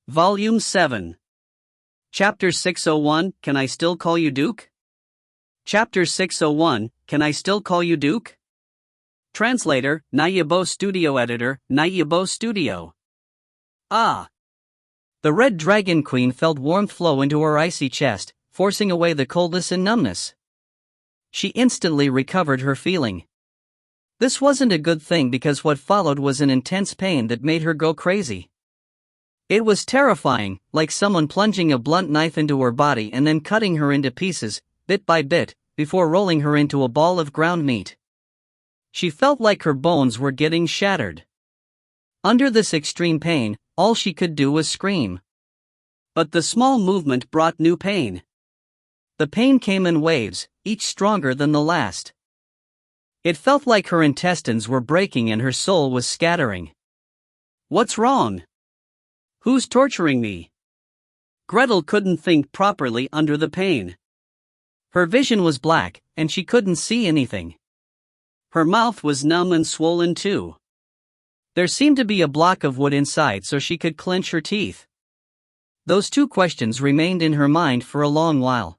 Volume 7. Chapter 601, Can I Still Call You Duke? Chapter 601, Can I Still Call You Duke? Translator, Nayabo Studio Editor, Nayabo Studio. Ah! The Red Dragon Queen felt warmth flow into her icy chest, forcing away the coldness and numbness. She instantly recovered her feeling. This wasn't a good thing because what followed was an intense pain that made her go crazy. It was terrifying, like someone plunging a blunt knife into her body and then cutting her into pieces, bit by bit, before rolling her into a ball of ground meat. She felt like her bones were getting shattered. Under this extreme pain, all she could do was scream. But the small movement brought new pain. The pain came in waves, each stronger than the last. It felt like her intestines were breaking and her soul was scattering. What's wrong? Who's torturing me? Gretel couldn't think properly under the pain. Her vision was black, and she couldn't see anything. Her mouth was numb and swollen too. There seemed to be a block of wood inside so she could clench her teeth. Those two questions remained in her mind for a long while.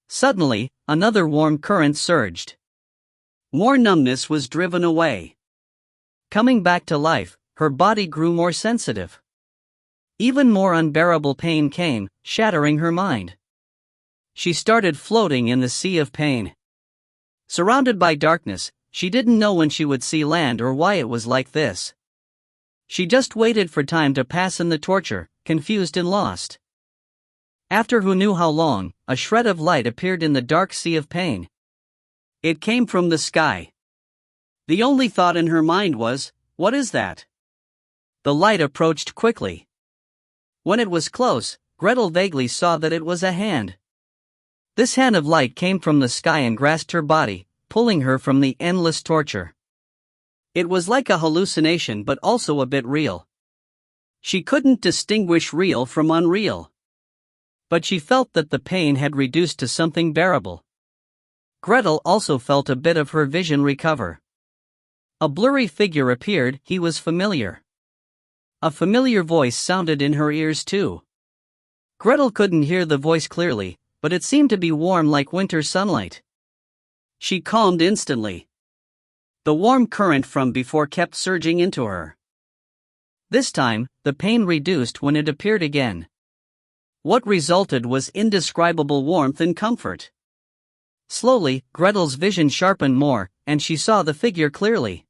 Suddenly, another warm current surged. More numbness was driven away. Coming back to life, her body grew more sensitive. Even more unbearable pain came, shattering her mind. She started floating in the sea of pain. Surrounded by darkness, she didn't know when she would see land or why it was like this. She just waited for time to pass in the torture, confused and lost. After who knew how long, a shred of light appeared in the dark sea of pain. It came from the sky. The only thought in her mind was, what is that? The light approached quickly. When it was close, Gretel vaguely saw that it was a hand. This hand of light came from the sky and grasped her body, pulling her from the endless torture. It was like a hallucination but also a bit real. She couldn't distinguish real from unreal. But she felt that the pain had reduced to something bearable. Gretel also felt a bit of her vision recover. A blurry figure appeared, he was familiar. A familiar voice sounded in her ears too. Gretel couldn't hear the voice clearly, but it seemed to be warm like winter sunlight. She calmed instantly. The warm current from before kept surging into her. This time, the pain reduced when it appeared again. What resulted was indescribable warmth and comfort. Slowly, Gretel's vision sharpened more, and she saw the figure clearly.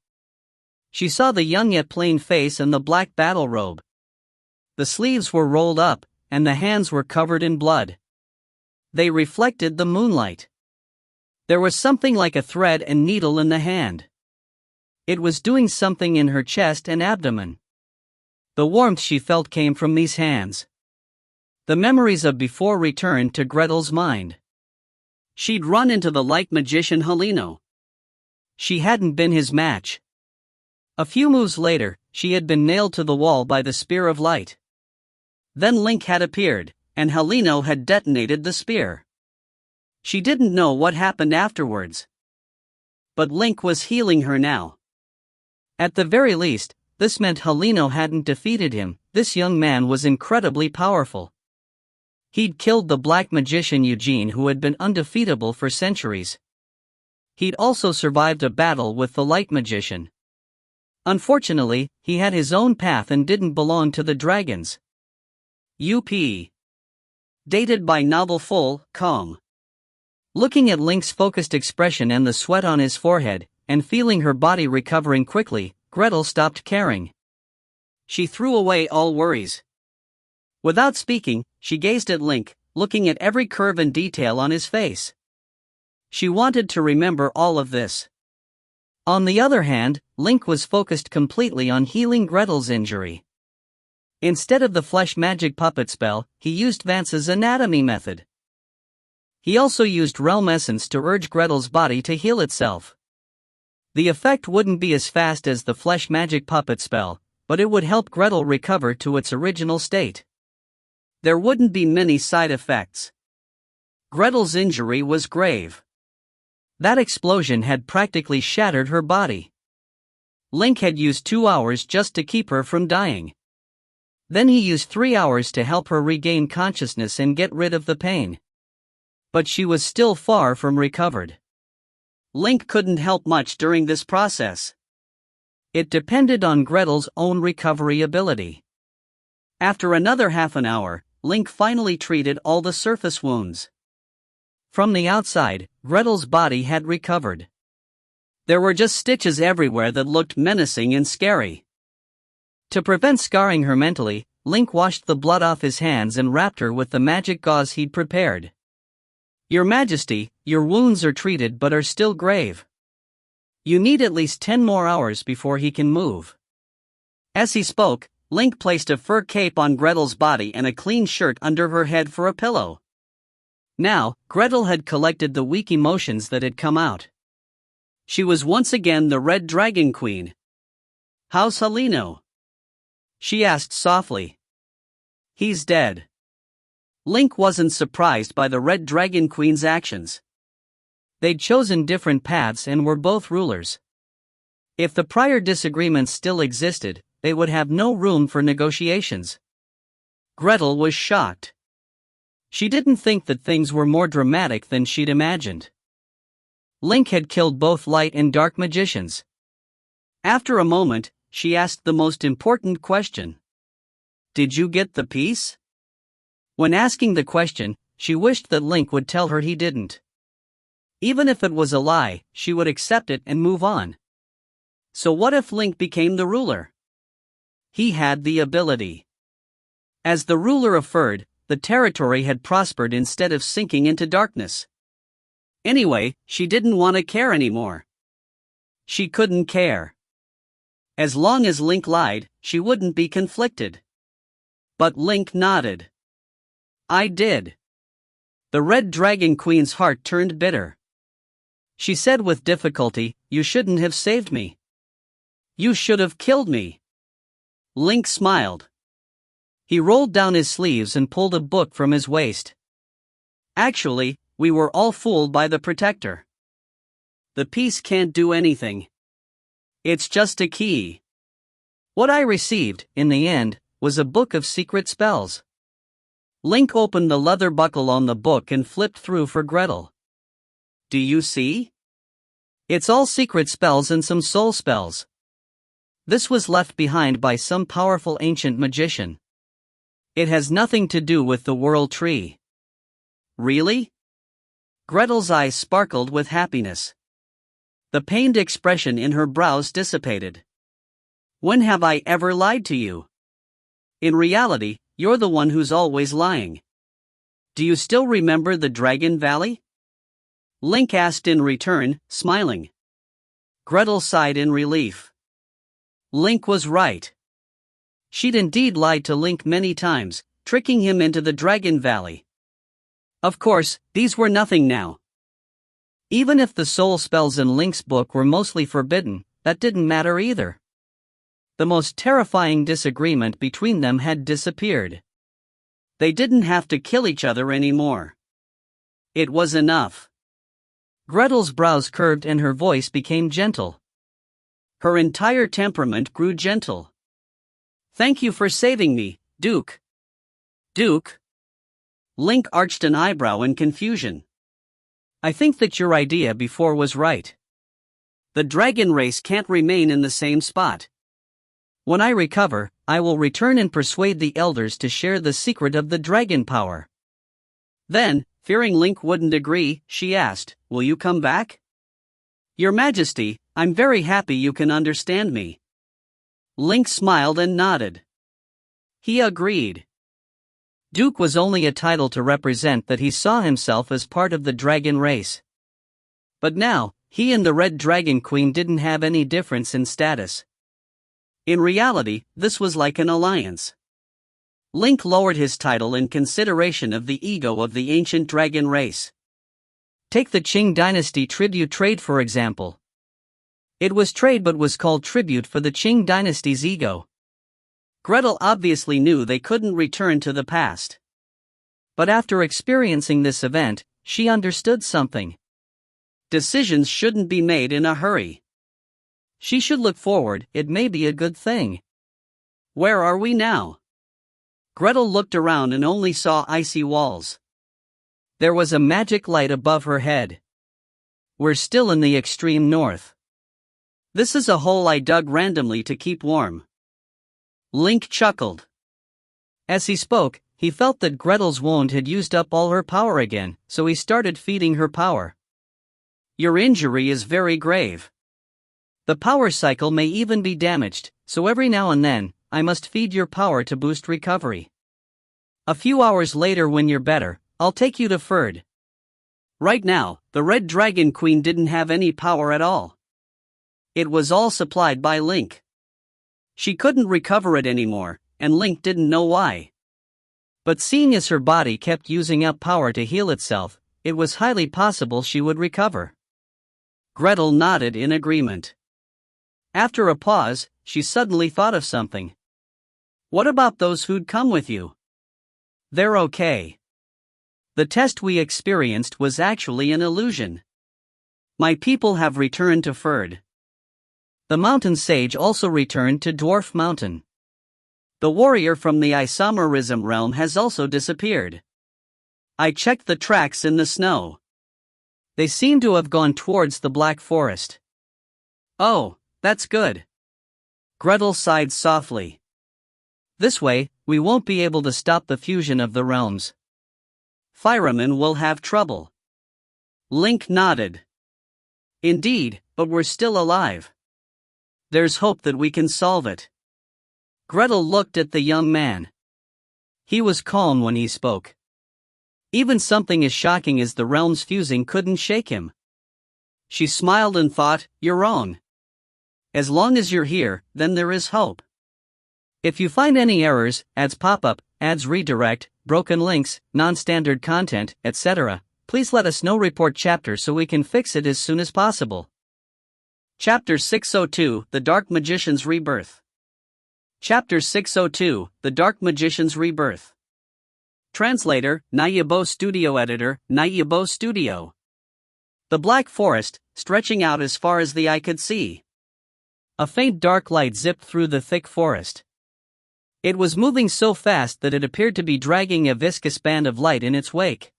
She saw the young yet plain face and the black battle robe. The sleeves were rolled up, and the hands were covered in blood. They reflected the moonlight. There was something like a thread and needle in the hand. It was doing something in her chest and abdomen. The warmth she felt came from these hands. The memories of before returned to Gretel's mind. She'd run into the light magician Helino. She hadn't been his match. A few moves later, she had been nailed to the wall by the spear of light. Then Link had appeared, and Helino had detonated the spear. She didn't know what happened afterwards. But Link was healing her now. At the very least, this meant Helino hadn't defeated him. This young man was incredibly powerful. He'd killed the black magician Eugene, who had been undefeatable for centuries. He'd also survived a battle with the light magician. Unfortunately, he had his own path and didn't belong to the dragons. U.P. Dated by Novel Full, Com. Looking at Link's focused expression and the sweat on his forehead, and feeling her body recovering quickly, Gretel stopped caring. She threw away all worries. Without speaking, she gazed at Link, looking at every curve and detail on his face. She wanted to remember all of this. On the other hand, Link was focused completely on healing Gretel's injury. Instead of the flesh magic puppet spell, he used Vance's anatomy method. He also used realm essence to urge Gretel's body to heal itself. The effect wouldn't be as fast as the flesh magic puppet spell, but it would help Gretel recover to its original state. There wouldn't be many side effects. Gretel's injury was grave. That explosion had practically shattered her body. Link had used 2 hours just to keep her from dying. Then he used 3 hours to help her regain consciousness and get rid of the pain. But she was still far from recovered. Link couldn't help much during this process. It depended on Gretel's own recovery ability. After another half an hour, Link finally treated all the surface wounds. From the outside, Gretel's body had recovered. There were just stitches everywhere that looked menacing and scary. To prevent scarring her mentally, Link washed the blood off his hands and wrapped her with the magic gauze he'd prepared. "Your Majesty, your wounds are treated but are still grave. You need at least 10 more hours before he can move." As he spoke, Link placed a fur cape on Gretel's body and a clean shirt under her head for a pillow. Now, Gretel had collected the weak emotions that had come out. She was once again the Red Dragon Queen. "How's Heleno?" she asked softly. "He's dead." Link wasn't surprised by the Red Dragon Queen's actions. They'd chosen different paths and were both rulers. If the prior disagreements still existed, they would have no room for negotiations. Gretel was shocked. She didn't think that things were more dramatic than she'd imagined. Link had killed both light and dark magicians. After a moment, she asked the most important question. "Did you get the piece?" When asking the question, she wished that Link would tell her he didn't. Even if it was a lie, she would accept it and move on. So what if Link became the ruler? He had the ability. As the ruler of Ferd, the territory had prospered instead of sinking into darkness. Anyway, she didn't want to care anymore. She couldn't care. As long as Link lied, she wouldn't be conflicted. But Link nodded. "I did." The Red Dragon Queen's heart turned bitter. She said with difficulty, "You shouldn't have saved me. You should have killed me." Link smiled. He rolled down his sleeves and pulled a book from his waist. "Actually, we were all fooled by the Protector. The piece can't do anything. It's just a key." What I received, in the end, was a book of secret spells. Link opened the leather buckle on the book and flipped through for Gretel. "Do you see? It's all secret spells and some soul spells. This was left behind by some powerful ancient magician. It has nothing to do with the World Tree." "Really?" Gretel's eyes sparkled with happiness. The pained expression in her brows dissipated. "When have I ever lied to you? In reality, you're the one who's always lying. Do you still remember the Dragon Valley?" Link asked in return, smiling. Gretel sighed in relief. Link was right. She'd indeed lied to Link many times, tricking him into the Dragon Valley. Of course, these were nothing now. Even if the soul spells in Link's book were mostly forbidden, that didn't matter either. The most terrifying disagreement between them had disappeared. They didn't have to kill each other anymore. It was enough. Gretel's brows curved and her voice became gentle. Her entire temperament grew gentle. "Thank you for saving me, Duke." "Duke?" Link arched an eyebrow in confusion. "I think that your idea before was right. The dragon race can't remain in the same spot. When I recover, I will return and persuade the elders to share the secret of the dragon power." Then, fearing Link wouldn't agree, she asked, "Will you come back?" "Your Majesty, I'm very happy you can understand me." Link smiled and nodded. He agreed. Duke was only a title to represent that he saw himself as part of the dragon race. But now, he and the Red Dragon Queen didn't have any difference in status. In reality, this was like an alliance. Link lowered his title in consideration of the ego of the ancient dragon race. Take the Qing dynasty tribute trade for example. It was trade but was called tribute for the Qing dynasty's ego. Gretel obviously knew they couldn't return to the past. But after experiencing this event, she understood something. Decisions shouldn't be made in a hurry. She should look forward, it may be a good thing. Where are we now? Gretel looked around and only saw icy walls. There was a magic light above her head. We're still in the extreme north. This is a hole I dug randomly to keep warm. Link chuckled. As he spoke, he felt that Gretel's wound had used up all her power again, so he started feeding her power. Your injury is very grave. The power cycle may even be damaged, so every now and then, I must feed your power to boost recovery. A few hours later, when you're better, I'll take you to Ferd. Right now, the Red Dragon Queen didn't have any power at all. It was all supplied by Link. She couldn't recover it anymore, and Link didn't know why. But seeing as her body kept using up power to heal itself, it was highly possible she would recover. Gretel nodded in agreement. After a pause, she suddenly thought of something. What about those who'd come with you? They're okay. The test we experienced was actually an illusion. My people have returned to Ferd. The mountain sage also returned to Dwarf Mountain. The warrior from the Isomerism realm has also disappeared. I checked the tracks in the snow. They seem to have gone towards the Black Forest. Oh, that's good. Gretel sighed softly. This way, we won't be able to stop the fusion of the realms. Fireman will have trouble. Link nodded. Indeed, but we're still alive. There's hope that we can solve it. Gretel looked at the young man. He was calm when he spoke. Even something as shocking as the realms fusing couldn't shake him. She smiled and thought, you're wrong. As long as you're here, then there is hope. If you find any errors, ads pop up, ads redirect, broken links, non-standard content, etc., please let us know. Report chapter so we can fix it as soon as possible. Chapter 602, The Dark Magician's Rebirth. Chapter 602, The Dark Magician's Rebirth. Translator, Nayabo Studio Editor, Nayabo Studio. The Black Forest, stretching out as far as the eye could see. A faint dark light zipped through the thick forest. It was moving so fast that it appeared to be dragging a viscous band of light in its wake.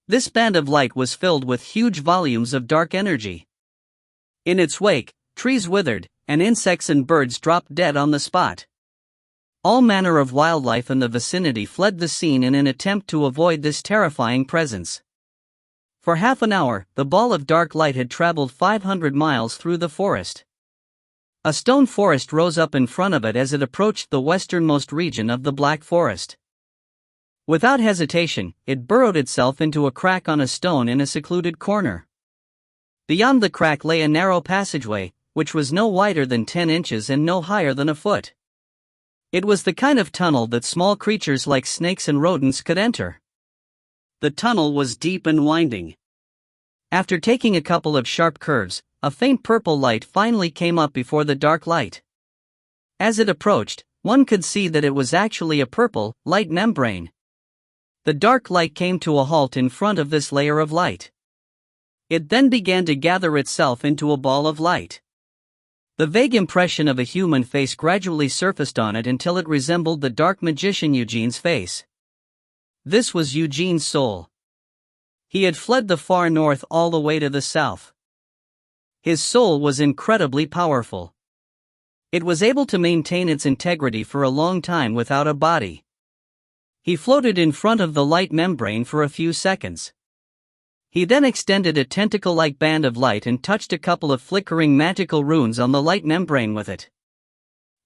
This band of light was filled with huge volumes of dark energy. In its wake, trees withered, and insects and birds dropped dead on the spot. All manner of wildlife in the vicinity fled the scene in an attempt to avoid this terrifying presence. For half an hour, the ball of dark light had traveled 500 miles through the forest. A stone forest rose up in front of it as it approached the westernmost region of the Black Forest. Without hesitation, it burrowed itself into a crack on a stone in a secluded corner. Beyond the crack lay a narrow passageway, which was no wider than 10 inches and no higher than a foot. It was the kind of tunnel that small creatures like snakes and rodents could enter. The tunnel was deep and winding. After taking a couple of sharp curves, a faint purple light finally came up before the dark light. As it approached, one could see that it was actually a purple, light membrane. The dark light came to a halt in front of this layer of light. It then began to gather itself into a ball of light. The vague impression of a human face gradually surfaced on it until it resembled the dark magician Eugene's face. This was Eugene's soul. He had fled the far north all the way to the south. His soul was incredibly powerful. It was able to maintain its integrity for a long time without a body. He floated in front of the light membrane for a few seconds. He then extended a tentacle-like band of light and touched a couple of flickering magical runes on the light membrane with it.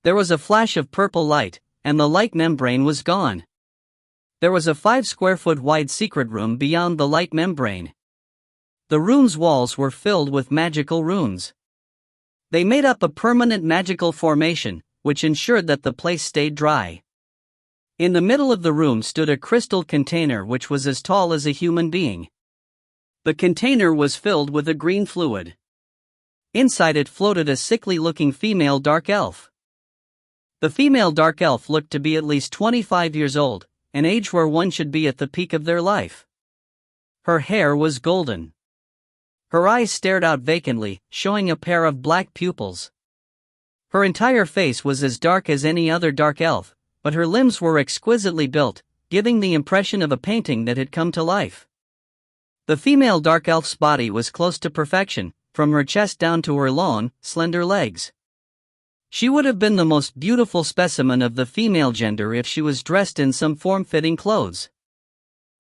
There was a flash of purple light, and the light membrane was gone. There was a 5-square-foot wide secret room beyond the light membrane. The room's walls were filled with magical runes. They made up a permanent magical formation, which ensured that the place stayed dry. In the middle of the room stood a crystal container which was as tall as a human being. The container was filled with a green fluid. Inside it floated a sickly-looking female dark elf. The female dark elf looked to be at least 25 years old, an age where one should be at the peak of their life. Her hair was golden. Her eyes stared out vacantly, showing a pair of black pupils. Her entire face was as dark as any other dark elf, but her limbs were exquisitely built, giving the impression of a painting that had come to life. The female dark elf's body was close to perfection, from her chest down to her long, slender legs. She would have been the most beautiful specimen of the female gender if she was dressed in some form-fitting clothes.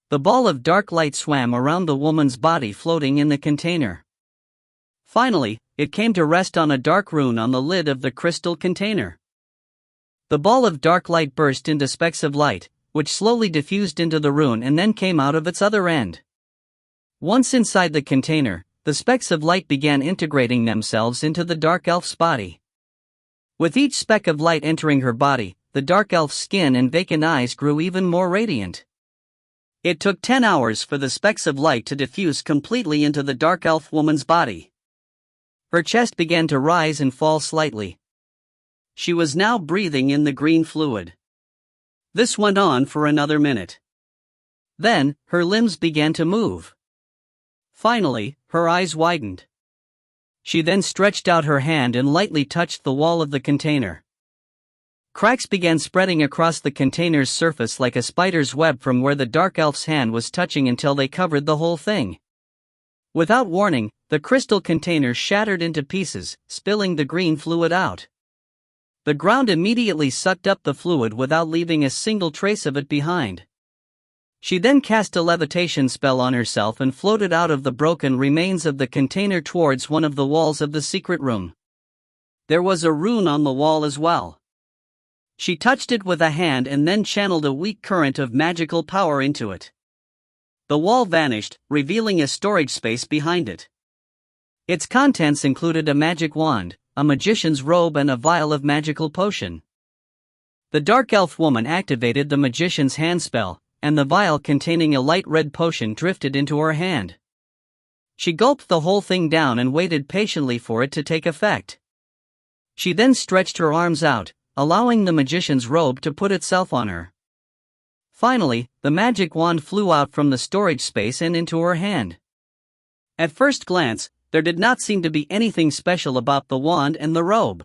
The ball of dark light swam around the woman's body, floating in the container. Finally, it came to rest on a dark rune on the lid of the crystal container. The ball of dark light burst into specks of light, which slowly diffused into the rune and then came out of its other end. Once inside the container, the specks of light began integrating themselves into the dark elf's body. With each speck of light entering her body, the dark elf's skin and vacant eyes grew even more radiant. It took 10 hours for the specks of light to diffuse completely into the dark elf woman's body. Her chest began to rise and fall slightly. She was now breathing in the green fluid. This went on for another minute. Then, her limbs began to move. Finally, her eyes widened. She then stretched out her hand and lightly touched the wall of the container. Cracks began spreading across the container's surface like a spider's web from where the dark elf's hand was touching until they covered the whole thing. Without warning, the crystal container shattered into pieces, spilling the green fluid out. The ground immediately sucked up the fluid without leaving a single trace of it behind. She then cast a levitation spell on herself and floated out of the broken remains of the container towards one of the walls of the secret room. There was a rune on the wall as well. She touched it with a hand and then channeled a weak current of magical power into it. The wall vanished, revealing a storage space behind it. Its contents included a magic wand, a magician's robe and a vial of magical potion. The dark elf woman activated the magician's hand spell, and the vial containing a light red potion drifted into her hand. She gulped the whole thing down and waited patiently for it to take effect. She then stretched her arms out, allowing the magician's robe to put itself on her. Finally, the magic wand flew out from the storage space and into her hand. At first glance, there did not seem to be anything special about the wand and the robe.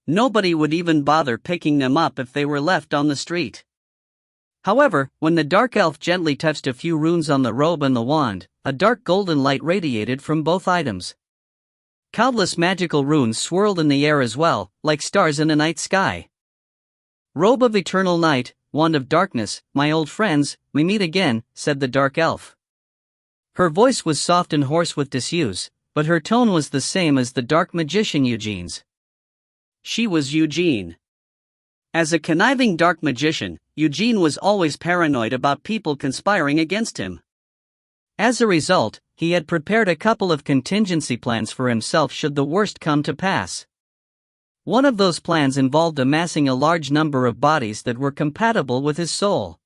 Nobody would even bother picking them up if they were left on the street. However, when the dark elf gently touched a few runes on the robe and the wand, a dark golden light radiated from both items. Countless magical runes swirled in the air as well, like stars in a night sky. "Robe of eternal night, wand of darkness, my old friends, we meet again," said the dark elf. Her voice was soft and hoarse with disuse, but her tone was the same as the dark magician Eugene's. She was Eugene. As a conniving dark magician, Eugene was always paranoid about people conspiring against him. As a result, he had prepared a couple of contingency plans for himself should the worst come to pass. One of those plans involved amassing a large number of bodies that were compatible with his soul.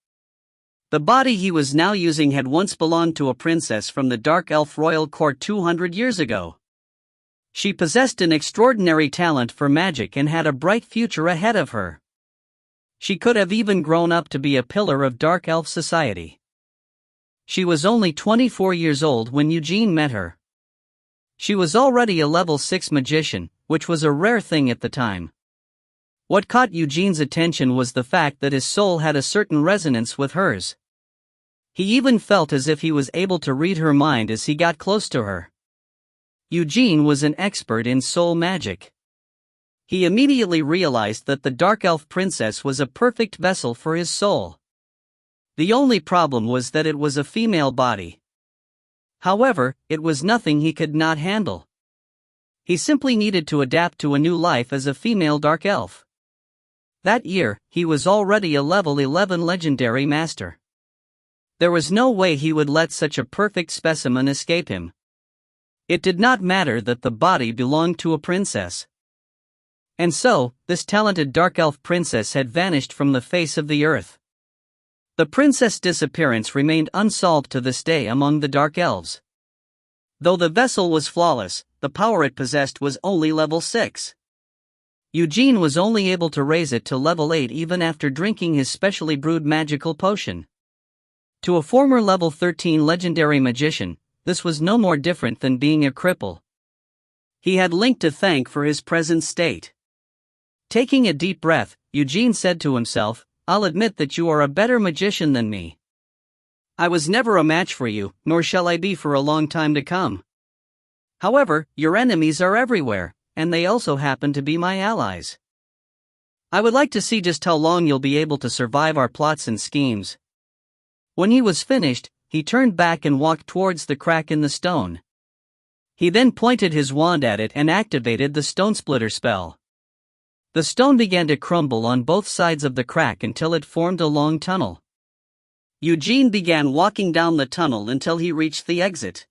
The body he was now using had once belonged to a princess from the Dark Elf royal court 200 years ago. She possessed an extraordinary talent for magic and had a bright future ahead of her. She could have even grown up to be a pillar of Dark Elf society. She was only 24 years old when Eugene met her. She was already a level 6 magician, which was a rare thing at the time. What caught Eugene's attention was the fact that his soul had a certain resonance with hers. He even felt as if he was able to read her mind as he got close to her. Eugene was an expert in soul magic. He immediately realized that the Dark Elf princess was a perfect vessel for his soul. The only problem was that it was a female body. However, it was nothing he could not handle. He simply needed to adapt to a new life as a female Dark Elf. That year, he was already a level 11 legendary master. There was no way he would let such a perfect specimen escape him. It did not matter that the body belonged to a princess. And so, this talented Dark Elf princess had vanished from the face of the earth. The princess' disappearance remained unsolved to this day among the Dark Elves. Though the vessel was flawless, the power it possessed was only level 6. Eugene was only able to raise it to level 8 even after drinking his specially brewed magical potion. To a former level 13 legendary magician, this was no more different than being a cripple. He had Link to thank for his present state. Taking a deep breath, Eugene said to himself, "I'll admit that you are a better magician than me. I was never a match for you, nor shall I be for a long time to come. However, your enemies are everywhere, and they also happen to be my allies. I would like to see just how long you'll be able to survive our plots and schemes." When he was finished, he turned back and walked towards the crack in the stone. He then pointed his wand at it and activated the stone splitter spell. The stone began to crumble on both sides of the crack until it formed a long tunnel. Eugene began walking down the tunnel until he reached the exit.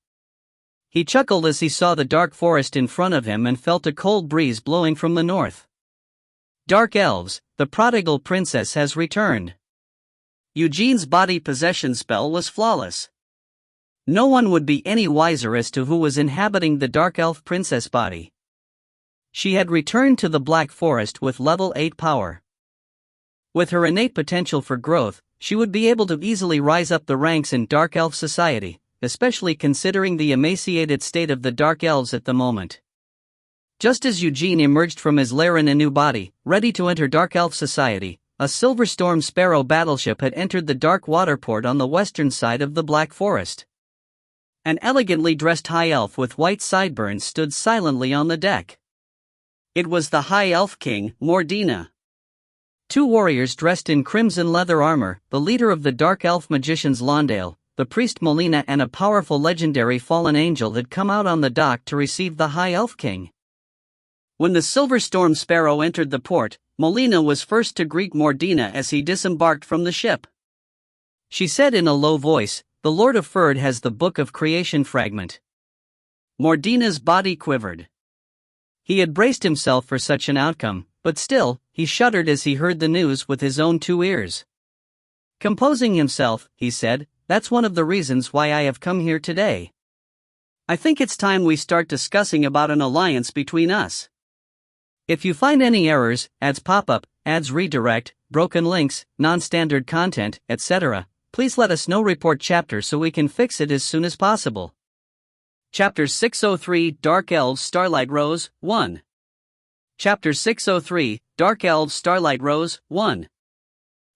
He chuckled as he saw the dark forest in front of him and felt a cold breeze blowing from the north. Dark elves, the prodigal princess has returned. Eugene's body possession spell was flawless. No one would be any wiser as to who was inhabiting the dark elf princess body. She had returned to the Black Forest with level 8 power. With her innate potential for growth, she would be able to easily rise up the ranks in dark elf society, especially considering the emaciated state of the dark elves at the moment. Just as Eugene emerged from his lair in a new body, ready to enter dark elf society, a Silver Storm Sparrow battleship had entered the dark waterport on the western side of the Black Forest. An elegantly dressed high elf with white sideburns stood silently on the deck. It was the High Elf King, Mordina. Two warriors dressed in crimson leather armor, the leader of the Dark Elf magicians Londale, the priest Molina, and a powerful legendary fallen angel had come out on the dock to receive the High Elf King. When the Silver Storm Sparrow entered the port, Molina was first to greet Mordina as he disembarked from the ship. She said in a low voice, "The Lord of Ferd has the Book of Creation fragment." Mordina's body quivered. He had braced himself for such an outcome, but still, he shuddered as he heard the news with his own 2 ears. Composing himself, he said, "That's one of the reasons why I have come here today. I think it's time we start discussing about an alliance between us. If you find any errors, ads pop-up, ads redirect, broken links, non-standard content, etc., please let us know. Report chapter so we can fix it as soon as possible." Chapter 603 Dark Elves Starlight Rose 1. Chapter 603 Dark Elves Starlight Rose 1.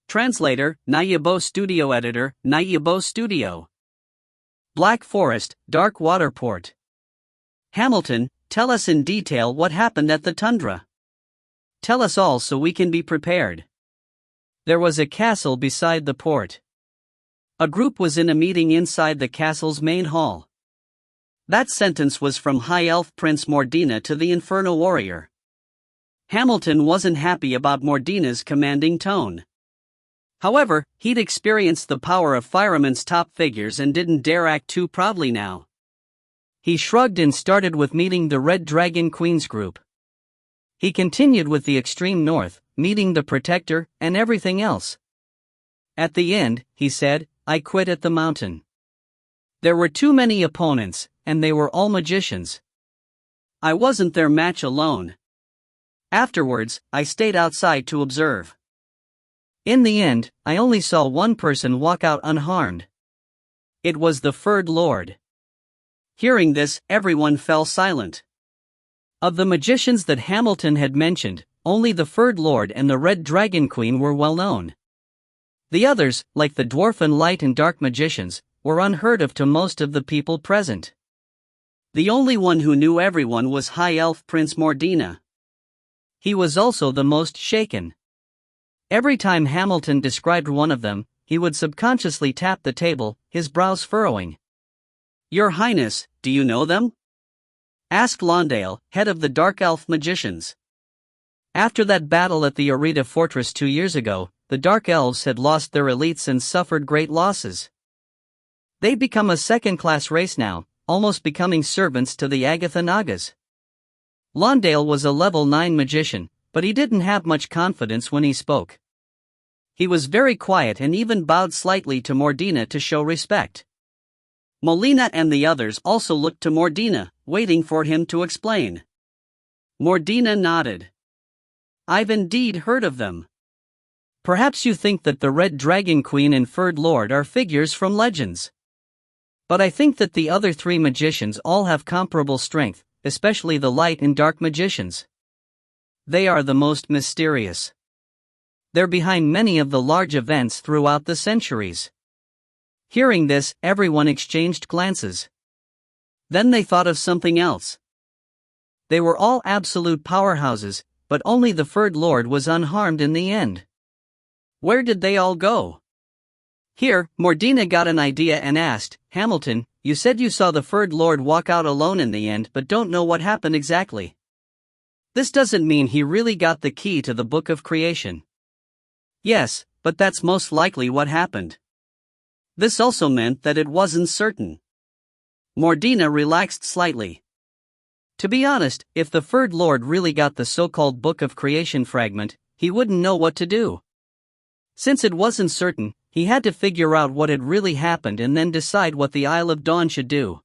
Translator, Nayabo Studio Editor, Nayabo Studio. Black Forest, Dark Waterport. Hamilton, tell us in detail what happened at the tundra. Tell us all so we can be prepared. There was a castle beside the port. A group was in a meeting inside the castle's main hall. That sentence was from High Elf Prince Mordina to the Inferno Warrior. Hamilton wasn't happy about Mordina's commanding tone. However, he'd experienced the power of Fireman's top figures and didn't dare act too proudly now. He shrugged and started with meeting the Red Dragon Queen's group. He continued with the extreme north, meeting the Protector and everything else. At the end, he said, "I quit at the mountain. There were too many opponents, and they were all magicians. I wasn't their match alone. Afterwards, I stayed outside to observe. In the end, I only saw one person walk out unharmed. It was the Ferd Lord." Hearing this, everyone fell silent. Of the magicians that Hamilton had mentioned, only the Ferd Lord and the Red Dragon Queen were well known. The others, like the Dwarf and Light and Dark magicians, were unheard of to most of the people present. The only one who knew everyone was High Elf Prince Mordina. He was also the most shaken. Every time Hamilton described one of them, he would subconsciously tap the table, his brows furrowing. "Your Highness, do you know them?" asked Londale, head of the Dark Elf magicians. After that battle at the Arita Fortress 2 years ago, the Dark Elves had lost their elites and suffered great losses. They'd become a second-class race now, almost becoming servants to the Agatha Nagas. Londale was a level 9 magician, but he didn't have much confidence when he spoke. He was very quiet and even bowed slightly to Mordina to show respect. Molina and the others also looked to Mordina, waiting for him to explain. Mordina nodded. "I've indeed heard of them. Perhaps you think that the Red Dragon Queen and Ferd Lord are figures from legends. But I think that the other 3 magicians all have comparable strength, especially the Light and Dark magicians. They are the most mysterious. They're behind many of the large events throughout the centuries. Hearing this, everyone exchanged glances. Then they thought of something else. They were all absolute powerhouses, but only the Third Lord was unharmed in the end. Where did they all go? Here, Mordina got an idea and asked, Hamilton, you said you saw the Third Lord walk out alone in the end but don't know what happened exactly. This doesn't mean he really got the key to the Book of Creation. Yes, but that's most likely what happened. This also meant that it wasn't certain. Mordina relaxed slightly. To be honest, if the Third Lord really got the so-called Book of Creation fragment, he wouldn't know what to do. Since it wasn't certain, he had to figure out what had really happened and then decide what the Isle of Dawn should do.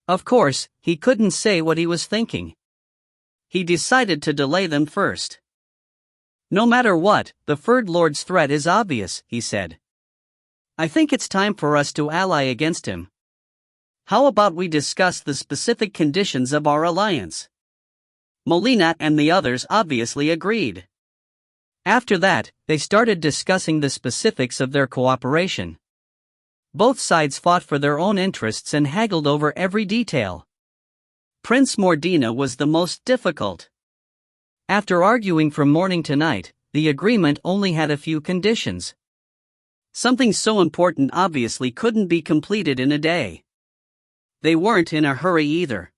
Of course, he couldn't say what he was thinking. He decided to delay them first. No matter what, the Third Lord's threat is obvious, he said. I think it's time for us to ally against him. How about we discuss the specific conditions of our alliance? Molina and the others obviously agreed. After that, they started discussing the specifics of their cooperation. Both sides fought for their own interests and haggled over every detail. Prince Mordina was the most difficult. After arguing from morning to night, the agreement only had a few conditions. Something so important obviously couldn't be completed in a day. They weren't in a hurry either.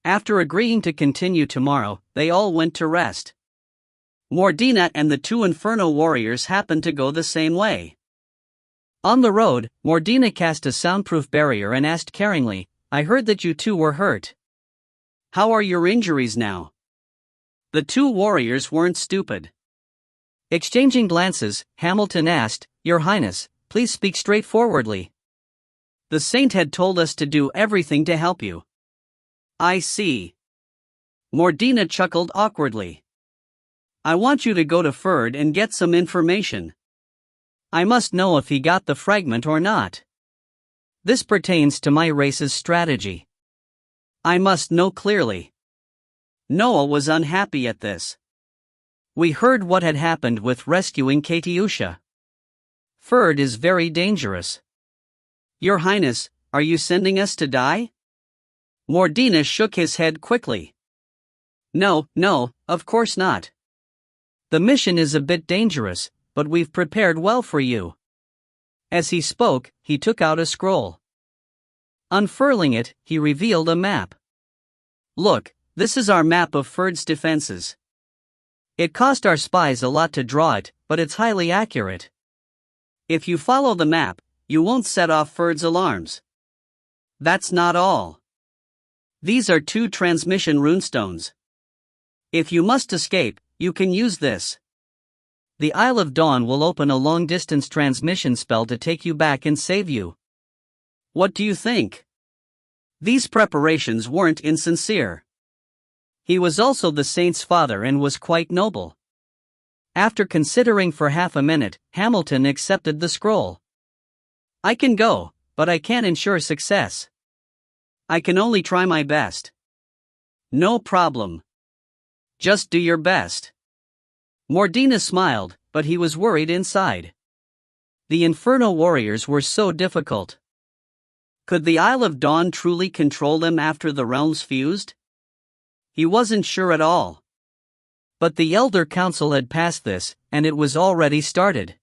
After agreeing to continue tomorrow, they all went to rest. Mordina and the two Inferno warriors happened to go the same way. On the road, Mordina cast a soundproof barrier and asked caringly, I heard that you two were hurt. How are your injuries now? The two warriors weren't stupid. Exchanging glances, Hamilton asked, Your Highness, please speak straightforwardly. The saint had told us to do everything to help you. I see. Mordina chuckled awkwardly. I want you to go to Ferd and get some information. I must know if he got the fragment or not. This pertains to my race's strategy. I must know clearly. Noah was unhappy at this. We heard what had happened with rescuing Katyusha. Ferd is very dangerous. Your Highness, are you sending us to die? Mordina shook his head quickly. No, of course not. The mission is a bit dangerous, but we've prepared well for you. As he spoke, he took out a scroll. Unfurling it, he revealed a map. Look, this is our map of Ferd's defenses. It cost our spies a lot to draw it, but it's highly accurate. If you follow the map, you won't set off Ferd's alarms. That's not all. These are 2 transmission runestones. If you must escape, you can use this. The Isle of Dawn will open a long-distance transmission spell to take you back and save you. What do you think? These preparations weren't insincere. He was also the saint's father and was quite noble. After considering for half a minute, Hamilton accepted the scroll. I can go, but I can't ensure success. I can only try my best. No problem. Just do your best. Mordina smiled, but he was worried inside. The Inferno warriors were so difficult. Could the Isle of Dawn truly control them after the realms fused? He wasn't sure at all. But the Elder Council had passed this, and it was already started.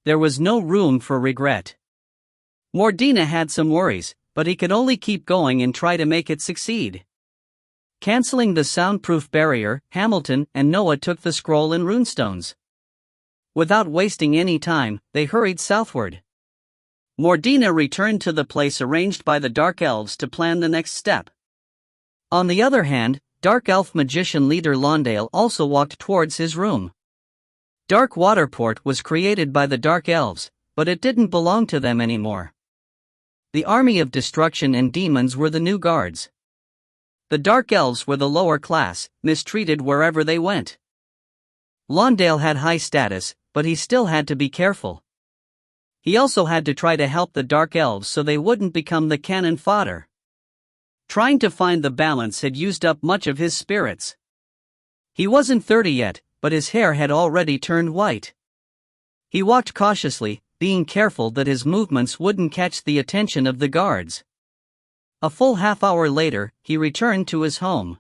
There was no room for regret. Mordina had some worries, but he could only keep going and try to make it succeed. Canceling the soundproof barrier, Hamilton and Noah took the scroll and runestones. Without wasting any time, they hurried southward. Mordina returned to the place arranged by the Dark Elves to plan the next step. On the other hand, Dark Elf magician leader Lawndale also walked towards his room. Dark Waterport was created by the Dark Elves, but it didn't belong to them anymore. The army of destruction and demons were the new guards. The Dark Elves were the lower class, mistreated wherever they went. Lawndale had high status, but he still had to be careful. He also had to try to help the Dark Elves so they wouldn't become the cannon fodder. Trying to find the balance had used up much of his spirits. He wasn't 30 yet, but his hair had already turned white. He walked cautiously, being careful that his movements wouldn't catch the attention of the guards. A full half-hour later, he returned to his home.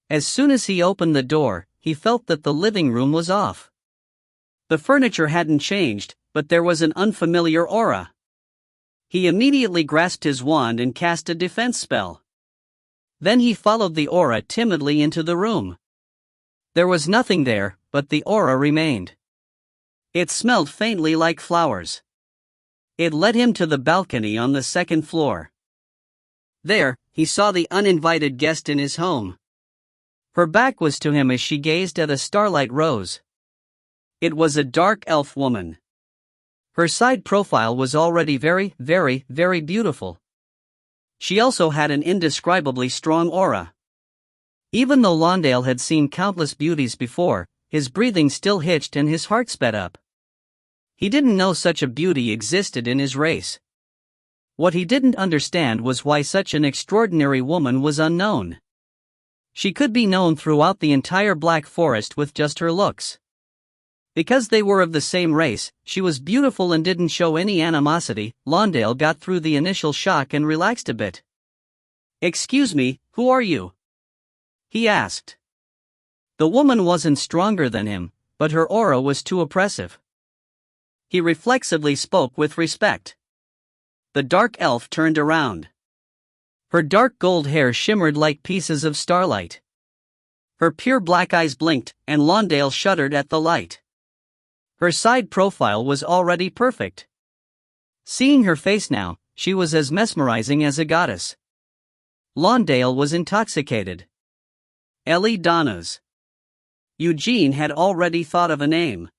As soon as he opened the door, he felt that the living room was off. The furniture hadn't changed, but there was an unfamiliar aura. He immediately grasped his wand and cast a defense spell. Then he followed the aura timidly into the room. There was nothing there, but the aura remained. It smelled faintly like flowers. It led him to the balcony on the second floor. There, he saw the uninvited guest in his home. Her back was to him as she gazed at a starlight rose. It was a dark elf woman. Her side profile was already very, very, very beautiful. She also had an indescribably strong aura. Even though Lawndale had seen countless beauties before, his breathing still hitched and his heart sped up. He didn't know such a beauty existed in his race. What he didn't understand was why such an extraordinary woman was unknown. She could be known throughout the entire Black Forest with just her looks. Because they were of the same race, she was beautiful and didn't show any animosity. Lawndale got through the initial shock and relaxed a bit. "Excuse me, who are you?" he asked. The woman wasn't stronger than him, but her aura was too oppressive. He reflexively spoke with respect. The dark elf turned around. Her dark gold hair shimmered like pieces of starlight. Her pure black eyes blinked, and Lawndale shuddered at the light. Her side profile was already perfect. Seeing her face now, she was as mesmerizing as a goddess. Lawndale was intoxicated. Ellie Donna's. Eugene had already thought of a name.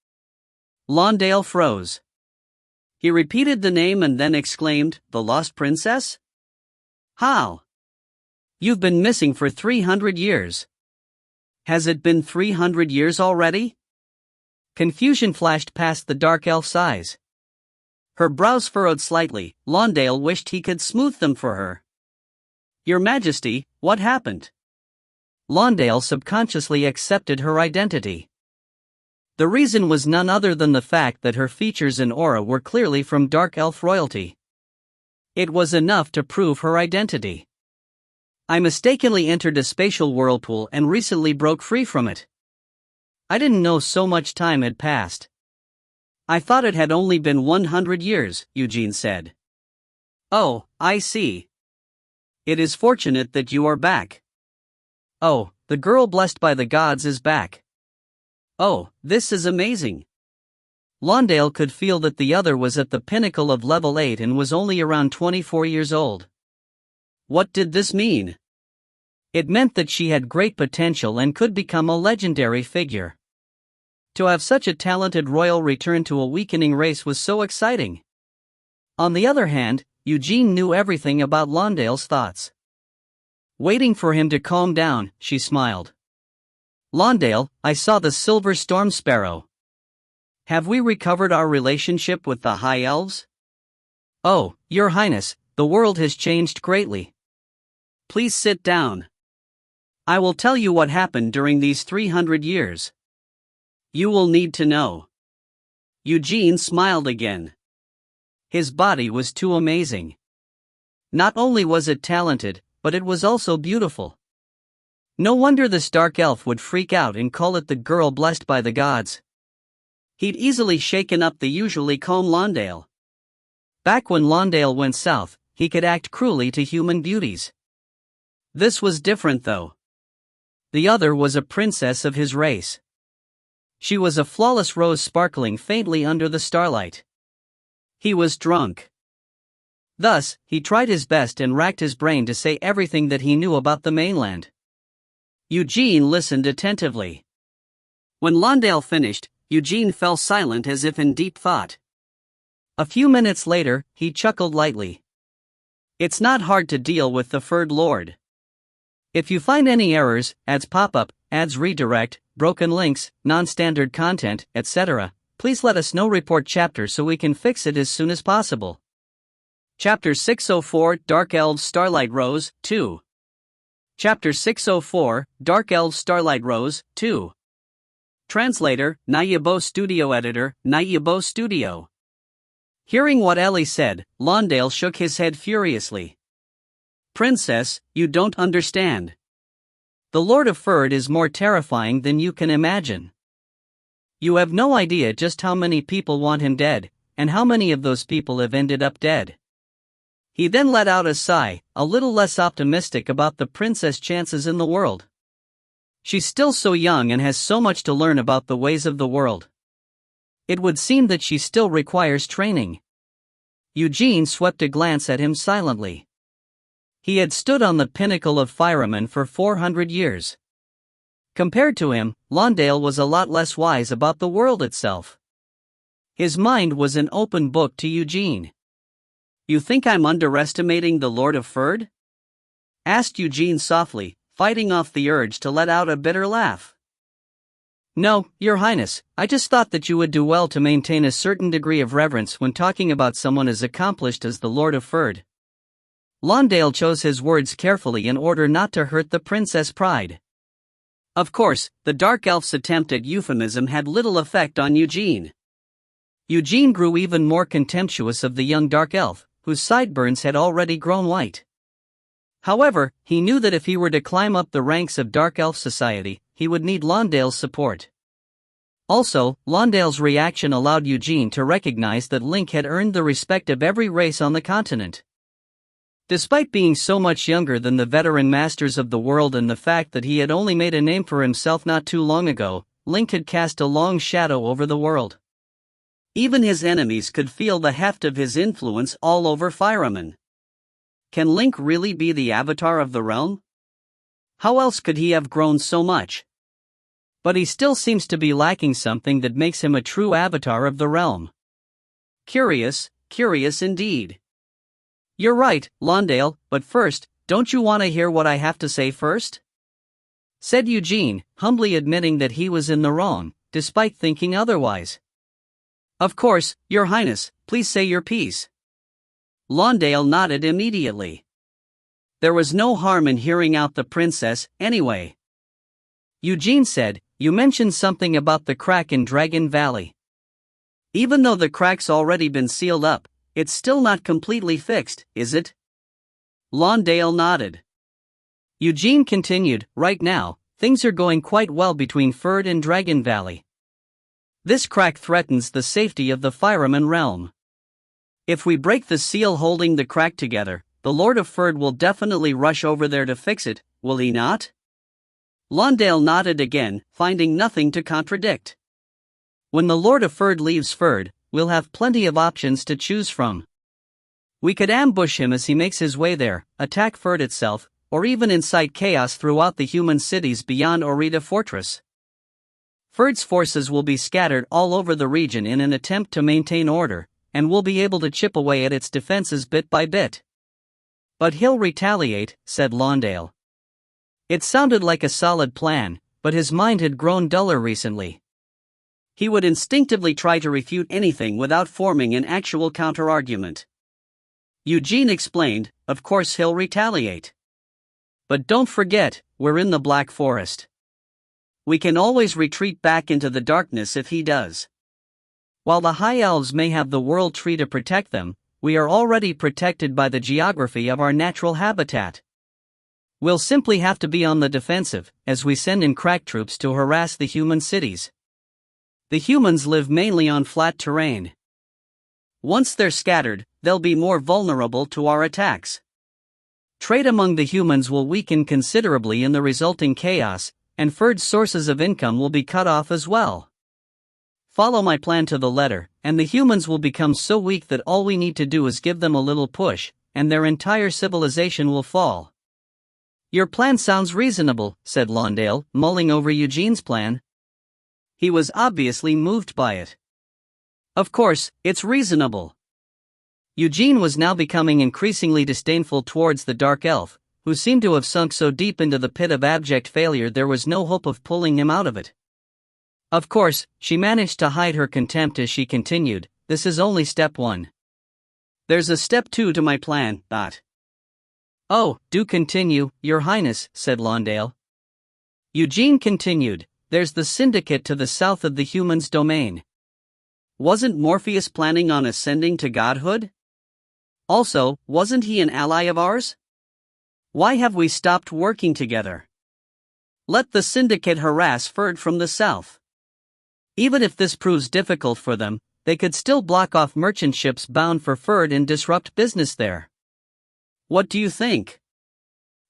Lawndale froze. He repeated the name and then exclaimed, "The Lost Princess? How? You've been missing for 300 years. Has it been 300 years already?" Confusion flashed past the dark elf's eyes. Her brows furrowed slightly. Lawndale wished he could smooth them for her. "Your Majesty, what happened?" Lawndale subconsciously accepted her identity. The reason was none other than the fact that her features and aura were clearly from dark elf royalty. It was enough to prove her identity. "I mistakenly entered a spatial whirlpool and recently broke free from it. I didn't know so much time had passed. I thought it had only been 100 years, Eugene said. "Oh, I see. It is fortunate that you are back." "Oh, the girl blessed by the gods is back." "Oh, this is amazing." Lawndale could feel that the other was at the pinnacle of level 8 and was only around 24 years old. What did this mean? It meant that she had great potential and could become a legendary figure. To have such a talented royal return to a weakening race was so exciting. On the other hand, Eugene knew everything about Lawndale's thoughts. Waiting for him to calm down, she smiled. "Lawndale, I saw the silver storm sparrow. Have we recovered our relationship with the High Elves?" "Oh, Your Highness, the world has changed greatly. Please sit down. I will tell you what happened during these 300 years. You will need to know." Eugene smiled again. His body was too amazing. Not only was it talented, but it was also beautiful. No wonder this dark elf would freak out and call it the girl blessed by the gods. He'd easily shaken up the usually calm Lawndale. Back when Lawndale went south, he could act cruelly to human beauties. This was different though. The other was a princess of his race. She was a flawless rose sparkling faintly under the starlight. He was drunk. Thus, he tried his best and racked his brain to say everything that he knew about the mainland. Eugene listened attentively. When Lawndale finished, Eugene fell silent as if in deep thought. A few minutes later, he chuckled lightly. "It's not hard to deal with the Furred Lord. If you find any errors, ads pop up, ads redirect, broken links, non-standard content, etc., please let us know. Report chapter so we can fix it as soon as possible." Chapter 604 Dark Elves Starlight Rose 2. Chapter 604, Dark Elves Starlight Rose, 2. Translator, Nayabo Studio Editor, Nayabo Studio. Hearing what Ellie said, Lawndale shook his head furiously. Princess, you don't understand. The Lord of Ferd is more terrifying than you can imagine. You have no idea just how many people want him dead, and how many of those people have ended up dead. He then let out a sigh, a little less optimistic about the princess' chances in the world. She's still so young and has so much to learn about the ways of the world. It would seem that she still requires training. Eugene swept a glance at him silently. He had stood on the pinnacle of firemen for 400 years. Compared to him, Lawndale was a lot less wise about the world itself. His mind was an open book to Eugene. You think I'm underestimating the Lord of Ferd? Asked Eugene softly, fighting off the urge to let out a bitter laugh. No, Your Highness, I just thought that you would do well to maintain a certain degree of reverence when talking about someone as accomplished as the Lord of Ferd. Lawndale chose his words carefully in order not to hurt the princess' pride. Of course, the Dark Elf's attempt at euphemism had little effect on Eugene. Eugene grew even more contemptuous of the young Dark Elf, whose sideburns had already grown white. However, he knew that if he were to climb up the ranks of Dark Elf society, he would need Lawndale's support. Also, Lawndale's reaction allowed Eugene to recognize that Link had earned the respect of every race on the continent. Despite being so much younger than the veteran masters of the world and the fact that he had only made a name for himself not too long ago, Link had cast a long shadow over the world. Even his enemies could feel the heft of his influence all over Fireman. Can Link really be the avatar of the realm? How else could he have grown so much? But he still seems to be lacking something that makes him a true avatar of the realm. Curious, curious indeed. You're right, Lawndale, but first, don't you want to hear what I have to say first? Said Eugene, humbly admitting that he was in the wrong, despite thinking otherwise. Of course, Your Highness, please say your piece. Lawndale nodded immediately. There was no harm in hearing out the princess, anyway. Eugene said, You mentioned something about the crack in Dragon Valley. Even though the crack's already been sealed up, it's still not completely fixed, is it? Lawndale nodded. Eugene continued, Right now, things are going quite well between Ferd and Dragon Valley. This crack threatens the safety of the Fireman realm. If we break the seal holding the crack together, the Lord of Ferd will definitely rush over there to fix it, will he not? Lawndale nodded again, finding nothing to contradict. When the Lord of Ferd leaves Ferd, we'll have plenty of options to choose from. We could ambush him as he makes his way there, attack Ferd itself, or even incite chaos throughout the human cities beyond Orita Fortress. Ferd's forces will be scattered all over the region in an attempt to maintain order, and we'll be able to chip away at its defenses bit by bit. But he'll retaliate, said Lawndale. It sounded like a solid plan, but his mind had grown duller recently. He would instinctively try to refute anything without forming an actual counter-argument. Eugene explained, Of course he'll retaliate. But don't forget, we're in the Black Forest. We can always retreat back into the darkness if he does. While the High Elves may have the World Tree to protect them, we are already protected by the geography of our natural habitat. We'll simply have to be on the defensive, as we send in crack troops to harass the human cities. The humans live mainly on flat terrain. Once they're scattered, they'll be more vulnerable to our attacks. Trade among the humans will weaken considerably in the resulting chaos, and Ferd's sources of income will be cut off as well. Follow my plan to the letter, and the humans will become so weak that all we need to do is give them a little push, and their entire civilization will fall. Your plan sounds reasonable, said Lawndale, mulling over Eugene's plan. He was obviously moved by it. Of course, it's reasonable. Eugene was now becoming increasingly disdainful towards the Dark Elf, who seemed to have sunk so deep into the pit of abject failure there was no hope of pulling him out of it. Of course, she managed to hide her contempt as she continued, This is only step 1. There's a step 2 to my plan, "Oh, do continue, Your Highness," said Lawndale. Eugene continued, "There's the syndicate to the south of the human's domain. Wasn't Morpheus planning on ascending to godhood? Also, wasn't he an ally of ours? Why have we stopped working together? Let the syndicate harass Ferd from the south. Even if this proves difficult for them, they could still block off merchant ships bound for Ferd and disrupt business there. What do you think?"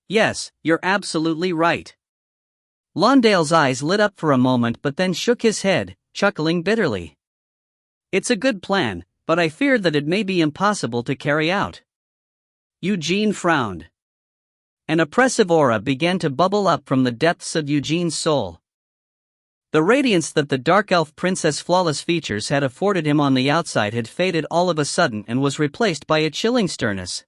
"Yes, you're absolutely right." Lawndale's eyes lit up for a moment but then shook his head, chuckling bitterly. "It's a good plan, but I fear that it may be impossible to carry out." Eugene frowned. An oppressive aura began to bubble up from the depths of Eugene's soul. The radiance that the dark elf princess' flawless features had afforded him on the outside had faded all of a sudden and was replaced by a chilling sternness.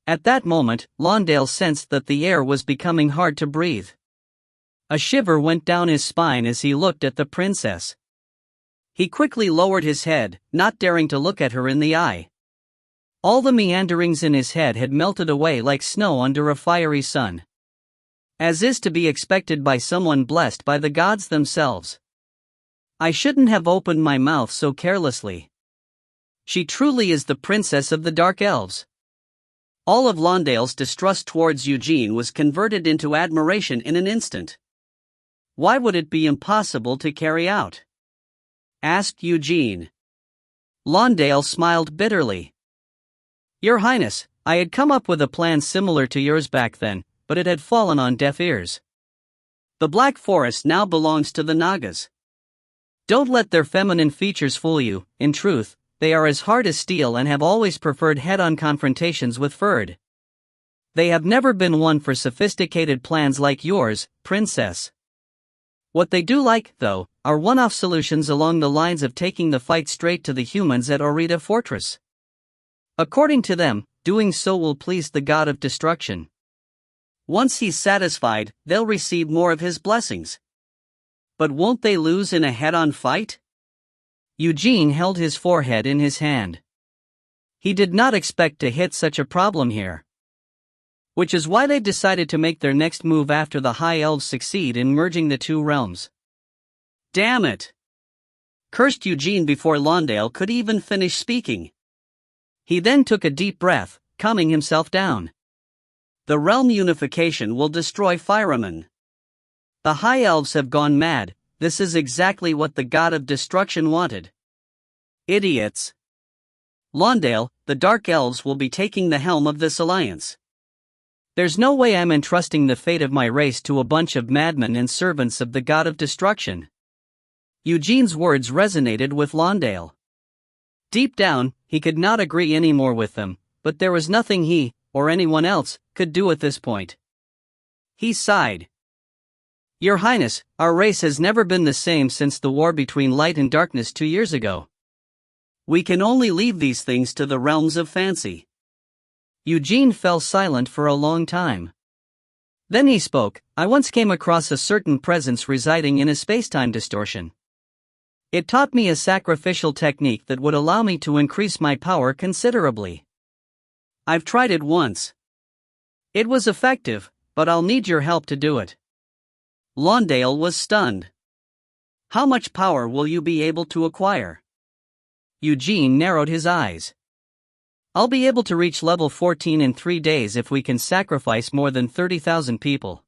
At that moment, Lawndale sensed that the air was becoming hard to breathe. A shiver went down his spine as he looked at the princess. He quickly lowered his head, not daring to look at her in the eye. All the meanderings in his head had melted away like snow under a fiery sun. As is to be expected by someone blessed by the gods themselves. "I shouldn't have opened my mouth so carelessly. She truly is the princess of the Dark Elves." All of Lawndale's distrust towards Eugene was converted into admiration in an instant. "Why would it be impossible to carry out?" asked Eugene. Lawndale smiled bitterly. "Your Highness, I had come up with a plan similar to yours back then, but it had fallen on deaf ears. The Black Forest now belongs to the Nagas. Don't let their feminine features fool you. In truth, they are as hard as steel and have always preferred head-on confrontations with Ferd. They have never been one for sophisticated plans like yours, Princess. What they do like, though, are one-off solutions along the lines of taking the fight straight to the humans at Orita Fortress. According to them, doing so will please the god of destruction. Once he's satisfied, they'll receive more of his blessings. But won't they lose in a head-on fight?" Eugene held his forehead in his hand. He did not expect to hit such a problem here. Which is why they decided to make their next move after the High Elves succeed in merging the two realms. "Damn it!" cursed Eugene before Lawndale could even finish speaking. He then took a deep breath, calming himself down. "The realm unification will destroy Fireman. The High Elves have gone mad. This is exactly what the god of destruction wanted. Idiots. Lawndale, the Dark Elves will be taking the helm of this alliance. There's no way I'm entrusting the fate of my race to a bunch of madmen and servants of the god of destruction." Eugene's words resonated with Lawndale. Deep down, he could not agree any more with them, but there was nothing he, or anyone else, could do at this point. He sighed. "Your Highness, our race has never been the same since the war between light and darkness 2 years ago. We can only leave these things to the realms of fancy." Eugene fell silent for a long time. Then he spoke. "I once came across a certain presence residing in a space-time distortion. It taught me a sacrificial technique that would allow me to increase my power considerably. I've tried it once. It was effective, but I'll need your help to do it." Lawndale was stunned. "How much power will you be able to acquire?" Eugene narrowed his eyes. "I'll be able to reach level 14 in 3 days if we can sacrifice more than 30,000 people."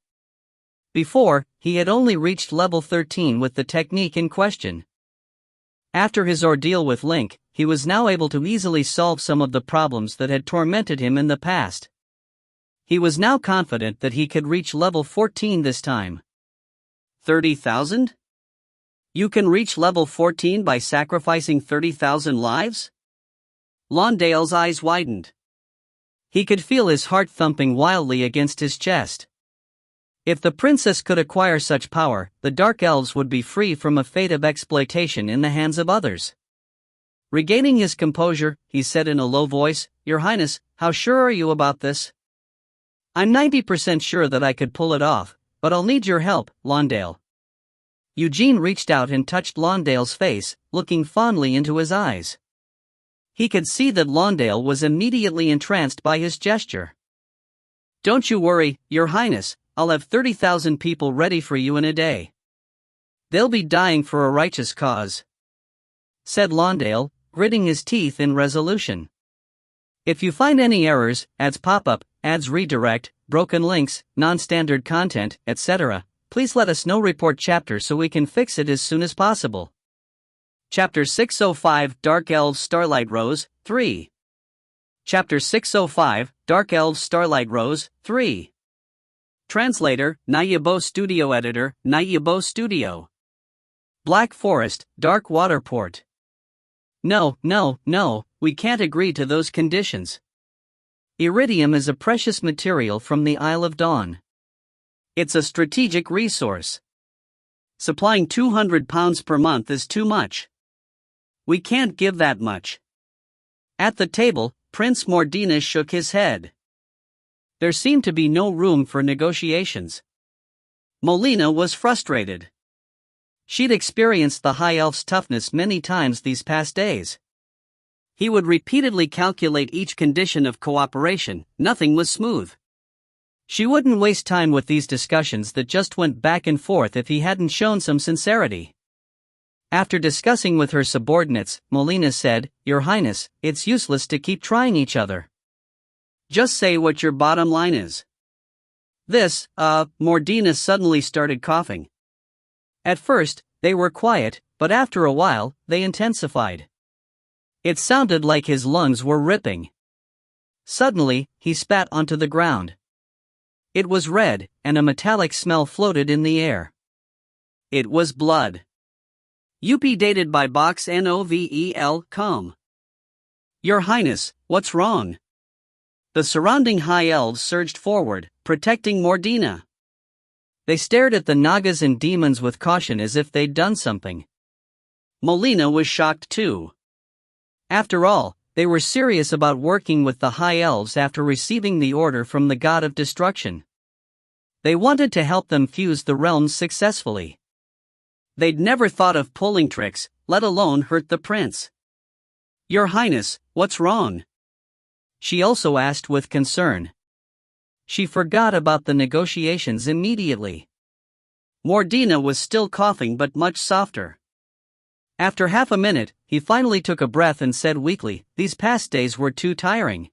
Before, he had only reached level 13 with the technique in question. After his ordeal with Link, he was now able to easily solve some of the problems that had tormented him in the past. He was now confident that he could reach level 14 this time. 30,000? You can reach level 14 by sacrificing 30,000 lives? Lawndale's eyes widened. He could feel his heart thumping wildly against his chest. If the princess could acquire such power, the Dark Elves would be free from a fate of exploitation in the hands of others. Regaining his composure, he said in a low voice, "Your Highness, how sure are you about this?" "I'm 90% sure that I could pull it off, but I'll need your help, Lawndale." Eugene reached out and touched Lawndale's face, looking fondly into his eyes. He could see that Lawndale was immediately entranced by his gesture. Don't you worry, Your Highness, I'll have 30,000 people ready for you in a day. They'll be dying for a righteous cause," said Lawndale, gritting his teeth in resolution. "If you find any errors, ads pop up, ads redirect, broken links, non-standard content, etc., please let us know. Report chapter so we can fix it as soon as possible." Chapter 605 Dark Elves Starlight Rose, 3. Chapter 605 Dark Elves Starlight Rose, 3. Translator, Nayabo Studio Editor, Nayabo Studio. Black Forest, Dark Waterport. No, we can't agree to those conditions. Iridium is a precious material from the Isle of Dawn. It's a strategic resource. Supplying 200 pounds per month is too much. We can't give that much. At the table, Prince Mordina shook his head. There seemed to be no room for negotiations. Molina was frustrated. She'd experienced the High Elf's toughness many times these past days. He would repeatedly calculate each condition of cooperation. Nothing was smooth. She wouldn't waste time with these discussions that just went back and forth if he hadn't shown some sincerity. After discussing with her subordinates, Molina said, "Your Highness, it's useless to keep trying each other. Just say what your bottom line is." Mordina suddenly started coughing. At first, they were quiet, but after a while, they intensified. It sounded like his lungs were ripping. Suddenly, he spat onto the ground. It was red, and a metallic smell floated in the air. It was blood. UP dated by Box Novel, com. "Your Highness, what's wrong?" The surrounding High Elves surged forward, protecting Mordina. They stared at the Nagas and demons with caution as if they'd done something. Molina was shocked too. After all, they were serious about working with the High Elves after receiving the order from the God of Destruction. They wanted to help them fuse the realms successfully. They'd never thought of pulling tricks, let alone hurt the prince. "Your Highness, what's wrong?" she also asked with concern. She forgot about the negotiations immediately. Mordina was still coughing but much softer. After half a minute, he finally took a breath and said weakly, "These past days were too tiring.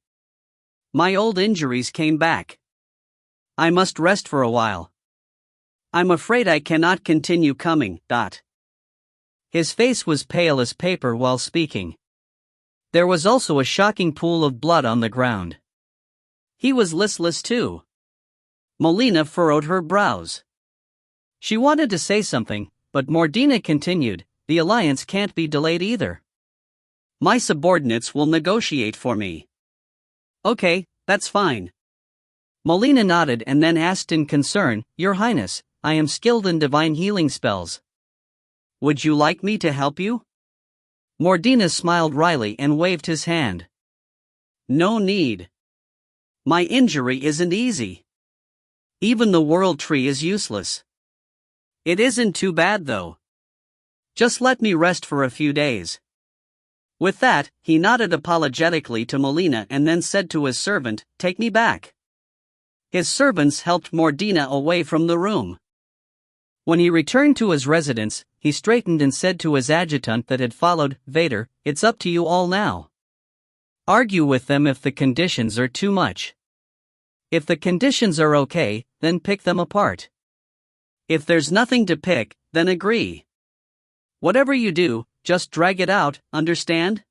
My old injuries came back. I must rest for a while. I'm afraid I cannot continue coming. His face was pale as paper while speaking. There was also a shocking pool of blood on the ground. He was listless too. Molina furrowed her brows. She wanted to say something, but Mordina continued, "The alliance can't be delayed either. My subordinates will negotiate for me." "Okay, that's fine." Molina nodded and then asked in concern, "Your Highness, I am skilled in divine healing spells. Would you like me to help you?" Mordina smiled wryly and waved his hand. "No need. My injury isn't easy. Even the world tree is useless. It isn't too bad though. Just let me rest for a few days." With that, he nodded apologetically to Molina and then said to his servant, "Take me back." His servants helped Mordina away from the room. When he returned to his residence, he straightened and said to his adjutant that had followed, "Vader, it's up to you all now. Argue with them if the conditions are too much. If the conditions are okay, then pick them apart. If there's nothing to pick, then agree. Whatever you do, just drag it out, understand?"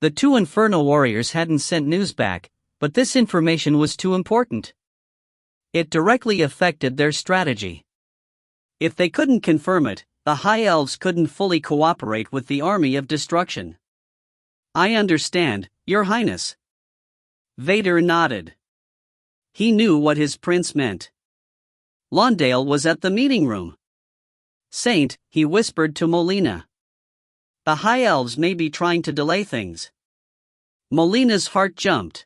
The two Inferno warriors hadn't sent news back, but this information was too important. It directly affected their strategy. If they couldn't confirm it, the High Elves couldn't fully cooperate with the Army of Destruction. "I understand, Your Highness." Vader nodded. He knew what his prince meant. Lawndale was at the meeting room. "Saint," he whispered to Molina. "The High Elves may be trying to delay things." Molina's heart jumped.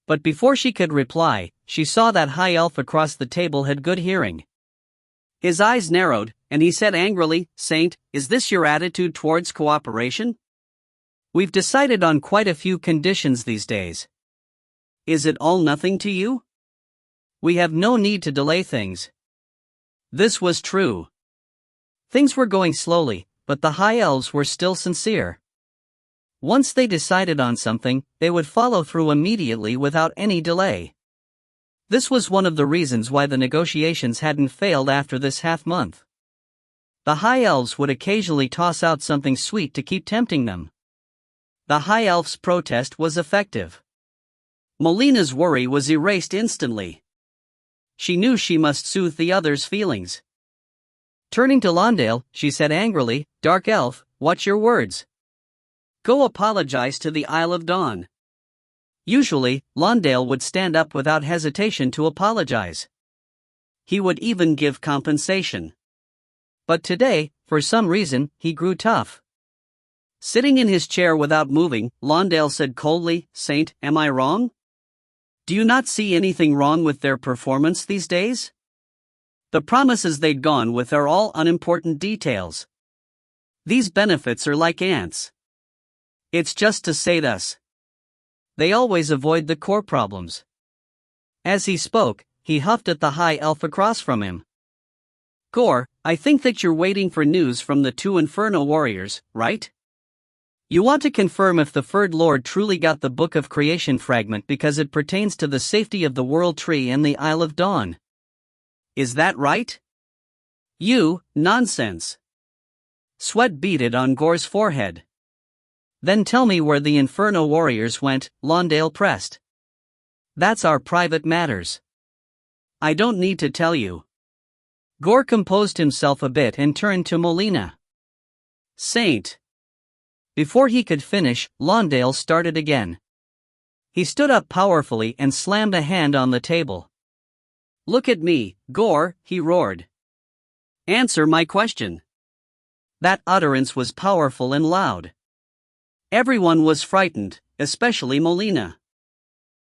But before she could reply, she saw that High Elf across the table had good hearing. His eyes narrowed, and he said angrily, "Saint, is this your attitude towards cooperation? We've decided on quite a few conditions these days. Is it all nothing to you?" We have no need to delay things. This was true. Things were going slowly, but the High Elves were still sincere. Once they decided on something, they would follow through immediately without any delay. This was one of the reasons why the negotiations hadn't failed after this half-month. The High Elves would occasionally toss out something sweet to keep tempting them. The High Elf's protest was effective. Molina's worry was erased instantly. She knew she must soothe the other's feelings. Turning to Lawndale, she said angrily, "Dark Elf, watch your words. Go apologize to the Isle of Dawn." Usually, Lawndale would stand up without hesitation to apologize. He would even give compensation. But today, for some reason, he grew tough. Sitting in his chair without moving, Lawndale said coldly, "Saint, am I wrong? Do you not see anything wrong with their performance these days? The promises they'd gone with are all unimportant details. These benefits are like ants. It's just to sate us. They always avoid the core problems." As he spoke, he huffed at the High Elf across from him. "Gore, I think that you're waiting for news from the two Inferno warriors, right? You want to confirm if the Third Lord truly got the Book of Creation fragment because it pertains to the safety of the World Tree and the Isle of Dawn. Is that right?" "You, nonsense." Sweat beaded on Gore's forehead. "Then tell me where the Inferno warriors went," Lawndale pressed. "That's our private matters." "I don't need to tell you." Gore composed himself a bit and turned to Molina. "Saint." Before he could finish, Lawndale started again. He stood up powerfully and slammed a hand on the table. "Look at me, Gore," he roared. "Answer my question." That utterance was powerful and loud. Everyone was frightened, especially Molina.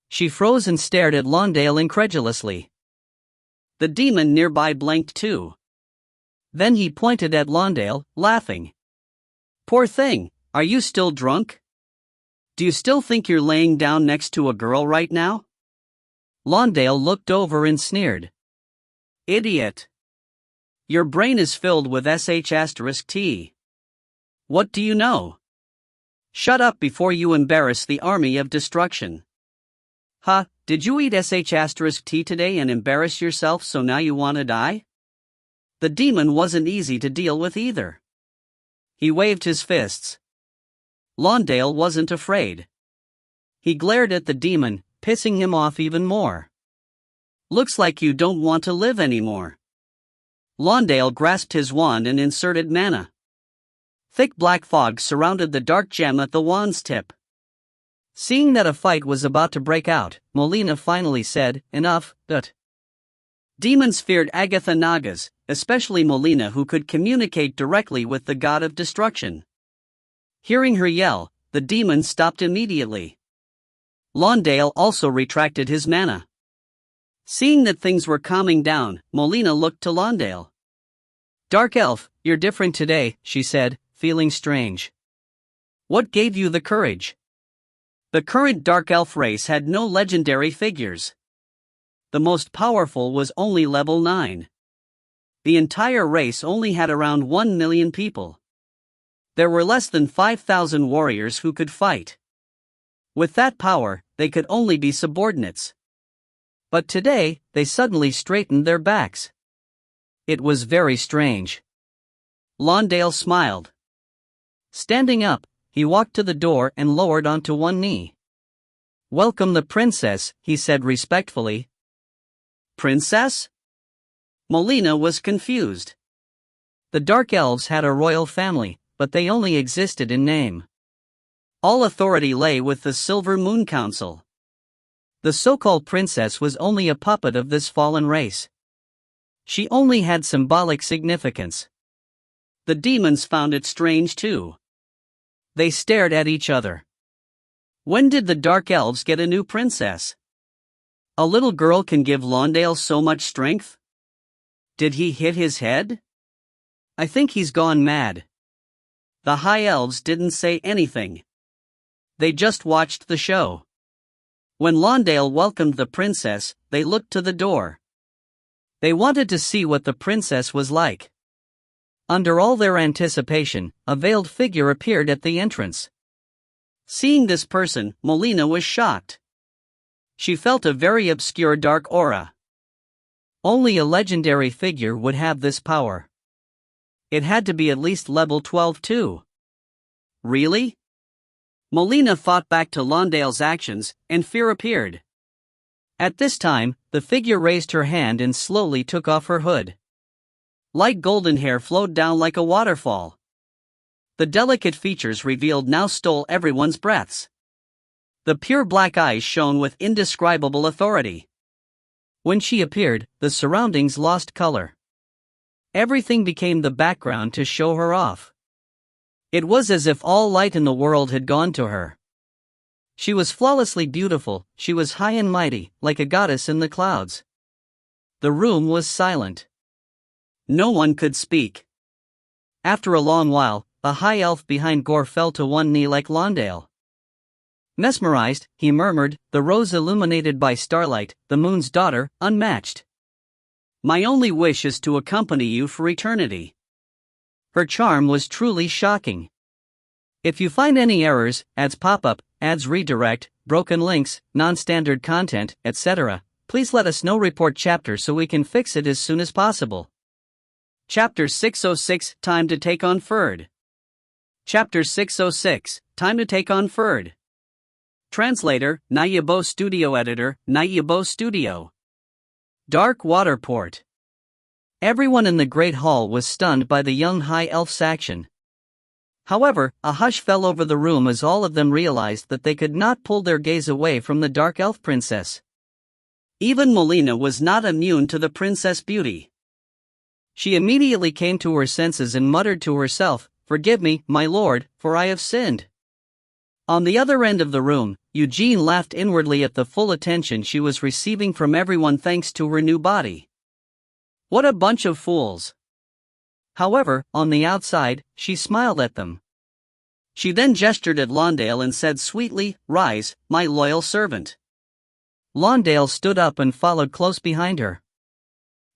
She froze and stared at Lawndale incredulously. The demon nearby blinked too. Then he pointed at Lawndale, laughing. "Poor thing, are you still drunk? Do you still think you're laying down next to a girl right now?" Lawndale looked over and sneered. "Idiot. Your brain is filled with sh*t. What do you know? Shut up before you embarrass the army of destruction." "Huh, did you eat sh*t today and embarrass yourself so now you want to die?" The demon wasn't easy to deal with either. He waved his fists. Lawndale wasn't afraid. He glared at the demon, pissing him off even more. "Looks like you don't want to live anymore." Lawndale grasped his wand and inserted mana. Thick black fog surrounded the dark gem at the wand's tip. Seeing that a fight was about to break out, Molina finally said, "Enough, but." Demons feared Agatha Nagas, especially Molina, who could communicate directly with the god of destruction. Hearing her yell, the demon stopped immediately. Lawndale also retracted his mana. Seeing that things were calming down, Molina looked to Lawndale. "Dark Elf, you're different today," she said, feeling strange. "What gave you the courage?" The current Dark Elf race had no legendary figures. The most powerful was only level 9. The entire race only had around 1 million people. There were less than 5,000 warriors who could fight. With that power, they could only be subordinates. But today, they suddenly straightened their backs. It was very strange. Lawndale smiled. Standing up, he walked to the door and lowered onto one knee. "Welcome the princess," he said respectfully. "Princess?" Molina was confused. The Dark Elves had a royal family, but they only existed in name. All authority lay with the Silver Moon Council. The so-called princess was only a puppet of this fallen race. She only had symbolic significance. The demons found it strange too. They stared at each other. When did the Dark Elves get a new princess? A little girl can give Lawndale so much strength? Did he hit his head? I think he's gone mad. The High Elves didn't say anything. They just watched the show. When Lawndale welcomed the princess, they looked to the door. They wanted to see what the princess was like. Under all their anticipation, a veiled figure appeared at the entrance. Seeing this person, Molina was shocked. She felt a very obscure dark aura. Only a legendary figure would have this power. It had to be at least level 12 too. Really? Molina thought back to Lawndale's actions, and fear appeared. At this time, the figure raised her hand and slowly took off her hood. Light golden hair flowed down like a waterfall. The delicate features revealed now stole everyone's breaths. The pure black eyes shone with indescribable authority. When she appeared, the surroundings lost color. Everything became the background to show her off. It was as if all light in the world had gone to her. She was flawlessly beautiful, she was high and mighty, like a goddess in the clouds. The room was silent. No one could speak. After a long while, a high elf behind Gore fell to one knee like Lawndale. Mesmerized, he murmured, "The rose illuminated by starlight, the moon's daughter, unmatched. My only wish is to accompany you for eternity." Her charm was truly shocking. If you find any errors, ads pop up, ads redirect, broken links, non-standard content, etc., please let us know. Report chapter so we can fix it as soon as possible. Chapter 606, Time to Take on Ferd. Chapter 606, Time to Take on Ferd. Translator, Nayabo Studio. Editor, Nayabo Studio. Dark Water Port. Everyone in the Great Hall was stunned by the young high elf's action. However, a hush fell over the room as all of them realized that they could not pull their gaze away from the dark elf princess. Even Molina was not immune to the princess' beauty. She immediately came to her senses and muttered to herself, "Forgive me, my lord, for I have sinned." On the other end of the room, Eugene laughed inwardly at the full attention she was receiving from everyone thanks to her new body. What a bunch of fools! However, on the outside, she smiled at them. She then gestured at Lawndale and said sweetly, "Rise, my loyal servant." Lawndale stood up and followed close behind her.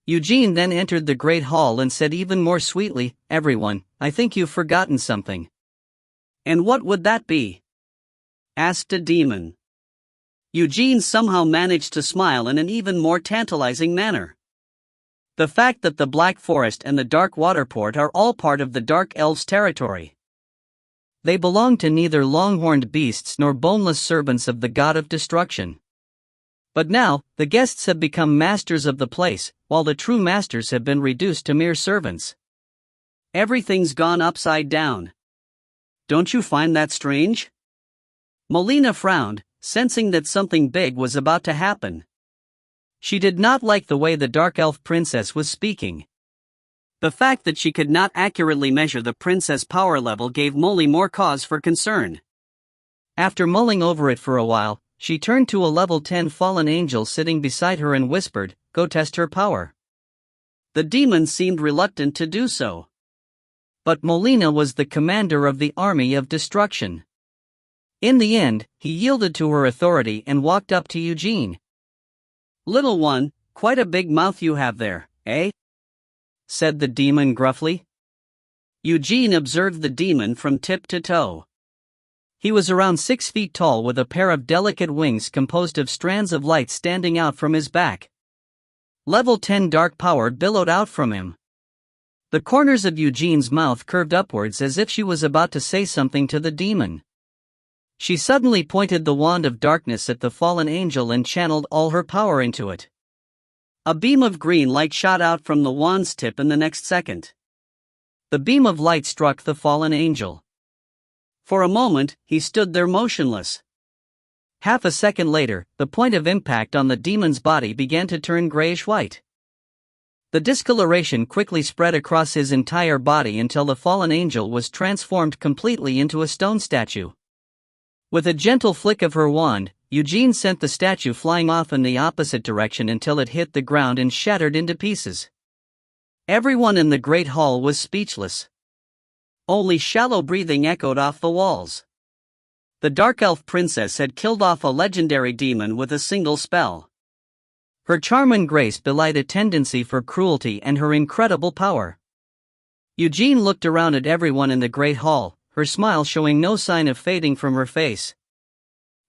Eugene then entered the Great Hall and said even more sweetly, "Everyone, I think you've forgotten something." "And what would that be?" asked a demon. Eugene somehow managed to smile in an even more tantalizing manner. The fact that the Black Forest and the Dark Waterport are all part of the Dark Elves' territory. They belong to neither long-horned beasts nor boneless servants of the god of destruction. But now, the guests have become masters of the place, while the true masters have been reduced to mere servants. Everything's gone upside down. Don't you find that strange? Molina frowned, sensing that something big was about to happen. She did not like the way the Dark Elf princess was speaking. The fact that she could not accurately measure the princess' power level gave Molly more cause for concern. After mulling over it for a while, she turned to a level 10 fallen angel sitting beside her and whispered, "Go test her power." The demon seemed reluctant to do so. But Molina was the commander of the army of destruction. In the end, he yielded to her authority and walked up to Eugene. "Little one, quite a big mouth you have there, eh?" said the demon gruffly. Eugene observed the demon from tip to toe. He was around 6 feet tall with a pair of delicate wings composed of strands of light standing out from his back. Level 10 dark power billowed out from him. The corners of Eugene's mouth curved upwards as if she was about to say something to the demon. She suddenly pointed the wand of darkness at the fallen angel and channeled all her power into it. A beam of green light shot out from the wand's tip in the next second. The beam of light struck the fallen angel. For a moment, he stood there motionless. Half a second later, the point of impact on the demon's body began to turn grayish-white. The discoloration quickly spread across his entire body until the fallen angel was transformed completely into a stone statue. With a gentle flick of her wand, Eugene sent the statue flying off in the opposite direction until it hit the ground and shattered into pieces. Everyone in the Great Hall was speechless. Only shallow breathing echoed off the walls. The Dark Elf Princess had killed off a legendary demon with a single spell. Her charm and grace belied a tendency for cruelty and her incredible power. Eugene looked around at everyone in the Great Hall, her smile showing no sign of fading from her face.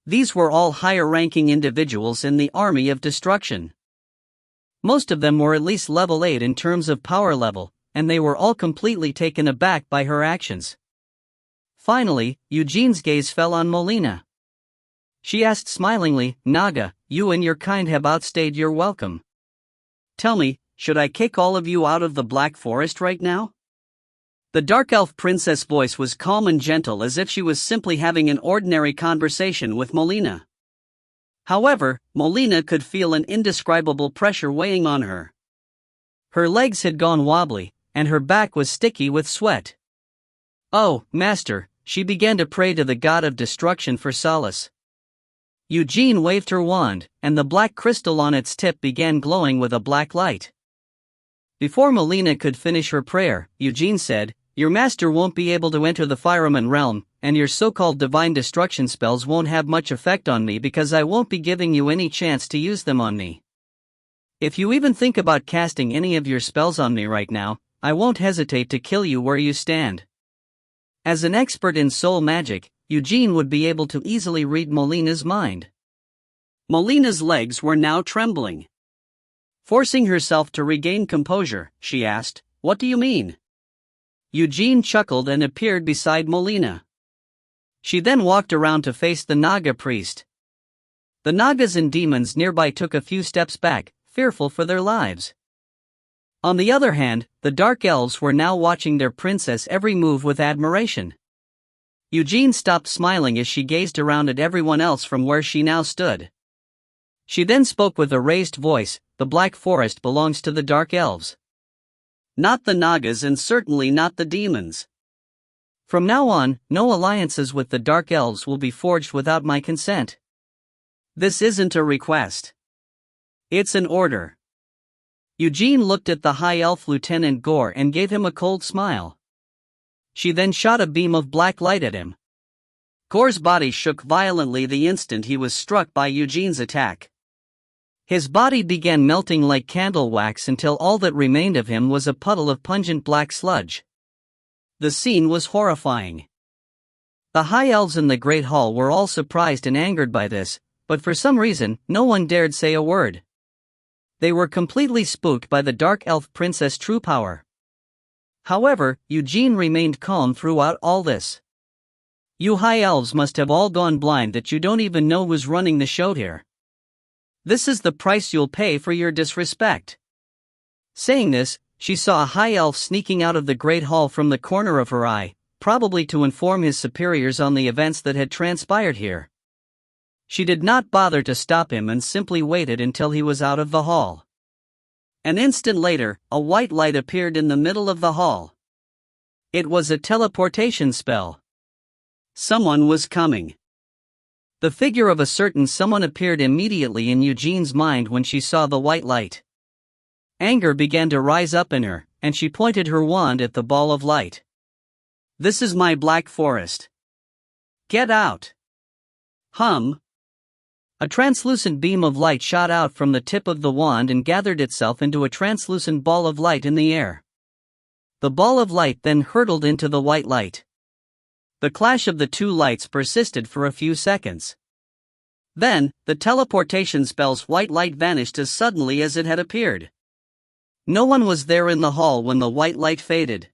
These were all higher-ranking individuals in the Army of Destruction. Most of them were at least level 8 in terms of power level, and they were all completely taken aback by her actions. Finally, Eugene's gaze fell on Molina. She asked smilingly, "Naga, you and your kind have outstayed your welcome. Tell me, should I kick all of you out of the Black Forest right now?" The Dark Elf Princess' voice was calm and gentle, as if she was simply having an ordinary conversation with Molina. However, Molina could feel an indescribable pressure weighing on her. Her legs had gone wobbly, and her back was sticky with sweat. "Oh, Master," she began to pray to the god of destruction for solace. Eugene waved her wand, and the black crystal on its tip began glowing with a black light. Before Molina could finish her prayer, Eugene said, "Your master won't be able to enter the Fireman realm, and your so-called divine destruction spells won't have much effect on me because I won't be giving you any chance to use them on me. If you even think about casting any of your spells on me right now, I won't hesitate to kill you where you stand." As an expert in soul magic, Eugene would be able to easily read Molina's mind. Molina's legs were now trembling. Forcing herself to regain composure, she asked, "What do you mean?" Eugene chuckled and appeared beside Molina. She then walked around to face the Naga priest. The Nagas and demons nearby took a few steps back, fearful for their lives. On the other hand, the Dark Elves were now watching their princess' every move with admiration. Eugene stopped smiling as she gazed around at everyone else from where she now stood. She then spoke with a raised voice, "The Black Forest belongs to the Dark Elves. Not the Nagas and certainly not the demons. From now on, no alliances with the Dark Elves will be forged without my consent. This isn't a request. It's an order." Eugene looked at the High Elf Lieutenant Gore and gave him a cold smile. She then shot a beam of black light at him. Gore's body shook violently the instant he was struck by Eugene's attack. His body began melting like candle wax until all that remained of him was a puddle of pungent black sludge. The scene was horrifying. The High Elves in the Great Hall were all surprised and angered by this, but for some reason, no one dared say a word. They were completely spooked by the Dark Elf Princess' true power. However, Eugene remained calm throughout all this. "You High Elves must have all gone blind that you don't even know who's running the show here. This is the price you'll pay for your disrespect." Saying this, she saw a High Elf sneaking out of the Great Hall from the corner of her eye, probably to inform his superiors on the events that had transpired here. She did not bother to stop him and simply waited until he was out of the hall. An instant later, a white light appeared in the middle of the hall. It was a teleportation spell. Someone was coming. The figure of a certain someone appeared immediately in Eugene's mind when she saw the white light. Anger began to rise up in her, and she pointed her wand at the ball of light. "This is my Black Forest. Get out." Hum. A translucent beam of light shot out from the tip of the wand and gathered itself into a translucent ball of light in the air. The ball of light then hurtled into the white light. The clash of the two lights persisted for a few seconds. Then, the teleportation spell's white light vanished as suddenly as it had appeared. No one was there in the hall when the white light faded.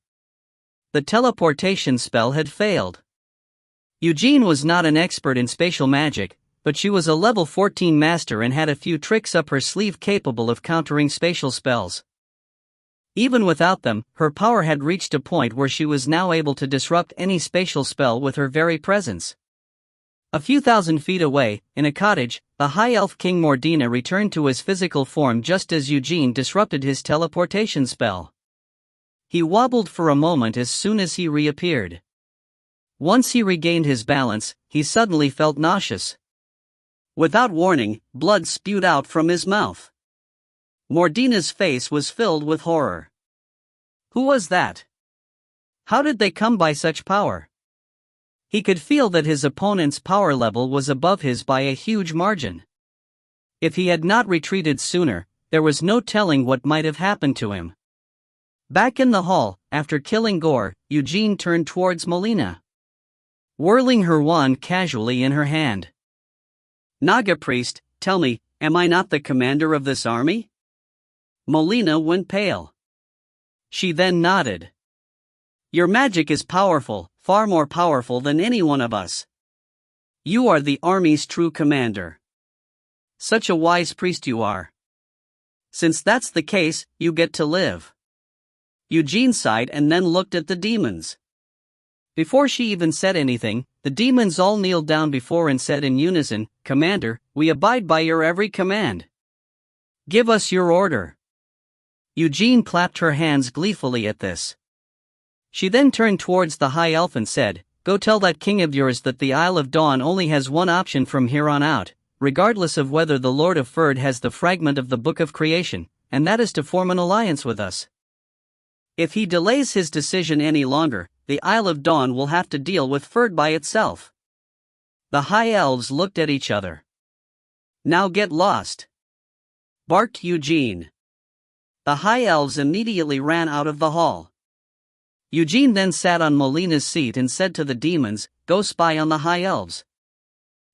The teleportation spell had failed. Eugene was not an expert in spatial magic, but she was a level 14 master and had a few tricks up her sleeve capable of countering spatial spells. Even without them, her power had reached a point where she was now able to disrupt any spatial spell with her very presence. A few thousand feet away, in a cottage, the High Elf King Mordina returned to his physical form just as Eugene disrupted his teleportation spell. He wobbled for a moment as soon as he reappeared. Once he regained his balance, he suddenly felt nauseous. Without warning, blood spewed out from his mouth. Mordina's face was filled with horror. Who was that? How did they come by such power? He could feel that his opponent's power level was above his by a huge margin. If he had not retreated sooner, there was no telling what might have happened to him. Back in the hall, after killing Gore, Eugene turned towards Molina, whirling her wand casually in her hand. Naga priest, tell me, am I not the commander of this army? Molina went pale. She then nodded. Your magic is powerful, far more powerful than any one of us. You are the army's true commander. Such a wise priest you are. Since that's the case, you get to live. Eugene sighed and then looked at the demons. Before she even said anything, the demons all kneeled down before and said in unison, Commander, we abide by your every command. Give us your order. Eugene clapped her hands gleefully at this. She then turned towards the High Elf and said, Go tell that king of yours that the Isle of Dawn only has one option from here on out, regardless of whether the Lord of Ferd has the fragment of the Book of Creation, and that is to form an alliance with us. If he delays his decision any longer, the Isle of Dawn will have to deal with Ferd by itself. The High Elves looked at each other. Now get lost, barked Eugene. The High Elves immediately ran out of the hall. Eugene then sat on Molina's seat and said to the demons, Go spy on the High Elves.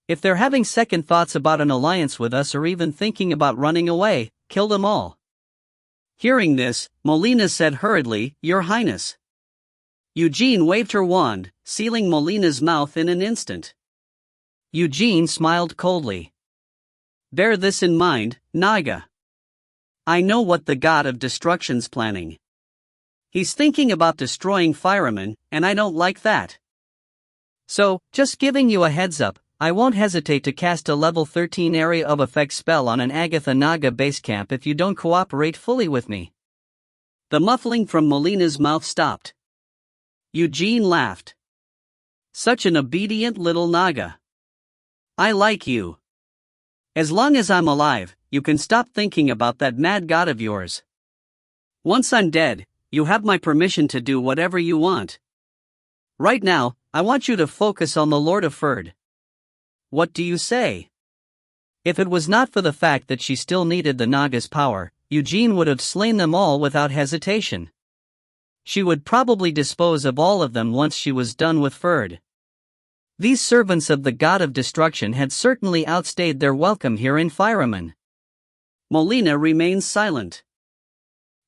If they're having second thoughts about an alliance with us or even thinking about running away, kill them all. Hearing this, Molina said hurriedly, Your Highness. Eugene waved her wand, sealing Molina's mouth in an instant. Eugene smiled coldly. Bear this in mind, Naga. I know what the god of destruction's planning. He's thinking about destroying firemen, and I don't like that. So, just giving you a heads up, I won't hesitate to cast a level 13 area of effect spell on an Agatha Naga base camp if you don't cooperate fully with me. The muffling from Molina's mouth stopped. Eugene laughed. Such an obedient little Naga. I like you. As long as I'm alive, you can stop thinking about that mad god of yours. Once I'm dead, you have my permission to do whatever you want. Right now, I want you to focus on the Lord of Ferd. What do you say? If it was not for the fact that she still needed the Naga's power, Eugene would have slain them all without hesitation. She would probably dispose of all of them once she was done with Ferd. These servants of the god of destruction had certainly outstayed their welcome here in Fireman. Molina remained silent.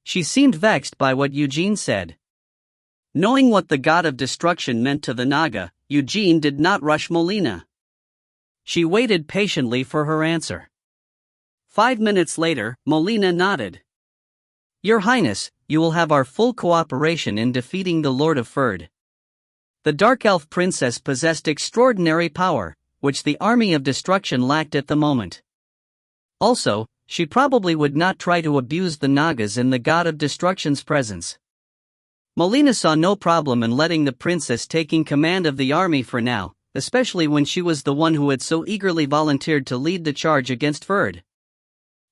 She seemed vexed by what Eugene said. Knowing what the god of destruction meant to the Naga, Eugene did not rush Molina. She waited patiently for her answer. 5 minutes later, Molina nodded. Your Highness, you will have our full cooperation in defeating the Lord of Ferd. The Dark Elf Princess possessed extraordinary power, which the army of destruction lacked at the moment. Also, she probably would not try to abuse the Nagas in the god of destruction's presence. Molina saw no problem in letting the princess taking command of the army for now, especially when she was the one who had so eagerly volunteered to lead the charge against Ferd.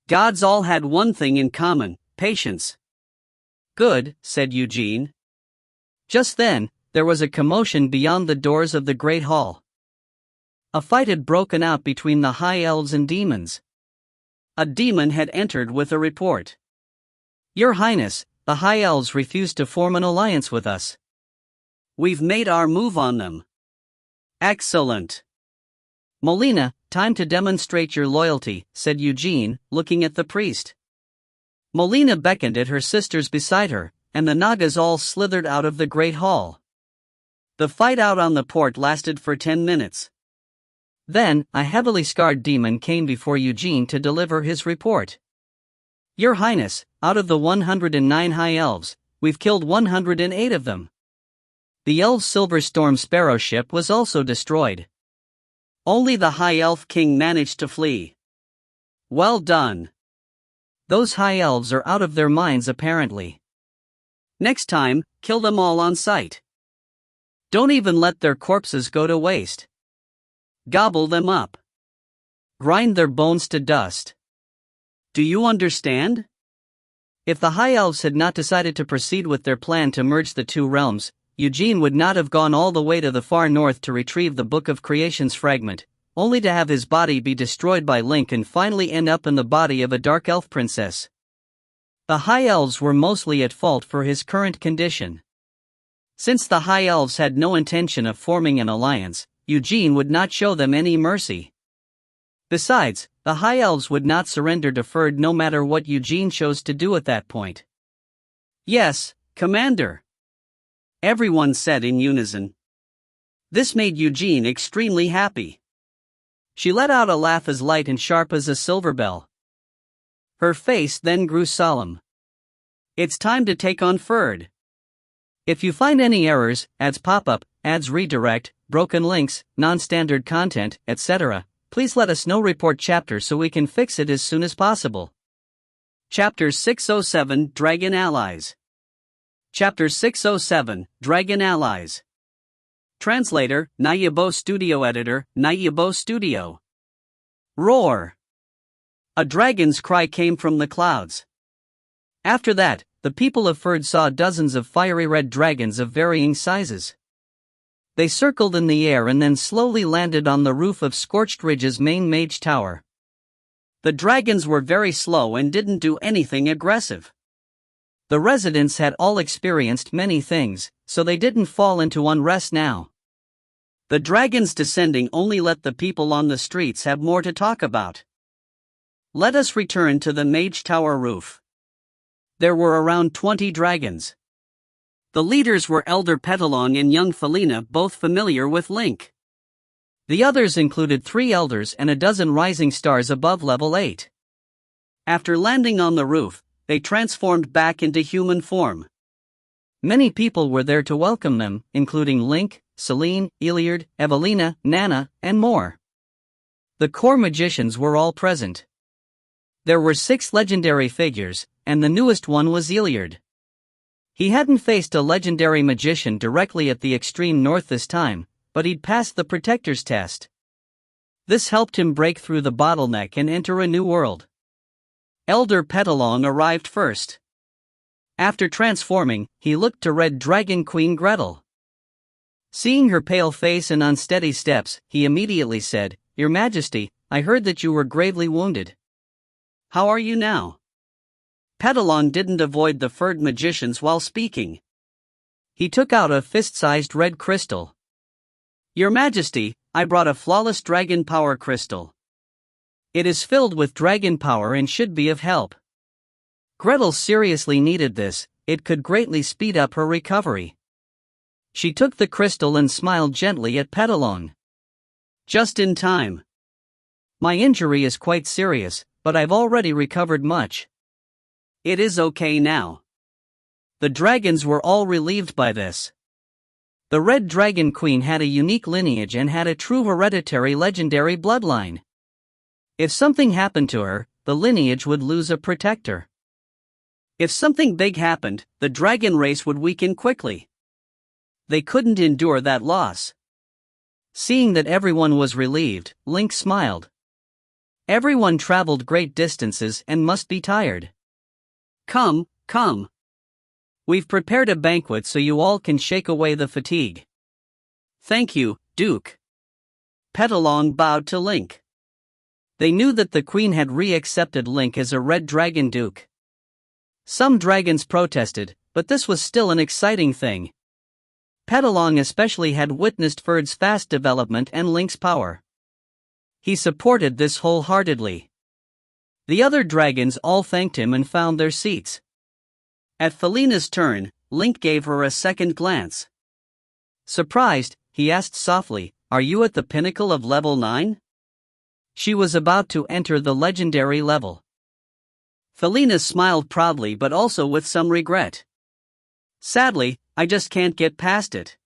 Gods all had one thing in common, patience. Good, said Eugene. Just then, there was a commotion beyond the doors of the Great Hall. A fight had broken out between the High Elves and demons. A demon had entered with a report. Your Highness, the High Elves refused to form an alliance with us. We've made our move on them. Excellent. Molina, time to demonstrate your loyalty, said Eugene, looking at the priest. Molina beckoned at her sisters beside her, and the Nagas all slithered out of the Great Hall. The fight out on the port lasted for 10 minutes. Then, a heavily scarred demon came before Eugene to deliver his report. Your Highness, out of the 109 High Elves, we've killed 108 of them. The Elves' Silver Storm Sparrow ship was also destroyed. Only the High Elf King managed to flee. Well done. Those High Elves are out of their minds apparently. Next time, kill them all on sight. Don't even let their corpses go to waste. Gobble them up. Grind their bones to dust. Do you understand? If the High Elves had not decided to proceed with their plan to merge the two realms, Eugene would not have gone all the way to the far north to retrieve the Book of Creation's fragment, only to have his body be destroyed by Link and finally end up in the body of a dark elf princess. The High Elves were mostly at fault for his current condition. Since the High Elves had no intention of forming an alliance, Eugene would not show them any mercy. Besides, the High Elves would not surrender to Ferd no matter what Eugene chose to do at that point. Yes, Commander, everyone said in unison. This made Eugene extremely happy. She let out a laugh as light and sharp as a silver bell. Her face then grew solemn. It's time to take on Ferd. If you find any errors, ads pop up, ads redirect, broken links, non-standard content, etc., please let us know. Report chapter so we can fix it as soon as possible. Chapter 607 Dragon Allies. Chapter 607 Dragon Allies. Translator, Nayabo Studio Editor, Nayabo Studio. Roar! A dragon's cry came from the clouds. After that, the people of Ferd saw dozens of fiery red dragons of varying sizes. They circled in the air and then slowly landed on the roof of Scorched Ridge's main mage tower. The dragons were very slow and didn't do anything aggressive. The residents had all experienced many things, so they didn't fall into unrest now. The dragons descending only let the people on the streets have more to talk about. Let us return to the mage tower roof. There were around 20 dragons. The leaders were Elder Petalong and young Felina, both familiar with Link. The others included 3 elders and a dozen rising stars above level 8. After landing on the roof, they transformed back into human form. Many people were there to welcome them, including Link, Celine, Iliard, Evelina, Nana, and more. The core magicians were all present. There were 6 legendary figures, and the newest one was Iliard. He hadn't faced a legendary magician directly at the extreme north this time, but he'd passed the Protector's test. This helped him break through the bottleneck and enter a new world. Elder Petalong arrived first. After transforming, he looked to Red Dragon Queen Gretel. Seeing her pale face and unsteady steps, he immediately said, "Your Majesty, I heard that you were gravely wounded. How are you now?" Petalong didn't avoid the Ferd magicians while speaking. He took out a fist-sized red crystal. "Your Majesty, I brought a flawless dragon power crystal. It is filled with dragon power and should be of help." Gretel seriously needed this, it could greatly speed up her recovery. She took the crystal and smiled gently at Petalong. "Just in time. My injury is quite serious, but I've already recovered much." "It is okay now." The dragons were all relieved by this. The Red Dragon Queen had a unique lineage and had a true hereditary legendary bloodline. If something happened to her, the lineage would lose a protector. If something big happened, the dragon race would weaken quickly. They couldn't endure that loss. Seeing that everyone was relieved, Link smiled. Everyone traveled great distances and must be tired. Come, come. We've prepared a banquet so you all can shake away the fatigue." "Thank you, Duke." Petalong bowed to Link. They knew that the Queen had re-accepted Link as a Red Dragon Duke. Some dragons protested, but this was still an exciting thing. Petalong especially had witnessed Ferd's fast development and Link's power. He supported this wholeheartedly. The other dragons all thanked him and found their seats. At Felina's turn, Link gave her a second glance. Surprised, he asked softly, "Are you at the pinnacle of level 9? She was about to enter the legendary level. Felina smiled proudly but also with some regret. "Sadly, I just can't get past it."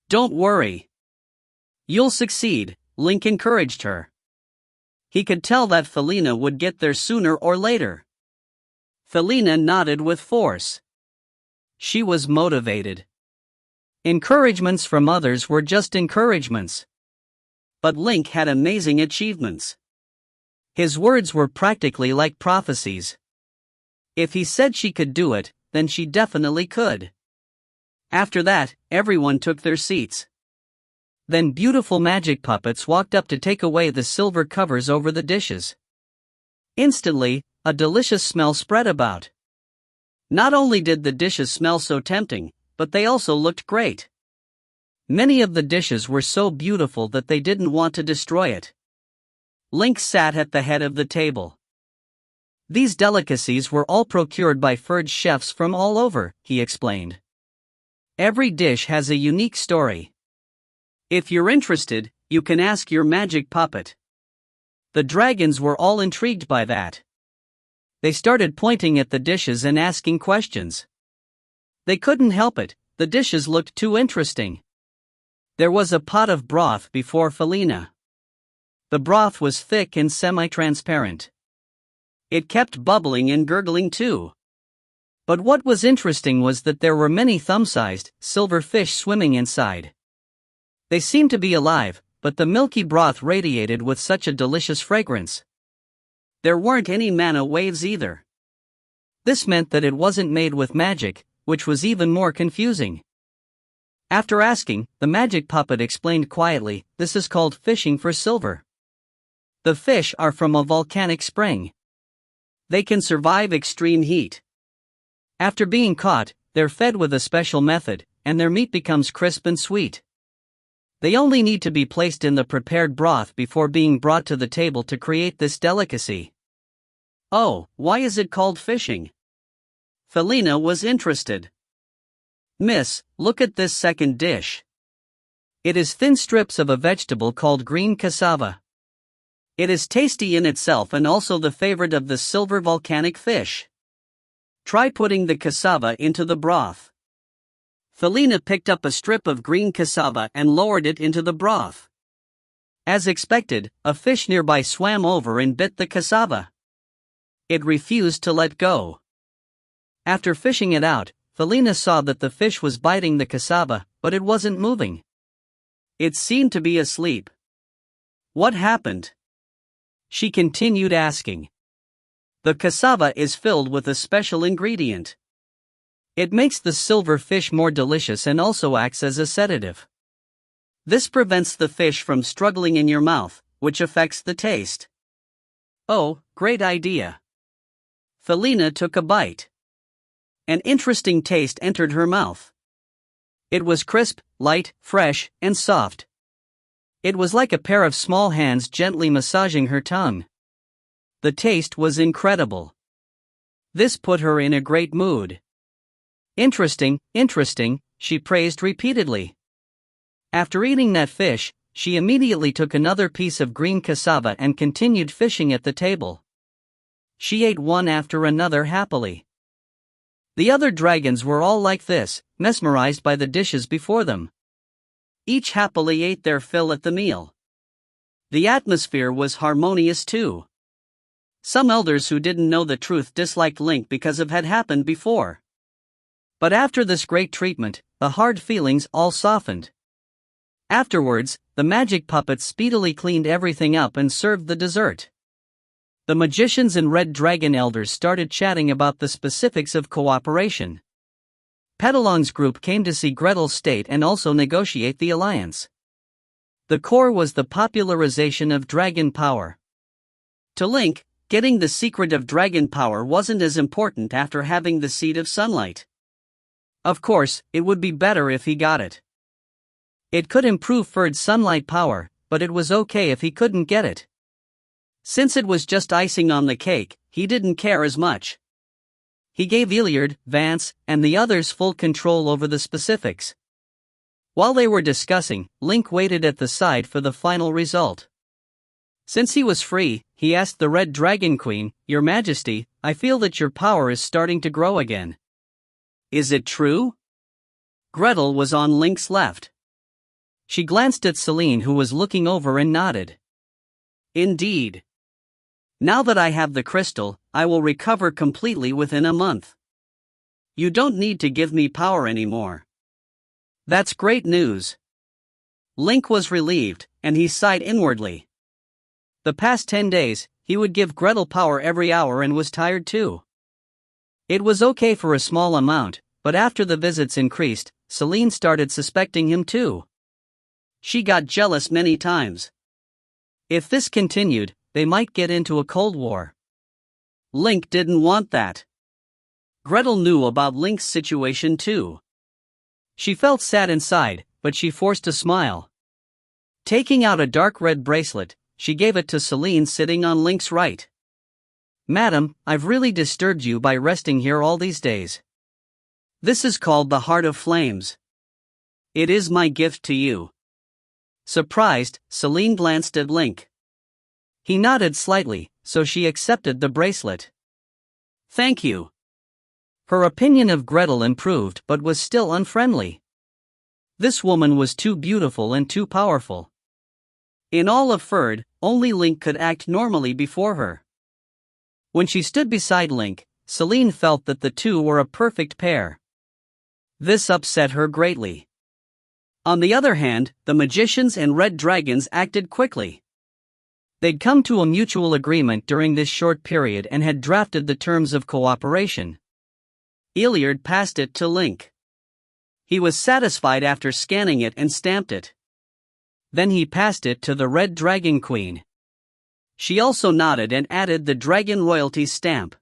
"Don't worry. You'll succeed," Link encouraged her. He could tell that Felina would get there sooner or later. Felina nodded with force. She was motivated. Encouragements from others were just encouragements. But Link had amazing achievements. His words were practically like prophecies. If he said she could do it, then she definitely could. After that, everyone took their seats. Then beautiful magic puppets walked up to take away the silver covers over the dishes. Instantly, a delicious smell spread about. Not only did the dishes smell so tempting, but they also looked great. Many of the dishes were so beautiful that they didn't want to destroy it. Link sat at the head of the table. These delicacies were all procured by Ferd's chefs from all over, he explained. Every dish has a unique story. If you're interested, you can ask your magic puppet. The dragons were all intrigued by that. They started pointing at the dishes and asking questions. They couldn't help it, the dishes looked too interesting. There was a pot of broth before Felina. The broth was thick and semi-transparent. It kept bubbling and gurgling too. But what was interesting was that there were many thumb-sized, silver fish swimming inside. They seemed to be alive, but the milky broth radiated with such a delicious fragrance. There weren't any mana waves either. This meant that it wasn't made with magic, which was even more confusing. After asking, the magic puppet explained quietly, "This is called fishing for silver. The fish are from a volcanic spring. They can survive extreme heat. After being caught, they're fed with a special method, and their meat becomes crisp and sweet. They only need to be placed in the prepared broth before being brought to the table to create this delicacy." Oh, why is it called fishing? Felina was interested. "Miss, look at this second dish. It is thin strips of a vegetable called green cassava. It is tasty in itself and also the favorite of the silver volcanic fish. Try putting the cassava into the broth." Felina picked up a strip of green cassava and lowered it into the broth. As expected, a fish nearby swam over and bit the cassava. It refused to let go. After fishing it out, Felina saw that the fish was biting the cassava, but it wasn't moving. It seemed to be asleep. What happened? She continued asking. The cassava is filled with a special ingredient. It makes the silver fish more delicious and also acts as a sedative. This prevents the fish from struggling in your mouth, which affects the taste. Oh, great idea. Felina took a bite. An interesting taste entered her mouth. It was crisp, light, fresh, and soft. It was like a pair of small hands gently massaging her tongue. The taste was incredible. This put her in a great mood. Interesting, interesting, she praised repeatedly. After eating that fish, she immediately took another piece of green cassava and continued fishing at the table. She ate one after another happily. The other dragons were all like this, mesmerized by the dishes before them. Each happily ate their fill at the meal. The atmosphere was harmonious too. Some elders who didn't know the truth disliked Link because it had happened before. But after this great treatment, the hard feelings all softened. Afterwards, the magic puppet speedily cleaned everything up and served the dessert. The magicians and Red Dragon elders started chatting about the specifics of cooperation. Petalong's group came to see Gretel's state and also negotiate the alliance. The core was the popularization of dragon power. To Link, getting the secret of dragon power wasn't as important after having the Seed of Sunlight. Of course, it would be better if he got it. It could improve Ferd's sunlight power, but it was okay if he couldn't get it. Since it was just icing on the cake, he didn't care as much. He gave Iliard, Vance, and the others full control over the specifics. While they were discussing, Link waited at the side for the final result. Since he was free, he asked the Red Dragon Queen, "Your Majesty, I feel that your power is starting to grow again. Is it true?" Gretel was on Link's left. She glanced at Celine, who was looking over, and nodded. "Indeed. Now that I have the crystal, I will recover completely within a month. You don't need to give me power anymore." "That's great news." Link was relieved, and he sighed inwardly. The past 10 days, he would give Gretel power every hour and was tired too. It was okay for a small amount, but after the visits increased, Celine started suspecting him too. She got jealous many times. If this continued, they might get into a cold war. Link didn't want that. Gretel knew about Link's situation too. She felt sad inside, but she forced a smile. Taking out a dark red bracelet, she gave it to Celine sitting on Link's right. "Madam, I've really disturbed you by resting here all these days. This is called the Heart of Flames. It is my gift to you." Surprised, Celine glanced at Link. He nodded slightly, so she accepted the bracelet. "Thank you." Her opinion of Gretel improved but was still unfriendly. This woman was too beautiful and too powerful. In all of Ferd, only Link could act normally before her. When she stood beside Link, Celine felt that the two were a perfect pair. This upset her greatly. On the other hand, the magicians and red dragons acted quickly. They'd come to a mutual agreement during this short period and had drafted the terms of cooperation. Iliard passed it to Link. He was satisfied after scanning it and stamped it. Then he passed it to the Red Dragon Queen. She also nodded and added the Dragon Royalty stamp.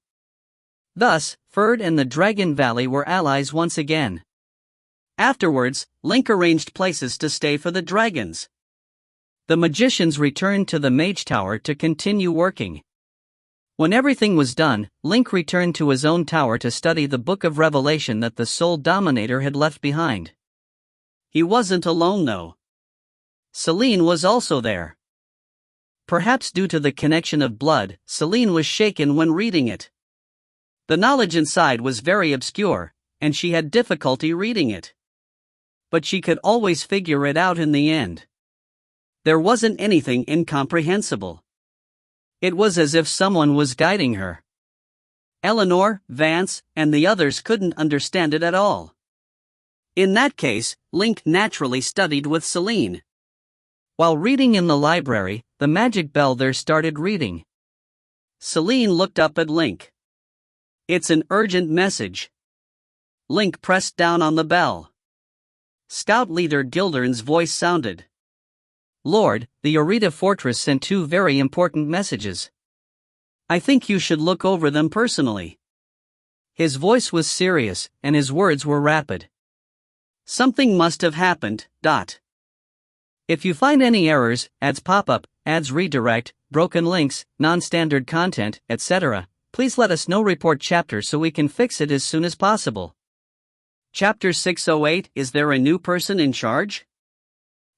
Thus, Ferd and the Dragon Valley were allies once again. Afterwards, Link arranged places to stay for the dragons. The magicians returned to the Mage Tower to continue working. When everything was done, Link returned to his own tower to study the Book of Revelation that the Soul Dominator had left behind. He wasn't alone though. Celine was also there. Perhaps due to the connection of blood, Celine was shaken when reading it. The knowledge inside was very obscure, and she had difficulty reading it. But she could always figure it out in the end. There wasn't anything incomprehensible. It was as if someone was guiding her. Eleanor, Vance, and the others couldn't understand it at all. In that case, Link naturally studied with Celine. While reading in the library, the magic bell there started reading. Celine looked up at Link. "It's an urgent message." Link pressed down on the bell. Scout leader Gildern's voice sounded. "Lord, the Orita Fortress sent 2 very important messages. I think you should look over them personally." His voice was serious, and his words were rapid. "Something must have happened. If you find any errors, ads pop-up, ads redirect, broken links, non-standard content, etc., please let us know. Report chapter so we can fix it as soon as possible." Chapter 608, Is there a new person in charge?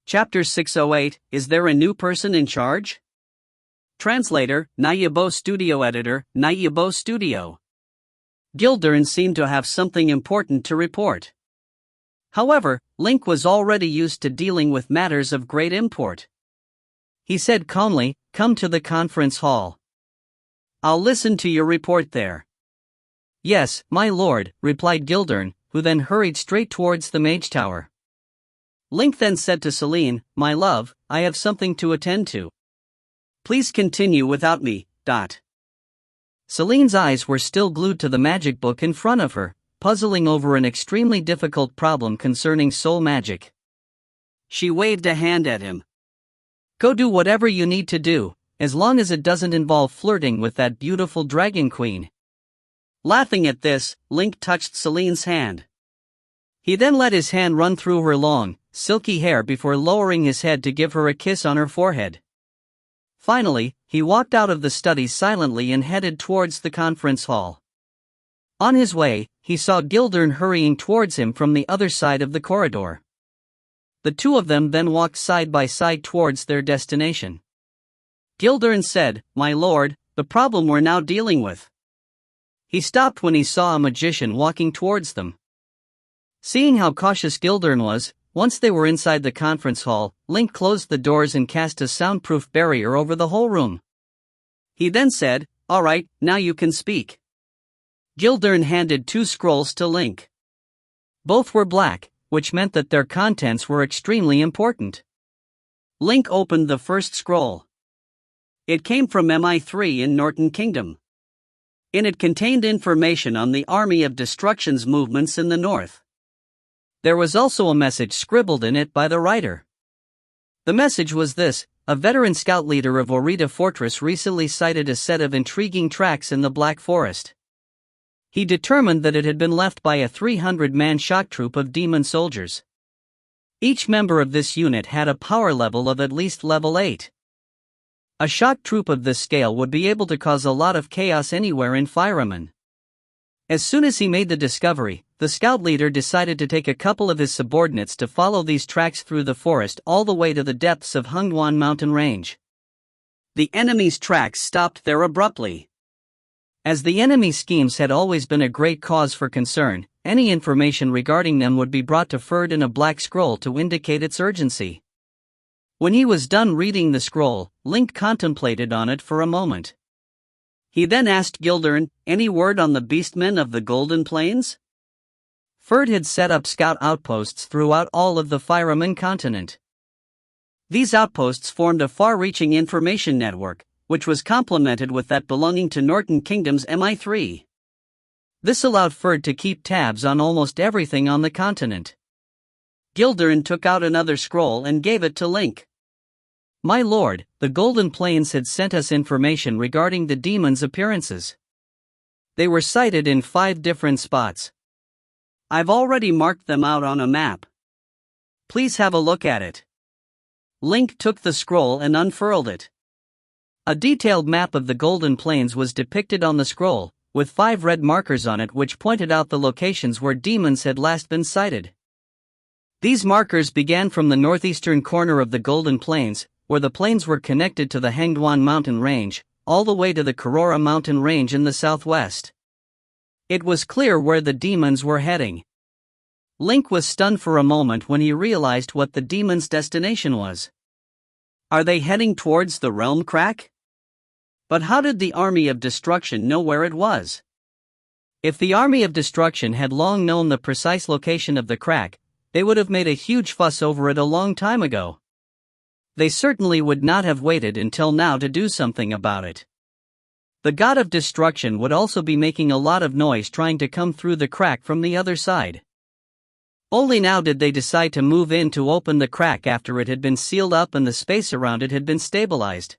Chapter 608, Is there a new person in charge? Translator, Nayabo Studio Editor, Nayabo Studio. Gildern seemed to have something important to report. However, Link was already used to dealing with matters of great import. He said calmly, "Come to the conference hall. I'll listen to your report there." "Yes, my lord," replied Gildern, who then hurried straight towards the Mage Tower. Link then said to Celine, "My love, I have something to attend to. Please continue without me." Celine's eyes were still glued to the magic book in front of her, puzzling over an extremely difficult problem concerning soul magic. She waved a hand at him. "Go do whatever you need to do, as long as it doesn't involve flirting with that beautiful dragon queen." Laughing at this, Link touched Celine's hand. He then let his hand run through her long, silky hair before lowering his head to give her a kiss on her forehead. Finally, he walked out of the study silently and headed towards the conference hall. On his way, he saw Gildern hurrying towards him from the other side of the corridor. The two of them then walked side by side towards their destination. Gildern said, "My lord, the problem we're now dealing with." He stopped when he saw a magician walking towards them. Seeing how cautious Gildern was, once they were inside the conference hall, Link closed the doors and cast a soundproof barrier over the whole room. He then said, "All right, now you can speak." Gildern handed 2 scrolls to Link. Both were black, which meant that their contents were extremely important. Link opened the first scroll. It came from MI3 in Norton Kingdom. In it contained information on the Army of Destruction's movements in the north. There was also a message scribbled in it by the writer. The message was this: a veteran scout leader of Orita Fortress recently sighted a set of intriguing tracks in the Black Forest. He determined that it had been left by a 300-man shock troop of demon soldiers. Each member of this unit had a power level of at least level 8. A shock troop of this scale would be able to cause a lot of chaos anywhere in Firaman. As soon as he made the discovery, the scout leader decided to take a couple of his subordinates to follow these tracks through the forest all the way to the depths of Hengduan mountain range. The enemy's tracks stopped there abruptly. As the enemy's schemes had always been a great cause for concern, any information regarding them would be brought to Ferd in a black scroll to indicate its urgency. When he was done reading the scroll, Link contemplated on it for a moment. He then asked Gildern, "Any word on the beastmen of the Golden Plains?" Ferd had set up scout outposts throughout all of the Firaman continent. These outposts formed a far-reaching information network, which was complemented with that belonging to Norton Kingdom's MI3. This allowed Ferd to keep tabs on almost everything on the continent. Gildern took out another scroll and gave it to Link. "My lord, the Golden Plains had sent us information regarding the demons' appearances. They were sighted in 5 different spots. I've already marked them out on a map. Please have a look at it." Link took the scroll and unfurled it. A detailed map of the Golden Plains was depicted on the scroll, with 5 red markers on it which pointed out the locations where demons had last been sighted. These markers began from the northeastern corner of the Golden Plains, where the plains were connected to the Hengduan mountain range, all the way to the Karora mountain range in the southwest. It was clear where the demons were heading. Link was stunned for a moment when he realized what the demons' destination was. Are they heading towards the Realm Crack? But how did the Army of Destruction know where it was? If the Army of Destruction had long known the precise location of the crack, they would have made a huge fuss over it a long time ago. They certainly would not have waited until now to do something about it. The God of Destruction would also be making a lot of noise trying to come through the crack from the other side. Only now did they decide to move in to open the crack after it had been sealed up and the space around it had been stabilized.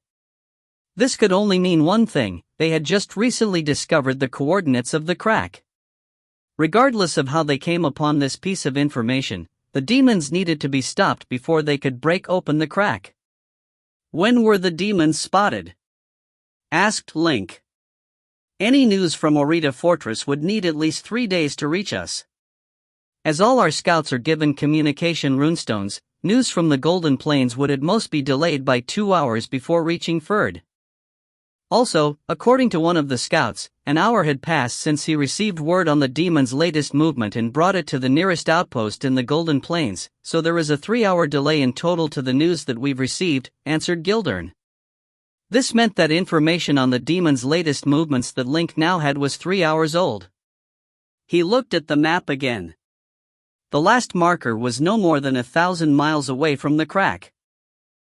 This could only mean one thing: they had just recently discovered the coordinates of the crack. Regardless of how they came upon this piece of information, the demons needed to be stopped before they could break open the crack. "When were the demons spotted?" asked Link. "Any news from Orita Fortress would need at least 3 days to reach us. As all our scouts are given communication runestones, news from the Golden Plains would at most be delayed by 2 hours before reaching Ferd. Also, according to one of the scouts, an hour had passed since he received word on the demon's latest movement and brought it to the nearest outpost in the Golden Plains, so there is a 3-hour delay in total to the news that we've received," answered Gildern. This meant that information on the demon's latest movements that Link now had was 3 hours old. He looked at the map again. The last marker was no more than 1,000 miles away from the crack.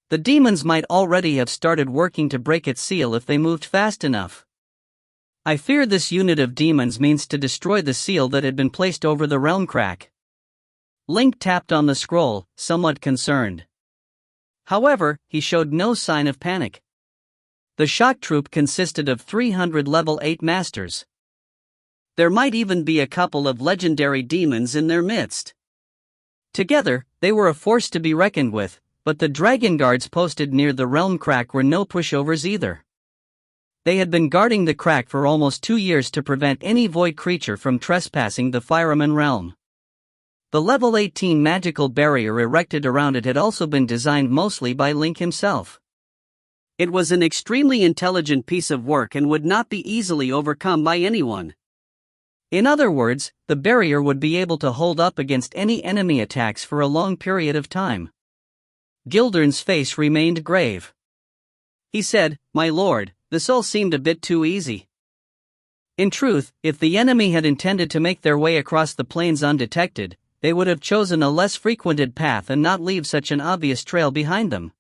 The demons might already have started working to break its seal if they moved fast enough. "I fear this unit of demons means to destroy the seal that had been placed over the realm crack." Link tapped on the scroll, somewhat concerned. However, he showed no sign of panic. The shock troop consisted of 300 level 8 masters. There might even be a couple of legendary demons in their midst. Together, they were a force to be reckoned with, but the dragon guards posted near the realm crack were no pushovers either. They had been guarding the crack for almost 2 years to prevent any void creature from trespassing the Firaman realm. The level 18 magical barrier erected around it had also been designed mostly by Link himself. It was an extremely intelligent piece of work and would not be easily overcome by anyone. In other words, the barrier would be able to hold up against any enemy attacks for a long period of time. Gildern's face remained grave. He said, "My lord, this all seemed a bit too easy." In truth, if the enemy had intended to make their way across the plains undetected, they would have chosen a less frequented path and not leave such an obvious trail behind them.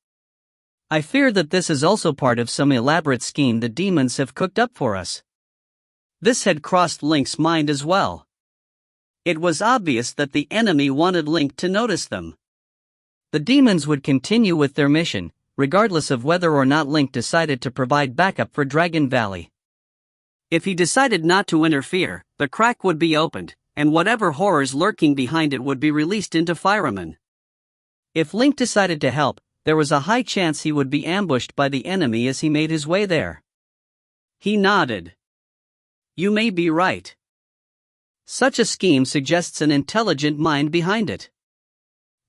"I fear that this is also part of some elaborate scheme the demons have cooked up for us." This had crossed Link's mind as well. It was obvious that the enemy wanted Link to notice them. The demons would continue with their mission, regardless of whether or not Link decided to provide backup for Dragon Valley. If he decided not to interfere, the crack would be opened, and whatever horrors lurking behind it would be released into Fireman. If Link decided to help, there was a high chance he would be ambushed by the enemy as he made his way there. He nodded. You may be right. Such a scheme suggests an intelligent mind behind it.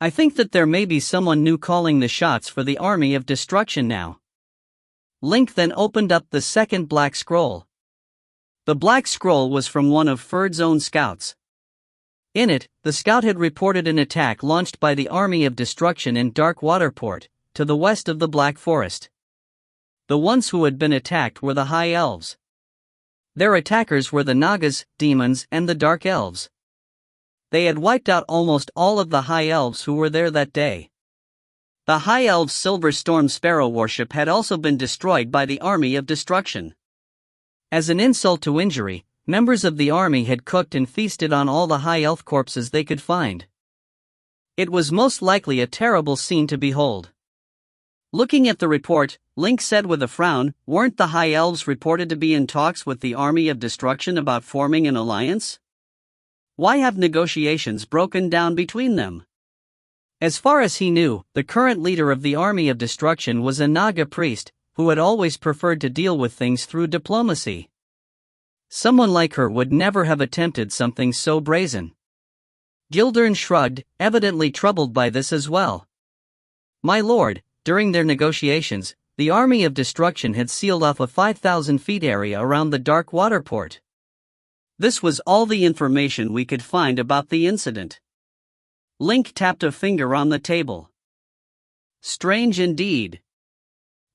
I think that there may be someone new calling the shots for the Army of Destruction now. Link then opened up the second black scroll. The black scroll was from one of Ferd's own scouts. In it, the scout had reported an attack launched by the Army of Destruction in Dark Waterport, to the west of the Black Forest. The ones who had been attacked were the High Elves. Their attackers were the Nagas, demons, and the Dark Elves. They had wiped out almost all of the High Elves who were there that day. The High Elves' Silver Storm Sparrow worship had also been destroyed by the Army of Destruction. As an insult to injury, members of the army had cooked and feasted on all the High Elf corpses they could find. It was most likely a terrible scene to behold. Looking at the report, Link said with a frown, weren't the High Elves reported to be in talks with the Army of Destruction about forming an alliance? Why have negotiations broken down between them? As far as he knew, the current leader of the Army of Destruction was a Naga priest, who had always preferred to deal with things through diplomacy. Someone like her would never have attempted something so brazen. Gildern shrugged, evidently troubled by this as well. My lord, during their negotiations, the Army of Destruction had sealed off a 5,000 feet area around the Dark Waterport. This was all the information we could find about the incident. Link tapped a finger on the table. Strange indeed.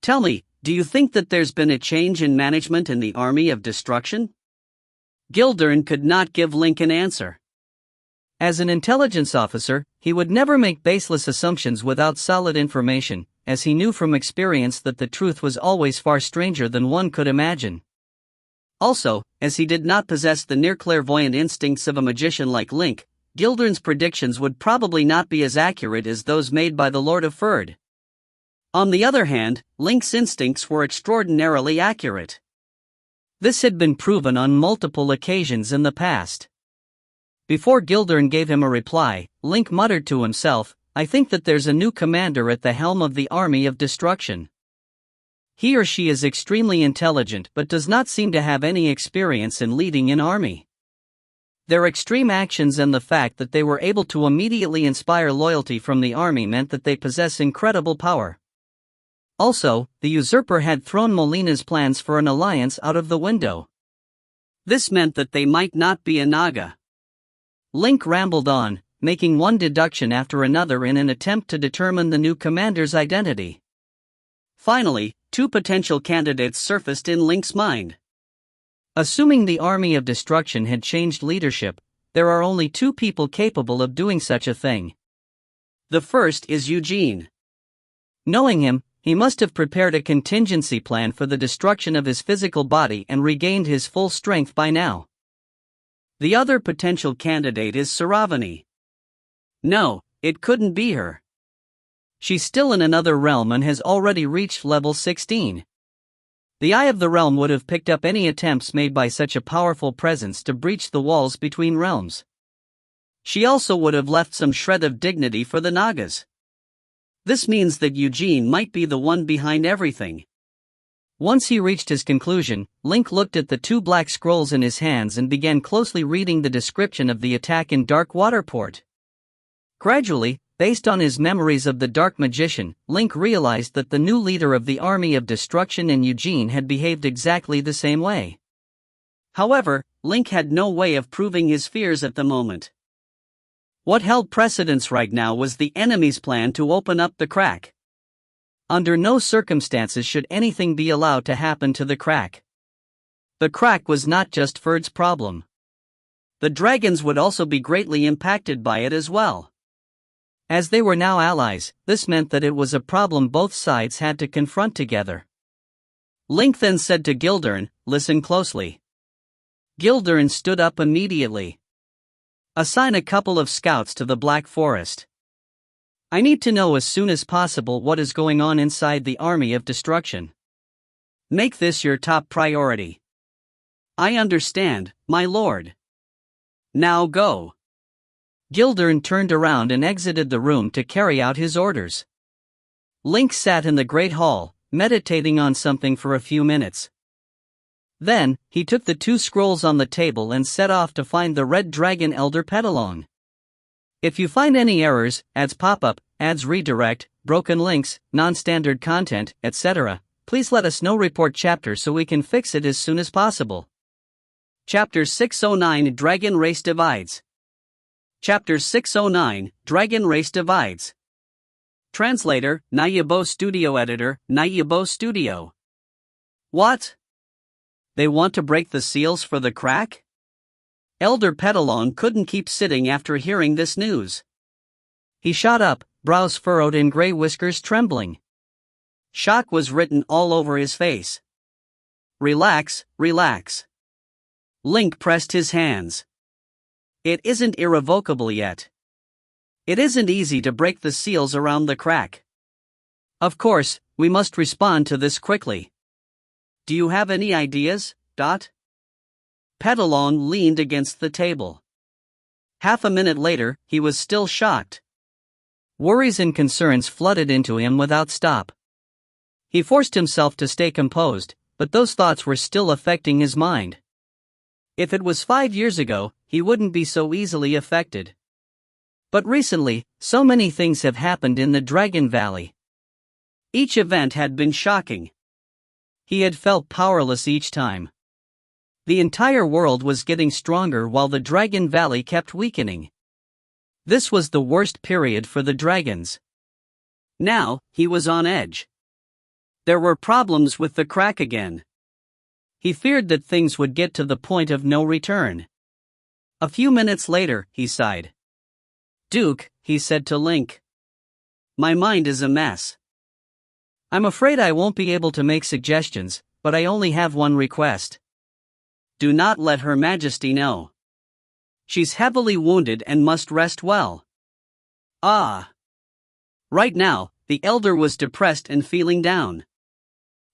Tell me, do you think that there's been a change in management in the Army of Destruction? Gildern could not give Link an answer. As an intelligence officer, he would never make baseless assumptions without solid information, as he knew from experience that the truth was always far stranger than one could imagine. Also, as he did not possess the near-clairvoyant instincts of a magician like Link, Gildern's predictions would probably not be as accurate as those made by the Lord of Ferd. On the other hand, Link's instincts were extraordinarily accurate. This had been proven on multiple occasions in the past. Before Gildern gave him a reply, Link muttered to himself, I think that there's a new commander at the helm of the Army of Destruction. He or she is extremely intelligent but does not seem to have any experience in leading an army. Their extreme actions and the fact that they were able to immediately inspire loyalty from the army meant that they possess incredible power. Also, the usurper had thrown Molina's plans for an alliance out of the window. This meant that they might not be a Naga. Link rambled on, making one deduction after another in an attempt to determine the new commander's identity. Finally, two potential candidates surfaced in Link's mind. Assuming the Army of Destruction had changed leadership, there are only two people capable of doing such a thing. The first is Eugene. Knowing him, he must have prepared a contingency plan for the destruction of his physical body and regained his full strength by now. The other potential candidate is Saravani. No, it couldn't be her. She's still in another realm and has already reached level 16. The Eye of the Realm would have picked up any attempts made by such a powerful presence to breach the walls between realms. She also would have left some shred of dignity for the Nagas. This means that Eugene might be the one behind everything. Once he reached his conclusion, Link looked at the two black scrolls in his hands and began closely reading the description of the attack in Dark Waterport. Gradually, based on his memories of the Dark Magician, Link realized that the new leader of the Army of Destruction and Eugene had behaved exactly the same way. However, Link had no way of proving his fears at the moment. What held precedence right now was the enemy's plan to open up the crack. Under no circumstances should anything be allowed to happen to the crack. The crack was not just Ferd's problem. The dragons would also be greatly impacted by it as well. As they were now allies, this meant that it was a problem both sides had to confront together. Link then said to Gildern, "Listen closely." Gildern stood up immediately. Assign a couple of scouts to the Black Forest. I need to know as soon as possible what is going on inside the Army of Destruction. Make this your top priority. I understand, my lord. Now go. Gildern turned around and exited the room to carry out his orders. Link sat in the Great Hall, meditating on something for a few minutes. Then, he took the 2 scrolls on the table and set off to find the Red Dragon Elder Petalong. If you find any errors, ads pop-up, ads redirect, broken links, non-standard content, etc., please let us know. Report chapter so we can fix it as soon as possible. Chapter 609 Dragon Race Divides. Chapter 609 Dragon Race Divides. Translator, Nayabo Studio. Editor, Nayabo Studio. What? They want to break the seals for the crack? Elder Petalong couldn't keep sitting after hearing this news. He shot up, brows furrowed and gray whiskers trembling. Shock was written all over his face. Relax, relax. Link pressed his hands. It isn't irrevocable yet. It isn't easy to break the seals around the crack. Of course, we must respond to this quickly. Do you have any ideas, Dot? Petalong leaned against the table. Half a minute later, he was still shocked. Worries and concerns flooded into him without stop. He forced himself to stay composed, but those thoughts were still affecting his mind. If it was 5 years ago, he wouldn't be so easily affected. But recently, so many things have happened in the Dragon Valley. Each event had been shocking. He had felt powerless each time. The entire world was getting stronger while the Dragon Valley kept weakening. This was the worst period for the dragons. Now, he was on edge. There were problems with the crack again. He feared that things would get to the point of no return. A few minutes later, he sighed. Duke, he said to Link. My mind is a mess. I'm afraid I won't be able to make suggestions, but I only have one request. Do not let Her Majesty know. She's heavily wounded and must rest well. Ah. Right now, the elder was depressed and feeling down.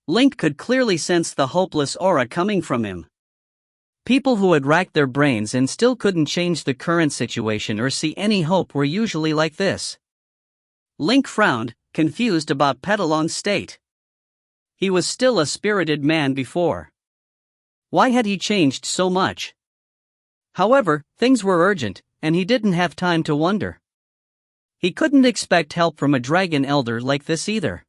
Link could clearly sense the hopeless aura coming from him. People who had racked their brains and still couldn't change the current situation or see any hope were usually like this. Link frowned, confused about Petalong's state. He was still a spirited man before. Why had he changed so much? However, things were urgent, and he didn't have time to wonder. He couldn't expect help from a dragon elder like this either.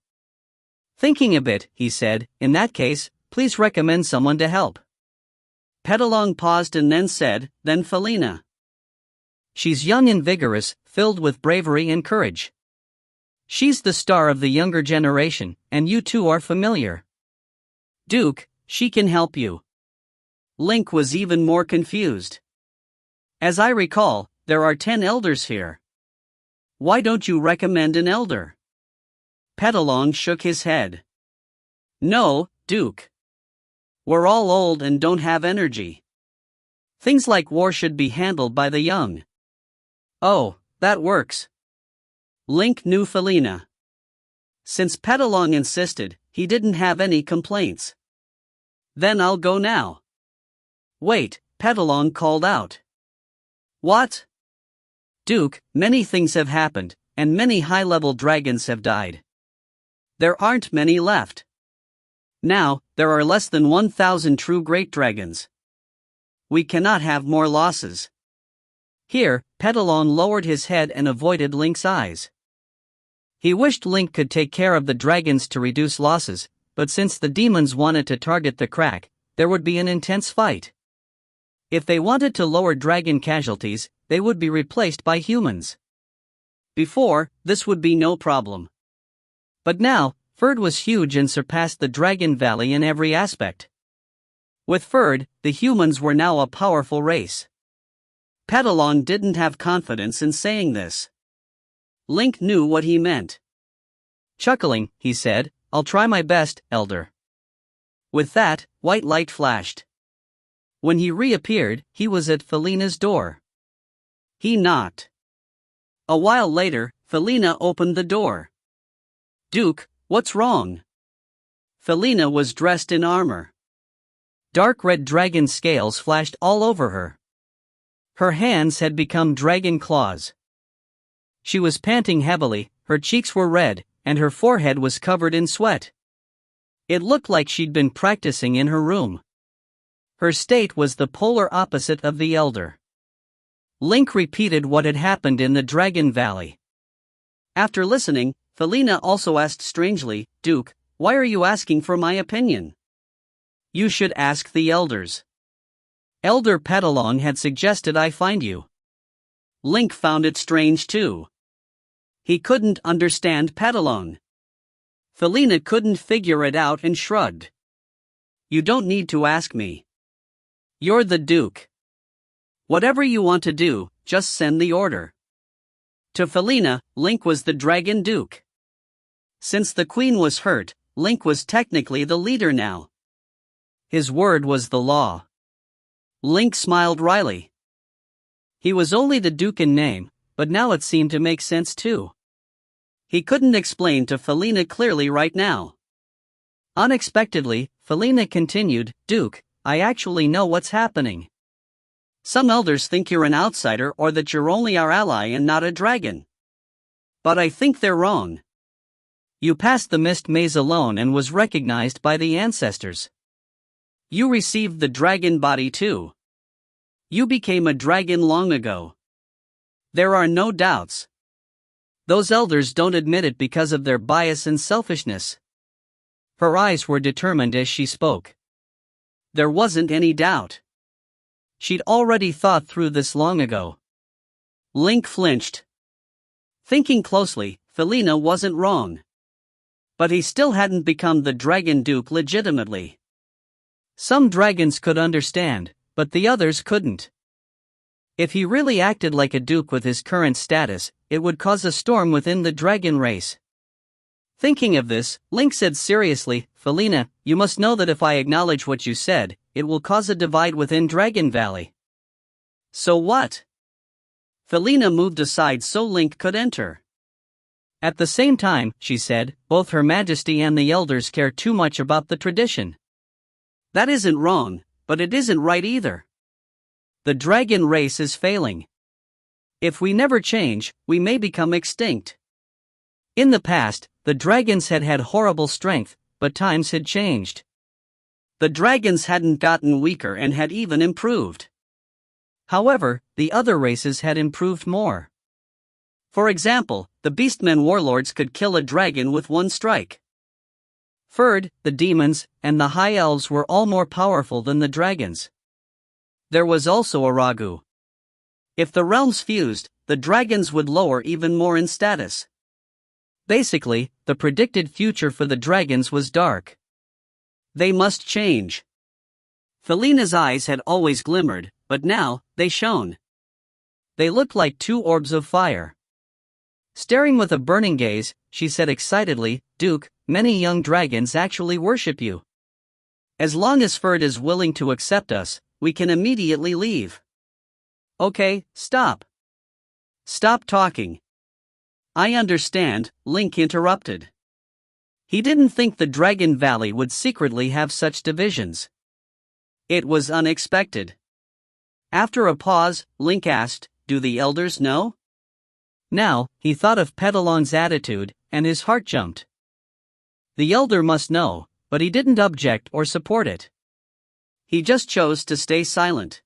Thinking a bit, he said, in that case, please recommend someone to help. Petalong paused and then said, then Felina. She's young and vigorous, filled with bravery and courage. She's the star of the younger generation, and you two are familiar. Duke, she can help you. Link was even more confused. As I recall, there are 10 elders here. Why don't you recommend an elder? Petalong shook his head. No, Duke. We're all old and don't have energy. Things like war should be handled by the young. Oh, that works. Link knew Felina. Since Petalong insisted, he didn't have any complaints. Then I'll go now. Wait, Petalong called out. What? Duke, many things have happened, and many high-level dragons have died. There aren't many left. Now, there are less than 1,000 true great dragons. We cannot have more losses. Here, Petalong lowered his head and avoided Link's eyes. He wished Link could take care of the dragons to reduce losses, but since the demons wanted to target the crack, there would be an intense fight. If they wanted to lower dragon casualties, they would be replaced by humans. Before, this would be no problem. But now, Ferd was huge and surpassed the Dragon Valley in every aspect. With Ferd, the humans were now a powerful race. Petalong didn't have confidence in saying this. Link knew what he meant. Chuckling, he said, I'll try my best, Elder. With that, white light flashed. When he reappeared, he was at Felina's door. He knocked. A while later, Felina opened the door. "Duke, what's wrong?" Felina was dressed in armor. Dark red dragon scales flashed all over her. Her hands had become dragon claws. She was panting heavily, her cheeks were red, and her forehead was covered in sweat. It looked like she'd been practicing in her room. Her state was the polar opposite of the elder. Link repeated what had happened in the Dragon Valley. After listening, Felina also asked strangely, "Duke, why are you asking for my opinion? You should ask the elders. Elder Petalong had suggested I find you." Link found it strange too. He couldn't understand Petalong. Felina couldn't figure it out and shrugged. "You don't need to ask me. You're the Duke. Whatever you want to do, just send the order." To Felina, Link was the Dragon Duke. Since the Queen was hurt, Link was technically the leader now. His word was the law. Link smiled wryly. He was only the Duke in name, but now it seemed to make sense too. He couldn't explain to Felina clearly right now. Unexpectedly, Felina continued, "Duke, I actually know what's happening. Some elders think you're an outsider or that you're only our ally and not a dragon. But I think they're wrong. You passed the mist maze alone and was recognized by the ancestors. You received the dragon body too. You became a dragon long ago. There are no doubts. Those elders don't admit it because of their bias and selfishness." Her eyes were determined as she spoke. There wasn't any doubt. She'd already thought through this long ago. Link flinched. Thinking closely, Felina wasn't wrong. But he still hadn't become the Dragon Duke legitimately. Some dragons could understand, but the others couldn't. If he really acted like a duke with his current status, it would cause a storm within the dragon race. Thinking of this, Link said seriously, "Felina, you must know that if I acknowledge what you said, it will cause a divide within Dragon Valley." "So what?" Felina moved aside so Link could enter. "At the same time," she said, "both Her Majesty and the elders care too much about the tradition." "That isn't wrong, but it isn't right either. The dragon race is failing. If we never change, we may become extinct. In the past, the dragons had had horrible strength, but times had changed. The dragons hadn't gotten weaker and had even improved. However, the other races had improved more. For example, the Beastmen warlords could kill a dragon with one strike. Ferd, the demons, and the high elves were all more powerful than the dragons. There was also a Ragu. If the realms fused, the dragons would lower even more in status. Basically, the predicted future for the dragons was dark. They must change. Felina's eyes had always glimmered, but now, they shone. They looked like two orbs of fire. Staring with a burning gaze, she said excitedly, "Duke, many young dragons actually worship you. As long as Ferd is willing to accept us, we can immediately leave." "Okay, stop. Stop talking." "I understand," Link interrupted. He didn't think the Dragon Valley would secretly have such divisions. It was unexpected. After a pause, Link asked, "Do the elders know?" Now, he thought of Petalong's attitude, and his heart jumped. The elder must know, but he didn't object or support it. He just chose to stay silent.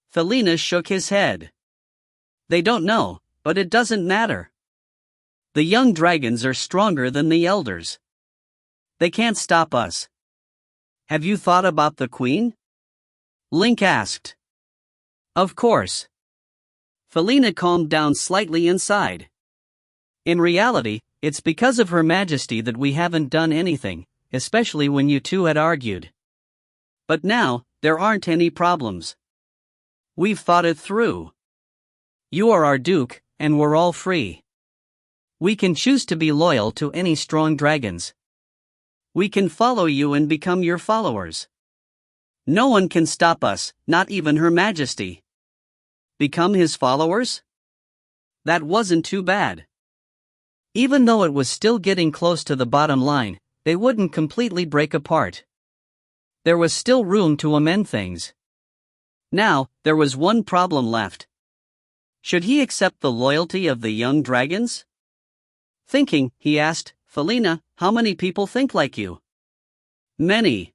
Felina shook his head. "They don't know, but it doesn't matter. The young dragons are stronger than the elders. They can't stop us." "Have you thought about the Queen?" Link asked. "Of course." Felina calmed down slightly inside. "In reality, it's because of Her Majesty that we haven't done anything, especially when you two had argued. But now, there aren't any problems. We've thought it through. You are our Duke, and we're all free. We can choose to be loyal to any strong dragons. We can follow you and become your followers. No one can stop us, not even Her Majesty. Become his followers? That wasn't too bad. Even though it was still getting close to the bottom line, they wouldn't completely break apart. There was still room to amend things. Now, there was one problem left. Should he accept the loyalty of the young dragons? Thinking, he asked, Felina, how many people think like you? Many.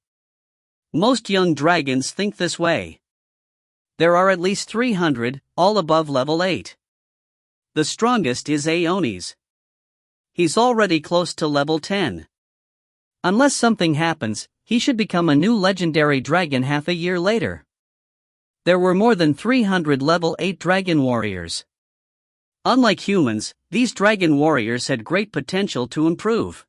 Most young dragons think this way. There are at least 300, all above level 8. The strongest is Aonis. He's already close to level 10. Unless something happens, he should become a new legendary dragon half a year later. There were more than 300 level 8 dragon warriors. Unlike humans, these dragon warriors had great potential to improve.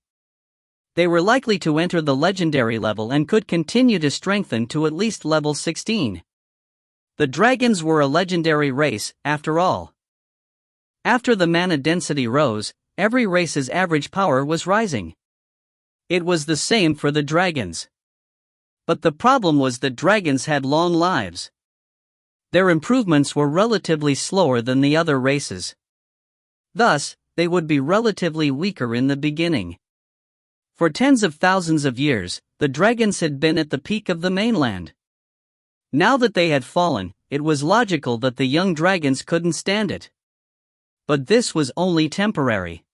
They were likely to enter the legendary level and could continue to strengthen to at least level 16. The dragons were a legendary race, after all. After the mana density rose, every race's average power was rising. It was the same for the dragons. But the problem was that dragons had long lives. Their improvements were relatively slower than the other races. Thus, they would be relatively weaker in the beginning. For tens of thousands of years, the dragons had been at the peak of the mainland. Now that they had fallen, it was logical that the young dragons couldn't stand it. But this was only temporary.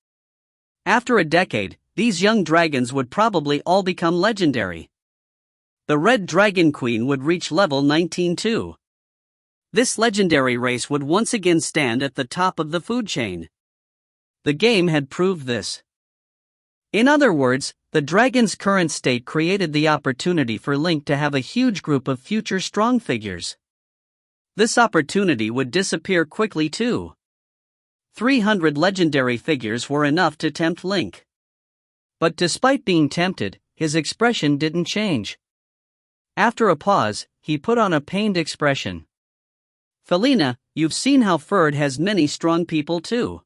After a decade, these young dragons would probably all become legendary. The Red Dragon Queen would reach level 19 too. This legendary race would once again stand at the top of the food chain. The game had proved this. In other words, the dragon's current state created the opportunity for Link to have a huge group of future strong figures. This opportunity would disappear quickly too. 300 legendary figures were enough to tempt Link. But despite being tempted, his expression didn't change. After a pause, he put on a pained expression. Felina, you've seen how Ferd has many strong people too.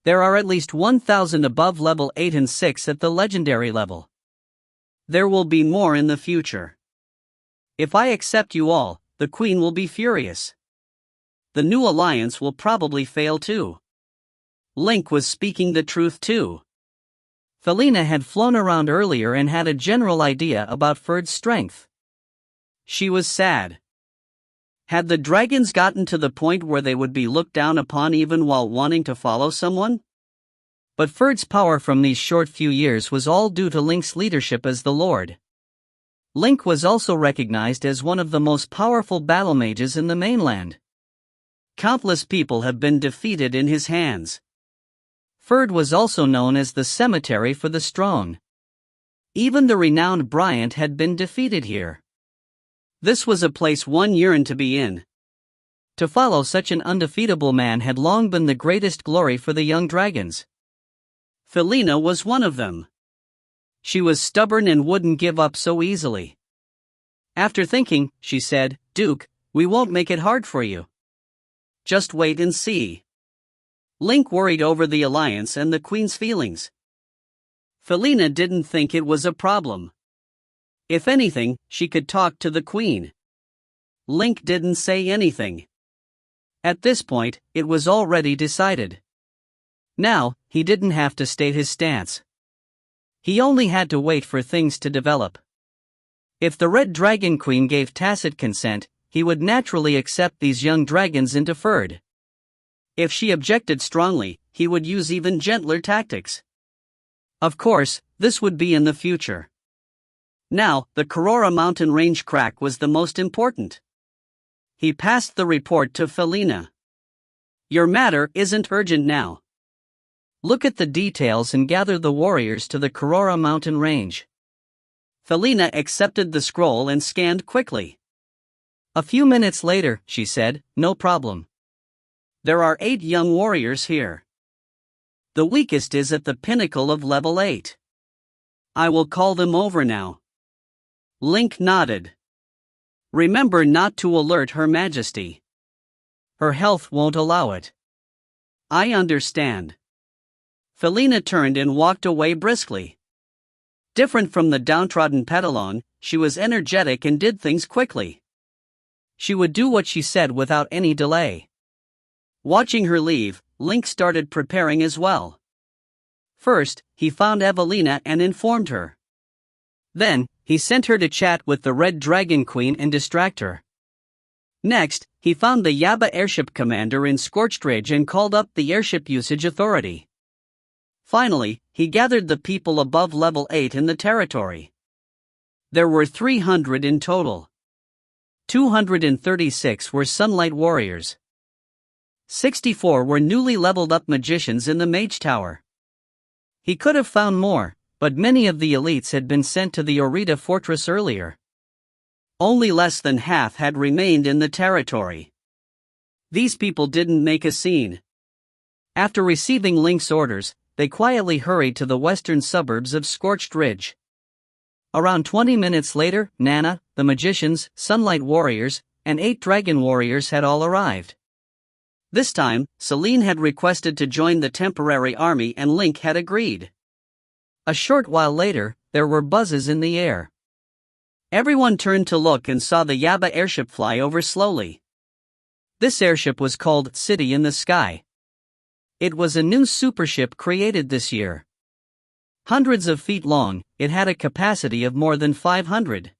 There are at least 1,000 above level 8 and 6 at the legendary level. There will be more in the future. If I accept you all, the Queen will be furious. The new alliance will probably fail too. Link was speaking the truth too. Felina had flown around earlier and had a general idea about Ferd's strength. She was sad. Had the dragons gotten to the point where they would be looked down upon even while wanting to follow someone? But Ferd's power from these short few years was all due to Link's leadership as the Lord. Link was also recognized as one of the most powerful battle mages in the mainland. Countless people have been defeated in his hands. Ferd was also known as the Cemetery for the Strong. Even the renowned Bryant had been defeated here. This was a place one yearned to be in. To follow such an undefeatable man had long been the greatest glory for the young dragons. Felina was one of them. She was stubborn and wouldn't give up so easily. After thinking, she said, Duke, we won't make it hard for you. Just wait and see. Link worried over the alliance and the Queen's feelings. Felina didn't think it was a problem. If anything, she could talk to the Queen. Link didn't say anything. At this point, it was already decided. Now, he didn't have to state his stance. He only had to wait for things to develop. If the Red Dragon Queen gave tacit consent, he would naturally accept these young dragons into Ferd. If she objected strongly, he would use even gentler tactics. Of course, this would be in the future. Now, the Karora mountain range crack was the most important. He passed the report to Felina. Your matter isn't urgent now. Look at the details and gather the warriors to the Karora mountain range. Felina accepted the scroll and scanned quickly. A few minutes later, she said, no problem. There are 8 young warriors here. The weakest is at the pinnacle of level 8. I will call them over now. Link nodded. Remember not to alert Her Majesty. Her health won't allow it. I understand. Felina turned and walked away briskly. Different from the downtrodden Petalon, she was energetic and did things quickly. She would do what she said without any delay. Watching her leave, Link started preparing as well. First, he found Evelina and informed her. Then, he sent her to chat with the Red Dragon Queen and distract her. Next, he found the Yaba airship commander in Scorched Ridge and called up the Airship Usage Authority. Finally, he gathered the people above level 8 in the territory. There were 300 in total. 236 were Sunlight Warriors. 64 were newly leveled up magicians in the Mage Tower. He could have found more, but many of the elites had been sent to the Orita fortress earlier. Only less than half had remained in the territory. These people didn't make a scene. After receiving Link's orders, they quietly hurried to the western suburbs of Scorched Ridge. Around 20 minutes later, Nana, the magicians, Sunlight Warriors, and 8 Dragon Warriors had all arrived. This time, Celine had requested to join the temporary army and Link had agreed. A short while later, there were buzzes in the air. Everyone turned to look and saw the Yaba airship fly over slowly. This airship was called City in the Sky. It was a new supership created this year. Hundreds of feet long, it had a capacity of more than 500.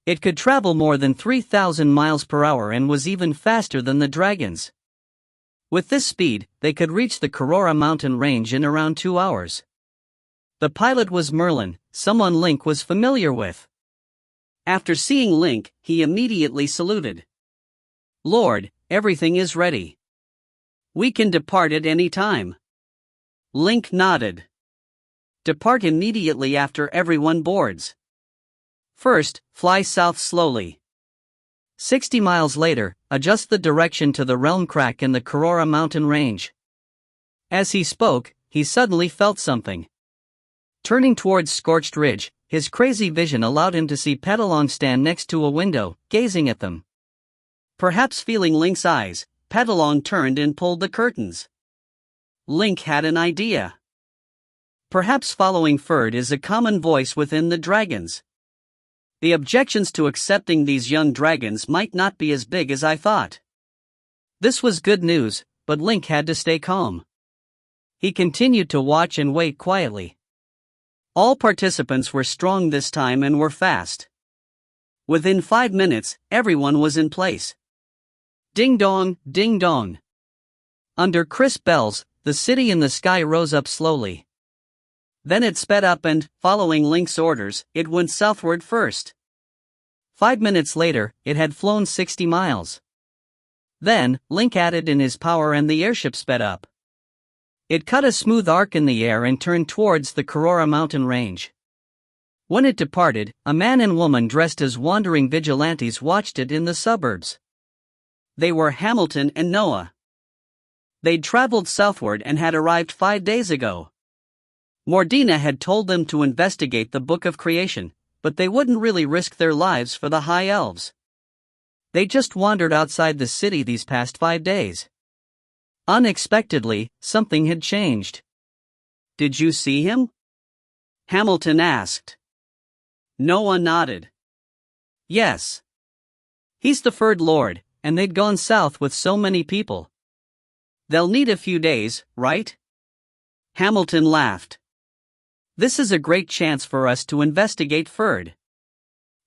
It could travel more than 3,000 miles per hour and was even faster than the dragons. With this speed, they could reach the Korora mountain range in around 2 hours. The pilot was Merlin, someone Link was familiar with. After seeing Link, he immediately saluted. "Lord, everything is ready. We can depart at any time." Link nodded. "Depart immediately after everyone boards. First, fly south slowly. 60 miles later, adjust the direction to the realm crack in the Korora mountain range." As he spoke, he suddenly felt something. Turning towards Scorched Ridge, his crazy vision allowed him to see Petalong stand next to a window, gazing at them. Perhaps feeling Link's eyes, Petalong turned and pulled the curtains. Link had an idea. Perhaps following Ferd is a common voice within the dragons. The objections to accepting these young dragons might not be as big as I thought. This was good news, but Link had to stay calm. He continued to watch and wait quietly. All participants were strong this time and were fast. Within 5 minutes, everyone was in place. Ding dong, ding dong. Under crisp bells, the City in the Sky rose up slowly. Then it sped up and, following Link's orders, it went southward first. 5 minutes later, it had flown 60 miles. Then, Link added in his power and the airship sped up. It cut a smooth arc in the air and turned towards the Korora mountain range. When it departed, a man and woman dressed as wandering vigilantes watched it in the suburbs. They were Hamilton and Noah. They'd traveled southward and had arrived 5 days ago. Mordina had told them to investigate the Book of Creation, but they wouldn't really risk their lives for the High Elves. They just wandered outside the city these past 5 days. Unexpectedly, something had changed. "Did you see him?" Hamilton asked. Noah nodded. "Yes. He's the Third Lord, and they'd gone south with so many people. They'll need a few days, right?" Hamilton laughed. "This is a great chance for us to investigate Ferd.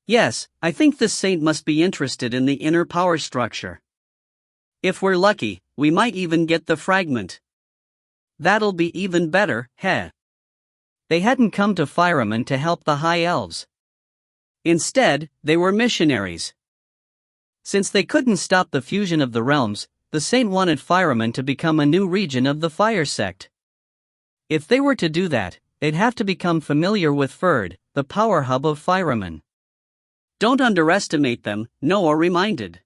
Yes, I think this saint must be interested in the inner power structure. If we're lucky, we might even get the fragment. That'll be even better, heh." They hadn't come to Fireman to help the High Elves. Instead, they were missionaries. Since they couldn't stop the fusion of the realms, the saint wanted Fireman to become a new region of the Fire Sect. If they were to do that, they'd have to become familiar with Ferd, the power hub of Fireman. "Don't underestimate them," Noah reminded.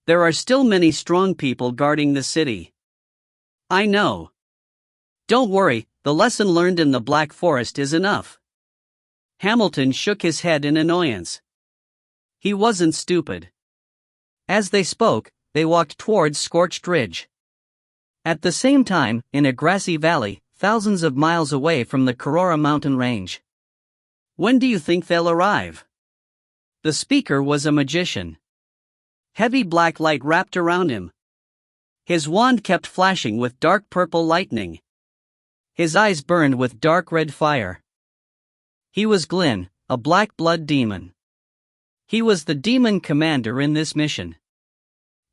"There are still many strong people guarding the city." "I know. Don't worry, the lesson learned in the Black Forest is enough." Hamilton shook his head in annoyance. He wasn't stupid. As they spoke, they walked towards Scorched Ridge. At the same time, in a grassy valley, thousands of miles away from the Korora mountain range. "When do you think they'll arrive?" The speaker was a magician. Heavy black light wrapped around him. His wand kept flashing with dark purple lightning. His eyes burned with dark red fire. He was Glyn, a black blood demon. He was the demon commander in this mission.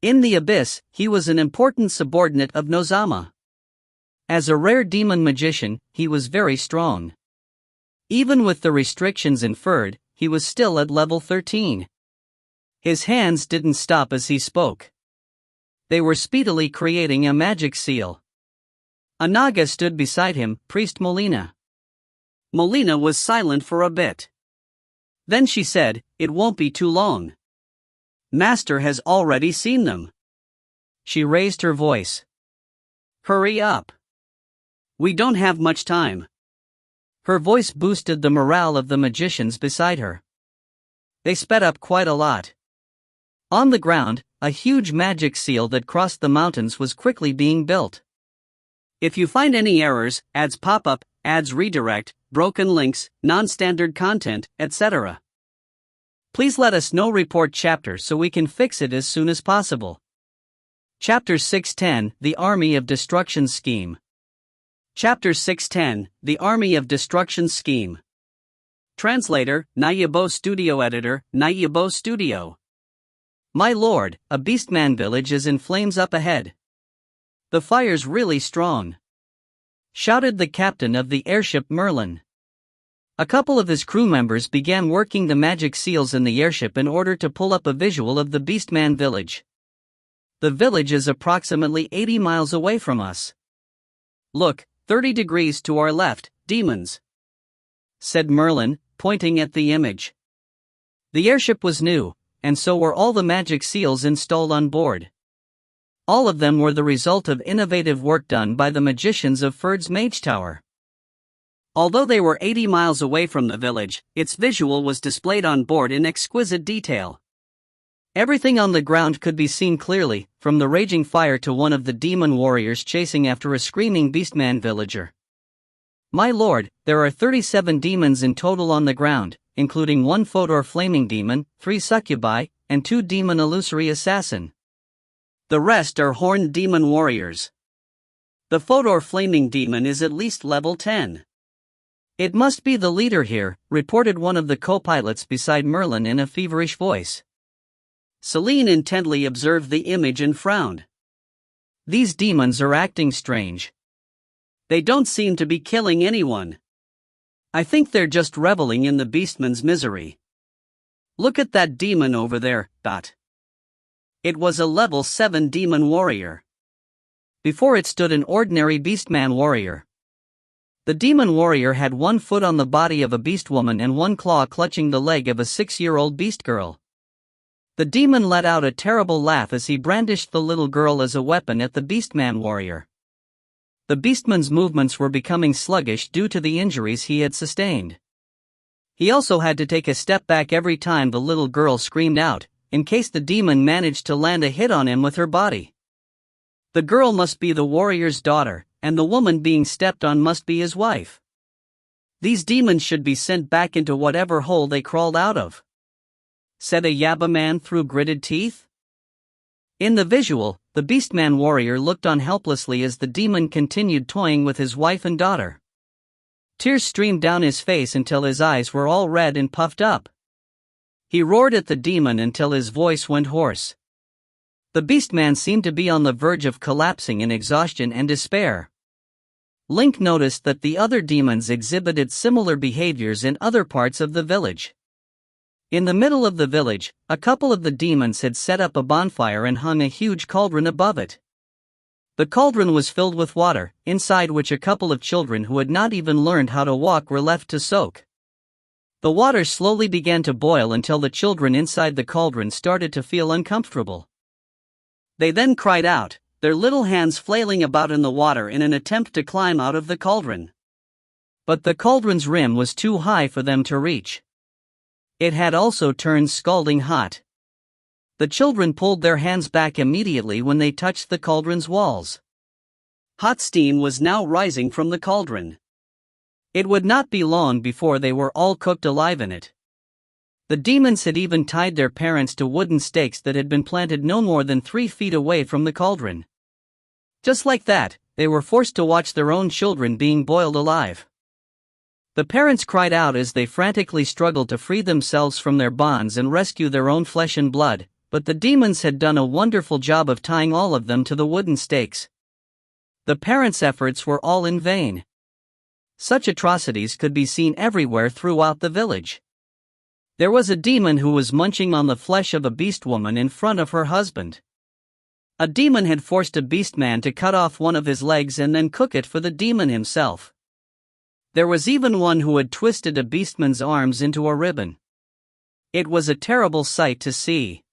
In the abyss, he was an important subordinate of Nozama. As a rare demon magician, he was very strong. Even with the restrictions inferred, he was still at level 13. His hands didn't stop as he spoke. They were speedily creating a magic seal. A Naga stood beside him, Priest Molina. Molina was silent for a bit. Then she said, "It won't be too long. Master has already seen them." She raised her voice. "Hurry up. We don't have much time." Her voice boosted the morale of the magicians beside her. They sped up quite a lot. On the ground, a huge magic seal that crossed the mountains was quickly being built. If you find any errors, ads pop up, ads redirect, broken links, non-standard content, etc., please let us know. Report chapter so we can fix it as soon as possible. Chapter 610, The Army of Destruction Scheme. Chapter 610, The Army of Destruction Scheme. Translator, Nayabo Studio Editor, Nayabo Studio. My lord, a beastman village is in flames up ahead. The fire's really strong, shouted the captain of the airship Merlin. A couple of his crew members began working the magic seals in the airship in order to pull up a visual of the beastman village. The village is approximately 80 miles away from us. Look, 30 degrees to our left, demons, said Merlin, pointing at the image. The airship was new, and so were all the magic seals installed on board. All of them were the result of innovative work done by the magicians of Ferd's Mage Tower. Although they were 80 miles away from the village, its visual was displayed on board in exquisite detail. Everything on the ground could be seen clearly, from the raging fire to one of the demon warriors chasing after a screaming beastman villager. My lord, there are 37 demons in total on the ground, including 1 Fodor flaming demon, 3 succubi, and 2 demon illusory assassin. The rest are horned demon warriors. The Fodor flaming demon is at least level 10. It must be the leader here, reported one of the co-pilots beside Merlin in a feverish voice. Celine intently observed the image and frowned. These demons are acting strange. They don't seem to be killing anyone. I think they're just reveling in the beastman's misery. Look at that demon over there, Dot. It was a level 7 demon warrior. Before it stood an ordinary beastman warrior. The demon warrior had 1 foot on the body of a beast woman and 1 claw clutching the leg of a 6-year-old beast girl. The demon let out a terrible laugh as he brandished the little girl as a weapon at the beastman warrior. The beastman's movements were becoming sluggish due to the injuries he had sustained. He also had to take a step back every time the little girl screamed out, in case the demon managed to land a hit on him with her body. The girl must be the warrior's daughter, and the woman being stepped on must be his wife. These demons should be sent back into whatever hole they crawled out of, said a Yaba man through gritted teeth. In the visual, the beastman warrior looked on helplessly as the demon continued toying with his wife and daughter. Tears streamed down his face until his eyes were all red and puffed up. He roared at the demon until his voice went hoarse. The beastman seemed to be on the verge of collapsing in exhaustion and despair. Link noticed that the other demons exhibited similar behaviors in other parts of the village. In the middle of the village, a couple of the demons had set up a bonfire and hung a huge cauldron above it. The cauldron was filled with water, inside which a couple of children who had not even learned how to walk were left to soak. The water slowly began to boil until the children inside the cauldron started to feel uncomfortable. They then cried out, their little hands flailing about in the water in an attempt to climb out of the cauldron. But the cauldron's rim was too high for them to reach. It had also turned scalding hot. The children pulled their hands back immediately when they touched the cauldron's walls. Hot steam was now rising from the cauldron. It would not be long before they were all cooked alive in it. The demons had even tied their parents to wooden stakes that had been planted no more than 3 feet away from the cauldron. Just like that, they were forced to watch their own children being boiled alive. The parents cried out as they frantically struggled to free themselves from their bonds and rescue their own flesh and blood, but the demons had done a wonderful job of tying all of them to the wooden stakes. The parents' efforts were all in vain. Such atrocities could be seen everywhere throughout the village. There was a demon who was munching on the flesh of a beast woman in front of her husband. A demon had forced a beast man to cut off one of his legs and then cook it for the demon himself. There was even one who had twisted a beastman's arms into a ribbon. It was a terrible sight to see.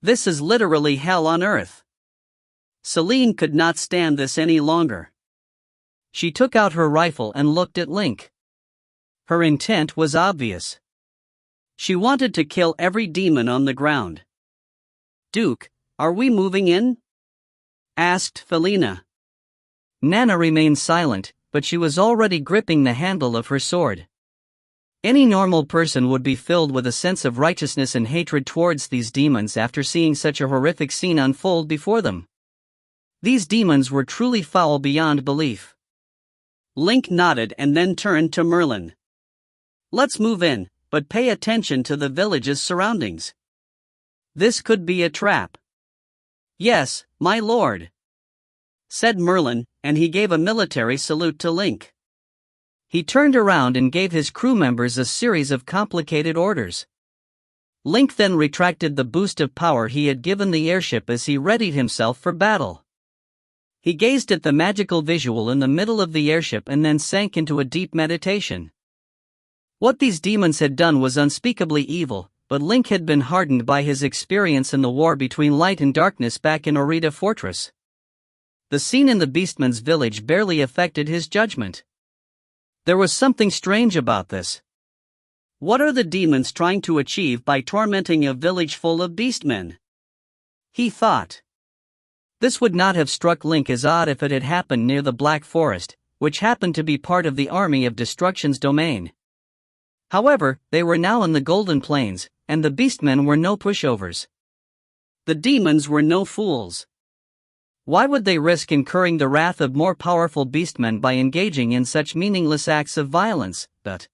This is literally hell on earth. Celine could not stand this any longer. She took out her rifle and looked at Link. Her intent was obvious. She wanted to kill every demon on the ground. "Duke, are we moving in?" asked Felina. Nana remained silent, but she was already gripping the handle of her sword. Any normal person would be filled with a sense of righteousness and hatred towards these demons after seeing such a horrific scene unfold before them. These demons were truly foul beyond belief. Link nodded and then turned to Merlin. "Let's move in, but pay attention to the village's surroundings. This could be a trap." "Yes, my lord," said Merlin, and he gave a military salute to Link. He turned around and gave his crew members a series of complicated orders. Link then retracted the boost of power he had given the airship as he readied himself for battle. He gazed at the magical visual in the middle of the airship and then sank into a deep meditation. What these demons had done was unspeakably evil, but Link had been hardened by his experience in the war between light and darkness back in Orita Fortress. The scene in the Beastman's village barely affected his judgment. There was something strange about this. What are the demons trying to achieve by tormenting a village full of beastmen? He thought. This would not have struck Link as odd if it had happened near the Black Forest, which happened to be part of the Army of Destruction's domain. However, they were now in the Golden Plains, and the beastmen were no pushovers. The demons were no fools. Why would they risk incurring the wrath of more powerful beastmen by engaging in such meaningless acts of violence? But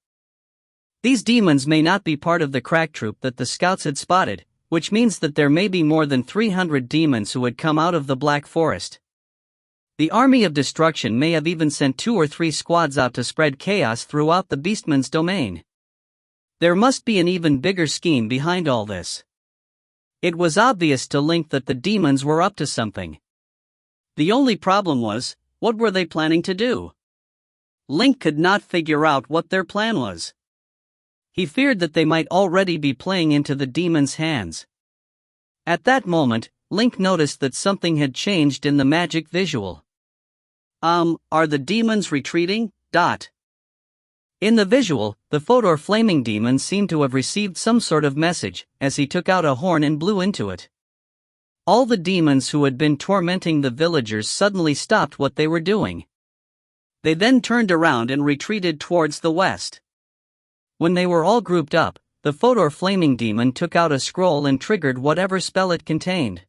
these demons may not be part of the crack troop that the scouts had spotted, which means that there may be more than 300 demons who had come out of the Black Forest. The Army of Destruction may have even sent 2 or 3 squads out to spread chaos throughout the beastmen's domain. There must be an even bigger scheme behind all this. It was obvious to Link that the demons were up to something. The only problem was, what were they planning to do? Link could not figure out what their plan was. He feared that they might already be playing into the demons' hands. At that moment, Link noticed that something had changed in the magic visual. Are the demons retreating? In the visual, the Fodor flaming demon seemed to have received some sort of message, as he took out a horn and blew into it. All the demons who had been tormenting the villagers suddenly stopped what they were doing. They then turned around and retreated towards the west. When they were all grouped up, the Fodor flaming demon took out a scroll and triggered whatever spell it contained.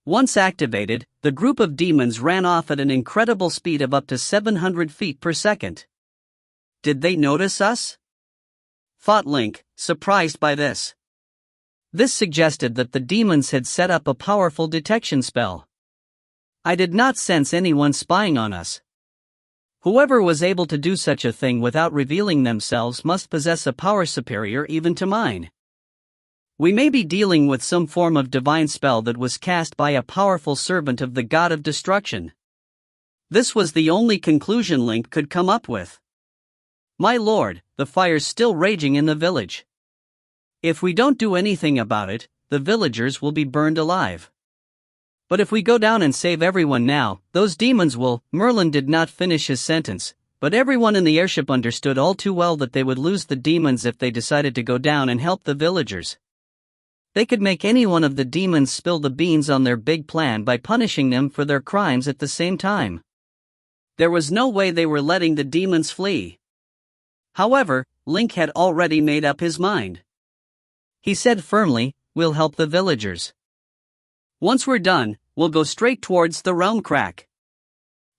Once activated, the group of demons ran off at an incredible speed of up to 700 feet per second. Did they notice us? Thought Link, surprised by this. This suggested that the demons had set up a powerful detection spell. I did not sense anyone spying on us. Whoever was able to do such a thing without revealing themselves must possess a power superior even to mine. We may be dealing with some form of divine spell that was cast by a powerful servant of the god of destruction. This was the only conclusion Link could come up with. My lord, the fire's still raging in the village. If we don't do anything about it, the villagers will be burned alive. But if we go down and save everyone now, those demons will. Merlin did not finish his sentence, but everyone in the airship understood all too well that they would lose the demons if they decided to go down and help the villagers. They could make any one of the demons spill the beans on their big plan by punishing them for their crimes at the same time. There was no way they were letting the demons flee. However, Link had already made up his mind. He said firmly, "We'll help the villagers. Once we're done, we'll go straight towards the realm crack."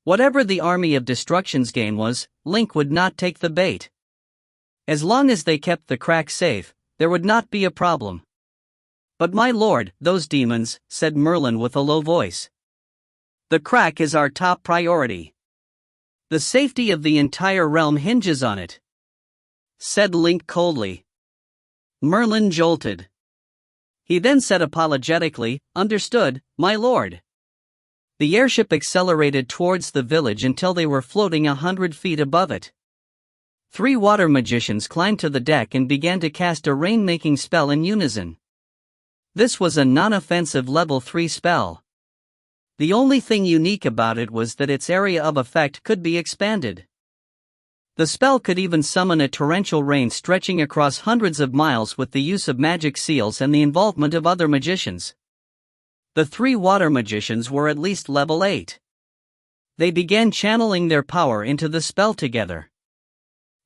Whatever the Army of Destruction's game was, Link would not take the bait. As long as they kept the crack safe, there would not be a problem. "But my lord, those demons," said Merlin with a low voice. "The crack is our top priority. The safety of the entire realm hinges on it," said Link coldly. Merlin jolted. He then said apologetically, "Understood, my lord." The airship accelerated towards the village until they were floating 100 feet above it. 3 water magicians climbed to the deck and began to cast a rain-making spell in unison. This was a non-offensive level 3 spell. The only thing unique about it was that its area of effect could be expanded. The spell could even summon a torrential rain stretching across hundreds of miles with the use of magic seals and the involvement of other magicians. The 3 water magicians were at least level 8. They began channeling their power into the spell together.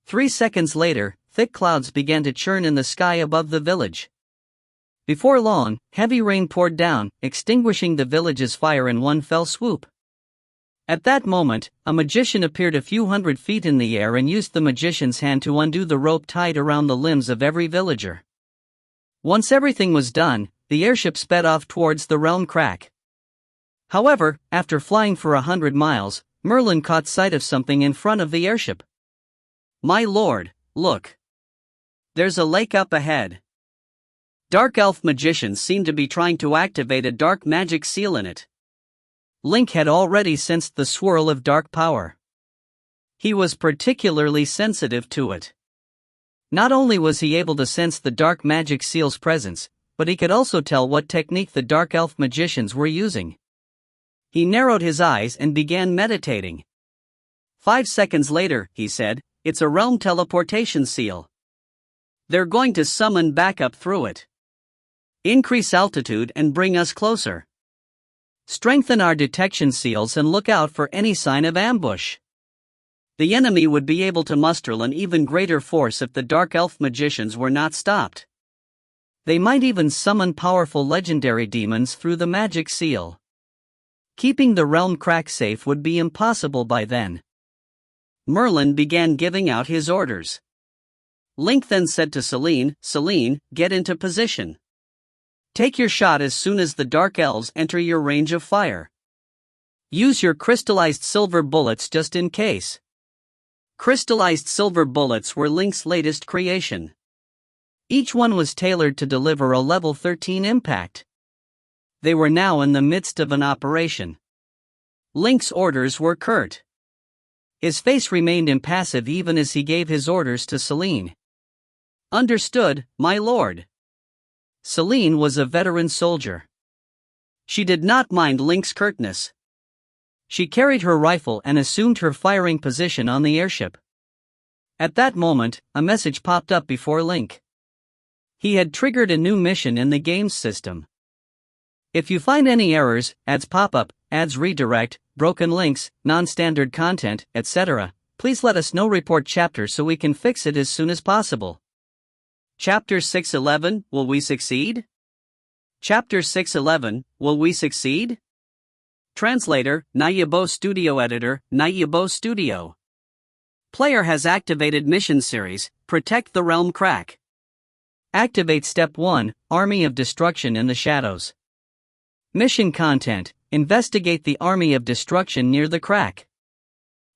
3 seconds later, thick clouds began to churn in the sky above the village. Before long, heavy rain poured down, extinguishing the village's fire in one fell swoop. At that moment, a magician appeared a few hundred feet in the air and used the magician's hand to undo the rope tied around the limbs of every villager. Once everything was done, the airship sped off towards the realm crack. However, after flying for 100 miles, Merlin caught sight of something in front of the airship. "My lord, look. There's a lake up ahead. Dark elf magicians seem to be trying to activate a dark magic seal in it." Link had already sensed the swirl of dark power. He was particularly sensitive to it. Not only was he able to sense the dark magic seal's presence, but he could also tell what technique the dark elf magicians were using. He narrowed his eyes and began meditating. 5 seconds later, he said, "It's a realm teleportation seal. They're going to summon backup through it. Increase altitude and bring us closer. Strengthen our detection seals and look out for any sign of ambush." The enemy would be able to muster an even greater force if the dark elf magicians were not stopped. They might even summon powerful legendary demons through the magic seal. Keeping the realm crack safe would be impossible by then. Merlin began giving out his orders. Link then said to Celine, "Celine, get into position. Take your shot as soon as the dark elves enter your range of fire. Use your crystallized silver bullets just in case." Crystallized silver bullets were Link's latest creation. Each one was tailored to deliver a level 13 impact. They were now in the midst of an operation. Link's orders were curt. His face remained impassive even as he gave his orders to Celine. "Understood, my lord." Celine was a veteran soldier. She did not mind Link's curtness. She carried her rifle and assumed her firing position on the airship. At that moment, a message popped up before Link. He had triggered a new mission in the game's system. If you find any errors, ads pop-up, ads redirect, broken links, non-standard content, etc., please let us know. Report chapter so we can fix it as soon as possible. Chapter 611, Will we succeed? Chapter 611, Will we succeed? Translator, Nayabo Studio Editor, Nayabo Studio. Player has activated mission series, Protect the Realm Crack. Activate Step 1, Army of Destruction in the Shadows. Mission content, investigate the Army of Destruction near the crack.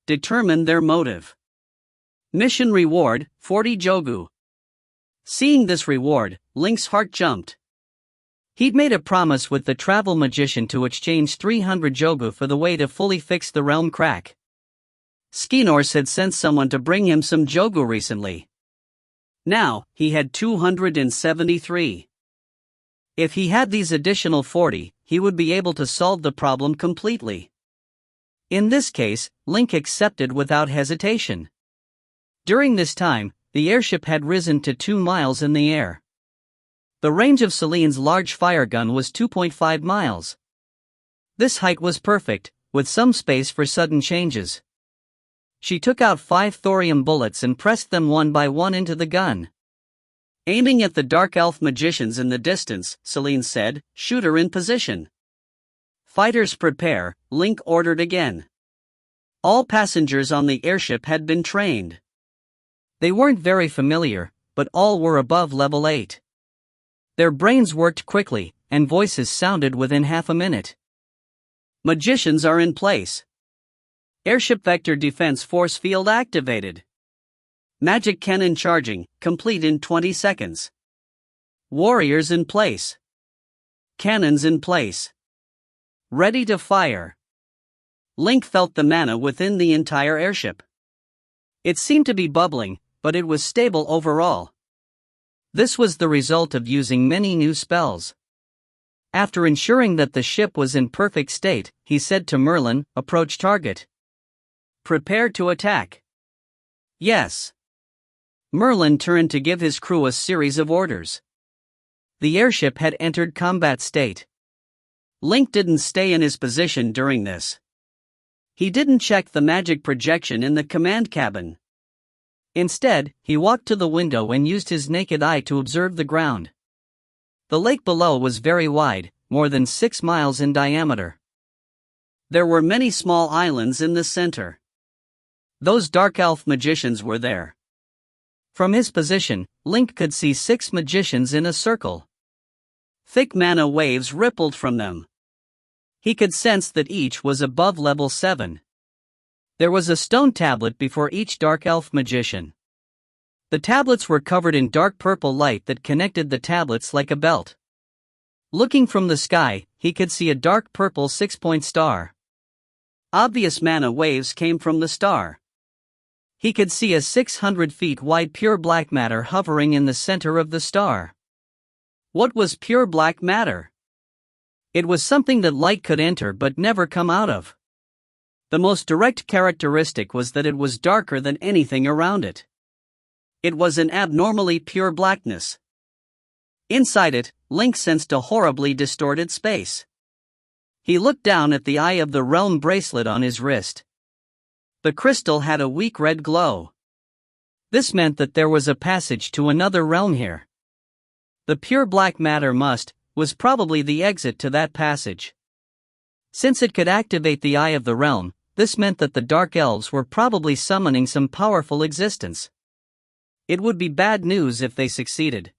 Determine their motive. Mission reward, 40 Jogu. Seeing this reward, Link's heart jumped. He'd made a promise with the travel magician to exchange 300 Jogu for the way to fully fix the realm crack. Skenorse had sent someone to bring him some Jogu recently. Now, he had 273. If he had these additional 40, he would be able to solve the problem completely. In this case, Link accepted without hesitation. During this time, the airship had risen to 2 miles in the air. The range of Celine's large fire gun was 2.5 miles. This height was perfect, with some space for sudden changes. She took out 5 thorium bullets and pressed them one by one into the gun. Aiming at the dark elf magicians in the distance, Celine said, "Shooter in position." "Fighters prepare," Link ordered again. All passengers on the airship had been trained. They weren't very familiar, but all were above level 8. Their brains worked quickly, and voices sounded within half a minute. "Magicians are in place. Airship vector defense force field activated. Magic cannon charging, complete in 20 seconds. Warriors in place. Cannons in place. Ready to fire." Link felt the mana within the entire airship. It seemed to be bubbling, but it was stable overall. This was the result of using many new spells. After ensuring that the ship was in perfect state, he said to Merlin, "Approach target. Prepare to attack." "Yes." Merlin turned to give his crew a series of orders. The airship had entered combat state. Link didn't stay in his position during this. He didn't check the magic projection in the command cabin. Instead, he walked to the window and used his naked eye to observe the ground. The lake below was very wide, more than 6 miles in diameter. There were many small islands in the center. Those dark elf magicians were there. From his position, Link could see 6 magicians in a circle. Thick mana waves rippled from them. He could sense that each was above level 7. There was a stone tablet before each dark elf magician. The tablets were covered in dark purple light that connected the tablets like a belt. Looking from the sky, he could see a dark purple 6-point star. Obvious mana waves came from the star. He could see a 600 feet wide pure black matter hovering in the center of the star. What was pure black matter? It was something that light could enter but never come out of. The most direct characteristic was that it was darker than anything around it. It was an abnormally pure blackness. Inside it, Link sensed a horribly distorted space. He looked down at the Eye of the Realm bracelet on his wrist. The crystal had a weak red glow. This meant that there was a passage to another realm here. The pure black matter was probably the exit to that passage. Since it could activate the Eye of the Realm, this meant that the Dark Elves were probably summoning some powerful existence. It would be bad news if they succeeded.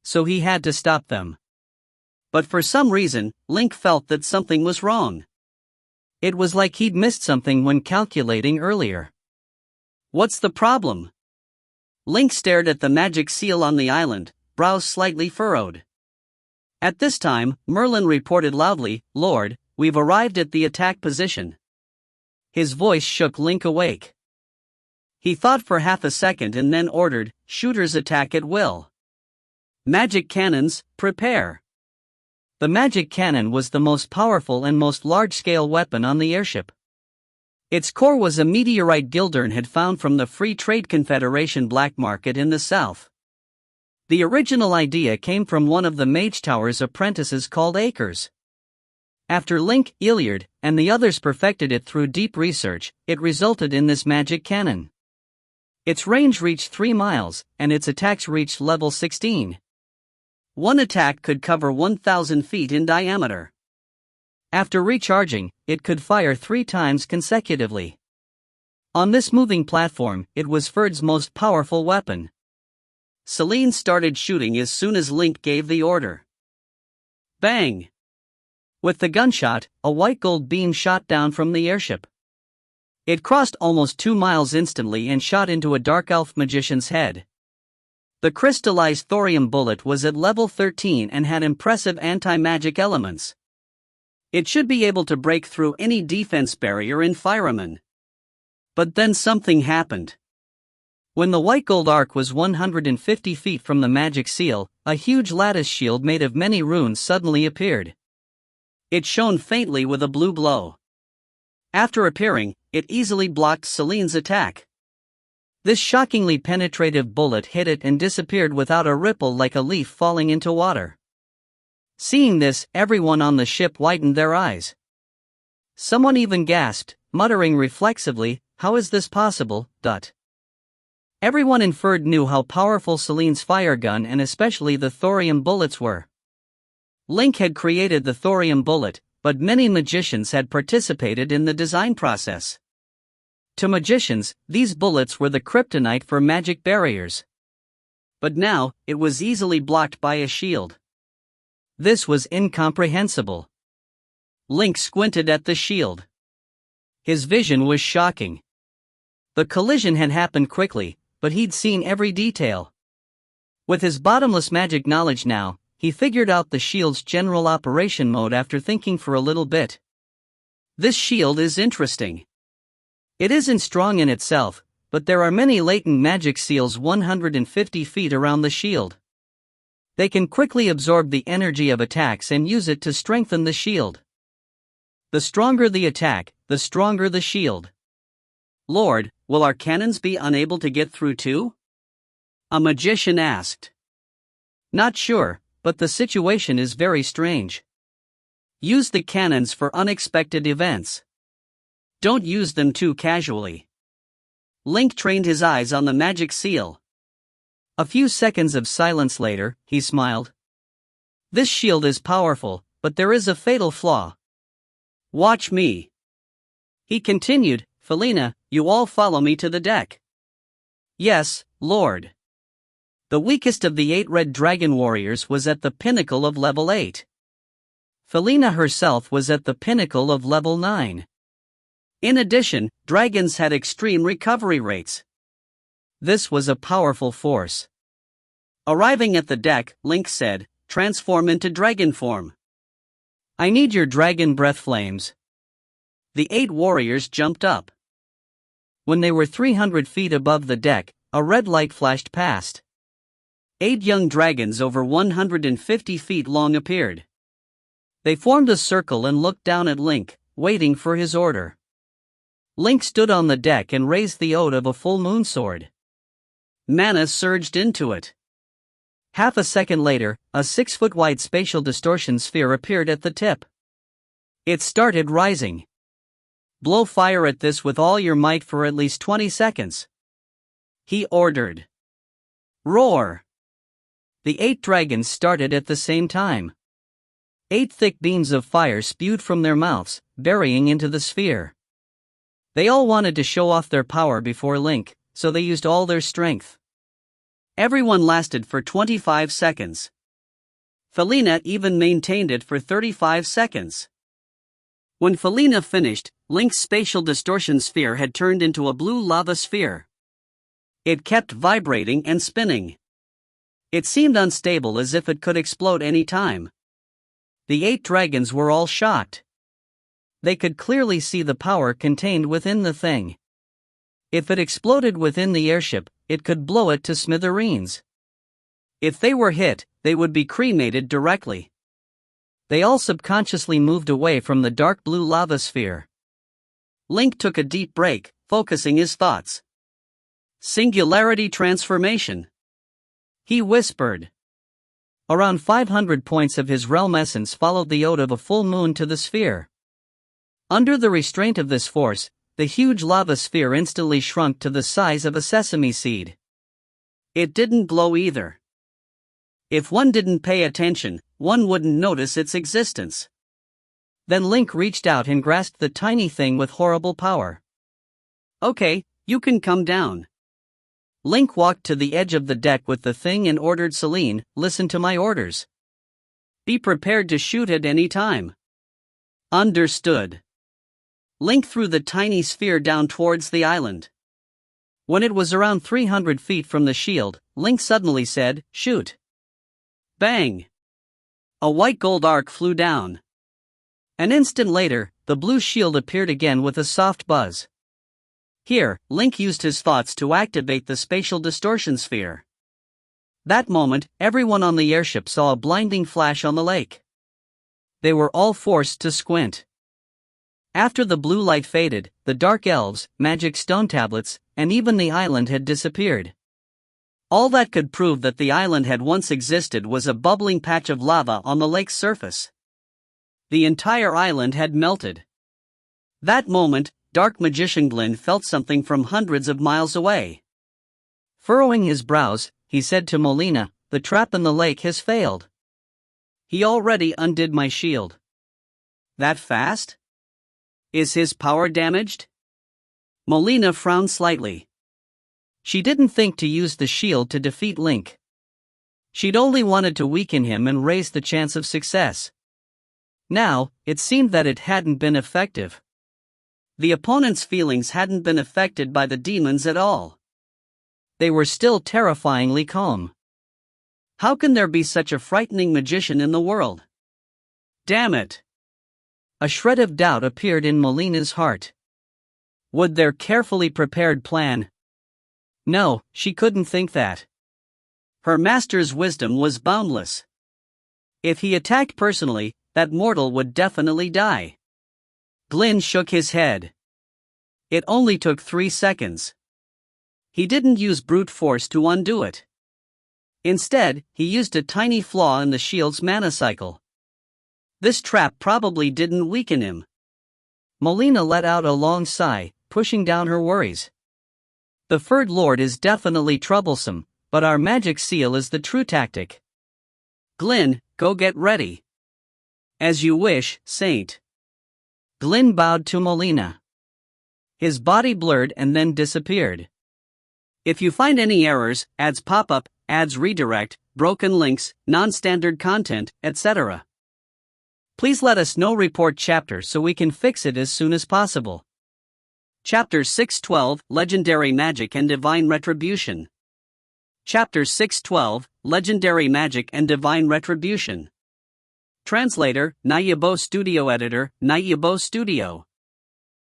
So he had to stop them. But for some reason, Link felt that something was wrong. It was like he'd missed something when calculating earlier. What's the problem? Link stared at the magic seal on the island, brows slightly furrowed. At this time, Merlin reported loudly, "Lord, we've arrived at the attack position." His voice shook Link awake. He thought for half a second and then ordered, "Shooters attack at will. Magic cannons, prepare." The magic cannon was the most powerful and most large-scale weapon on the airship. Its core was a meteorite Gildern had found from the Free Trade Confederation black market in the south. The original idea came from one of the Mage Tower's apprentices called Akers. After Link, Iliard, and the others perfected it through deep research, it resulted in this magic cannon. Its range reached 3 miles, and its attacks reached level 16. One attack could cover 1,000 feet in diameter. After recharging, it could fire 3 times consecutively. On this moving platform, it was Ferd's most powerful weapon. Celine started shooting as soon as Link gave the order. Bang! With the gunshot, a white gold beam shot down from the airship. It crossed almost 2 miles instantly and shot into a dark elf magician's head. The crystallized thorium bullet was at level 13 and had impressive anti-magic elements. It should be able to break through any defense barrier in Fireman. But then something happened. When the white gold arc was 150 feet from the magic seal, a huge lattice shield made of many runes suddenly appeared. It shone faintly with a blue glow. After appearing, it easily blocked Celine's attack. This shockingly penetrative bullet hit it and disappeared without a ripple, like a leaf falling into water. Seeing this, everyone on the ship widened their eyes. Someone even gasped, muttering reflexively, "How is this possible?" Everyone inferred knew how powerful Celine's fire gun and especially the thorium bullets were. Link had created the thorium bullet, but many magicians had participated in the design process. To magicians, these bullets were the kryptonite for magic barriers. But now, it was easily blocked by a shield. This was incomprehensible. Link squinted at the shield. His vision was shocking. The collision had happened quickly, but he'd seen every detail. With his bottomless magic knowledge now, he figured out the shield's general operation mode after thinking for a little bit. This shield is interesting. It isn't strong in itself, but there are many latent magic seals 150 feet around the shield. They can quickly absorb the energy of attacks and use it to strengthen the shield. The stronger the attack, the stronger the shield. Lord, will our cannons be unable to get through too? A magician asked. Not sure, but the situation is very strange. Use the cannons for unexpected events. Don't use them too casually. Link trained his eyes on the magic seal. A few seconds of silence later, he smiled. This shield is powerful, but there is a fatal flaw. Watch me. He continued, Felina, you all follow me to the deck. Yes, Lord. The weakest of the 8 red dragon warriors was at the pinnacle of level 8. Felina herself was at the pinnacle of level 9. In addition, dragons had extreme recovery rates. This was a powerful force. Arriving at the deck, Link said, transform into dragon form. I need your dragon breath flames. The 8 warriors jumped up. When they were 300 feet above the deck, a red light flashed past. 8 young dragons over 150 feet long appeared. They formed a circle and looked down at Link, waiting for his order. Link stood on the deck and raised the ode of a full moon sword. Mana surged into it. Half a second later, a 6-foot-wide spatial distortion sphere appeared at the tip. It started rising. Blow fire at this with all your might for at least 20 seconds. He ordered. Roar! The 8 dragons started at the same time. 8 thick beams of fire spewed from their mouths, burying into the sphere. They all wanted to show off their power before Link, so they used all their strength. Everyone lasted for 25 seconds. Felina even maintained it for 35 seconds. When Felina finished, Link's spatial distortion sphere had turned into a blue lava sphere. It kept vibrating and spinning. It seemed unstable, as if it could explode any time. The 8 dragons were all shocked. They could clearly see the power contained within the thing. If it exploded within the airship, it could blow it to smithereens. If they were hit, they would be cremated directly. They all subconsciously moved away from the dark blue lava sphere. Link took a deep break, focusing his thoughts. Singularity transformation. He whispered. Around 500 points of his realm essence followed the ode of a full moon to the sphere. Under the restraint of this force, the huge lava sphere instantly shrunk to the size of a sesame seed. It didn't glow either. If one didn't pay attention, one wouldn't notice its existence. Then Link reached out and grasped the tiny thing with horrible power. Okay, you can come down. Link walked to the edge of the deck with the thing and ordered Celine, listen to my orders. Be prepared to shoot at any time. Understood. Link threw the tiny sphere down towards the island. When it was around 300 feet from the shield, Link suddenly said, shoot. Bang! A white gold arc flew down. An instant later, the blue shield appeared again with a soft buzz. Here, Link used his thoughts to activate the spatial distortion sphere. That moment, everyone on the airship saw a blinding flash on the lake. They were all forced to squint. After the blue light faded, the dark elves, magic stone tablets, and even the island had disappeared. All that could prove that the island had once existed was a bubbling patch of lava on the lake's surface. The entire island had melted. That moment, Dark Magician Glyn felt something from hundreds of miles away. Furrowing his brows, he said to Molina, "The trap in the lake has failed." He already undid my shield. That fast? Is his power damaged? Molina frowned slightly. She didn't think to use the shield to defeat Link. She'd only wanted to weaken him and raise the chance of success. Now, it seemed that it hadn't been effective. The opponent's feelings hadn't been affected by the demons at all. They were still terrifyingly calm. How can there be such a frightening magician in the world? Damn it! A shred of doubt appeared in Molina's heart. Would their carefully prepared plan? No, she couldn't think that. Her master's wisdom was boundless. If he attacked personally, that mortal would definitely die. Glynn shook his head. It only took 3 seconds. He didn't use brute force to undo it. Instead, he used a tiny flaw in the shield's mana cycle. This trap probably didn't weaken him. Molina let out a long sigh, pushing down her worries. The Third Lord is definitely troublesome, but our magic seal is the true tactic. Glynn, go get ready. As you wish, Saint. Glynn bowed to Molina. His body blurred and then disappeared. If you find any errors, ads pop up, ads redirect, broken links, non-standard content, etc., please let us know. Report chapter so we can fix it as soon as possible. Chapter 612, Legendary Magic and Divine Retribution. Chapter 612, Legendary Magic and Divine Retribution. Translator, Nayabo Studio. Editor, Nayabo Studio.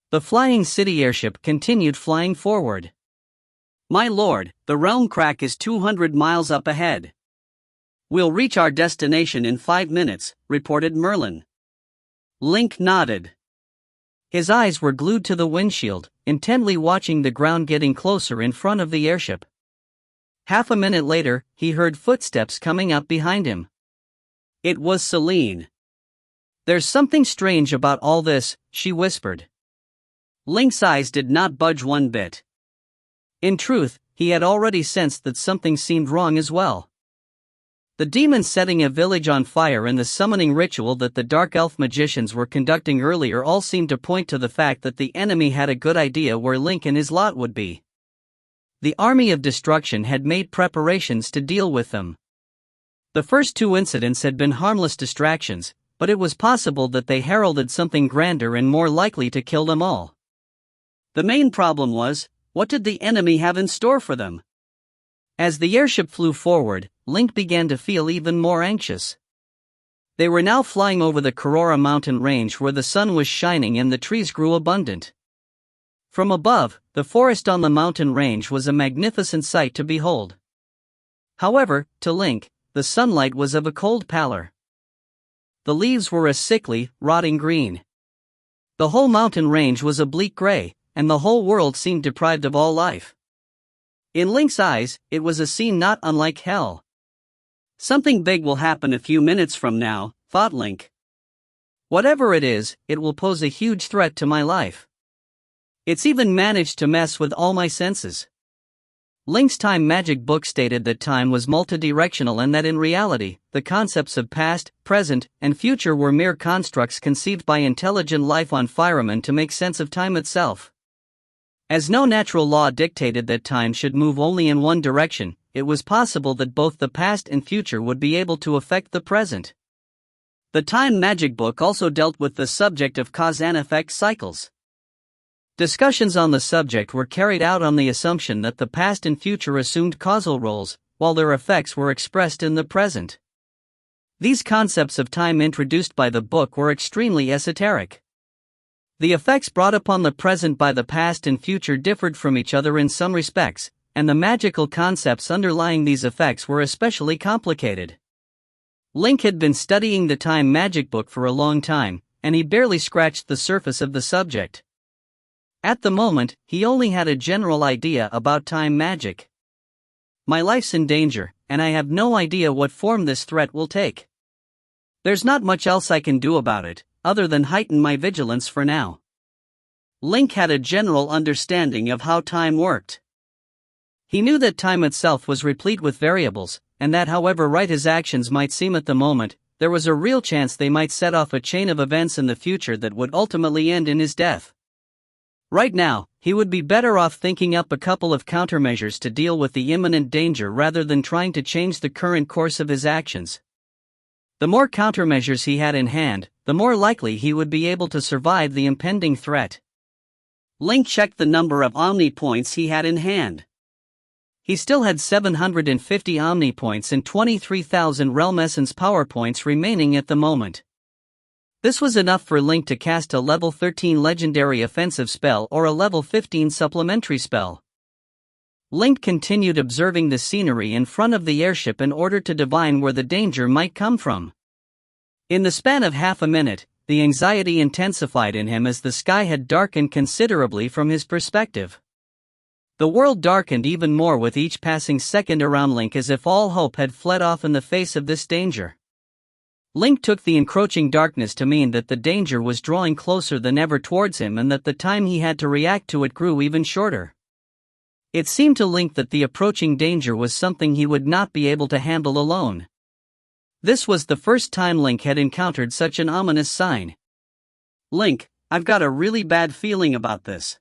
The Flying City airship continued flying forward. My lord, the realm crack is 200 miles up ahead. We'll reach our destination in 5 minutes, reported Merlin. Link nodded. His eyes were glued to the windshield, intently watching the ground getting closer in front of the airship. Half a minute later, he heard footsteps coming up behind him. It was Celine. "There's something strange about all this," she whispered. Link's eyes did not budge one bit. In truth, he had already sensed that something seemed wrong as well. The demons setting a village on fire and the summoning ritual that the dark elf magicians were conducting earlier all seemed to point to the fact that the enemy had a good idea where Link and his lot would be. The army of destruction had made preparations to deal with them. The first 2 incidents had been harmless distractions, but it was possible that they heralded something grander and more likely to kill them all. The main problem was, what did the enemy have in store for them? As the airship flew forward, Link began to feel even more anxious. They were now flying over the Karora mountain range where the sun was shining and the trees grew abundant. From above, the forest on the mountain range was a magnificent sight to behold. However, to Link, the sunlight was of a cold pallor. The leaves were a sickly, rotting green. The whole mountain range was a bleak gray, and the whole world seemed deprived of all life. In Link's eyes, it was a scene not unlike hell. Something big will happen a few minutes from now, thought Link. Whatever it is, it will pose a huge threat to my life. It's even managed to mess with all my senses. Link's time magic book stated that time was multidirectional and that in reality, the concepts of past, present, and future were mere constructs conceived by intelligent life on Fireman to make sense of time itself. As no natural law dictated that time should move only in one direction, it was possible that both the past and future would be able to affect the present. The time magic book also dealt with the subject of cause and effect cycles. Discussions on the subject were carried out on the assumption that the past and future assumed causal roles, while their effects were expressed in the present. These concepts of time introduced by the book were extremely esoteric. The effects brought upon the present by the past and future differed from each other in some respects, and the magical concepts underlying these effects were especially complicated. Link had been studying the time magic book for a long time, and he barely scratched the surface of the subject. At the moment, he only had a general idea about time magic. My life's in danger, and I have no idea what form this threat will take. There's not much else I can do about it, other than heighten my vigilance for now. Link had a general understanding of how time worked. He knew that time itself was replete with variables, and that however right his actions might seem at the moment, there was a real chance they might set off a chain of events in the future that would ultimately end in his death. Right now, he would be better off thinking up a couple of countermeasures to deal with the imminent danger rather than trying to change the current course of his actions. The more countermeasures he had in hand, the more likely he would be able to survive the impending threat. Link checked the number of Omni points he had in hand. He still had 750 Omni points and 23,000 Realm Essence power points remaining at the moment. This was enough for Link to cast a level 13 legendary offensive spell or a level 15 supplementary spell. Link continued observing the scenery in front of the airship in order to divine where the danger might come from. In the span of half a minute, the anxiety intensified in him as the sky had darkened considerably from his perspective. The world darkened even more with each passing second around Link, as if all hope had fled off in the face of this danger. Link took the encroaching darkness to mean that the danger was drawing closer than ever towards him and that the time he had to react to it grew even shorter. It seemed to Link that the approaching danger was something he would not be able to handle alone. This was the first time Link had encountered such an ominous sign. Link, I've got a really bad feeling about this.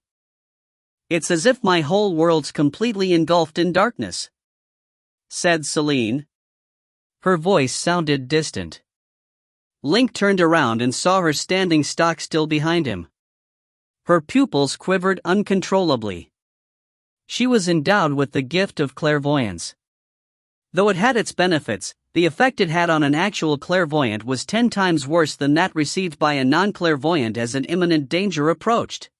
It's as if my whole world's completely engulfed in darkness, said Celine. Her voice sounded distant. Link turned around and saw her standing stock still behind him. Her pupils quivered uncontrollably. She was endowed with the gift of clairvoyance. Though it had its benefits, the effect it had on an actual clairvoyant was 10 times worse than that received by a non-clairvoyant as an imminent danger approached.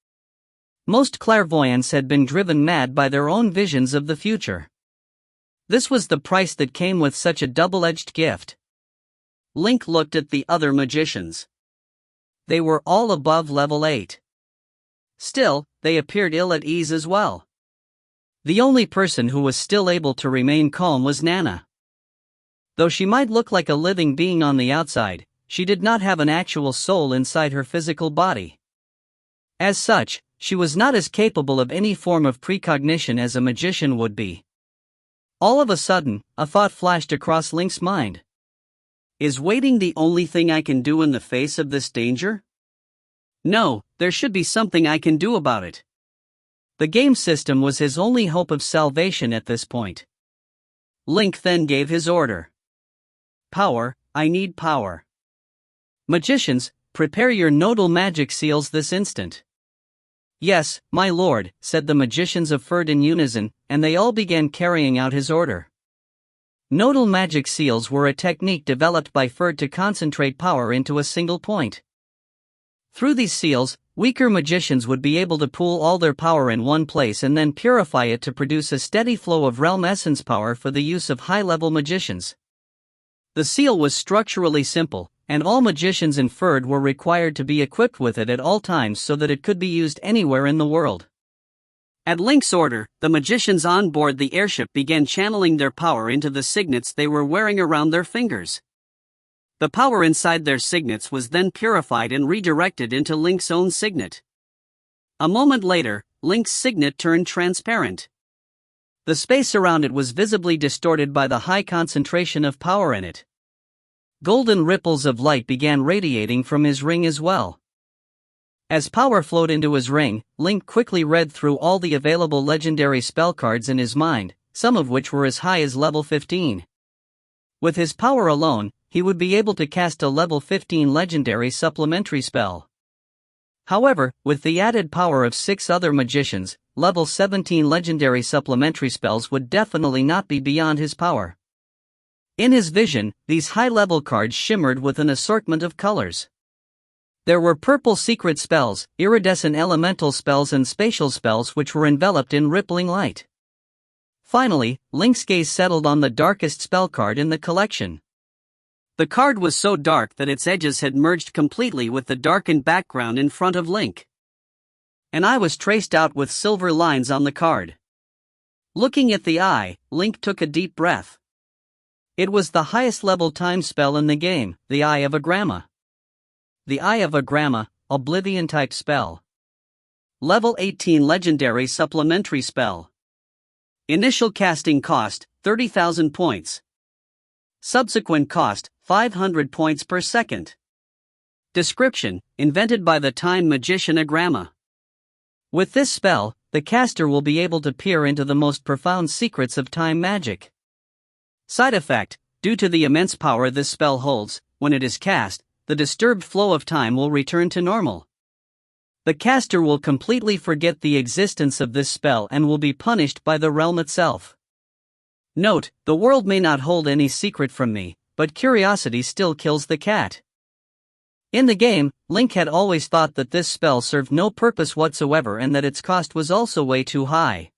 Most clairvoyants had been driven mad by their own visions of the future. This was the price that came with such a double-edged gift. Link looked at the other magicians. They were all above level 8. Still, they appeared ill at ease as well. The only person who was still able to remain calm was Nana. Though she might look like a living being on the outside, she did not have an actual soul inside her physical body. As such, she was not as capable of any form of precognition as a magician would be. All of a sudden, a thought flashed across Link's mind. Is waiting the only thing I can do in the face of this danger? No, there should be something I can do about it. The game system was his only hope of salvation at this point. Link then gave his order. Power, I need power. Magicians, prepare your nodal magic seals this instant. Yes, my lord, said the magicians of Ferd in unison, and they all began carrying out his order. Nodal magic seals were a technique developed by Ferd to concentrate power into a single point. Through these seals, weaker magicians would be able to pool all their power in one place and then purify it to produce a steady flow of realm essence power for the use of high-level magicians. The seal was structurally simple, and all magicians in Ferd were required to be equipped with it at all times so that it could be used anywhere in the world. At Link's order, the magicians on board the airship began channeling their power into the signets they were wearing around their fingers. The power inside their signets was then purified and redirected into Link's own signet. A moment later, Link's signet turned transparent. The space around it was visibly distorted by the high concentration of power in it. Golden ripples of light began radiating from his ring as well. As power flowed into his ring, Link quickly read through all the available legendary spell cards in his mind, some of which were as high as level 15. With his power alone, he would be able to cast a level 15 legendary supplementary spell. However, with the added power of 6 other magicians, level 17 legendary supplementary spells would definitely not be beyond his power. In his vision, these high-level cards shimmered with an assortment of colors. There were purple secret spells, iridescent elemental spells and spatial spells which were enveloped in rippling light. Finally, Link's gaze settled on the darkest spell card in the collection. The card was so dark that its edges had merged completely with the darkened background in front of Link. An eye was traced out with silver lines on the card. Looking at the eye, Link took a deep breath. It was the highest level time spell in the game, the Eye of Agramma. The Eye of Agramma, Oblivion type spell. Level 18 legendary supplementary spell. Initial casting cost, 30,000 points. Subsequent cost, 500 points per second. Description, invented by the time magician Agrama. With this spell, the caster will be able to peer into the most profound secrets of time magic. Side effect, due to the immense power this spell holds, when it is cast, the disturbed flow of time will return to normal. The caster will completely forget the existence of this spell and will be punished by the realm itself. Note, the world may not hold any secret from me, but curiosity still kills the cat. In the game, Link had always thought that this spell served no purpose whatsoever and that its cost was also way too high.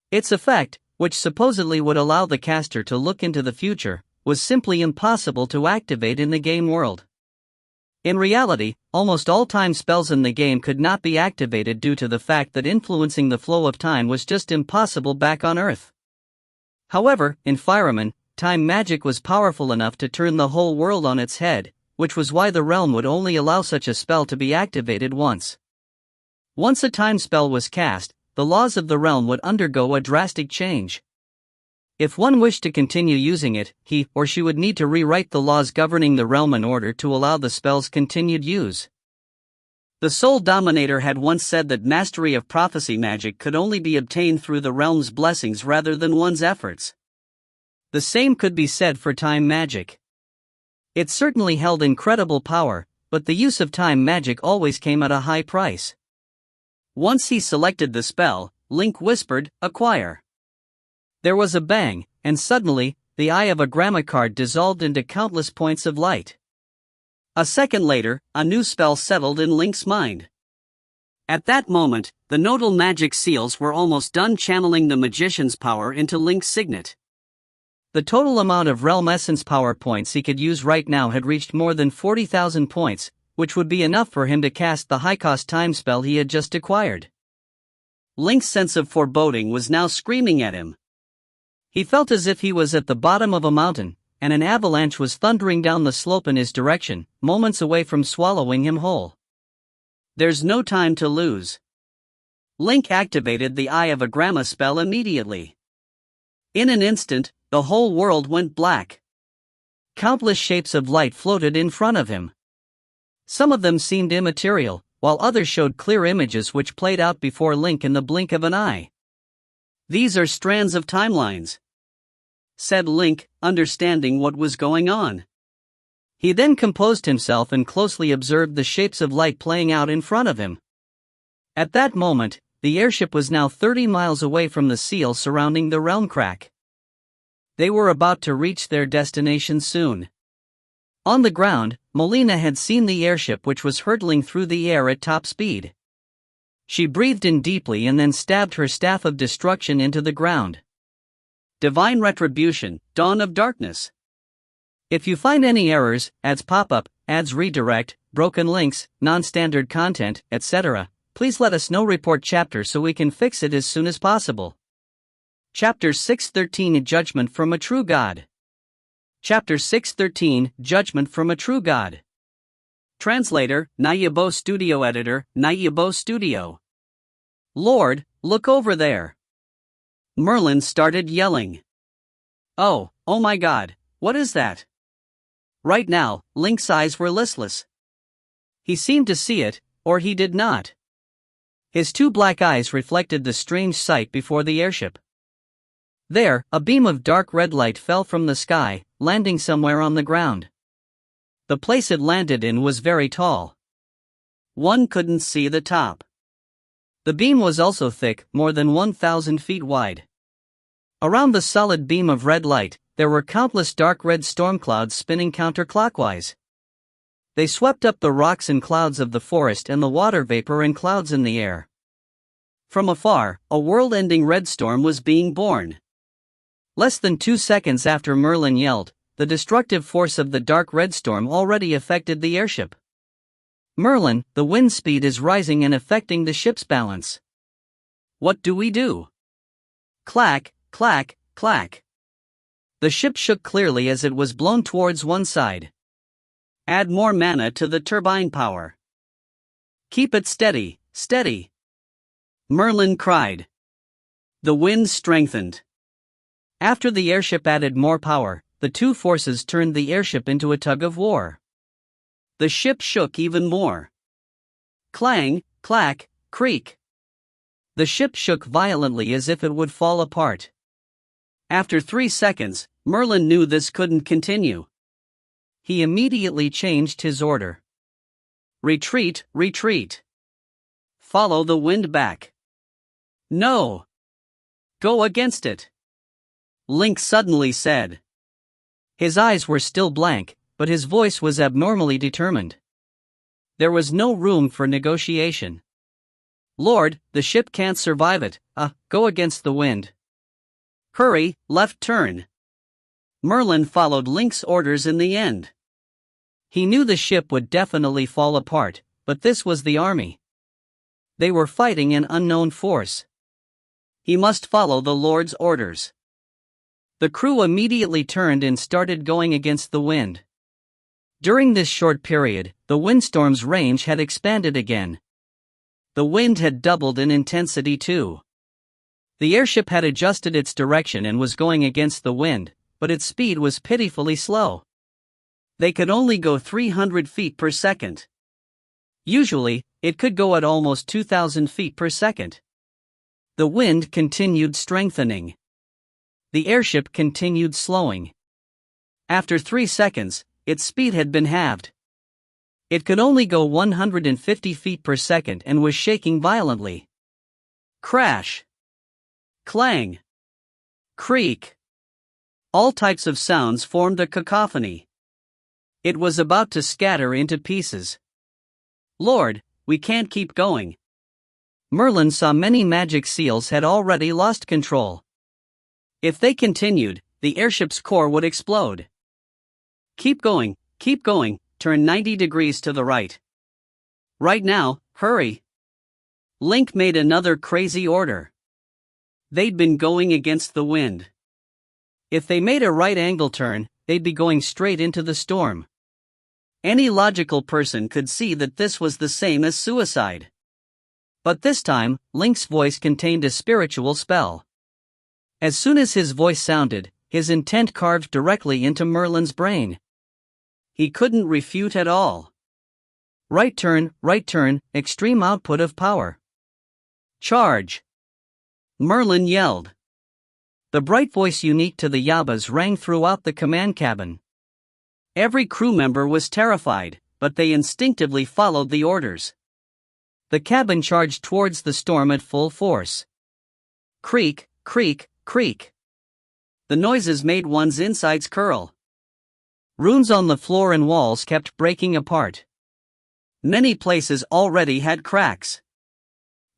Its effect, which supposedly would allow the caster to look into the future, was simply impossible to activate in the game world. In reality, almost all time spells in the game could not be activated due to the fact that influencing the flow of time was just impossible back on Earth. However, in Fireman, time magic was powerful enough to turn the whole world on its head, which was why the realm would only allow such a spell to be activated once. Once a time spell was cast, the laws of the realm would undergo a drastic change. If one wished to continue using it, he or she would need to rewrite the laws governing the realm in order to allow the spell's continued use. The Soul Dominator had once said that mastery of prophecy magic could only be obtained through the realm's blessings rather than one's efforts. The same could be said for time magic. It certainly held incredible power, but the use of time magic always came at a high price. Once he selected the spell, Link whispered, "Acquire." There was a bang, and suddenly, the eye of a Agrama card dissolved into countless points of light. A second later, a new spell settled in Link's mind. At that moment, the nodal magic seals were almost done channeling the magician's power into Link's signet. The total amount of Realm Essence power points he could use right now had reached more than 40,000 points, which would be enough for him to cast the high-cost time spell he had just acquired. Link's sense of foreboding was now screaming at him. He felt as if he was at the bottom of a mountain, and an avalanche was thundering down the slope in his direction, moments away from swallowing him whole. There's no time to lose. Link activated the Eye of Agrama spell immediately. In an instant, the whole world went black. Countless shapes of light floated in front of him. Some of them seemed immaterial, while others showed clear images which played out before Link in the blink of an eye. "These are strands of timelines," said Link, understanding what was going on. He then composed himself and closely observed the shapes of light playing out in front of him. At that moment, the airship was now 30 miles away from the seal surrounding the realm crack. They were about to reach their destination soon. On the ground, Molina had seen the airship which was hurtling through the air at top speed. She breathed in deeply and then stabbed her staff of destruction into the ground. Divine Retribution, Dawn of Darkness. If you find any errors, ads pop-up, ads redirect, broken links, non-standard content, etc., please let us know. Report chapter so we can fix it as soon as possible. Chapter 613 Judgment from a True God. Chapter 613 Judgment from a True God. Translator, Nayabo Studio. Editor, Nayabo Studio. Lord, look over there. Merlin started yelling. Oh my God, what is that? Right now, Link's eyes were listless. He seemed to see it, or he did not. His two black eyes reflected the strange sight before the airship. There, a beam of dark red light fell from the sky, landing somewhere on the ground. The place it landed in was very tall. One couldn't see the top. The beam was also thick, more than 1,000 feet wide. Around the solid beam of red light, there were countless dark red storm clouds spinning counterclockwise. They swept up the rocks and clouds of the forest and the water vapor and clouds in the air. From afar, a world-ending red storm was being born. Less than 2 seconds after Merlin yelled, the destructive force of the dark red storm already affected the airship. Merlin, the wind speed is rising and affecting the ship's balance. What do we do? Clack, clack, clack. The ship shook clearly as it was blown towards one side. Add more mana to the turbine power. Keep it steady, steady. Merlin cried. The wind strengthened. After the airship added more power, the two forces turned the airship into a tug-of-war. The ship shook even more. Clang, clack, creak. The ship shook violently as if it would fall apart. After 3 seconds, Merlin knew this couldn't continue. He immediately changed his order. Retreat, retreat. Follow the wind back. No. Go against it. Link suddenly said. His eyes were still blank, but his voice was abnormally determined. There was no room for negotiation. Lord, the ship can't survive it. Go against the wind. Hurry, left turn. Merlin followed Link's orders in the end. He knew the ship would definitely fall apart, but this was the army. They were fighting an unknown force. He must follow the Lord's orders. The crew immediately turned and started going against the wind. During this short period, the windstorm's range had expanded again. The wind had doubled in intensity too. The airship had adjusted its direction and was going against the wind, but its speed was pitifully slow. They could only go 300 feet per second. Usually, it could go at almost 2,000 feet per second. The wind continued strengthening. The airship continued slowing. After 3 seconds, its speed had been halved. It could only go 150 feet per second and was shaking violently. Crash. Clang. Creak. All types of sounds formed a cacophony. It was about to scatter into pieces. Lord, we can't keep going. Merlin saw many magic seals had already lost control. If they continued, the airship's core would explode. Keep going, turn 90 degrees to the right. Right now, hurry. Link made another crazy order. They'd been going against the wind. If they made a right angle turn, they'd be going straight into the storm. Any logical person could see that this was the same as suicide. But this time, Link's voice contained a spiritual spell. As soon as his voice sounded, his intent carved directly into Merlin's brain. He couldn't refute at all. Right turn, extreme output of power. Charge! Merlin yelled. The bright voice unique to the Yabas rang throughout the command cabin. Every crew member was terrified, but they instinctively followed the orders. The cabin charged towards the storm at full force. Creak, creak, creak. The noises made one's insides curl. Runes on the floor and walls kept breaking apart. Many places already had cracks.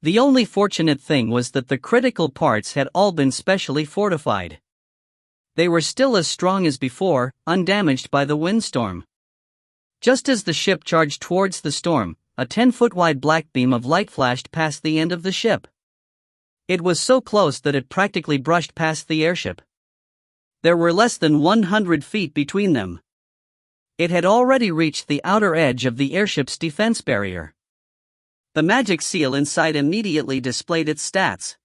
The only fortunate thing was that the critical parts had all been specially fortified. They were still as strong as before, undamaged by the windstorm. Just as the ship charged towards the storm, a 10-foot-wide black beam of light flashed past the end of the ship. It was so close that it practically brushed past the airship. There were less than 100 feet between them. It had already reached the outer edge of the airship's defense barrier. The magic seal inside immediately displayed its stats.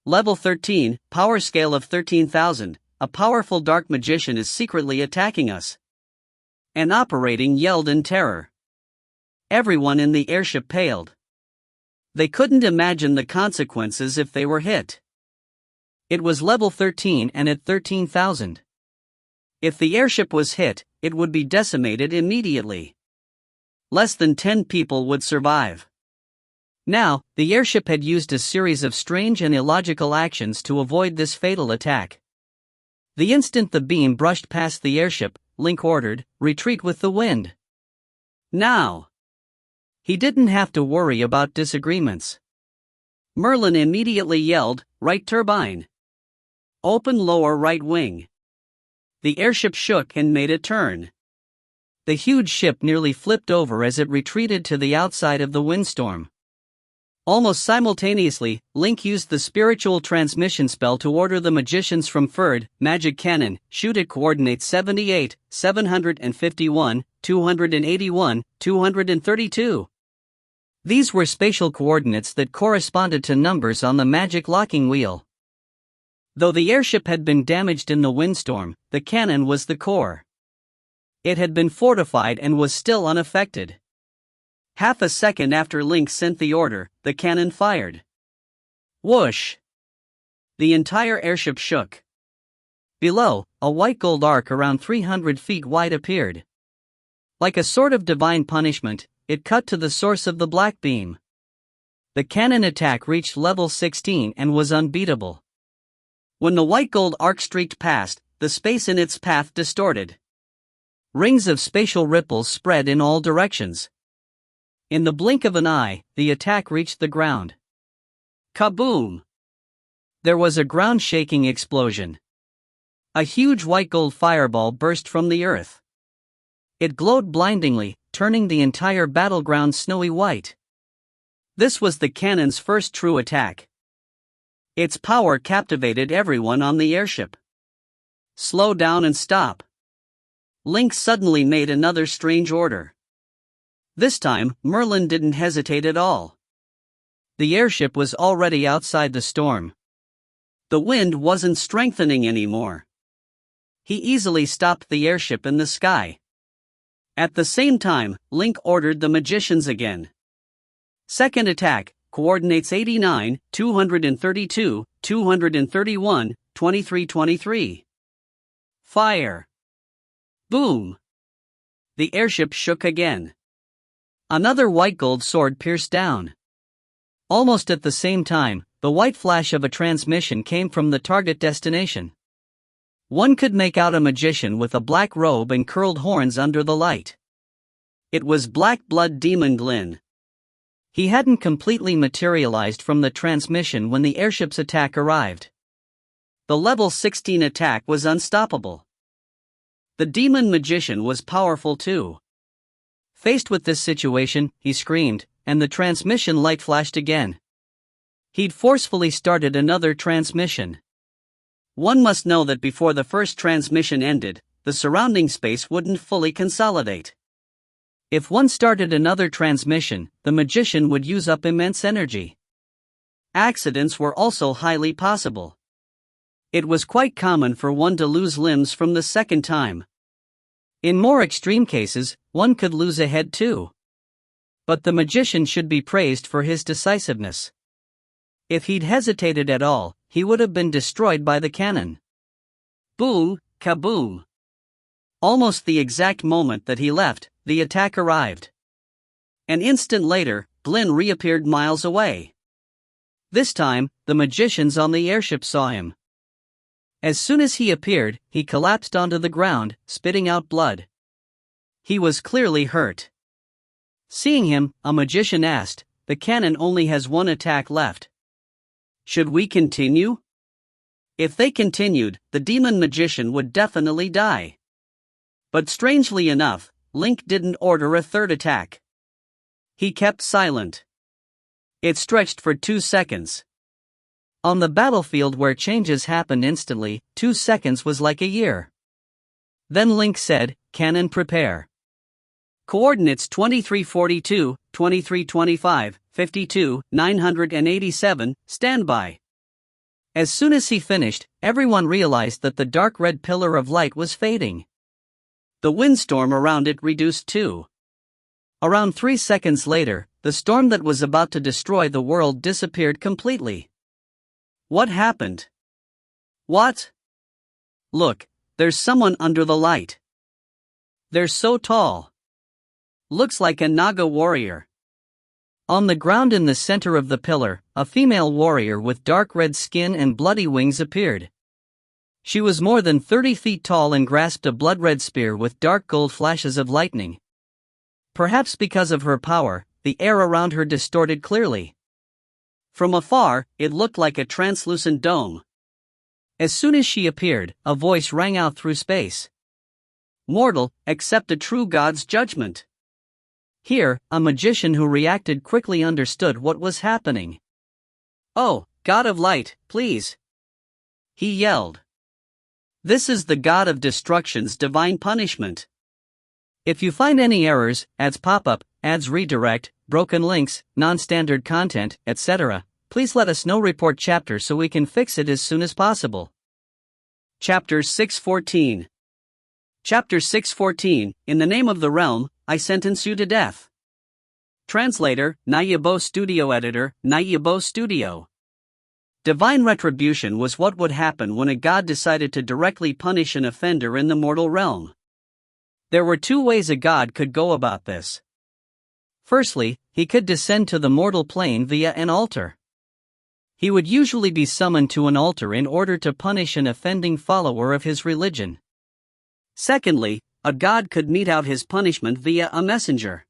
Level 13, power scale of 13,000, a powerful dark magician is secretly attacking us. An operating yelled in terror. Everyone in the airship paled. They couldn't imagine the consequences if they were hit. It was level 13 and at 13,000. If the airship was hit, it would be decimated immediately. Less than 10 people would survive. Now, the airship had used a series of strange and illogical actions to avoid this fatal attack. The instant the beam brushed past the airship, Link ordered, "Retreat with the wind." Now! He didn't have to worry about disagreements. Merlin immediately yelled, "Right turbine! Open lower right wing!" The airship shook and made a turn. The huge ship nearly flipped over as it retreated to the outside of the windstorm. Almost simultaneously, Link used the spiritual transmission spell to order the magicians from Ferd, magic cannon, shoot at coordinates 78, 751, 281, 232. These were spatial coordinates that corresponded to numbers on the magic locking wheel. Though the airship had been damaged in the windstorm, the cannon was the core. It had been fortified and was still unaffected. Half a second after Link sent the order, the cannon fired. Whoosh! The entire airship shook. Below, a white gold arc around 300 feet wide appeared. Like a sort of divine punishment, it cut to the source of the black beam. The cannon attack reached level 16 and was unbeatable. When the white gold arc streaked past, the space in its path distorted. Rings of spatial ripples spread in all directions. In the blink of an eye, the attack reached the ground. Kaboom! There was a ground-shaking explosion. A huge white gold fireball burst from the earth. It glowed blindingly, turning the entire battleground snowy white. This was the cannon's first true attack. Its power captivated everyone on the airship. Slow down and stop. Link suddenly made another strange order. This time, Merlin didn't hesitate at all. The airship was already outside the storm. The wind wasn't strengthening anymore. He easily stopped the airship in the sky. At the same time, Link ordered the magicians again. Second attack, coordinates 89, 232, 231, 2323. Fire! Boom! The airship shook again. Another white gold sword pierced down. Almost at the same time, the white flash of a transmission came from the target destination. One could make out a magician with a black robe and curled horns under the light. It was Black Blood Demon Glyn. He hadn't completely materialized from the transmission when the airship's attack arrived. The level 16 attack was unstoppable. The demon magician was powerful too. Faced with this situation, he screamed, and the transmission light flashed again. He'd forcefully started another transmission. One must know that before the first transmission ended, the surrounding space wouldn't fully consolidate. If one started another transmission, the magician would use up immense energy. Accidents were also highly possible. It was quite common for one to lose limbs from the second time. In more extreme cases, one could lose a head too. But the magician should be praised for his decisiveness. If he'd hesitated at all, he would have been destroyed by the cannon. Boom, kaboom. Almost the exact moment that he left, the attack arrived. An instant later, Glyn reappeared miles away. This time, the magicians on the airship saw him. As soon as he appeared, he collapsed onto the ground, spitting out blood. He was clearly hurt. Seeing him, a magician asked, "The cannon only has one attack left. Should we continue?" If they continued, the demon magician would definitely die. But strangely enough, Link didn't order a third attack. He kept silent. It stretched for 2 seconds. On the battlefield where changes happened instantly, 2 seconds was like a year. Then Link said, "Cannon prepare." Coordinates 2342, 2325, 52, 987, standby. As soon as he finished, everyone realized that the dark red pillar of light was fading. The windstorm around it reduced too. Around 3 seconds later, the storm that was about to destroy the world disappeared completely. What happened? What? Look, there's someone under the light. They're so tall. Looks like a Naga warrior. On the ground in the center of the pillar, a female warrior with dark red skin and bloody wings appeared. She was more than 30 feet tall and grasped a blood-red spear with dark gold flashes of lightning. Perhaps because of her power, the air around her distorted clearly. From afar, it looked like a translucent dome. As soon as she appeared, a voice rang out through space. "Mortal, accept a true god's judgment." Here, a magician who reacted quickly understood what was happening. "Oh, God of Light, please!" he yelled. "This is the God of Destruction's divine punishment. If you find any errors, ads pop up, ads redirect, broken links, non-standard content, etc., Please let us know report chapter so we can fix it as soon as possible. Chapter 614. Chapter 614, In the name of the realm, I sentence you to death. Translator, Nayabo Studio Editor, Nayabo Studio. Divine retribution was what would happen when a god decided to directly punish an offender in the mortal realm. There were two ways a god could go about this. Firstly, he could descend to the mortal plane via an altar. He would usually be summoned to an altar in order to punish an offending follower of his religion. Secondly, a god could mete out his punishment via a messenger.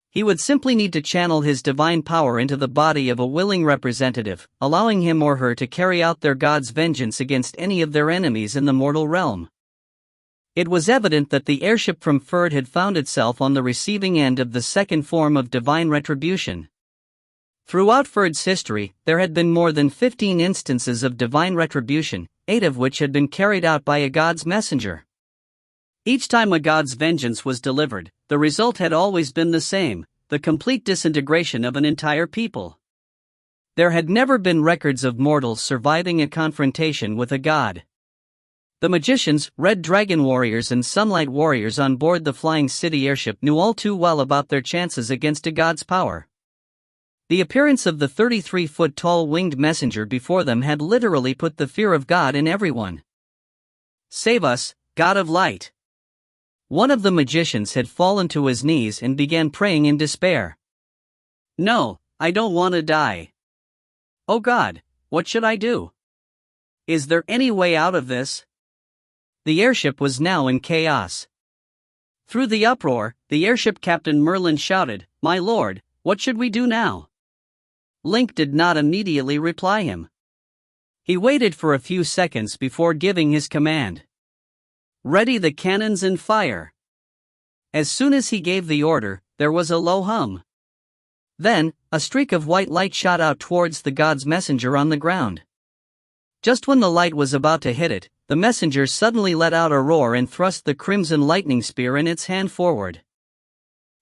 He would simply need to channel his divine power into the body of a willing representative, allowing him or her to carry out their god's vengeance against any of their enemies in the mortal realm. It was evident that the airship from Ferd had found itself on the receiving end of the second form of divine retribution. Throughout Ferd's history, there had been more than 15 instances of divine retribution, 8 of which had been carried out by a god's messenger. Each time a god's vengeance was delivered, the result had always been the same: the complete disintegration of an entire people. There had never been records of mortals surviving a confrontation with a god. The magicians, Red Dragon warriors and Sunlight warriors on board the Flying City airship knew all too well about their chances against a god's power. The appearance of the 33-foot-tall winged messenger before them had literally put the fear of God in everyone. "Save us, God of Light!" One of the magicians had fallen to his knees and began praying in despair. "No, I don't want to die. Oh God, what should I do? Is there any way out of this?" The airship was now in chaos. Through the uproar, the airship captain Merlin shouted, "My lord, what should we do now?" Link did not immediately reply him. He waited for a few seconds before giving his command. "Ready the cannons and fire." As soon as he gave the order, there was a low hum. Then, a streak of white light shot out towards the god's messenger on the ground. Just when the light was about to hit it, the messenger suddenly let out a roar and thrust the crimson lightning spear in its hand forward.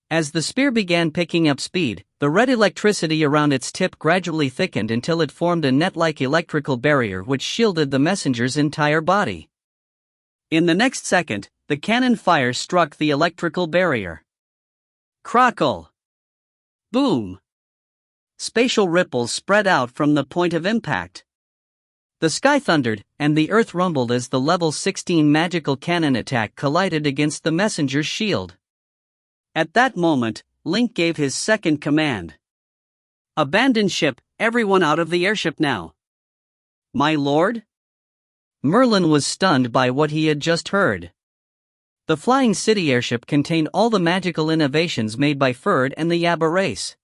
As the spear began picking up speed, the red electricity around its tip gradually thickened until it formed a net-like electrical barrier which shielded the messenger's entire body. In the next second, the cannon fire struck the electrical barrier. Crackle! Boom! Spatial ripples spread out from the point of impact. The sky thundered, and the earth rumbled as the level 16 magical cannon attack collided against the messenger's shield. At that moment, Link gave his second command. "Abandon ship, everyone out of the airship now." "My lord?" Merlin was stunned by what he had just heard. The Flying City airship contained all the magical innovations made by Ferd and the Yabba race.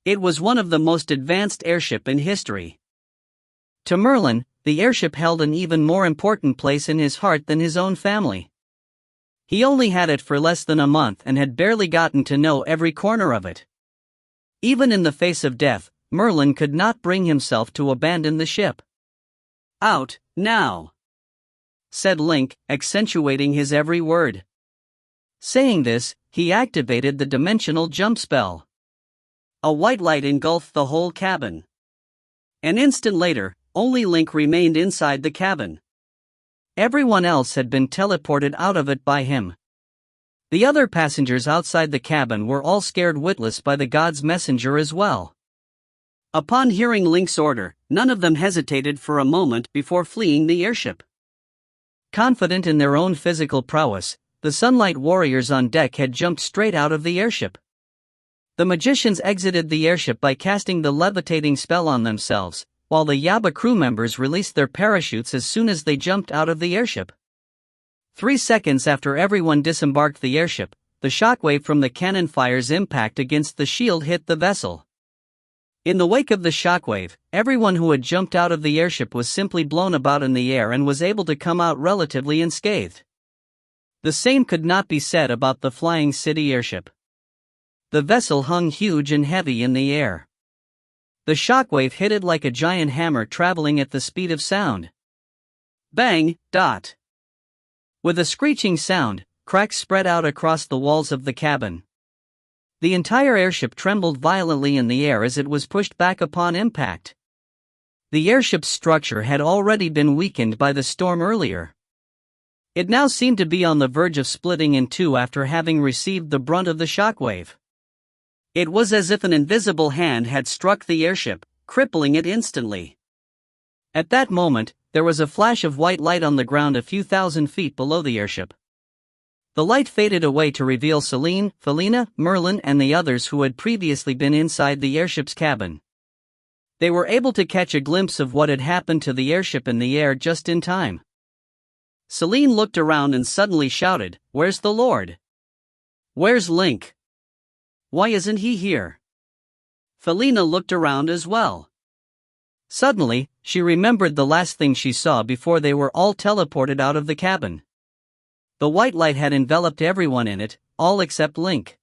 It was one of the most advanced airship in history. To Merlin, the airship held an even more important place in his heart than his own family. He only had it for less than a month and had barely gotten to know every corner of it. Even in the face of death, Merlin could not bring himself to abandon the ship. "Out, now!" said Link, accentuating his every word. Saying this, he activated the dimensional jump spell. A white light engulfed the whole cabin. An instant later, only Link remained inside the cabin. Everyone else had been teleported out of it by him. The other passengers outside the cabin were all scared witless by the god's messenger as well. Upon hearing Link's order, none of them hesitated for a moment before fleeing the airship. Confident in their own physical prowess, the Sunlight warriors on deck had jumped straight out of the airship. The magicians exited the airship by casting the levitating spell on themselves, while the Yabba crew members released their parachutes as soon as they jumped out of the airship. 3 seconds after everyone disembarked the airship, the shockwave from the cannon fire's impact against the shield hit the vessel. In the wake of the shockwave, everyone who had jumped out of the airship was simply blown about in the air and was able to come out relatively unscathed. The same could not be said about the Flying City airship. The vessel hung huge and heavy in the air. The shockwave hit it like a giant hammer traveling at the speed of sound. Bang, dot. With a screeching sound, cracks spread out across the walls of the cabin. The entire airship trembled violently in the air as it was pushed back upon impact. The airship's structure had already been weakened by the storm earlier. It now seemed to be on the verge of splitting in two after having received the brunt of the shockwave. It was as if an invisible hand had struck the airship, crippling it instantly. At that moment, there was a flash of white light on the ground a few thousand feet below the airship. The light faded away to reveal Celine, Felina, Merlin and the others who had previously been inside the airship's cabin. They were able to catch a glimpse of what had happened to the airship in the air just in time. Celine looked around and suddenly shouted, "Where's the Lord? Where's Link? Why isn't he here?" Felina looked around as well. Suddenly, she remembered the last thing she saw before they were all teleported out of the cabin. The white light had enveloped everyone in it, all except Link.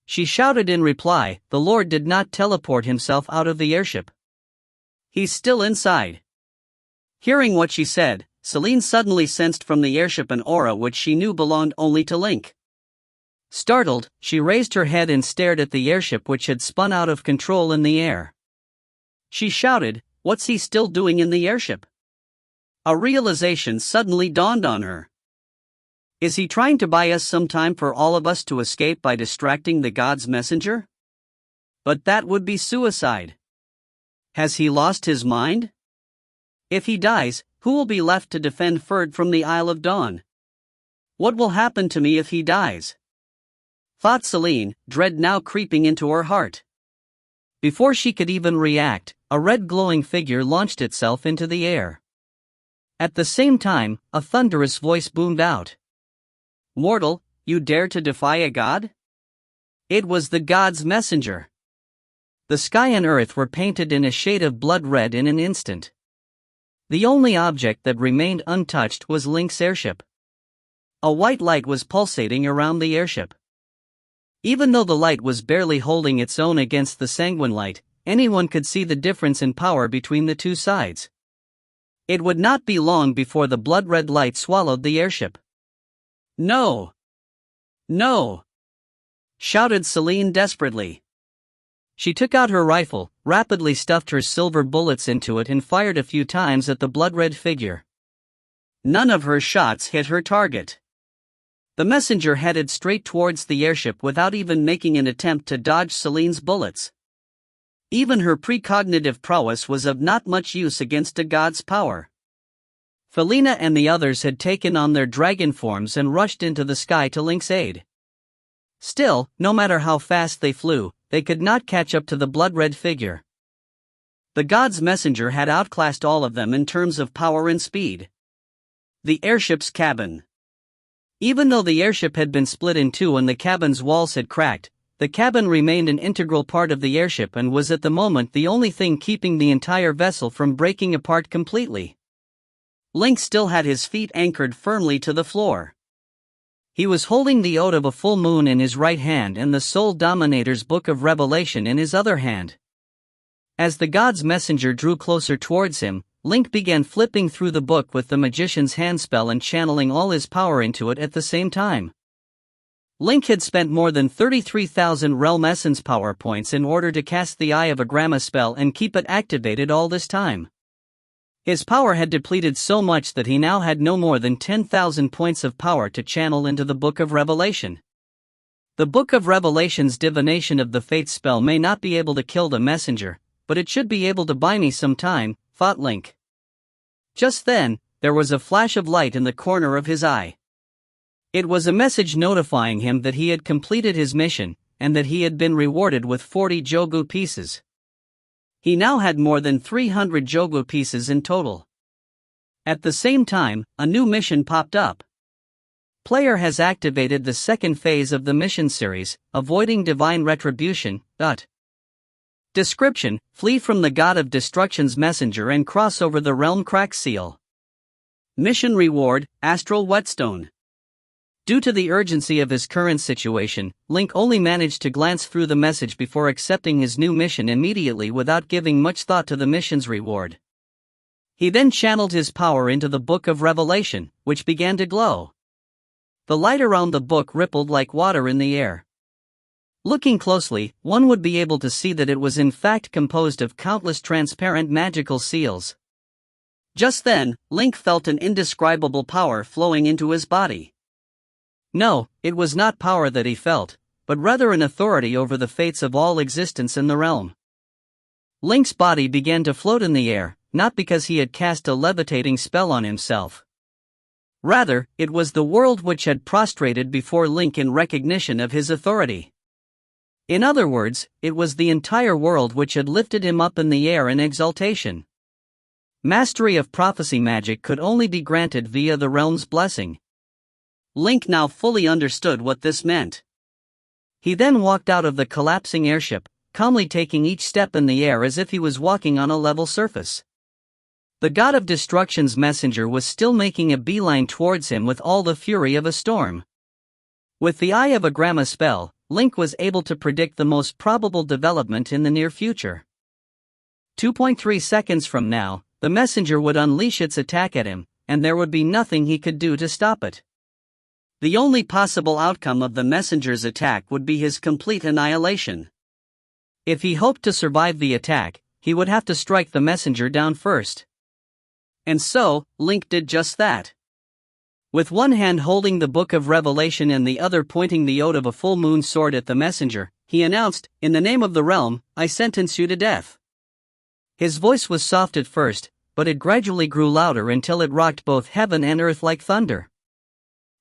She shouted in reply, "The Lord did not teleport himself out of the airship. He's still inside." Hearing what she said, Celine suddenly sensed from the airship an aura which she knew belonged only to Link. Startled, she raised her head and stared at the airship which had spun out of control in the air. She shouted, "What's he still doing in the airship?" A realization suddenly dawned on her. Is he trying to buy us some time for all of us to escape by distracting the God's messenger? But that would be suicide. Has he lost his mind? If he dies, who will be left to defend Ferd from the Isle of Dawn? What will happen to me if he dies? Thought Celine, dread now creeping into her heart. Before she could even react, a red glowing figure launched itself into the air. At the same time, a thunderous voice boomed out. "Mortal, you dare to defy a god?" It was the God's messenger. The sky and earth were painted in a shade of blood red in an instant. The only object that remained untouched was Link's airship. A white light was pulsating around the airship. Even though the light was barely holding its own against the sanguine light, anyone could see the difference in power between the two sides. It would not be long before the blood-red light swallowed the airship. "No! No!" shouted Celine desperately. She took out her rifle, rapidly stuffed her silver bullets into it and fired a few times at the blood-red figure. None of her shots hit her target. The messenger headed straight towards the airship without even making an attempt to dodge Celine's bullets. Even her precognitive prowess was of not much use against a god's power. Felina and the others had taken on their dragon forms and rushed into the sky to Link's aid. Still, no matter how fast they flew, they could not catch up to the blood-red figure. The god's messenger had outclassed all of them in terms of power and speed. The airship's cabin. Even though the airship had been split in two and the cabin's walls had cracked, the cabin remained an integral part of the airship and was at the moment the only thing keeping the entire vessel from breaking apart completely. Link still had his feet anchored firmly to the floor. He was holding the Ode of a Full Moon in his right hand and the Soul Dominator's Book of Revelation in his other hand. As the god's messenger drew closer towards him, Link began flipping through the book with the magician's hand spell and channeling all his power into it at the same time. Link had spent more than 33,000 Realm Essence power points in order to cast the Eye of Agrama spell and keep it activated all this time. His power had depleted so much that he now had no more than 10,000 points of power to channel into the Book of Revelation. The Book of Revelation's divination of the Fate spell may not be able to kill the messenger, but it should be able to buy me some time, thought Link. Just then, there was a flash of light in the corner of his eye. It was a message notifying him that he had completed his mission, and that he had been rewarded with 40 Jogu pieces. He now had more than 300 Jogu pieces in total. At the same time, a new mission popped up. Player has activated the second phase of the mission series, Avoiding Divine Retribution. Description: flee from the God of Destruction's messenger and cross over the Realm Crack Seal. Mission reward: Astral Whetstone. Due to the urgency of his current situation, Link only managed to glance through the message before accepting his new mission immediately without giving much thought to the mission's reward. He then channeled his power into the Book of Revelation, which began to glow. The light around the book rippled like water in the air. Looking closely, one would be able to see that it was in fact composed of countless transparent magical seals. Just then, Link felt an indescribable power flowing into his body. No, it was not power that he felt, but rather an authority over the fates of all existence in the realm. Link's body began to float in the air, not because he had cast a levitating spell on himself. Rather, it was the world which had prostrated before Link in recognition of his authority. In other words, it was the entire world which had lifted him up in the air in exaltation. Mastery of prophecy magic could only be granted via the realm's blessing. Link now fully understood what this meant. He then walked out of the collapsing airship, calmly taking each step in the air as if he was walking on a level surface. The God of Destruction's messenger was still making a beeline towards him with all the fury of a storm. With the eye of a Grandma spell, Link was able to predict the most probable development in the near future. 2.3 seconds from now, the messenger would unleash its attack at him, and there would be nothing he could do to stop it. The only possible outcome of the messenger's attack would be his complete annihilation. If he hoped to survive the attack, he would have to strike the messenger down first. And so, Link did just that. With one hand holding the Book of Revelation and the other pointing the Ode of a full moon sword at the messenger, he announced, "In the name of the realm, I sentence you to death." His voice was soft at first, but it gradually grew louder until it rocked both heaven and earth like thunder.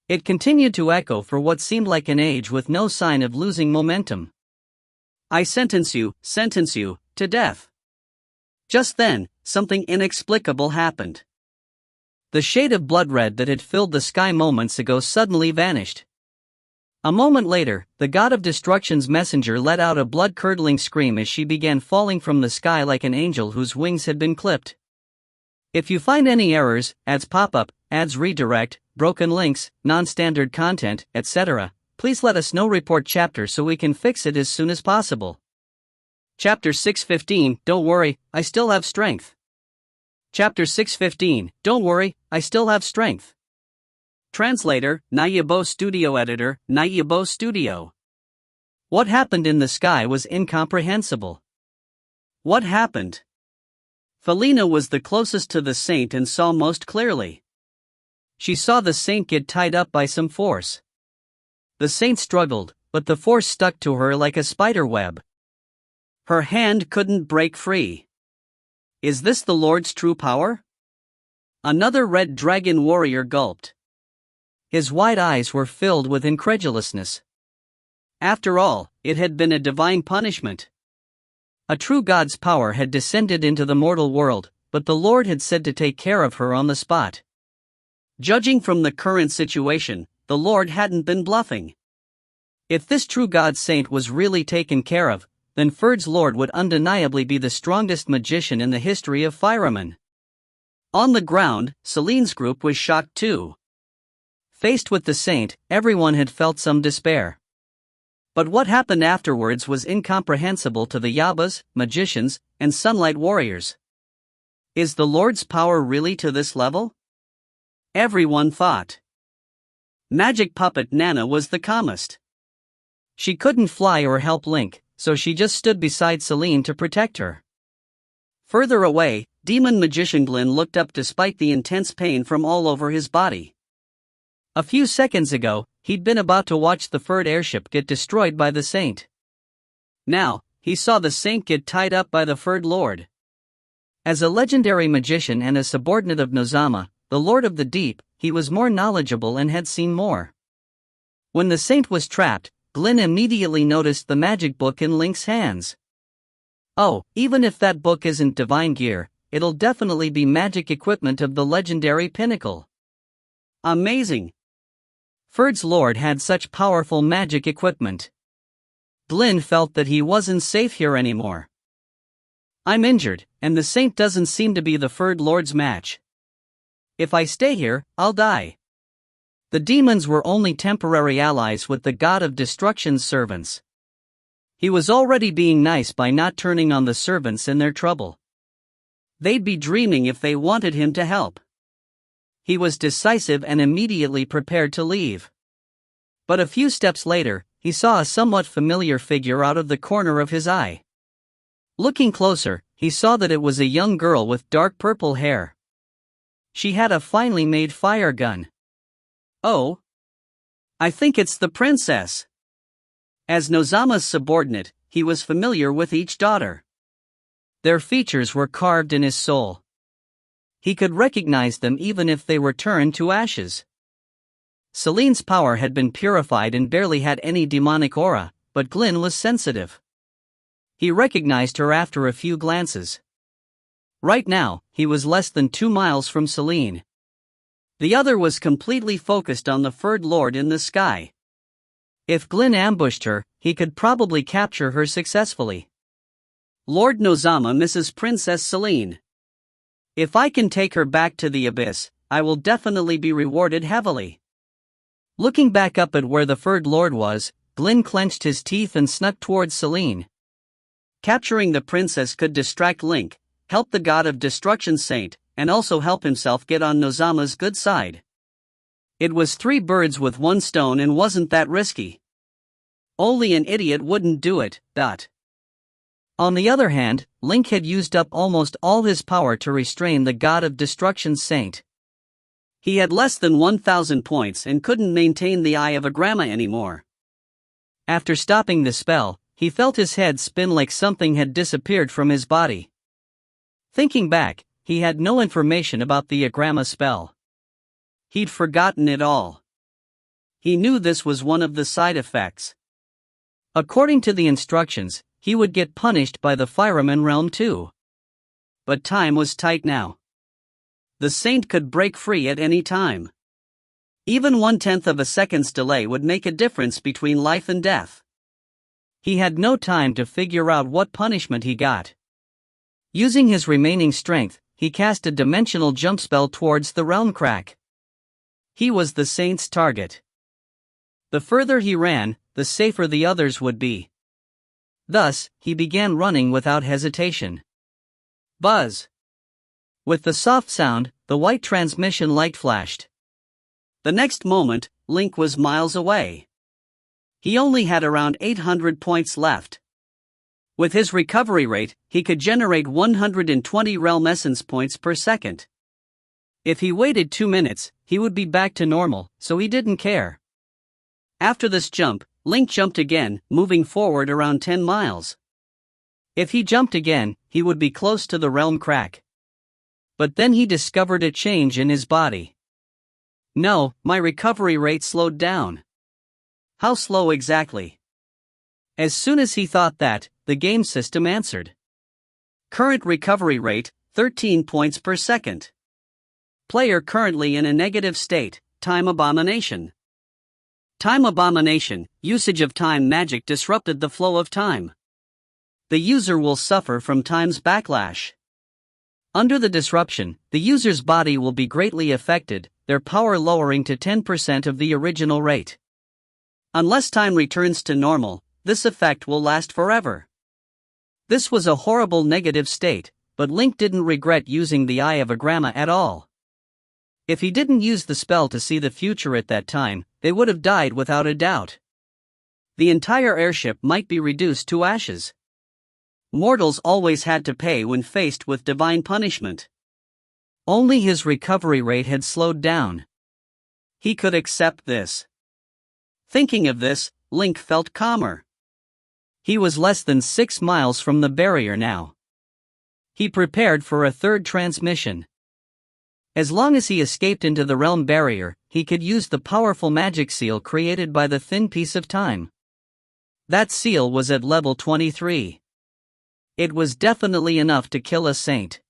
It continued to echo for what seemed like an age with no sign of losing momentum. "I sentence you, to death." Just then, something inexplicable happened. The shade of blood red that had filled the sky moments ago suddenly vanished. A moment later, the God of Destruction's messenger let out a blood-curdling scream as she began falling from the sky like an angel whose wings had been clipped. If you find any errors, ads pop up, ads redirect, broken links, non-standard content, etc., please let us know. Report chapter so we can fix it as soon as possible. Chapter 6:15, Don't worry, I still have strength. Chapter 6:15, Don't worry, I still have strength. Translator, Nayabo Studio Editor, Nayabo Studio. What happened in the sky was incomprehensible. What happened? Felina was the closest to the saint and saw most clearly. She saw the saint get tied up by some force. The saint struggled, but the force stuck to her like a spider web. Her hand couldn't break free. Is this the Lord's true power? Another red dragon warrior gulped. His wide eyes were filled with incredulousness. After all, it had been a divine punishment. A true God's power had descended into the mortal world, but the Lord had said to take care of her on the spot. Judging from the current situation, the Lord hadn't been bluffing. If this true God saint was really taken care of, then Ferd's Lord would undeniably be the strongest magician in the history of Fireman. On the ground, Celine's group was shocked too. Faced with the saint, everyone had felt some despair. But what happened afterwards was incomprehensible to the Yabas, magicians, and sunlight warriors. Is the Lord's power really to this level? Everyone thought. Magic puppet Nana was the calmest. She couldn't fly or help Link, so she just stood beside Celine to protect her. Further away, demon magician Glenn looked up despite the intense pain from all over his body. A few seconds ago, he'd been about to watch the Ferd airship get destroyed by the saint. Now, he saw the saint get tied up by the Ferd Lord. As a legendary magician and a subordinate of Nozama, the Lord of the Deep, he was more knowledgeable and had seen more. When the saint was trapped, Glenn immediately noticed the magic book in Link's hands. Oh, even if that book isn't divine gear, it'll definitely be magic equipment of the legendary pinnacle. Amazing! Ferd's Lord had such powerful magic equipment. Glenn felt that he wasn't safe here anymore. I'm injured, and the saint doesn't seem to be the Ferd Lord's match. If I stay here, I'll die. The demons were only temporary allies with the God of Destruction's servants. He was already being nice by not turning on the servants in their trouble. They'd be dreaming if they wanted him to help. He was decisive and immediately prepared to leave. But a few steps later, he saw a somewhat familiar figure out of the corner of his eye. Looking closer, he saw that it was a young girl with dark purple hair. She had a finely made fire gun. Oh, I think it's the princess. As Nozama's subordinate, he was familiar with each daughter. Their features were carved in his soul. He could recognize them even if they were turned to ashes. Celine's power had been purified and barely had any demonic aura, but Glynn was sensitive. He recognized her after a few glances. Right now, he was less than 2 miles from Celine. The other was completely focused on the furred lord in the sky. If Glynn ambushed her, he could probably capture her successfully. Lord Nozama misses Princess Celine. If I can take her back to the abyss, I will definitely be rewarded heavily. Looking back up at where the furred lord was, Glynn clenched his teeth and snuck towards Celine. Capturing the princess could distract Link, help the god of destruction saint, and also help himself get on Nozama's good side. It was 3 birds with 1 stone and wasn't that risky. Only an idiot wouldn't do it. On the other hand, Link had used up almost all his power to restrain the god of destruction's saint. He had less than 1,000 points and couldn't maintain the Eye of Agrama anymore. After stopping the spell, he felt his head spin like something had disappeared from his body. Thinking back, he had no information about the Agrama spell. He'd forgotten it all. He knew this was one of the side effects. According to the instructions, he would get punished by the Fireman realm too. But time was tight now. The saint could break free at any time. Even 1/10 of a second's delay would make a difference between life and death. He had no time to figure out what punishment he got. Using his remaining strength, he cast a dimensional jump spell towards the realm crack. He was the saint's target. The further he ran, the safer the others would be. Thus, he began running without hesitation. Buzz! With the soft sound, the white transmission light flashed. The next moment, Link was miles away. He only had around 800 points left. With his recovery rate, he could generate 120 realm essence points per second. If he waited 2 minutes, he would be back to normal, so he didn't care. After this jump, Link jumped again, moving forward around 10 miles. If he jumped again, he would be close to the realm crack. But then he discovered a change in his body. No, my recovery rate slowed down. How slow exactly? As soon as he thought that, the game system answered. Current recovery rate, 13 points per second. Player currently in a negative state, time abomination. Time abomination, usage of time magic disrupted the flow of time. The user will suffer from time's backlash. Under the disruption, the user's body will be greatly affected, their power lowering to 10% of the original rate. Unless time returns to normal, this effect will last forever. This was a horrible negative state, but Link didn't regret using the Eye of Agrama at all. If he didn't use the spell to see the future at that time, they would have died without a doubt. The entire airship might be reduced to ashes. Mortals always had to pay when faced with divine punishment. Only his recovery rate had slowed down. He could accept this. Thinking of this, Link felt calmer. He was less than 6 miles from the barrier now. He prepared for a third transmission. As long as he escaped into the realm barrier, he could use the powerful magic seal created by the thin piece of time. That seal was at level 23. It was definitely enough to kill a saint.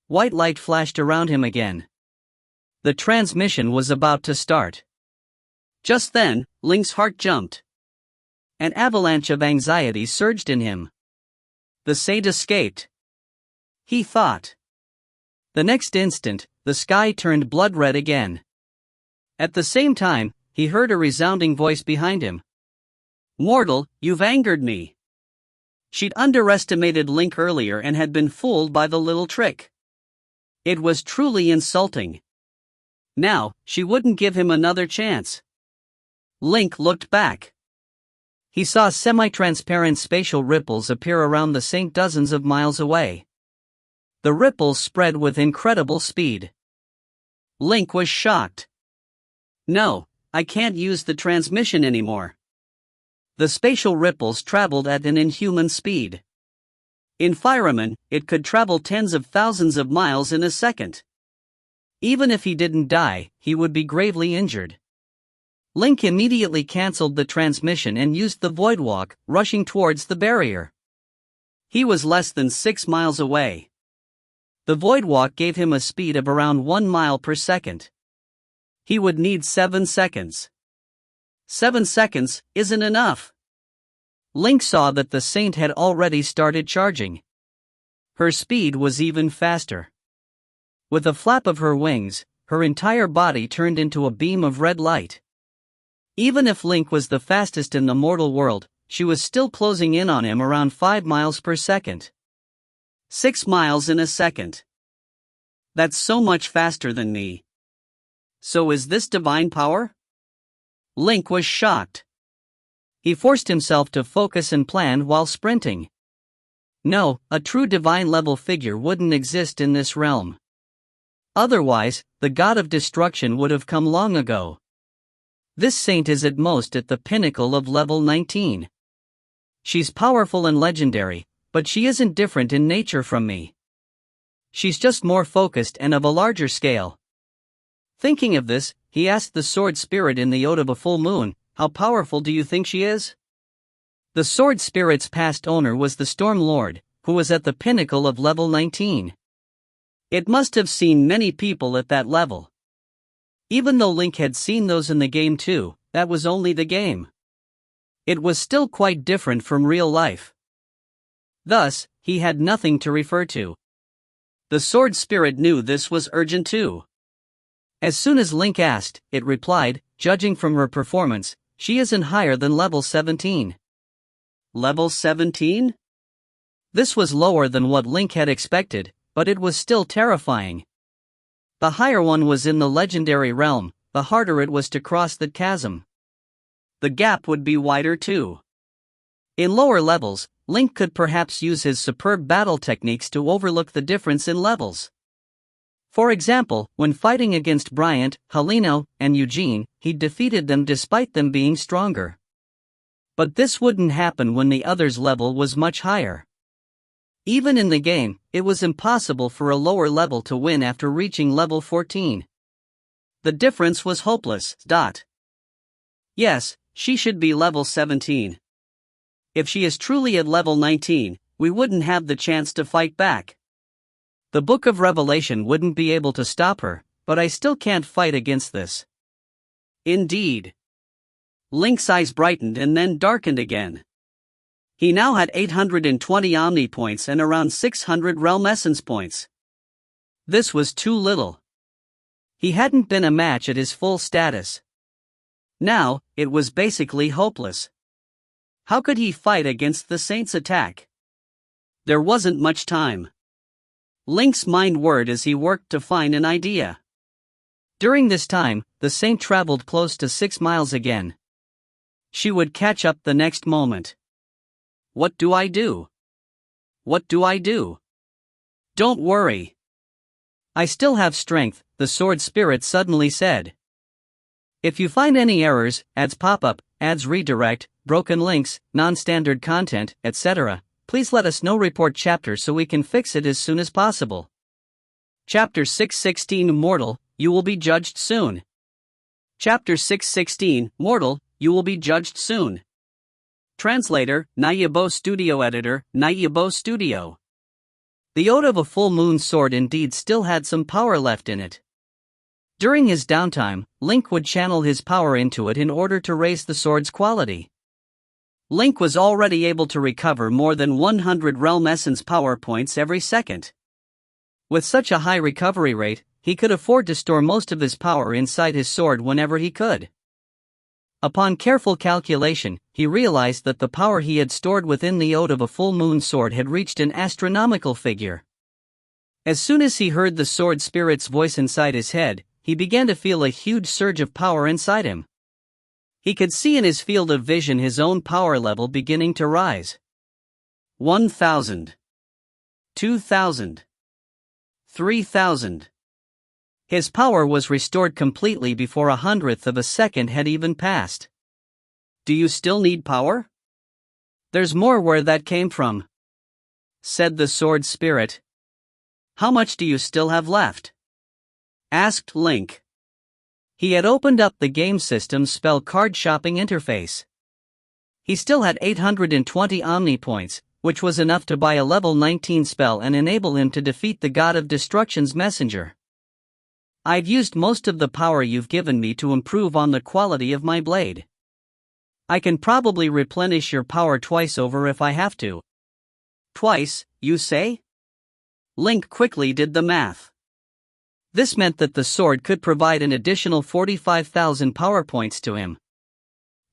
White light flashed around him again. The transmission was about to start. Just then, Link's heart jumped. An avalanche of anxiety surged in him. The saint escaped. He thought. The next instant, the sky turned blood red again. At the same time, he heard a resounding voice behind him. "Mortal, you've angered me." She'd underestimated Link earlier and had been fooled by the little trick. It was truly insulting. Now, she wouldn't give him another chance. Link looked back. He saw semi-transparent spatial ripples appear around the saint dozens of miles away. The ripples spread with incredible speed. Link was shocked. No, I can't use the transmission anymore. The spatial ripples traveled at an inhuman speed. In Fireman, it could travel tens of thousands of miles in a second. Even if he didn't die, he would be gravely injured. Link immediately cancelled the transmission and used the voidwalk, rushing towards the barrier. He was less than 6 miles away. The voidwalk gave him a speed of around 1 mile per second. He would need 7 seconds. 7 seconds isn't enough. Link saw that the saint had already started charging. Her speed was even faster. With a flap of her wings, her entire body turned into a beam of red light. Even if Link was the fastest in the mortal world, she was still closing in on him around 5 miles per second. 6 miles in a second. That's so much faster than me. So is this divine power? Link was shocked. He forced himself to focus and plan while sprinting. No, a true divine-level figure wouldn't exist in this realm. Otherwise, the god of destruction would have come long ago. This saint is at most at the pinnacle of level 19. She's powerful and legendary, but she isn't different in nature from me. She's just more focused and of a larger scale. Thinking of this, he asked the sword spirit in the Ode of a Full Moon, "How powerful do you think she is?" The sword spirit's past owner was the Storm Lord, who was at the pinnacle of level 19. It must have seen many people at that level. Even though Link had seen those in the game too, that was only the game. It was still quite different from real life. Thus, he had nothing to refer to. The sword spirit knew this was urgent too. As soon as Link asked, it replied, "Judging from her performance, she isn't higher than level 17. Level 17? This was lower than what Link had expected, but it was still terrifying. The higher one was in the legendary realm, the harder it was to cross that chasm. The gap would be wider too. In lower levels, Link could perhaps use his superb battle techniques to overlook the difference in levels. For example, when fighting against Bryant, Heleno, and Eugene, he defeated them despite them being stronger. But this wouldn't happen when the other's level was much higher. Even in the game, it was impossible for a lower level to win after reaching level 14. The difference was hopeless. Yes, she should be level 17. If she is truly at level 19, we wouldn't have the chance to fight back. The Book of Revelation wouldn't be able to stop her, but I still can't fight against this. Indeed. Link's eyes brightened and then darkened again. He now had 820 Omni points and around 600 Realm Essence points. This was too little. He hadn't been a match at his full status. Now, it was basically hopeless. How could he fight against the Saint's attack? There wasn't much time. Link's mind whirred as he worked to find an idea. During this time, the Saint traveled close to 6 miles again. She would catch up the next moment. What do I do? What do I do? Don't worry. I still have strength, the sword spirit suddenly said. If you find any errors, ads pop up, ads redirect, broken links, non-standard content, etc., please let us know. Report chapter so we can fix it as soon as possible. Chapter 616 Mortal, you will be judged soon. Chapter 616 Mortal, you will be judged soon. Translator, Nayabo Studio Editor, Nayabo Studio. The Ode of a Full Moon sword indeed still had some power left in it. During his downtime, Link would channel his power into it in order to raise the sword's quality. Link was already able to recover more than 100 Realm Essence power points every second. With such a high recovery rate, he could afford to store most of his power inside his sword whenever he could. Upon careful calculation, he realized that the power he had stored within the Ode of a Full Moon sword had reached an astronomical figure. As soon as he heard the sword spirit's voice inside his head, he began to feel a huge surge of power inside him. He could see in his field of vision his own power level beginning to rise. 1,000. 2,000. 3,000. His power was restored completely before 1/100th of a second had even passed. Do you still need power? There's more where that came from, said the sword spirit. How much do you still have left? Asked Link. He had opened up the game system's spell card shopping interface. He still had 820 Omni points, which was enough to buy a level 19 spell and enable him to defeat the God of Destruction's messenger. I've used most of the power you've given me to improve on the quality of my blade. I can probably replenish your power twice over if I have to. Twice, you say? Link quickly did the math. This meant that the sword could provide an additional 45,000 power points to him.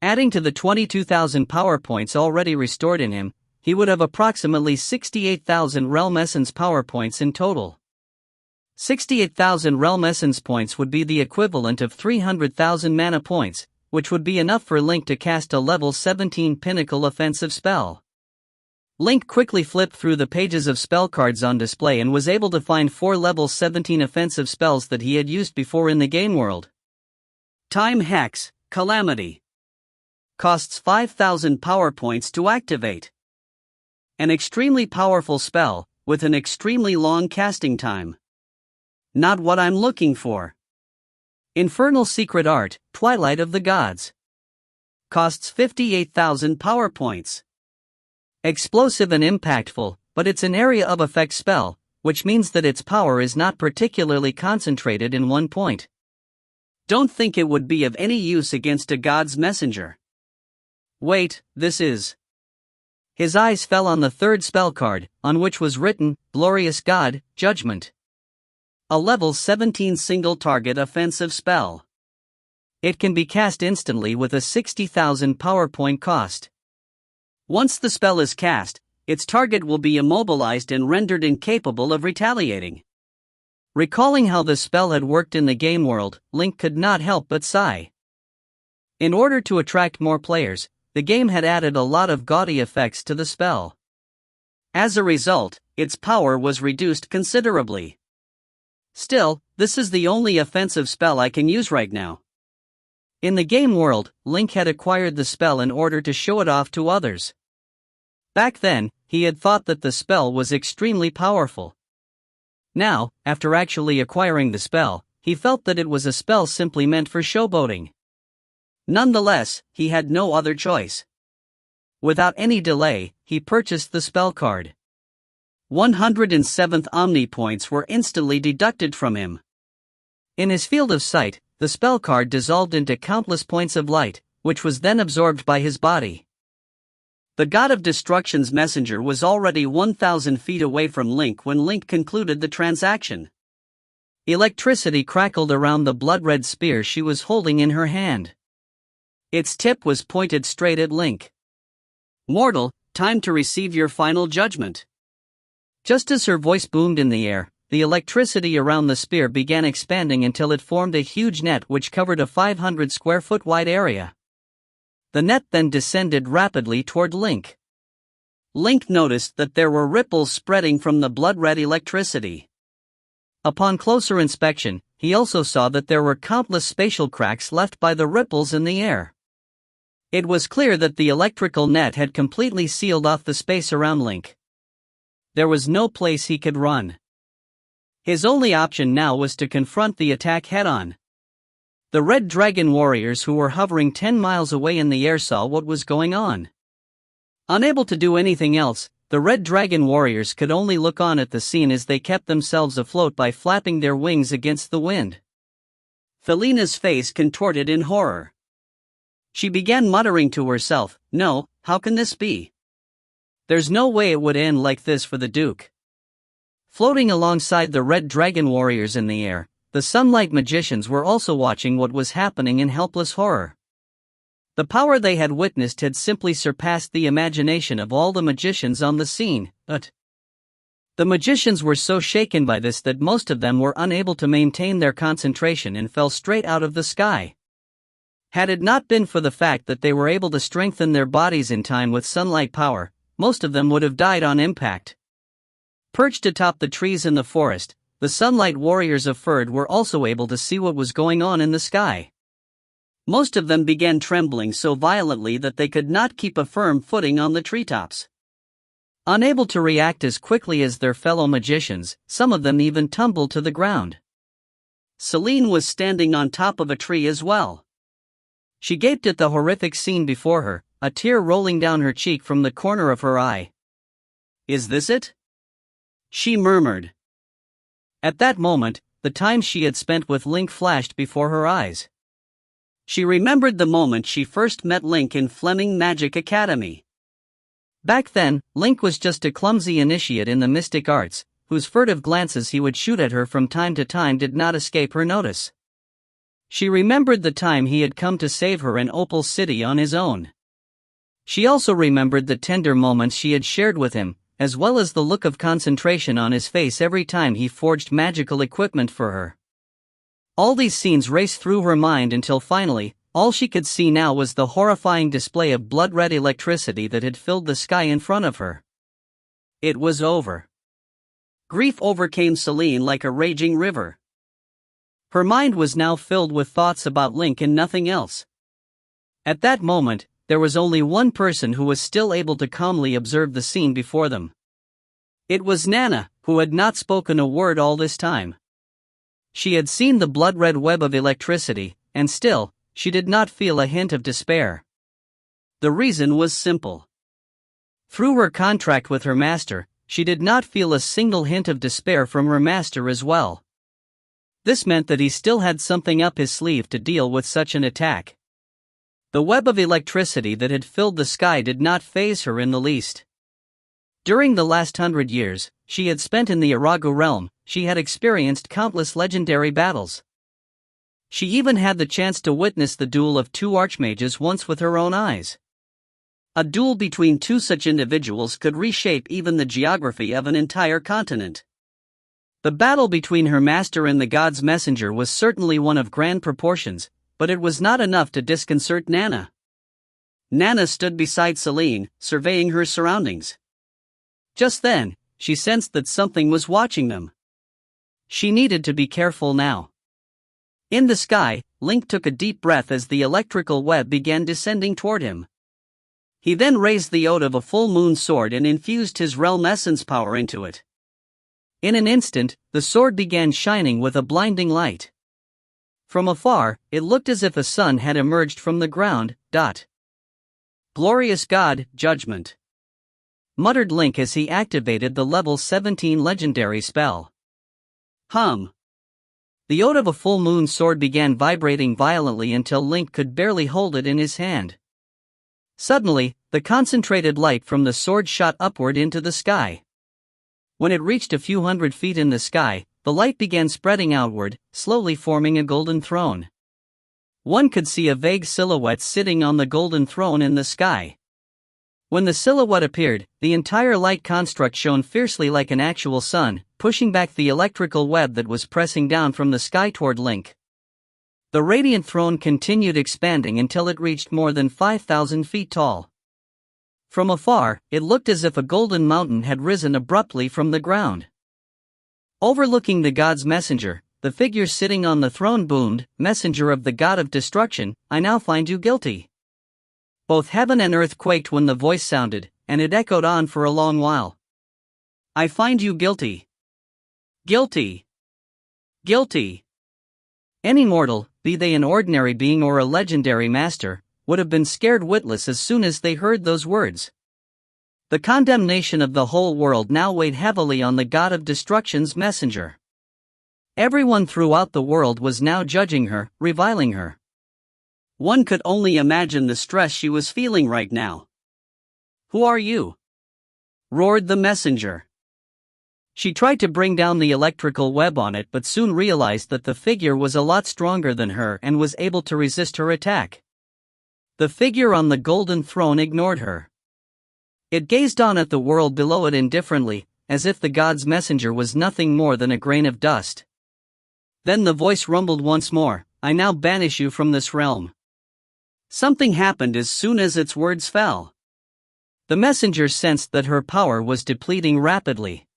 Adding to the 22,000 power points already restored in him, he would have approximately 68,000 Realm Essence power points in total. 68,000 Realm Essence points would be the equivalent of 300,000 mana points, which would be enough for Link to cast a level 17 pinnacle offensive spell. Link quickly flipped through the pages of spell cards on display and was able to find 4 level 17 offensive spells that he had used before in the game world. Time Hex, Calamity. Costs 5,000 power points to activate. An extremely powerful spell, with an extremely long casting time. Not what I'm looking for. Infernal Secret Art, Twilight of the Gods. Costs 58,000 power points. Explosive and impactful, but it's an area of effect spell, which means that its power is not particularly concentrated in one point. Don't think it would be of any use against a god's messenger. Wait, this is... His eyes fell on the third spell card, on which was written, Glorious God, Judgment. A level 17 single target offensive spell. It can be cast instantly with a 60,000 power point cost. Once the spell is cast, its target will be immobilized and rendered incapable of retaliating. Recalling how the spell had worked in the game world, Link could not help but sigh. In order to attract more players, the game had added a lot of gaudy effects to the spell. As a result, its power was reduced considerably. Still, this is the only offensive spell I can use right now. In the game world, Link had acquired the spell in order to show it off to others. Back then, he had thought that the spell was extremely powerful. Now, after actually acquiring the spell, he felt that it was a spell simply meant for showboating. Nonetheless, he had no other choice. Without any delay, he purchased the spell card. 107th Omni points were instantly deducted from him. In his field of sight, the spell card dissolved into countless points of light, which was then absorbed by his body. The God of Destruction's messenger was already 1,000 feet away from Link when Link concluded the transaction. Electricity crackled around the blood-red spear she was holding in her hand. Its tip was pointed straight at Link. Mortal, time to receive your final judgment. Just as her voice boomed in the air, the electricity around the spear began expanding until it formed a huge net which covered a 500 square foot wide area. The net then descended rapidly toward Link. Link noticed that there were ripples spreading from the blood-red electricity. Upon closer inspection, he also saw that there were countless spatial cracks left by the ripples in the air. It was clear that the electrical net had completely sealed off the space around Link. There was no place he could run. His only option now was to confront the attack head-on. The Red Dragon warriors who were hovering 10 miles away in the air saw what was going on. Unable to do anything else, the Red Dragon warriors could only look on at the scene as they kept themselves afloat by flapping their wings against the wind. Felina's face contorted in horror. She began muttering to herself, "No, how can this be? There's no way it would end like this for the Duke." Floating alongside the Red Dragon warriors in the air, the Sunlight Magicians were also watching what was happening in helpless horror. The power they had witnessed had simply surpassed the imagination of all the magicians on the scene, but the magicians were so shaken by this that most of them were unable to maintain their concentration and fell straight out of the sky. Had it not been for the fact that they were able to strengthen their bodies in time with sunlight power, most of them would have died on impact. Perched atop the trees in the forest, the sunlight warriors of Ferd were also able to see what was going on in the sky. Most of them began trembling so violently that they could not keep a firm footing on the treetops. Unable to react as quickly as their fellow magicians, some of them even tumbled to the ground. Celine was standing on top of a tree as well. She gaped at the horrific scene before her, a tear rolling down her cheek from the corner of her eye. "Is this it?" she murmured. At that moment, the time she had spent with Link flashed before her eyes. She remembered the moment she first met Link in Fleming Magic Academy. Back then, Link was just a clumsy initiate in the mystic arts, whose furtive glances he would shoot at her from time to time did not escape her notice. She remembered the time he had come to save her in Opal City on his own. She also remembered the tender moments she had shared with him, as well as the look of concentration on his face every time he forged magical equipment for her. All these scenes raced through her mind until finally, all she could see now was the horrifying display of blood-red electricity that had filled the sky in front of her. It was over. Grief overcame Celine like a raging river. Her mind was now filled with thoughts about Link and nothing else. At that moment, there was only one person who was still able to calmly observe the scene before them. It was Nana, who had not spoken a word all this time. She had seen the blood-red web of electricity, and still, she did not feel a hint of despair. The reason was simple. Through her contract with her master, she did not feel a single hint of despair from her master as well. This meant that he still had something up his sleeve to deal with such an attack. The web of electricity that had filled the sky did not faze her in the least. During the last 100 years, she had spent in the Aragu realm, she had experienced countless legendary battles. She even had the chance to witness the duel of two archmages once with her own eyes. A duel between two such individuals could reshape even the geography of an entire continent. The battle between her master and the god's messenger was certainly one of grand proportions, but it was not enough to disconcert Nana. Nana stood beside Celine, surveying her surroundings. Just then, she sensed that something was watching them. She needed to be careful now. In the sky, Link took a deep breath as the electrical web began descending toward him. He then raised the ode of a full moon sword and infused his realm essence power into it. In an instant, the sword began shining with a blinding light. From afar, it looked as if a sun had emerged from the ground. "Glorious God, judgment," muttered Link as he activated the level 17 legendary spell. The ode of a full moon sword began vibrating violently until Link could barely hold it in his hand. Suddenly, the concentrated light from the sword shot upward into the sky. When it reached a few hundred feet in the sky, the light began spreading outward, slowly forming a golden throne. One could see a vague silhouette sitting on the golden throne in the sky. When the silhouette appeared, the entire light construct shone fiercely like an actual sun, pushing back the electrical web that was pressing down from the sky toward Link. The radiant throne continued expanding until it reached more than 5,000 feet tall. From afar, it looked as if a golden mountain had risen abruptly from the ground. Overlooking the god's messenger, the figure sitting on the throne boomed, "Messenger of the god of destruction, I now find you guilty." Both heaven and earth quaked when the voice sounded, and it echoed on for a long while. "I find you guilty. Guilty. Guilty." Any mortal, be they an ordinary being or a legendary master, would have been scared witless as soon as they heard those words. The condemnation of the whole world now weighed heavily on the god of destruction's messenger. Everyone throughout the world was now judging her, reviling her. One could only imagine the stress she was feeling right now. "Who are you?" roared the messenger. She tried to bring down the electrical web on it but soon realized that the figure was a lot stronger than her and was able to resist her attack. The figure on the golden throne ignored her. It gazed on at the world below it indifferently, as if the god's messenger was nothing more than a grain of dust. Then the voice rumbled once more, "I now banish you from this realm." Something happened as soon as its words fell. The messenger sensed that her power was depleting rapidly.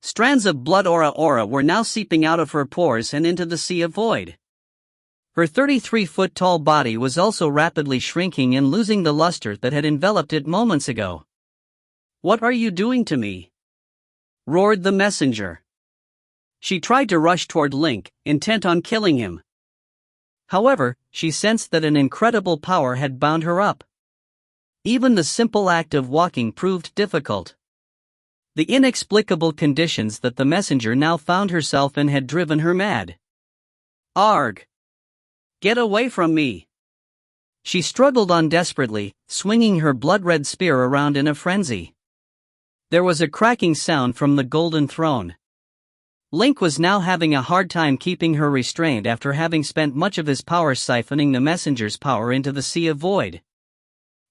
Strands of blood aura were now seeping out of her pores and into the sea of void. Her 33-foot-tall body was also rapidly shrinking and losing the luster that had enveloped it moments ago. "What are you doing to me?" roared the messenger. She tried to rush toward Link, intent on killing him. However, she sensed that an incredible power had bound her up. Even the simple act of walking proved difficult. The inexplicable conditions that the messenger now found herself in had driven her mad. "Arg! Get away from me!" She struggled on desperately, swinging her blood-red spear around in a frenzy. There was a cracking sound from the golden throne. Link was now having a hard time keeping her restrained after having spent much of his power siphoning the messenger's power into the sea of void.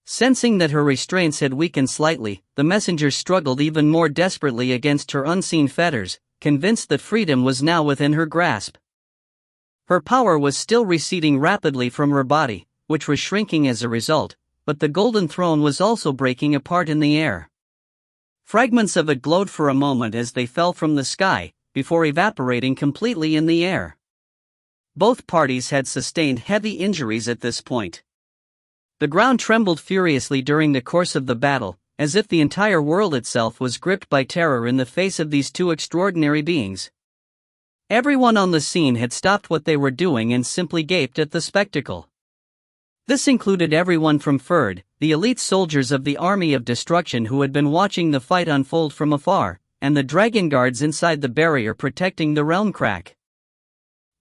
Sensing that her restraints had weakened slightly, the messenger struggled even more desperately against her unseen fetters, convinced that freedom was now within her grasp. Her power was still receding rapidly from her body, which was shrinking as a result, but the golden throne was also breaking apart in the air. Fragments of it glowed for a moment as they fell from the sky, before evaporating completely in the air. Both parties had sustained heavy injuries at this point. The ground trembled furiously during the course of the battle, as if the entire world itself was gripped by terror in the face of these two extraordinary beings. Everyone on the scene had stopped what they were doing and simply gaped at the spectacle. This included everyone from Ferd, the elite soldiers of the Army of Destruction who had been watching the fight unfold from afar, and the dragon guards inside the barrier protecting the realm crack.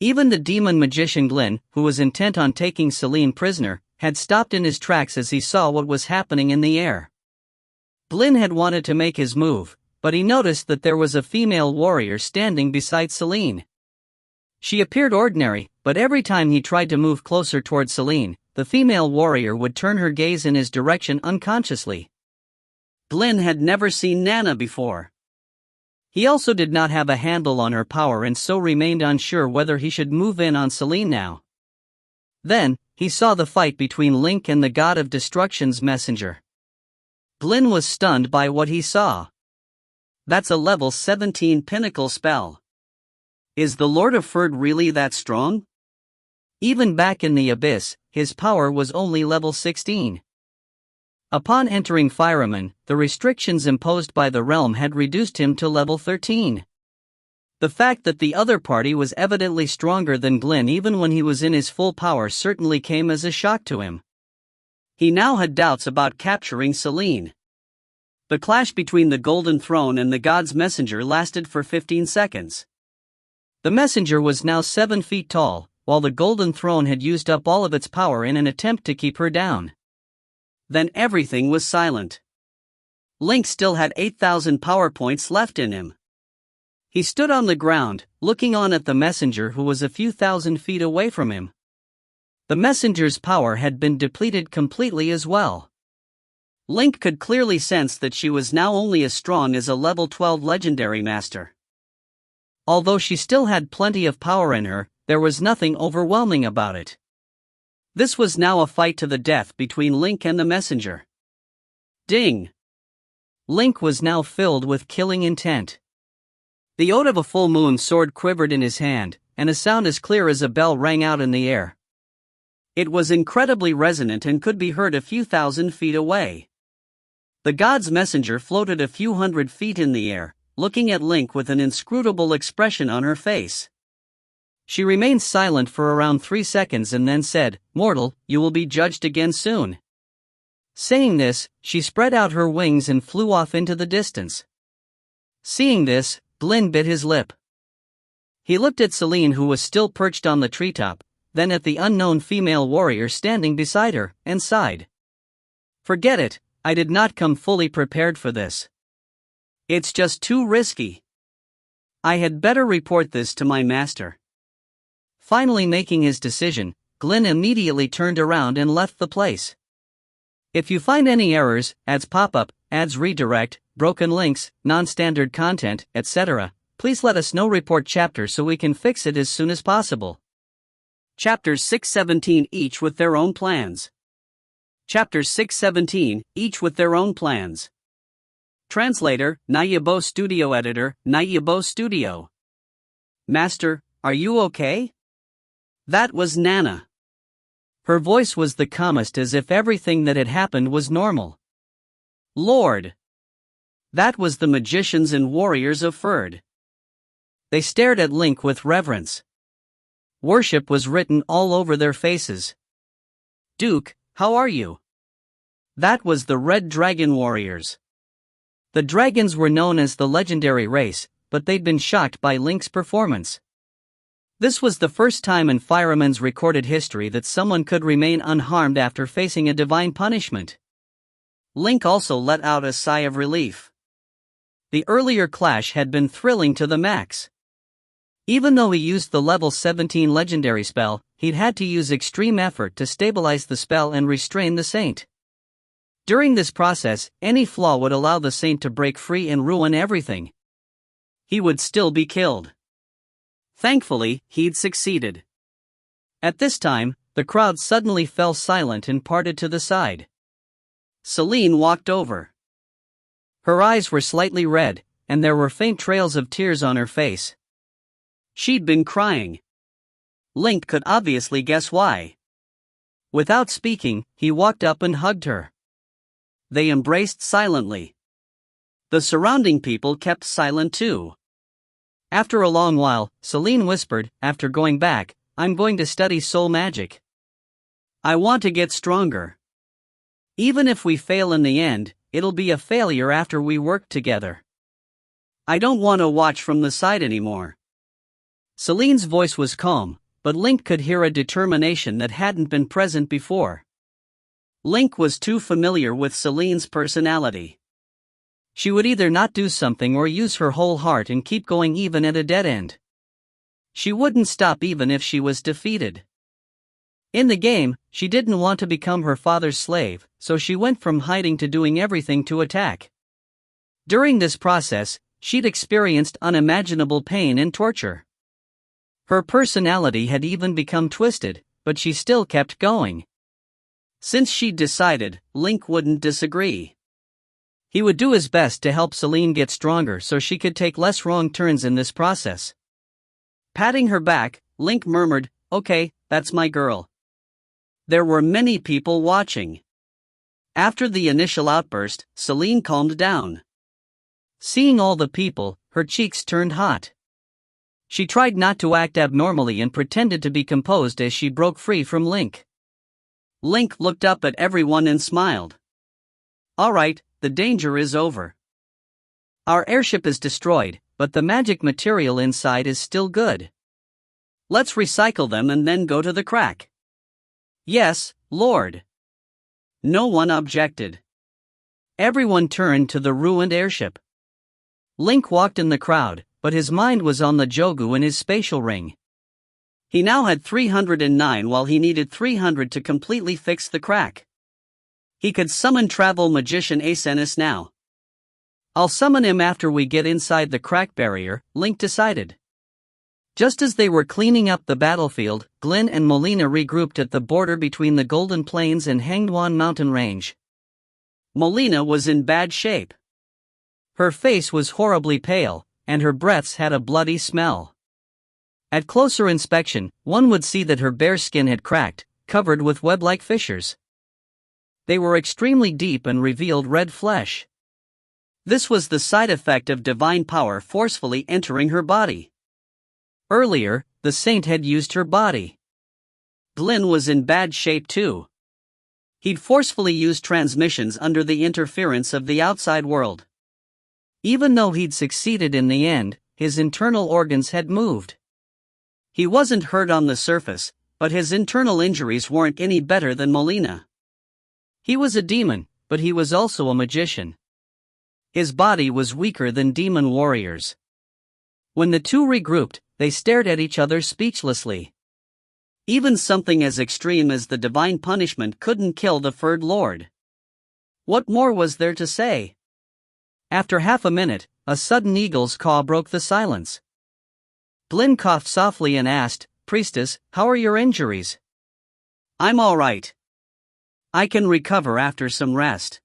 Even the demon magician Glyn, who was intent on taking Celine prisoner, had stopped in his tracks as he saw what was happening in the air. Glyn had wanted to make his move, but he noticed that there was a female warrior standing beside Celine. She appeared ordinary, but every time he tried to move closer toward Celine, the female warrior would turn her gaze in his direction unconsciously. Glyn had never seen Nana before. He also did not have a handle on her power and so remained unsure whether he should move in on Celine now. Then, he saw the fight between Link and the God of Destruction's messenger. Glyn was stunned by what he saw. That's a level 17 pinnacle spell. Is the Lord of Ferd really that strong? Even back in the abyss, his power was only level 16. Upon entering Fireman, the restrictions imposed by the realm had reduced him to level 13. The fact that the other party was evidently stronger than Glyn even when he was in his full power certainly came as a shock to him. He now had doubts about capturing Celine. The clash between the Golden Throne and the God's Messenger lasted for 15 seconds. The messenger was now 7 feet tall, while the Golden Throne had used up all of its power in an attempt to keep her down. Then everything was silent. Link still had 8,000 power points left in him. He stood on the ground, looking on at the messenger who was a few thousand feet away from him. The messenger's power had been depleted completely as well. Link could clearly sense that she was now only as strong as a level 12 legendary master. Although she still had plenty of power in her, there was nothing overwhelming about it. This was now a fight to the death between Link and the messenger. Ding! Link was now filled with killing intent. The ode of a full moon sword quivered in his hand, and a sound as clear as a bell rang out in the air. It was incredibly resonant and could be heard a few thousand feet away. The God's Messenger floated a few hundred feet in the air, looking at Link with an inscrutable expression on her face. She remained silent for around 3 seconds and then said, "Mortal, you will be judged again soon." Saying this, she spread out her wings and flew off into the distance. Seeing this, Glyn bit his lip. He looked at Celine, who was still perched on the treetop, then at the unknown female warrior standing beside her, and sighed. "Forget it, I did not come fully prepared for this. It's just too risky. I had better report this to my master." Finally making his decision, Glyn immediately turned around and left the place. If you find any errors, ads pop up, ads redirect, broken links, non-standard content, etc., please let us know. Report chapter so we can fix it as soon as possible. Chapters 617 each with their own plans. Chapters 617, each with their own plans. Translator, Nayabo Studio Editor, Nayabo Studio. Master, are you okay? That was Nana. Her voice was the calmest, as if everything that had happened was normal. Lord! That was the magicians and warriors of Ferd. They stared at Link with reverence. Worship was written all over their faces. Duke, how are you? That was the Red Dragon Warriors. The dragons were known as the legendary race, but they'd been shocked by Link's performance. This was the first time in Fireman's recorded history that someone could remain unharmed after facing a divine punishment. Link also let out a sigh of relief. The earlier clash had been thrilling to the max. Even though he used the level 17 legendary spell, he'd had to use extreme effort to stabilize the spell and restrain the saint. During this process, any flaw would allow the saint to break free and ruin everything. He would still be killed. Thankfully, he'd succeeded. At this time, the crowd suddenly fell silent and parted to the side. Celine walked over. Her eyes were slightly red, and there were faint trails of tears on her face. She'd been crying. Link could obviously guess why. Without speaking, he walked up and hugged her. They embraced silently. The surrounding people kept silent too. After a long while, Celine whispered, after going back, I'm going to study soul magic. I want to get stronger. Even if we fail in the end, it'll be a failure after we work together. I don't want to watch from the side anymore. Celine's voice was calm, but Link could hear a determination that hadn't been present before. Link was too familiar with Celine's personality. She would either not do something or use her whole heart and keep going even at a dead end. She wouldn't stop even if she was defeated. In the game, she didn't want to become her father's slave, so she went from hiding to doing everything to attack. During this process, she'd experienced unimaginable pain and torture. Her personality had even become twisted, but she still kept going. Since she'd decided, Link wouldn't disagree. He would do his best to help Celine get stronger so she could take less wrong turns in this process. Patting her back, Link murmured, "Okay, that's my girl." There were many people watching. After the initial outburst, Celine calmed down. Seeing all the people, her cheeks turned hot. She tried not to act abnormally and pretended to be composed as she broke free from Link. Link looked up at everyone and smiled. All right, the danger is over. Our airship is destroyed, but the magic material inside is still good. Let's recycle them and then go to the crack. Yes, Lord. No one objected. Everyone turned to the ruined airship. Link walked in the crowd, but his mind was on the Jogu and his spatial ring. He now had 309 while he needed 300 to completely fix the crack. He could summon travel magician Asenis now. I'll summon him after we get inside the crack barrier, Link decided. Just as they were cleaning up the battlefield, Glenn and Molina regrouped at the border between the Golden Plains and Hangduan mountain range. Molina was in bad shape. Her face was horribly pale, and her breaths had a bloody smell. At closer inspection, one would see that her bare skin had cracked, covered with web-like fissures. They were extremely deep and revealed red flesh. This was the side effect of divine power forcefully entering her body. Earlier, the saint had used her body. Glenn was in bad shape too. He'd forcefully used transmissions under the interference of the outside world. Even though he'd succeeded in the end, his internal organs had moved. He wasn't hurt on the surface, but his internal injuries weren't any better than Molina. He was a demon, but he was also a magician. His body was weaker than demon warriors. When the two regrouped, they stared at each other speechlessly. Even something as extreme as the divine punishment couldn't kill the Ferd Lord. What more was there to say? After half a minute, a sudden eagle's caw broke the silence. Glenn coughed softly and asked, priestess, how are your injuries? I'm all right. I can recover after some rest.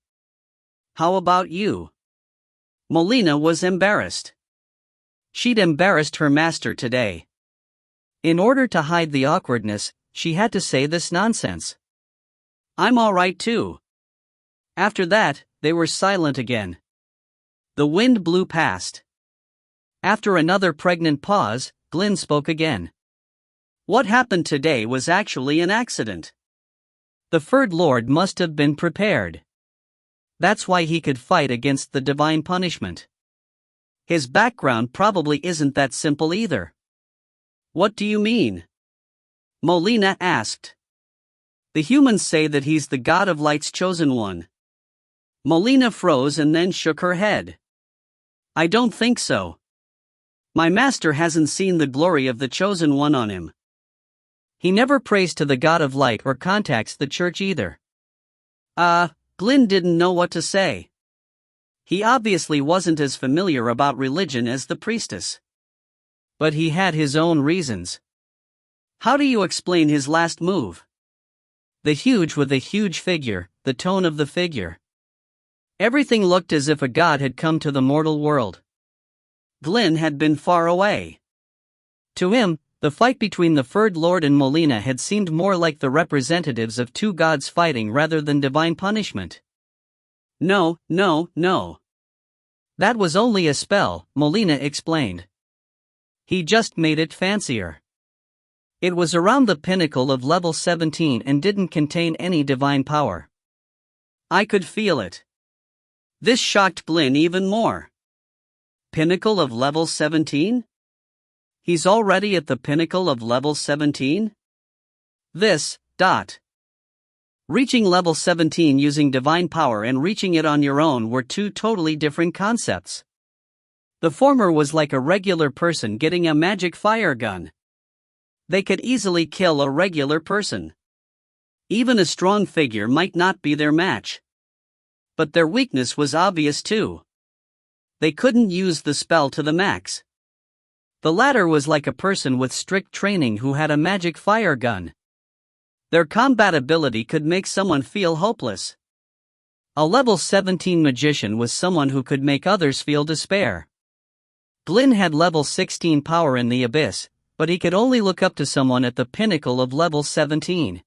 How about you? Molina was embarrassed. She'd embarrassed her master today. In order to hide the awkwardness, she had to say this nonsense. I'm all right too. After that, they were silent again. The wind blew past. After another pregnant pause, Glynn spoke again. What happened today was actually an accident. The Third Lord must have been prepared. That's why he could fight against the divine punishment. His background probably isn't that simple either. What do you mean? Molina asked. The humans say that he's the god of light's chosen one. Molina froze and then shook her head. I don't think so. My master hasn't seen the glory of the chosen one on him. He never prays to the god of light or contacts the church either. Glynn didn't know what to say. He obviously wasn't as familiar about religion as the priestess. But he had his own reasons. How do you explain his last move? The huge with a huge figure, the tone of the figure. Everything looked as if a god had come to the mortal world. Glynn had been far away. To him, the fight between the Third Lord and Molina had seemed more like the representatives of two gods fighting rather than divine punishment. No. That was only a spell, Molina explained. He just made it fancier. It was around the pinnacle of level 17 and didn't contain any divine power. I could feel it. This shocked Glynn even more. Pinnacle of level 17? He's already at the pinnacle of level 17? Reaching level 17 using divine power and reaching it on your own were two totally different concepts. The former was like a regular person getting a magic fire gun. They could easily kill a regular person. Even a strong figure might not be their match. But their weakness was obvious too. They couldn't use the spell to the max. The latter was like a person with strict training who had a magic fire gun. Their combat ability could make someone feel hopeless. A level 17 magician was someone who could make others feel despair. Glynn had level 16 power in the abyss, but he could only look up to someone at the pinnacle of level 17.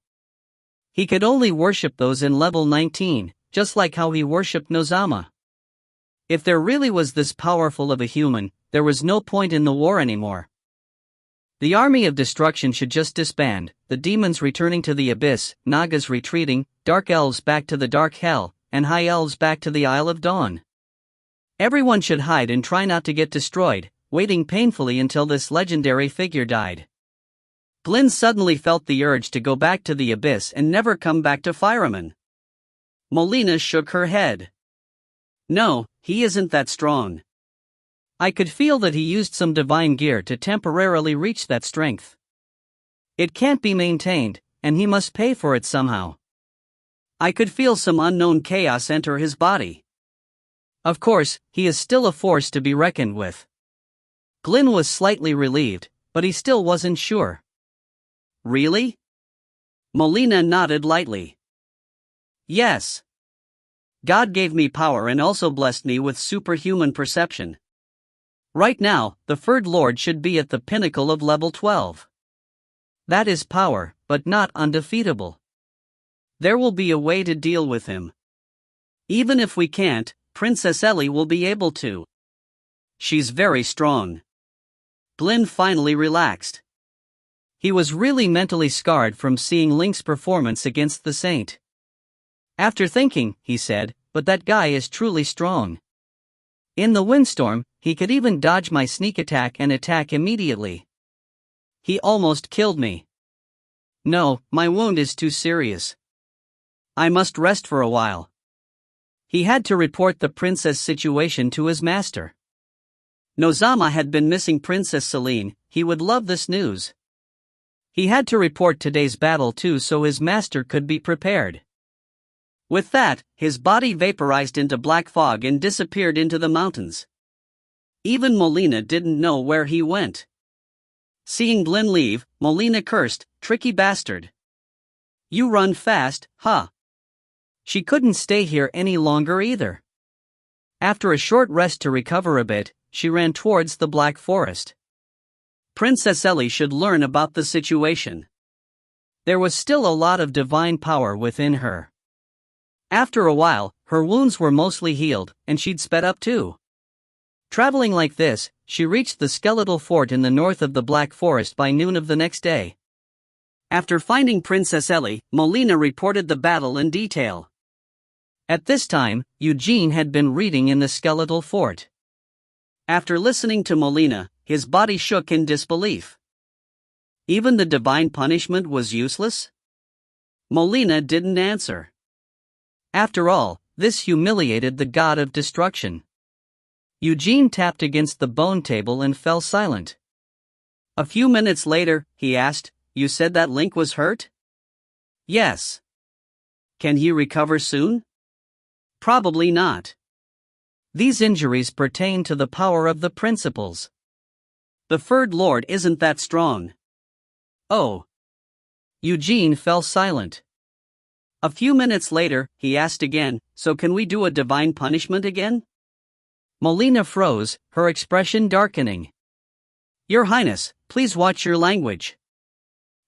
He could only worship those in level 19, just like how he worshipped Nozama. If there really was this powerful of a human, there was no point in the war anymore. The army of destruction should just disband, the demons returning to the abyss, Nagas retreating, dark elves back to the dark hell, and high elves back to the Isle of Dawn. Everyone should hide and try not to get destroyed, waiting painfully until this legendary figure died. Glynn suddenly felt the urge to go back to the abyss and never come back to Fireman. Molina shook her head. No, he isn't that strong. I could feel that he used some divine gear to temporarily reach that strength. It can't be maintained, and he must pay for it somehow. I could feel some unknown chaos enter his body. Of course, he is still a force to be reckoned with. Glynn was slightly relieved, but he still wasn't sure. Really? Molina nodded lightly. Yes. God gave me power and also blessed me with superhuman perception. Right now, the Third Lord should be at the pinnacle of level 12. That is power, but not undefeatable. There will be a way to deal with him. Even if we can't, Princess Ellie will be able to. She's very strong. Glynn finally relaxed. He was really mentally scarred from seeing Link's performance against the Saint. After thinking, he said, but that guy is truly strong. In the windstorm, he could even dodge my sneak attack and attack immediately. He almost killed me. No, my wound is too serious. I must rest for a while. He had to report the princess situation to his master. Nozama had been missing Princess Celine. He would love this news. He had to report today's battle too so his master could be prepared. With that, his body vaporized into black fog and disappeared into the mountains. Even Molina didn't know where he went. Seeing Lin leave, Molina cursed, "Tricky bastard. You run fast, huh?" She couldn't stay here any longer either. After a short rest to recover a bit, she ran towards the Black Forest. Princess Ellie should learn about the situation. There was still a lot of divine power within her. After a while, her wounds were mostly healed, and she'd sped up too. Traveling like this, she reached the skeletal fort in the north of the Black Forest by noon of the next day. After finding Princess Ellie, Molina reported the battle in detail. At this time, Eugene had been reading in the skeletal fort. After listening to Molina, his body shook in disbelief. Even the divine punishment was useless? Molina didn't answer. After all, this humiliated the god of destruction. Eugene tapped against the bone table and fell silent. A few minutes later, he asked, "You said that Link was hurt?" "Yes." "Can he recover soon?" "Probably not. These injuries pertain to the power of the principles. The Third Lord isn't that strong." "Oh." Eugene fell silent. A few minutes later, he asked again, "So can we do a divine punishment again?" Molina froze, her expression darkening. "Your Highness, please watch your language.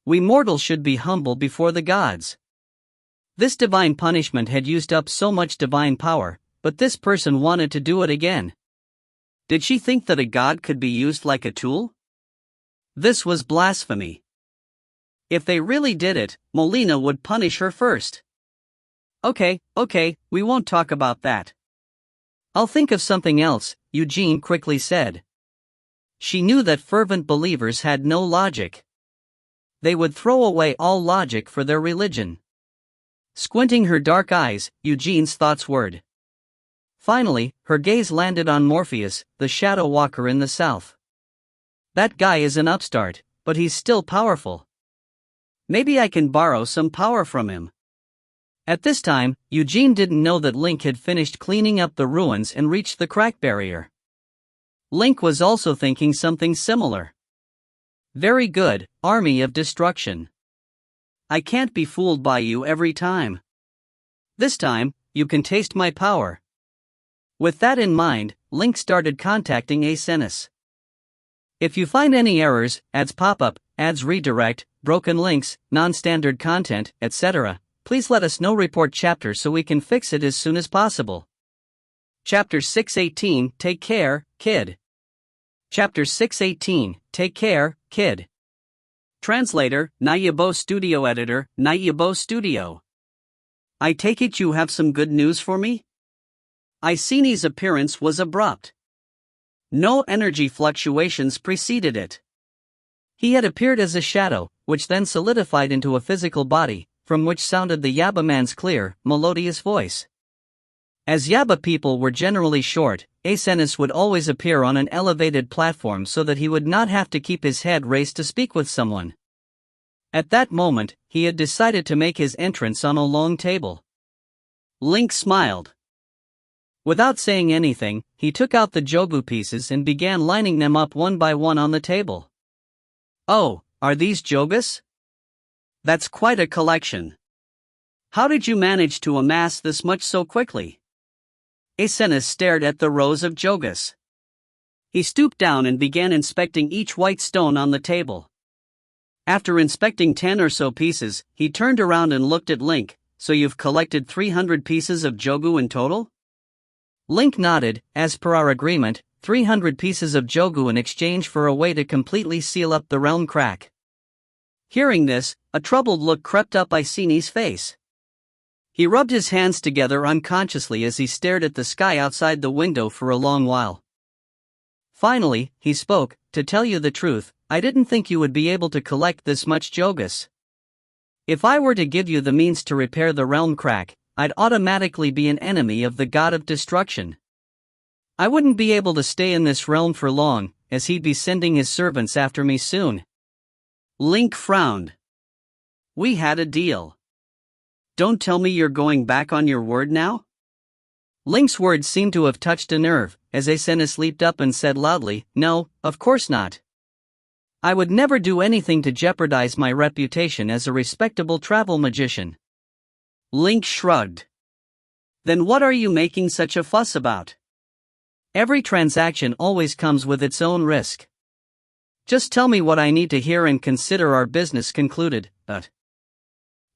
We mortals should be humble before the gods." This divine punishment had used up so much divine power, but this person wanted to do it again. Did she think that a god could be used like a tool? This was blasphemy. If they really did it, Molina would punish her first. Okay, we won't talk about that. I'll think of something else," Eugene quickly said. She knew that fervent believers had no logic. They would throw away all logic for their religion. Squinting her dark eyes, Eugene's thoughts whirred. Finally, her gaze landed on Morpheus, the shadow walker in the south. That guy is an upstart, but he's still powerful. Maybe I can borrow some power from him. At this time, Eugene didn't know that Link had finished cleaning up the ruins and reached the crack barrier. Link was also thinking something similar. Very good, army of destruction. I can't be fooled by you every time. This time, you can taste my power. With that in mind, Link started contacting Acenis. If you find any errors, ads pop up, ads redirect, broken links, non-standard content, etc., please let us know. Report chapter so we can fix it as soon as possible. Chapter 618, Take Care, Kid. Chapter 618, Take Care, Kid. Translator, Nayabo Studio Editor, Nayabo Studio. I take it you have some good news for me? Icini's appearance was abrupt. No energy fluctuations preceded it. He had appeared as a shadow, which then solidified into a physical body, from which sounded the Yaba man's clear, melodious voice. As Yaba people were generally short, Acenis would always appear on an elevated platform so that he would not have to keep his head raised to speak with someone. At that moment, he had decided to make his entrance on a long table. Link smiled. Without saying anything, he took out the jobu pieces and began lining them up one by one on the table. "Oh, are these jogus? That's quite a collection. How did you manage to amass this much so quickly?" Acenis stared at the rows of jogus. He stooped down and began inspecting each white stone on the table. After inspecting 10 or so pieces, he turned around and looked at Link. "So you've collected 300 pieces of jogu in total?" Link nodded. As per our agreement, 300 pieces of jogu in exchange for a way to completely seal up the realm crack. Hearing this, a troubled look crept up Icini's face. He rubbed his hands together unconsciously as he stared at the sky outside the window for a long while. Finally, he spoke. "To tell you the truth, I didn't think you would be able to collect this much jogus. If I were to give you the means to repair the realm crack, I'd automatically be an enemy of the god of destruction. I wouldn't be able to stay in this realm for long, as he'd be sending his servants after me soon." Link frowned. "We had a deal. Don't tell me you're going back on your word now?" Link's words seemed to have touched a nerve, as Acenis leaped up and said loudly, "No, of course not. I would never do anything to jeopardize my reputation as a respectable travel magician. Link shrugged. Then what are you making such a fuss about? Every transaction always comes with its own risk. Just tell me what I need to hear and consider our business concluded.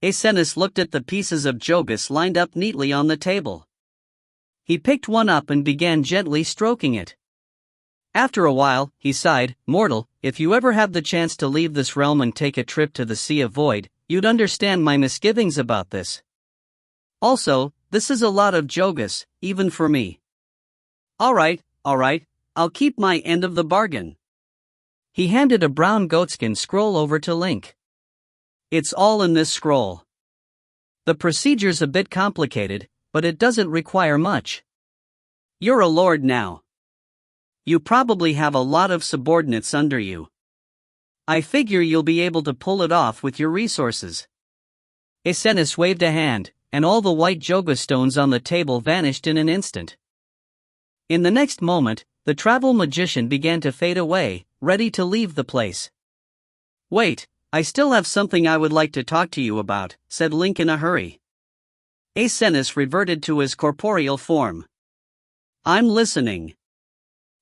Asenis looked at the pieces of jogus lined up neatly on the table. He picked one up and began gently stroking it. After a while, he sighed, "Mortal, if you ever have the chance to leave this realm and take a trip to the Sea of Void, you'd understand my misgivings about this. Also, this is a lot of jogus, even for me." Alright, I'll keep my end of the bargain." He handed a brown goatskin scroll over to Link. "It's all in this scroll." "The procedure's a bit complicated, but it doesn't require much." "You're a lord now. You probably have a lot of subordinates under you. I figure you'll be able to pull it off with your resources." Asenis waved a hand, and all the white jogus stones on the table vanished in an instant. In the next moment, the travel magician began to fade away, ready to leave the place. "Wait, I still have something I would like to talk to you about," said Link in a hurry. Asenis reverted to his corporeal form. "I'm listening."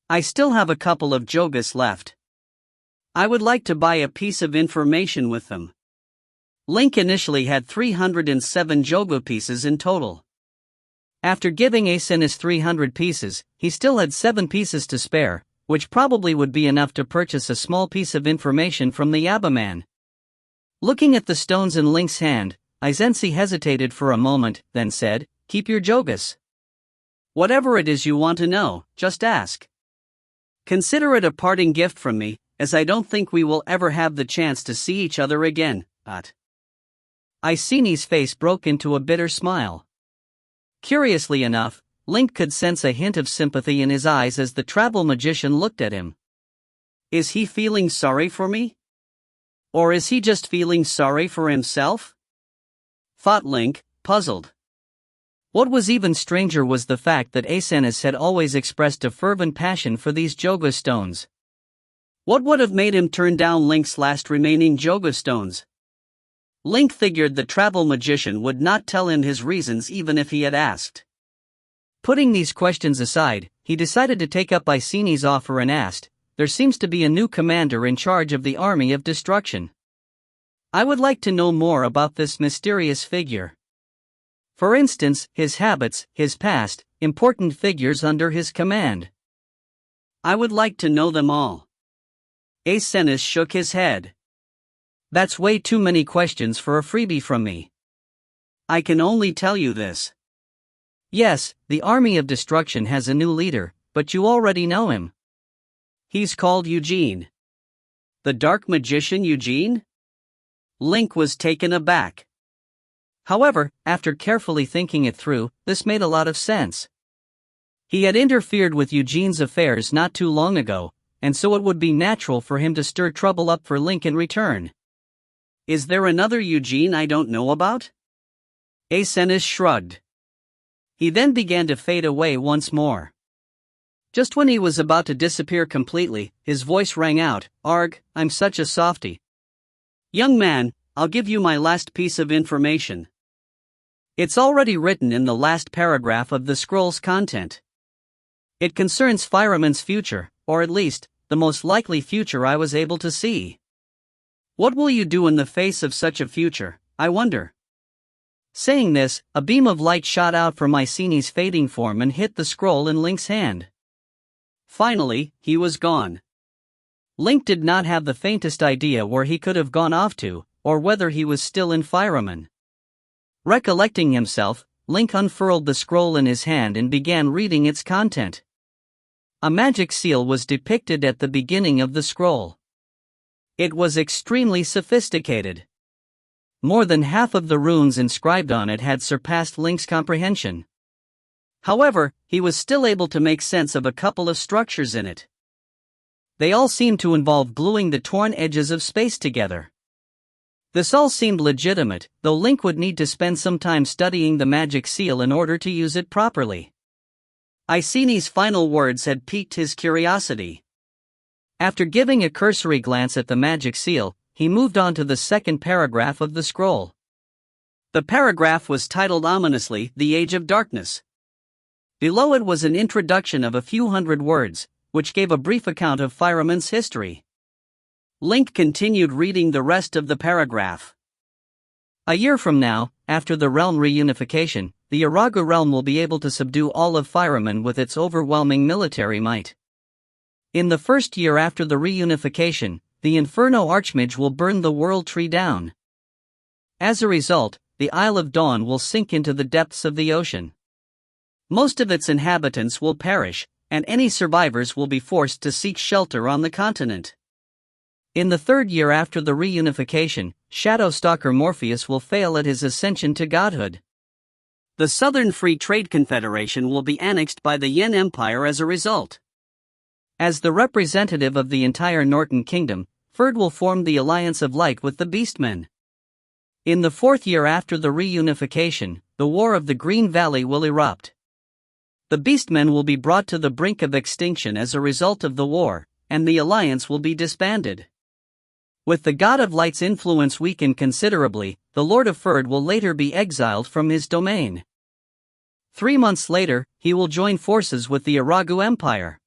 "I still have a couple of jogus left. I would like to buy a piece of information with them." Link initially had 307 jogu pieces in total. After giving Asenis 300 pieces, he still had 7 pieces to spare, which probably would be enough to purchase a small piece of information from the Yabba-man. Looking at the stones in Link's hand, Izensi hesitated for a moment, then said, "Keep your jogus. Whatever it is you want to know, just ask. Consider it a parting gift from me, as I don't think we will ever have the chance to see each other again." Iceni's face broke into a bitter smile. Curiously enough, Link could sense a hint of sympathy in his eyes as the travel magician looked at him. Is he feeling sorry for me? Or is he just feeling sorry for himself? Thought Link, puzzled. What was even stranger was the fact that Asenis had always expressed a fervent passion for these jogus stones. What would have made him turn down Link's last remaining jogus stones? Link figured the travel magician would not tell him his reasons even if he had asked. Putting these questions aside, he decided to take up Iceni's offer and asked, "There seems to be a new commander in charge of the Army of Destruction. I would like to know more about this mysterious figure. For instance, his habits, his past, important figures under his command." "I would like to know them all." Asenis shook his head. "That's way too many questions for a freebie from me. I can only tell you this. Yes, the Army of Destruction has a new leader, but you already know him. He's called Eugene." "The dark magician Eugene?" Link was taken aback. However, after carefully thinking it through, this made a lot of sense. He had interfered with Eugene's affairs not too long ago, and so it would be natural for him to stir trouble up for Link in return. "Is there another Eugene I don't know about?" Asenis shrugged. He then began to fade away once more. Just when he was about to disappear completely, his voice rang out, "Arg, I'm such a softy. Young man, I'll give you my last piece of information. It's already written in the last paragraph of the scroll's content. It concerns Fireman's future, or at least, the most likely future I was able to see. What will you do in the face of such a future, I wonder?" Saying this, a beam of light shot out from Iceni's fading form and hit the scroll in Link's hand. Finally, he was gone. Link did not have the faintest idea where he could have gone off to, or whether he was still in Fireman. Recollecting himself, Link unfurled the scroll in his hand and began reading its content. A magic seal was depicted at the beginning of the scroll. It was extremely sophisticated. More than half of the runes inscribed on it had surpassed Link's comprehension. However, he was still able to make sense of a couple of structures in it. They all seemed to involve gluing the torn edges of space together. This all seemed legitimate, though Link would need to spend some time studying the magic seal in order to use it properly. Iceni's final words had piqued his curiosity. After giving a cursory glance at the magic seal, he moved on to the second paragraph of the scroll. The paragraph was titled ominously, "The Age of Darkness." Below it was an introduction of a few hundred words, which gave a brief account of Fireman's history. Link continued reading the rest of the paragraph. A year from now, after the realm reunification, the Aragu realm will be able to subdue all of Fireman with its overwhelming military might. In the first year after the reunification, the Inferno Archmage will burn the World Tree down. As a result, the Isle of Dawn will sink into the depths of the ocean. Most of its inhabitants will perish, and any survivors will be forced to seek shelter on the continent. In the third year after the reunification, Shadow Stalker Morpheus will fail at his ascension to godhood. The Southern Free Trade Confederation will be annexed by the Yen Empire as a result. As the representative of the entire Norton Kingdom, Ferd will form the Alliance of Light with the Beastmen. In the fourth year after the reunification, the War of the Green Valley will erupt. The Beastmen will be brought to the brink of extinction as a result of the war, and the Alliance will be disbanded. With the God of Light's influence weakened considerably, the Lord of Ferd will later be exiled from his domain. 3 months later, he will join forces with the Aragu Empire.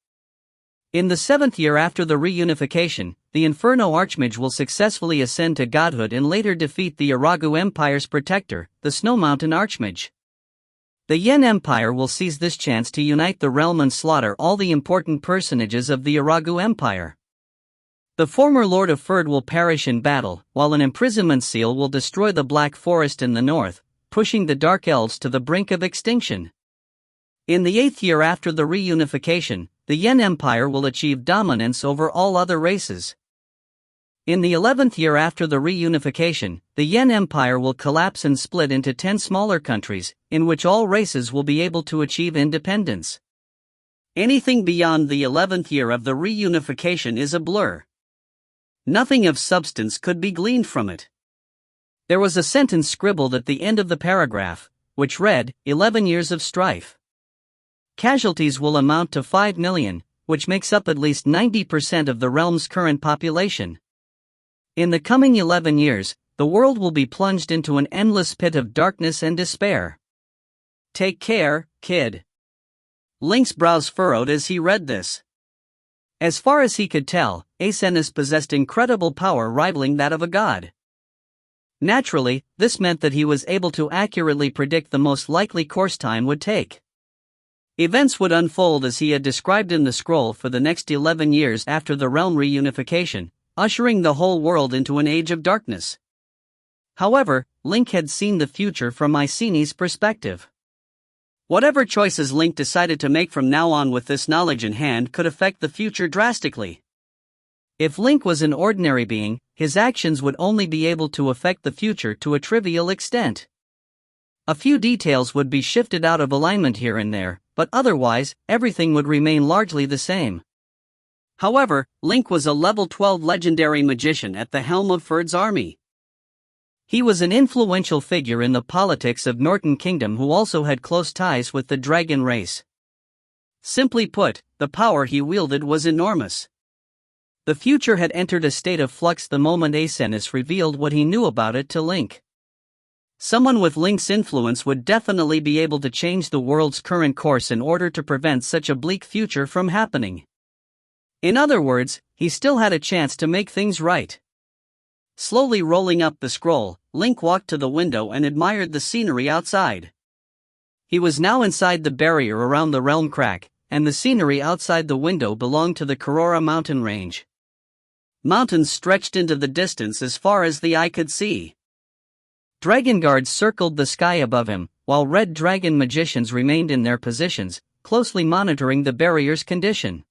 In the seventh year after the reunification, the Inferno Archmage will successfully ascend to godhood and later defeat the Aragu Empire's protector, the Snow Mountain Archmage. The Yen Empire will seize this chance to unite the realm and slaughter all the important personages of the Aragu Empire. The former Lord of Ferd will perish in battle, while an imprisonment seal will destroy the Black Forest in the north, pushing the Dark Elves to the brink of extinction. In the 8th year after the reunification, the Yen Empire will achieve dominance over all other races. In the 11th year after the reunification, the Yen Empire will collapse and split into 10 smaller countries, in which all races will be able to achieve independence. Anything beyond the 11th year of the reunification is a blur. Nothing of substance could be gleaned from it. There was a sentence scribbled at the end of the paragraph, which read, 11 years of strife. Casualties will amount to 5 million, which makes up at least 90% of the realm's current population. In the coming 11 years, the world will be plunged into an endless pit of darkness and despair. Take care, kid. Link's brows furrowed as he read this. As far as he could tell, Asenis possessed incredible power rivaling that of a god. Naturally, this meant that he was able to accurately predict the most likely course time would take. Events would unfold as he had described in the scroll for the next 11 years after the realm reunification, ushering the whole world into an age of darkness. However, Link had seen the future from Mycenae's perspective. Whatever choices Link decided to make from now on with this knowledge in hand could affect the future drastically. If Link was an ordinary being, his actions would only be able to affect the future to a trivial extent. A few details would be shifted out of alignment here and there, but otherwise, everything would remain largely the same. However, Link was a level 12 legendary magician at the helm of Ferd's army. He was an influential figure in the politics of Norton Kingdom who also had close ties with the dragon race. Simply put, the power he wielded was enormous. The future had entered a state of flux the moment Asenis revealed what he knew about it to Link. Someone with Link's influence would definitely be able to change the world's current course in order to prevent such a bleak future from happening. In other words, he still had a chance to make things right. Slowly rolling up the scroll, Link walked to the window and admired the scenery outside. He was now inside the barrier around the realm crack, and the scenery outside the window belonged to the Karora mountain range. Mountains stretched into the distance as far as the eye could see. Dragon guards circled the sky above him, while red dragon magicians remained in their positions, closely monitoring the barrier's condition.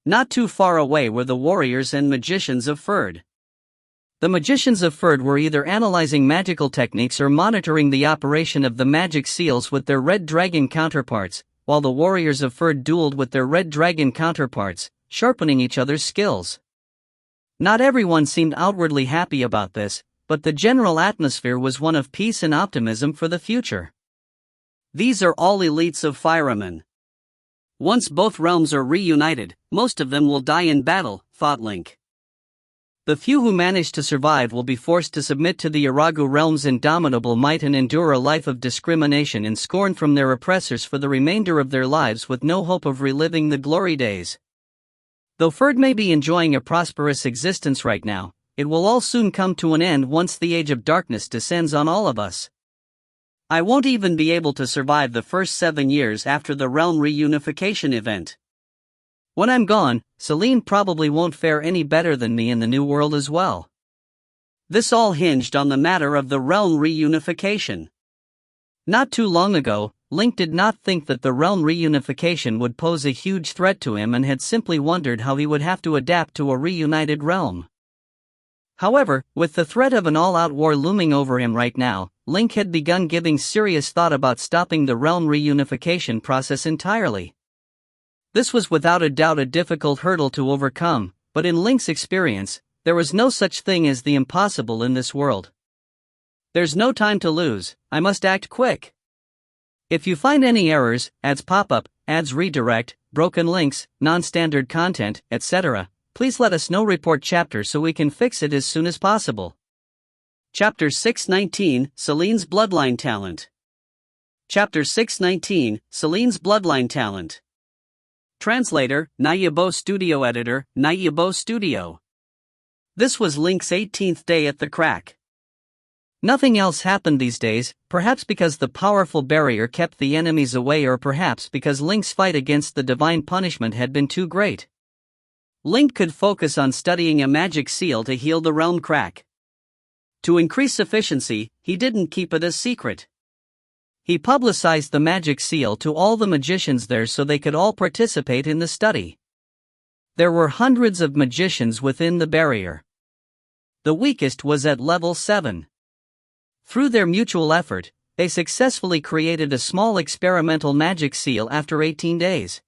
Not too far away were the warriors and magicians of Ferd. The magicians of Ferd were either analyzing magical techniques or monitoring the operation of the magic seals with their red dragon counterparts, while the warriors of Ferd dueled with their red dragon counterparts, sharpening each other's skills. Not everyone seemed outwardly happy about this, but the general atmosphere was one of peace and optimism for the future. These are all elites of Firemen. Once both realms are reunited, most of them will die in battle, thought Link. The few who manage to survive will be forced to submit to the Iragu realm's indomitable might and endure a life of discrimination and scorn from their oppressors for the remainder of their lives with no hope of reliving the glory days. Though Ferd may be enjoying a prosperous existence right now, it will all soon come to an end once the Age of Darkness descends on all of us. I won't even be able to survive the first 7 years after the realm reunification event. When I'm gone, Celine probably won't fare any better than me in the new world as well. This all hinged on the matter of the realm reunification. Not too long ago, Link did not think that the realm reunification would pose a huge threat to him and had simply wondered how he would have to adapt to a reunited realm. However, with the threat of an all-out war looming over him right now, Link had begun giving serious thought about stopping the realm reunification process entirely. This was without a doubt a difficult hurdle to overcome, but in Link's experience, there was no such thing as the impossible in this world. There's no time to lose, I must act quick. If you find any errors, ads pop up, ads redirect, broken links, non-standard content, etc., please let us know. Report chapter so we can fix it as soon as possible. Chapter 619, Celine's Bloodline Talent. Chapter 619, Celine's Bloodline Talent. Translator, Nayabo Studio. Editor, Nayabo Studio. This was Link's 18th day at the crack. Nothing else happened these days, perhaps because the powerful barrier kept the enemies away, or perhaps because Link's fight against the divine punishment had been too great. Link could focus on studying a magic seal to heal the realm crack. To increase efficiency, he didn't keep it a secret. He publicized the magic seal to all the magicians there so they could all participate in the study. There were hundreds of magicians within the barrier. The weakest was at level 7. Through their mutual effort, they successfully created a small experimental magic seal after 18 days.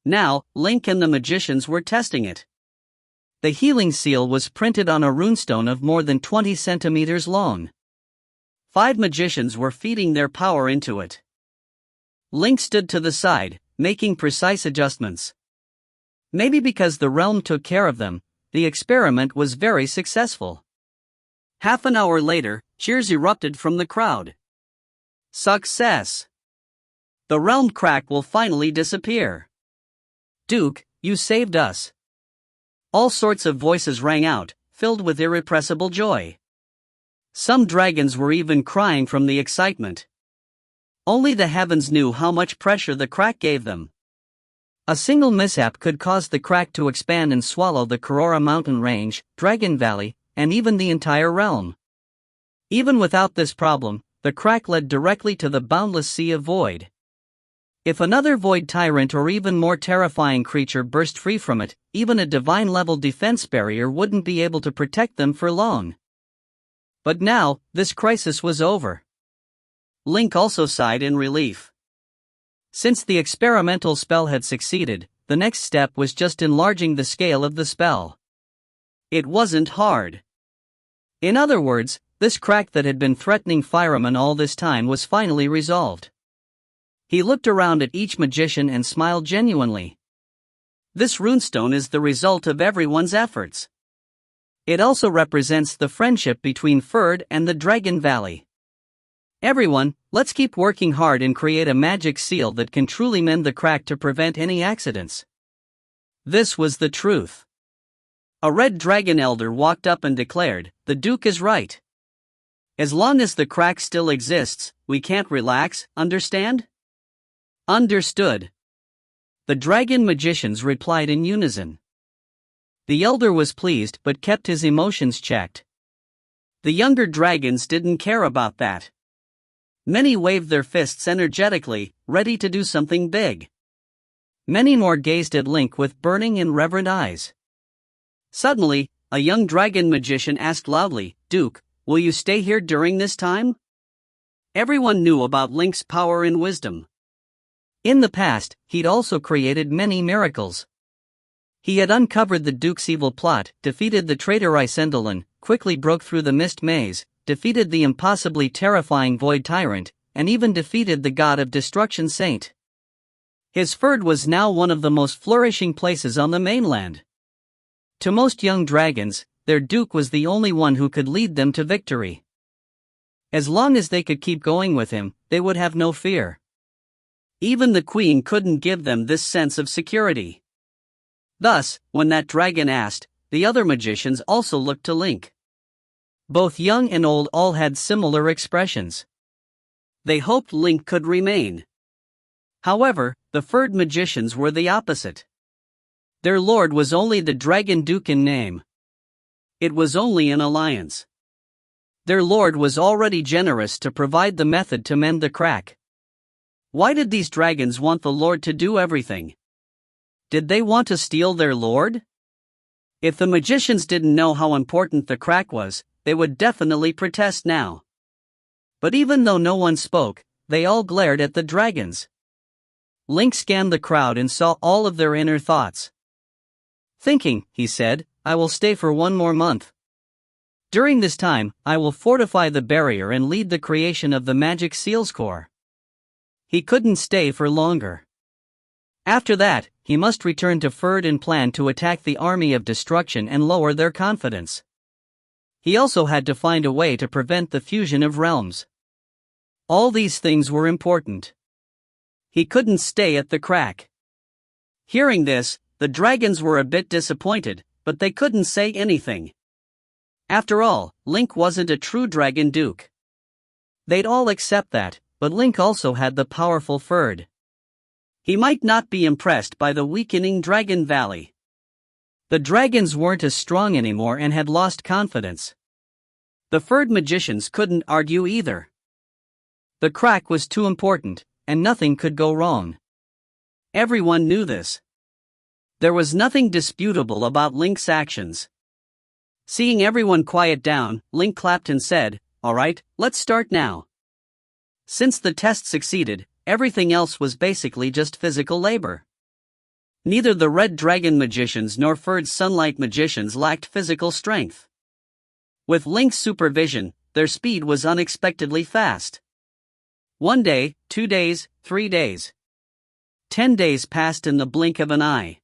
Now, Link and the magicians were testing it. The healing seal was printed on a runestone of more than 20 centimeters long. 5 magicians were feeding their power into it. Link stood to the side, making precise adjustments. Maybe because the realm took care of them, the experiment was very successful. Half an hour later, cheers erupted from the crowd. Success! The realm crack will finally disappear. Duke, you saved us. All sorts of voices rang out, filled with irrepressible joy. Some dragons were even crying from the excitement. Only the heavens knew how much pressure the crack gave them. A single mishap could cause the crack to expand and swallow the Karora mountain range, Dragon Valley, and even the entire realm. Even without this problem, the crack led directly to the boundless sea of void. If another void tyrant or even more terrifying creature burst free from it, even a divine-level defense barrier wouldn't be able to protect them for long. But now, this crisis was over. Link also sighed in relief. Since the experimental spell had succeeded, the next step was just enlarging the scale of the spell. It wasn't hard. In other words, this crack that had been threatening Fireman all this time was finally resolved. He looked around at each magician and smiled genuinely. This runestone is the result of everyone's efforts. It also represents the friendship between Ferd and the Dragon Valley. Everyone, let's keep working hard and create a magic seal that can truly mend the crack to prevent any accidents. This was the truth. A red dragon elder walked up and declared, "The Duke is right. As long as the crack still exists, we can't relax, understand?" Understood. The dragon magicians replied in unison. The elder was pleased but kept his emotions checked. The younger dragons didn't care about that. Many waved their fists energetically, ready to do something big. Many more gazed at Link with burning and reverent eyes. Suddenly, a young dragon magician asked loudly, "Duke, will you stay here during this time?" Everyone knew about Link's power and wisdom. In the past, he'd also created many miracles. He had uncovered the Duke's evil plot, defeated the traitor Isendelin, quickly broke through the mist maze, defeated the impossibly terrifying Void Tyrant, and even defeated the God of Destruction Saint. His ford was now one of the most flourishing places on the mainland. To most young dragons, their duke was the only one who could lead them to victory. As long as they could keep going with him, they would have no fear. Even the queen couldn't give them this sense of security. Thus, when that dragon asked, the other magicians also looked to Link. Both young and old all had similar expressions. They hoped Link could remain. However, the furred magicians were the opposite. Their lord was only the Dragon Duke in name. It was only an alliance. Their lord was already generous to provide the method to mend the crack. Why did these dragons want the lord to do everything? Did they want to steal their lord? If the magicians didn't know how important the crack was, they would definitely protest now. But even though no one spoke, they all glared at the dragons. Link scanned the crowd and saw all of their inner thoughts. Thinking, he said, I will stay for 1 more month. During this time, I will fortify the barrier and lead the creation of the Magic Seals Corps. He couldn't stay for longer. After that, he must return to Ferd and plan to attack the army of destruction and lower their confidence. He also had to find a way to prevent the fusion of realms. All these things were important. He couldn't stay at the crack. Hearing this, the dragons were a bit disappointed, but they couldn't say anything. After all, Link wasn't a true Dragon Duke. They'd all accept that, but Link also had the powerful Ferd. He might not be impressed by the weakening Dragon Valley. The dragons weren't as strong anymore and had lost confidence. The Ferd magicians couldn't argue either. The crack was too important, and nothing could go wrong. Everyone knew this. There was nothing disputable about Link's actions. Seeing everyone quiet down, Link clapped and said, "All right, let's start now." Since the test succeeded, everything else was basically just physical labor. Neither the Red Dragon magicians nor Ferd Sunlight magicians lacked physical strength. With Link's supervision, their speed was unexpectedly fast. 1 day, 2 days, 3 days. 10 days passed in the blink of an eye.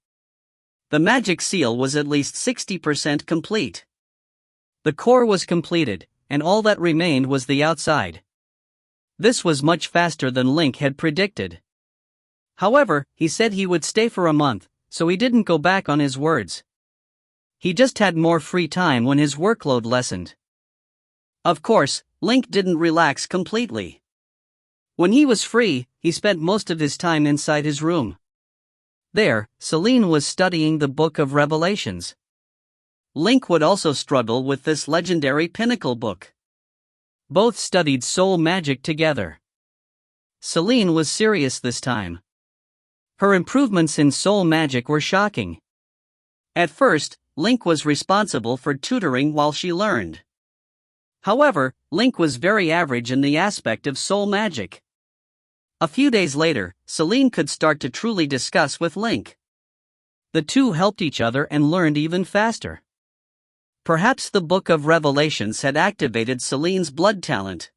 The magic seal was at least 60% complete. The core was completed, and all that remained was the outside. This was much faster than Link had predicted. However, he said he would stay for a month, so he didn't go back on his words. He just had more free time when his workload lessened. Of course, Link didn't relax completely. When he was free, he spent most of his time inside his room. There, Celine was studying the Book of Revelations. Link would also struggle with this legendary pinnacle book. Both studied soul magic together. Celine was serious this time. Her improvements in soul magic were shocking. At first, Link was responsible for tutoring while she learned. However, Link was very average in the aspect of soul magic. A few days later, Celine could start to truly discuss with Link. The two helped each other and learned even faster. Perhaps the Book of Revelations had activated Celine's blood talent.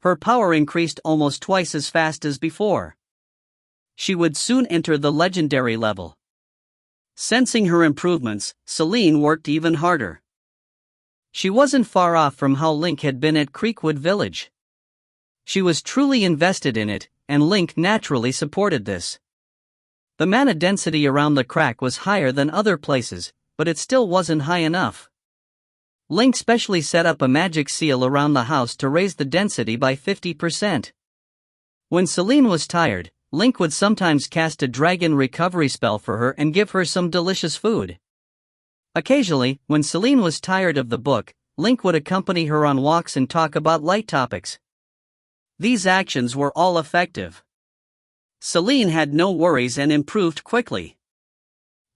Her power increased almost twice as fast as before. She would soon enter the legendary level. Sensing her improvements, Celine worked even harder. She wasn't far off from how Link had been at Creekwood Village. She was truly invested in it, and Link naturally supported this. The mana density around the crack was higher than other places, but it still wasn't high enough. Link specially set up a magic seal around the house to raise the density by 50%. When Celine was tired, Link would sometimes cast a dragon recovery spell for her and give her some delicious food. Occasionally, when Celine was tired of the book, Link would accompany her on walks and talk about light topics. These actions were all effective. Celine had no worries and improved quickly.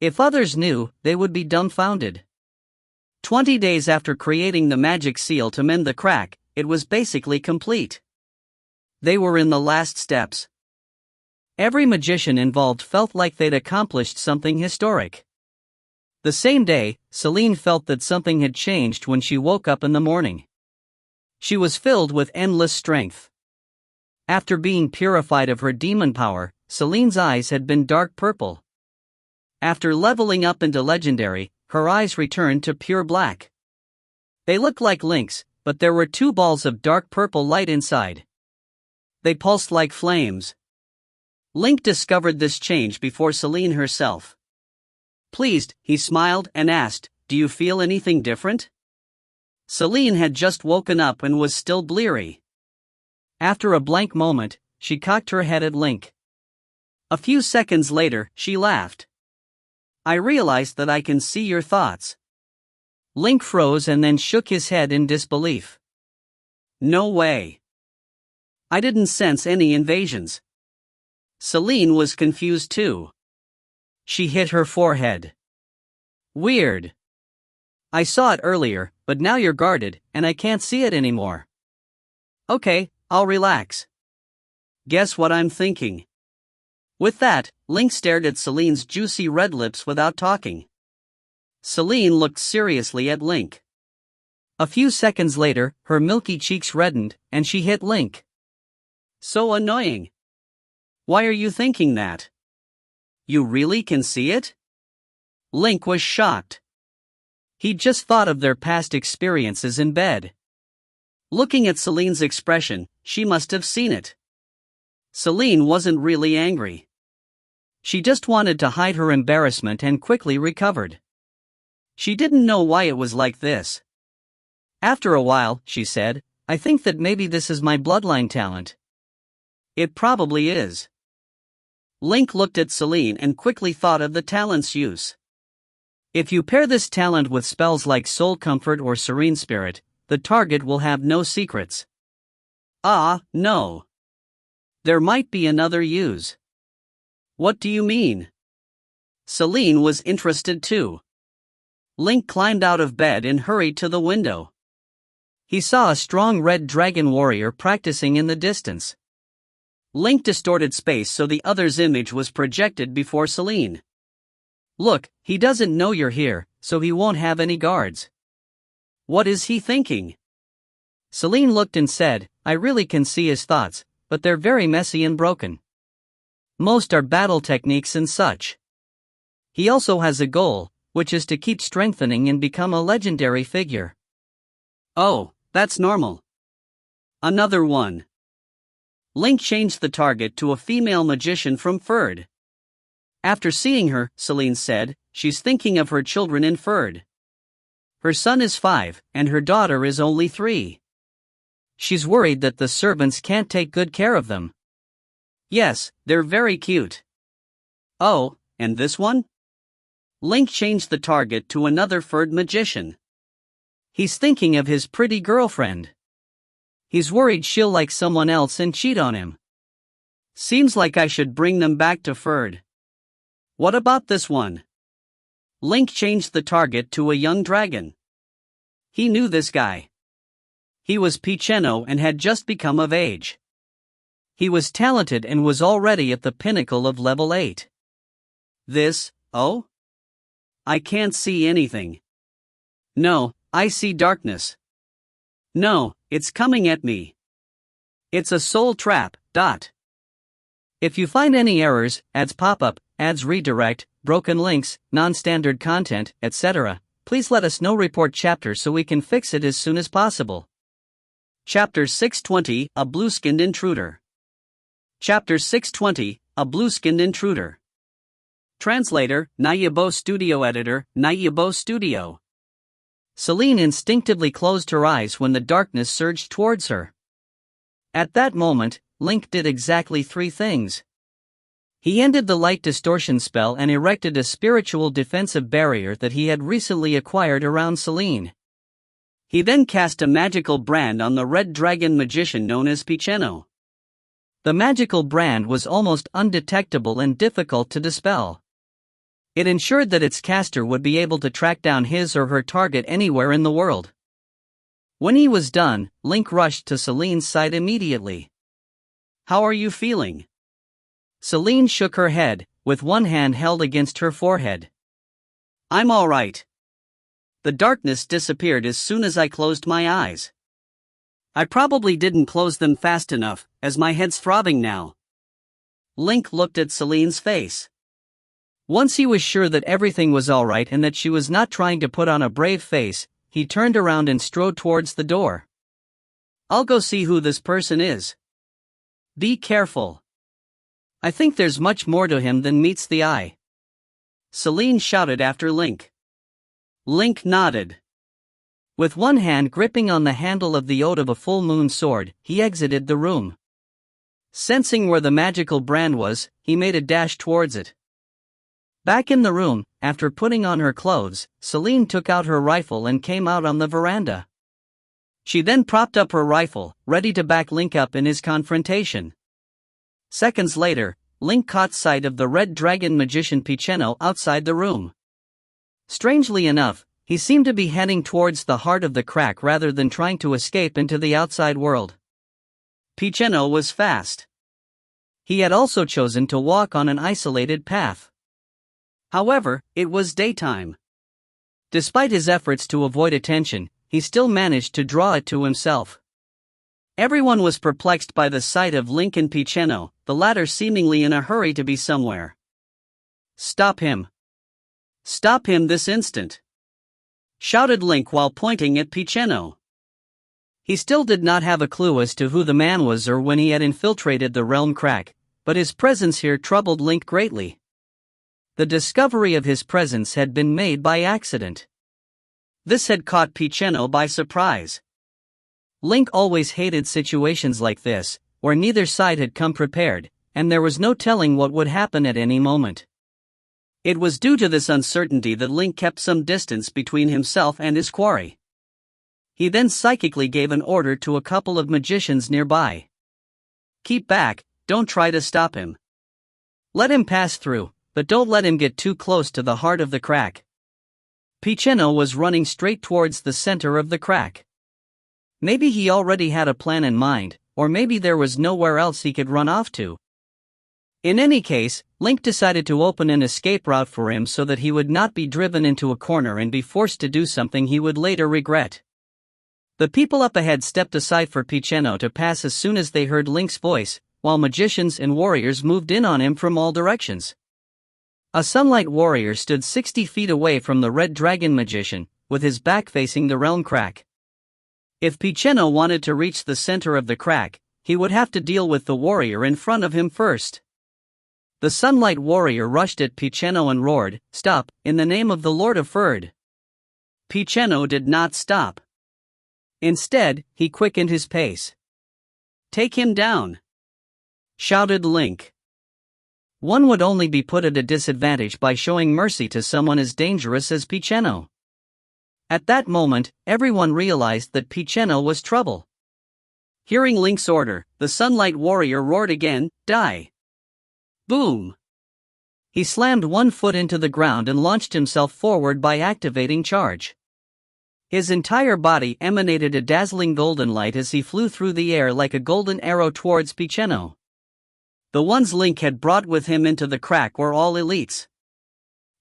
If others knew, they would be dumbfounded. 20 days after creating the magic seal to mend the crack, it was basically complete. They were in the last steps. Every magician involved felt like they'd accomplished something historic. The same day, Celine felt that something had changed when she woke up in the morning. She was filled with endless strength. After being purified of her demon power, Celine's eyes had been dark purple. After leveling up into legendary, her eyes returned to pure black. They looked like Link's, but there were 2 balls of dark purple light inside. They pulsed like flames. Link discovered this change before Celine herself. Pleased, he smiled and asked, "Do you feel anything different?" Celine had just woken up and was still bleary. After a blank moment, she cocked her head at Link. A few seconds later, she laughed. "I realized that I can see your thoughts." Link froze and then shook his head in disbelief. "No way. I didn't sense any invasions." Celine was confused too. She hit her forehead. "Weird. I saw it earlier, but now you're guarded, and I can't see it anymore." "Okay, I'll relax. Guess what I'm thinking?" With that, Link stared at Celine's juicy red lips without talking. Celine looked seriously at Link. A few seconds later, her milky cheeks reddened, and she hit Link. "So annoying. Why are you thinking that? You really can see it?" Link was shocked. He'd just thought of their past experiences in bed. Looking at Celine's expression, she must have seen it. Celine wasn't really angry. She just wanted to hide her embarrassment and quickly recovered. She didn't know why it was like this. After a while, she said, "I think that maybe this is my bloodline talent." "It probably is." Link looked at Celine and quickly thought of the talent's use. If you pair this talent with spells like Soul Comfort or Serene Spirit, the target will have no secrets. Ah, no. There might be another use. What do you mean? Celine was interested too. Link climbed out of bed and hurried to the window. He saw a strong red dragon warrior practicing in the distance. Link distorted space so the other's image was projected before Celine. "Look, he doesn't know you're here, so he won't have any guards." "What is he thinking?" Celine looked and said, "I really can see his thoughts, but they're very messy and broken. Most are battle techniques and such. He also has a goal, which is to keep strengthening and become a legendary figure." "Oh, that's normal. Another one." Link changed the target to a female magician from Ferd. After seeing her, Celine said, "She's thinking of her children in Ferd. Her son is 5, and her daughter is only 3. She's worried that the servants can't take good care of them." "Yes, they're very cute." "Oh, and this one?" Link changed the target to another Ferd magician. "He's thinking of his pretty girlfriend. He's worried she'll like someone else and cheat on him. Seems like I should bring them back to Ferd." "What about this one?" Link changed the target to a young dragon. He knew this guy. He was Picheno and had just become of age. He was talented and was already at the pinnacle of level 8. "This, oh? I can't see anything." "No, I see darkness." "No, it's coming at me. It's a soul trap, dot." If you find any errors, ads pop up, ads redirect, broken links, non-standard content, etc., please let us know. Report chapter so we can fix it as soon as possible. Chapter 620, A Blue-Skinned Intruder. Chapter 620, A Blue-Skinned Intruder. Translator, Nayabo Studio. Editor, Nayabo Studio. Celine instinctively closed her eyes when the darkness surged towards her. At that moment, Link did exactly 3 things. He ended the light distortion spell and erected a spiritual defensive barrier that he had recently acquired around Celine. He then cast a magical brand on the red dragon magician known as Picheno. The magical brand was almost undetectable and difficult to dispel. It ensured that its caster would be able to track down his or her target anywhere in the world. When he was done, Link rushed to Celine's side immediately. "How are you feeling?" Celine shook her head, with one hand held against her forehead. "I'm all right. The darkness disappeared as soon as I closed my eyes. I probably didn't close them fast enough, as my head's throbbing now." Link looked at Celine's face. Once he was sure that everything was alright and that she was not trying to put on a brave face, he turned around and strode towards the door. I'll go see who this person is. Be careful. I think there's much more to him than meets the eye. Celine shouted after Link. Link nodded. With one hand gripping on the handle of the Ode of a Full Moon sword, he exited the room. Sensing where the magical brand was, he made a dash towards it. Back in the room, after putting on her clothes, Celine took out her rifle and came out on the veranda. She then propped up her rifle, ready to back Link up in his confrontation. Seconds later, Link caught sight of the red dragon magician Picheno outside the room. Strangely enough, he seemed to be heading towards the heart of the crack rather than trying to escape into the outside world. Picheno was fast. He had also chosen to walk on an isolated path. However, it was daytime. Despite his efforts to avoid attention, he still managed to draw it to himself. Everyone was perplexed by the sight of Link and Picheno, the latter seemingly in a hurry to be somewhere. Stop him! Stop him this instant! Shouted Link while pointing at Picheno. He still did not have a clue as to who the man was or when he had infiltrated the realm crack, but his presence here troubled Link greatly. The discovery of his presence had been made by accident. This had caught Picheno by surprise. Link always hated situations like this, where neither side had come prepared, and there was no telling what would happen at any moment. It was due to this uncertainty that Link kept some distance between himself and his quarry. He then psychically gave an order to a couple of magicians nearby. Keep back, don't try to stop him. Let him pass through, but don't let him get too close to the heart of the crack. Picheno was running straight towards the center of the crack. Maybe he already had a plan in mind, or maybe there was nowhere else he could run off to. In any case, Link decided to open an escape route for him so that he would not be driven into a corner and be forced to do something he would later regret. The people up ahead stepped aside for Picheno to pass as soon as they heard Link's voice, while magicians and warriors moved in on him from all directions. A sunlight warrior stood 60 feet away from the red dragon magician, with his back facing the realm crack. If Picheno wanted to reach the center of the crack, he would have to deal with the warrior in front of him first. The sunlight warrior rushed at Picheno and roared, "Stop, in the name of the Lord of Ferd!" Picheno did not stop. Instead, he quickened his pace. "Take him down!" shouted Link. One would only be put at a disadvantage by showing mercy to someone as dangerous as Picheno. At that moment, everyone realized that Picheno was trouble. Hearing Link's order, the sunlight warrior roared again, "Die!" Boom! He slammed one foot into the ground and launched himself forward by activating charge. His entire body emanated a dazzling golden light as he flew through the air like a golden arrow towards Picheno. The ones Link had brought with him into the crack were all elites.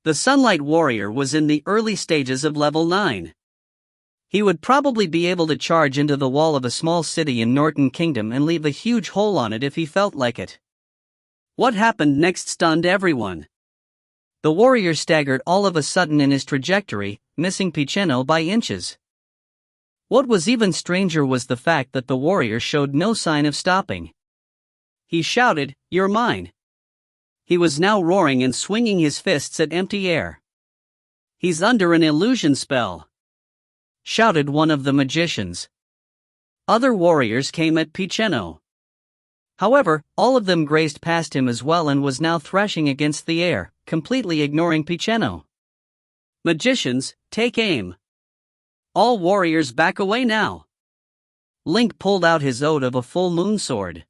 The sunlight warrior was in the early stages of level 9. He would probably be able to charge into the wall of a small city in Norton Kingdom and leave a huge hole on it if he felt like it. What happened next stunned everyone. The warrior staggered all of a sudden in his trajectory, missing Picheno by inches. What was even stranger was the fact that the warrior showed no sign of stopping. He shouted, "You're mine!" He was now roaring and swinging his fists at empty air. "He's under an illusion spell!" shouted one of the magicians. Other warriors came at Picheno. However, all of them grazed past him as well and was now thrashing against the air, completely ignoring Picheno. "Magicians, take aim! All warriors back away now!" Link pulled out his Ode of a Full Moon sword.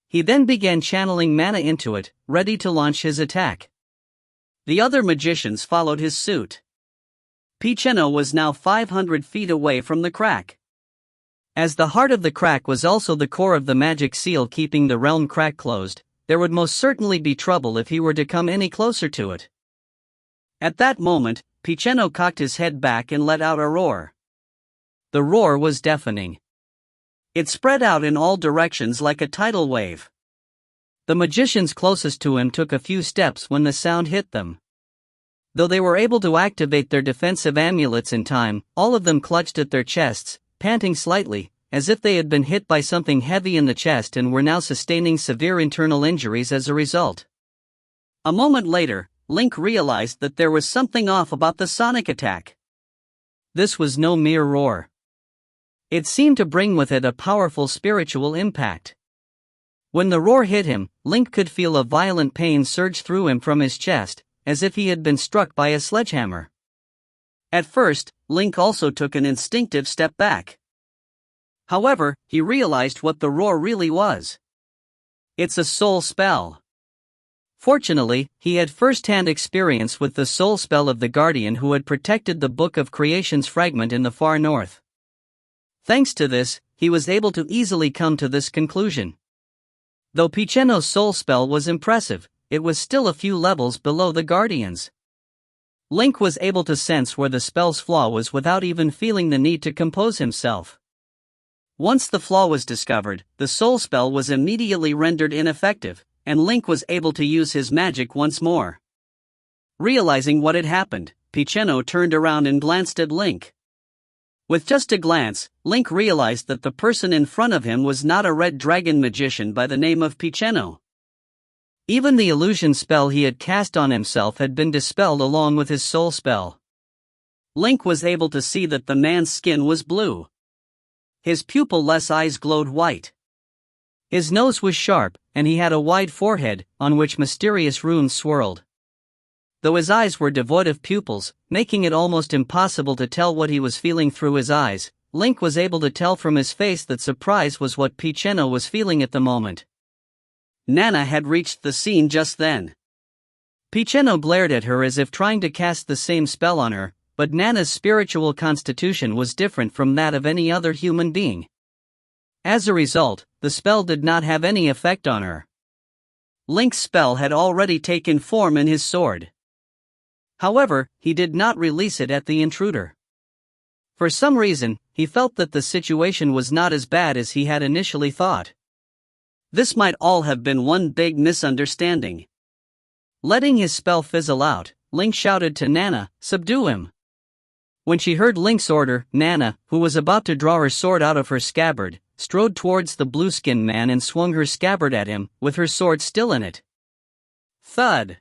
He then began channeling mana into it, ready to launch his attack. The other magicians followed his suit. Picheno was now 500 feet away from the crack. As the heart of the crack was also the core of the magic seal keeping the realm crack closed, there would most certainly be trouble if he were to come any closer to it. At that moment, Picheno cocked his head back and let out a roar. The roar was deafening. It spread out in all directions like a tidal wave. The magicians closest to him took a few steps when the sound hit them. Though they were able to activate their defensive amulets in time, all of them clutched at their chests, panting slightly, as if they had been hit by something heavy in the chest and were now sustaining severe internal injuries as a result. A moment later, Link realized that there was something off about the sonic attack. This was no mere roar. It seemed to bring with it a powerful spiritual impact. When the roar hit him, Link could feel a violent pain surge through him from his chest, as if he had been struck by a sledgehammer. At first, Link also took an instinctive step back. However, he realized what the roar really was. It's a soul spell. Fortunately, he had first-hand experience with the soul spell of the Guardian who had protected the Book of Creation's fragment in the far north. Thanks to this, he was able to easily come to this conclusion. Though Picheno's soul spell was impressive, it was still a few levels below the Guardian's. Link was able to sense where the spell's flaw was without even feeling the need to compose himself. Once the flaw was discovered, the soul spell was immediately rendered ineffective, and Link was able to use his magic once more. Realizing what had happened, Picheno turned around and glanced at Link. With just a glance, Link realized that the person in front of him was not a red dragon magician by the name of Picheno. Even the illusion spell he had cast on himself had been dispelled along with his soul spell. Link was able to see that the man's skin was blue. His pupil-less eyes glowed white. His nose was sharp, and he had a wide forehead, on which mysterious runes swirled. Though his eyes were devoid of pupils, making it almost impossible to tell what he was feeling through his eyes, Link was able to tell from his face that surprise was what Picheno was feeling at the moment. Nana had reached the scene just then. Picheno glared at her as if trying to cast the same spell on her, but Nana's spiritual constitution was different from that of any other human being. As a result, the spell did not have any effect on her. Link's spell had already taken form in his sword. However, he did not release it at the intruder. For some reason, he felt that the situation was not as bad as he had initially thought. This might all have been one big misunderstanding. Letting his spell fizzle out, Link shouted to Nana, "Subdue him." When she heard Link's order, Nana, who was about to draw her sword out of her scabbard, strode towards the blue-skinned man and swung her scabbard at him, with her sword still in it. Thud!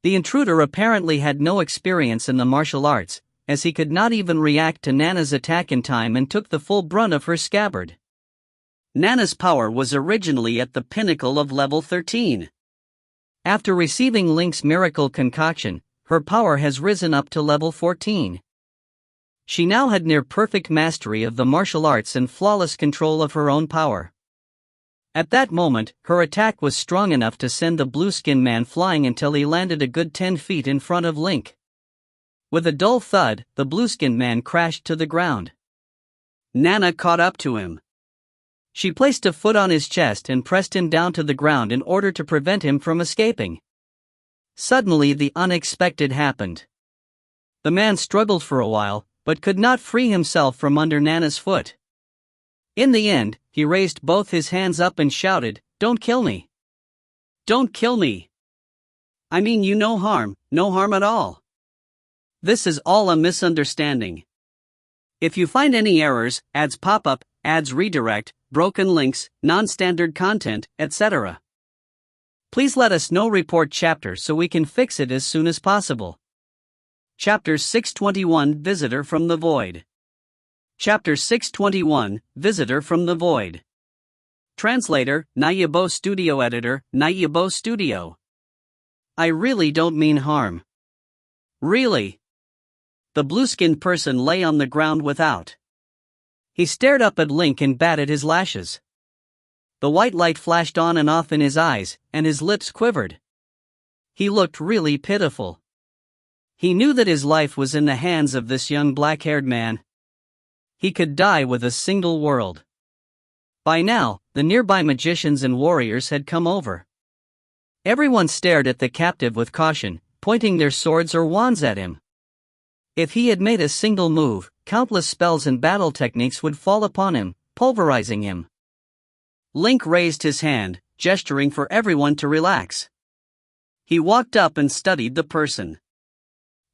The intruder apparently had no experience in the martial arts, as he could not even react to Nana's attack in time and took the full brunt of her scabbard. Nana's power was originally at the pinnacle of level 13. After receiving Link's miracle concoction, her power has risen up to level 14. She now had near-perfect mastery of the martial arts and flawless control of her own power. At that moment, her attack was strong enough to send the blue-skinned man flying until he landed a good 10 feet in front of Link. With a dull thud, the blue-skinned man crashed to the ground. Nana caught up to him. She placed a foot on his chest and pressed him down to the ground in order to prevent him from escaping. Suddenly the unexpected happened. The man struggled for a while, but could not free himself from under Nana's foot. In the end, he raised both his hands up and shouted, "Don't kill me! Don't kill me! I mean you no harm at all. This is all a misunderstanding. If you find any errors, ads pop up, ads redirect, broken links, non-standard content, etc. Please let us know. Report chapter so we can fix it as soon as possible." Chapter 621 Visitor from the Void. Chapter 621 Visitor from the Void. Translator, Nayabo Studio. Editor, Nayabo Studio. I really don't mean harm. Really? The blue-skinned person lay on the ground without. He stared up at Link and batted his lashes. The white light flashed on and off in his eyes, and his lips quivered. He looked really pitiful. He knew that his life was in the hands of this young black-haired man. He could die with a single word. By now, the nearby magicians and warriors had come over. Everyone stared at the captive with caution, pointing their swords or wands at him. If he had made a single move, countless spells and battle techniques would fall upon him, pulverizing him. Link raised his hand, gesturing for everyone to relax. He walked up and studied the person.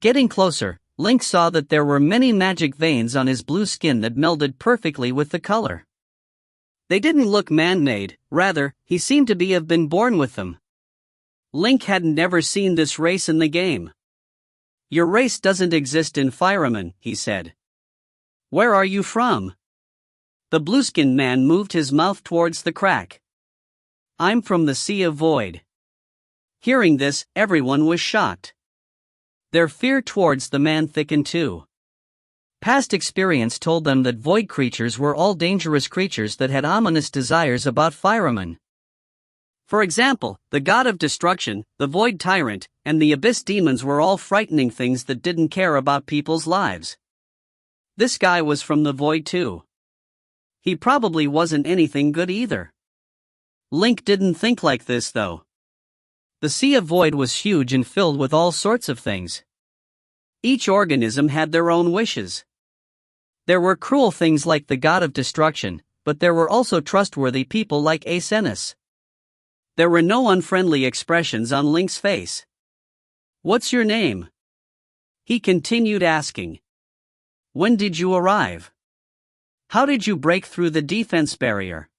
Getting closer, Link saw that there were many magic veins on his blue skin that melded perfectly with the color. They didn't look man-made, rather, he seemed to have been born with them. Link hadn't never seen this race in the game. "Your race doesn't exist in Fireman," he said. "Where are you from?" The blue-skinned man moved his mouth towards the crack. "I'm from the Sea of Void." Hearing this, everyone was shocked. Their fear towards the man thickened too. Past experience told them that void creatures were all dangerous creatures that had ominous desires about Fireman. For example, the god of destruction, the void tyrant, and the abyss demons were all frightening things that didn't care about people's lives. This guy was from the void too. He probably wasn't anything good either. Link didn't think like this though. The Sea of Void was huge and filled with all sorts of things. Each organism had their own wishes. There were cruel things like the god of destruction, but there were also trustworthy people like Asenis. There were no unfriendly expressions on Link's face. "What's your name?" he continued asking. "When did you arrive? How did you break through the defense barrier?"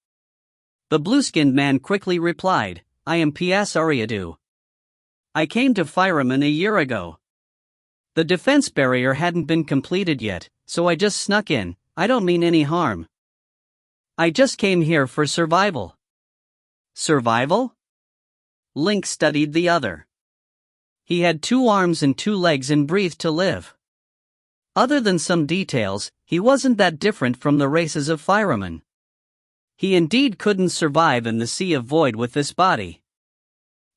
The blue-skinned man quickly replied, "I am P.S. Ariadu. I came to Fireman a year ago. The defense barrier hadn't been completed yet, so I just snuck in. I don't mean any harm. I just came here for survival." Survival? Link studied the other. He had 2 arms and 2 legs and breathed to live. Other than some details, he wasn't that different from the races of Firemen. He indeed couldn't survive in the Sea of Void with this body.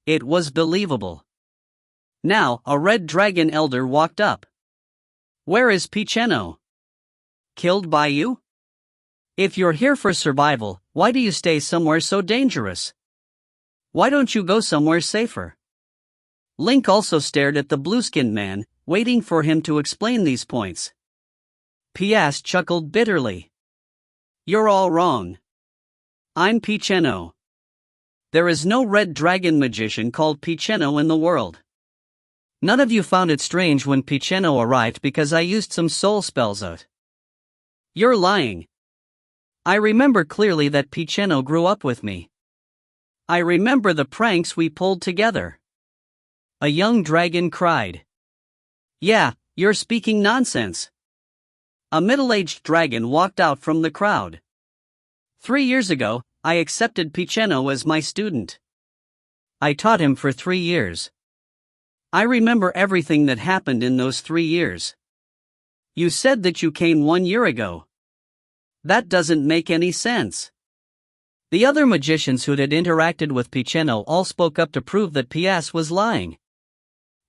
It was believable. Now, a red dragon elder walked up. "Where is Picheno? Killed by you? If you're here for survival, why do you stay somewhere so dangerous? Why don't you go somewhere safer?" Link also stared at the blue-skinned man, waiting for him to explain these points. Pias chuckled bitterly. "You're all wrong. I'm Picheno. There is no red dragon magician called Picheno in the world. None of you found it strange when Picheno arrived because I used some soul spells out. You're lying. I remember clearly that Picheno grew up with me. I remember the pranks we pulled together." A young dragon cried. "Yeah, you're speaking nonsense." A middle-aged dragon walked out from the crowd. 3 years ago, I accepted Picheno as my student. I taught him for 3 years. I remember everything that happened in those 3 years. You said that you came 1 year ago. That doesn't make any sense. The other magicians who had interacted with Picheno all spoke up to prove that Pias was lying.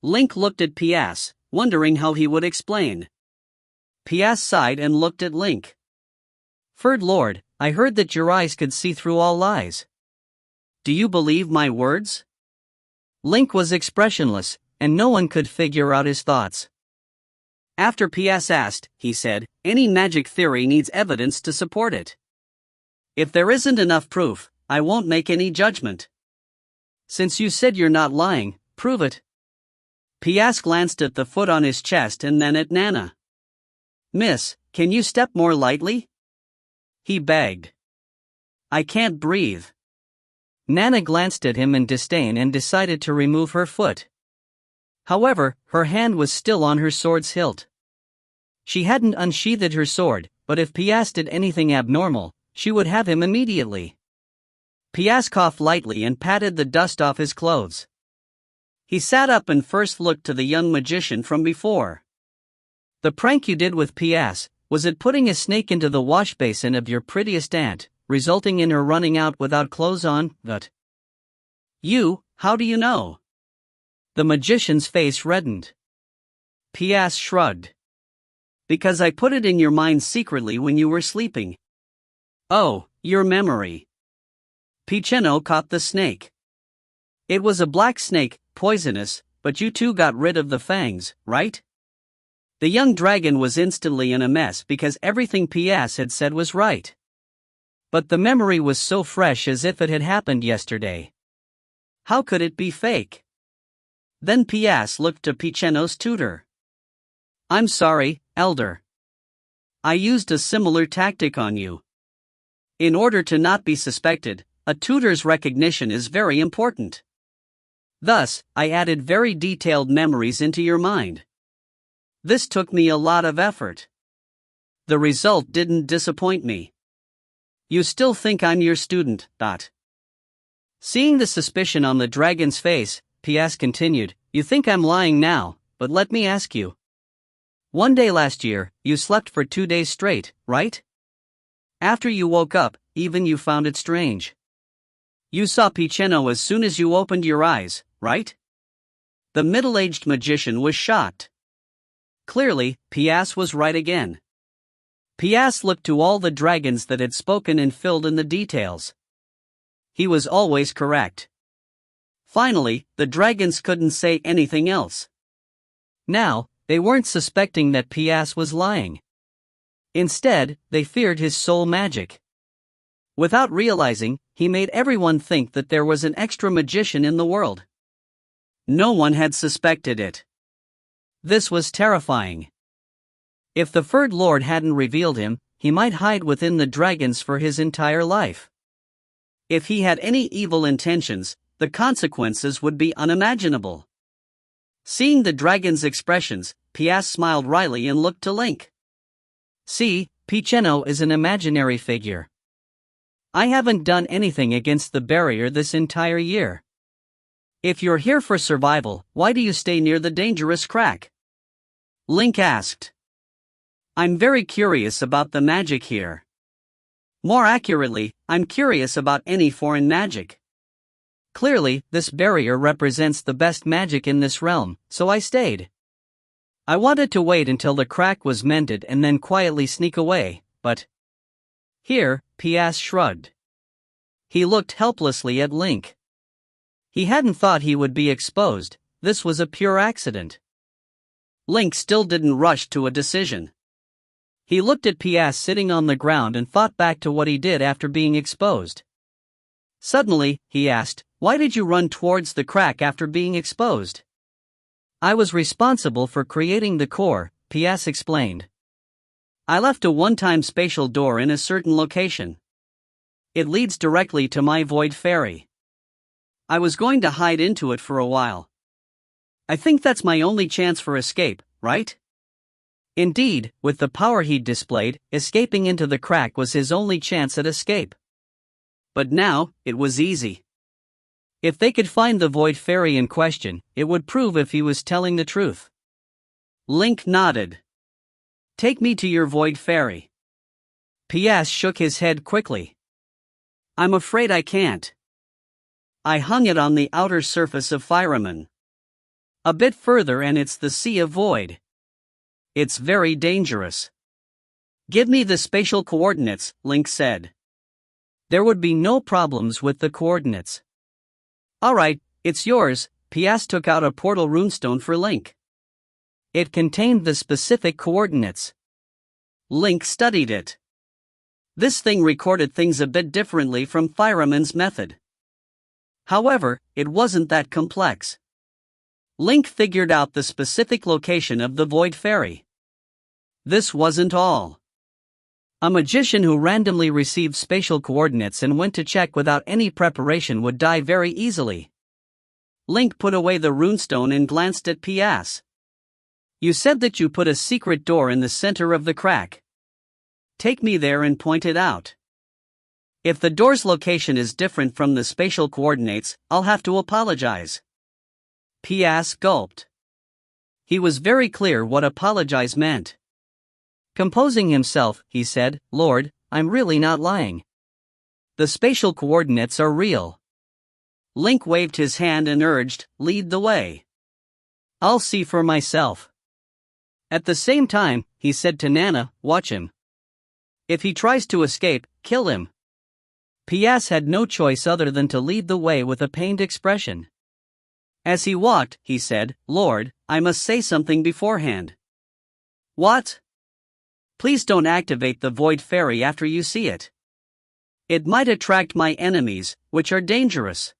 Link looked at Pias, wondering how he would explain. Pias sighed and looked at Link. "Third Lord, I heard that your eyes could see through all lies. Do you believe my words?" Link was expressionless, and no one could figure out his thoughts. After Pias asked, he said, "Any magic theory needs evidence to support it. If there isn't enough proof, I won't make any judgment. Since you said you're not lying, prove it." Pias glanced at the foot on his chest and then at Nana. "Miss, can you step more lightly?" he begged. "I can't breathe." Nana glanced at him in disdain and decided to remove her foot. However, her hand was still on her sword's hilt. She hadn't unsheathed her sword, but if Pias did anything abnormal, she would have him immediately. Pias coughed lightly and patted the dust off his clothes. He sat up and first looked to the young magician from before. "The prank you did with Pias, was it putting a snake into the wash basin of your prettiest aunt, resulting in her running out without clothes on, that?" "You, how do you know?" The magician's face reddened. Pias shrugged. "Because I put it in your mind secretly when you were sleeping." "Oh, your memory." Picheno caught the snake. "It was a black snake, poisonous, but you two got rid of the fangs, right?" The young dragon was instantly in a mess because everything Pias had said was right. But the memory was so fresh as if it had happened yesterday. How could it be fake? Then Pias looked to Picheno's tutor. I'm sorry, Elder. I used a similar tactic on you. In order to not be suspected, a tutor's recognition is very important. Thus, I added very detailed memories into your mind. This took me a lot of effort. The result didn't disappoint me. You still think I'm your student, . Seeing the suspicion on the dragon's face, Pias continued, You think I'm lying now, but let me ask you. One day last year, you slept for 2 days straight, right? After you woke up, even you found it strange. You saw Picheno as soon as you opened your eyes, right? The middle-aged magician was shocked. Clearly, Pias was right again. Pias looked to all the dragons that had spoken and filled in the details. He was always correct. Finally, the dragons couldn't say anything else. Now, they weren't suspecting that Pias was lying. Instead, they feared his soul magic. Without realizing, he made everyone think that there was an extra magician in the world. No one had suspected it. This was terrifying. If the Third Lord hadn't revealed him, he might hide within the dragons for his entire life. If he had any evil intentions, the consequences would be unimaginable. Seeing the dragon's expressions, Pias smiled wryly and looked to Link. See, Picheno is an imaginary figure. I haven't done anything against the barrier this entire year. If you're here for survival, why do you stay near the dangerous crack? Link asked. I'm very curious about the magic here. More accurately, I'm curious about any foreign magic. Clearly, this barrier represents the best magic in this realm, so I stayed. I wanted to wait until the crack was mended and then quietly sneak away, but... Here, Pias shrugged. He looked helplessly at Link. He hadn't thought he would be exposed, this was a pure accident. Link still didn't rush to a decision. He looked at Pias sitting on the ground and thought back to what he did after being exposed. Suddenly, he asked, Why did you run towards the crack after being exposed? I was responsible for creating the core, Pias explained. I left a one-time spatial door in a certain location. It leads directly to my void fairy. I was going to hide into it for a while. I think that's my only chance for escape, right? Indeed, with the power he'd displayed, escaping into the crack was his only chance at escape. But now, it was easy. If they could find the void fairy in question, it would prove if he was telling the truth. Link nodded. Take me to your void fairy. Pias shook his head quickly. I'm afraid I can't. I hung it on the outer surface of Fireman. A bit further and it's the Sea of Void. It's very dangerous. Give me the spatial coordinates, Link said. There would be no problems with the coordinates. Alright, it's yours. Pias took out a portal runestone for Link. It contained the specific coordinates. Link studied it. This thing recorded things a bit differently from Fireman's method. However, it wasn't that complex. Link figured out the specific location of the Void Fairy. This wasn't all. A magician who randomly received spatial coordinates and went to check without any preparation would die very easily. Link put away the runestone and glanced at Pias. You said that you put a secret door in the center of the crack. Take me there and point it out. If the door's location is different from the spatial coordinates, I'll have to apologize. Pias gulped. He was very clear what apologize meant. Composing himself, he said, Lord, I'm really not lying. The spatial coordinates are real. Link waved his hand and urged, lead the way. I'll see for myself. At the same time, he said to Nana, watch him. If he tries to escape, kill him. Pias had no choice other than to lead the way with a pained expression. As he walked, he said, Lord, I must say something beforehand. What? Please don't activate the Void Fairy after you see it. It might attract my enemies, which are dangerous.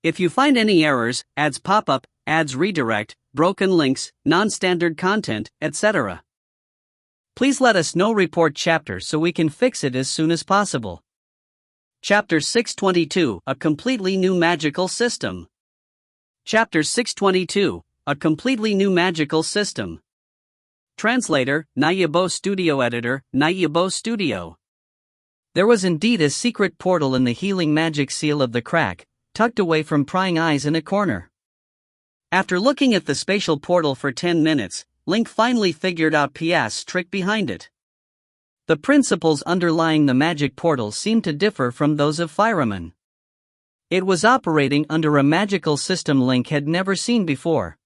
If you find any errors, ads pop up, ads redirect, broken links, non-standard content, etc., please let us know. Report chapter so we can fix it as soon as possible. Chapter 622, A Completely New Magical System. Chapter 622, A Completely New Magical System. Translator, Nayabo Studio. Editor, Nayabo Studio. There was indeed a secret portal in the healing magic seal of the crack, tucked away from prying eyes in a corner. After looking at the spatial portal for 10 minutes, Link finally figured out Pias's trick behind it. The principles underlying the magic portal seemed to differ from those of Fireman. It was operating under a magical system Link had never seen before.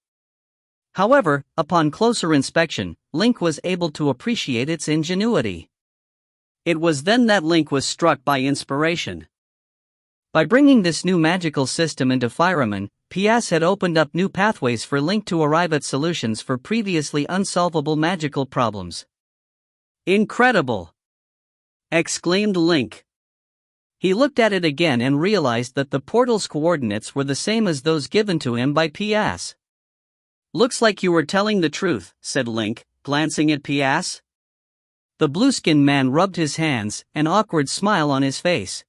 However, upon closer inspection, Link was able to appreciate its ingenuity. It was then that Link was struck by inspiration. By bringing this new magical system into Fireman, Pias had opened up new pathways for Link to arrive at solutions for previously unsolvable magical problems. Incredible! Exclaimed Link. He looked at it again and realized that the portal's coordinates were the same as those given to him by Pias. Looks like you were telling the truth, said Link, glancing at Pias. The blue-skinned man rubbed his hands, an awkward smile on his face.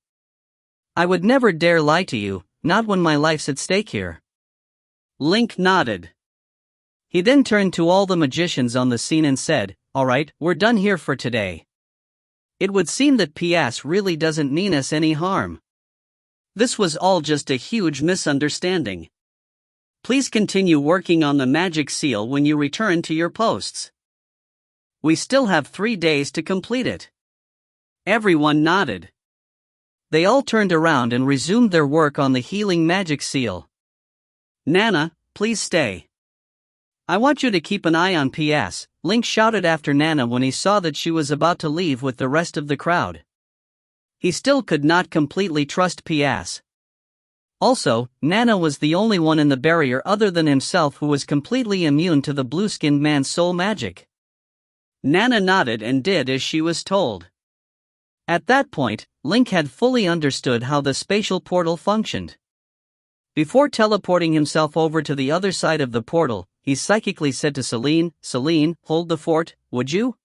I would never dare lie to you, not when my life's at stake here. Link nodded. He then turned to all the magicians on the scene and said, "All right, we're done here for today. It would seem that Pias really doesn't mean us any harm. This was all just a huge misunderstanding. Please continue working on the magic seal when you return to your posts. We still have 3 days to complete it." Everyone nodded. They all turned around and resumed their work on the healing magic seal. "Nana, please stay. I want you to keep an eye on Pias," Link shouted after Nana when he saw that she was about to leave with the rest of the crowd. He still could not completely trust Pias. Also, Nana was the only one in the barrier other than himself who was completely immune to the blue-skinned man's soul magic. Nana nodded and did as she was told. At that point, Link had fully understood how the spatial portal functioned. Before teleporting himself over to the other side of the portal, he psychically said to Celine, "Celine, hold the fort, would you?"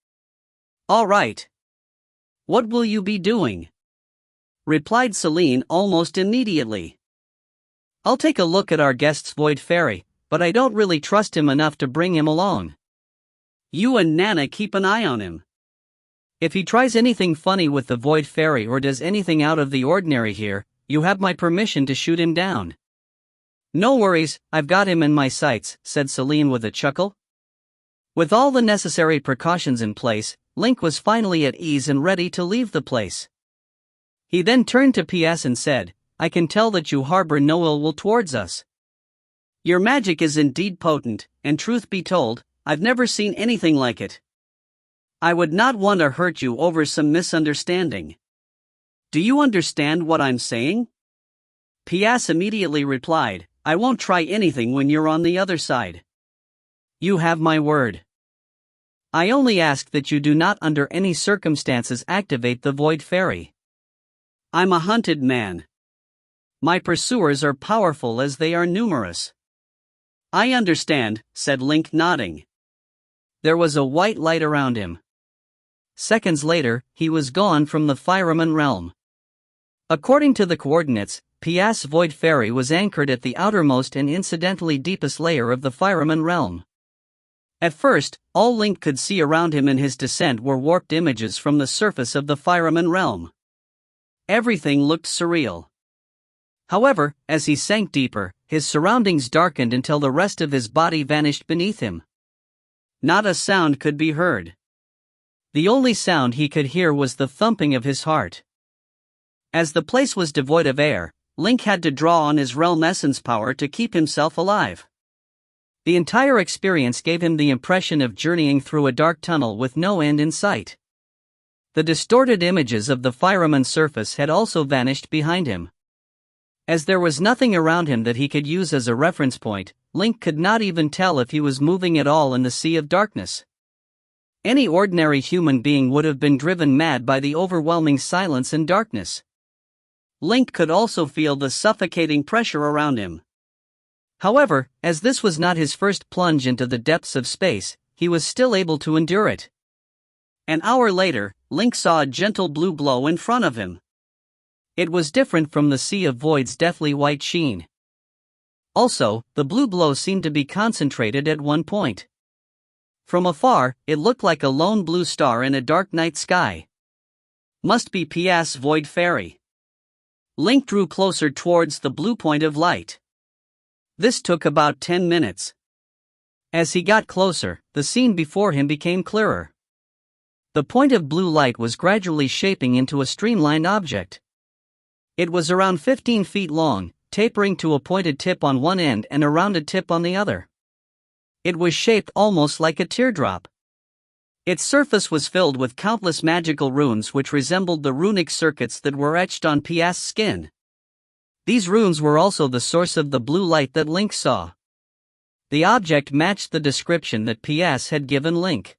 "All right." "What will you be doing?" replied Celine almost immediately. "I'll take a look at our guest's void fairy, but I don't really trust him enough to bring him along." "You and Nana keep an eye on him. If he tries anything funny with the void fairy or does anything out of the ordinary here, you have my permission to shoot him down." "No worries, I've got him in my sights," said Celine with a chuckle. With all the necessary precautions in place, Link was finally at ease and ready to leave the place. He then turned to Pias and said, "I can tell that you harbor no ill will towards us. Your magic is indeed potent, and truth be told, I've never seen anything like it. I would not want to hurt you over some misunderstanding. Do you understand what I'm saying?" Pias immediately replied, "I won't try anything when you're on the other side." "You have my word. I only ask that you do not under any circumstances activate the void fairy. I'm a hunted man. My pursuers are powerful as they are numerous." "I understand," said Link, nodding. There was a white light around him. Seconds later, he was gone from the Fireman realm. According to the coordinates, Pias's void fairy was anchored at the outermost and incidentally deepest layer of the Fireman realm. At first, all Link could see around him in his descent were warped images from the surface of the Fireman realm. Everything looked surreal. However, as he sank deeper, his surroundings darkened until the rest of his body vanished beneath him. Not a sound could be heard. The only sound he could hear was the thumping of his heart. As the place was devoid of air, Link had to draw on his realm essence power to keep himself alive. The entire experience gave him the impression of journeying through a dark tunnel with no end in sight. The distorted images of the Fireman's surface had also vanished behind him. As there was nothing around him that he could use as a reference point, Link could not even tell if he was moving at all in the sea of darkness. Any ordinary human being would have been driven mad by the overwhelming silence and darkness. Link could also feel the suffocating pressure around him. However, as this was not his first plunge into the depths of space, he was still able to endure it. An hour later, Link saw a gentle blue glow in front of him. It was different from the Sea of Void's deathly white sheen. Also, the blue glow seemed to be concentrated at one point. From afar, it looked like a lone blue star in a dark night sky. Must be PS Void Fairy. Link drew closer towards the blue point of light. This took about 10 minutes. As he got closer, the scene before him became clearer. The point of blue light was gradually shaping into a streamlined object. It was around 15 feet long, tapering to a pointed tip on one end and a rounded tip on the other. It was shaped almost like a teardrop. Its surface was filled with countless magical runes which resembled the runic circuits that were etched on PS' skin. These runes were also the source of the blue light that Link saw. The object matched the description that PS had given Link.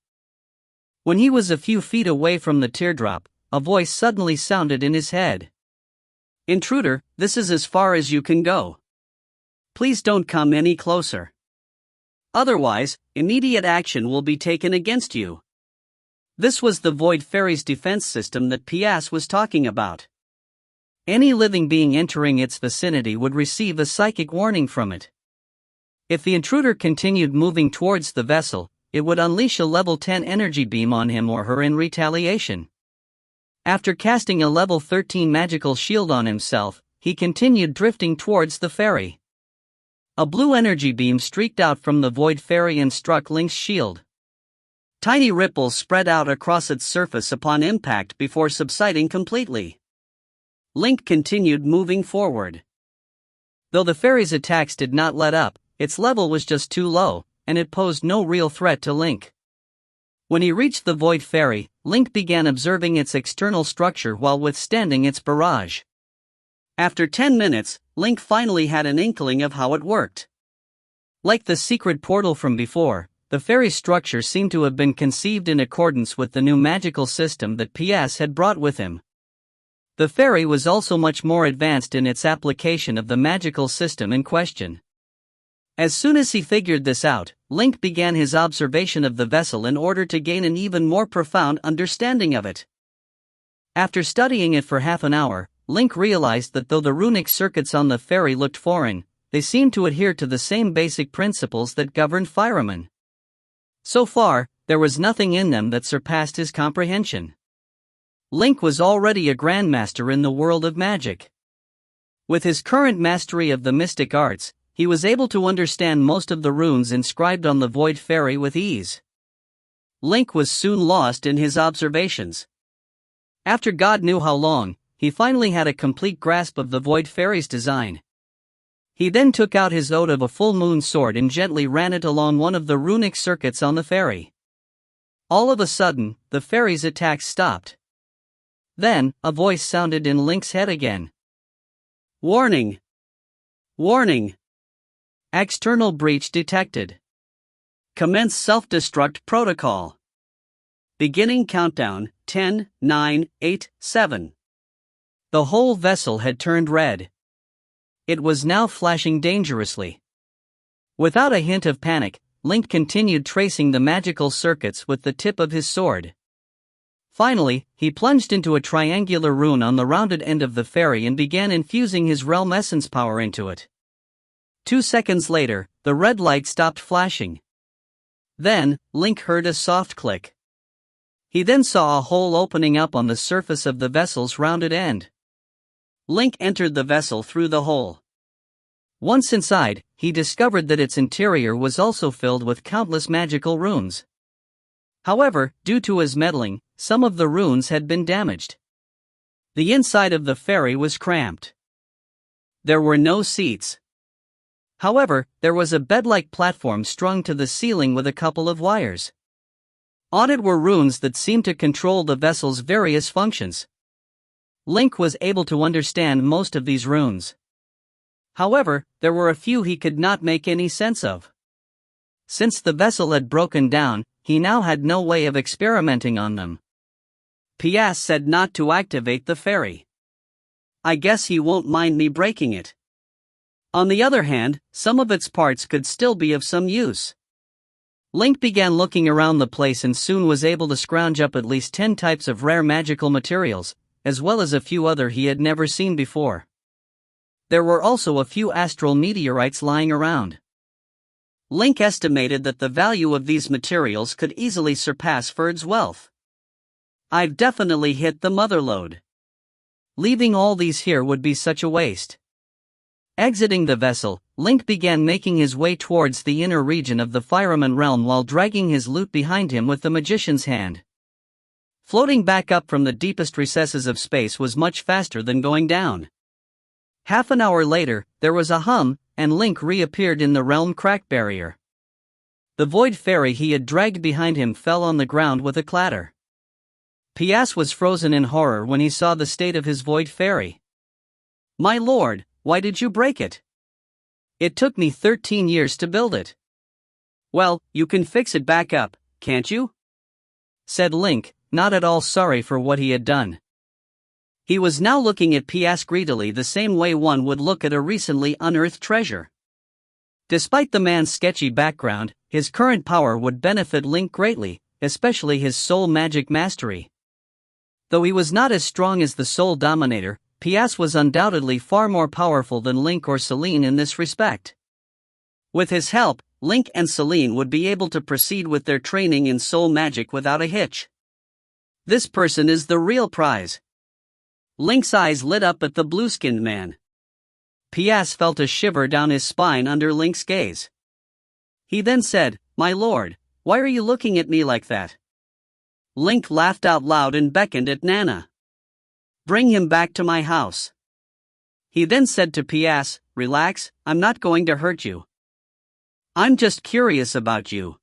When he was a few feet away from the teardrop, a voice suddenly sounded in his head. "Intruder, this is as far as you can go. Please don't come any closer. Otherwise, immediate action will be taken against you." This was the Void Fairy's defense system that PS was talking about. Any living being entering its vicinity would receive a psychic warning from it. If the intruder continued moving towards the vessel, it would unleash a level 10 energy beam on him or her in retaliation. After casting a level 13 magical shield on himself, he continued drifting towards the ferry. A blue energy beam streaked out from the Void Fairy and struck Link's shield. Tiny ripples spread out across its surface upon impact before subsiding completely. Link continued moving forward. Though the fairy's attacks did not let up, its level was just too low, and it posed no real threat to Link. When he reached the Void Fairy, Link began observing its external structure while withstanding its barrage. After 10 minutes, Link finally had an inkling of how it worked. Like the secret portal from before, the fairy's structure seemed to have been conceived in accordance with the new magical system that PS had brought with him. The fairy was also much more advanced in its application of the magical system in question. As soon as he figured this out, Link began his observation of the vessel in order to gain an even more profound understanding of it. After studying it for half an hour, Link realized that though the runic circuits on the ferry looked foreign, they seemed to adhere to the same basic principles that governed firemen. So far, there was nothing in them that surpassed his comprehension. Link was already a grandmaster in the world of magic. With his current mastery of the mystic arts, he was able to understand most of the runes inscribed on the Void Fairy with ease. Link was soon lost in his observations. After God knew how long, he finally had a complete grasp of the Void Fairy's design. He then took out his ode of a full moon sword and gently ran it along one of the runic circuits on the ferry. All of a sudden, the fairy's attacks stopped. Then, a voice sounded in Link's head again. "Warning! Warning! External breach detected. Commence self-destruct protocol. Beginning countdown, 10, 9, 8, 7. The whole vessel had turned red. It was now flashing dangerously. Without a hint of panic, Link continued tracing the magical circuits with the tip of his sword. Finally, he plunged into a triangular rune on the rounded end of the ferry and began infusing his realm essence power into it. 2 seconds later, the red light stopped flashing. Then, Link heard a soft click. He then saw a hole opening up on the surface of the vessel's rounded end. Link entered the vessel through the hole. Once inside, he discovered that its interior was also filled with countless magical runes. However, due to his meddling, some of the runes had been damaged. The inside of the ferry was cramped. There were no seats. However, there was a bed-like platform strung to the ceiling with a couple of wires. On it were runes that seemed to control the vessel's various functions. Link was able to understand most of these runes. However, there were a few he could not make any sense of. Since the vessel had broken down, he now had no way of experimenting on them. PS said not to activate the fairy. I guess he won't mind me breaking it. On the other hand, some of its parts could still be of some use. Link began looking around the place and soon was able to scrounge up at least 10 types of rare magical materials, as well as a few other he had never seen before. There were also a few astral meteorites lying around. Link estimated that the value of these materials could easily surpass Ferd's wealth. I've definitely hit the motherlode. Leaving all these here would be such a waste. Exiting the vessel, Link began making his way towards the inner region of the Fireman realm while dragging his loot behind him with the magician's hand. Floating back up from the deepest recesses of space was much faster than going down. Half an hour later, there was a hum, and Link reappeared in the realm crack barrier. The void fairy he had dragged behind him fell on the ground with a clatter. PS was frozen in horror when he saw the state of his void fairy. My lord, why did you break it? It took me 13 years to build it. Well, you can fix it back up, can't you? Said Link, not at all sorry for what he had done. He was now looking at PS greedily the same way one would look at a recently unearthed treasure. Despite the man's sketchy background, his current power would benefit Link greatly, especially his soul magic mastery. Though he was not as strong as the Soul Dominator, PS was undoubtedly far more powerful than Link or Celine in this respect. With his help, Link and Celine would be able to proceed with their training in soul magic without a hitch. This person is the real prize. Link's eyes lit up at the blue-skinned man. PS felt a shiver down his spine under Link's gaze. He then said, "My lord, why are you looking at me like that?" Link laughed out loud and beckoned at Nana. "Bring him back to my house." He then said to PS, "Relax, I'm not going to hurt you. I'm just curious about you.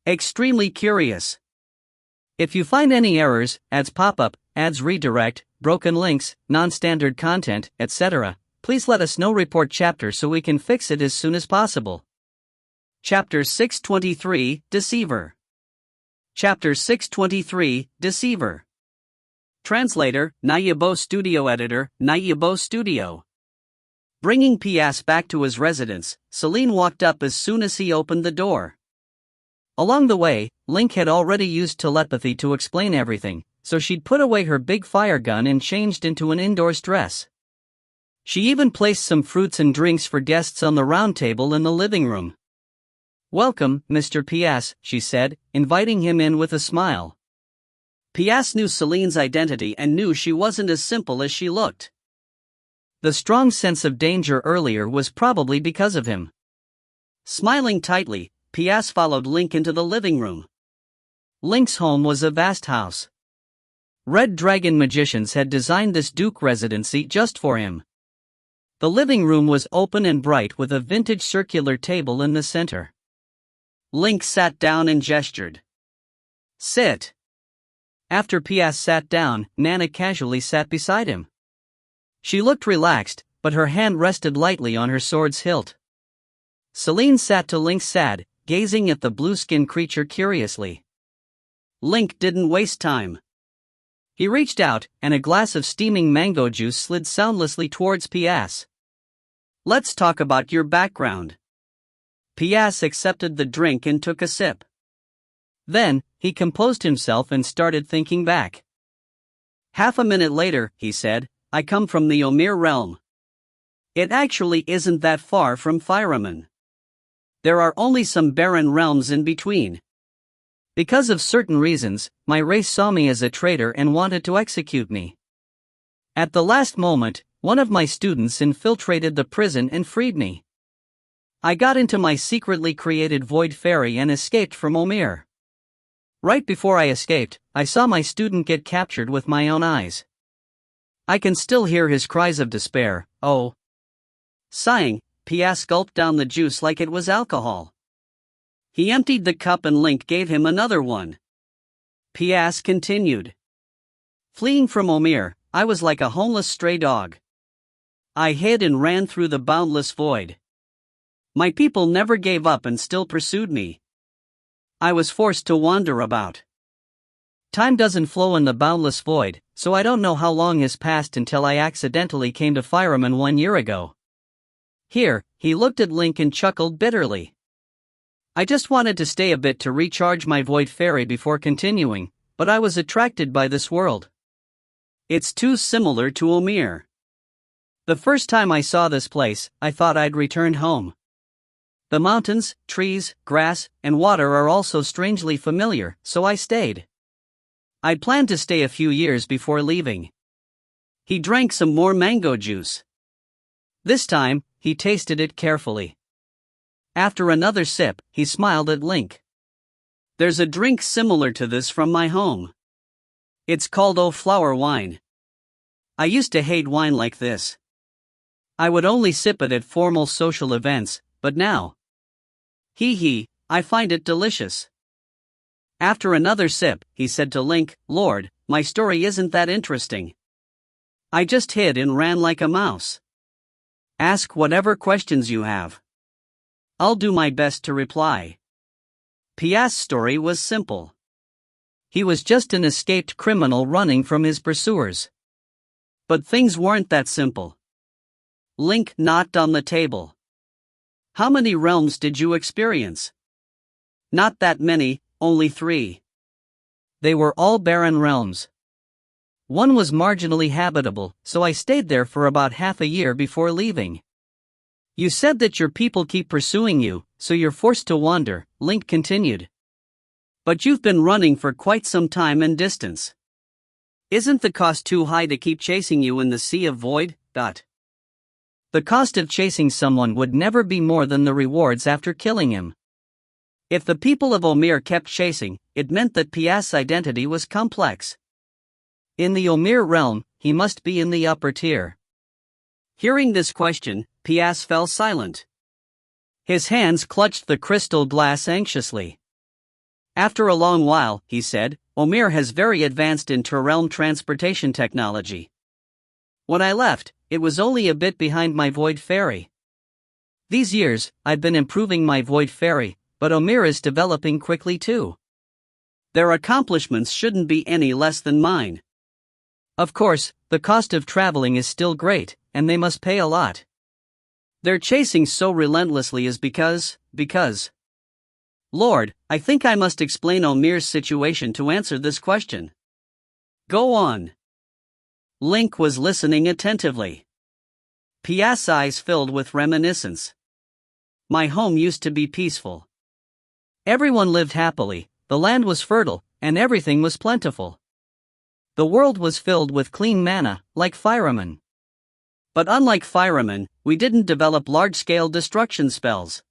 Extremely curious. If you find any errors, ads pop up, ads redirect, broken links, non-standard content, etc., please let us know. Report chapter so we can fix it as soon as possible." Chapter 623, Deceiver. Chapter 623, Deceiver. Translator, Nayabo Studio. Editor, Nayabo Studio. Bringing PS back to his residence, Celine walked up as soon as he opened the door. Along the way, Link had already used telepathy to explain everything, so she'd put away her big fire gun and changed into an indoors dress. She even placed some fruits and drinks for guests on the round table in the living room. "Welcome, Mr. PS," she said, inviting him in with a smile. PS knew Celine's identity and knew she wasn't as simple as she looked. The strong sense of danger earlier was probably because of him. Smiling tightly, PS followed Link into the living room. Link's home was a vast house. Red Dragon magicians had designed this Duke residency just for him. The living room was open and bright with a vintage circular table in the center. Link sat down and gestured. "Sit." After PS sat down, Nana casually sat beside him. She looked relaxed, but her hand rested lightly on her sword's hilt. Celine sat to Link's side, gazing at the blue-skinned creature curiously. Link didn't waste time. He reached out, and a glass of steaming mango juice slid soundlessly towards PS. "Let's talk about your background." PS accepted the drink and took a sip. Then, he composed himself and started thinking back. Half a minute later, he said, "I come from the Omir realm. It actually isn't that far from Fireman. There are only some barren realms in between. Because of certain reasons, my race saw me as a traitor and wanted to execute me. At the last moment, one of my students infiltrated the prison and freed me. I got into my secretly created Void Fairy and escaped from Omir. Right before I escaped, I saw my student get captured with my own eyes. I can still hear his cries of despair, oh." Sighing, PS gulped down the juice like it was alcohol. He emptied the cup and Link gave him another one. PS continued. "Fleeing from Omir, I was like a homeless stray dog. I hid and ran through the boundless void. My people never gave up and still pursued me. I was forced to wander about. Time doesn't flow in the boundless void, so I don't know how long has passed until I accidentally came to Fireman 1 year ago. Here, he looked at Link and chuckled bitterly. I just wanted to stay a bit to recharge my void fairy before continuing, but I was attracted by this world. It's too similar to Omir. The first time I saw this place, I thought I'd return home. The mountains, trees, grass, and water are also strangely familiar, so I stayed. I'd planned to stay a few years before leaving. He drank some more mango juice. This time, he tasted it carefully. After another sip, he smiled at Link. There's a drink similar to this from my home. It's called flower wine. I used to hate wine like this. I would only sip it at formal social events, but now. I find it delicious. After another sip, he said to Link, Lord, my story isn't that interesting. I just hid and ran like a mouse. Ask whatever questions you have. I'll do my best to reply. Pia's story was simple. He was just an escaped criminal running from his pursuers. But things weren't that simple. Link knocked on the table. How many realms did you experience? Not that many, only 3. They were all barren realms. One was marginally habitable, so I stayed there for about half a year before leaving. You said that your people keep pursuing you, so you're forced to wander, Link continued. But you've been running for quite some time and distance. Isn't the cost too high to keep chasing you in the sea of void? The cost of chasing someone would never be more than the rewards after killing him. If the people of Omir kept chasing, it meant that Pia's identity was complex. In the Omir realm, he must be in the upper tier. Hearing this question, Pias fell silent. His hands clutched the crystal glass anxiously. After a long while, he said, Omir has very advanced inter-realm transportation technology. When I left, it was only a bit behind my void fairy. These years, I've been improving my void fairy, but Omir is developing quickly too. Their accomplishments shouldn't be any less than mine. Of course, the cost of traveling is still great, and they must pay a lot. Their chasing so relentlessly is because. Lord, I think I must explain Omir's situation to answer this question. Go on. Link was listening attentively. Pia's eyes filled with reminiscence. My home used to be peaceful. Everyone lived happily, the land was fertile, and everything was plentiful. The world was filled with clean manna, like Fireman. But unlike Fireman, we didn't develop large-scale destruction spells.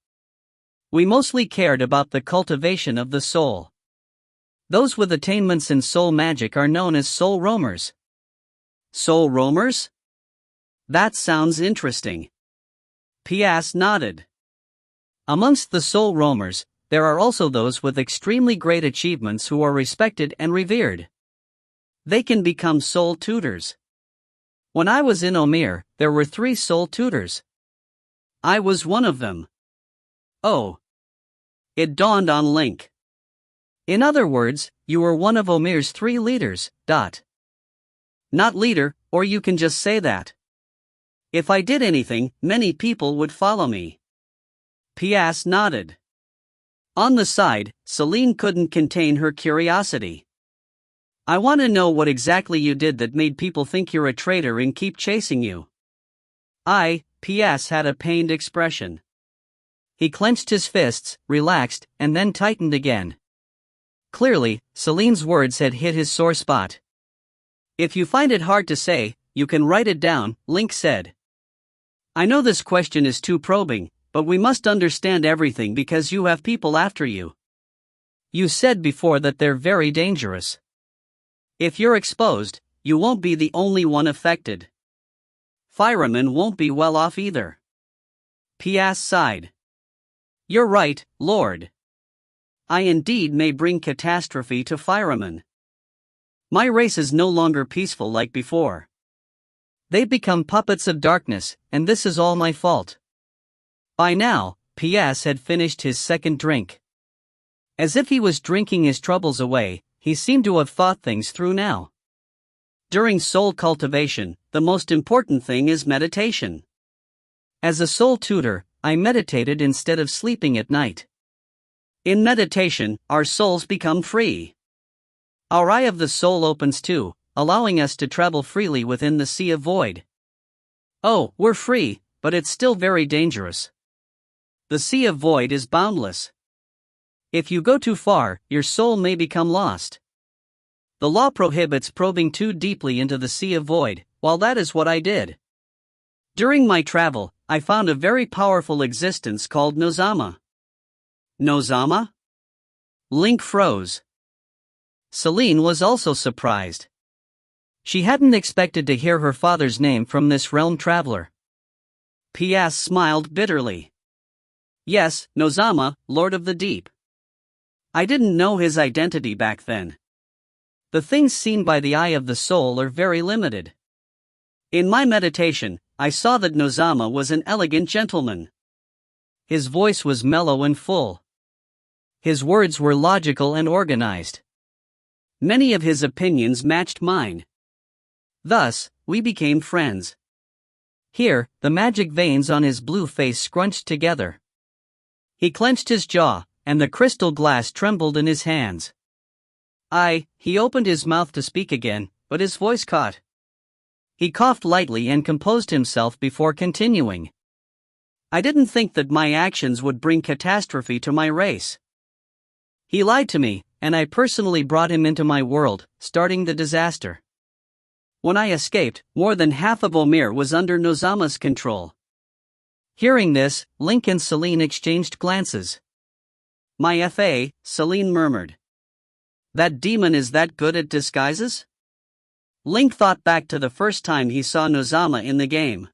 We mostly cared about the cultivation of the soul. Those with attainments in soul magic are known as soul roamers. Soul roamers? That sounds interesting. Pias nodded. Amongst the soul roamers, there are also those with extremely great achievements who are respected and revered. They can become soul tutors. When I was in Omir, there were 3 soul tutors. I was one of them. Oh. It dawned on Link. In other words, you were one of Omir's 3 leaders. Not leader, or you can just say that. If I did anything, many people would follow me. Pias nodded. On the side, Celine couldn't contain her curiosity. I want to know what exactly you did that made people think you're a traitor and keep chasing you. Pias had a pained expression. He clenched his fists, relaxed, and then tightened again. Clearly, Celine's words had hit his sore spot. If you find it hard to say, you can write it down, Link said. I know this question is too probing, but we must understand everything because you have people after you. You said before that they're very dangerous. If you're exposed, you won't be the only one affected. Fireman won't be well off either. Pias sighed. You're right, Lord. I indeed may bring catastrophe to Fireman. My race is no longer peaceful like before. They've become puppets of darkness, and this is all my fault. By now, Pias had finished his second drink. As if he was drinking his troubles away, he seemed to have thought things through now. During soul cultivation, the most important thing is meditation. As a soul tutor, I meditated instead of sleeping at night. In meditation, our souls become free. Our eye of the soul opens too, allowing us to travel freely within the sea of void. Oh, we're free, but it's still very dangerous. The sea of void is boundless. If you go too far, your soul may become lost. The law prohibits probing too deeply into the sea of void, while that is what I did. During my travel, I found a very powerful existence called Nozama. Nozama? Link froze. Celine was also surprised. She hadn't expected to hear her father's name from this realm traveler. P.S. smiled bitterly. Yes, Nozama, Lord of the Deep. I didn't know his identity back then. The things seen by the eye of the soul are very limited. In my meditation, I saw that Nozama was an elegant gentleman. His voice was mellow and full. His words were logical and organized. Many of his opinions matched mine. Thus, we became friends. Here, the magic veins on his blue face scrunched together. He clenched his jaw, and the crystal glass trembled in his hands. He opened his mouth to speak again, but his voice caught. He coughed lightly and composed himself before continuing. I didn't think that my actions would bring catastrophe to my race. He lied to me, and I personally brought him into my world, starting the disaster. When I escaped, more than half of Omir was under Nozama's control. Hearing this, Link and Celine exchanged glances. My F.A., Celine murmured. That demon is that good at disguises? Link thought back to the first time he saw Nozama in the game.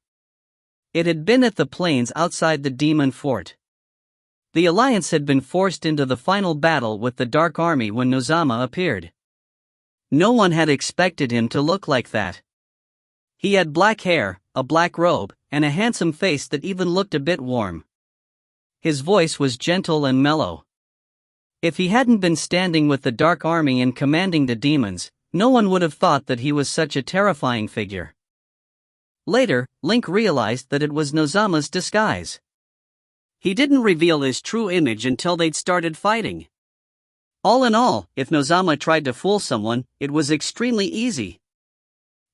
It had been at the plains outside the demon fort. The Alliance had been forced into the final battle with the Dark Army when Nozama appeared. No one had expected him to look like that. He had black hair, a black robe, and a handsome face that even looked a bit warm. His voice was gentle and mellow. If he hadn't been standing with the Dark Army and commanding the demons, no one would have thought that he was such a terrifying figure. Later, Link realized that it was Nozama's disguise. He didn't reveal his true image until they'd started fighting. All in all, if Nozama tried to fool someone, it was extremely easy.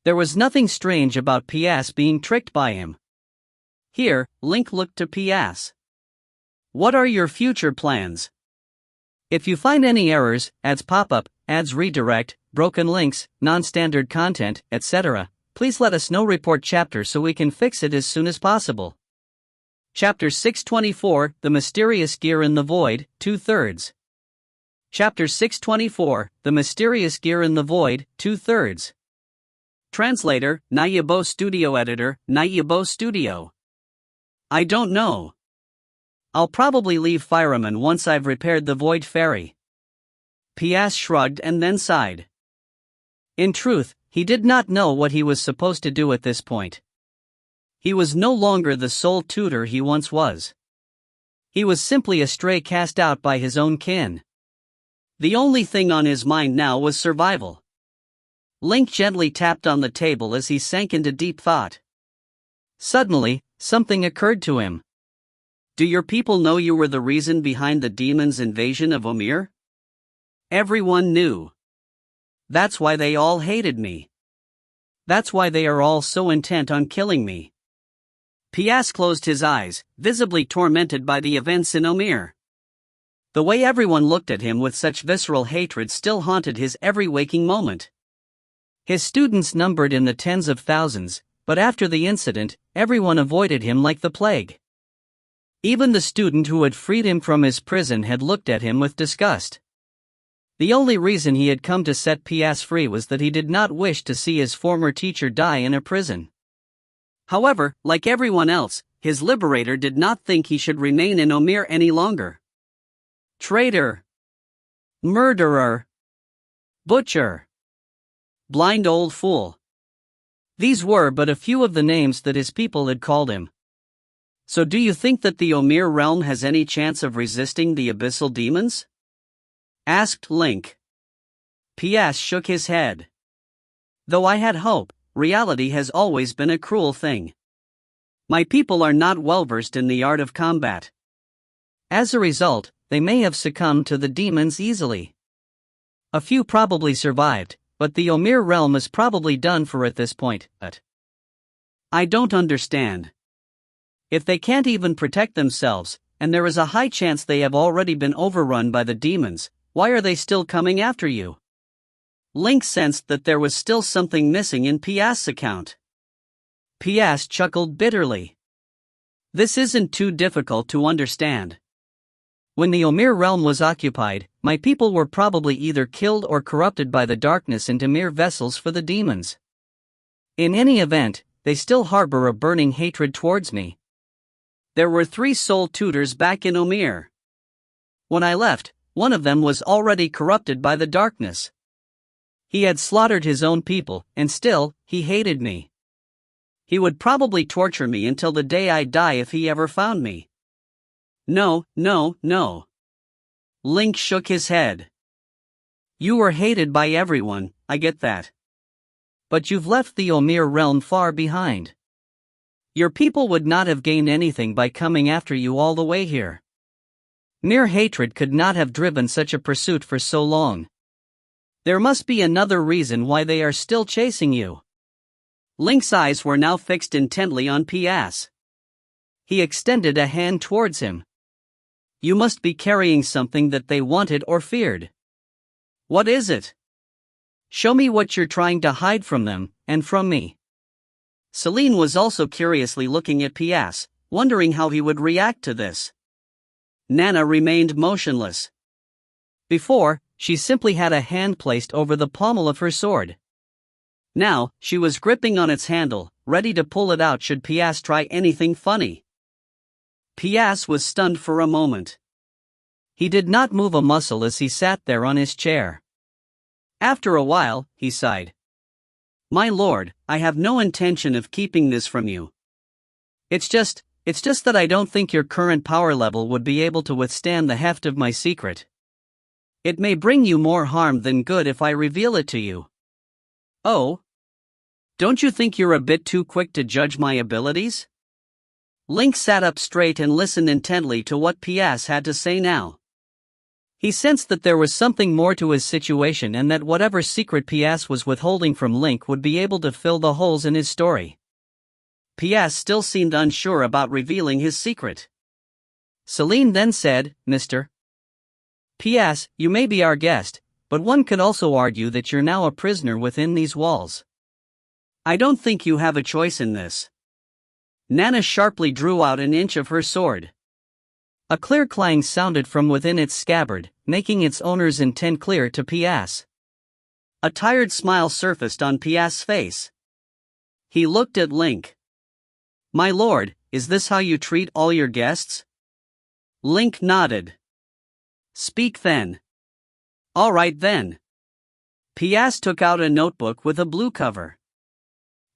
There was nothing strange about P.S. being tricked by him. Here, Link looked to P.S. What are your future plans? If you find any errors, ads pop up, ads redirect, broken links, non-standard content, etc., please let us know. Report chapter so we can fix it as soon as possible. Chapter 624, The Mysterious Gear in the Void, 2/3. Chapter 624, The Mysterious Gear in the Void, 2/3. Translator, Nayabo Studio Editor, Nayabo Studio. I don't know. I'll probably leave Fireman once I've repaired the Void Ferry. P.S. shrugged and then sighed. In truth, he did not know what he was supposed to do at this point. He was no longer the soul tutor he once was. He was simply a stray cast out by his own kin. The only thing on his mind now was survival. Link gently tapped on the table as he sank into deep thought. Suddenly, something occurred to him. Do your people know you were the reason behind the demon's invasion of Omir? Everyone knew. That's why they all hated me. That's why they are all so intent on killing me. P.S. closed his eyes, visibly tormented by the events in Omir. The way everyone looked at him with such visceral hatred still haunted his every waking moment. His students numbered in the tens of thousands, but after the incident, everyone avoided him like the plague. Even the student who had freed him from his prison had looked at him with disgust. The only reason he had come to set P.S. free was that he did not wish to see his former teacher die in a prison. However, like everyone else, his liberator did not think he should remain in Omir any longer. Traitor. Murderer. Butcher. Blind old fool. These were but a few of the names that his people had called him. So do you think that the Omir realm has any chance of resisting the abyssal demons? asked Link. P.S. shook his head. Though I had hope, reality has always been a cruel thing. My people are not well versed in the art of combat. As a result, they may have succumbed to the demons easily. A few probably survived, but the Omir realm is probably done for at this point. But I don't understand. If they can't even protect themselves, and there is a high chance they have already been overrun by the demons, why are they still coming after you? Link sensed that there was still something missing in P.S.'s account. P.S. chuckled bitterly. This isn't too difficult to understand. When the Omir realm was occupied, my people were probably either killed or corrupted by the darkness into mere vessels for the demons. In any event, they still harbor a burning hatred towards me. There were 3 soul tutors back in Omir. When I left, one of them was already corrupted by the darkness. He had slaughtered his own people, and still, he hated me. He would probably torture me until the day I die if he ever found me. No. Link shook his head. You were hated by everyone, I get that. But you've left the Omir realm far behind. Your people would not have gained anything by coming after you all the way here. Mere hatred could not have driven such a pursuit for so long. There must be another reason why they are still chasing you. Link's eyes were now fixed intently on P.S. He extended a hand towards him. You must be carrying something that they wanted or feared. What is it? Show me what you're trying to hide from them, and from me. Celine was also curiously looking at P.S., wondering how he would react to this. Nana remained motionless. Before, she simply had a hand placed over the pommel of her sword. Now, she was gripping on its handle, ready to pull it out should P.S. try anything funny. P.S. was stunned for a moment. He did not move a muscle as he sat there on his chair. After a while, he sighed. My lord, I have no intention of keeping this from you. It's just that I don't think your current power level would be able to withstand the heft of my secret. It may bring you more harm than good if I reveal it to you. Oh? Don't you think you're a bit too quick to judge my abilities? Link sat up straight and listened intently to what P.S. had to say now. He sensed that there was something more to his situation and that whatever secret P.S. was withholding from Link would be able to fill the holes in his story. P.S. still seemed unsure about revealing his secret. Celine then said, Mr. P.S. You may be our guest, but one could also argue that you're now a prisoner within these walls. I don't think you have a choice in this. Nana sharply drew out an inch of her sword. A clear clang sounded from within its scabbard, making its owner's intent clear to P.S. A tired smile surfaced on P.S.'s face. He looked at Link. My lord, is this how you treat all your guests? Link nodded. Speak then. All right then. P.S. took out a notebook with a blue cover.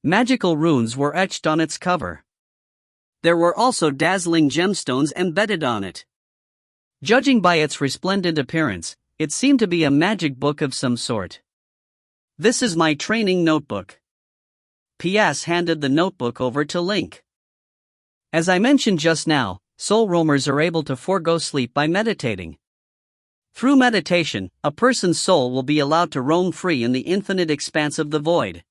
Magical runes were etched on its cover. There were also dazzling gemstones embedded on it. Judging by its resplendent appearance, it seemed to be a magic book of some sort. This is my training notebook. P.S. handed the notebook over to Link. As I mentioned just now, soul roamers are able to forego sleep by meditating. Through meditation, a person's soul will be allowed to roam free in the infinite expanse of the void.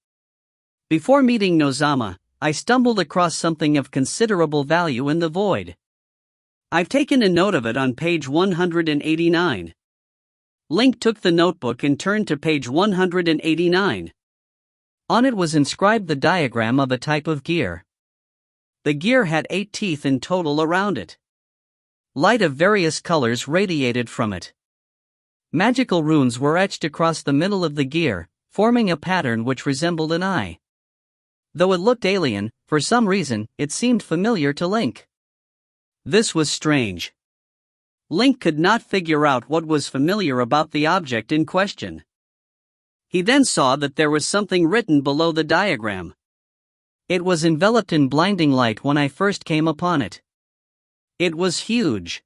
Before meeting Nozama, I stumbled across something of considerable value in the void. I've taken a note of it on page 189. Link took the notebook and turned to page 189. On it was inscribed the diagram of a type of gear. The gear had 8 teeth in total around it. Light of various colors radiated from it. Magical runes were etched across the middle of the gear, forming a pattern which resembled an eye. Though it looked alien, for some reason, it seemed familiar to Link. This was strange. Link could not figure out what was familiar about the object in question. He then saw that there was something written below the diagram. It was enveloped in blinding light when I first came upon it. It was huge.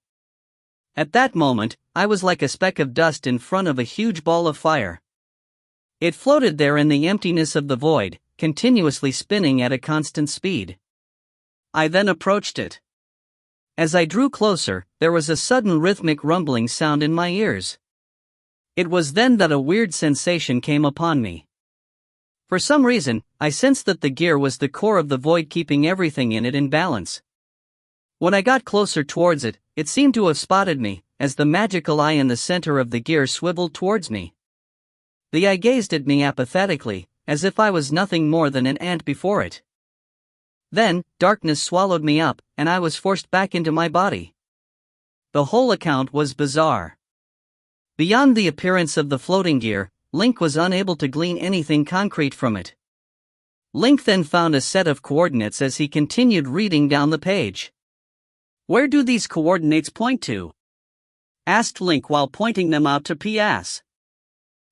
At that moment, I was like a speck of dust in front of a huge ball of fire. It floated there in the emptiness of the void, continuously spinning at a constant speed. I then approached it. As I drew closer, there was a sudden rhythmic rumbling sound in my ears. It was then that a weird sensation came upon me. For some reason, I sensed that the gear was the core of the void, keeping everything in it in balance. When I got closer towards it, it seemed to have spotted me, as the magical eye in the center of the gear swiveled towards me. The eye gazed at me apathetically, as if I was nothing more than an ant before it. Then, darkness swallowed me up, and I was forced back into my body. The whole account was bizarre. Beyond the appearance of the floating gear, Link was unable to glean anything concrete from it. Link then found a set of coordinates as he continued reading down the page. "Where do these coordinates point to?" asked Link while pointing them out to P.S.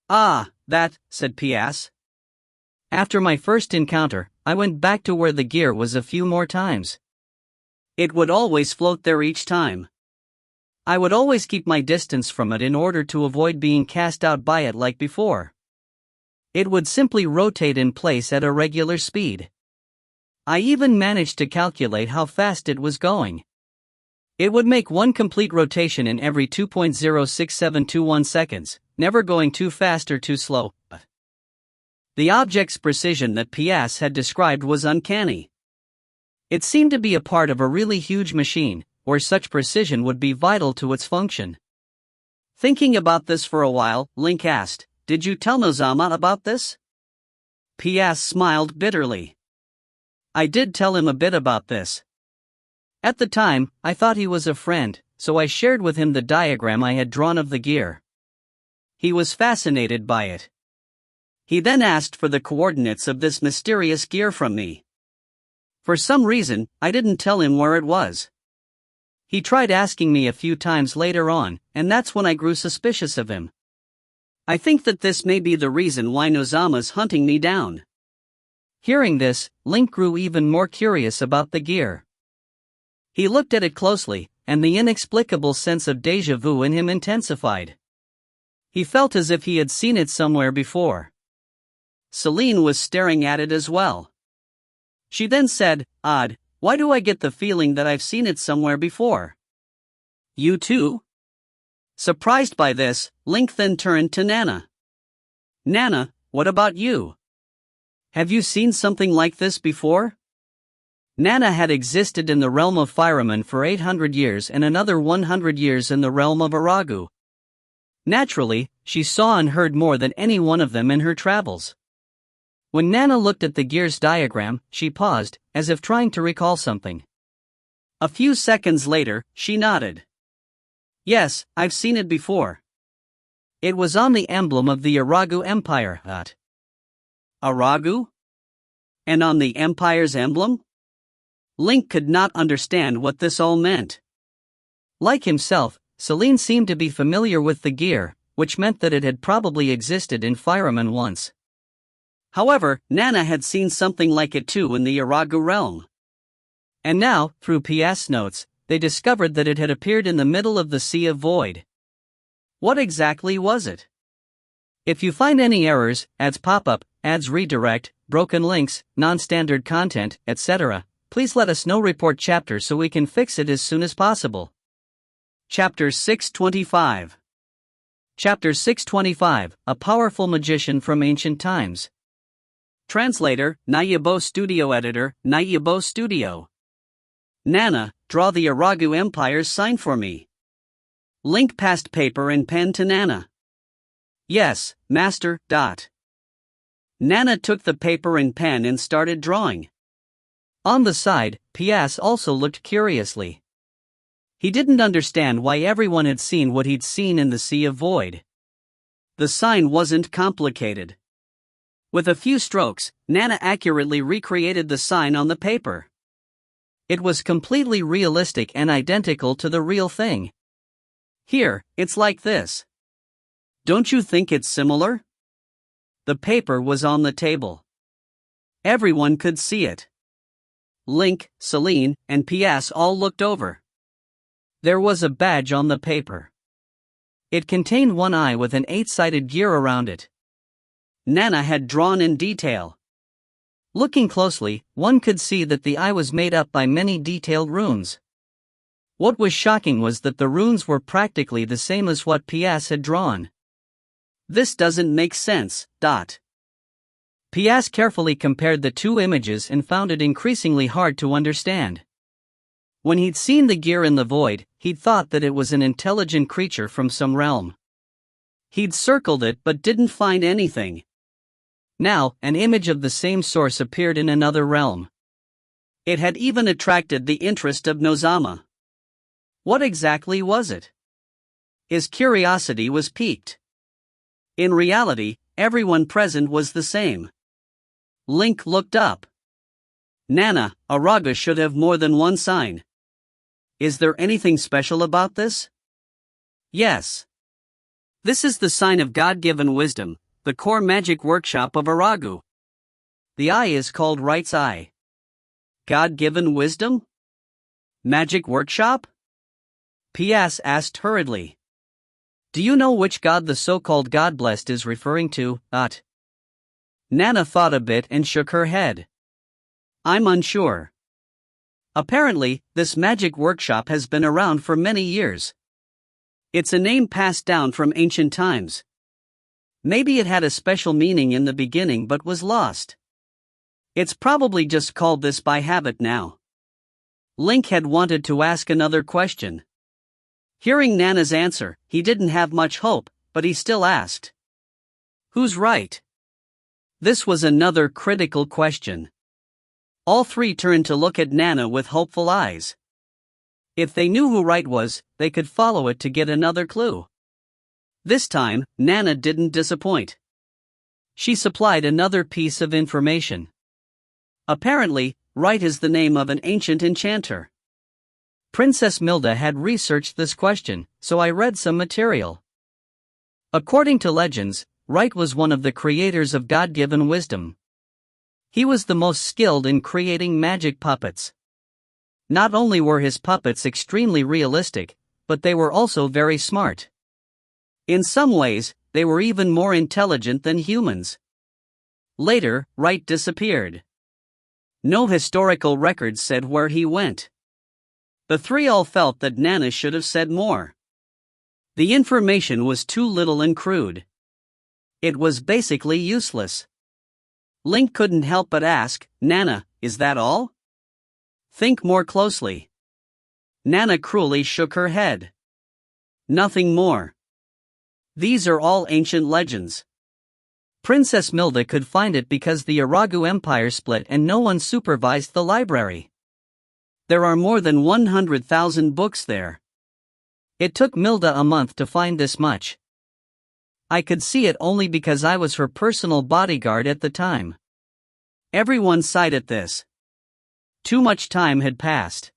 "Ah, that," said P.S. After my first encounter, I went back to where the gear was a few more times. It would always float there each time. I would always keep my distance from it in order to avoid being cast out by it like before. It would simply rotate in place at a regular speed. I even managed to calculate how fast it was going. It would make one complete rotation in every 2.06721 seconds, never going too fast or too slow. The object's precision that P.S. had described was uncanny. It seemed to be a part of a really huge machine, where such precision would be vital to its function. Thinking about this for a while, Link asked, "Did you tell Nozama about this?" P.S. smiled bitterly. "I did tell him a bit about this. At the time, I thought he was a friend, so I shared with him the diagram I had drawn of the gear. He was fascinated by it. He then asked for the coordinates of this mysterious gear from me. For some reason, I didn't tell him where it was. He tried asking me a few times later on, and that's when I grew suspicious of him. I think that this may be the reason why Nozama's hunting me down." Hearing this, Link grew even more curious about the gear. He looked at it closely, and the inexplicable sense of déjà vu in him intensified. He felt as if he had seen it somewhere before. Celine was staring at it as well. She then said, "Odd, why do I get the feeling that I've seen it somewhere before?" "You too?" Surprised by this, Link then turned to Nana. "Nana, what about you? Have you seen something like this before?" Nana had existed in the realm of Fireman for 800 years and another 100 years in the realm of Aragu. Naturally, she saw and heard more than any one of them in her travels. When Nana looked at the gear's diagram, she paused, as if trying to recall something. A few seconds later, she nodded. "Yes, I've seen it before. It was on the emblem of the Aragu Empire." Aragu? And on the Empire's emblem? Link could not understand what this all meant. Like himself, Celine seemed to be familiar with the gear, which meant that it had probably existed in Fireman once. However, Nana had seen something like it too in the Aragu realm. And now, through P.S. notes, they discovered that it had appeared in the middle of the Sea of Void. What exactly was it? If you find any errors, ads pop up, ads redirect, broken links, non-standard content, etc., please let us know. Report chapter so we can fix it as soon as possible. Chapter 625. Chapter 625, A Powerful Magician from Ancient Times. Translator, Nayabo Studio Editor, Nayabo Studio. Nana, draw the Aragu Empire's sign for me. Link passed paper and pen to Nana. Yes, Master. Nana took the paper and pen and started drawing. On the side, P.S. also looked curiously. He didn't understand why everyone had seen what he'd seen in the Sea of Void. The sign wasn't complicated. With a few strokes, Nana accurately recreated the sign on the paper. It was completely realistic and identical to the real thing. "Here, it's like this. Don't you think it's similar?" The paper was on the table. Everyone could see it. Link, Celine, and P.S. all looked over. There was a badge on the paper. It contained one eye with an 8-sided gear around it. Nana had drawn in detail. Looking closely, one could see that the eye was made up by many detailed runes. What was shocking was that the runes were practically the same as what Pias had drawn. This doesn't make sense. Pias carefully compared the two images and found it increasingly hard to understand. When he'd seen the gear in the void, he'd thought that it was an intelligent creature from some realm. He'd circled it but didn't find anything. Now, an image of the same source appeared in another realm. It had even attracted the interest of Nozama. What exactly was it? His curiosity was piqued. In reality, everyone present was the same. Link looked up. Nana, Araga should have more than one sign. Is there anything special about this? Yes. This is the sign of God-given wisdom, the core magic workshop of Aragu. The eye is called Right's Eye. God-given wisdom? Magic workshop? Pias asked hurriedly. Do you know which god the so-called God-blessed is referring to, Nana thought a bit and shook her head. I'm unsure. Apparently, this magic workshop has been around for many years. It's a name passed down from ancient times. Maybe it had a special meaning in the beginning but was lost. It's probably just called this by habit now. Link had wanted to ask another question. Hearing Nana's answer, he didn't have much hope, but he still asked. Who's right? This was another critical question. All three turned to look at Nana with hopeful eyes. If they knew who right was, they could follow it to get another clue. This time, Nana didn't disappoint. She supplied another piece of information. Apparently, right is the name of an ancient enchanter. Princess Milda had researched this question, so I read some material. According to legends, Right was one of the creators of God-given wisdom. He was the most skilled in creating magic puppets. Not only were his puppets extremely realistic, but they were also very smart. In some ways, they were even more intelligent than humans. Later, Right disappeared. No historical records said where he went. The three all felt that Nana should have said more. The information was too little and crude. It was basically useless. Link couldn't help but ask, Nana, is that all? Think more closely. Nana cruelly shook her head. Nothing more. These are all ancient legends. Princess Milda could find it because the Aragu Empire split and no one supervised the library. There are more than 100,000 books there. It took Milda a month to find this much. I could see it only because I was her personal bodyguard at the time. Everyone sighed at this. Too much time had passed.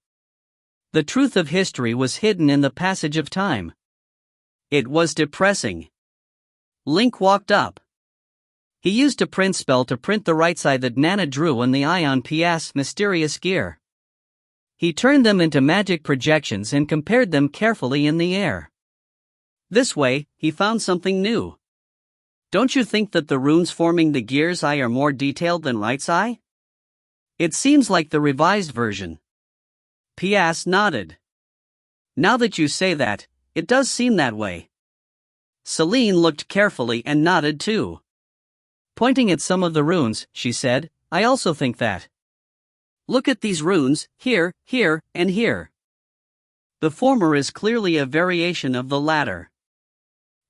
The truth of history was hidden in the passage of time. It was depressing. Link walked up. He used a print spell to print the right side that Nana drew on the eye on Pias' mysterious gear. He turned them into magic projections and compared them carefully in the air. This way, he found something new. Don't you think that the runes forming the gear's eye are more detailed than Right's eye? It seems like the revised version. Pias nodded. Now that you say that, it does seem that way. Celine looked carefully and nodded too. Pointing at some of the runes, she said, I also think that. Look at these runes, here, here, and here. The former is clearly a variation of the latter.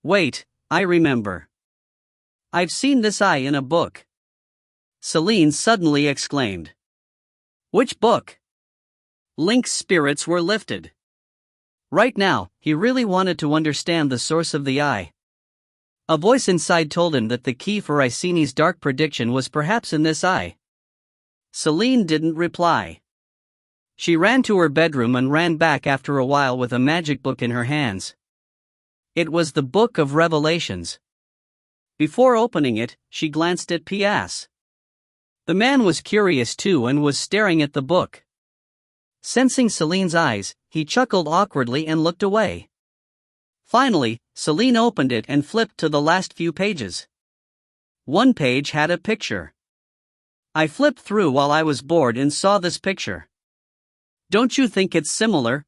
Wait, I remember. I've seen this eye in a book. Celine suddenly exclaimed. Which book? Link's spirits were lifted. Right now, he really wanted to understand the source of the eye. A voice inside told him that the key for Iceni's dark prediction was perhaps in this eye. Celine didn't reply. She ran to her bedroom and ran back after a while with a magic book in her hands. It was the Book of Revelations. Before opening it, she glanced at Pias. The man was curious too and was staring at the book. Sensing Celine's eyes, he chuckled awkwardly and looked away. Finally, Celine opened it and flipped to the last few pages. One page had a picture. I flipped through while I was bored and saw this picture. Don't you think it's similar?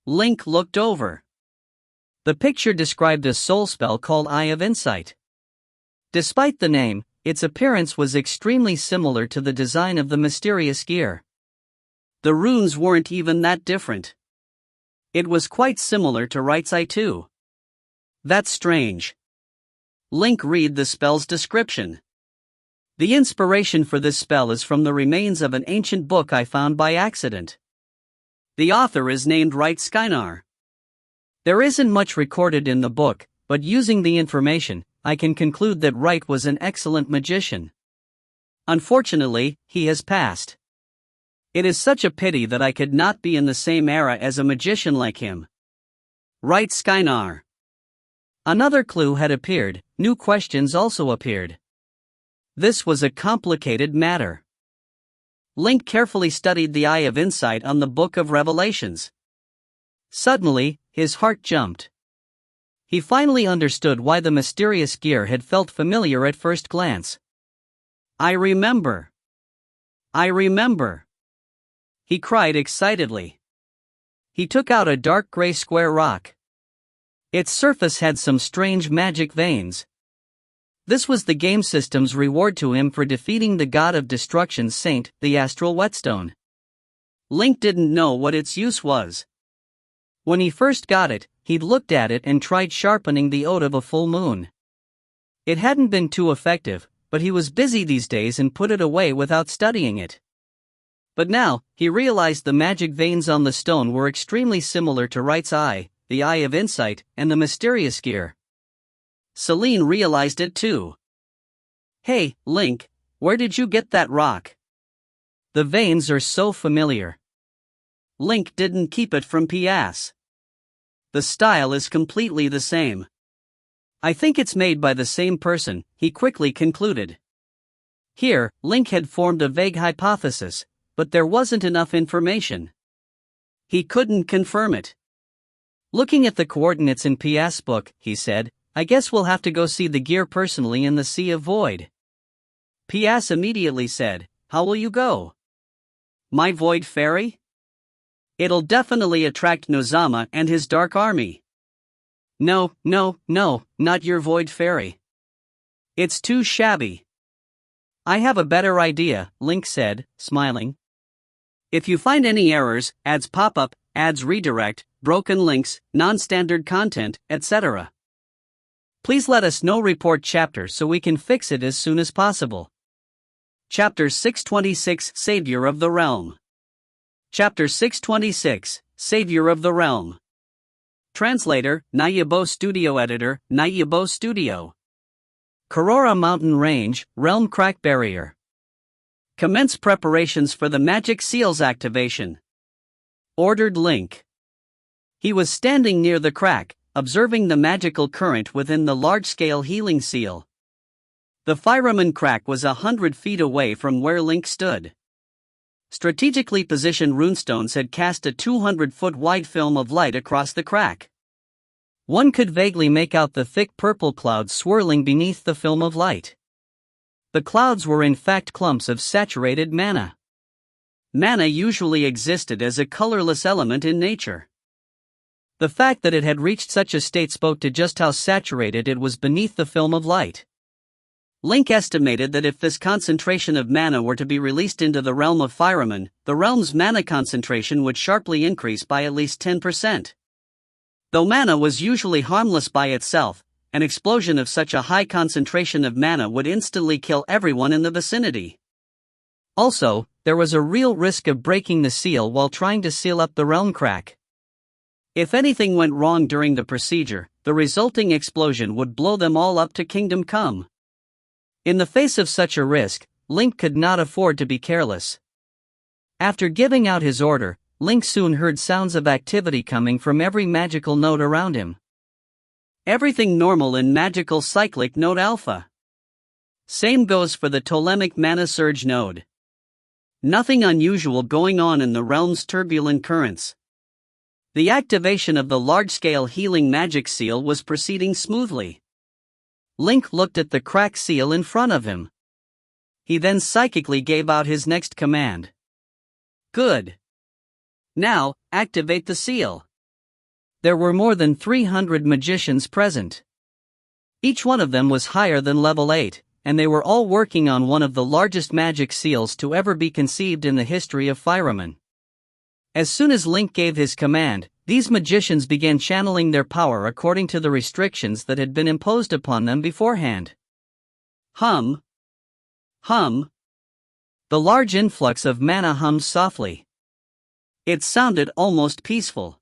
Link looked over. The picture described a soul spell called Eye of Insight. Despite the name, its appearance was extremely similar to the design of the mysterious gear. The runes weren't even that different. It was quite similar to Right's Eye too. That's strange. Link read the spell's description. The inspiration for this spell is from the remains of an ancient book I found by accident. The author is named Right Skynar. There isn't much recorded in the book, but using the information, I can conclude that Right was an excellent magician. Unfortunately, he has passed. It is such a pity that I could not be in the same era as a magician like him. Right Skynar. Another clue had appeared, new questions also appeared. This was a complicated matter. Link carefully studied the Eye of Insight on the Book of Revelations. Suddenly, his heart jumped. He finally understood why the mysterious gear had felt familiar at first glance. I remember. He cried excitedly. He took out a dark gray square rock. Its surface had some strange magic veins. This was the game system's reward to him for defeating the god of destruction Saint, the astral whetstone. Link didn't know what its use was. When he first got it, he'd looked at it and tried sharpening the ode of a full moon. It hadn't been too effective, but he was busy these days and put it away without studying it. But now, he realized the magic veins on the stone were extremely similar to Right's Eye, the Eye of Insight, and the mysterious gear. Celine realized it too. Hey, Link, where did you get that rock? The veins are so familiar. Link didn't keep it from PS. The style is completely the same. I think it's made by the same person, he quickly concluded. Here, Link had formed a vague hypothesis, but there wasn't enough information. He couldn't confirm it. Looking at the coordinates in PS book, he said, I guess we'll have to go see the gear personally in the Sea of Void. PS immediately said, how will you go? My Void Fairy? It'll definitely attract Nozama and his Dark Army. No, not your Void Fairy. It's too shabby. I have a better idea, Link said, smiling. If you find any errors, ads pop up, ads redirect, broken links, non-standard content, etc. Please let us know. Report chapter so we can fix it as soon as possible. Chapter 626 Savior of the Realm. Chapter 626 Savior of the Realm. Translator, Nayabo Studio. Editor, Nayabo Studio. Korora Mountain Range, Realm Crack Barrier. Commence preparations for the Magic Seal's activation. Ordered Link. He was standing near the crack, observing the magical current within the large-scale healing seal. The Fireman crack was 100 feet away from where Link stood. Strategically positioned runestones had cast a 200-foot-wide film of light across the crack. One could vaguely make out the thick purple clouds swirling beneath the film of light. The clouds were in fact clumps of saturated mana. Mana usually existed as a colorless element in nature. The fact that it had reached such a state spoke to just how saturated it was beneath the film of light. Link estimated that if this concentration of mana were to be released into the realm of Fireman, the realm's mana concentration would sharply increase by at least 10%. Though mana was usually harmless by itself, an explosion of such a high concentration of mana would instantly kill everyone in the vicinity. Also, there was a real risk of breaking the seal while trying to seal up the realm crack. If anything went wrong during the procedure, the resulting explosion would blow them all up to Kingdom Come. In the face of such a risk, Link could not afford to be careless. After giving out his order, Link soon heard sounds of activity coming from every magical node around him. Everything normal in Magical Cyclic Node Alpha. Same goes for the Tolemic Mana Surge node. Nothing unusual going on in the realm's turbulent currents. The activation of the large-scale healing magic seal was proceeding smoothly. Link looked at the cracked seal in front of him. He then psychically gave out his next command. Good. Now, activate the seal. There were more than 300 magicians present. Each one of them was higher than level 8, and they were all working on one of the largest magic seals to ever be conceived in the history of Fireman. As soon as Link gave his command, these magicians began channeling their power according to the restrictions that had been imposed upon them beforehand. Hum. Hum. The large influx of mana hummed softly. It sounded almost peaceful.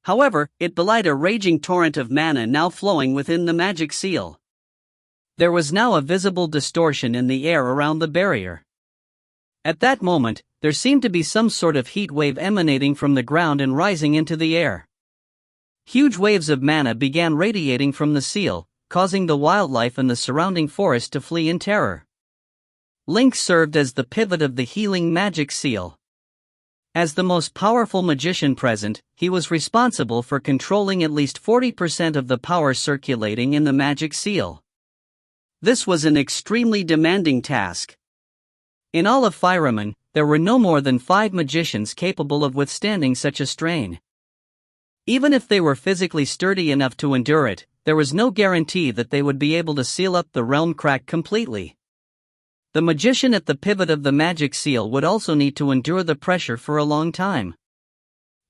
However, it belied a raging torrent of mana now flowing within the magic seal. There was now a visible distortion in the air around the barrier. At that moment, there seemed to be some sort of heat wave emanating from the ground and rising into the air. Huge waves of mana began radiating from the seal, causing the wildlife and the surrounding forest to flee in terror. Link served as the pivot of the healing magic seal. As the most powerful magician present, he was responsible for controlling at least 40% of the power circulating in the magic seal. This was an extremely demanding task. In all of Fireman, there were no more than 5 magicians capable of withstanding such a strain. Even if they were physically sturdy enough to endure it, there was no guarantee that they would be able to seal up the realm crack completely. The magician at the pivot of the magic seal would also need to endure the pressure for a long time.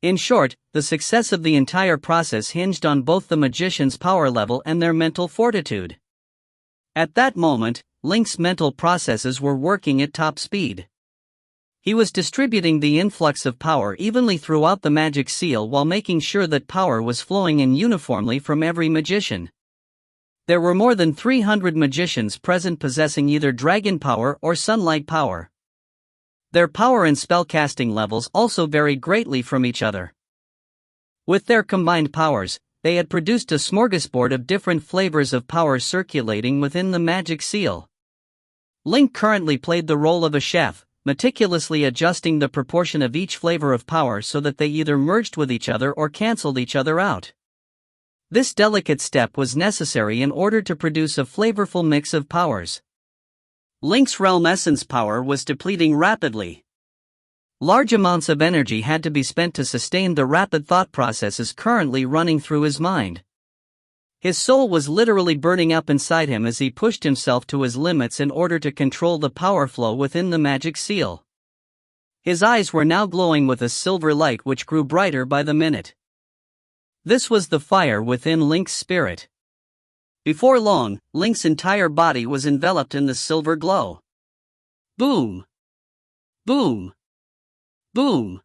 In short, the success of the entire process hinged on both the magician's power level and their mental fortitude. At that moment, Link's mental processes were working at top speed. He was distributing the influx of power evenly throughout the magic seal while making sure that power was flowing in uniformly from every magician. There were more than 300 magicians present possessing either dragon power or sunlight power. Their power and spellcasting levels also varied greatly from each other. With their combined powers, they had produced a smorgasbord of different flavors of power circulating within the magic seal. Link currently played the role of a chef, meticulously adjusting the proportion of each flavor of power so that they either merged with each other or cancelled each other out. This delicate step was necessary in order to produce a flavorful mix of powers. Link's realm essence power was depleting rapidly. Large amounts of energy had to be spent to sustain the rapid thought processes currently running through his mind. His soul was literally burning up inside him as he pushed himself to his limits in order to control the power flow within the magic seal. His eyes were now glowing with a silver light which grew brighter by the minute. This was the fire within Link's spirit. Before long, Link's entire body was enveloped in the silver glow. Boom! Boom! Boom!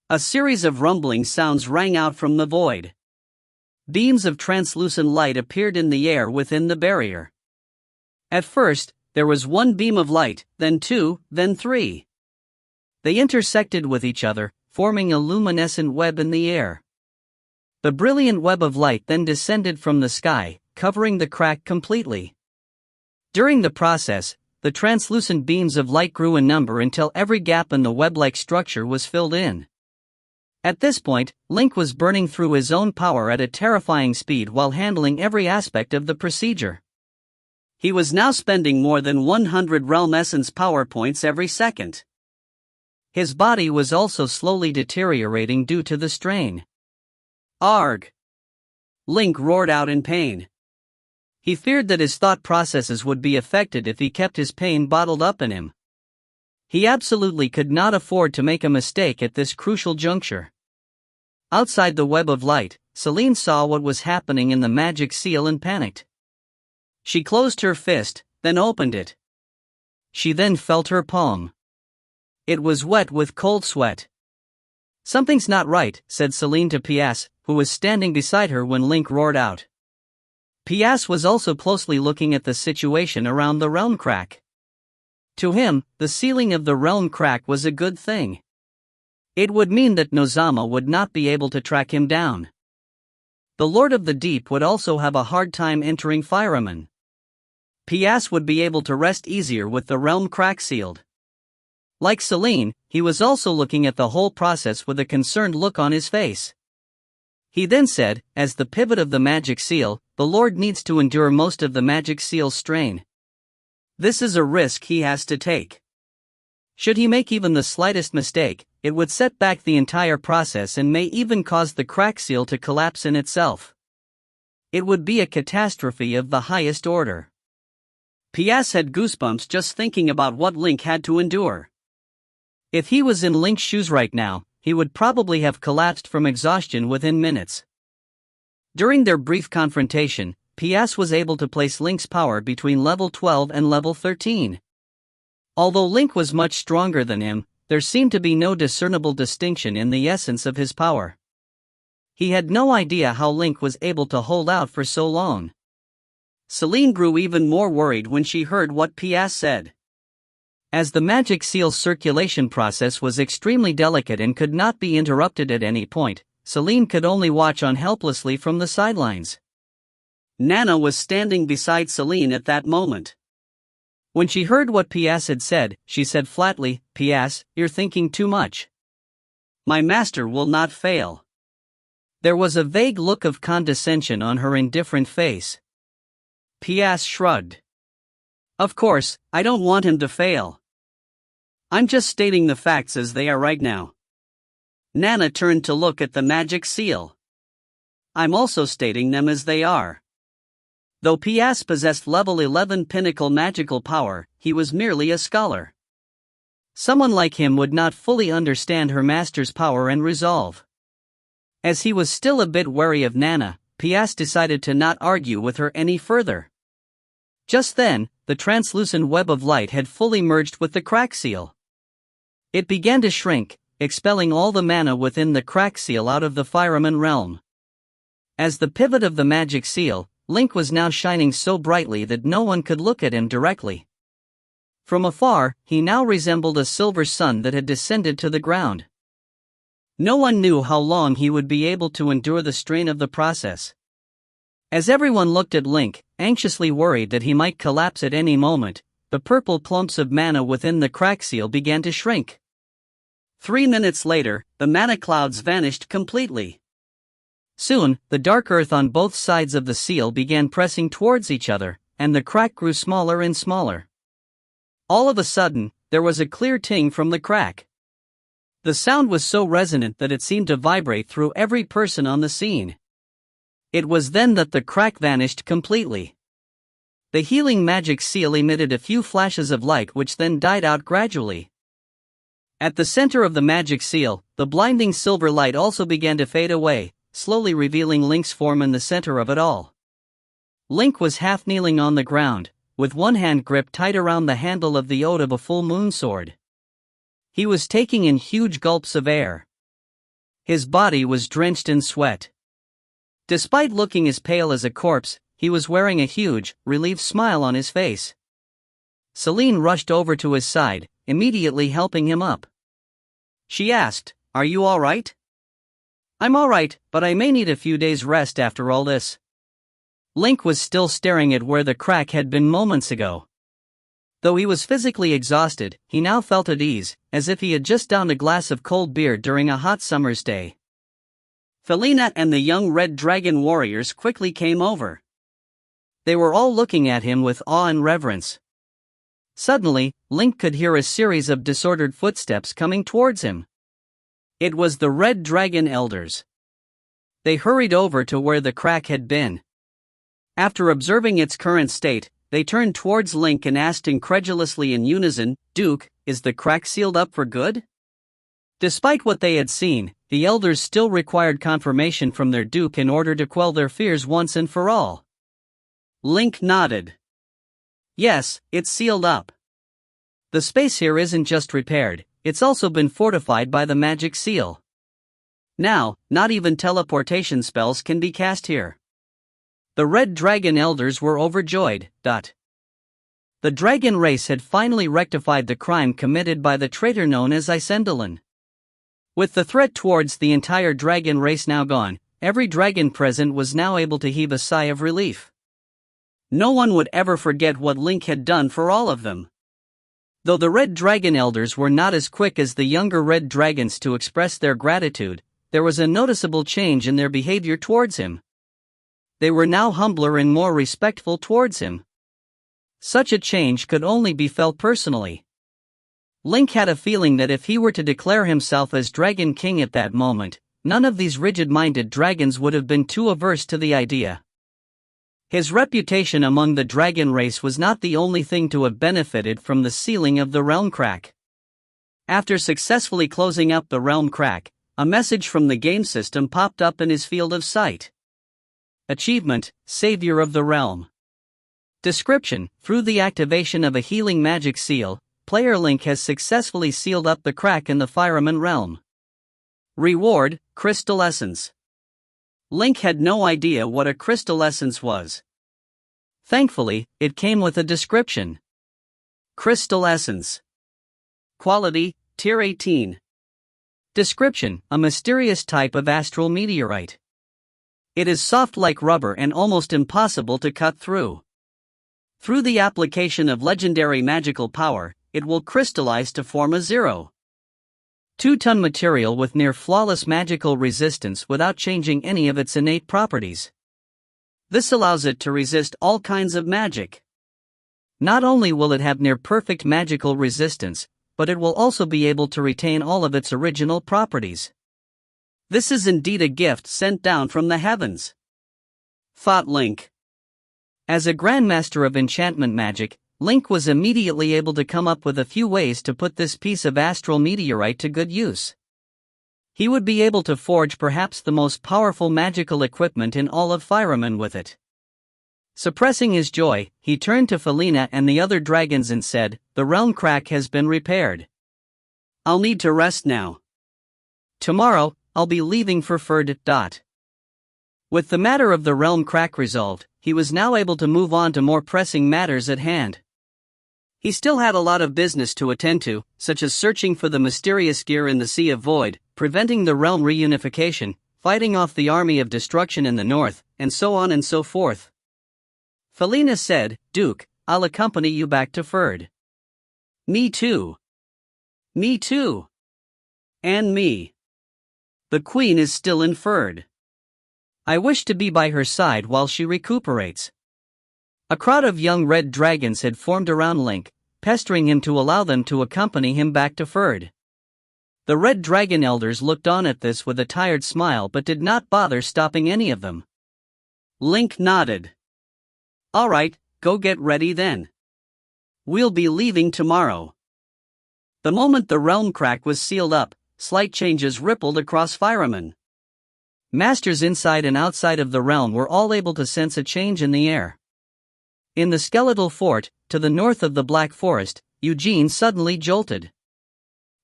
A series of rumbling sounds rang out from the void. Beams of translucent light appeared in the air within the barrier. At first, there was one beam of light, then 2, then 3. They intersected with each other, forming a luminescent web in the air. The brilliant web of light then descended from the sky, covering the crack completely. During the process, the translucent beams of light grew in number until every gap in the web-like structure was filled in. At this point, Link was burning through his own power at a terrifying speed while handling every aspect of the procedure. He was now spending more than 100 realm essence power points every second. His body was also slowly deteriorating due to the strain. Arg! Link roared out in pain. He feared that his thought processes would be affected if he kept his pain bottled up in him. He absolutely could not afford to make a mistake at this crucial juncture. Outside the web of light, Celine saw what was happening in the magic seal and panicked. She closed her fist, then opened it. She then felt her palm. It was wet with cold sweat. "Something's not right," said Celine to Pias, who was standing beside her when Link roared out. Pias was also closely looking at the situation around the realm crack. To him, the sealing of the realm crack was a good thing. It would mean that Nozama would not be able to track him down. The Lord of the Deep would also have a hard time entering Fireman. Pias would be able to rest easier with the realm crack sealed. Like Celine, he was also looking at the whole process with a concerned look on his face. He then said, as the pivot of the magic seal, the Lord needs to endure most of the magic seal's strain. This is a risk he has to take. Should he make even the slightest mistake, it would set back the entire process and may even cause the crack seal to collapse in itself. It would be a catastrophe of the highest order. P.S. had goosebumps just thinking about what Link had to endure. If he was in Link's shoes right now, he would probably have collapsed from exhaustion within minutes. During their brief confrontation, P.S. was able to place Link's power between level 12 and level 13. Although Link was much stronger than him, there seemed to be no discernible distinction in the essence of his power. He had no idea how Link was able to hold out for so long. Celine grew even more worried when she heard what P.S. said. As the magic seal's circulation process was extremely delicate and could not be interrupted at any point, Celine could only watch on helplessly from the sidelines. Nana was standing beside Celine at that moment. When she heard what P.S. had said, she said flatly, "P.S., you're thinking too much. My master will not fail." There was a vague look of condescension on her indifferent face. P.S. shrugged. "Of course, I don't want him to fail. I'm just stating the facts as they are right now." Nana turned to look at the magic seal. "I'm also stating them as they are." Though P.S. possessed level 11 pinnacle magical power, he was merely a scholar. Someone like him would not fully understand her master's power and resolve. As he was still a bit wary of Nana, P.S. decided to not argue with her any further. Just then, the translucent web of light had fully merged with the crack seal. It began to shrink, expelling all the mana within the crack seal out of the fireman realm. As the pivot of the magic seal, Link was now shining so brightly that no one could look at him directly. From afar, he now resembled a silver sun that had descended to the ground. No one knew how long he would be able to endure the strain of the process. As everyone looked at Link, anxiously worried that he might collapse at any moment, the purple clumps of mana within the crack seal began to shrink. 3 minutes later, the mana clouds vanished completely. Soon, the dark earth on both sides of the seal began pressing towards each other, and the crack grew smaller and smaller. All of a sudden, there was a clear ting from the crack. The sound was so resonant that it seemed to vibrate through every person on the scene. It was then that the crack vanished completely. The healing magic seal emitted a few flashes of light which then died out gradually. At the center of the magic seal, the blinding silver light also began to fade away, slowly revealing Link's form in the center of it all. Link was half kneeling on the ground, with one hand gripped tight around the handle of the ode of a full moon sword. He was taking in huge gulps of air. His body was drenched in sweat. Despite looking as pale as a corpse, he was wearing a huge, relieved smile on his face. Celine rushed over to his side, immediately helping him up. She asked, "Are you all right?" "I'm all right, but I may need a few days' rest after all this." Link was still staring at where the crack had been moments ago. Though he was physically exhausted, he now felt at ease, as if he had just downed a glass of cold beer during a hot summer's day. Felina and the young red dragon warriors quickly came over. They were all looking at him with awe and reverence. Suddenly, Link could hear a series of disordered footsteps coming towards him. It was the red dragon elders. They hurried over to where the crack had been. After observing its current state, they turned towards Link and asked incredulously in unison, "Duke, is the crack sealed up for good?" Despite what they had seen, the elders still required confirmation from their Duke in order to quell their fears once and for all. Link nodded. "Yes, it's sealed up. The space here isn't just repaired, it's also been fortified by the magic seal. Now, not even teleportation spells can be cast here." The red dragon elders were overjoyed. The dragon race had finally rectified the crime committed by the traitor known as Isendelin. With the threat towards the entire dragon race now gone, every dragon present was now able to heave a sigh of relief. No one would ever forget what Link had done for all of them. Though the Red Dragon elders were not as quick as the younger Red Dragons to express their gratitude, there was a noticeable change in their behavior towards him. They were now humbler and more respectful towards him. Such a change could only be felt personally. Link had a feeling that if he were to declare himself as Dragon King at that moment, none of these rigid-minded dragons would have been too averse to the idea. His reputation among the dragon race was not the only thing to have benefited from the sealing of the realm crack. After successfully closing up the realm crack, a message from the game system popped up in his field of sight. Achievement: Savior of the Realm. Description: through the activation of a healing magic seal, player Link has successfully sealed up the crack in the Fireman realm. Reward: Crystal Essence. Link had no idea what a crystal essence was. Thankfully, it came with a description. Crystal Essence. Quality: Tier 18. Description: a mysterious type of astral meteorite. It is soft like rubber and almost impossible to cut through. Through the application of legendary magical power, it will crystallize to form a 0.2-ton material with near flawless magical resistance without changing any of its innate properties. This allows it to resist all kinds of magic. Not only will it have near perfect magical resistance, but it will also be able to retain all of its original properties. This is indeed a gift sent down from the heavens, thought Link. As a grandmaster of enchantment magic, Link was immediately able to come up with a few ways to put this piece of astral meteorite to good use. He would be able to forge perhaps the most powerful magical equipment in all of Fireman with it. Suppressing his joy, he turned to Felina and the other dragons and said, "The realm crack has been repaired. I'll need to rest now. Tomorrow, I'll be leaving for Ferd. With the matter of the realm crack resolved, he was now able to move on to more pressing matters at hand. He still had a lot of business to attend to, such as searching for the mysterious gear in the Sea of Void, preventing the realm reunification, fighting off the army of destruction in the north, and so on and so forth. Felina said, "Duke, I'll accompany you back to Ferd." "Me too." "Me too." "And me. The Queen is still in Ferd. I wish to be by her side while she recuperates." A crowd of young red dragons had formed around Link, pestering him to allow them to accompany him back to Ferd. The red dragon elders looked on at this with a tired smile but did not bother stopping any of them. Link nodded. "All right, go get ready then. We'll be leaving tomorrow." The moment the realm crack was sealed up, slight changes rippled across Fireman. Masters inside and outside of the realm were all able to sense a change in the air. In the skeletal fort, to the north of the Black Forest, Eugene suddenly jolted.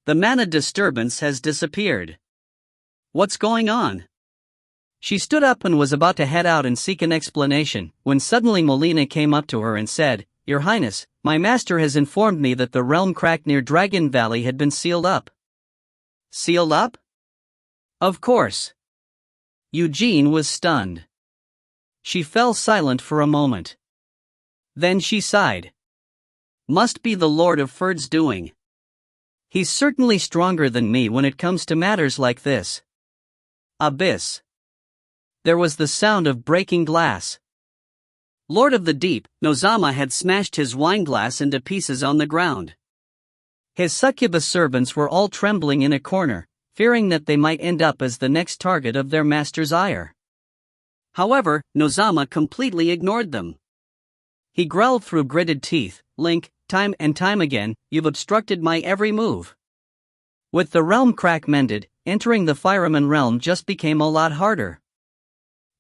"The mana disturbance has disappeared. What's going on?" She stood up and was about to head out and seek an explanation, when suddenly Molina came up to her and said, "Your Highness, my master has informed me that the realm crack near Dragon Valley had been sealed up." "Sealed up?" "Of course." Eugene was stunned. She fell silent for a moment. Then she sighed. "Must be the Lord of Ferd's doing. He's certainly stronger than me when it comes to matters like this." Abyss. There was the sound of breaking glass. Lord of the Deep, Nozama had smashed his wine glass into pieces on the ground. His succubus servants were all trembling in a corner, fearing that they might end up as the next target of their master's ire. However, Nozama completely ignored them. He growled through gritted teeth, "Link, time and time again, you've obstructed my every move." With the realm crack mended, entering the Fireman realm just became a lot harder.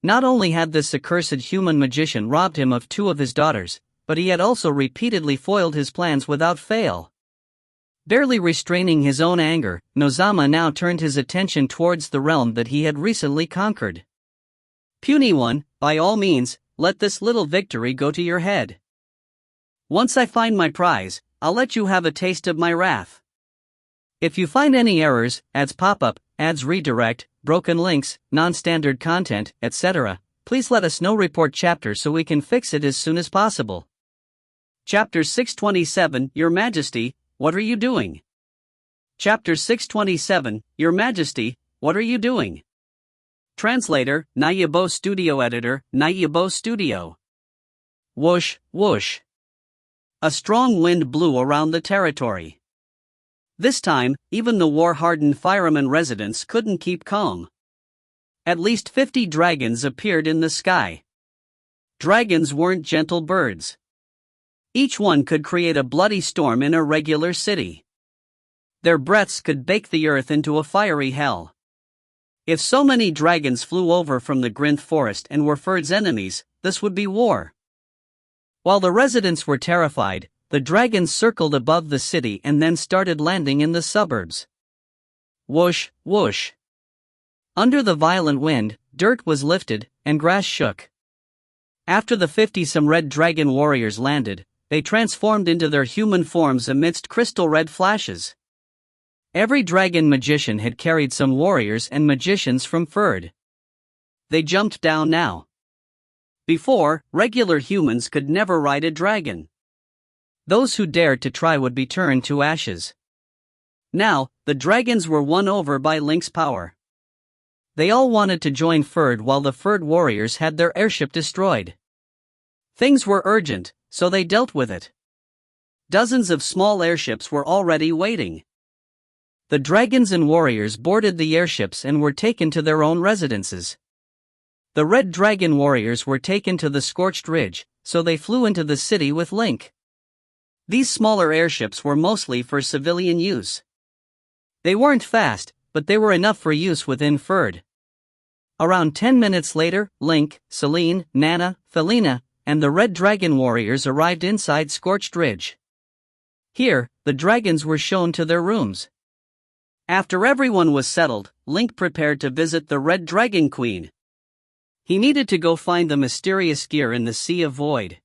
Not only had this accursed human magician robbed him of 2 of his daughters, but he had also repeatedly foiled his plans without fail. Barely restraining his own anger, Nozama now turned his attention towards the realm that he had recently conquered. "Puny one, by all means, let this little victory go to your head. Once I find my prize, I'll let you have a taste of my wrath. If you find any errors, ads pop-up, ads redirect, broken links, non-standard content, etc., please let us know. Report chapter so we can fix it as soon as possible." Chapter 627, Your Majesty, what are you doing? Chapter 627, Your Majesty, what are you doing? Translator, Nayabo Studio Editor, Nayabo Studio. Whoosh, whoosh. A strong wind blew around the territory. This time, even the war-hardened firemen residents couldn't keep calm. At least 50 dragons appeared in the sky. Dragons weren't gentle birds. Each one could create a bloody storm in a regular city. Their breaths could bake the earth into a fiery hell. If so many dragons flew over from the Grinth forest and were Ferd's enemies, this would be war. While the residents were terrified, the dragons circled above the city and then started landing in the suburbs. Whoosh, whoosh. Under the violent wind, dirt was lifted, and grass shook. After the 50-some red dragon warriors landed, they transformed into their human forms amidst crystal red flashes. Every dragon magician had carried some warriors and magicians from Ferd. They jumped down now. Before, regular humans could never ride a dragon. Those who dared to try would be turned to ashes. Now, the dragons were won over by Link's power. They all wanted to join Ferd while the Ferd warriors had their airship destroyed. Things were urgent, so they dealt with it. Dozens of small airships were already waiting. The dragons and warriors boarded the airships and were taken to their own residences. The red dragon warriors were taken to the Scorched Ridge, so they flew into the city with Link. These smaller airships were mostly for civilian use. They weren't fast, but they were enough for use within Ferd. Around 10 minutes later, Link, Celine, Nana, Felina, and the red dragon warriors arrived inside Scorched Ridge. Here, the dragons were shown to their rooms. After everyone was settled, Link prepared to visit the Red Dragon Queen. He needed to go find the mysterious gear in the Sea of Void.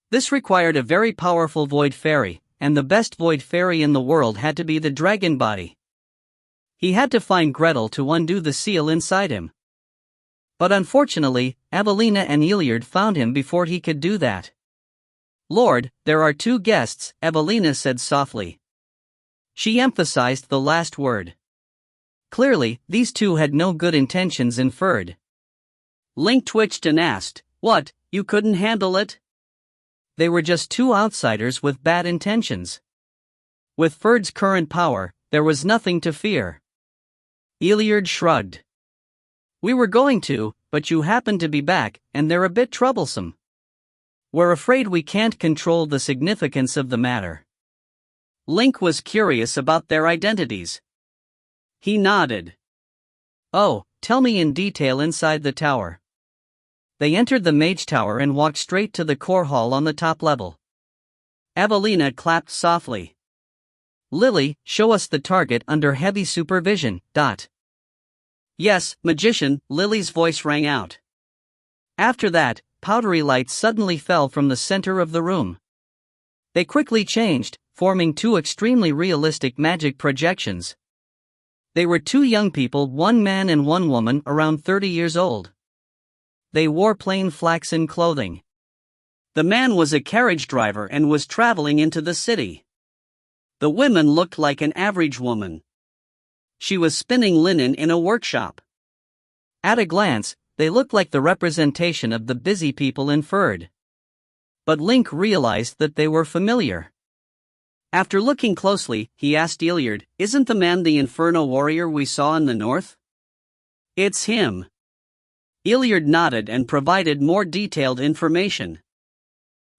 This required a very powerful Void Fairy, and the best Void Fairy in the world had to be the dragon body. He had to find Gretel to undo the seal inside him. But unfortunately, Evelina and Iliard found him before he could do that. "Lord, there are 2 guests," Evelina said softly. She emphasized the last word. Clearly, these 2 had no good intentions in Ferd. Link twitched and asked, "What, you couldn't handle it?" They were just 2 outsiders with bad intentions. With Ferd's current power, there was nothing to fear. Iliard shrugged. "We were going to, but you happened to be back, and they're a bit troublesome. We're afraid we can't control the significance of the matter." Link was curious about their identities. He nodded. "Oh, tell me in detail inside the tower." They entered the Mage Tower and walked straight to the core hall on the top level. Evelina clapped softly. "Lily, show us the target under heavy supervision." "Yes, magician," Lily's voice rang out. After that, powdery lights suddenly fell from the center of the room. They quickly changed, forming 2 extremely realistic magic projections. They were 2 young people, 1 man and 1 woman, around 30 years old. They wore plain flaxen clothing. The man was a carriage driver and was traveling into the city. The woman looked like an average woman. She was spinning linen in a workshop. At a glance, they looked like the representation of the busy people in Ferd. But Link realized that they were familiar. After looking closely, he asked Iliard, "Isn't the man the Inferno warrior we saw in the north?" "It's him." Iliard nodded and provided more detailed information.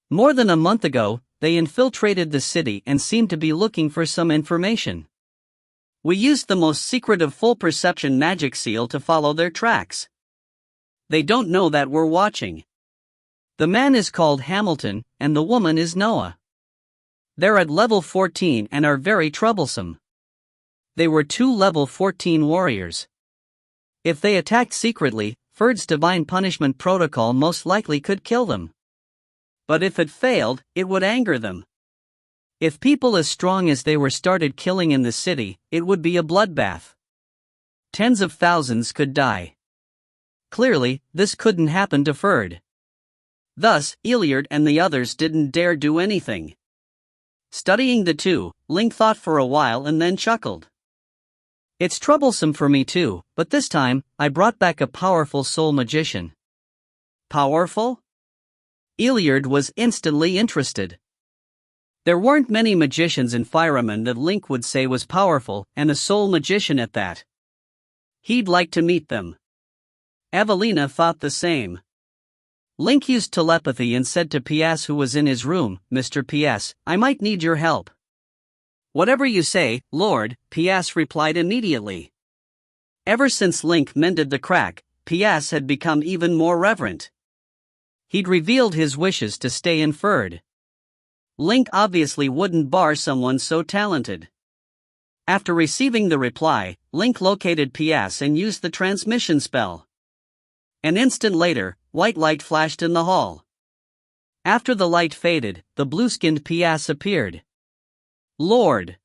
More than a month ago, they infiltrated the city and seemed to be looking for some information. We used the most secretive full perception magic seal to follow their tracks. They don't know that we're watching. The man is called Hamilton, and the woman is Noah. They're at level 14 and are very troublesome. They were 2 level 14 warriors. If they attacked secretly, Ferd's divine punishment protocol most likely could kill them. But if it failed, it would anger them. If people as strong as they were started killing in the city, it would be a bloodbath. Tens of thousands could die. Clearly, this couldn't happen to Ferd. Thus, Iliard and the others didn't dare do anything. Studying the two, Link thought for a while and then chuckled. It's troublesome for me too, but this time, I brought back a powerful soul magician. Powerful? Iliard was instantly interested. There weren't many magicians in Fireman that Link would say was powerful, and a soul magician at that. He'd like to meet them. Evelina thought the same. Link used telepathy and said to PS, who was in his room, "Mr. PS, I might need your help." "Whatever you say, Lord," PS replied immediately. Ever since Link mended the crack, PS had become even more reverent. He'd revealed his wishes to stay inferred. Link obviously wouldn't bar someone so talented. After receiving the reply, Link located PS and used the transmission spell. An instant later, white light flashed in the hall. After the light faded, the blue-skinned PS appeared. "Lord."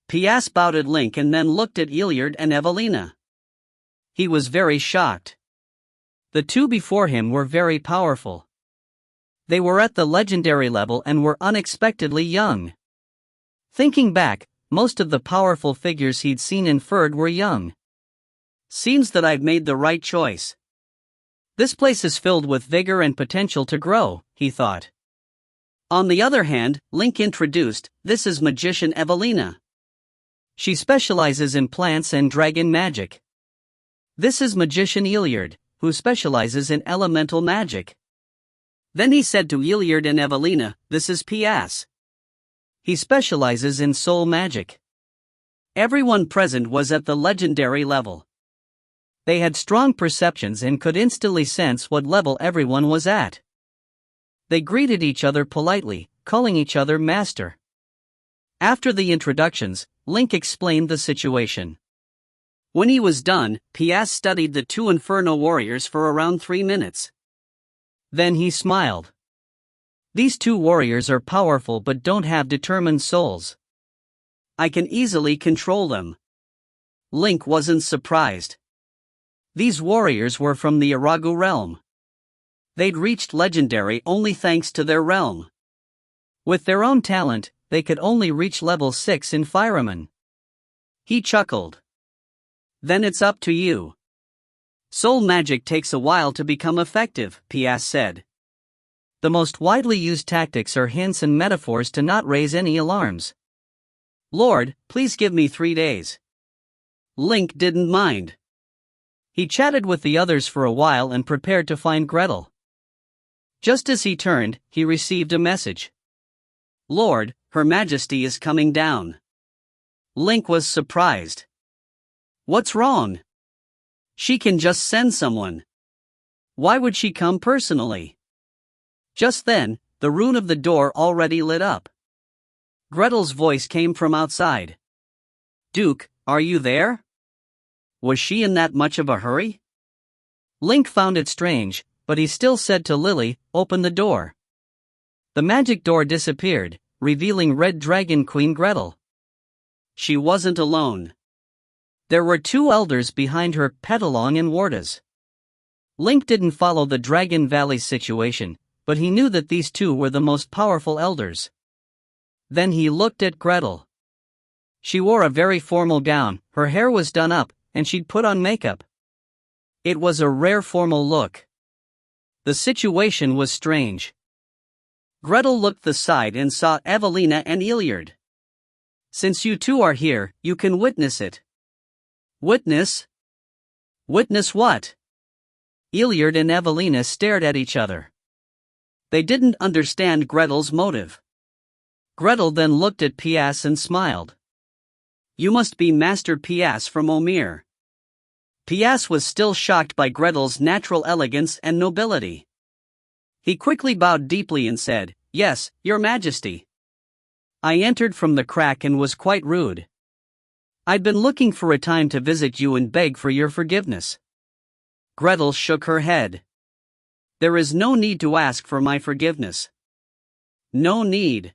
PS bowed at Link and then looked at Iliard and Evelina. He was very shocked. The two before him were very powerful. They were at the legendary level and were unexpectedly young. Thinking back, most of the powerful figures he'd seen inferred were young. Seems that I've made the right choice. This place is filled with vigor and potential to grow, he thought. On the other hand, Link introduced, this is Magician Evelina. She specializes in plants and dragon magic. This is Magician Iliard, who specializes in elemental magic. Then he said to Iliard and Evelina, this is PS. He specializes in soul magic. Everyone present was at the legendary level. They had strong perceptions and could instantly sense what level everyone was at. They greeted each other politely, calling each other master. After the introductions, Link explained the situation. When he was done, PS studied the two Inferno warriors for around 3 minutes. Then he smiled. These two warriors are powerful but don't have determined souls. I can easily control them. Link wasn't surprised. These warriors were from the Aragu realm. They'd reached legendary only thanks to their realm. With their own talent, they could only reach level 6 in Fireman. He chuckled. Then it's up to you. Soul magic takes a while to become effective, PS said. The most widely used tactics are hints and metaphors to not raise any alarms. Lord, please give me 3 days. Link didn't mind. He chatted with the others for a while and prepared to find Gretel. Just as he turned, he received a message. Lord, Her Majesty is coming down. Link was surprised. What's wrong? She can just send someone. Why would she come personally? Just then, the rune of the door already lit up. Gretel's voice came from outside. Duke, are you there? Was she in that much of a hurry? Link found it strange, but he still said to Lily, open the door. The magic door disappeared, revealing Red Dragon Queen Gretel. She wasn't alone. There were 2 elders behind her, Petalong and Wardas. Link didn't follow the Dragon Valley situation, but he knew that these 2 were the most powerful elders. Then he looked at Gretel. She wore a very formal gown, her hair was done up, and she'd put on makeup. It was a rare formal look. The situation was strange. Gretel looked aside and saw Evelina and Iliard. Since you 2 are here, you can witness it. Witness? Witness what? Iliard and Evelina stared at each other. They didn't understand Gretel's motive. Gretel then looked at PS and smiled. You must be Master PS from Omir. PS was still shocked by Gretel's natural elegance and nobility. He quickly bowed deeply and said, Yes, Your Majesty. I entered from the crack and was quite rude. I'd been looking for a time to visit you and beg for your forgiveness. Gretel shook her head. There is no need to ask for my forgiveness. No need.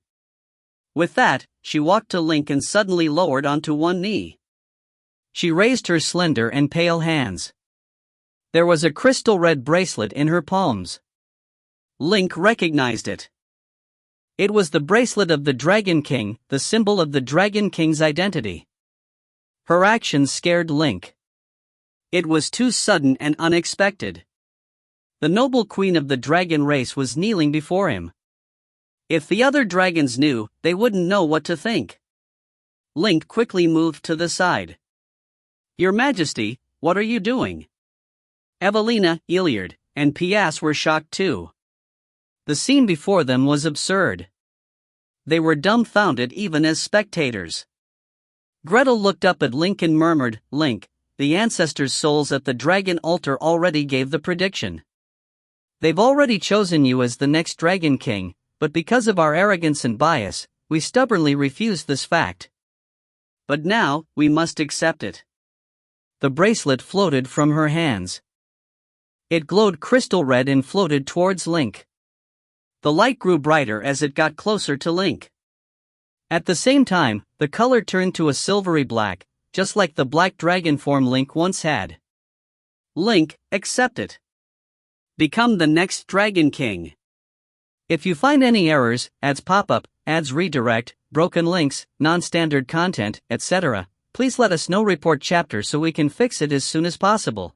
With that, she walked to Link and suddenly lowered onto one knee. She raised her slender and pale hands. There was a crystal red bracelet in her palms. Link recognized it. It was the bracelet of the Dragon King, the symbol of the Dragon King's identity. Her actions scared Link. It was too sudden and unexpected. The noble queen of the dragon race was kneeling before him. If the other dragons knew, they wouldn't know what to think. Link quickly moved to the side. "Your Majesty, what are you doing?" Evelina, Iliard, and Pias were shocked too. The scene before them was absurd. They were dumbfounded even as spectators. Gretel looked up at Link and murmured, "Link, the ancestors' souls at the dragon altar already gave the prediction. They've already chosen you as the next Dragon King, but because of our arrogance and bias, we stubbornly refuse this fact. But now, we must accept it." The bracelet floated from her hands. It glowed crystal red and floated towards Link. The light grew brighter as it got closer to Link. At the same time, the color turned to a silvery black, just like the black dragon form Link once had. "Link, accept it. Become the next Dragon King." If you find any errors, ads pop up, ads redirect, broken links, non-standard content, etc., please let us know. Report chapter so we can fix it as soon as possible.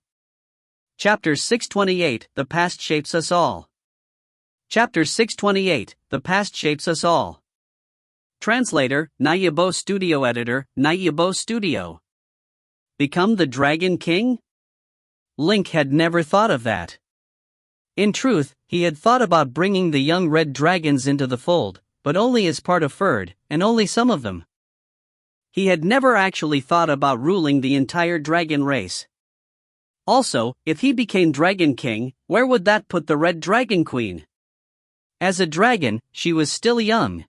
Chapter 628, The Past Shapes Us All. Chapter 628, The Past Shapes Us All. Translator, Nayabo Studio. Editor, Nayabo Studio. Become the Dragon King? Link had never thought of that. In truth, he had thought about bringing the young red dragons into the fold, but only as part of Ferd, and only some of them. He had never actually thought about ruling the entire dragon race. Also, if he became Dragon King, where would that put the Red Dragon Queen? As a dragon, she was still young.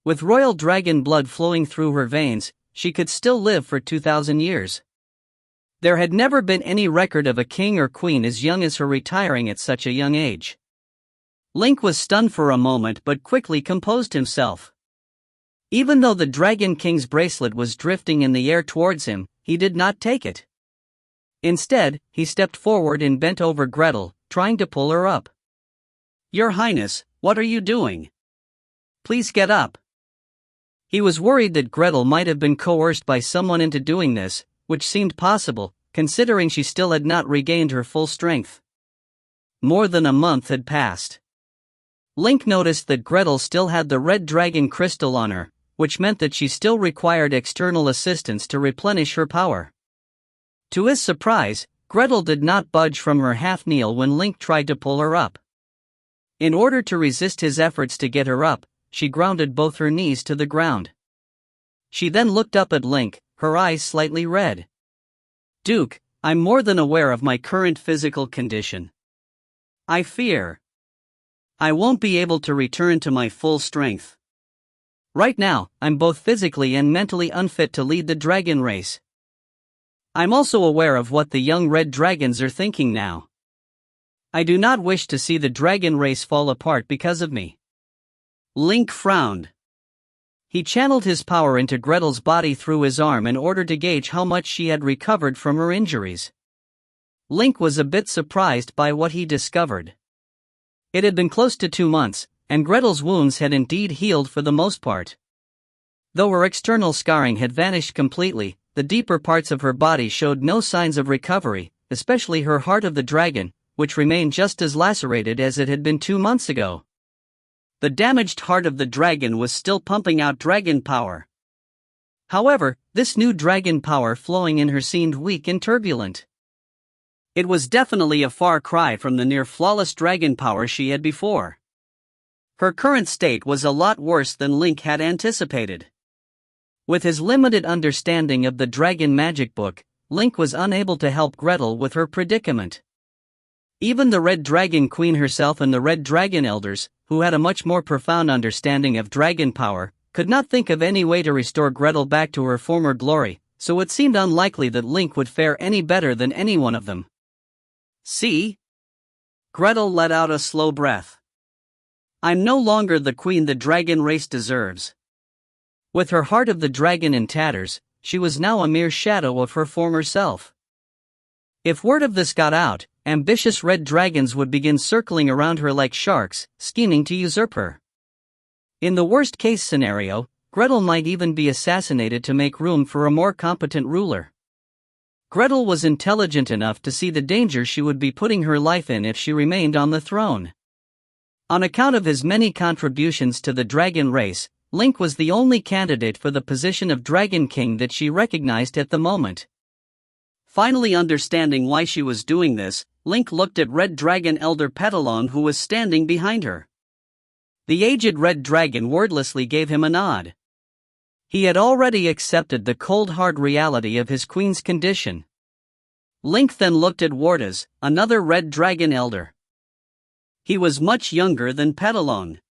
With royal dragon blood flowing through her veins, she could still live for 2,000 years. There had never been any record of a king or queen as young as her retiring at such a young age. Link was stunned for a moment but quickly composed himself. Even though the Dragon King's bracelet was drifting in the air towards him, he did not take it. Instead, he stepped forward and bent over Gretel, trying to pull her up. "Your Highness, what are you doing? Please get up." He was worried that Gretel might have been coerced by someone into doing this, which seemed possible, considering she still had not regained her full strength. More than a month had passed. Link noticed that Gretel still had the red dragon crystal on her, which meant that she still required external assistance to replenish her power. To his surprise, Gretel did not budge from her half-kneel when Link tried to pull her up. In order to resist his efforts to get her up, she grounded both her knees to the ground. She then looked up at Link, her eyes slightly red. "Duke, I'm more than aware of my current physical condition. I fear I won't be able to return to my full strength. Right now, I'm both physically and mentally unfit to lead the dragon race. I'm also aware of what the young red dragons are thinking now. I do not wish to see the dragon race fall apart because of me." Link frowned. He channeled his power into Gretel's body through his arm in order to gauge how much she had recovered from her injuries. Link was a bit surprised by what he discovered. It had been close to 2 months, and Gretel's wounds had indeed healed for the most part. Though her external scarring had vanished completely, the deeper parts of her body showed no signs of recovery, especially her heart of the dragon, which remained just as lacerated as it had been 2 months ago. The damaged heart of the dragon was still pumping out dragon power. However, this new dragon power flowing in her seemed weak and turbulent. It was definitely a far cry from the near-flawless dragon power she had before. Her current state was a lot worse than Link had anticipated. With his limited understanding of the Dragon Magic Book, Link was unable to help Gretel with her predicament. Even the Red Dragon Queen herself and the Red Dragon Elders, who had a much more profound understanding of dragon power, could not think of any way to restore Gretel back to her former glory, so it seemed unlikely that Link would fare any better than any one of them. "See?" Gretel let out a slow breath. "I'm no longer the queen the dragon race deserves." With her heart of the dragon in tatters, she was now a mere shadow of her former self. If word of this got out, ambitious red dragons would begin circling around her like sharks, scheming to usurp her. In the worst-case scenario, Gretel might even be assassinated to make room for a more competent ruler. Gretel was intelligent enough to see the danger she would be putting her life in if she remained on the throne. On account of his many contributions to the dragon race, Link was the only candidate for the position of Dragon King that she recognized at the moment. Finally understanding why she was doing this, Link looked at Red Dragon Elder Petalon, who was standing behind her. The aged Red Dragon wordlessly gave him a nod. He had already accepted the cold hard reality of his queen's condition. Link then looked at Wardas, another Red Dragon Elder. He was much younger than Petalon.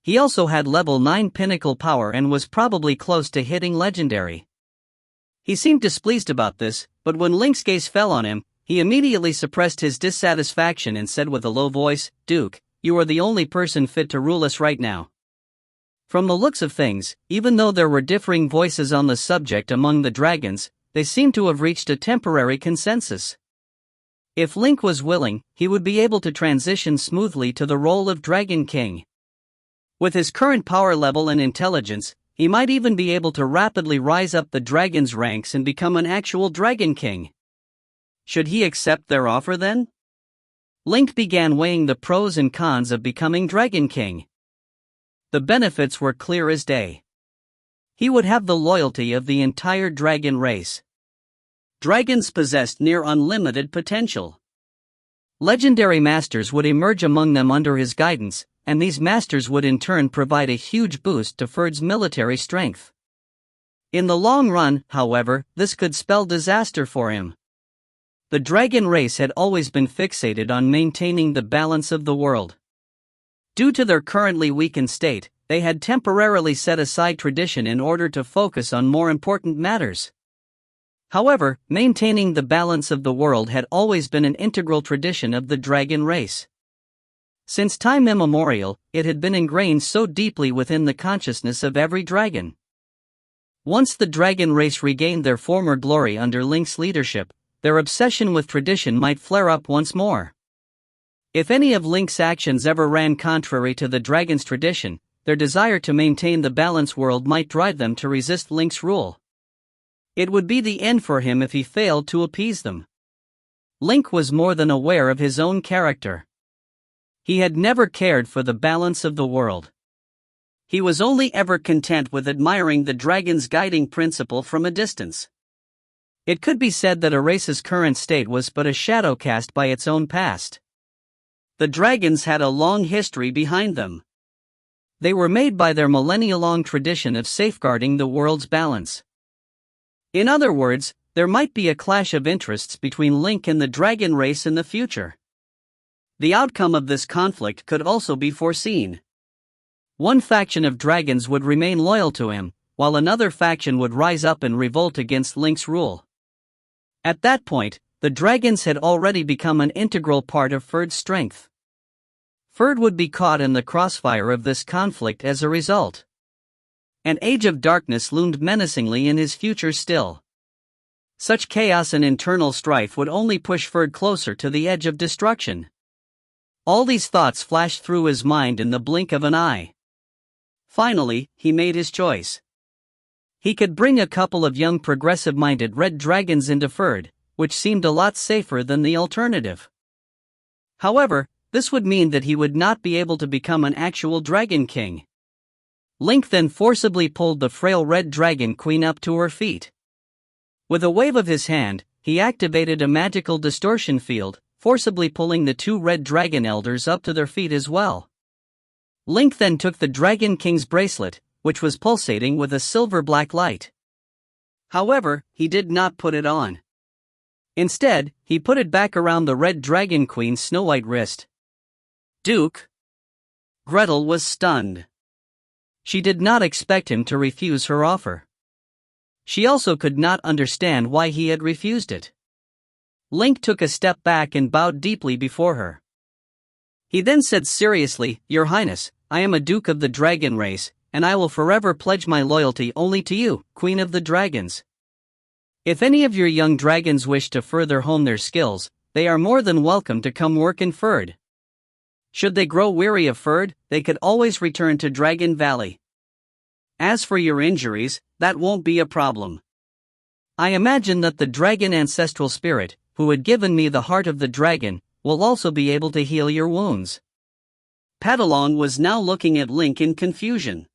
He also had level 9 pinnacle power and was probably close to hitting legendary. He seemed displeased about this, but when Link's gaze fell on him, he immediately suppressed his dissatisfaction and said with a low voice, "Duke, you are the only person fit to rule us right now." From the looks of things, even though there were differing voices on the subject among the dragons, they seemed to have reached a temporary consensus. If Link was willing, he would be able to transition smoothly to the role of Dragon King. With his current power level and intelligence, he might even be able to rapidly rise up the dragon's ranks and become an actual Dragon King. Should he accept their offer then? Link began weighing the pros and cons of becoming Dragon King. The benefits were clear as day. He would have the loyalty of the entire dragon race. Dragons possessed near unlimited potential. Legendary masters would emerge among them under his guidance, and these masters would in turn provide a huge boost to Ferd's military strength. In the long run, however, this could spell disaster for him. The dragon race had always been fixated on maintaining the balance of the world. Due to their currently weakened state, they had temporarily set aside tradition in order to focus on more important matters. However, maintaining the balance of the world had always been an integral tradition of the dragon race. Since time immemorial, it had been ingrained so deeply within the consciousness of every dragon. Once the dragon race regained their former glory under Link's leadership, their obsession with tradition might flare up once more. If any of Link's actions ever ran contrary to the dragon's tradition, their desire to maintain the balanced world might drive them to resist Link's rule. It would be the end for him if he failed to appease them. Link was more than aware of his own character. He had never cared for the balance of the world. He was only ever content with admiring the dragon's guiding principle from a distance. It could be said that a race's current state was but a shadow cast by its own past. The dragons had a long history behind them. They were made by their millennia-long tradition of safeguarding the world's balance. In other words, there might be a clash of interests between Link and the dragon race in the future. The outcome of this conflict could also be foreseen. One faction of dragons would remain loyal to him, while another faction would rise up and revolt against Link's rule. At that point, the dragons had already become an integral part of Ferd's strength. Ferd would be caught in the crossfire of this conflict as a result. An age of darkness loomed menacingly in his future still. Such chaos and internal strife would only push Ferd closer to the edge of destruction. All these thoughts flashed through his mind in the blink of an eye. Finally, he made his choice. He could bring a couple of young progressive-minded red dragons into Ferd, which seemed a lot safer than the alternative. However, this would mean that he would not be able to become an actual Dragon King. Link then forcibly pulled the frail Red Dragon Queen up to her feet. With a wave of his hand, he activated a magical distortion field, forcibly pulling the two Red Dragon Elders up to their feet as well. Link then took the Dragon King's bracelet, which was pulsating with a silver-black light. However, he did not put it on. Instead, he put it back around the Red Dragon Queen's snow-white wrist. "Duke?" Gretel was stunned. She did not expect him to refuse her offer. She also could not understand why he had refused it. Link took a step back and bowed deeply before her. He then said seriously, "Your Highness, I am a Duke of the Dragon race, and I will forever pledge my loyalty only to you, Queen of the Dragons. If any of your young dragons wish to further hone their skills, they are more than welcome to come work in Ferd." Should they grow weary of Ferd, they could always return to Dragon Valley. As for your injuries, that won't be a problem. I imagine that the dragon ancestral spirit, who had given me the heart of the dragon, will also be able to heal your wounds. Patalong was now looking at Link in confusion.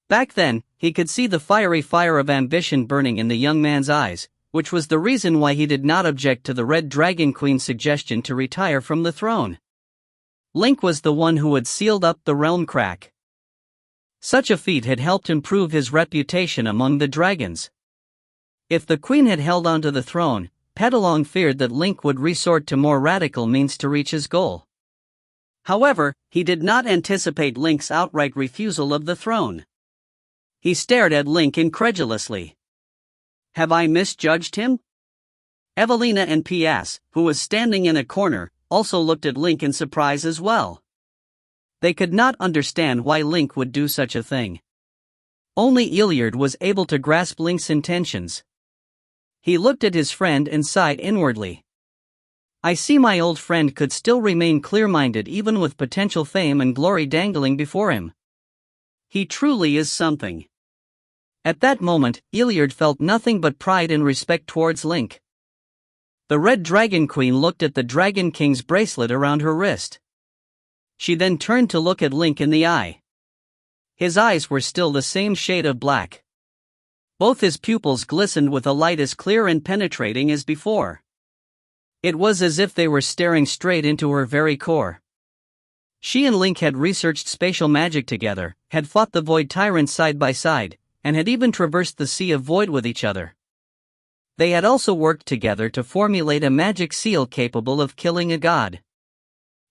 Back then, he could see the fiery fire of ambition burning in the young man's eyes, which was the reason why he did not object to the Red Dragon Queen's suggestion to retire from the throne. Link was the one who had sealed up the realm crack. Such a feat had helped improve his reputation among the dragons. If the queen had held onto the throne, Patalong feared that Link would resort to more radical means to reach his goal. However, he did not anticipate Link's outright refusal of the throne. He stared at Link incredulously. Have I misjudged him? Evelina and P.S., who was standing in a corner, also looked at Link in surprise as well. They could not understand why Link would do such a thing. Only Iliard was able to grasp Link's intentions. He looked at his friend and sighed inwardly. I see my old friend could still remain clear-minded even with potential fame and glory dangling before him. He truly is something. At that moment, Iliard felt nothing but pride and respect towards Link. The Red Dragon Queen looked at the Dragon King's bracelet around her wrist. She then turned to look at Link in the eye. His eyes were still the same shade of black. Both his pupils glistened with a light as clear and penetrating as before. It was as if they were staring straight into her very core. She and Link had researched spatial magic together, had fought the Void Tyrants side by side, and had even traversed the Sea of Void with each other. They had also worked together to formulate a magic seal capable of killing a god.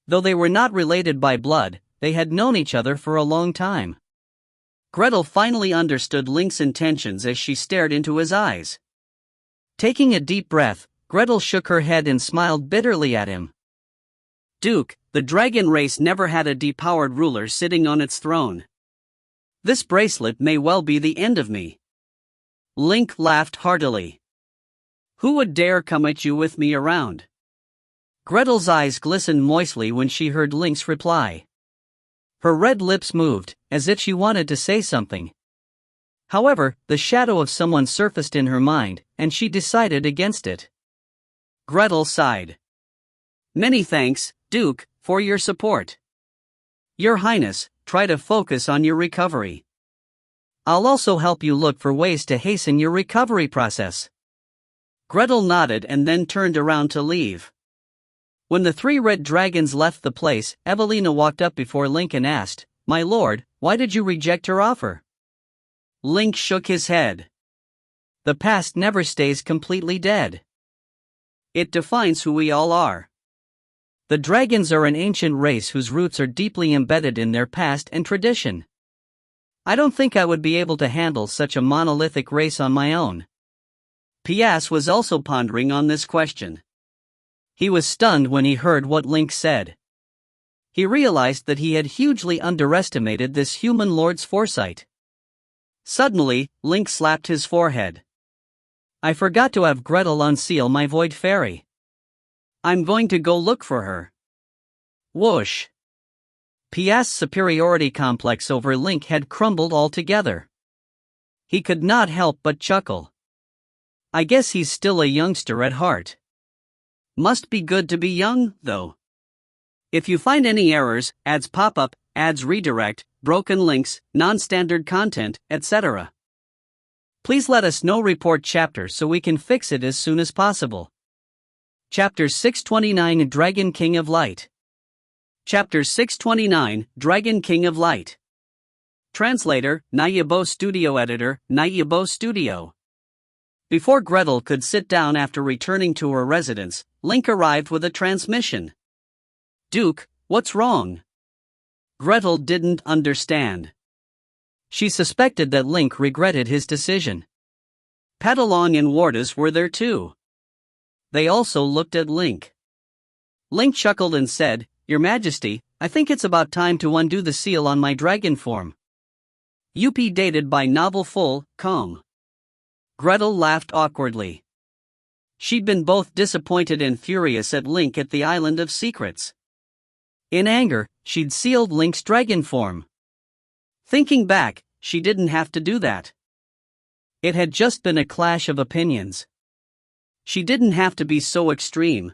Though they were not related by blood, they had known each other for a long time. Gretel finally understood Link's intentions as she stared into his eyes. Taking a deep breath, Gretel shook her head and smiled bitterly at him. Duke, the dragon race never had a depowered ruler sitting on its throne. This bracelet may well be the end of me. Link laughed heartily. Who would dare come at you with me around? Gretel's eyes glistened moistly when she heard Link's reply. Her red lips moved, as if she wanted to say something. However, the shadow of someone surfaced in her mind, and she decided against it. Gretel sighed. Many thanks, Duke, for your support. Your Highness, try to focus on your recovery. I'll also help you look for ways to hasten your recovery process. Gretel nodded and then turned around to leave. When the three red dragons left the place, Evelina walked up before Link and asked, My lord, why did you reject her offer? Link shook his head. The past never stays completely dead. It defines who we all are. The dragons are an ancient race whose roots are deeply embedded in their past and tradition. I don't think I would be able to handle such a monolithic race on my own. Pias was also pondering on this question. He was stunned when he heard what Link said. He realized that he had hugely underestimated this human lord's foresight. Suddenly, Link slapped his forehead. I forgot to have Gretel unseal my Void Fairy. I'm going to go look for her. Whoosh. Pias's superiority complex over Link had crumbled altogether. He could not help but chuckle. I guess he's still a youngster at heart. Must be good to be young, though. If you find any errors, ads pop up, ads redirect, broken links, non-standard content, etc. Please let us know. Report chapter so we can fix it as soon as possible. Chapter 629 Dragon King of Light. Chapter 629 Dragon King of Light. Translator, Nayabo Studio. Editor, Nayabo Studio. Before Gretel could sit down after returning to her residence, Link arrived with a transmission. Duke, what's wrong? Gretel didn't understand. She suspected that Link regretted his decision. Patalong and Wardas were there too. They also looked at Link. Link chuckled and said, Your Majesty, I think it's about time to undo the seal on my dragon form. UP dated by novel full, com. Gretel laughed awkwardly. She'd been both disappointed and furious at Link at the Island of Secrets. In anger, she'd sealed Link's dragon form. Thinking back, she didn't have to do that. It had just been a clash of opinions. She didn't have to be so extreme.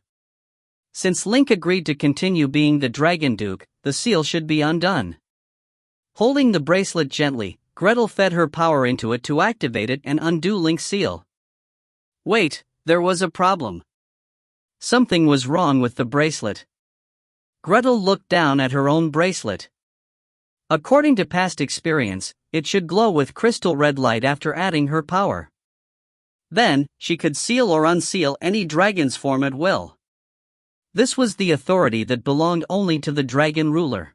Since Link agreed to continue being the Dragon Duke, the seal should be undone. Holding the bracelet gently, Gretel fed her power into it to activate it and undo Link's seal. Wait, there was a problem. Something was wrong with the bracelet. Gretel looked down at her own bracelet. According to past experience, it should glow with crystal red light after adding her power. Then, she could seal or unseal any dragon's form at will. This was the authority that belonged only to the dragon ruler.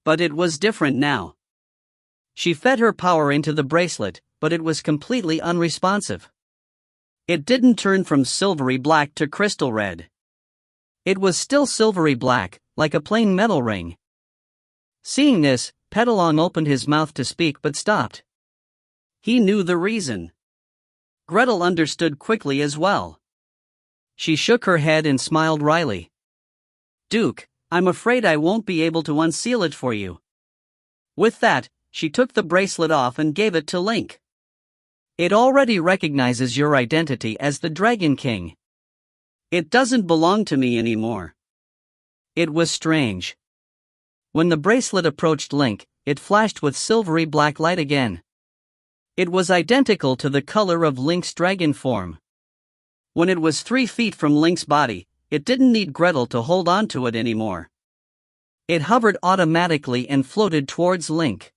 But it was different now. She fed her power into the bracelet, but it was completely unresponsive. It didn't turn from silvery black to crystal red. It was still silvery black, like a plain metal ring. Seeing this, Petalong opened his mouth to speak but stopped. He knew the reason. Gretel understood quickly as well. She shook her head and smiled wryly. Duke, I'm afraid I won't be able to unseal it for you. With that, she took the bracelet off and gave it to Link. It already recognizes your identity as the Dragon King. It doesn't belong to me anymore. It was strange. When the bracelet approached Link, it flashed with silvery black light again. It was identical to the color of Link's dragon form. When it was 3 feet from Link's body, it didn't need Gretel to hold on to it anymore. It hovered automatically and floated towards Link.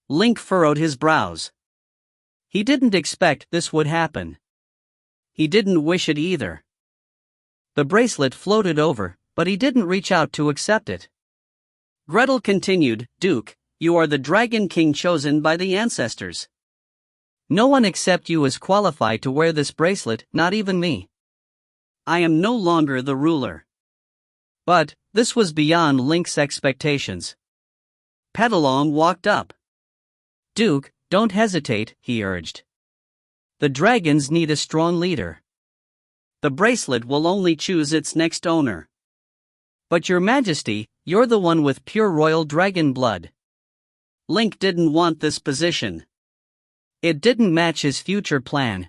Link furrowed his brows. He didn't expect this would happen. He didn't wish it either. The bracelet floated over, but he didn't reach out to accept it. Gretel continued, Duke, you are the Dragon King chosen by the ancestors. No one except you is qualified to wear this bracelet, not even me. I am no longer the ruler. But, this was beyond Link's expectations. Petalong walked up. Duke, don't hesitate, he urged. The dragons need a strong leader. The bracelet will only choose its next owner. But your majesty, you're the one with pure royal dragon blood. Link didn't want this position. It didn't match his future plan.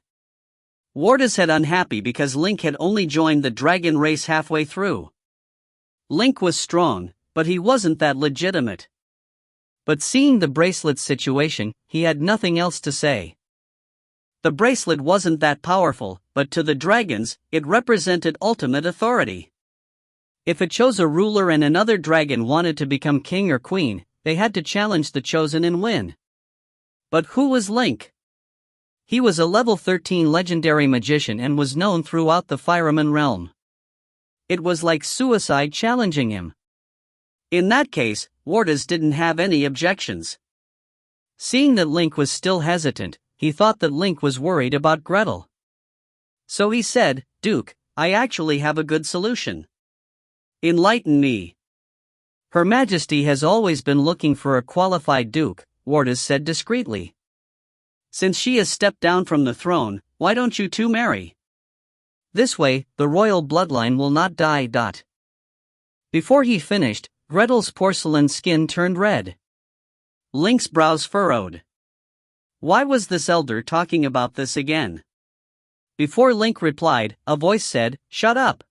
Warda's head unhappy because Link had only joined the dragon race halfway through. Link was strong, but he wasn't that legitimate. But seeing the bracelet's situation, he had nothing else to say. The bracelet wasn't that powerful, but to the dragons, it represented ultimate authority. If it chose a ruler and another dragon wanted to become king or queen, they had to challenge the chosen and win. But who was Link? He was a level 13 legendary magician and was known throughout the Fireman realm. It was like suicide challenging him. In that case, Wardas didn't have any objections. Seeing that Link was still hesitant, he thought that Link was worried about Gretel. So he said, Duke, I actually have a good solution. Enlighten me. Her Majesty has always been looking for a qualified duke, Wardas said discreetly. Since she has stepped down from the throne, why don't you two marry? This way, the royal bloodline will not die. Before he finished, Gretel's porcelain skin turned red. Link's brows furrowed. Why was this elder talking about this again? Before Link replied, a voice said, Shut up.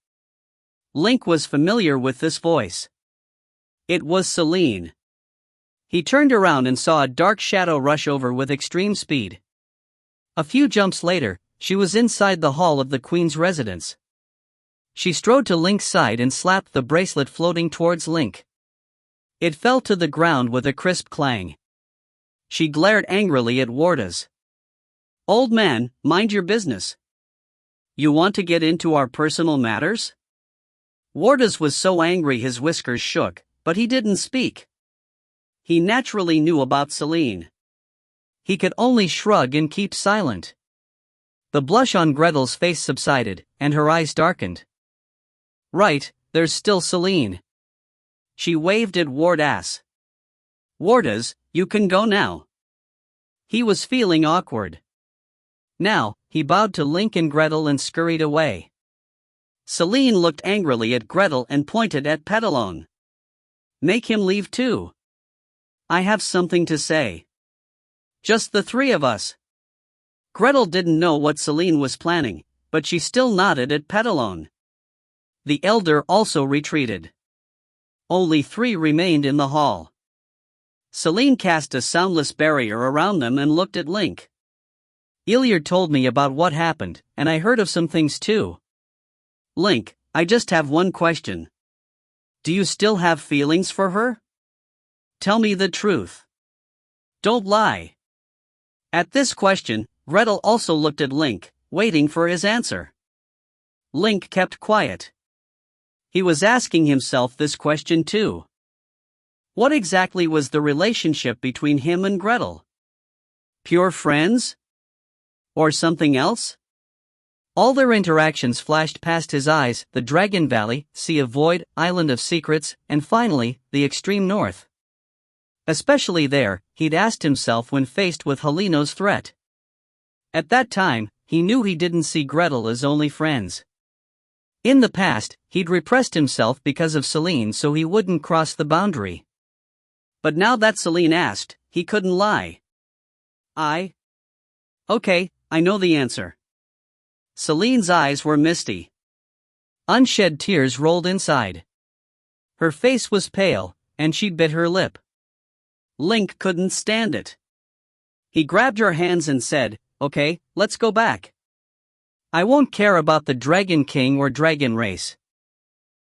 Link was familiar with this voice. It was Celine. He turned around and saw a dark shadow rush over with extreme speed. A few jumps later, she was inside the hall of the queen's residence. She strode to Link's side and slapped the bracelet floating towards Link. It fell to the ground with a crisp clang. She glared angrily at Wardas. Old man, mind your business. You want to get into our personal matters? Wardas was so angry his whiskers shook, but he didn't speak. He naturally knew about Celine. He could only shrug and keep silent. The blush on Gretel's face subsided, and her eyes darkened. Right, there's still Celine. She waved at Wardas. Wardas, you can go now. He was feeling awkward. Now, he bowed to Link and Gretel and scurried away. Celine looked angrily at Gretel and pointed at Petalong. Make him leave too. I have something to say. Just the three of us. Gretel didn't know what Celine was planning, but she still nodded at Petalon. The elder also retreated. Only three remained in the hall. Celine cast a soundless barrier around them and looked at Link. Iliard told me about what happened, and I heard of some things too. Link, I just have one question. Do you still have feelings for her? Tell me the truth. Don't lie. At this question, Gretel also looked at Link, waiting for his answer. Link kept quiet. He was asking himself this question too. What exactly was the relationship between him and Gretel? Pure friends? Or something else? All their interactions flashed past his eyes: the Dragon Valley, Sea of Void, Island of Secrets, and finally, the extreme north. Especially there, he'd asked himself when faced with Heleno's threat. At that time, he knew he didn't see Gretel as only friends. In the past, he'd repressed himself because of Celine so he wouldn't cross the boundary. But now that Celine asked, he couldn't lie. Okay, I know the answer. Celine's eyes were misty. Unshed tears rolled inside. Her face was pale, and she bit her lip. Link couldn't stand it. He grabbed her hands and said, "Okay, let's go back. I won't care about the Dragon King or Dragon Race.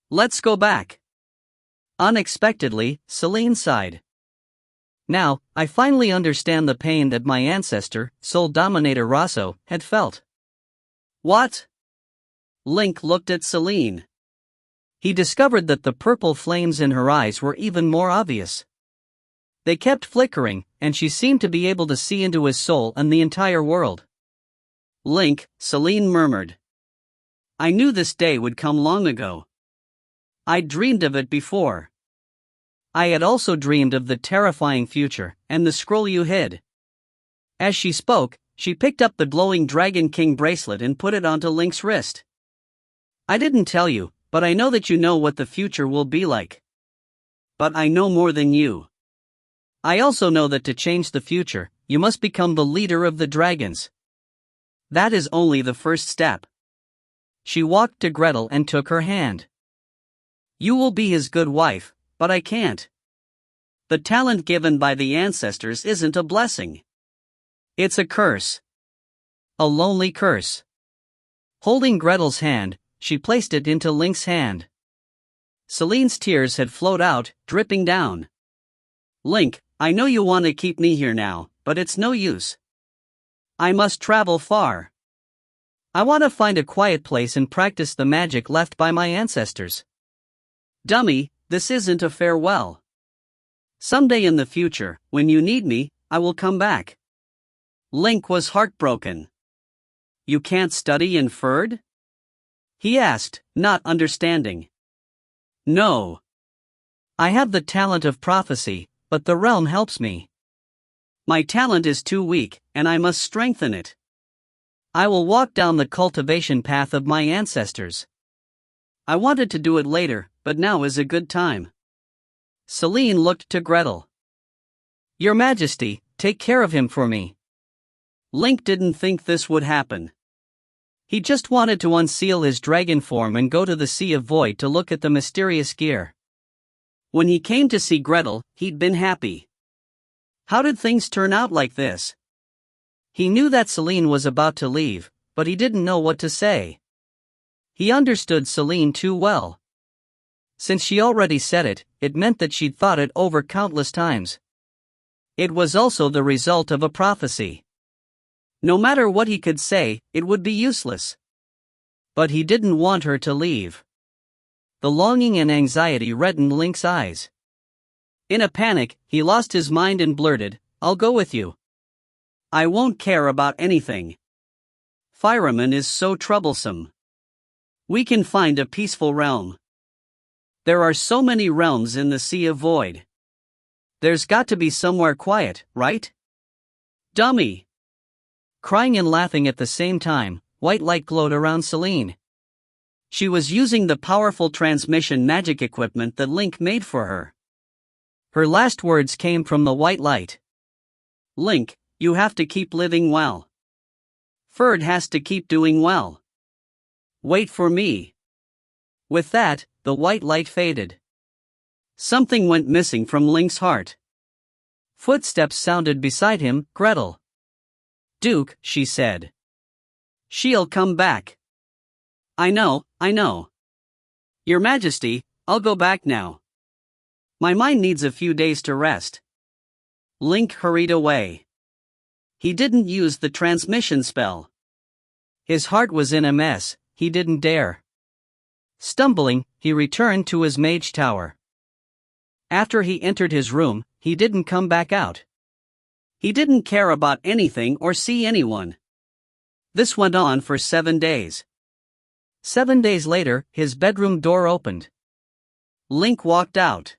Let's go back." Unexpectedly, Celine sighed. Now, I finally understand the pain that my ancestor, Soul Dominator Rosso, had felt. What? Link looked at Celine. He discovered that the purple flames in her eyes were even more obvious. They kept flickering, and she seemed to be able to see into his soul and the entire world. Link, Celine murmured. I knew this day would come long ago. I'd dreamed of it before. I had also dreamed of the terrifying future, and the scroll you hid. As she spoke, she picked up the glowing Dragon King bracelet and put it onto Link's wrist. I didn't tell you, but I know that you know what the future will be like. But I know more than you. I also know that to change the future, you must become the leader of the dragons. That is only the first step. She walked to Gretel and took her hand. You will be his good wife, but I can't. The talent given by the ancestors isn't a blessing. It's a curse. A lonely curse. Holding Gretel's hand, she placed it into Link's hand. Celine's tears had flowed out, dripping down. Link, I know you want to keep me here now, but it's no use. I must travel far. I want to find a quiet place and practice the magic left by my ancestors. Dummy, this isn't a farewell. Someday in the future, when you need me, I will come back. Link was heartbroken. You can't study in Ferd? He asked, not understanding. No. I have the talent of prophecy, but the realm helps me. My talent is too weak, and I must strengthen it. I will walk down the cultivation path of my ancestors. I wanted to do it later, but now is a good time. Celine looked to Gretel. Your Majesty, take care of him for me. Link didn't think this would happen. He just wanted to unseal his dragon form and go to the Sea of Void to look at the mysterious gear. When he came to see Gretel, he'd been happy. How did things turn out like this? He knew that Celine was about to leave, but he didn't know what to say. He understood Celine too well. Since she already said it, it meant that she'd thought it over countless times. It was also the result of a prophecy. No matter what he could say, it would be useless. But he didn't want her to leave. The longing and anxiety reddened Link's eyes. In a panic, he lost his mind and blurted, I'll go with you. I won't care about anything. Fireman is so troublesome. We can find a peaceful realm. There are so many realms in the Sea of Void. There's got to be somewhere quiet, right? Dummy! Crying and laughing at the same time, white light glowed around Celine. She was using the powerful transmission magic equipment that Link made for her. Her last words came from the white light. Link, you have to keep living well. Ferd has to keep doing well. Wait for me. With that, the white light faded. Something went missing from Link's heart. Footsteps sounded beside him. Gretel. Duke, she said. She'll come back. I know. Your Majesty, I'll go back now. My mind needs a few days to rest. Link hurried away. He didn't use the transmission spell. His heart was in a mess, he didn't dare. Stumbling, he returned to his mage tower. After he entered his room, he didn't come back out. He didn't care about anything or see anyone. This went on for 7 days. 7 days later, his bedroom door opened. Link walked out.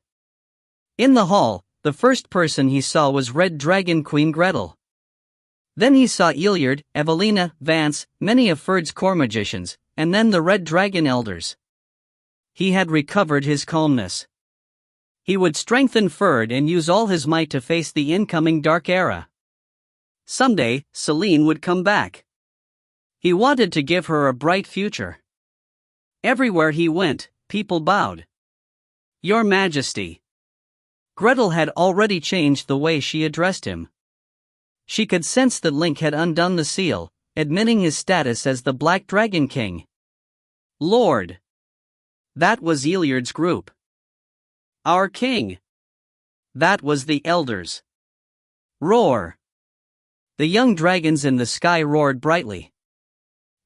In the hall, the first person he saw was Red Dragon Queen Gretel. Then he saw Iliard, Evelina, Vance, many of Ferd's core magicians, and then the Red Dragon Elders. He had recovered his calmness. He would strengthen Ferd and use all his might to face the incoming Dark Era. Someday, Celine would come back. He wanted to give her a bright future. Everywhere he went, people bowed. Your Majesty. Gretel had already changed the way she addressed him. She could sense that Link had undone the seal, admitting his status as the Black Dragon King. Lord. That was Iliard's group. Our king. That was the elders. Roar. The young dragons in the sky roared brightly.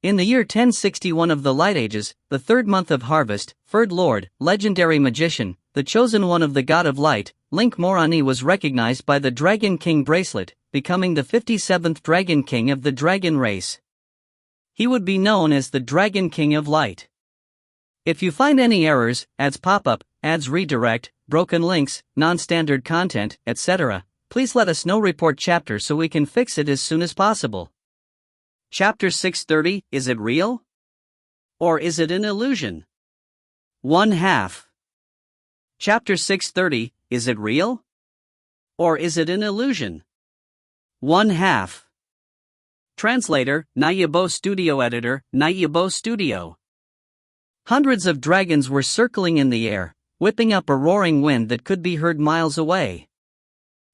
In the year 1061 of the Light Ages, the third month of harvest, Ferd Lord, legendary magician, the chosen one of the God of Light, Link Morani was recognized by the Dragon King bracelet, becoming the 57th Dragon King of the dragon race. He would be known as the Dragon King of Light. If you find any errors, ads pop-up, ads redirect, broken links, non-standard content, etc., please let us know. Report chapter so we can fix it as soon as possible. Chapter 630, is it real? Or is it an illusion? 1/2. Chapter 630, is it real? Or is it an illusion? 1/2. Translator, Nayabo Studio Editor, Nayabo Studio. Hundreds of dragons were circling in the air, whipping up a roaring wind that could be heard miles away.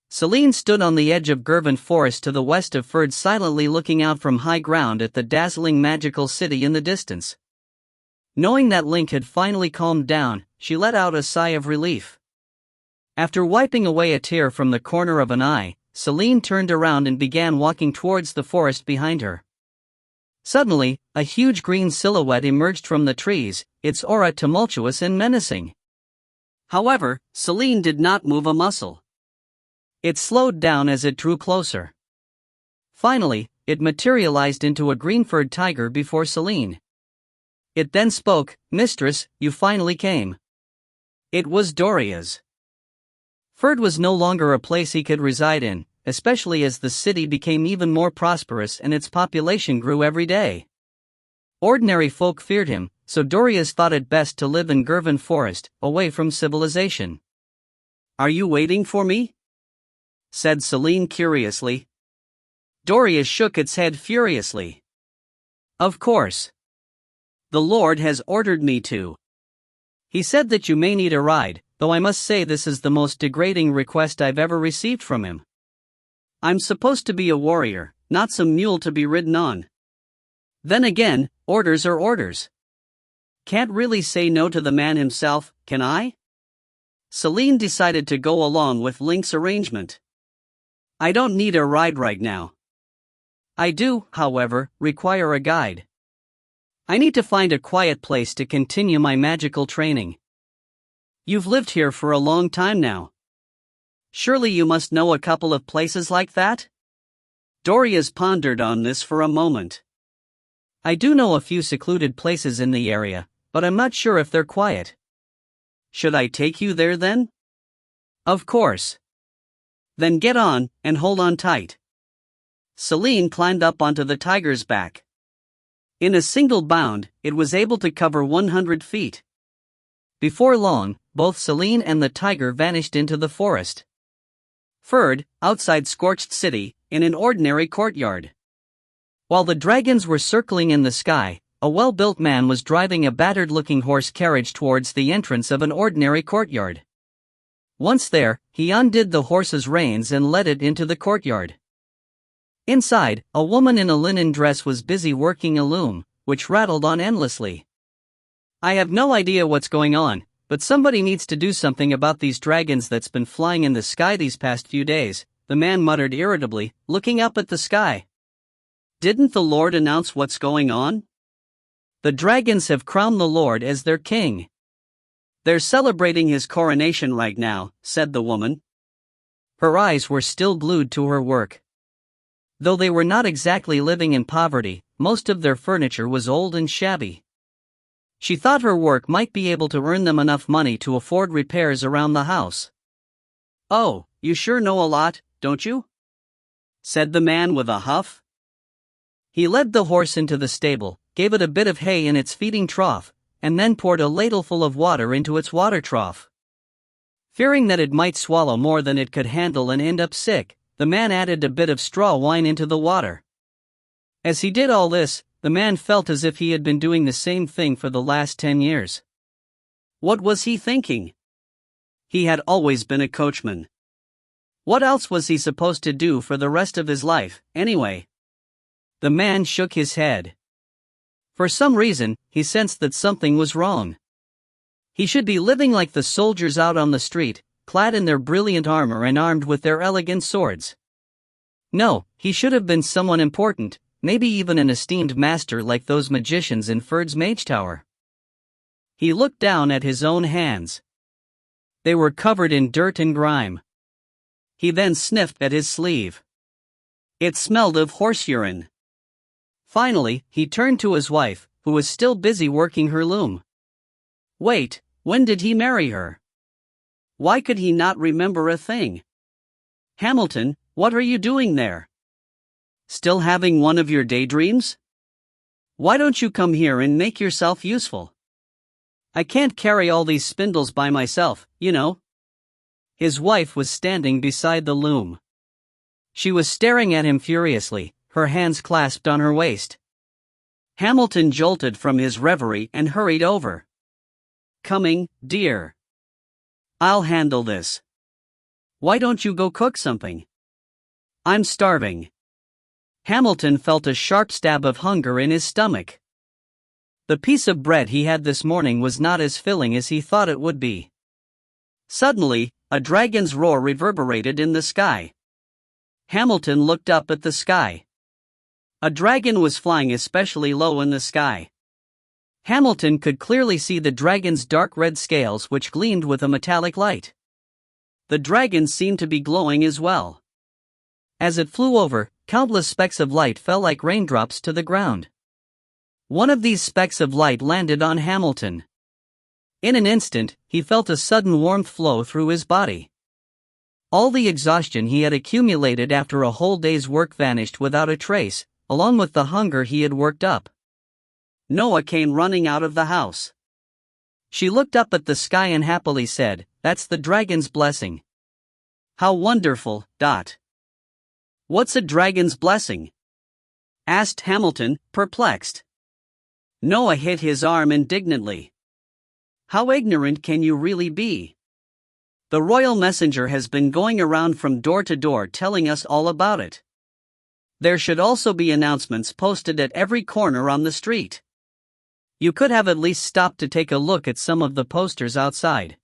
Celine stood on the edge of Gervin Forest to the west of Ferd, silently looking out from high ground at the dazzling magical city in the distance. Knowing that Link had finally calmed down, she let out a sigh of relief. After wiping away a tear from the corner of an eye, Celine turned around and began walking towards the forest behind her. Suddenly, a huge green silhouette emerged from the trees, its aura tumultuous and menacing. However, Celine did not move a muscle. It slowed down as it drew closer. Finally, it materialized into a green-furred tiger before Celine. It then spoke, "Mistress, you finally came." It was Doria's. Ferd was no longer a place he could reside in, especially as the city became even more prosperous and its population grew every day. Ordinary folk feared him, so Doria's thought it best to live in Gervin Forest, away from civilization. "Are you waiting for me?" said Celine curiously. Doria shook its head furiously. "Of course. The Lord has ordered me to. He said that you may need a ride, though I must say this is the most degrading request I've ever received from him. I'm supposed to be a warrior, not some mule to be ridden on. Then again, orders are orders. Can't really say no to the man himself, can I?" Celine decided to go along with Link's arrangement. "I don't need a ride right now. I do, however, require a guide. I need to find a quiet place to continue my magical training. You've lived here for a long time now. Surely you must know a couple of places like that?" Doria's pondered on this for a moment. "I do know a few secluded places in the area, but I'm not sure if they're quiet." "Should I take you there then?" "Of course." "Then get on, and hold on tight." Celine climbed up onto the tiger's back. In a single bound, it was able to cover 100 feet. Before long, both Celine and the tiger vanished into the forest. Third, outside Scorched City, in an ordinary courtyard. While the dragons were circling in the sky, a well-built man was driving a battered-looking horse carriage towards the entrance of an ordinary courtyard. Once there, he undid the horse's reins and led it into the courtyard. Inside, a woman in a linen dress was busy working a loom, which rattled on endlessly. I have no idea what's going on, but somebody needs to do something about these dragons that's been flying in the sky these past few days, the man muttered irritably, looking up at the sky. Didn't the Lord announce what's going on? The dragons have crowned the Lord as their king. They're celebrating his coronation right now, said the woman. Her eyes were still glued to her work. Though they were not exactly living in poverty, most of their furniture was old and shabby. She thought her work might be able to earn them enough money to afford repairs around the house. Oh, you sure know a lot, don't you? Said the man with a huff. He led the horse into the stable, gave it a bit of hay in its feeding trough, and then poured a ladleful of water into its water trough. Fearing that it might swallow more than it could handle and end up sick, the man added a bit of straw wine into the water. As he did all this, the man felt as if he had been doing the same thing for the last 10 years. What was he thinking? He had always been a coachman. What else was he supposed to do for the rest of his life, anyway? The man shook his head. For some reason, he sensed that something was wrong. He should be living like the soldiers out on the street, clad in their brilliant armor and armed with their elegant swords. No, he should have been someone important, maybe even an esteemed master like those magicians in Ferd's Mage Tower. He looked down at his own hands. They were covered in dirt and grime. He then sniffed at his sleeve. It smelled of horse urine. Finally, he turned to his wife, who was still busy working her loom. Wait, when did he marry her? Why could he not remember a thing? Hamilton, what are you doing there? Still having one of your daydreams? Why don't you come here and make yourself useful? I can't carry all these spindles by myself, you know. His wife was standing beside the loom. She was staring at him furiously, her hands clasped on her waist. Hamilton jolted from his reverie and hurried over. Coming, dear. I'll handle this. Why don't you go cook something? I'm starving. Hamilton felt a sharp stab of hunger in his stomach. The piece of bread he had this morning was not as filling as he thought it would be. Suddenly, a dragon's roar reverberated in the sky. Hamilton looked up at the sky. A dragon was flying especially low in the sky. Hamilton could clearly see the dragon's dark red scales which gleamed with a metallic light. The dragon seemed to be glowing as well. As it flew over, countless specks of light fell like raindrops to the ground. One of these specks of light landed on Hamilton. In an instant, he felt a sudden warmth flow through his body. All the exhaustion he had accumulated after a whole day's work vanished without a trace, along with the hunger he had worked up. Noah came running out of the house. She looked up at the sky and happily said, "That's the dragon's blessing." How wonderful, Dot. What's a dragon's blessing? Asked Hamilton, perplexed. Noah hit his arm indignantly. How ignorant can you really be? The royal messenger has been going around from door to door telling us all about it. There should also be announcements posted at every corner on the street. You could have at least stopped to take a look at some of the posters outside.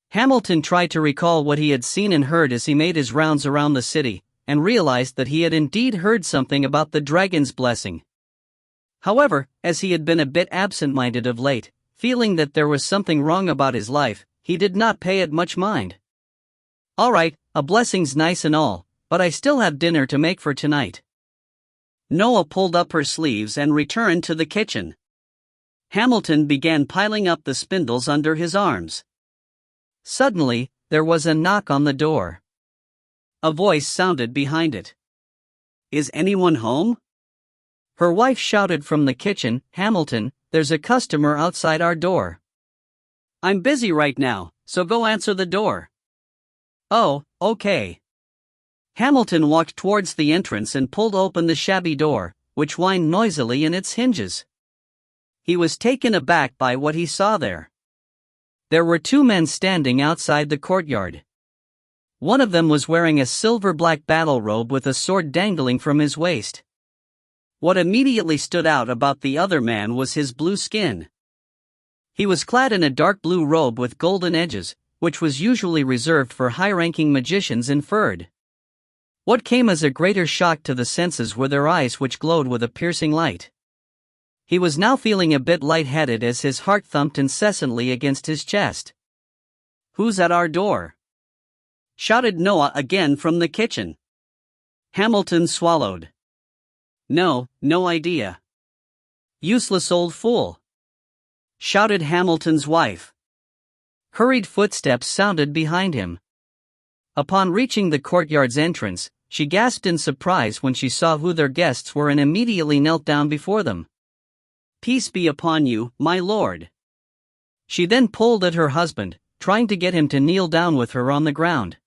Hamilton tried to recall what he had seen and heard as he made his rounds around the city, and realized that he had indeed heard something about the dragon's blessing. However, as he had been a bit absent-minded of late, feeling that there was something wrong about his life, he did not pay it much mind. All right, a blessing's nice and all, but I still have dinner to make for tonight. Noah pulled up her sleeves and returned to the kitchen. Hamilton began piling up the spindles under his arms. Suddenly, there was a knock on the door. A voice sounded behind it. Is anyone home? Her wife shouted from the kitchen, "Hamilton, there's a customer outside our door." I'm busy right now, so go answer the door. Oh, okay. Hamilton walked towards the entrance and pulled open the shabby door, which whined noisily in its hinges. He was taken aback by what he saw there. There were two men standing outside the courtyard. One of them was wearing a silver-black battle robe with a sword dangling from his waist. What immediately stood out about the other man was his blue skin. He was clad in a dark blue robe with golden edges, which was usually reserved for high-ranking magicians and furred. What came as a greater shock to the senses were their eyes, which glowed with a piercing light. He was now feeling a bit lightheaded as his heart thumped incessantly against his chest. "Who's at our door?" shouted Noah again from the kitchen. Hamilton swallowed. No idea." "Useless old fool," shouted Hamilton's wife. Hurried footsteps sounded behind him. Upon reaching the courtyard's entrance, she gasped in surprise when she saw who their guests were and immediately knelt down before them. "Peace be upon you, my lord." She then pulled at her husband, trying to get him to kneel down with her on the ground.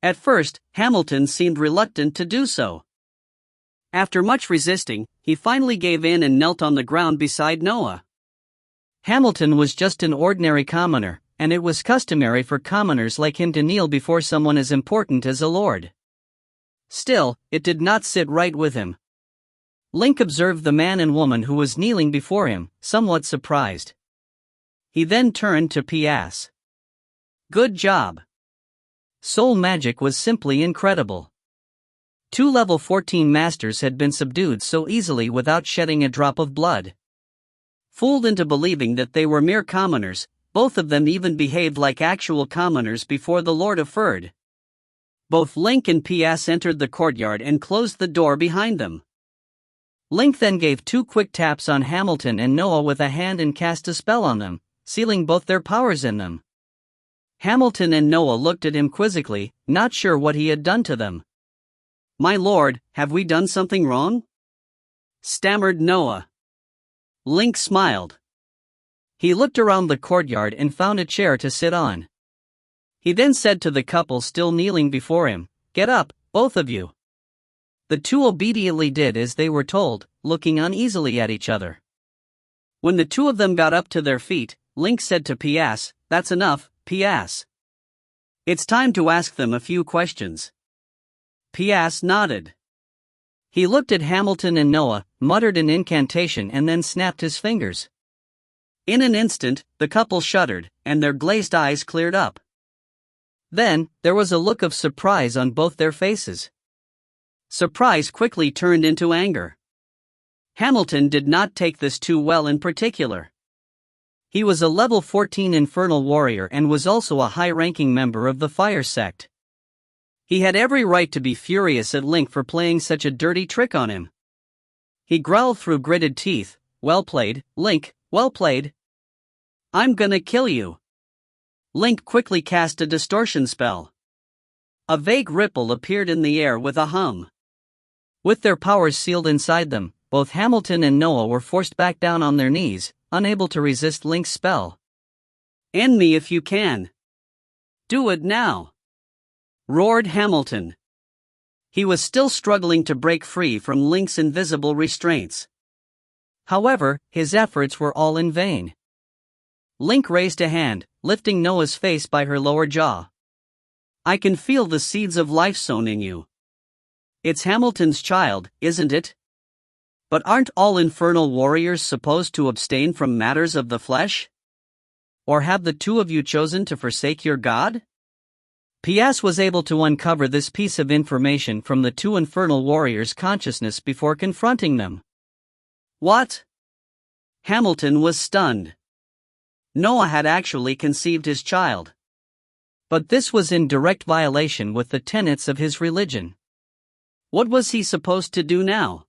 At first, Hamilton seemed reluctant to do so. After much resisting, he finally gave in and knelt on the ground beside Noah. Hamilton was just an ordinary commoner, and it was customary for commoners like him to kneel before someone as important as a lord. Still, it did not sit right with him. Link observed the man and woman who was kneeling before him, somewhat surprised. He then turned to P.S. "Good job." Soul magic was simply incredible. 2 level 14 masters had been subdued so easily without shedding a drop of blood. Fooled into believing that they were mere commoners, both of them even behaved like actual commoners before the Lord of Ferd. Both Link and P.S. entered the courtyard and closed the door behind them. Link then gave 2 quick taps on Hamilton and Noah with a hand and cast a spell on them, sealing both their powers in them. Hamilton and Noah looked at him quizzically, not sure what he had done to them. "My lord, have we done something wrong?" stammered Noah. Link smiled. He looked around the courtyard and found a chair to sit on. He then said to the couple still kneeling before him, "Get up, both of you." The two obediently did as they were told, looking uneasily at each other. When the two of them got up to their feet, Link said to P.S., "That's enough, P.S. It's time to ask them a few questions." P.S. nodded. He looked at Hamilton and Noah, muttered an incantation and then snapped his fingers. In an instant, the couple shuddered, and their glazed eyes cleared up. Then, there was a look of surprise on both their faces. Surprise quickly turned into anger. Hamilton did not take this too well in particular. He was a level 14 infernal warrior and was also a high-ranking member of the fire sect. He had every right to be furious at Link for playing such a dirty trick on him. He growled through gritted teeth, "Well played, Link, well played. I'm gonna kill you." Link quickly cast a distortion spell. A vague ripple appeared in the air with a hum. With their powers sealed inside them, both Hamilton and Noah were forced back down on their knees, unable to resist Link's spell. "End me if you can. Do it now," roared Hamilton. He was still struggling to break free from Link's invisible restraints. However, his efforts were all in vain. Link raised a hand, lifting Noah's face by her lower jaw. "I can feel the seeds of life sown in you. It's Hamilton's child, isn't it? But aren't all infernal warriors supposed to abstain from matters of the flesh? Or have the two of you chosen to forsake your God?" P.S. was able to uncover this piece of information from the two infernal warriors' consciousness before confronting them. What? Hamilton was stunned. Noah had actually conceived his child. But this was in direct violation with the tenets of his religion. What was he supposed to do now?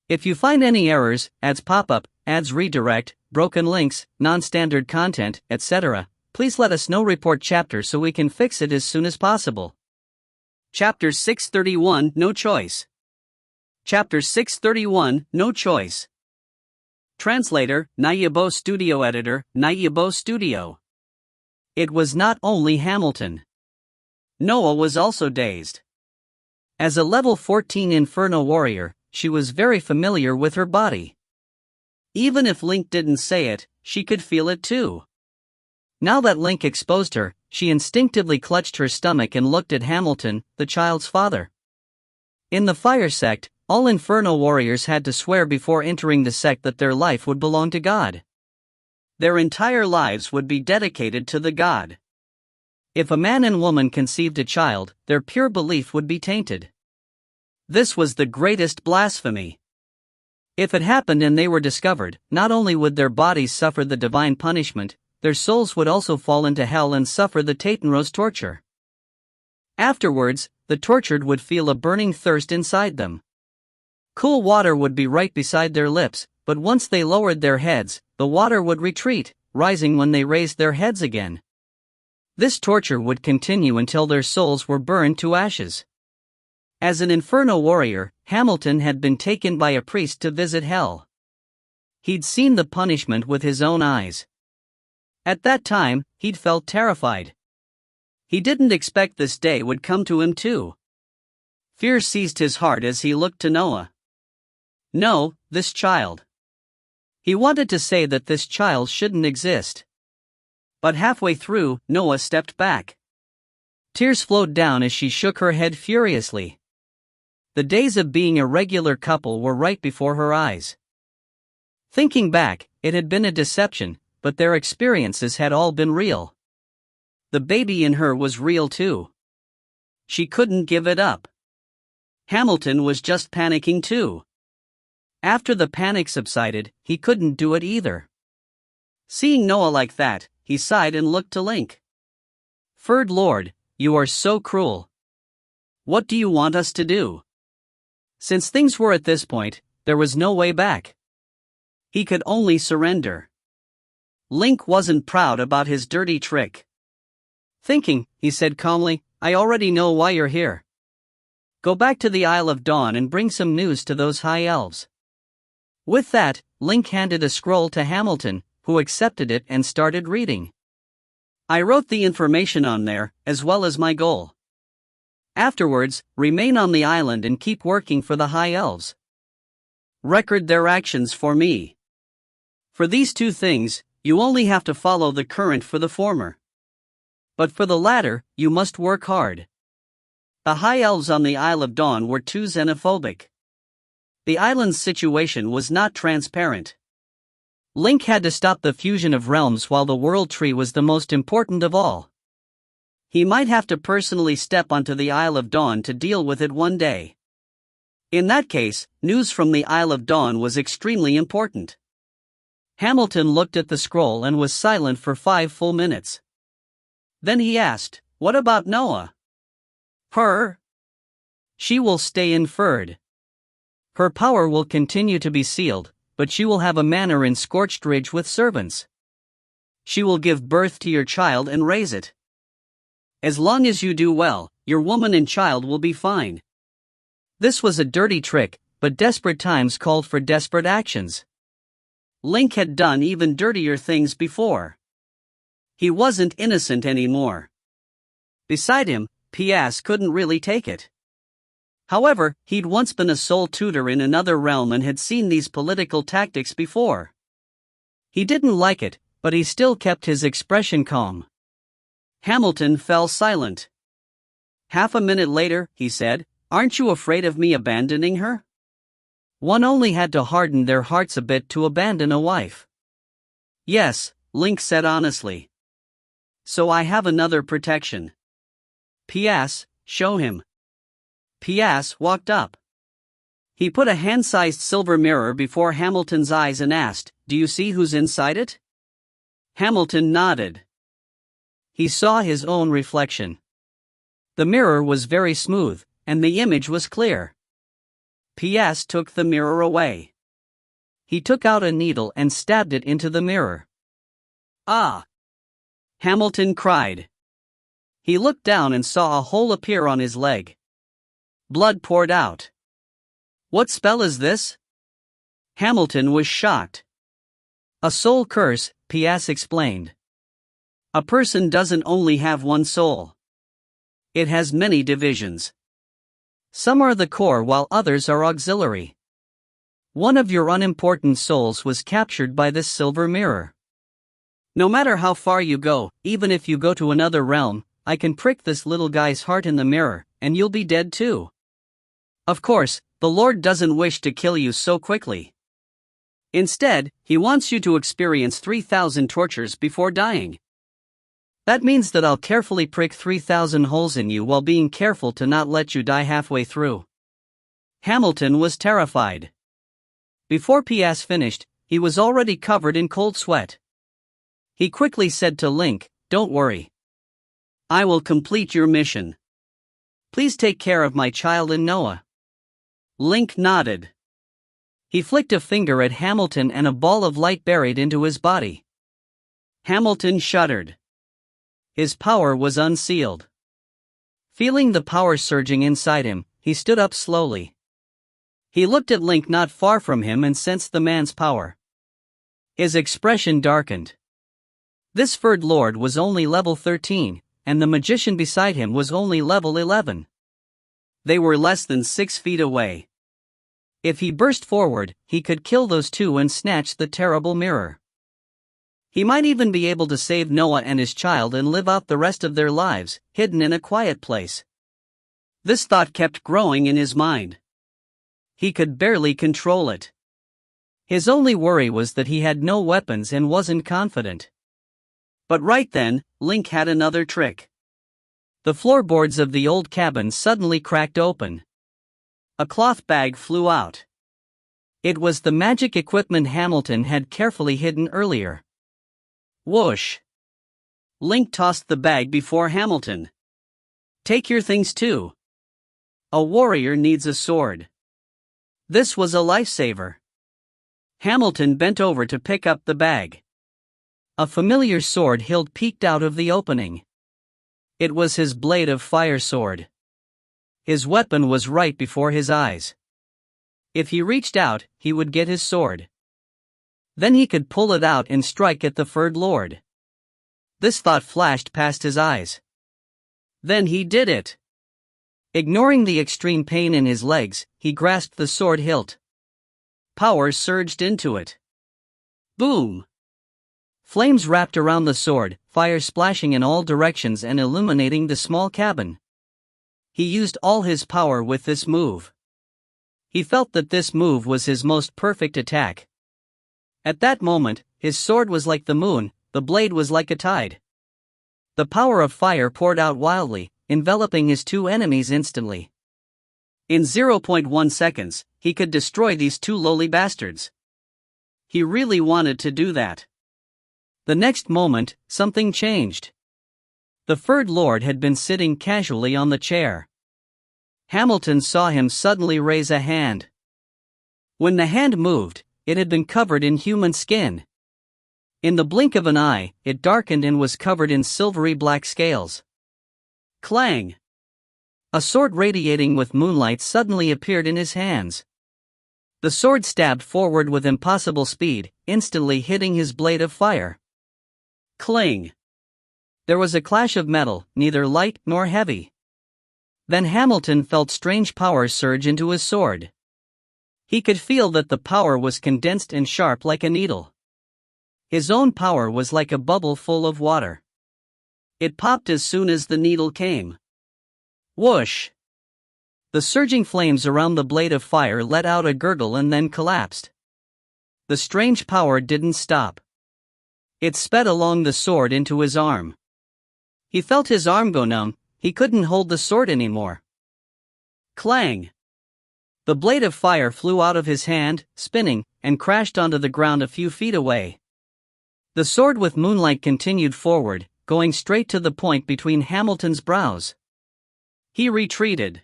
If you find any errors, ads pop-up, ads redirect, broken links, non-standard content, etc., please let us know. Report chapter so we can fix it as soon as possible. Chapter 631, No Choice. Chapter 631, No Choice. Translator, Nayabo Studio Editor, Nayabo Studio. It was not only Hamilton. Noah was also dazed. As a level 14 Inferno warrior, she was very familiar with her body. Even if Link didn't say it, she could feel it too. Now that Link exposed her, she instinctively clutched her stomach and looked at Hamilton, the child's father. In the Fire Sect, all Inferno warriors had to swear before entering the sect that their life would belong to God. Their entire lives would be dedicated to the god. If a man and woman conceived a child, their pure belief would be tainted. This was the greatest blasphemy. If it happened and they were discovered, not only would their bodies suffer the divine punishment, their souls would also fall into hell and suffer the Tatenros torture. Afterwards, the tortured would feel a burning thirst inside them. Cool water would be right beside their lips, but once they lowered their heads, the water would retreat, rising when they raised their heads again. This torture would continue until their souls were burned to ashes. As an Inferno warrior, Hamilton had been taken by a priest to visit hell. He'd seen the punishment with his own eyes. At that time, he'd felt terrified. He didn't expect this day would come to him too. Fear seized his heart as he looked to Noah. No, this child. He wanted to say that this child shouldn't exist. But halfway through, Noah stepped back. Tears flowed down as she shook her head furiously. The days of being a regular couple were right before her eyes. Thinking back, it had been a deception, but their experiences had all been real. The baby in her was real too. She couldn't give it up. Hamilton was just panicking too. After the panic subsided, he couldn't do it either. Seeing Noah like that, he sighed and looked to Link. "Third Lord, you are so cruel. What do you want us to do?" Since things were at this point, there was no way back. He could only surrender. Link wasn't proud about his dirty trick. Thinking, he said calmly, "I already know why you're here. Go back to the Isle of Dawn and bring some news to those high elves." With that, Link handed a scroll to Hamilton, who accepted it and started reading. "I wrote the information on there, as well as my goal. Afterwards, remain on the island and keep working for the high elves. Record their actions for me. For these two things, you only have to follow the current for the former. But for the latter, you must work hard." The high elves on the Isle of Dawn were too xenophobic. The island's situation was not transparent. Link had to stop the fusion of realms while the World Tree was the most important of all. He might have to personally step onto the Isle of Dawn to deal with it one day. In that case, news from the Isle of Dawn was extremely important. Hamilton looked at the scroll and was silent for 5 full minutes. Then he asked, "What about Noah?" "Her? She will stay inferred. Her power will continue to be sealed, but she will have a manor in Scorched Ridge with servants. She will give birth to your child and raise it. As long as you do well, your woman and child will be fine." This was a dirty trick, but desperate times called for desperate actions. Link had done even dirtier things before. He wasn't innocent anymore. Beside him, P.S. couldn't really take it. However, he'd once been a soul tutor in another realm and had seen these political tactics before. He didn't like it, but he still kept his expression calm. Hamilton fell silent. Half a minute later, he said, "Aren't you afraid of me abandoning her?" One only had to harden their hearts a bit to abandon a wife. "Yes," Link said honestly. "So I have another protection. P.S. Show him." P.S. walked up. He put a hand-sized silver mirror before Hamilton's eyes and asked, "Do you see who's inside it?" Hamilton nodded. He saw his own reflection. The mirror was very smooth, and the image was clear. P.S. took the mirror away. He took out a needle and stabbed it into the mirror. "Ah!" Hamilton cried. He looked down and saw a hole appear on his leg. Blood poured out. "What spell is this?" Hamilton was shocked. A soul curse, P.S. explained. A person doesn't only have one soul. It has many divisions. Some are the core while others are auxiliary. One of your unimportant souls was captured by this silver mirror. No matter how far you go, even if you go to another realm, I can prick this little guy's heart in the mirror, and you'll be dead too. Of course, the Lord doesn't wish to kill you so quickly. Instead, He wants you to experience 3,000 tortures before dying. That means that I'll carefully prick 3,000 holes in you while being careful to not let you die halfway through. Hamilton was terrified. Before P.S. finished, he was already covered in cold sweat. He quickly said to Link, "Don't worry. I will complete your mission. Please take care of my child and Noah." Link nodded. He flicked a finger at Hamilton and a ball of light buried into his body. Hamilton shuddered. His power was unsealed. Feeling the power surging inside him, he stood up slowly. He looked at Link not far from him and sensed the man's power. His expression darkened. This third lord was only level 13, and the magician beside him was only level 11. They were less than 6 feet away. If he burst forward, he could kill those two and snatch the terrible mirror. He might even be able to save Noah and his child and live out the rest of their lives, hidden in a quiet place. This thought kept growing in his mind. He could barely control it. His only worry was that he had no weapons and wasn't confident. But right then, Link had another trick. The floorboards of the old cabin suddenly cracked open. A cloth bag flew out. It was the magic equipment Hamilton had carefully hidden earlier. Whoosh! Link tossed the bag before Hamilton. "Take your things too. A warrior needs a sword." This was a lifesaver. Hamilton bent over to pick up the bag. A familiar sword hilt peeked out of the opening. It was his blade of fire sword. His weapon was right before his eyes. If he reached out, he would get his sword. Then he could pull it out and strike at the third lord. This thought flashed past his eyes. Then he did it. Ignoring the extreme pain in his legs, he grasped the sword hilt. Power surged into it. Boom! Flames wrapped around the sword, fire splashing in all directions and illuminating the small cabin. He used all his power with this move. He felt that this move was his most perfect attack. At that moment, his sword was like the moon, the blade was like a tide. The power of fire poured out wildly, enveloping his two enemies instantly. In 0.1 seconds, he could destroy these two lowly bastards. He really wanted to do that. The next moment, something changed. The third lord had been sitting casually on the chair. Hamilton saw him suddenly raise a hand. When the hand moved, it had been covered in human skin. In the blink of an eye, it darkened and was covered in silvery black scales. Clang! A sword radiating with moonlight suddenly appeared in his hands. The sword stabbed forward with impossible speed, instantly hitting his blade of fire. Cling! There was a clash of metal, neither light nor heavy. Then Hamilton felt strange power surge into his sword. He could feel that the power was condensed and sharp like a needle. His own power was like a bubble full of water. It popped as soon as the needle came. Whoosh! The surging flames around the blade of fire let out a gurgle and then collapsed. The strange power didn't stop. It sped along the sword into his arm. He felt his arm go numb, he couldn't hold the sword anymore. Clang! The blade of fire flew out of his hand, spinning, and crashed onto the ground a few feet away. The sword with moonlight continued forward, going straight to the point between Hamilton's brows. He retreated.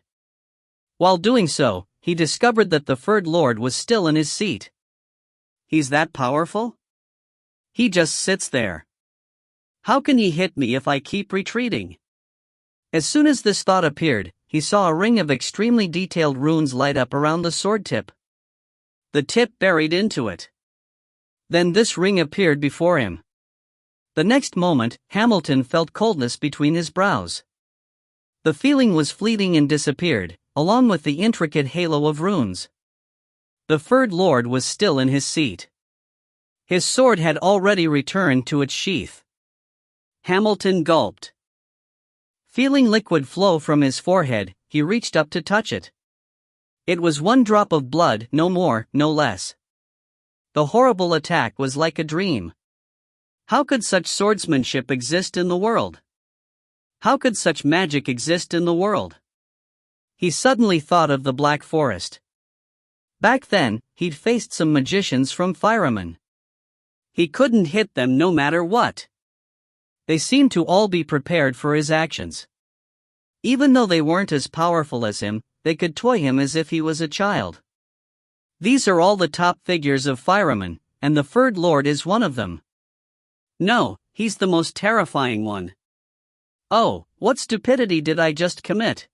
While doing so, he discovered that the third lord was still in his seat. He's that powerful? He just sits there. How can he hit me if I keep retreating? As soon as this thought appeared, he saw a ring of extremely detailed runes light up around the sword tip. The tip buried into it. Then this ring appeared before him. The next moment, Hamilton felt coldness between his brows. The feeling was fleeting and disappeared, along with the intricate halo of runes. The Third Lord was still in his seat. His sword had already returned to its sheath. Hamilton gulped. Feeling liquid flow from his forehead, he reached up to touch it. It was one drop of blood, no more, no less. The horrible attack was like a dream. How could such swordsmanship exist in the world? How could such magic exist in the world? He suddenly thought of the Black Forest. Back then, he'd faced some magicians from Fireman. He couldn't hit them no matter what. They seemed to all be prepared for his actions. Even though they weren't as powerful as him, they could toy him as if he was a child. These are all the top figures of Fireman, and the Third Lord is one of them. No, he's the most terrifying one. Oh, what stupidity did I just commit?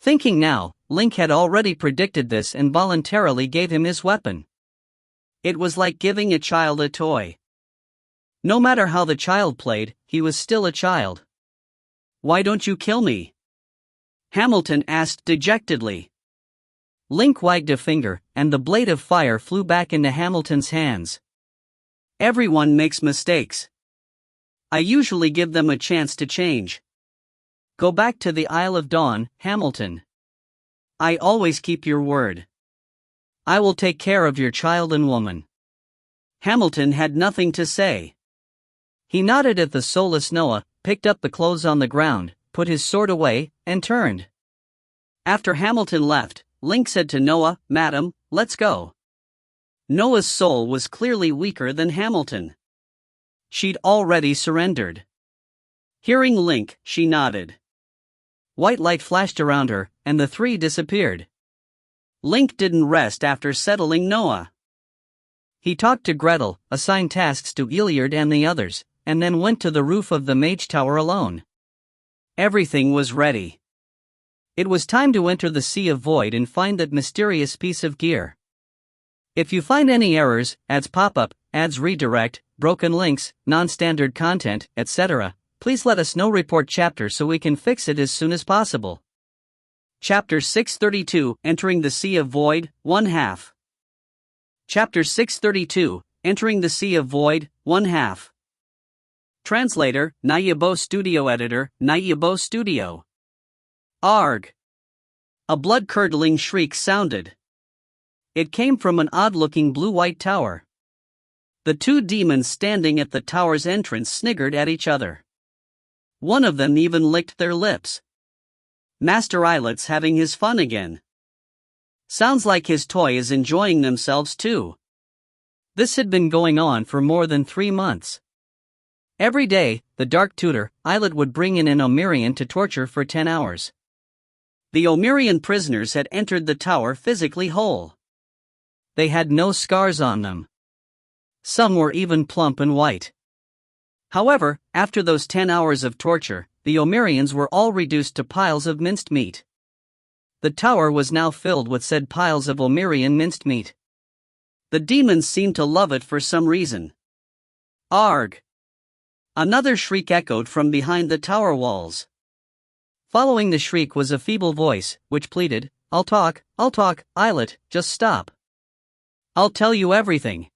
Thinking now, Link had already predicted this and voluntarily gave him his weapon. It was like giving a child a toy. No matter how the child played, he was still a child. Why don't you kill me? Hamilton asked dejectedly. Link wagged a finger, and the blade of fire flew back into Hamilton's hands. Everyone makes mistakes. I usually give them a chance to change. Go back to the Isle of Dawn, Hamilton. I always keep your word. I will take care of your child and woman. Hamilton had nothing to say. He nodded at the soulless Noah, picked up the clothes on the ground, put his sword away, and turned. After Hamilton left, Link said to Noah, "Madam, let's go." Noah's soul was clearly weaker than Hamilton. She'd already surrendered. Hearing Link, she nodded. White light flashed around her, and the three disappeared. Link didn't rest after settling Noah. He talked to Gretel, assigned tasks to Iliard and the others, and then went to the roof of the Mage Tower alone. Everything was ready. It was time to enter the Sea of Void and find that mysterious piece of gear. If you find any errors, ads pop up, ads redirect, broken links, non-standard content, etc., please let us know. Report chapter so we can fix it as soon as possible. Chapter 632, Entering the Sea of Void, 1/2. Chapter 632, Entering the Sea of Void, 1/2. Translator, Nayabo Studio Editor, Nayabo Studio. Arg! A blood-curdling shriek sounded. It came from an odd-looking blue-white tower. The two demons standing at the tower's entrance sniggered at each other. One of them even licked their lips. Master Eyelet's having his fun again. Sounds like his toy is enjoying themselves too. This had been going on for more than 3 months. Every day, the Dark Tutor, Eyelet, would bring in an Omirian to torture for 10 hours. The Omirian prisoners had entered the tower physically whole. They had no scars on them. Some were even plump and white. However, after those 10 hours of torture, the Omirians were all reduced to piles of minced meat. The tower was now filled with said piles of Omirian minced meat. The demons seemed to love it for some reason. Arg! Another shriek echoed from behind the tower walls. Following the shriek was a feeble voice, which pleaded, I'll talk, Eyelet, just stop. I'll tell you everything.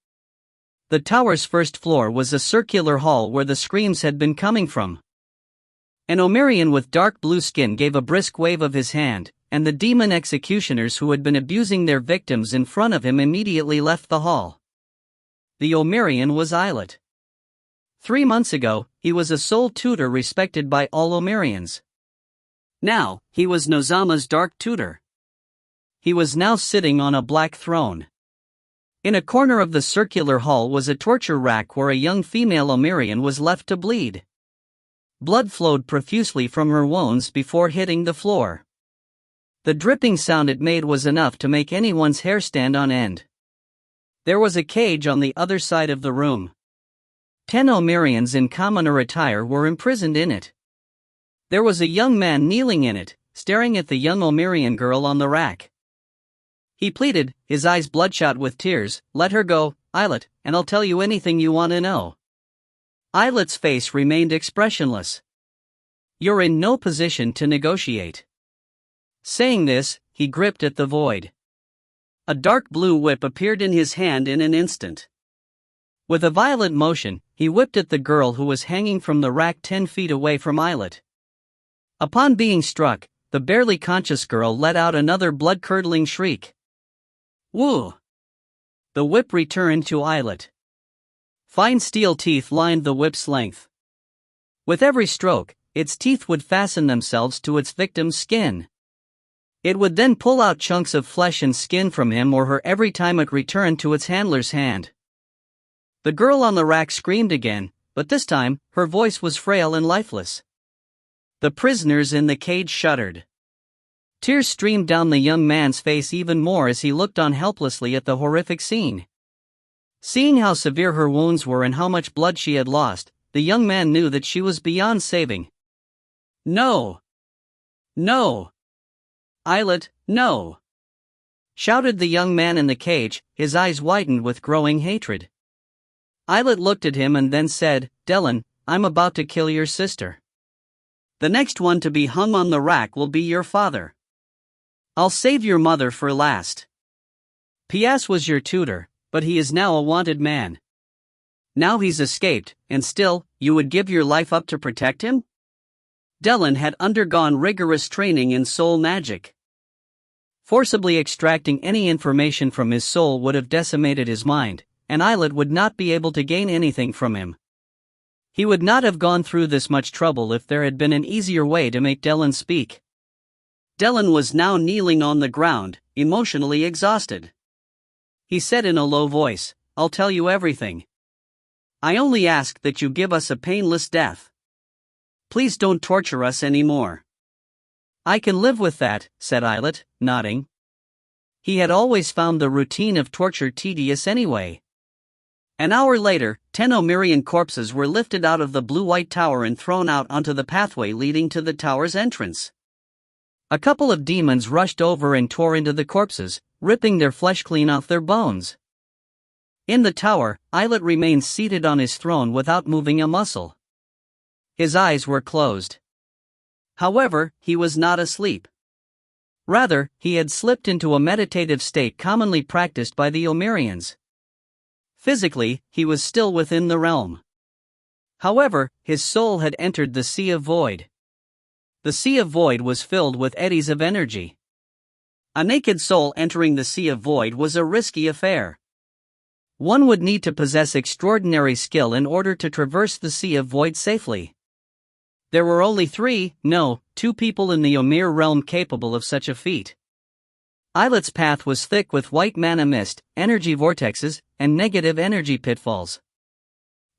The tower's first floor was a circular hall where the screams had been coming from. An Omirian with dark blue skin gave a brisk wave of his hand, and the demon executioners who had been abusing their victims in front of him immediately left the hall. The Omirian was Eyelet. 3 months ago, he was a sole tutor respected by all Omirians. Now, he was Nozama's Dark Tutor. He was now sitting on a black throne. In a corner of the circular hall was a torture rack where a young female Omirian was left to bleed. Blood flowed profusely from her wounds before hitting the floor. The dripping sound it made was enough to make anyone's hair stand on end. There was a cage on the other side of the room. 10 Omirians in commoner attire were imprisoned in it. There was a young man kneeling in it, staring at the young Omirian girl on the rack. He pleaded, his eyes bloodshot with tears. "Let her go, Islet, and I'll tell you anything you want to know." Islet's face remained expressionless. "You're in no position to negotiate." Saying this, he gripped at the void. A dark blue whip appeared in his hand in an instant. With a violent motion, he whipped at the girl who was hanging from the rack 10 feet away from Islet. Upon being struck, the barely conscious girl let out another blood-curdling shriek. "Woo!" The whip returned to Islet. Fine steel teeth lined the whip's length. With every stroke, its teeth would fasten themselves to its victim's skin. It would then pull out chunks of flesh and skin from him or her every time it returned to its handler's hand. The girl on the rack screamed again, but this time, her voice was frail and lifeless. The prisoners in the cage shuddered. Tears streamed down the young man's face even more as he looked on helplessly at the horrific scene. Seeing how severe her wounds were and how much blood she had lost, the young man knew that she was beyond saving. "No! No! Islet, no!" shouted the young man in the cage, his eyes widened with growing hatred. Islet looked at him and then said, "Dylan, I'm about to kill your sister. The next one to be hung on the rack will be your father. I'll save your mother for last. P.S. was your tutor, but he is now a wanted man. Now he's escaped, and still, you would give your life up to protect him?" Dylan had undergone rigorous training in soul magic. Forcibly extracting any information from his soul would have decimated his mind, and Islet would not be able to gain anything from him. He would not have gone through this much trouble if there had been an easier way to make Dylan speak. Dylan was now kneeling on the ground, emotionally exhausted. He said in a low voice, "I'll tell you everything. I only ask that you give us a painless death. Please don't torture us anymore." "I can live with that," said Islet, nodding. He had always found the routine of torture tedious anyway. An hour later, 10 Omirian corpses were lifted out of the blue-white tower and thrown out onto the pathway leading to the tower's entrance. A couple of demons rushed over and tore into the corpses, ripping their flesh clean off their bones. In the tower, Islet remained seated on his throne without moving a muscle. His eyes were closed. However, he was not asleep. Rather, he had slipped into a meditative state commonly practiced by the Omirians. Physically, he was still within the realm. However, his soul had entered the Sea of Void. The Sea of Void was filled with eddies of energy. A naked soul entering the Sea of Void was a risky affair. One would need to possess extraordinary skill in order to traverse the Sea of Void safely. There were only two people in the Omir realm capable of such a feat. Islet's path was thick with white mana mist, energy vortexes, and negative energy pitfalls.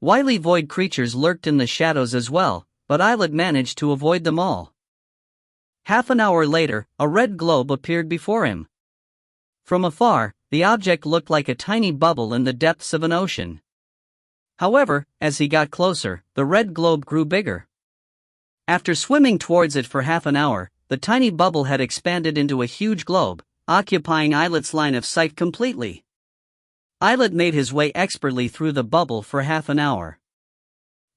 Wily void creatures lurked in the shadows as well, but Islet managed to avoid them all. Half an hour later, a red globe appeared before him. From afar, the object looked like a tiny bubble in the depths of an ocean. However, as he got closer, the red globe grew bigger. After swimming towards it for half an hour, the tiny bubble had expanded into a huge globe, occupying Islet's line of sight completely. Islet made his way expertly through the bubble for half an hour.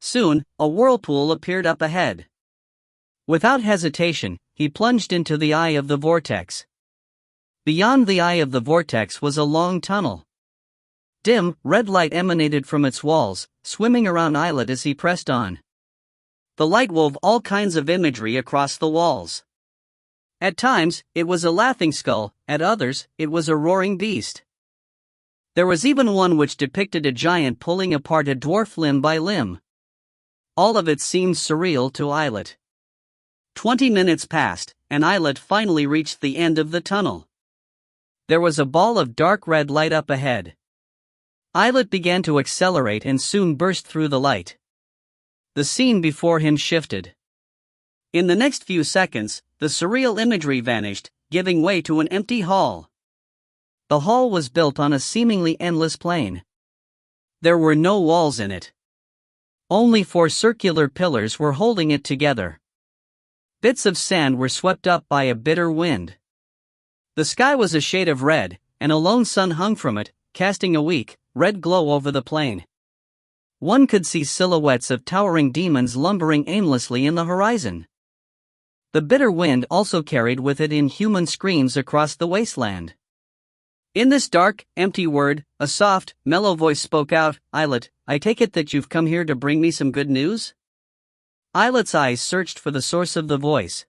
Soon, a whirlpool appeared up ahead. Without hesitation, he plunged into the eye of the vortex. Beyond the eye of the vortex was a long tunnel. Dim, red light emanated from its walls, swimming around Islet as he pressed on. The light wove all kinds of imagery across the walls. At times, it was a laughing skull, at others, it was a roaring beast. There was even one which depicted a giant pulling apart a dwarf limb by limb. All of it seemed surreal to Islet. 20 minutes passed, and Islet finally reached the end of the tunnel. There was a ball of dark red light up ahead. Islet began to accelerate and soon burst through the light. The scene before him shifted. In the next few seconds, the surreal imagery vanished, giving way to an empty hall. The hall was built on a seemingly endless plain. There were no walls in it. Only 4 circular pillars were holding it together. Bits of sand were swept up by a bitter wind. The sky was a shade of red, and a lone sun hung from it, casting a weak, red glow over the plain. One could see silhouettes of towering demons lumbering aimlessly in the horizon. The bitter wind also carried with it inhuman screams across the wasteland. In this dark, empty word, a soft, mellow voice spoke out, "Islet, I take it that you've come here to bring me some good news?" Islet's eyes searched for the source of the voice.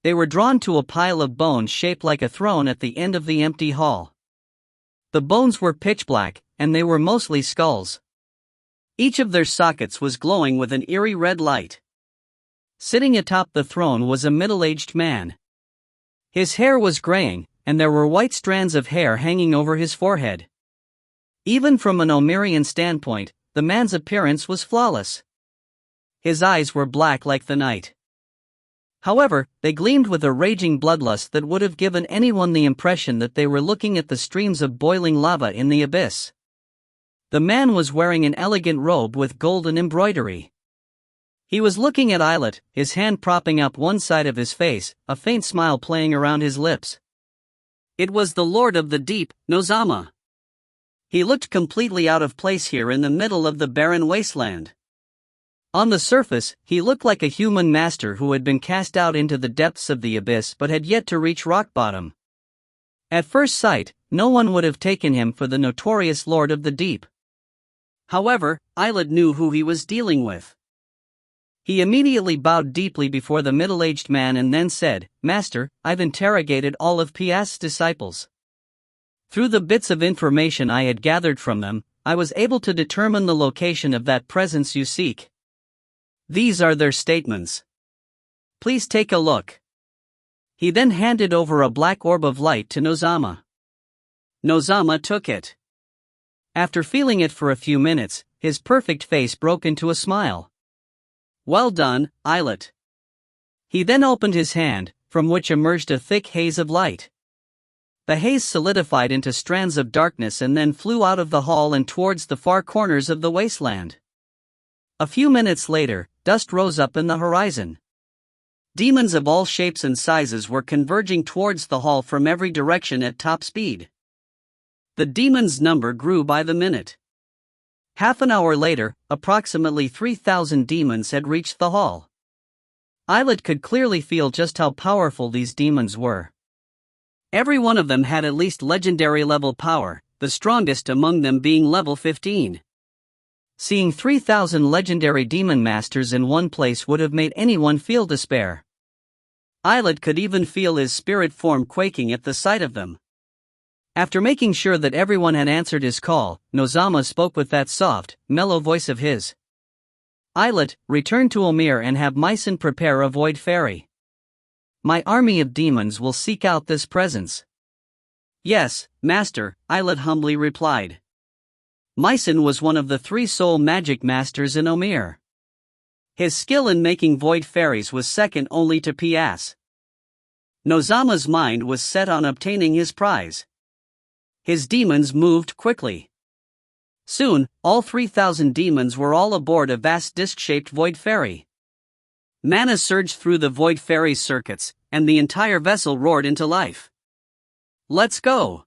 They were drawn to a pile of bones shaped like a throne at the end of the empty hall. The bones were pitch black, and they were mostly skulls. Each of their sockets was glowing with an eerie red light. Sitting atop the throne was a middle-aged man. His hair was graying, and there were white strands of hair hanging over his forehead. Even from an Omirian standpoint, the man's appearance was flawless. His eyes were black like the night. However, they gleamed with a raging bloodlust that would have given anyone the impression that they were looking at the streams of boiling lava in the abyss. The man was wearing an elegant robe with golden embroidery. He was looking at Islet, his hand propping up one side of his face, a faint smile playing around his lips. It was the Lord of the Deep, Nozama. He looked completely out of place here in the middle of the barren wasteland. On the surface, he looked like a human master who had been cast out into the depths of the abyss but had yet to reach rock bottom. At first sight, no one would have taken him for the notorious Lord of the Deep. However, Islet knew who he was dealing with. He immediately bowed deeply before the middle-aged man and then said, "Master, I've interrogated all of Piast's disciples. Through the bits of information I had gathered from them, I was able to determine the location of that presence you seek. These are their statements. Please take a look." He then handed over a black orb of light to Nozama. Nozama took it. After feeling it for a few minutes, his perfect face broke into a smile. "Well done, Islet." He then opened his hand, from which emerged a thick haze of light. The haze solidified into strands of darkness and then flew out of the hall and towards the far corners of the wasteland. A few minutes later, dust rose up in the horizon. Demons of all shapes and sizes were converging towards the hall from every direction at top speed. The demons' number grew by the minute. Half an hour later, approximately 3,000 demons had reached the hall. Islet could clearly feel just how powerful these demons were. Every one of them had at least legendary level power, the strongest among them being level 15. Seeing 3,000 legendary demon masters in one place would have made anyone feel despair. Islet could even feel his spirit form quaking at the sight of them. After making sure that everyone had answered his call, Nozama spoke with that soft, mellow voice of his. "Islet, return to Omir and have Mycen prepare a void fairy. My army of demons will seek out this presence." "Yes, Master," Islet humbly replied. Mycen was one of the 3 soul magic masters in Omir. His skill in making void fairies was second only to Pias. Nozama's mind was set on obtaining his prize. His demons moved quickly. Soon, all 3,000 demons were all aboard a vast disc-shaped void fairy. Mana surged through the void fairy's circuits, and the entire vessel roared into life. "Let's go!"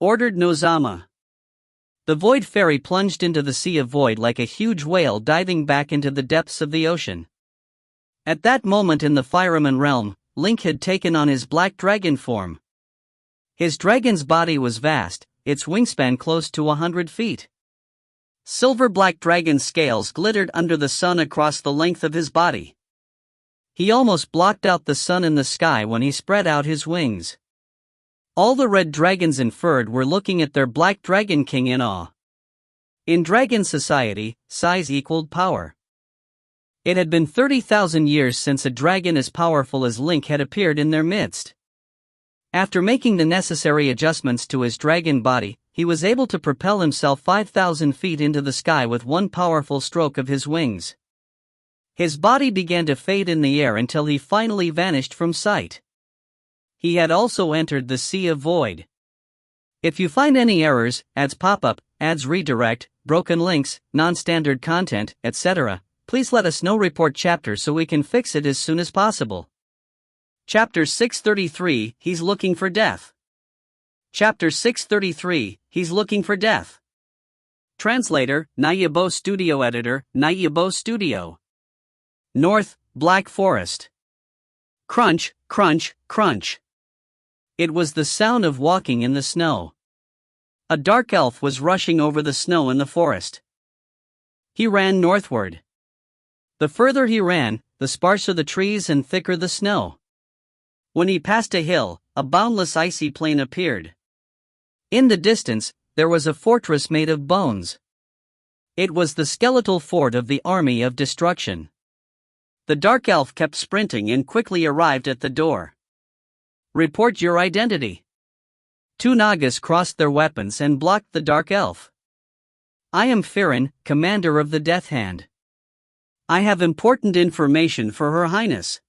ordered Nozama. The void fairy plunged into the sea of void like a huge whale diving back into the depths of the ocean. At that moment in the Fireman realm, Link had taken on his black dragon form. His dragon's body was vast, its wingspan close to 100 feet. Silver-black dragon scales glittered under the sun across the length of his body. He almost blocked out the sun in the sky when he spread out his wings. All the red dragons inferred were looking at their black dragon king in awe. In dragon society, size equaled power. It had been 30,000 years since a dragon as powerful as Link had appeared in their midst. After making the necessary adjustments to his dragon body, he was able to propel himself 5,000 feet into the sky with one powerful stroke of his wings. His body began to fade in the air until he finally vanished from sight. He had also entered the Sea of Void. If you find any errors, ads pop up, ads redirect, broken links, non-standard content, etc., please let us know. Report chapter so we can fix it as soon as possible. Chapter 633, He's Looking for Death. Chapter 633, He's Looking for Death. Translator, Audiobook Studio Editor, Audiobook Studio. North, Black Forest. Crunch, crunch, crunch. It was the sound of walking in the snow. A dark elf was rushing over the snow in the forest. He ran northward. The further he ran, the sparser the trees and thicker the snow. When he passed a hill, a boundless icy plain appeared. In the distance, there was a fortress made of bones. It was the skeletal fort of the army of destruction. The dark elf kept sprinting and quickly arrived at the door. Report your identity. Two Nagas crossed their weapons and blocked the dark elf. I am Feng, commander of the Death Hand. I have important information for Her Highness.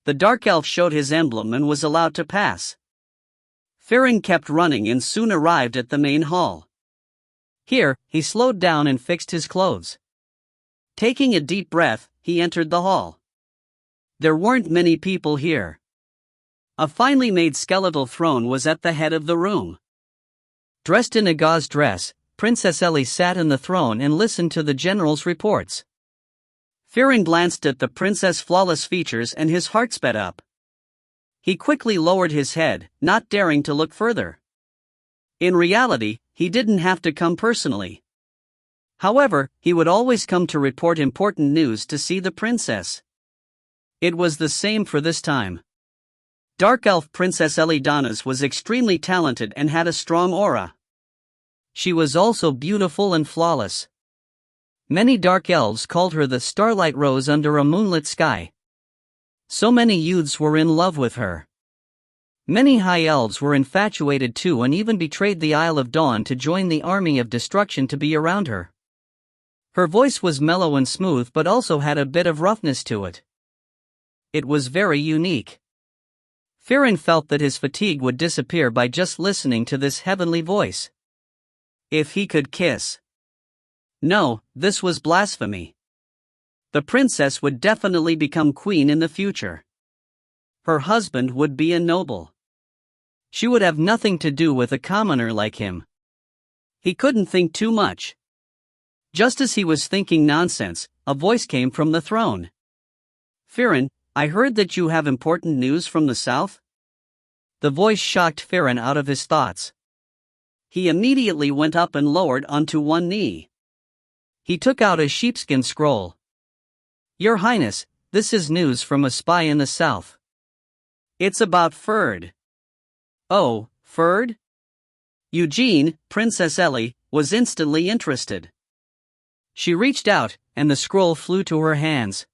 The dark elf showed his emblem and was allowed to pass. Feng kept running and soon arrived at the main hall. Here, he slowed down and fixed his clothes. Taking a deep breath, he entered the hall. There weren't many people here. A finely made skeletal throne was at the head of the room. Dressed in a gauze dress, Princess Ellie sat on the throne and listened to the general's reports. Feng glanced at the princess' flawless features and his heart sped up. He quickly lowered his head, not daring to look further. In reality, he didn't have to come personally. However, he would always come to report important news to see the princess. It was the same for this time. Dark Elf Princess Ellie Donas was extremely talented and had a strong aura. She was also beautiful and flawless. Many dark elves called her the Starlight Rose under a moonlit sky. So many youths were in love with her. Many high elves were infatuated too and even betrayed the Isle of Dawn to join the army of destruction to be around her. Her voice was mellow and smooth but also had a bit of roughness to it. It was very unique. Feng felt that his fatigue would disappear by just listening to this heavenly voice. If he could kiss. No, this was blasphemy. The princess would definitely become queen in the future. Her husband would be a noble. She would have nothing to do with a commoner like him. He couldn't think too much. Just as he was thinking nonsense, a voice came from the throne. Feng, I heard that you have important news from the south? The voice shocked Feng out of his thoughts. He immediately went up and lowered onto one knee. He took out a sheepskin scroll. Your Highness, this is news from a spy in the south. It's about Ferd. Oh, Ferd? Eugene, Princess Ellie, was instantly interested. She reached out, and the scroll flew to her hands.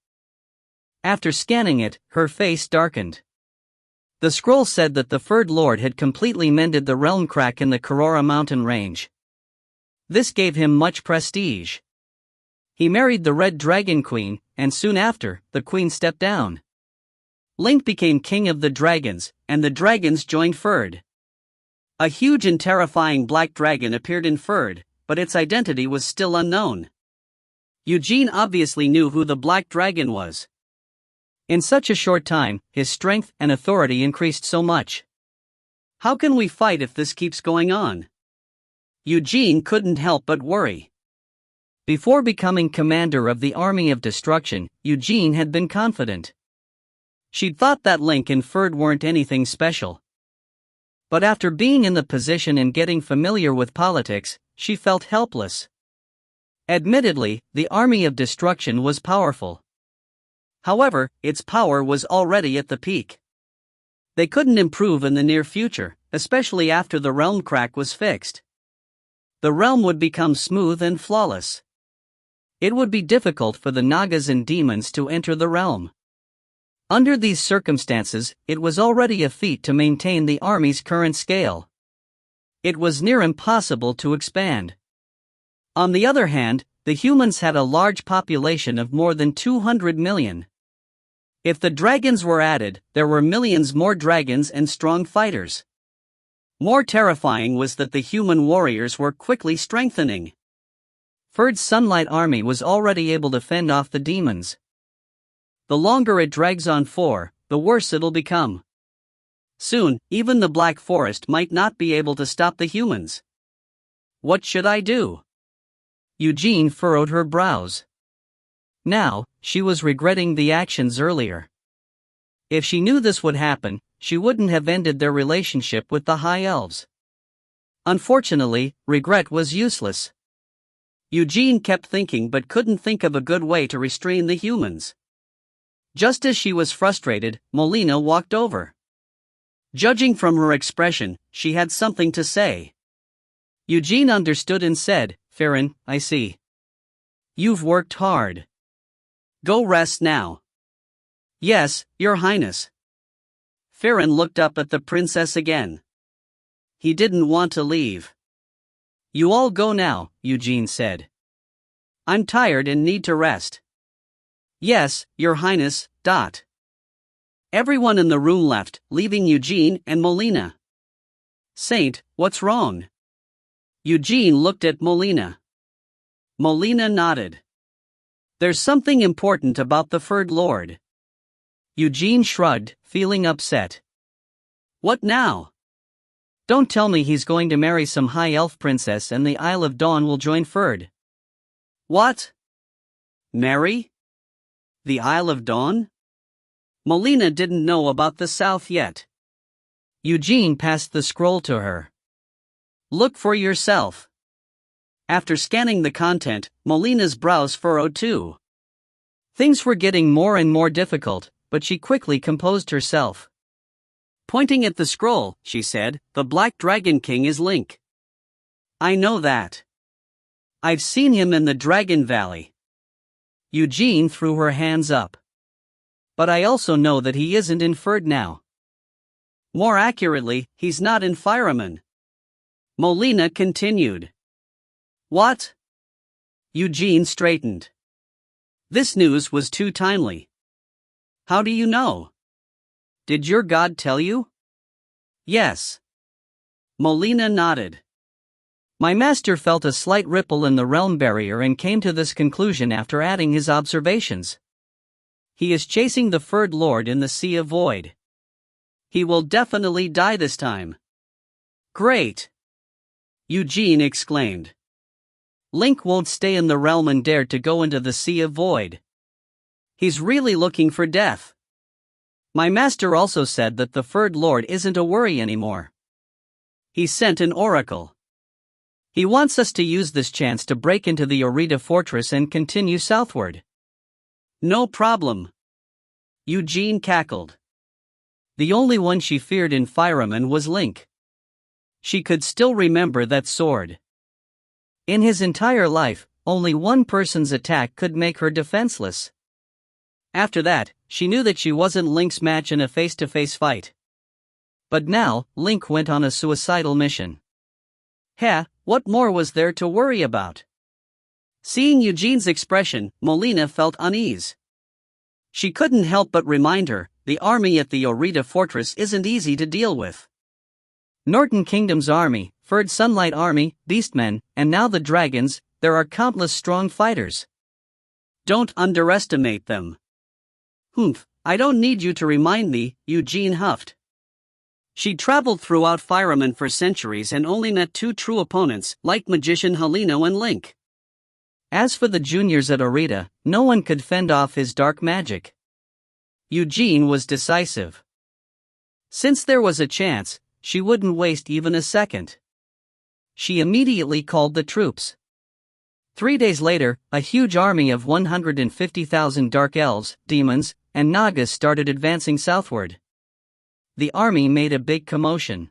After scanning it, her face darkened. The scroll said that the Ferd Lord had completely mended the realm crack in the Karora mountain range. This gave him much prestige. He married the Red Dragon Queen, and soon after, the queen stepped down. Link became king of the dragons, and the dragons joined Ferd. A huge and terrifying black dragon appeared in Ferd, but its identity was still unknown. Eugene obviously knew who the black dragon was. In such a short time, his strength and authority increased so much. How can we fight if this keeps going on? Eugene couldn't help but worry. Before becoming commander of the army of destruction, Eugene had been confident. She'd thought that Link and Ferd weren't anything special. But after being in the position and getting familiar with politics, she felt helpless. Admittedly, the army of destruction was powerful. However, its power was already at the peak. They couldn't improve in the near future, especially after the realm crack was fixed. The realm would become smooth and flawless. It would be difficult for the Nagas and demons to enter the realm. Under these circumstances, it was already a feat to maintain the army's current scale. It was near impossible to expand. On the other hand, the humans had a large population of more than 200 million. If the dragons were added, there were millions more dragons and strong fighters. More terrifying was that the human warriors were quickly strengthening. Ferd's Sunlight Army was already able to fend off the demons. The longer it drags on for, the worse it'll become. Soon, even the Black Forest might not be able to stop the humans. What should I do? Eugene furrowed her brows. Now, she was regretting the actions earlier. If she knew this would happen, she wouldn't have ended their relationship with the High Elves. Unfortunately, regret was useless. Eugene kept thinking but couldn't think of a good way to restrain the humans. Just as she was frustrated, Molina walked over. Judging from her expression, she had something to say. Eugene understood and said, "Farron, I see. You've worked hard. Go rest now." "Yes, Your Highness." Farron looked up at the princess again. He didn't want to leave. "You all go now," Eugene said. "I'm tired and need to rest." "Yes, Your Highness." Everyone in the room left, leaving Eugene and Molina. "Saint, what's wrong?" Eugene looked at Molina. Molina nodded. "There's something important about the Furred Lord." Eugene shrugged, feeling upset. "What now?" "Don't tell me he's going to marry some high elf princess and the Isle of Dawn will join Furred." "What? Marry? The Isle of Dawn?" Molina didn't know about the South yet. Eugene passed the scroll to her. "Look for yourself." After scanning the content, Molina's brows furrowed too. Things were getting more and more difficult, but she quickly composed herself. Pointing at the scroll, she said, "The Black Dragon King is Link. I know that. I've seen him in the Dragon Valley." Eugene threw her hands up. "But I also know that he isn't in Furred now." "More accurately, he's not in Fireman." Molina continued. "What?" Eugene straightened. This news was too timely. "How do you know? Did your god tell you?" "Yes." Molina nodded. "My master felt a slight ripple in the realm barrier and came to this conclusion after adding his observations. He is chasing the Furred Lord in the Sea of Void. He will definitely die this time." "Great!" Eugene exclaimed. "Link won't stay in the realm and dare to go into the Sea of Void. He's really looking for death. My master also said that the Furred Lord isn't a worry anymore. He sent an oracle. He wants us to use this chance to break into the Orita fortress and continue southward." "No problem." Eugene cackled. The only one she feared in Fireman was Link. She could still remember that sword. In his entire life, only one person's attack could make her defenseless. After that, she knew that she wasn't Link's match in a face-to-face fight. But now, Link went on a suicidal mission. What more was there to worry about? Seeing Eugene's expression, Molina felt unease. She couldn't help but remind her, the army at the Orita fortress isn't easy to deal with. Norton Kingdom's army, Furred Sunlight Army, Beastmen, and now the dragons, there are countless strong fighters. Don't underestimate them. "Humph, I don't need you to remind me," Eugene huffed. She traveled throughout Fireman for centuries and only met two true opponents, like Magician Heleno and Link. As for the juniors at Orita, no one could fend off his dark magic. Eugene was decisive. Since there was a chance, she wouldn't waste even a second. She immediately called the troops. 3 days later, a huge army of 150,000 dark elves, demons, and nagas started advancing southward. The army made a big commotion.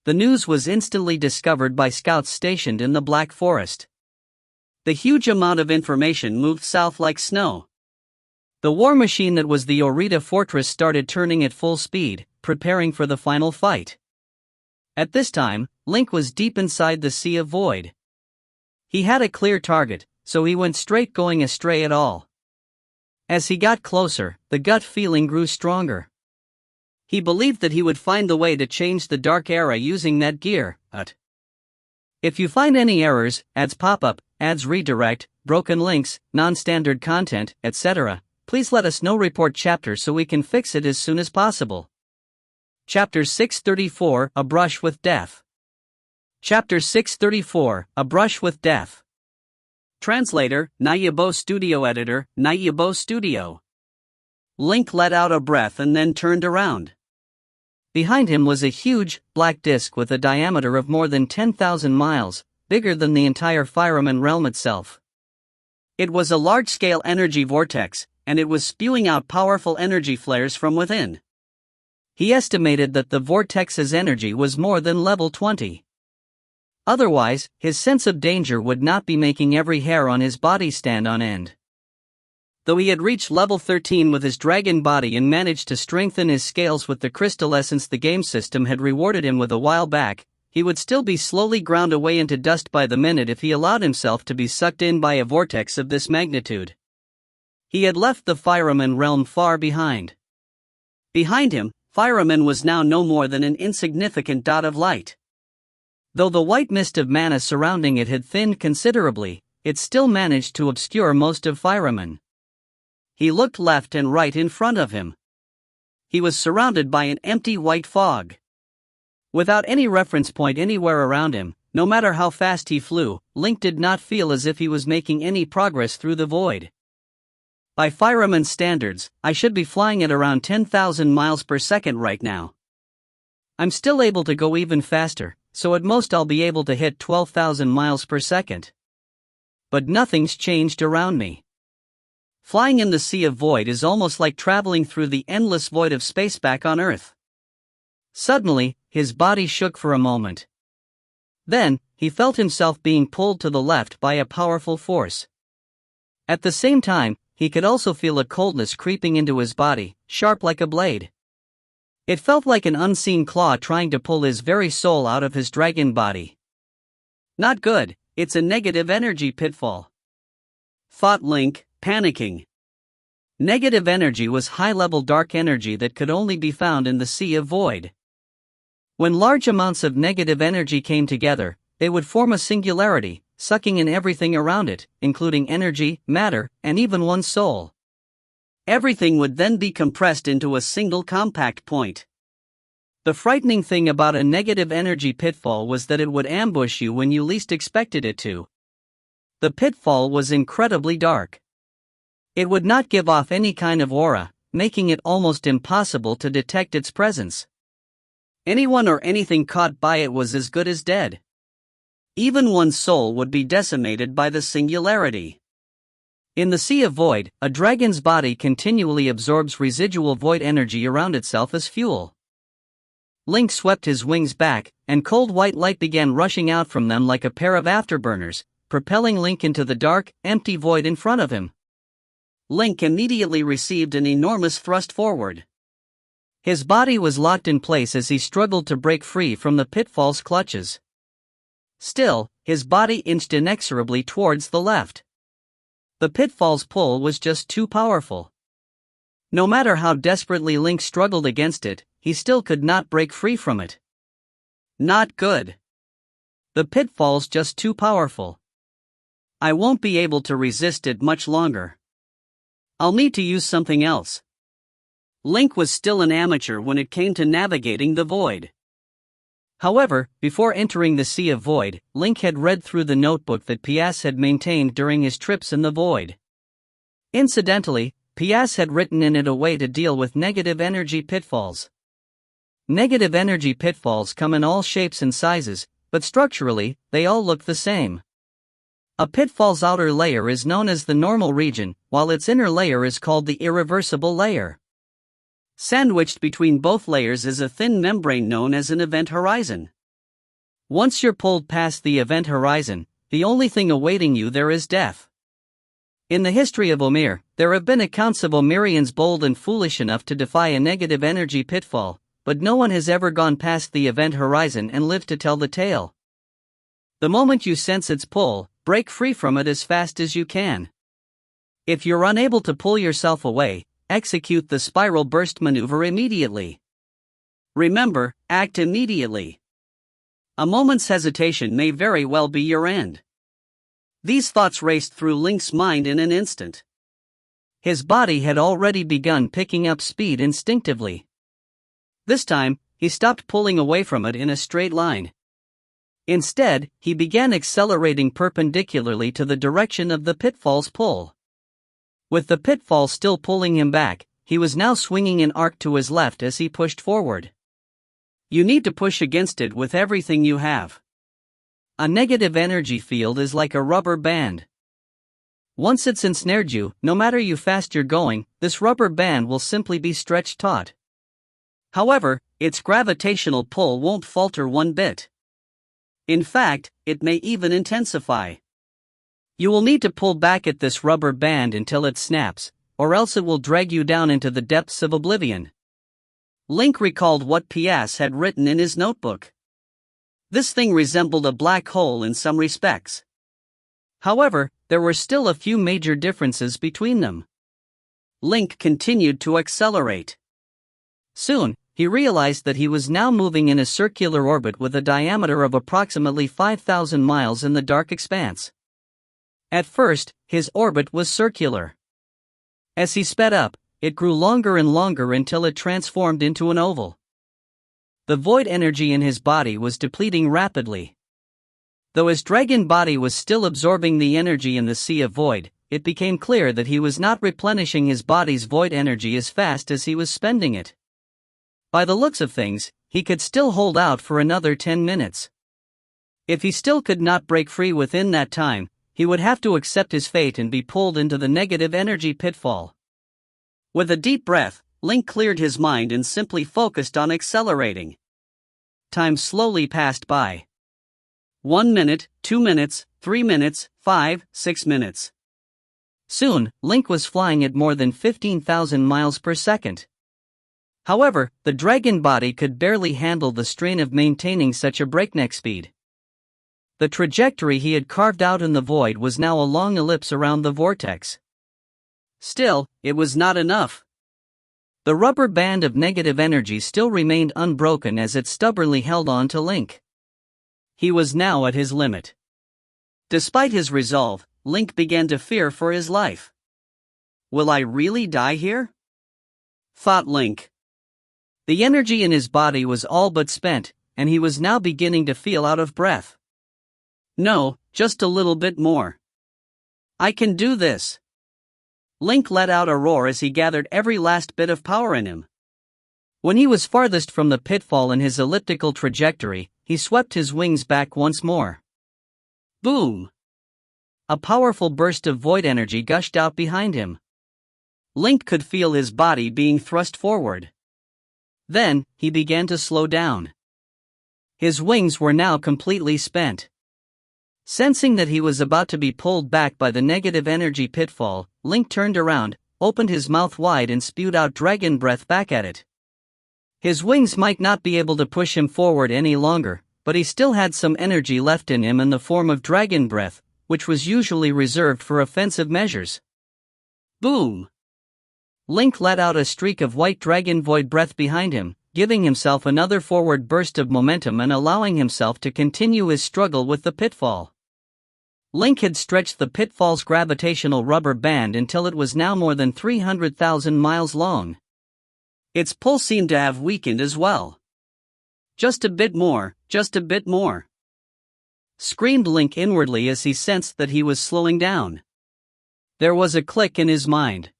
The news was instantly discovered by scouts stationed in the Black Forest. The huge amount of information moved south like snow. The war machine that was the Orita fortress started turning at full speed, preparing for the final fight. At this time, Link was deep inside the Sea of Void. He had a clear target, so he went straight, going astray at all. As he got closer, the gut feeling grew stronger. He believed that he would find the way to change the Dark Era using that gear. If you find any errors, ads pop up, ads redirect, broken links, non-standard content, etc., Please let us know report chapter so we can fix it as soon as possible. Chapter 634, A Brush with Death. Chapter 634, A Brush with Death. Translator, Nayabo Studio Editor, Nayabo Studio. Link let out a breath and then turned around. Behind him was a huge, black disk with a diameter of more than 10,000 miles, bigger than the entire Fireman realm itself. It was a large-scale energy vortex, and it was spewing out powerful energy flares from within. He estimated that the vortex's energy was more than level 20. Otherwise, his sense of danger would not be making every hair on his body stand on end. Though he had reached level 13 with his dragon body and managed to strengthen his scales with the crystal essence the game system had rewarded him with a while back, he would still be slowly ground away into dust by the minute if he allowed himself to be sucked in by a vortex of this magnitude. He had left the Fireman realm far behind. Behind him, Fireman was now no more than an insignificant dot of light. Though the white mist of mana surrounding it had thinned considerably, it still managed to obscure most of Fireman. He looked left and right in front of him. He was surrounded by an empty white fog. Without any reference point anywhere around him, no matter how fast he flew, Link did not feel as if he was making any progress through the void. By Fireman's standards, I should be flying at around 10,000 miles per second right now. I'm still able to go even faster, so at most I'll be able to hit 12,000 miles per second. But nothing's changed around me. Flying in the sea of void is almost like traveling through the endless void of space back on Earth. Suddenly, his body shook for a moment. Then, he felt himself being pulled to the left by a powerful force. At the same time, he could also feel a coldness creeping into his body, sharp like a blade. It felt like an unseen claw trying to pull his very soul out of his dragon body. Not good, it's a negative energy pitfall, thought Link, panicking. Negative energy was high-level dark energy that could only be found in the sea of void. When large amounts of negative energy came together, they would form a singularity, sucking in everything around it, including energy, matter, and even one's soul. Everything would then be compressed into a single compact point. The frightening thing about a negative energy pitfall was that it would ambush you when you least expected it to. The pitfall was incredibly dark. It would not give off any kind of aura, making it almost impossible to detect its presence. Anyone or anything caught by it was as good as dead. Even one's soul would be decimated by the singularity. In the sea of void, a dragon's body continually absorbs residual void energy around itself as fuel. Link swept his wings back, and cold white light began rushing out from them like a pair of afterburners, propelling Link into the dark, empty void in front of him. Link immediately received an enormous thrust forward. His body was locked in place as he struggled to break free from the pitfall's clutches. Still, his body inched inexorably towards the left. The pitfall's pull was just too powerful. No matter how desperately Link struggled against it, he still could not break free from it. Not good. The pitfall's just too powerful. I won't be able to resist it much longer. I'll need to use something else. Link was still an amateur when it came to navigating the void. However, before entering the Sea of Void, Link had read through the notebook that Pias had maintained during his trips in the void. Incidentally, Pias had written in it a way to deal with negative energy pitfalls. Negative energy pitfalls come in all shapes and sizes, but structurally, they all look the same. A pitfall's outer layer is known as the normal region, while its inner layer is called the irreversible layer. Sandwiched between both layers is a thin membrane known as an event horizon. Once you're pulled past the event horizon, the only thing awaiting you there is death. In the history of Omir, there have been accounts of Omirians bold and foolish enough to defy a negative energy pitfall, but no one has ever gone past the event horizon and lived to tell the tale. The moment you sense its pull, break free from it as fast as you can. If you're unable to pull yourself away, execute the spiral burst maneuver immediately. Remember, act immediately. A moment's hesitation may very well be your end. These thoughts raced through Link's mind in an instant. His body had already begun picking up speed instinctively. This time, he stopped pulling away from it in a straight line. Instead, he began accelerating perpendicularly to the direction of the pitfall's pull. With the pitfall still pulling him back, he was now swinging an arc to his left as he pushed forward. You need to push against it with everything you have. A negative energy field is like a rubber band. Once it's ensnared you, no matter how fast you're going, this rubber band will simply be stretched taut. However, its gravitational pull won't falter one bit. In fact, it may even intensify. You will need to pull back at this rubber band until it snaps, or else it will drag you down into the depths of oblivion. Link recalled what P.S. had written in his notebook. This thing resembled a black hole in some respects. However, there were still a few major differences between them. Link continued to accelerate. Soon, he realized that he was now moving in a circular orbit with a diameter of approximately 5,000 miles in the dark expanse. At first, his orbit was circular. As he sped up, it grew longer and longer until it transformed into an oval. The void energy in his body was depleting rapidly. Though his dragon body was still absorbing the energy in the sea of void, it became clear that he was not replenishing his body's void energy as fast as he was spending it. By the looks of things, he could still hold out for another 10 minutes. If he still could not break free within that time, he would have to accept his fate and be pulled into the negative energy pitfall. With a deep breath, Link cleared his mind and simply focused on accelerating. Time slowly passed by. 1 minute, 2 minutes, 3 minutes, 5, 6 minutes. Soon, Link was flying at more than 15,000 miles per second. However, the dragon body could barely handle the strain of maintaining such a breakneck speed. The trajectory he had carved out in the void was now a long ellipse around the vortex. Still, it was not enough. The rubber band of negative energy still remained unbroken as it stubbornly held on to Link. He was now at his limit. Despite his resolve, Link began to fear for his life. Will I really die here? Thought Link. The energy in his body was all but spent, and he was now beginning to feel out of breath. No, just a little bit more. I can do this. Link let out a roar as he gathered every last bit of power in him. When he was farthest from the pitfall in his elliptical trajectory, he swept his wings back once more. Boom! A powerful burst of void energy gushed out behind him. Link could feel his body being thrust forward. Then, he began to slow down. His wings were now completely spent. Sensing that he was about to be pulled back by the negative energy pitfall, Link turned around, opened his mouth wide and spewed out dragon breath back at it. His wings might not be able to push him forward any longer, but he still had some energy left in him in the form of dragon breath, which was usually reserved for offensive measures. Boom! Link let out a streak of white dragon void breath behind him, giving himself another forward burst of momentum and allowing himself to continue his struggle with the pitfall. Link had stretched the pitfall's gravitational rubber band until it was now more than 300,000 miles long. Its pull seemed to have weakened as well. Just a bit more, just a bit more. Screamed Link inwardly as he sensed that he was slowing down. There was a click in his mind.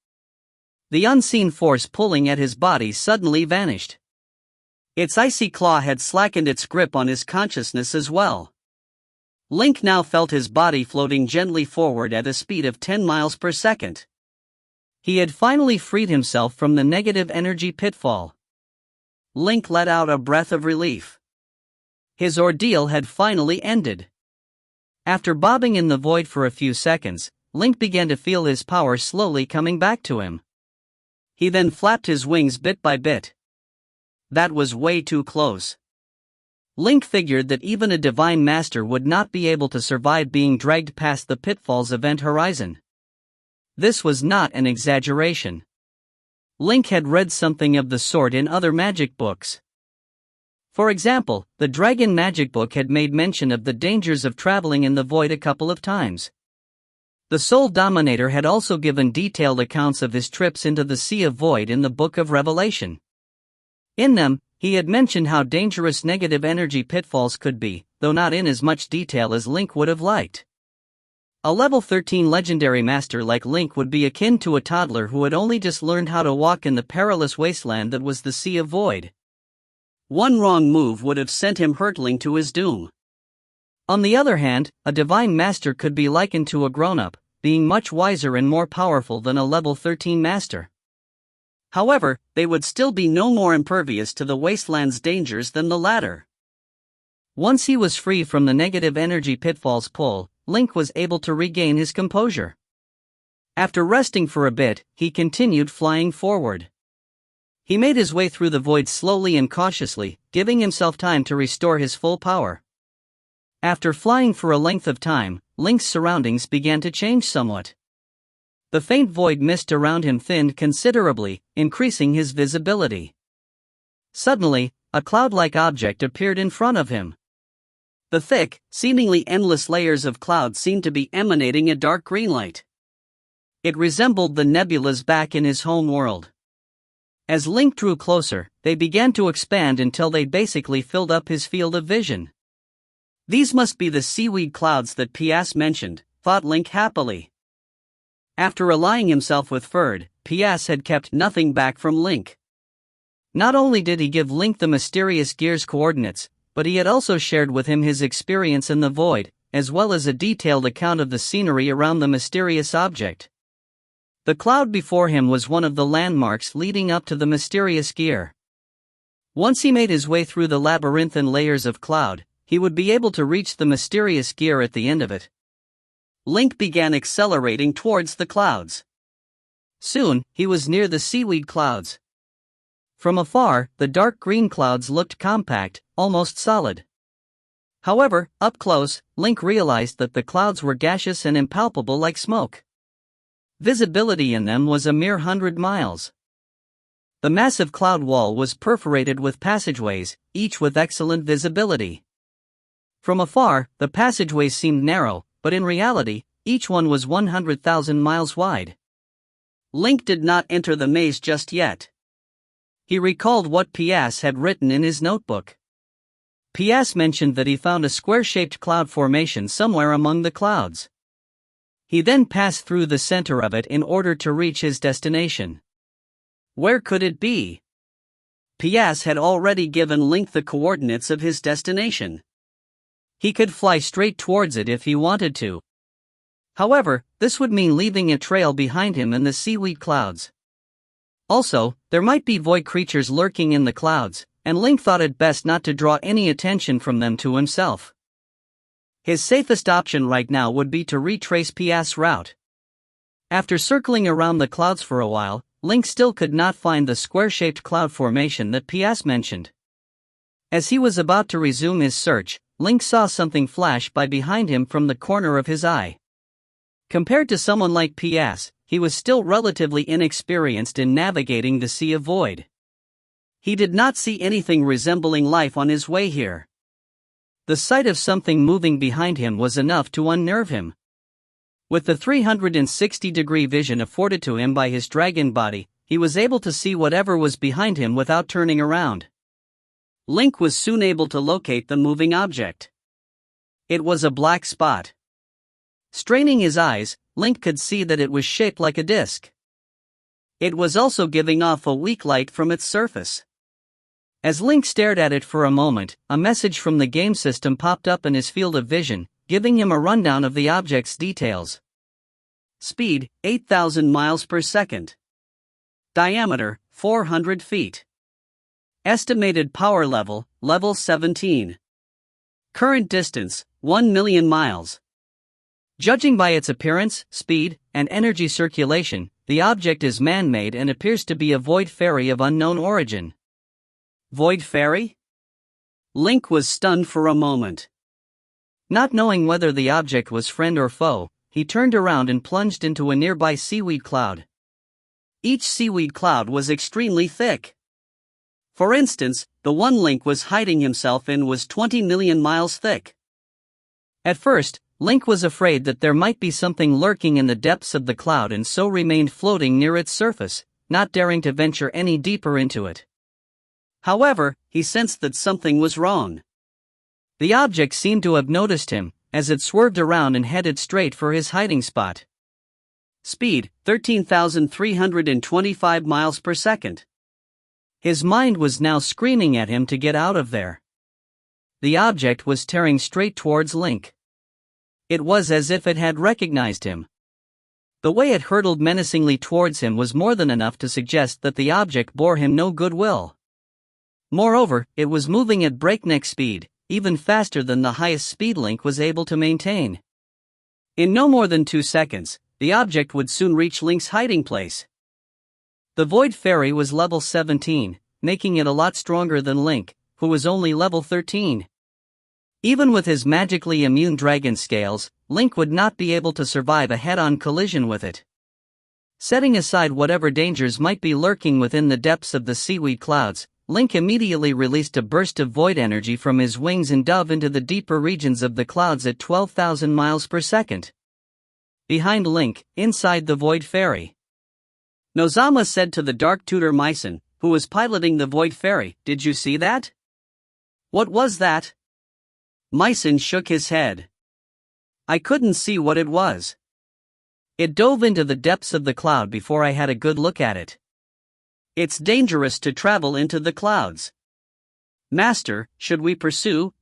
The unseen force pulling at his body suddenly vanished. Its icy claw had slackened its grip on his consciousness as well. Link now felt his body floating gently forward at a speed of 10 miles per second. He had finally freed himself from the negative energy pitfall. Link let out a breath of relief. His ordeal had finally ended. After bobbing in the void for a few seconds, Link began to feel his power slowly coming back to him. He then flapped his wings bit by bit. That was way too close. Link figured that even a divine master would not be able to survive being dragged past the pitfall's event horizon. This was not an exaggeration. Link had read something of the sort in other magic books. For example, the Dragon Magic Book had made mention of the dangers of traveling in the void a couple of times. The Soul Dominator had also given detailed accounts of his trips into the Sea of Void in the Book of Revelation. In them, he had mentioned how dangerous negative energy pitfalls could be, though not in as much detail as Link would have liked. A level 13 legendary master like Link would be akin to a toddler who had only just learned how to walk in the perilous wasteland that was the Sea of Void. One wrong move would have sent him hurtling to his doom. On the other hand, a divine master could be likened to a grown-up, being much wiser and more powerful than a level 13 master. However, they would still be no more impervious to the wasteland's dangers than the latter. Once he was free from the negative energy pitfall's pull, Link was able to regain his composure. After resting for a bit, he continued flying forward. He made his way through the void slowly and cautiously, giving himself time to restore his full power. After flying for a length of time, Link's surroundings began to change somewhat. The faint void mist around him thinned considerably, increasing his visibility. Suddenly, a cloud-like object appeared in front of him. The thick, seemingly endless layers of cloud seemed to be emanating a dark green light. It resembled the nebulas back in his home world. As Link drew closer, they began to expand until they basically filled up his field of vision. These must be the seaweed clouds that Pias mentioned, thought Link happily. After allying himself with Ferd, Pias had kept nothing back from Link. Not only did he give Link the mysterious gear's coordinates, but he had also shared with him his experience in the void, as well as a detailed account of the scenery around the mysterious object. The cloud before him was one of the landmarks leading up to the mysterious gear. Once he made his way through the labyrinthine layers of cloud, he would be able to reach the mysterious gear at the end of it. Link began accelerating towards the clouds. Soon, he was near the seaweed clouds. From afar, the dark green clouds looked compact, almost solid. However, up close, Link realized that the clouds were gaseous and impalpable like smoke. Visibility in them was a mere 100 miles. The massive cloud wall was perforated with passageways, each with excellent visibility. From afar, the passageways seemed narrow, but in reality, each one was 100,000 miles wide. Link did not enter the maze just yet. He recalled what Pias had written in his notebook. Pias mentioned that he found a square-shaped cloud formation somewhere among the clouds. He then passed through the center of it in order to reach his destination. Where could it be? Pias had already given Link the coordinates of his destination. He could fly straight towards it if he wanted to. However, this would mean leaving a trail behind him in the seaweed clouds. Also, there might be void creatures lurking in the clouds, and Link thought it best not to draw any attention from them to himself. His safest option right now would be to retrace Pias' route. After circling around the clouds for a while, Link still could not find the square-shaped cloud formation that Pias mentioned. As he was about to resume his search, Link saw something flash by behind him from the corner of his eye. Compared to someone like Pias, he was still relatively inexperienced in navigating the Sea of Void. He did not see anything resembling life on his way here. The sight of something moving behind him was enough to unnerve him. With the 360-degree vision afforded to him by his dragon body, he was able to see whatever was behind him without turning around. Link was soon able to locate the moving object. It was a black spot. Straining his eyes, Link could see that it was shaped like a disc. It was also giving off a weak light from its surface. As Link stared at it for a moment, a message from the game system popped up in his field of vision, giving him a rundown of the object's details. Speed, 8,000 miles per second. Diameter, 400 feet. Estimated power level, level 17. Current distance, 1 million miles. Judging by its appearance, speed, and energy circulation, the object is man-made and appears to be a void fairy of unknown origin. Void fairy? Link was stunned for a moment. Not knowing whether the object was friend or foe, he turned around and plunged into a nearby seaweed cloud. Each seaweed cloud was extremely thick. For instance, the one Link was hiding himself in was 20 million miles thick. At first, Link was afraid that there might be something lurking in the depths of the cloud and so remained floating near its surface, not daring to venture any deeper into it. However, he sensed that something was wrong. The object seemed to have noticed him, as it swerved around and headed straight for his hiding spot. Speed, 13,325 miles per second. His mind was now screaming at him to get out of there. The object was tearing straight towards Link. It was as if it had recognized him. The way it hurtled menacingly towards him was more than enough to suggest that the object bore him no goodwill. Moreover, it was moving at breakneck speed, even faster than the highest speed Link was able to maintain. In no more than 2 seconds, the object would soon reach Link's hiding place. The Void Fairy was level 17, making it a lot stronger than Link, who was only level 13. Even with his magically immune dragon scales, Link would not be able to survive a head-on collision with it. Setting aside whatever dangers might be lurking within the depths of the seaweed clouds, Link immediately released a burst of void energy from his wings and dove into the deeper regions of the clouds at 12,000 miles per second. Behind Link, inside the Void Fairy, Nozama said to the Dark Tutor Mycen, who was piloting the Void Fairy, "Did you see that?" "What was that?" Mycen shook his head. "I couldn't see what it was. It dove into the depths of the cloud before I had a good look at it." "It's dangerous to travel into the clouds. Master, should we pursue?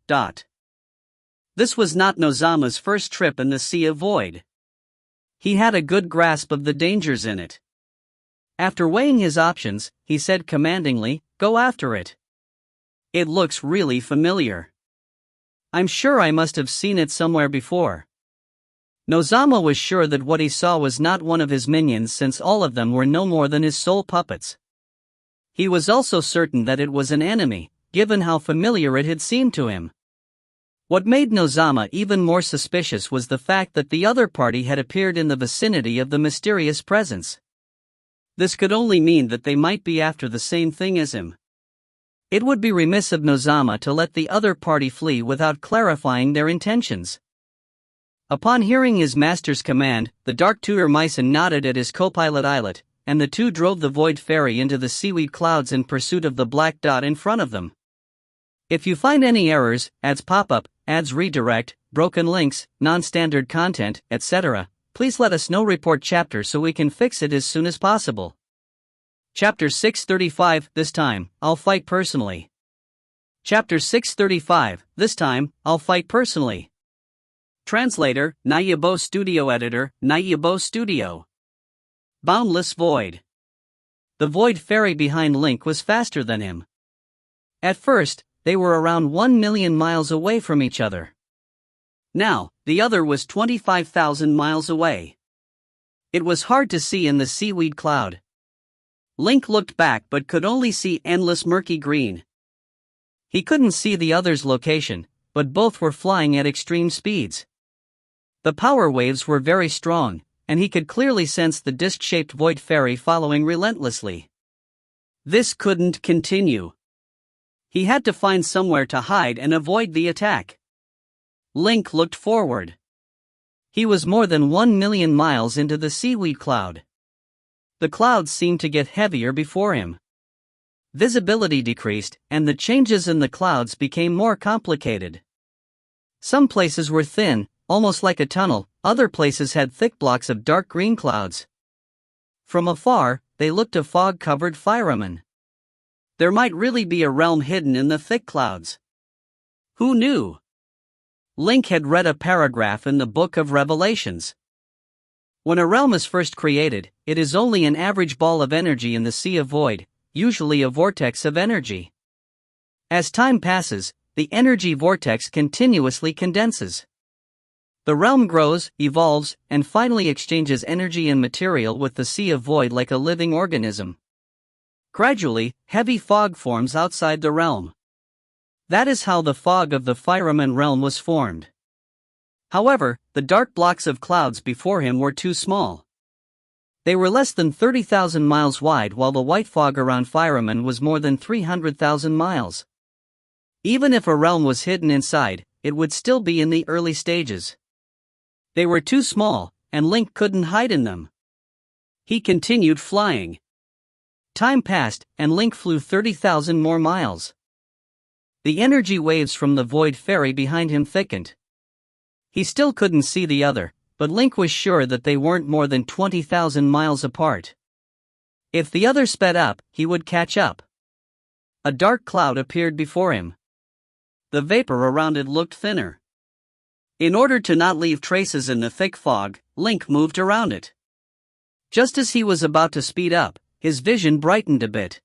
This was not Nozama's first trip in the Sea of Void. He had a good grasp of the dangers in it. After weighing his options, he said commandingly, "Go after it. It looks really familiar. I'm sure I must have seen it somewhere before." Nozama was sure that what he saw was not one of his minions, since all of them were no more than his soul puppets. He was also certain that it was an enemy, given how familiar it had seemed to him. What made Nozama even more suspicious was the fact that the other party had appeared in the vicinity of the mysterious presence. This could only mean that they might be after the same thing as him. It would be remiss of Nozama to let the other party flee without clarifying their intentions. Upon hearing his master's command, the Dark Tutor Mycen nodded at his co-pilot Islet, and the two drove the Void Fairy into the seaweed clouds in pursuit of the black dot in front of them. If you find any errors, ads pop-up, ads redirect, broken links, non-standard content, etc., please let us know. Report chapter so we can fix it as soon as possible. Chapter 635, this time, I'll fight personally. Chapter 635, this time, I'll fight personally. Translator, Nayabo Studio Editor, Nayabo Studio. Boundless Void. The Void Fairy behind Link was faster than him. At first, they were around 1 million miles away from each other. Now, the other was 25,000 miles away. It was hard to see in the seaweed cloud. Link looked back but could only see endless murky green. He couldn't see the other's location, but both were flying at extreme speeds. The power waves were very strong, and he could clearly sense the disc-shaped Void Fairy following relentlessly. This couldn't continue. He had to find somewhere to hide and avoid the attack. Link looked forward. He was more than 1 million miles into the seaweed cloud. The clouds seemed to get heavier before him. Visibility decreased, and the changes in the clouds became more complicated. Some places were thin, almost like a tunnel, other places had thick blocks of dark green clouds. From afar, they looked a fog-covered firmament. There might really be a realm hidden in the thick clouds. Who knew? Link had read a paragraph in the Book of Revelations. When a realm is first created, it is only an average ball of energy in the Sea of Void, usually a vortex of energy. As time passes, the energy vortex continuously condenses. The realm grows, evolves, and finally exchanges energy and material with the Sea of Void like a living organism. Gradually, heavy fog forms outside the realm. That is how the fog of the firmament realm was formed. However, the dark blocks of clouds before him were too small. They were less than 30,000 miles wide, while the white fog around firmament was more than 300,000 miles. Even if a realm was hidden inside, it would still be in the early stages. They were too small, and Link couldn't hide in them. He continued flying. Time passed, and Link flew 30,000 more miles. The energy waves from the void fairy behind him thickened. He still couldn't see the other, but Link was sure that they weren't more than 20,000 miles apart. If the other sped up, he would catch up. A dark cloud appeared before him. The vapor around it looked thinner. In order to not leave traces in the thick fog, Link moved around it. Just as he was about to speed up, his vision brightened a bit.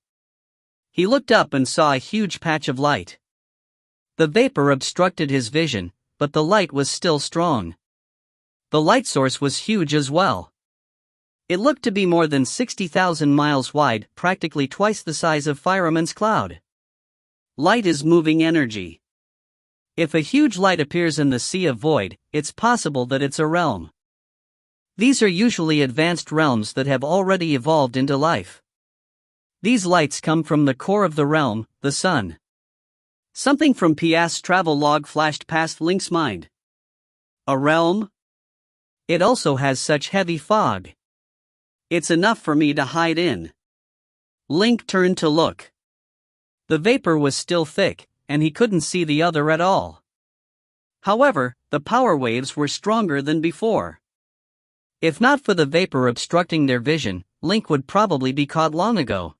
He looked up and saw a huge patch of light. The vapor obstructed his vision, but the light was still strong. The light source was huge as well. It looked to be more than 60,000 miles wide, practically twice the size of Fireman's cloud. Light is moving energy. If a huge light appears in the sea of void, it's possible that it's a realm. These are usually advanced realms that have already evolved into life. These lights come from the core of the realm, the sun. Something from Piast's travel log flashed past Link's mind. A realm? It also has such heavy fog. It's enough for me to hide in. Link turned to look. The vapor was still thick, and he couldn't see the other at all. However, the power waves were stronger than before. If not for the vapor obstructing their vision, Link would probably be caught long ago.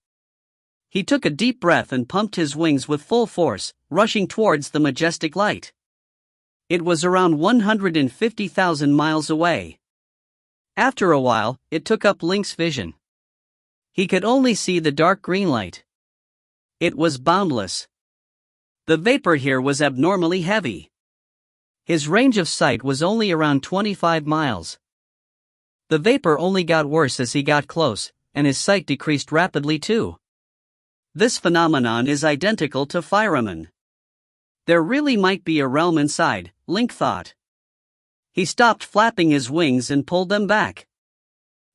He took a deep breath and pumped his wings with full force, rushing towards the majestic light. It was around 150,000 miles away. After a while, it took up Link's vision. He could only see the dark green light. It was boundless. The vapor here was abnormally heavy. His range of sight was only around 25 miles. The vapor only got worse as he got close, and his sight decreased rapidly too. This phenomenon is identical to Fireman. There really might be a realm inside, Link thought. He stopped flapping his wings and pulled them back.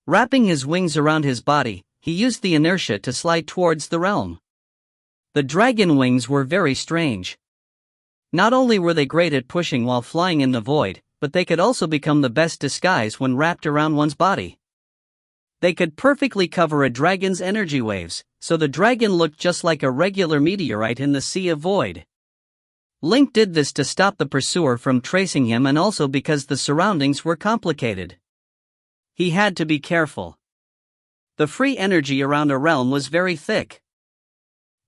Wrapping his wings around his body, he used the inertia to slide towards the realm. The dragon wings were very strange. Not only were they great at pushing while flying in the void, but they could also become the best disguise when wrapped around one's body. They could perfectly cover a dragon's energy waves, so the dragon looked just like a regular meteorite in the sea of void. Link did this to stop the pursuer from tracing him and also because the surroundings were complicated. He had to be careful. The free energy around a realm was very thick.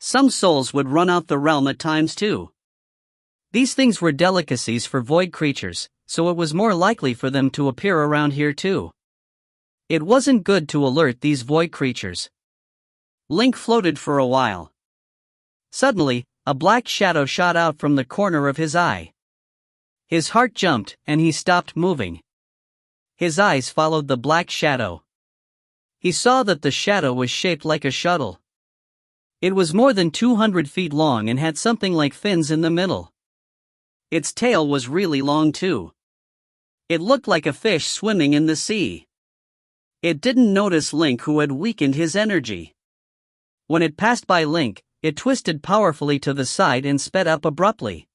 Some souls would run out the realm at times too. These things were delicacies for void creatures, so it was more likely for them to appear around here too. It wasn't good to alert these void creatures. Link floated for a while. Suddenly, a black shadow shot out from the corner of his eye. His heart jumped, and he stopped moving. His eyes followed the black shadow. He saw that the shadow was shaped like a shuttle. It was more than 200 feet long and had something like fins in the middle. Its tail was really long too. It looked like a fish swimming in the sea. It didn't notice Link, who had weakened his energy. When it passed by Link, it twisted powerfully to the side and sped up abruptly.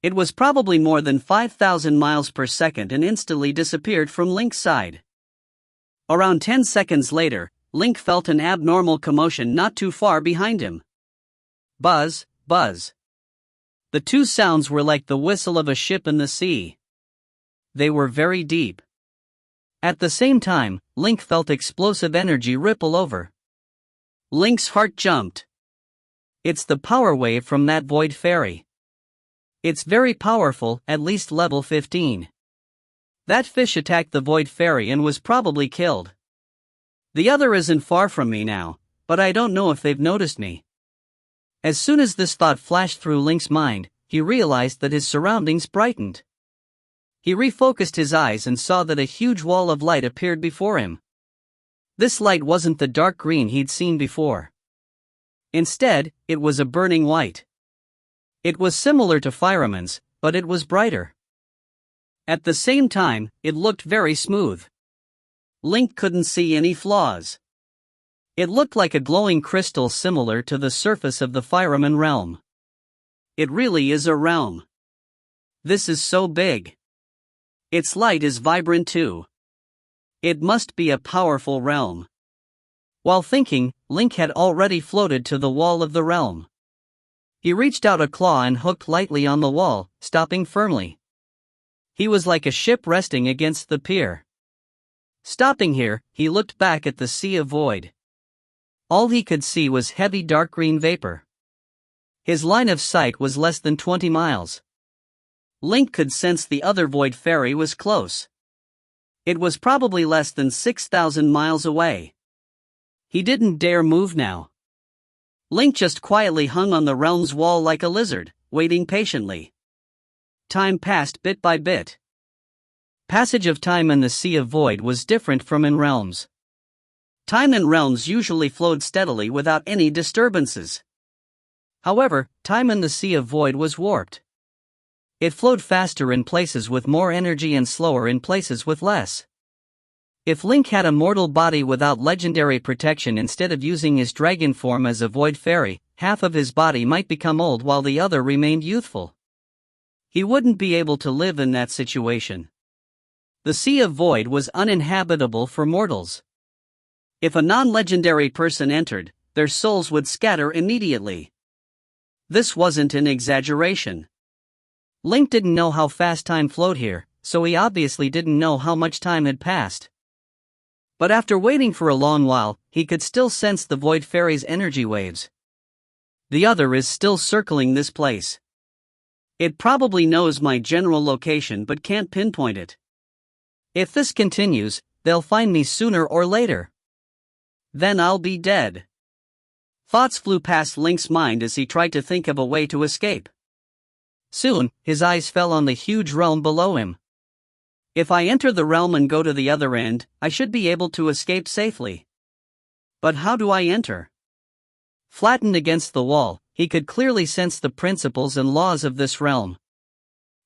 It was probably more than 5,000 miles per second and instantly disappeared from Link's side. Around 10 seconds later, Link felt an abnormal commotion not too far behind him. Buzz, buzz. The two sounds were like the whistle of a ship in the sea. They were very deep. At the same time, Link felt explosive energy ripple over. Link's heart jumped. It's the power wave from that void fairy. It's very powerful, at least level 15. That fish attacked the void fairy and was probably killed. The other isn't far from me now, but I don't know if they've noticed me. As soon as this thought flashed through Link's mind, he realized that his surroundings brightened. He refocused his eyes and saw that a huge wall of light appeared before him. This light wasn't the dark green he'd seen before. Instead, it was a burning white. It was similar to Fireman's, but it was brighter. At the same time, it looked very smooth. Link couldn't see any flaws. It looked like a glowing crystal similar to the surface of the Fireman realm. It really is a realm. This is so big. Its light is vibrant too. It must be a powerful realm. While thinking, Link had already floated to the wall of the realm. He reached out a claw and hooked lightly on the wall, stopping firmly. He was like a ship resting against the pier. Stopping here, he looked back at the sea of void. All he could see was heavy dark green vapor. His line of sight was less than 20 miles. Link could sense the other void fairy was close. It was probably less than 6,000 miles away. He didn't dare move now. Link just quietly hung on the realm's wall like a lizard, waiting patiently. Time passed bit by bit. Passage of time in the Sea of Void was different from in realms. Time in realms usually flowed steadily without any disturbances. However, time in the Sea of Void was warped. It flowed faster in places with more energy and slower in places with less. If Link had a mortal body without legendary protection instead of using his dragon form as a void fairy, half of his body might become old while the other remained youthful. He wouldn't be able to live in that situation. The Sea of Void was uninhabitable for mortals. If a non-legendary person entered, their souls would scatter immediately. This wasn't an exaggeration. Link didn't know how fast time flowed here, so he obviously didn't know how much time had passed. But after waiting for a long while, he could still sense the Void Fairy's energy waves. The other is still circling this place. It probably knows my general location but can't pinpoint it. If this continues, they'll find me sooner or later. Then I'll be dead. Thoughts flew past Link's mind as he tried to think of a way to escape. Soon, his eyes fell on the huge realm below him. If I enter the realm and go to the other end, I should be able to escape safely. But how do I enter? Flattened against the wall, he could clearly sense the principles and laws of this realm.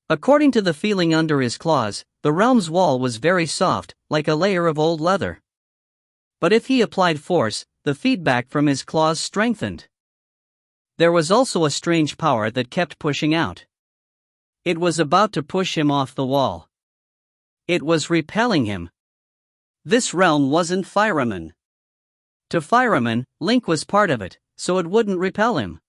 According to the feeling under his claws, the realm's wall was very soft, like a layer of old leather. But if he applied force, the feedback from his claws strengthened. There was also a strange power that kept pushing out. It was about to push him off the wall. It was repelling him. This realm wasn't Fireman. To Fireman, Link was part of it, so it wouldn't repel him.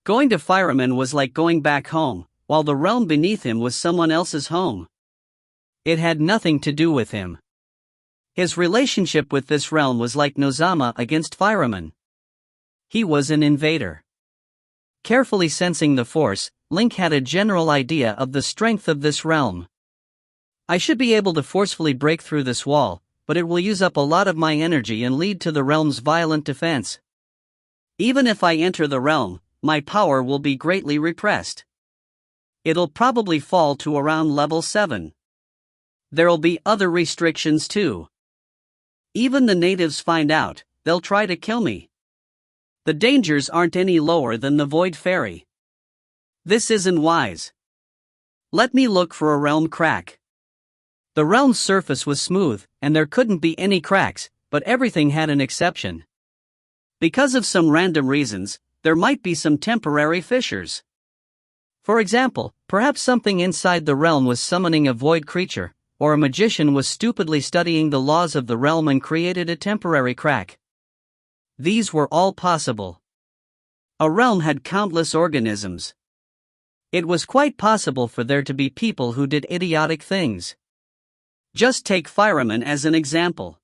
Going to Fireman was like going back home, while the realm beneath him was someone else's home. It had nothing to do with him. His relationship with this realm was like Nozama against Fireman. He was an invader. Carefully sensing the force, Link had a general idea of the strength of this realm. I should be able to forcefully break through this wall, but it will use up a lot of my energy and lead to the realm's violent defense. Even if I enter the realm, my power will be greatly repressed. It'll probably fall to around level 7. There'll be other restrictions too. Even the natives find out, they'll try to kill me. The dangers aren't any lower than the Void Fairy. This isn't wise. Let me look for a realm crack. The realm's surface was smooth, and there couldn't be any cracks, but everything had an exception. Because of some random reasons, there might be some temporary fissures. For example, perhaps something inside the realm was summoning a void creature, or a magician was stupidly studying the laws of the realm and created a temporary crack. These were all possible. A realm had countless organisms. It was quite possible for there to be people who did idiotic things. Just take Fireman as an example.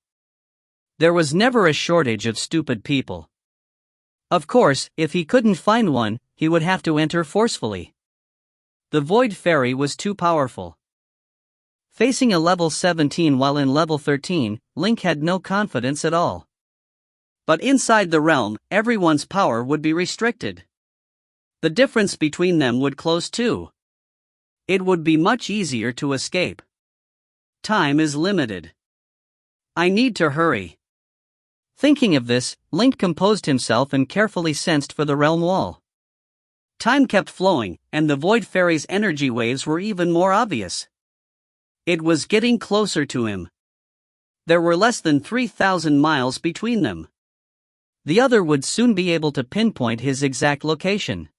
There was never a shortage of stupid people. Of course, if he couldn't find one, he would have to enter forcefully. The Void Fairy was too powerful. Facing a level 17 while in level 13, Link had no confidence at all. But inside the realm, everyone's power would be restricted. The difference between them would close too. It would be much easier to escape. Time is limited. I need to hurry. Thinking of this, Link composed himself and carefully sensed for the realm wall. Time kept flowing, and the Void Fairy's energy waves were even more obvious. It was getting closer to him. There were less than 3,000 miles between them. The other would soon be able to pinpoint his exact location.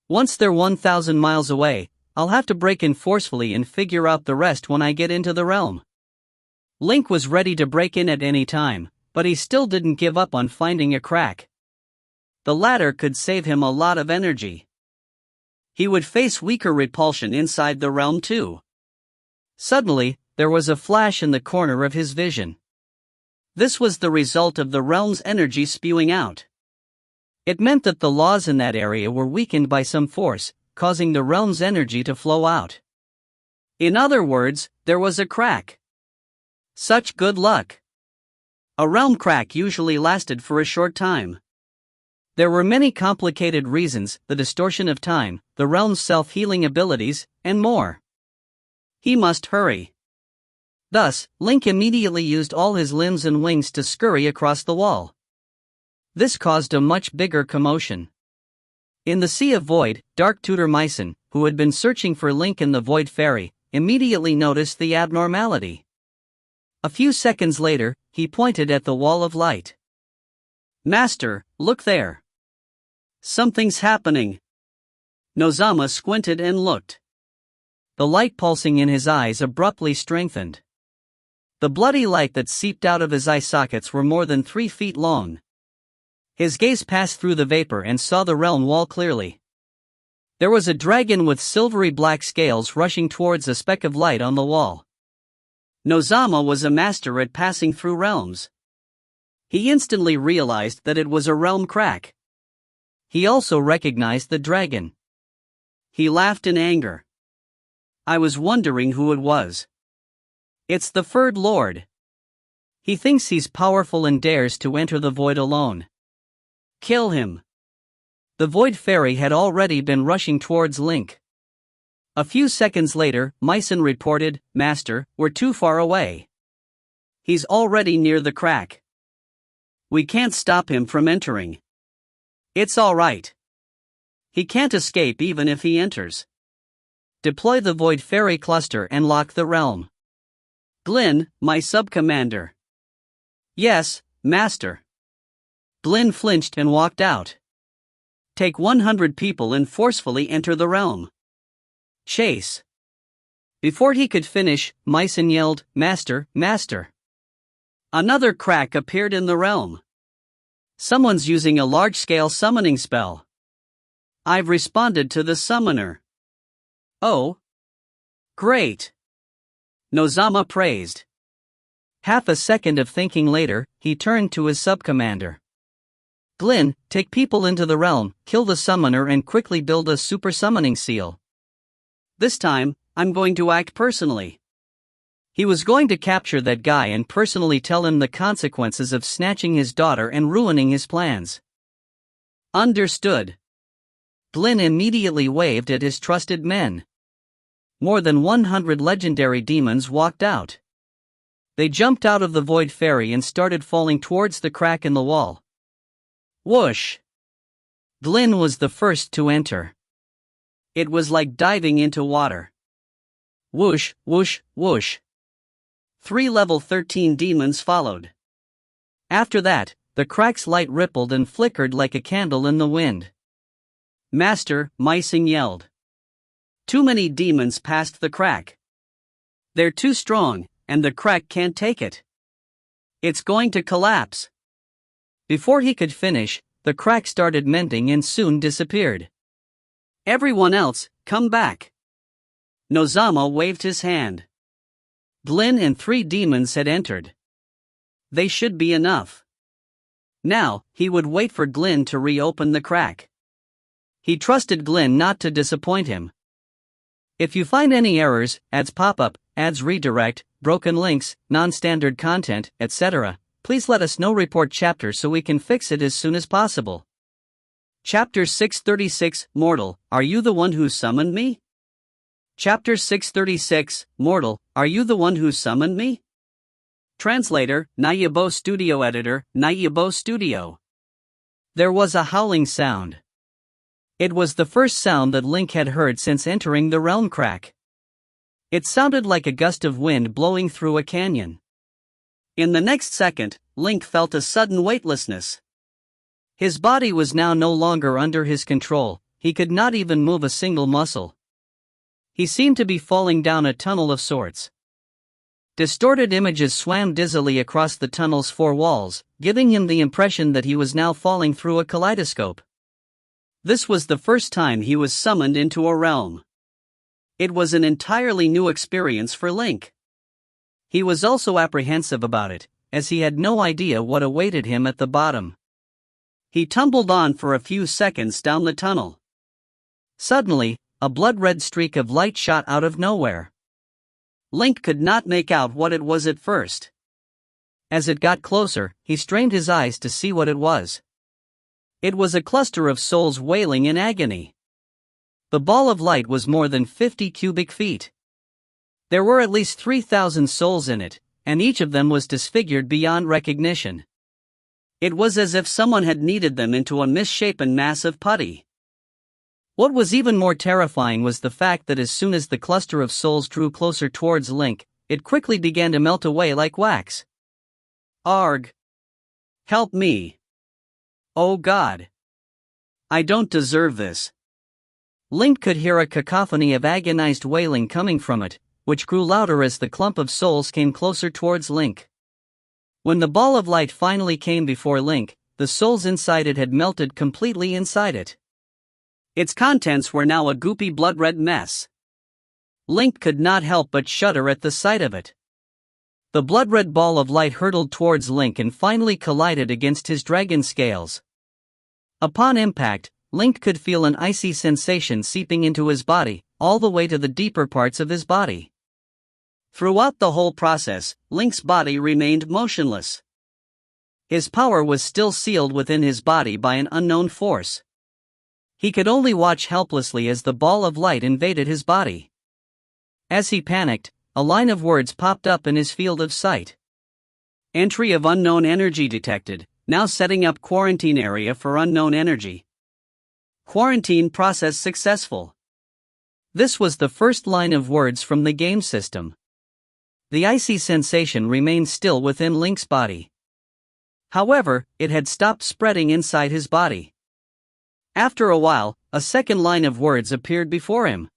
Once they're 1,000 miles away, I'll have to break in forcefully and figure out the rest when I get into the realm. Link was ready to break in at any time, but he still didn't give up on finding a crack. The latter could save him a lot of energy. He would face weaker repulsion inside the realm too. Suddenly, there was a flash in the corner of his vision. This was the result of the realm's energy spewing out. It meant that the laws in that area were weakened by some force, causing the realm's energy to flow out. In other words, there was a crack. Such good luck. A realm crack usually lasted for a short time. There were many complicated reasons: the distortion of time, the realm's self-healing abilities, and more. He must hurry. Thus, Link immediately used all his limbs and wings to scurry across the wall. This caused a much bigger commotion. In the Sea of Void, Dark Tutor Mycen, who had been searching for Link and the Void Fairy, immediately noticed the abnormality. A few seconds later, he pointed at the wall of light. "Master, look there. Something's happening." Nozama squinted and looked. The light pulsing in his eyes abruptly strengthened. The bloody light that seeped out of his eye sockets were more than 3 feet long. His gaze passed through the vapor and saw the realm wall clearly. There was a dragon with silvery black scales rushing towards a speck of light on the wall. Nozama was a master at passing through realms. He instantly realized that it was a realm crack. He also recognized the dragon. He laughed in anger. "I was wondering who it was. It's the Third Lord. He thinks he's powerful and dares to enter the void alone. Kill him." The Void Fairy had already been rushing towards Link. A few seconds later, Mycen reported, "Master, we're too far away. He's already near the crack. We can't stop him from entering." "It's all right. He can't escape even if he enters. Deploy the Void Fairy cluster and lock the realm." "Glyn, my sub-commander." "Yes, Master." Glyn flinched and walked out. "Take 100 people and forcefully enter the realm. Chase." Before he could finish, Mycen yelled, "Master, Master." Another crack appeared in the realm. "Someone's using a large-scale summoning spell. I've responded to the summoner." "Oh. Great." Nozama praised. Half a second of thinking later, he turned to his sub-commander. "Glyn, take people into the realm, kill the summoner and quickly build a super summoning seal." "This time, I'm going to act personally." He was going to capture that guy and personally tell him the consequences of snatching his daughter and ruining his plans. "Understood." Glyn immediately waved at his trusted men. More than 100 legendary demons walked out. They jumped out of the Void Fairy and started falling towards the crack in the wall. Whoosh! Glyn was the first to enter. It was like diving into water. Whoosh, whoosh, whoosh. 3 level 13 demons followed. After that, the crack's light rippled and flickered like a candle in the wind. "Master," Mycen yelled. "Too many demons past the crack. They're too strong, and the crack can't take it. It's going to collapse." Before he could finish, the crack started mending and soon disappeared. "Everyone else, come back." Nozama waved his hand. Glyn and 3 demons had entered. They should be enough. Now, he would wait for Glyn to reopen the crack. He trusted Glyn not to disappoint him. If you find any errors, ads pop up, ads redirect, broken links, non-standard content, etc., please let us know. Report chapter so we can fix it as soon as possible. Chapter 636, Mortal, are you the one who summoned me? Chapter 636, Mortal, are you the one who summoned me? Translator, Nayabo Studio Editor, Nayabo Studio. There was a howling sound. It was the first sound that Link had heard since entering the realm crack. It sounded like a gust of wind blowing through a canyon. In the next second, Link felt a sudden weightlessness. His body was now no longer under his control, he could not even move a single muscle. He seemed to be falling down a tunnel of sorts. Distorted images swam dizzily across the tunnel's four walls, giving him the impression that he was now falling through a kaleidoscope. This was the first time he was summoned into a realm. It was an entirely new experience for Link. He was also apprehensive about it, as he had no idea what awaited him at the bottom. He tumbled on for a few seconds down the tunnel. Suddenly, a blood-red streak of light shot out of nowhere. Link could not make out what it was at first. As it got closer, he strained his eyes to see what it was. It was a cluster of souls wailing in agony. The ball of light was more than 50 cubic feet. There were at least 3,000 souls in it, and each of them was disfigured beyond recognition. It was as if someone had kneaded them into a misshapen mass of putty. What was even more terrifying was the fact that as soon as the cluster of souls drew closer towards Link, it quickly began to melt away like wax. Arg! Help me! Oh God! I don't deserve this. Link could hear a cacophony of agonized wailing coming from it, which grew louder as the clump of souls came closer towards Link. When the ball of light finally came before Link, the souls inside it had melted completely inside it. Its contents were now a goopy blood-red mess. Link could not help but shudder at the sight of it. The blood-red ball of light hurtled towards Link and finally collided against his dragon scales. Upon impact, Link could feel an icy sensation seeping into his body, all the way to the deeper parts of his body. Throughout the whole process, Link's body remained motionless. His power was still sealed within his body by an unknown force. He could only watch helplessly as the ball of light invaded his body. As he panicked, a line of words popped up in his field of sight. Entry of unknown energy detected, now setting up quarantine area for unknown energy. Quarantine process successful. This was the first line of words from the game system. The icy sensation remained still within Link's body. However, it had stopped spreading inside his body. After a while, a second line of words appeared before him.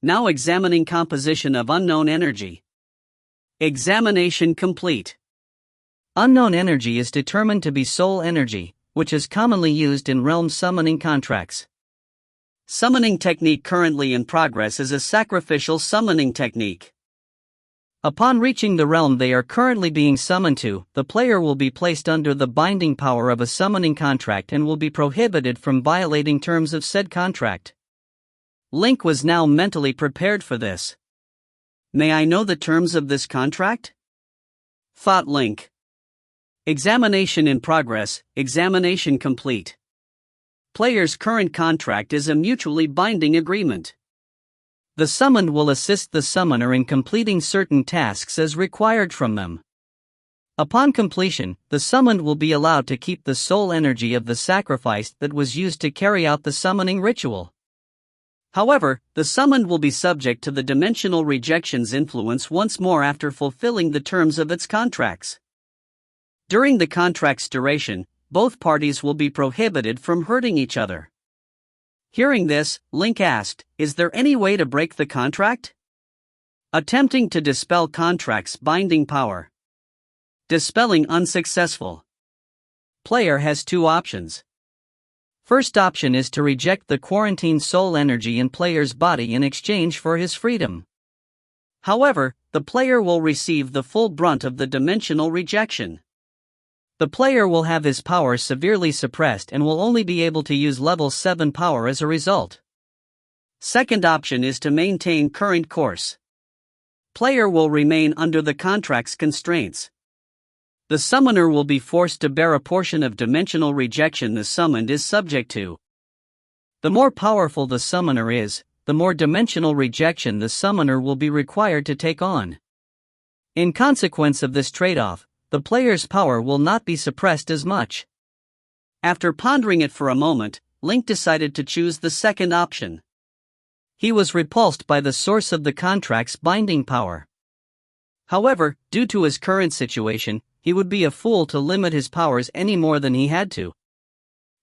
Now examining composition of unknown energy. Examination complete. Unknown energy is determined to be soul energy, which is commonly used in realm summoning contracts. Summoning technique currently in progress is a sacrificial summoning technique. Upon reaching the realm they are currently being summoned to, the player will be placed under the binding power of a summoning contract and will be prohibited from violating terms of said contract. Link was now mentally prepared for this. May I know the terms of this contract? Thought Link. Examination in progress, examination complete. Player's current contract is a mutually binding agreement. The summoned will assist the summoner in completing certain tasks as required from them. Upon completion, the summoned will be allowed to keep the soul energy of the sacrifice that was used to carry out the summoning ritual. However, the summoned will be subject to the dimensional rejection's influence once more after fulfilling the terms of its contracts. During the contract's duration, both parties will be prohibited from hurting each other. Hearing this, Link asked, "Is there any way to break the contract?" Attempting to dispel contract's binding power. Dispelling unsuccessful. Player has two options. First option is to reject the quarantined soul energy in player's body in exchange for his freedom. However, the player will receive the full brunt of the dimensional rejection. The player will have his power severely suppressed and will only be able to use level 7 power as a result. Second option is to maintain current course. Player will remain under the contract's constraints. The summoner will be forced to bear a portion of dimensional rejection the summoned is subject to. The more powerful the summoner is, the more dimensional rejection the summoner will be required to take on. In consequence of this trade-off, the player's power will not be suppressed as much. After pondering it for a moment, Link decided to choose the second option. He was repulsed by the source of the contract's binding power. However, due to his current situation, he would be a fool to limit his powers any more than he had to.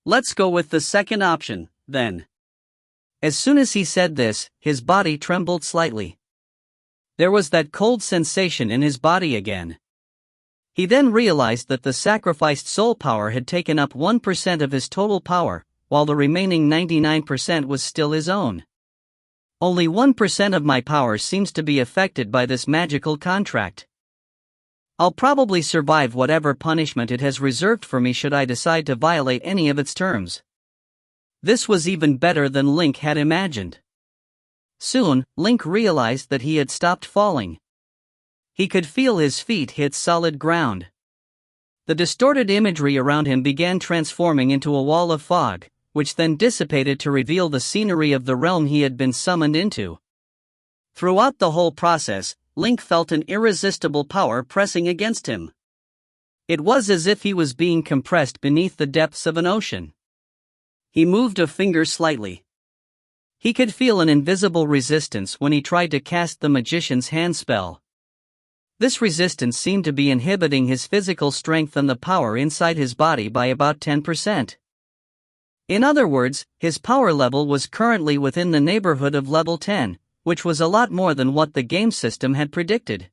Let's go with the second option, then. As soon as he said this, his body trembled slightly. There was that cold sensation in his body again. He then realized that the sacrificed soul power had taken up 1% of his total power, while the remaining 99% was still his own. Only 1% of my power seems to be affected by this magical contract. I'll probably survive whatever punishment it has reserved for me should I decide to violate any of its terms. This was even better than Link had imagined. Soon, Link realized that he had stopped falling. He could feel his feet hit solid ground. The distorted imagery around him began transforming into a wall of fog, which then dissipated to reveal the scenery of the realm he had been summoned into. Throughout the whole process, Link felt an irresistible power pressing against him. It was as if he was being compressed beneath the depths of an ocean. He moved a finger slightly. He could feel an invisible resistance when he tried to cast the magician's hand spell. This resistance seemed to be inhibiting his physical strength and the power inside his body by about 10%. In other words, his power level was currently within the neighborhood of level 10, which was a lot more than what the game system had predicted.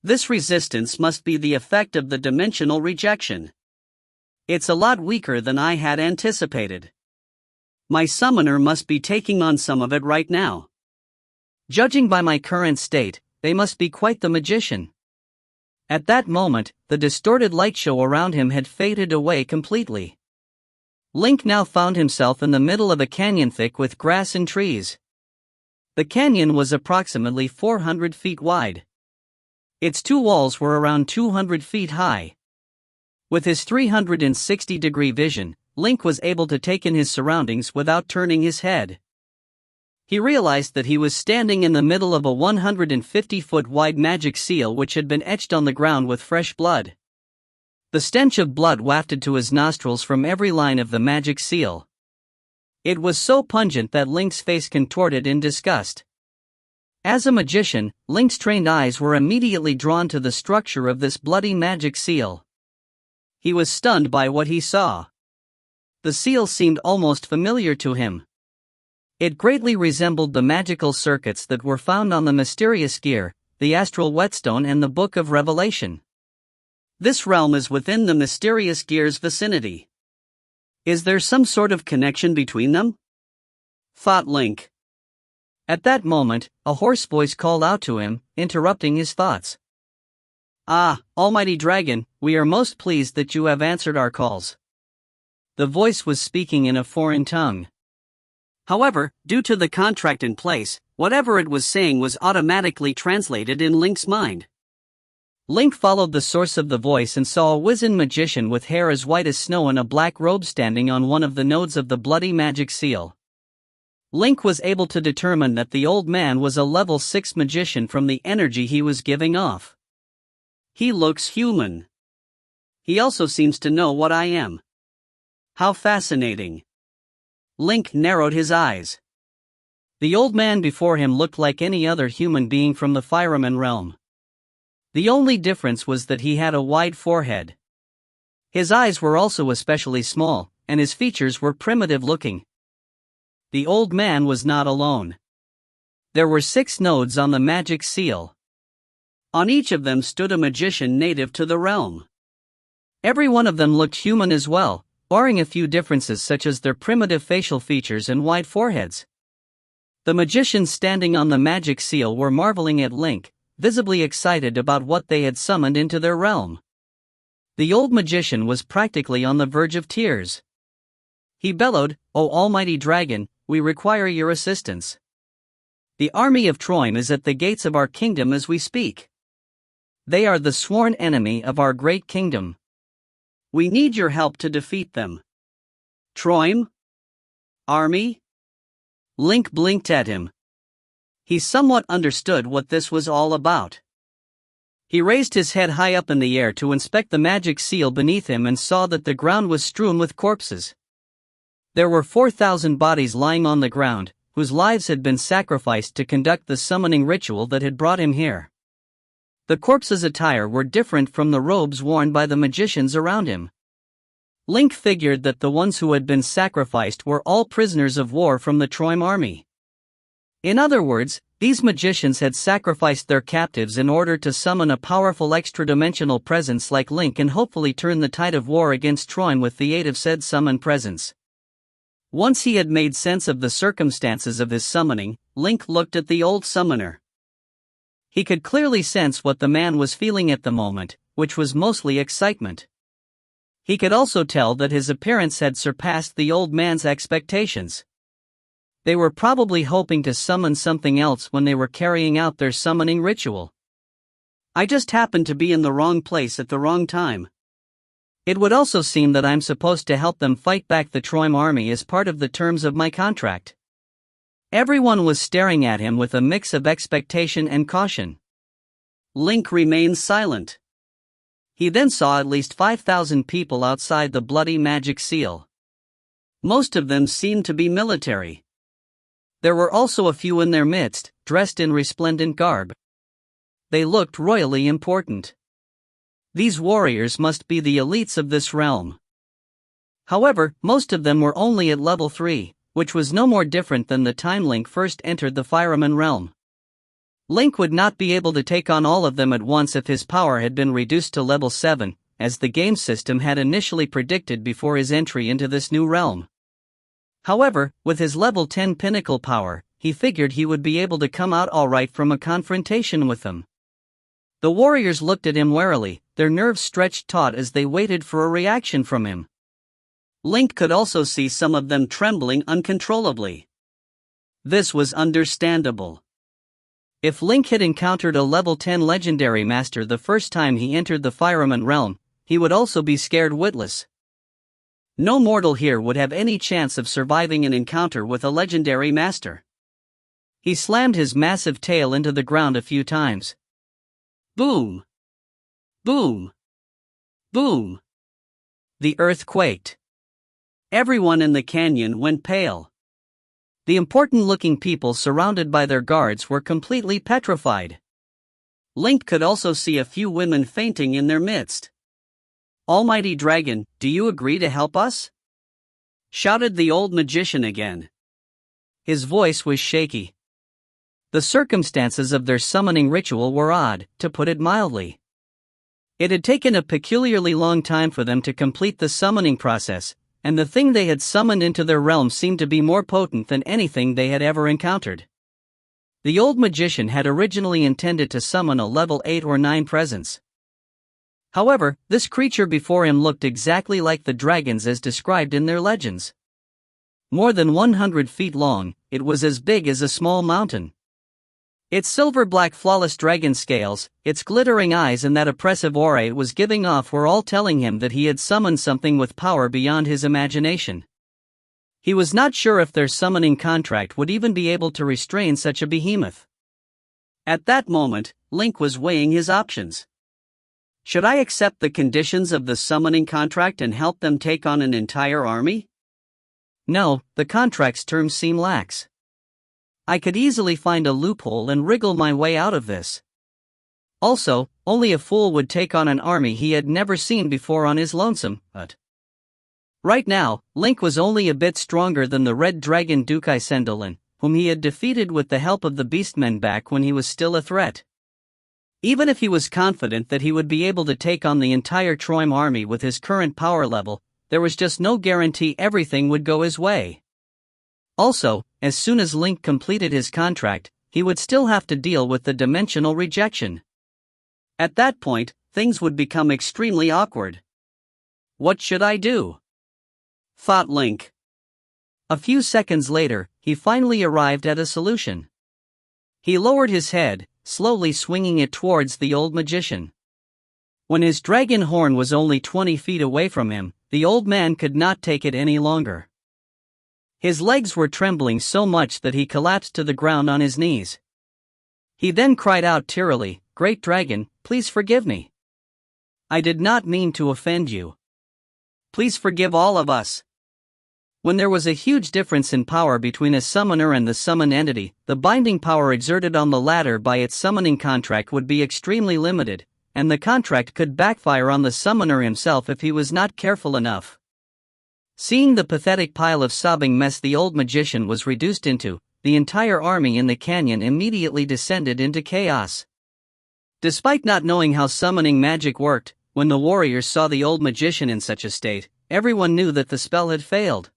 This resistance must be the effect of the dimensional rejection. It's a lot weaker than I had anticipated. My summoner must be taking on some of it right now. Judging by my current state, they must be quite the magician. At that moment, the distorted light show around him had faded away completely. Link now found himself in the middle of a canyon thick with grass and trees. The canyon was approximately 400 feet wide. Its two walls were around 200 feet high. With his 360-degree vision, Link was able to take in his surroundings without turning his head. He realized that he was standing in the middle of a 150-foot wide magic seal which had been etched on the ground with fresh blood. The stench of blood wafted to his nostrils from every line of the magic seal. It was so pungent that Link's face contorted in disgust. As a magician, Link's trained eyes were immediately drawn to the structure of this bloody magic seal. He was stunned by what he saw. The seal seemed almost familiar to him. It greatly resembled the magical circuits that were found on the mysterious gear, the astral whetstone and the Book of Revelation. This realm is within the mysterious gear's vicinity. Is there some sort of connection between them? Thought Link. At that moment, a hoarse voice called out to him, interrupting his thoughts. Ah, Almighty Dragon, we are most pleased that you have answered our calls. The voice was speaking in a foreign tongue. However, due to the contract in place, whatever it was saying was automatically translated in Link's mind. Link followed the source of the voice and saw a wizened magician with hair as white as snow and a black robe standing on one of the nodes of the bloody magic seal. Link was able to determine that the old man was a level 6 magician from the energy he was giving off. He looks human. He also seems to know what I am. How fascinating. Link narrowed his eyes. The old man before him looked like any other human being from the Fireman realm. The only difference was that he had a wide forehead. His eyes were also especially small, and his features were primitive looking. The old man was not alone. There were 6 nodes on the magic seal. On each of them stood a magician native to the realm. Every one of them looked human as well, barring a few differences such as their primitive facial features and wide foreheads. The magicians standing on the magic seal were marveling at Link, visibly excited about what they had summoned into their realm. The old magician was practically on the verge of tears. He bellowed, "O Almighty Dragon, we require your assistance. The army of Troim is at the gates of our kingdom as we speak. They are the sworn enemy of our great kingdom. We need your help to defeat them." Troim? Army? Link blinked at him. He somewhat understood what this was all about. He raised his head high up in the air to inspect the magic seal beneath him and saw that the ground was strewn with corpses. There were 4,000 bodies lying on the ground, whose lives had been sacrificed to conduct the summoning ritual that had brought him here. The corpses' attire were different from the robes worn by the magicians around him. Link figured that the ones who had been sacrificed were all prisoners of war from the Troim army. In other words, these magicians had sacrificed their captives in order to summon a powerful extra-dimensional presence like Link and hopefully turn the tide of war against Troim with the aid of said summoned presence. Once he had made sense of the circumstances of his summoning, Link looked at the old summoner. He could clearly sense what the man was feeling at the moment, which was mostly excitement. He could also tell that his appearance had surpassed the old man's expectations. They were probably hoping to summon something else when they were carrying out their summoning ritual. I just happened to be in the wrong place at the wrong time. It would also seem that I'm supposed to help them fight back the Troim army as part of the terms of my contract. Everyone was staring at him with a mix of expectation and caution. Link remained silent. He then saw at least 5,000 people outside the bloody magic seal. Most of them seemed to be military. There were also a few in their midst, dressed in resplendent garb. They looked royally important. These warriors must be the elites of this realm. However, most of them were only at level 3, which was no more different than the time Link first entered the Fireman realm. Link would not be able to take on all of them at once if his power had been reduced to level 7, as the game system had initially predicted before his entry into this new realm. However, with his level 10 pinnacle power, he figured he would be able to come out alright from a confrontation with them. The warriors looked at him warily, their nerves stretched taut as they waited for a reaction from him. Link could also see some of them trembling uncontrollably. This was understandable. If Link had encountered a level 10 legendary master the first time he entered the Fireman realm, he would also be scared witless. No mortal here would have any chance of surviving an encounter with a legendary master. He slammed his massive tail into the ground a few times. Boom! Boom! Boom! The earth quaked. Everyone in the canyon went pale. The important-looking people surrounded by their guards were completely petrified. Link could also see a few women fainting in their midst. "Almighty Dragon, do you agree to help us?" shouted the old magician again. His voice was shaky. The circumstances of their summoning ritual were odd, to put it mildly. It had taken a peculiarly long time for them to complete the summoning process, and the thing they had summoned into their realm seemed to be more potent than anything they had ever encountered. The old magician had originally intended to summon a level 8 or 9 presence. However, this creature before him looked exactly like the dragons as described in their legends. More than 100 feet long, it was as big as a small mountain. Its silver-black flawless dragon scales, its glittering eyes and that oppressive aura it was giving off were all telling him that he had summoned something with power beyond his imagination. He was not sure if their summoning contract would even be able to restrain such a behemoth. At that moment, Link was weighing his options. Should I accept the conditions of the summoning contract and help them take on an entire army? No, the contract's terms seem lax. I could easily find a loophole and wriggle my way out of this. Also, only a fool would take on an army he had never seen before on his lonesome, but right now, Link was only a bit stronger than the red dragon Duke Isendolin, whom he had defeated with the help of the Beastmen back when he was still a threat. Even if he was confident that he would be able to take on the entire Troim army with his current power level, there was just no guarantee everything would go his way. Also, as soon as Link completed his contract, he would still have to deal with the dimensional rejection. At that point, things would become extremely awkward. What should I do? thought Link. A few seconds later, he finally arrived at a solution. He lowered his head, slowly swinging it towards the old magician. When his dragon horn was only 20 feet away from him, the old man could not take it any longer. His legs were trembling so much that he collapsed to the ground on his knees. He then cried out tearily, "Great dragon, please forgive me. I did not mean to offend you. Please forgive all of us." When there was a huge difference in power between a summoner and the summoned entity, the binding power exerted on the latter by its summoning contract would be extremely limited, and the contract could backfire on the summoner himself if he was not careful enough. Seeing the pathetic pile of sobbing mess the old magician was reduced into, the entire army in the canyon immediately descended into chaos. Despite not knowing how summoning magic worked, when the warriors saw the old magician in such a state, everyone knew that the spell had failed.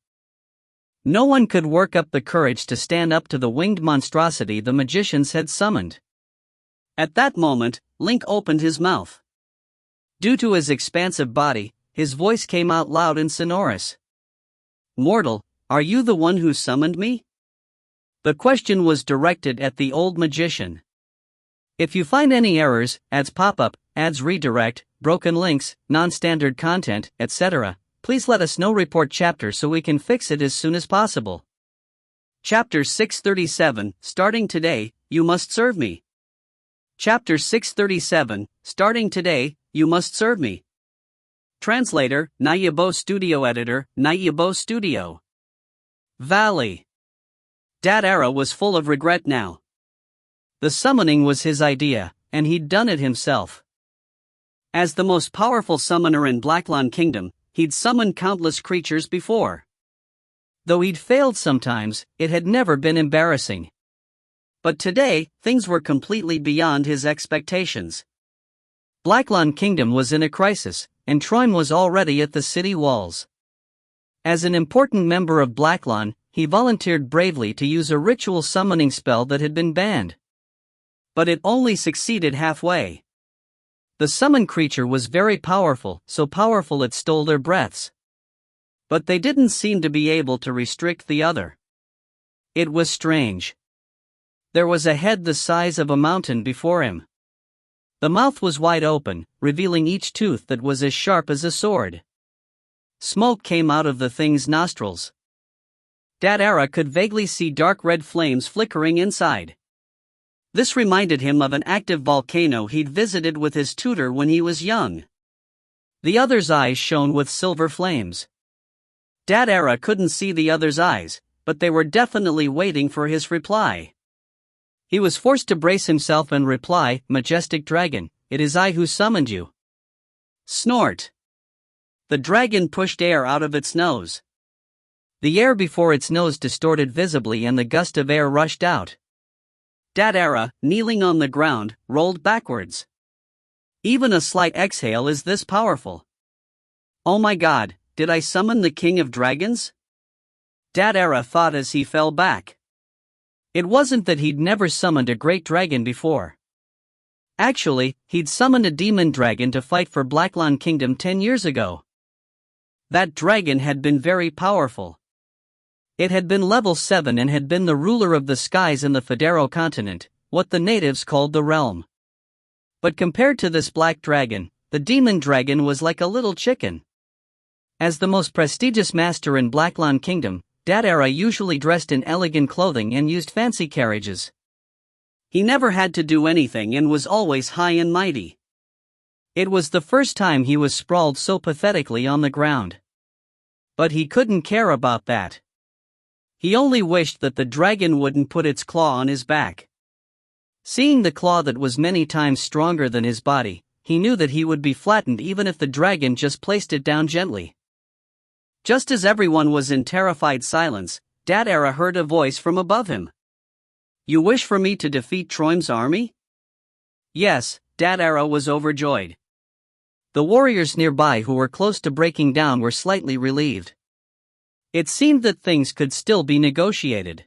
No one could work up the courage to stand up to the winged monstrosity the magicians had summoned. At that moment, Link opened his mouth. Due to his expansive body, his voice came out loud and sonorous. "Mortal, are you the one who summoned me?" The question was directed at the old magician. If you find any errors, ads pop up, ads redirect, broken links, non-standard content, etc., please let us know. Report chapter so we can fix it as soon as possible. Chapter 637, Starting today, you must serve me. Chapter 637, Starting today, you must serve me. Translator, Nayabo Studio Editor, Nayabo Studio. Valley. Dadara was full of regret now. The summoning was his idea, and he'd done it himself. As the most powerful summoner in Blackland Kingdom, he'd summoned countless creatures before. Though he'd failed sometimes, it had never been embarrassing. But today, things were completely beyond his expectations. Blackland Kingdom was in a crisis, and Troim was already at the city walls. As an important member of Blackland, he volunteered bravely to use a ritual summoning spell that had been banned. But it only succeeded halfway. The summoned creature was very powerful, so powerful it stole their breaths. But they didn't seem to be able to restrict the other. It was strange. There was a head the size of a mountain before him. The mouth was wide open, revealing each tooth that was as sharp as a sword. Smoke came out of the thing's nostrils. Dadara could vaguely see dark red flames flickering inside. This reminded him of an active volcano he'd visited with his tutor when he was young. The other's eyes shone with silver flames. Dadara couldn't see the other's eyes, but they were definitely waiting for his reply. He was forced to brace himself and reply, "Majestic dragon, it is I who summoned you." Snort. The dragon pushed air out of its nose. The air before its nose distorted visibly and the gust of air rushed out. Dadara, kneeling on the ground, rolled backwards. Even a slight exhale is this powerful. Oh my god, did I summon the king of dragons? Dadara thought as he fell back. It wasn't that he'd never summoned a great dragon before. Actually, he'd summoned a demon dragon to fight for Blackland Kingdom 10 years ago. That dragon had been very powerful. It had been level 7 and had been the ruler of the skies in the Federo continent, what the natives called the realm. But compared to this black dragon, the demon dragon was like a little chicken. As the most prestigious master in Blackland Kingdom, Dadara usually dressed in elegant clothing and used fancy carriages. He never had to do anything and was always high and mighty. It was the first time he was sprawled so pathetically on the ground. But he couldn't care about that. He only wished that the dragon wouldn't put its claw on his back. Seeing the claw that was many times stronger than his body, he knew that he would be flattened even if the dragon just placed it down gently. Just as everyone was in terrified silence, Dadara heard a voice from above him. "You wish for me to defeat Troim's army?" Yes, Dadara was overjoyed. The warriors nearby who were close to breaking down were slightly relieved. It seemed that things could still be negotiated.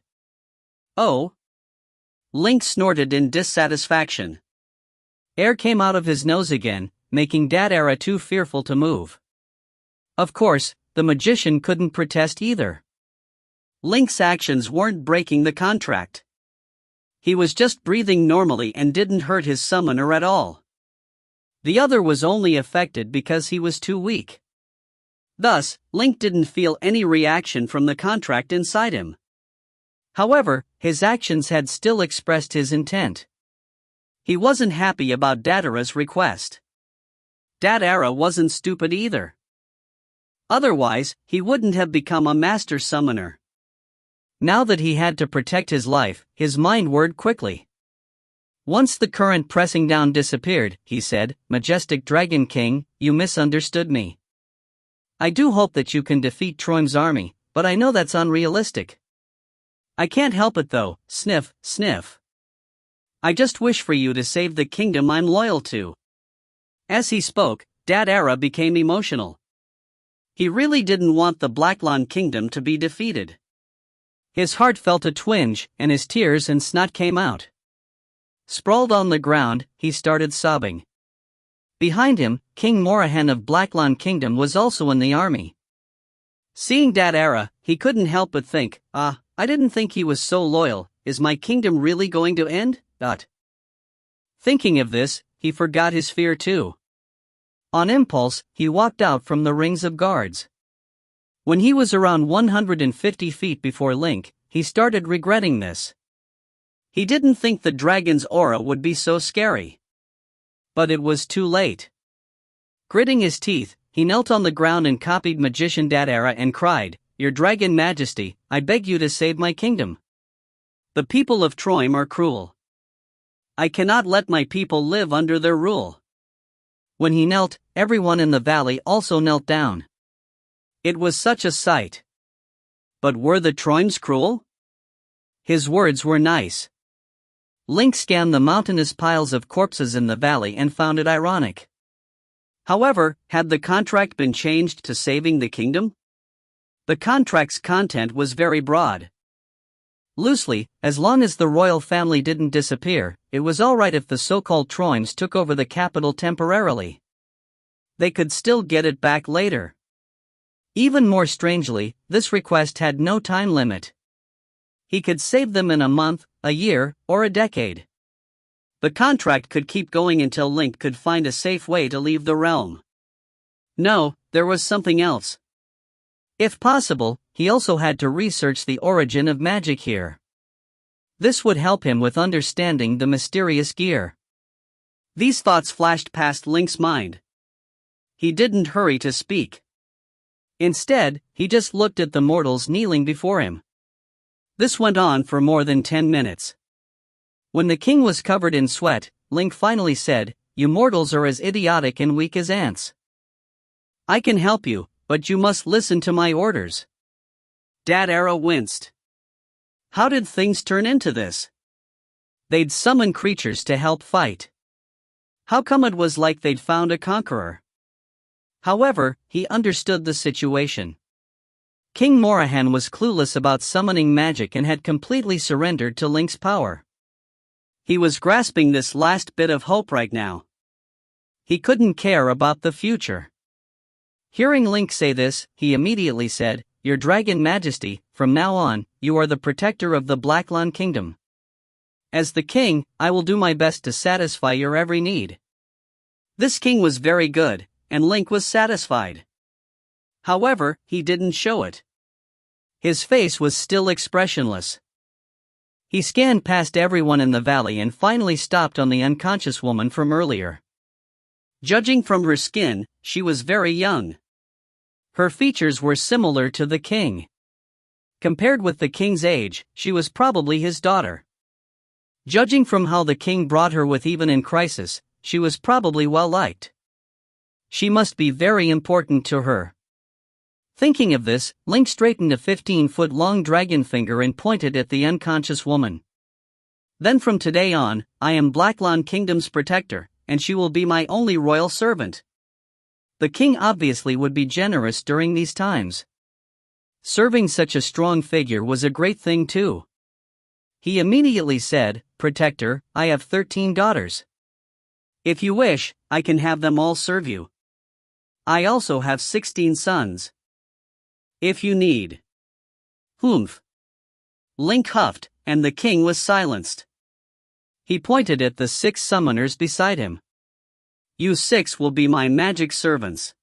Oh? Link snorted in dissatisfaction. Air came out of his nose again, making Dadara too fearful to move. Of course, the magician couldn't protest either. Link's actions weren't breaking the contract. He was just breathing normally and didn't hurt his summoner at all. The other was only affected because he was too weak. Thus, Link didn't feel any reaction from the contract inside him. However, his actions had still expressed his intent. He wasn't happy about Dadara's request. Dadara wasn't stupid either. Otherwise, he wouldn't have become a master summoner. Now that he had to protect his life, his mind whirred quickly. Once the current pressing down disappeared, he said, "Majestic Dragon King, you misunderstood me. I do hope that you can defeat Troim's army, but I know that's unrealistic. I can't help it though, sniff, sniff. I just wish for you to save the kingdom I'm loyal to. As he spoke, Dad Era became emotional. He really didn't want the Blackland kingdom to be defeated. His heart felt a twinge, and his tears and snot came out. Sprawled on the ground, he started sobbing. Behind him, King Morahan of Blackland Kingdom was also in the army. Seeing Dad Era, he couldn't help but think, I didn't think he was so loyal. Is my kingdom really going to end? Thinking of this, he forgot his fear too. On impulse, he walked out from the rings of guards. When he was around 150 feet before Link, he started regretting this. He didn't think the dragon's aura would be so scary. But it was too late. Gritting his teeth, he knelt on the ground and copied Magician Dad Era and cried, "Your Dragon Majesty, I beg you to save my kingdom. The people of Troim are cruel. I cannot let my people live under their rule." When he knelt, everyone in the valley also knelt down. It was such a sight. But were the Troims cruel? His words were nice. Link scanned the mountainous piles of corpses in the valley and found it ironic. However, had the contract been changed to saving the kingdom? The contract's content was very broad. Loosely, as long as the royal family didn't disappear, it was alright if the so-called Troims took over the capital temporarily. They could still get it back later. Even more strangely, this request had no time limit. He could save them in a month, a year, or a decade. The contract could keep going until Link could find a safe way to leave the realm. No, there was something else. If possible, he also had to research the origin of magic here. This would help him with understanding the mysterious gear. These thoughts flashed past Link's mind. He didn't hurry to speak. Instead, he just looked at the mortals kneeling before him. This went on for more than 10 minutes. When the king was covered in sweat, Link finally said, "You mortals are as idiotic and weak as ants. I can help you, but you must listen to my orders." Dad Era winced. How did things turn into this? They'd summon creatures to help fight. How come it was like they'd found a conqueror? However, he understood the situation. King Morahan was clueless about summoning magic and had completely surrendered to Link's power. He was grasping this last bit of hope right now. He couldn't care about the future. Hearing Link say this, he immediately said, "Your Dragon Majesty, from now on, you are the protector of the Blackland Kingdom. As the king, I will do my best to satisfy your every need." This king was very good, and Link was satisfied. However, he didn't show it. His face was still expressionless. He scanned past everyone in the valley and finally stopped on the unconscious woman from earlier. Judging from her skin, she was very young. Her features were similar to the king. Compared with the king's age, she was probably his daughter. Judging from how the king brought her with even in crisis, she was probably well liked. She must be very important to her. Thinking of this, Link straightened a 15-foot-long dragon finger and pointed at the unconscious woman. "Then from today on, I am Blackland Kingdom's protector, and she will be my only royal servant." The king obviously would be generous during these times. Serving such a strong figure was a great thing too. He immediately said, "Protector, I have 13 daughters. If you wish, I can have them all serve you. I also have 16 sons. If you need." "Humph." Link huffed, and the king was silenced. He pointed at the 6 summoners beside him. "You 6 will be my magic servants.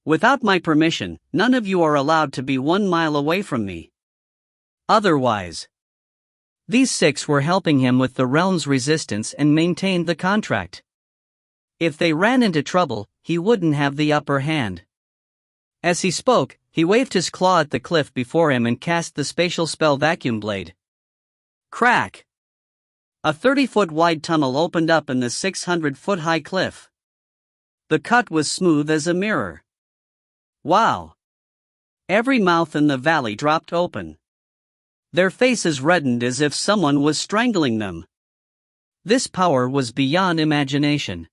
Without my permission, none of you are allowed to be 1 mile away from me. Otherwise." These 6 were helping him with the realm's resistance and maintained the contract. If they ran into trouble, he wouldn't have the upper hand. As he spoke, he waved his claw at the cliff before him and cast the spatial spell Vacuum Blade. Crack! A 30-foot-wide tunnel opened up in the 600-foot-high cliff. The cut was smooth as a mirror. Wow! Every mouth in the valley dropped open. Their faces reddened as if someone was strangling them. This power was beyond imagination.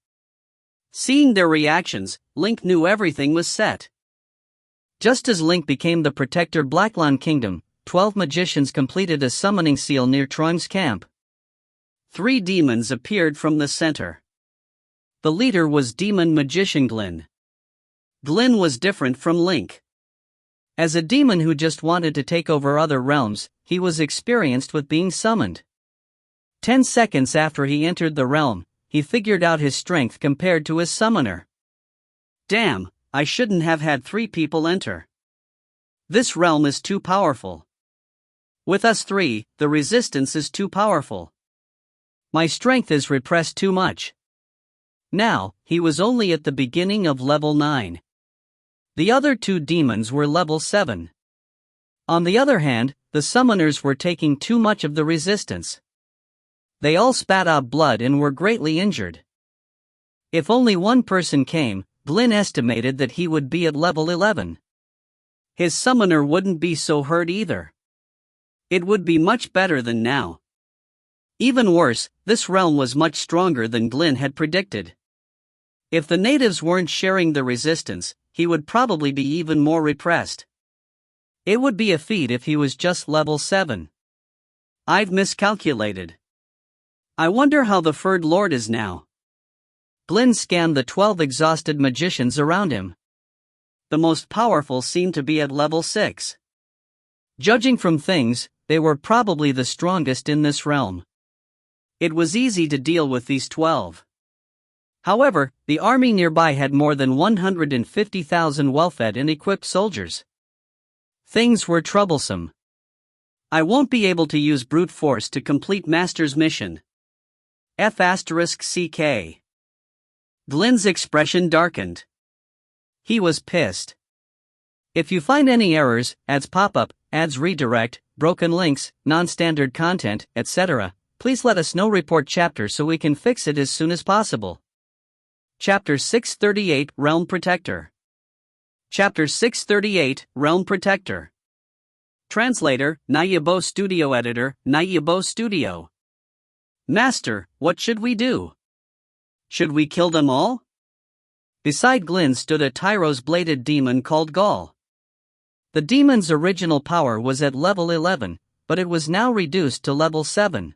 Seeing their reactions, Link knew everything was set. Just as Link became the protector Blackland Kingdom, 12 magicians completed a summoning seal near Troim's camp. 3 demons appeared from the center. The leader was demon magician Glyn. Glyn was different from Link. As a demon who just wanted to take over other realms, he was experienced with being summoned. 10 seconds after he entered the realm, he figured out his strength compared to his summoner. Damn, I shouldn't have had 3 people enter. This realm is too powerful. With us 3, the resistance is too powerful. My strength is repressed too much. Now, he was only at the beginning of level 9. The other 2 demons were level 7. On the other hand, the summoners were taking too much of the resistance. They all spat out blood and were greatly injured. If only one person came, Glyn estimated that he would be at level 11. His summoner wouldn't be so hurt either. It would be much better than now. Even worse, this realm was much stronger than Glyn had predicted. If the natives weren't sharing the resistance, he would probably be even more repressed. It would be a feat if he was just level 7. I've miscalculated. I wonder how the Third Lord is now. Glyn scanned the 12 exhausted magicians around him. The most powerful seemed to be at level 6. Judging from things, they were probably the strongest in this realm. It was easy to deal with these 12. However, the army nearby had more than 150,000 well-fed and equipped soldiers. Things were troublesome. I won't be able to use brute force to complete Master's mission. F***CK. Glyn's expression darkened. He was pissed. If you find any errors, ads pop-up, ads redirect, broken links, non-standard content, etc., please let us know. Report chapter so we can fix it as soon as possible. Chapter 638 Realm Protector. Chapter 638 Realm Protector. Translator, Nayabo Studio. Editor, Nayabo Studio. Master, what should we do? Should we kill them all? Beside Glyn stood a Tyros bladed demon called Gaul. The demon's original power was at level 11, but it was now reduced to level 7.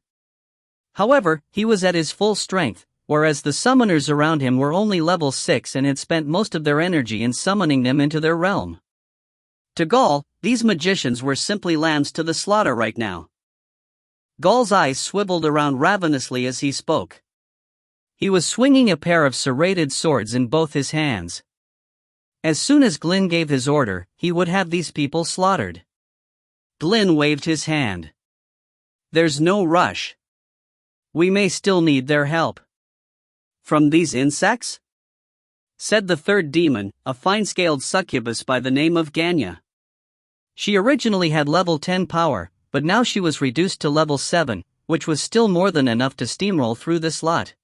However, he was at his full strength, whereas the summoners around him were only level 6 and had spent most of their energy in summoning them into their realm. To Gaul, these magicians were simply lambs to the slaughter right now. Gaul's eyes swiveled around ravenously as he spoke. He was swinging a pair of serrated swords in both his hands. As soon as Glyn gave his order, he would have these people slaughtered. Glyn waved his hand. There's no rush. We may still need their help. From these insects? Said the third demon, a fine-scaled succubus by the name of Ganya. She originally had level 10 power, but now she was reduced to level 7, which was still more than enough to steamroll through this lot.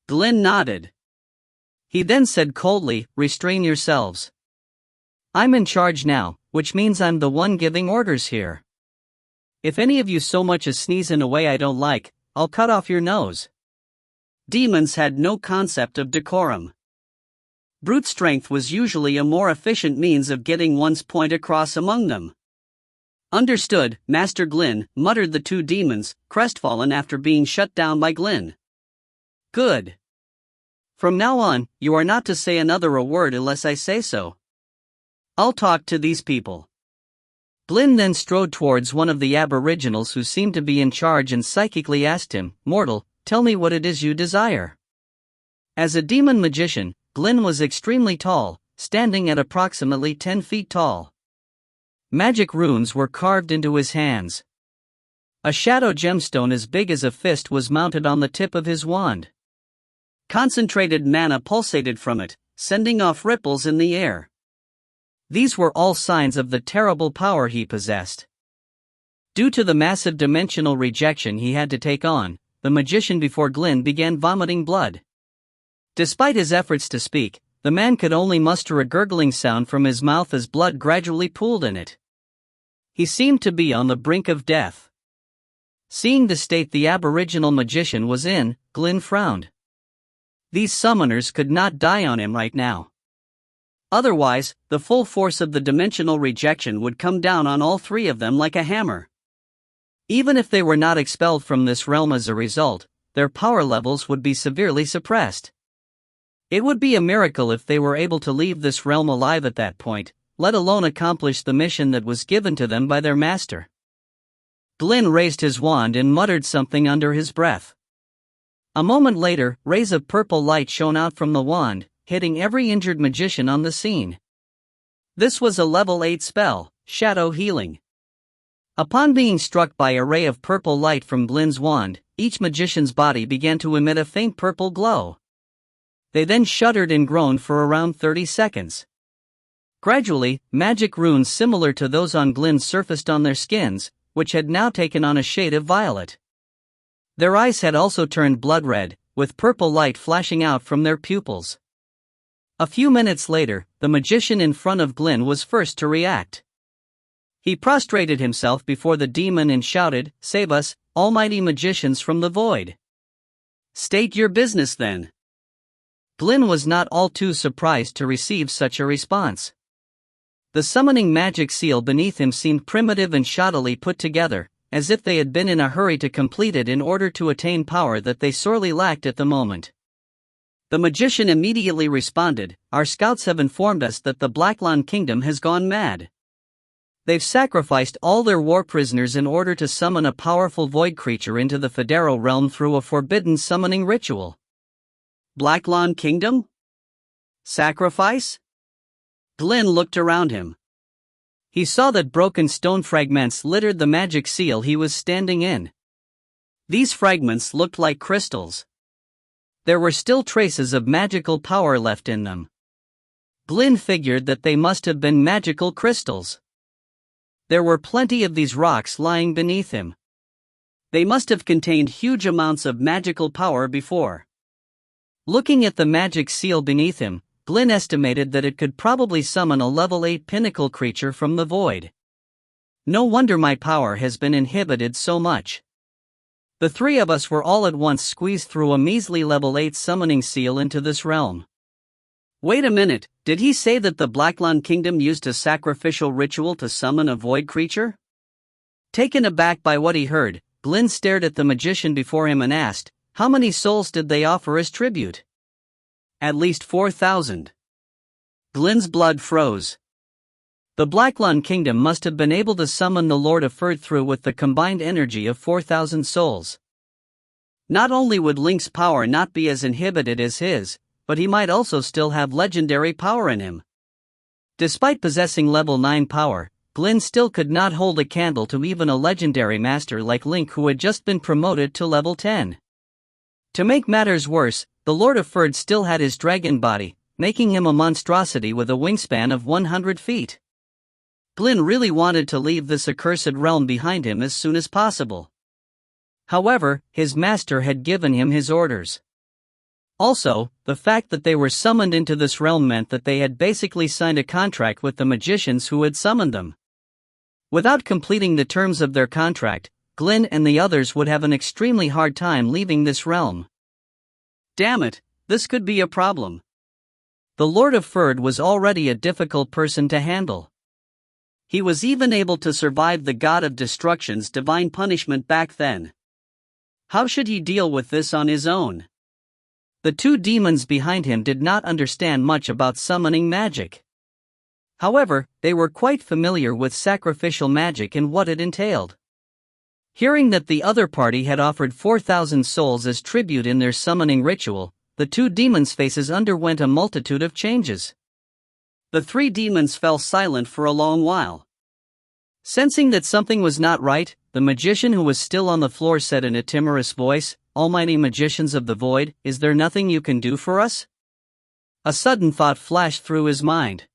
Glyn nodded. He then said coldly, "Restrain yourselves. I'm in charge now, which means I'm the one giving orders here. If any of you so much as sneeze in a way I don't like, I'll cut off your nose." Demons had no concept of decorum. Brute strength was usually a more efficient means of getting one's point across among them. "Understood, Master Glyn," muttered the 2 demons, crestfallen after being shut down by Glyn. "Good. From now on, you are not to say another word unless I say so. I'll talk to these people." Glyn then strode towards one of the aboriginals who seemed to be in charge and psychically asked him, "Mortal, tell me what it is you desire." As a demon magician, Glyn was extremely tall, standing at approximately 10 feet tall. Magic runes were carved into his hands. A shadow gemstone as big as a fist was mounted on the tip of his wand. Concentrated mana pulsated from it, sending off ripples in the air. These were all signs of the terrible power he possessed. Due to the massive dimensional rejection he had to take on, the magician before Glyn began vomiting blood. Despite his efforts to speak, the man could only muster a gurgling sound from his mouth as blood gradually pooled in it. He seemed to be on the brink of death. Seeing the state the aboriginal magician was in, Glynn frowned. These summoners could not die on him right now. Otherwise, the full force of the dimensional rejection would come down on all three of them like a hammer. Even if they were not expelled from this realm as a result, their power levels would be severely suppressed. It would be a miracle if they were able to leave this realm alive at that point, let alone accomplish the mission that was given to them by their master. Glynn raised his wand and muttered something under his breath. A moment later, rays of purple light shone out from the wand, hitting every injured magician on the scene. This was a level 8 spell, Shadow Healing. Upon being struck by a ray of purple light from Glynn's wand, each magician's body began to emit a faint purple glow. They then shuddered and groaned for around 30 seconds. Gradually, magic runes similar to those on Glynn surfaced on their skins, which had now taken on a shade of violet. Their eyes had also turned blood red, with purple light flashing out from their pupils. A few minutes later, the magician in front of Glynn was first to react. He prostrated himself before the demon and shouted, "Save us, almighty magicians from the void." "State your business then." Glynn was not all too surprised to receive such a response. The summoning magic seal beneath him seemed primitive and shoddily put together, as if they had been in a hurry to complete it in order to attain power that they sorely lacked at the moment. The magician immediately responded, "Our scouts have informed us that the Blackland Kingdom has gone mad. They've sacrificed all their war prisoners in order to summon a powerful void creature into the Federo realm through a forbidden summoning ritual." Blackland Kingdom? Sacrifice? Glynn looked around him. He saw that broken stone fragments littered the magic seal he was standing in. These fragments looked like crystals. There were still traces of magical power left in them. Glynn figured that they must have been magical crystals. There were plenty of these rocks lying beneath him. They must have contained huge amounts of magical power before. Looking at the magic seal beneath him, Glynn estimated that it could probably summon a level 8 pinnacle creature from the void. No wonder my power has been inhibited so much. The three of us were all at once squeezed through a measly level 8 summoning seal into this realm. Wait a minute, did he say that the Blackland Kingdom used a sacrificial ritual to summon a void creature? Taken aback by what he heard, Glynn stared at the magician before him and asked, "How many souls did they offer as tribute?" "At least 4,000. Glynn's blood froze. The Blackland Kingdom must have been able to summon the Lord of Ferd through with the combined energy of 4,000 souls. Not only would Link's power not be as inhibited as his, but he might also still have legendary power in him. Despite possessing level 9 power, Glynn still could not hold a candle to even a legendary master like Link who had just been promoted to level 10. To make matters worse, the Lord of Ferd still had his dragon body, making him a monstrosity with a wingspan of 100 feet. Glynn really wanted to leave this accursed realm behind him as soon as possible. However, his master had given him his orders. Also, the fact that they were summoned into this realm meant that they had basically signed a contract with the magicians who had summoned them. Without completing the terms of their contract, Glynn and the others would have an extremely hard time leaving this realm. Damn it, this could be a problem. The Lord of Ferd was already a difficult person to handle. He was even able to survive the God of Destruction's divine punishment back then. How should he deal with this on his own? The two demons behind him did not understand much about summoning magic. However, they were quite familiar with sacrificial magic and what it entailed. Hearing that the other party had offered 4,000 souls as tribute in their summoning ritual, the two demons' faces underwent a multitude of changes. The three demons fell silent for a long while. Sensing that something was not right, the magician who was still on the floor said in a timorous voice, "Almighty magicians of the void, is there nothing you can do for us?" A sudden thought flashed through his mind.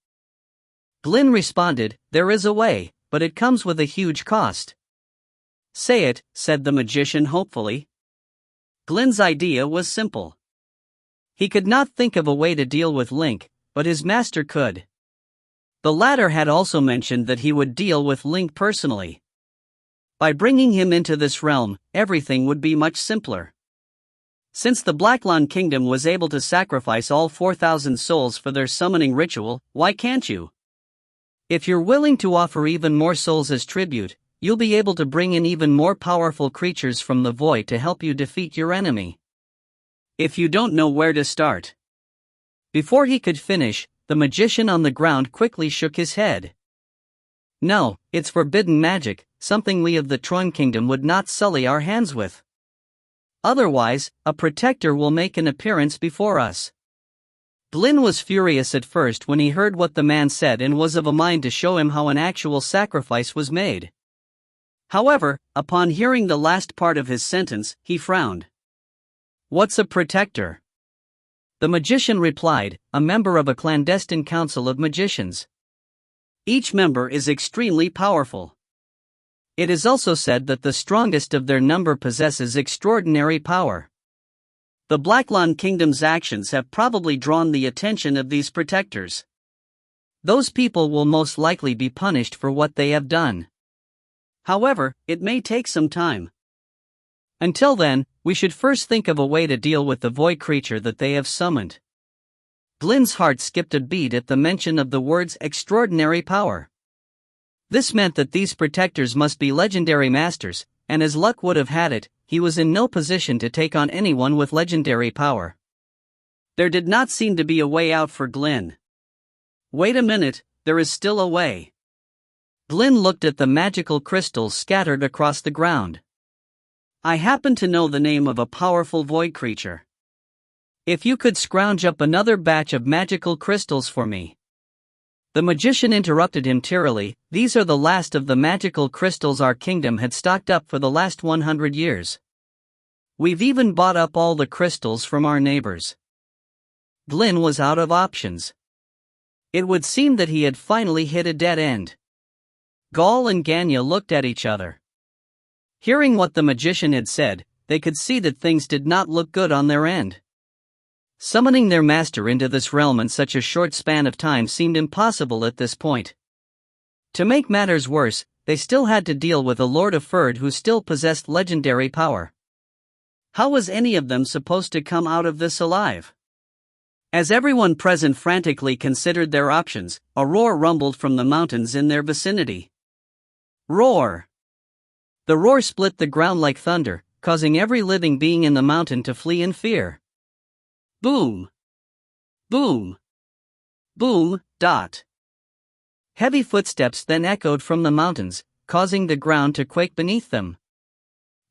Glynn responded, "There is a way, but it comes with a huge cost." "Say it," said the magician hopefully. Glynn's idea was simple. He could not think of a way to deal with Link, but his master could. The latter had also mentioned that he would deal with Link personally. By bringing him into this realm, everything would be much simpler. Since the Blacklan Kingdom was able to sacrifice all 4,000 souls for their summoning ritual, why can't you? If you're willing to offer even more souls as tribute, you'll be able to bring in even more powerful creatures from the void to help you defeat your enemy. If you don't know where to start. Before he could finish, the magician on the ground quickly shook his head. No, it's forbidden magic, something we of the Tron Kingdom would not sully our hands with. Otherwise, a protector will make an appearance before us. Glyn was furious at first when he heard what the man said and was of a mind to show him how an actual sacrifice was made. However, upon hearing the last part of his sentence, he frowned. What's a protector? The magician replied, a member of a clandestine council of magicians. Each member is extremely powerful. It is also said that the strongest of their number possesses extraordinary power. The Blacklan Kingdom's actions have probably drawn the attention of these protectors. Those people will most likely be punished for what they have done. However, it may take some time. Until then, we should first think of a way to deal with the void creature that they have summoned. Glyn's heart skipped a beat at the mention of the words extraordinary power. This meant that these protectors must be legendary masters, and as luck would have had it, he was in no position to take on anyone with legendary power. There did not seem to be a way out for Glyn. Wait a minute, there is still a way. Glyn looked at the magical crystals scattered across the ground. I happen to know the name of a powerful void creature. If you could scrounge up another batch of magical crystals for me. The magician interrupted him tearily, these are the last of the magical crystals our kingdom had stocked up for the last 100 years. We've even bought up all the crystals from our neighbors. Glyn was out of options. It would seem that he had finally hit a dead end. Gaul and Ganya looked at each other. Hearing what the magician had said, they could see that things did not look good on their end. Summoning their master into this realm in such a short span of time seemed impossible at this point. To make matters worse, they still had to deal with a Lord of Ferd who still possessed legendary power. How was any of them supposed to come out of this alive? As everyone present frantically considered their options, a roar rumbled from the mountains in their vicinity. Roar! The roar split the ground like thunder, causing every living being in the mountain to flee in fear. Boom! Boom! Boom! Dot! Heavy footsteps then echoed from the mountains, causing the ground to quake beneath them.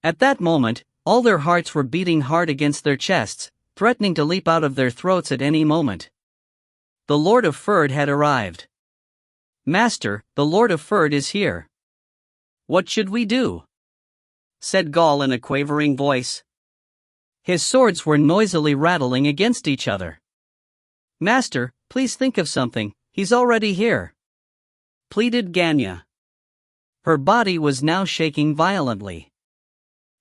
At that moment, all their hearts were beating hard against their chests, threatening to leap out of their throats at any moment. The Lord of Ferd had arrived. Master, the Lord of Ferd is here. What should we do? Said Gaul in a quavering voice. His swords were noisily rattling against each other. Master, please think of something, he's already here. Pleaded Ganya. Her body was now shaking violently.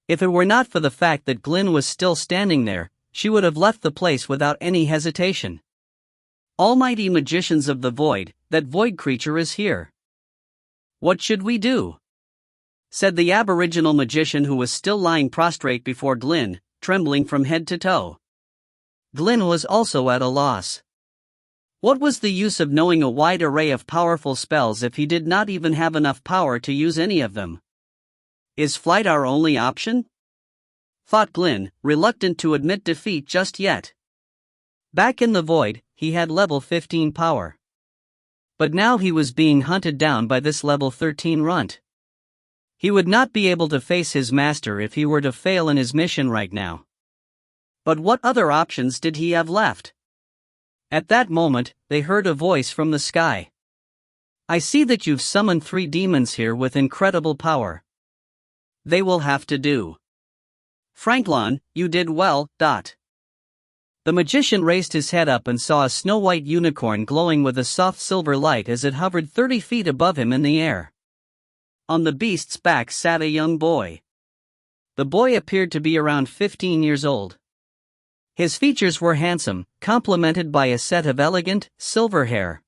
If it were not for the fact that Glyn was still standing there, she would have left the place without any hesitation. Almighty magicians of the void, that void creature is here. What should we do? Said the aboriginal magician who was still lying prostrate before Glyn, trembling from head to toe. Glyn was also at a loss. What was the use of knowing a wide array of powerful spells if he did not even have enough power to use any of them? Is flight our only option? Thought Glyn, reluctant to admit defeat just yet. Back in the void, he had level 15 power. But now he was being hunted down by this level 13 runt. He would not be able to face his master if he were to fail in his mission right now. But what other options did he have left? At that moment, they heard a voice from the sky. I see that you've summoned 3 demons here with incredible power. They will have to do. Franklin, you did well. The magician raised his head up and saw a snow-white unicorn glowing with a soft silver light as it hovered 30 feet above him in the air. On the beast's back sat a young boy. The boy appeared to be around 15 years old. His features were handsome, complemented by a set of elegant, silver hair.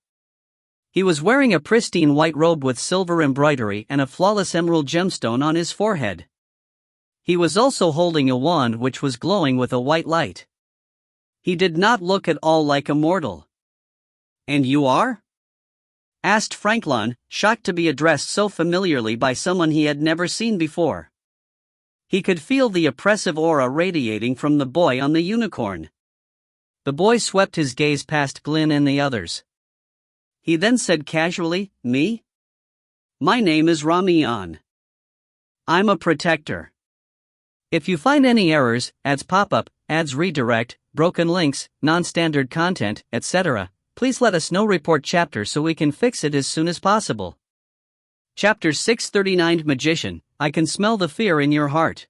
He was wearing a pristine white robe with silver embroidery and a flawless emerald gemstone on his forehead. He was also holding a wand which was glowing with a white light. He did not look at all like a mortal. "And you are?" asked Franklin, shocked to be addressed so familiarly by someone he had never seen before. He could feel the oppressive aura radiating from the boy on the unicorn. The boy swept his gaze past Glynn and the others. He then said casually, "Me? My name is Ramian. I'm a protector. If you find any errors, ads pop-up, ads redirect, broken links, non-standard content, etc., please let us know. Report chapter so we can fix it as soon as possible." Chapter 639 Magician, I can smell the fear in your heart.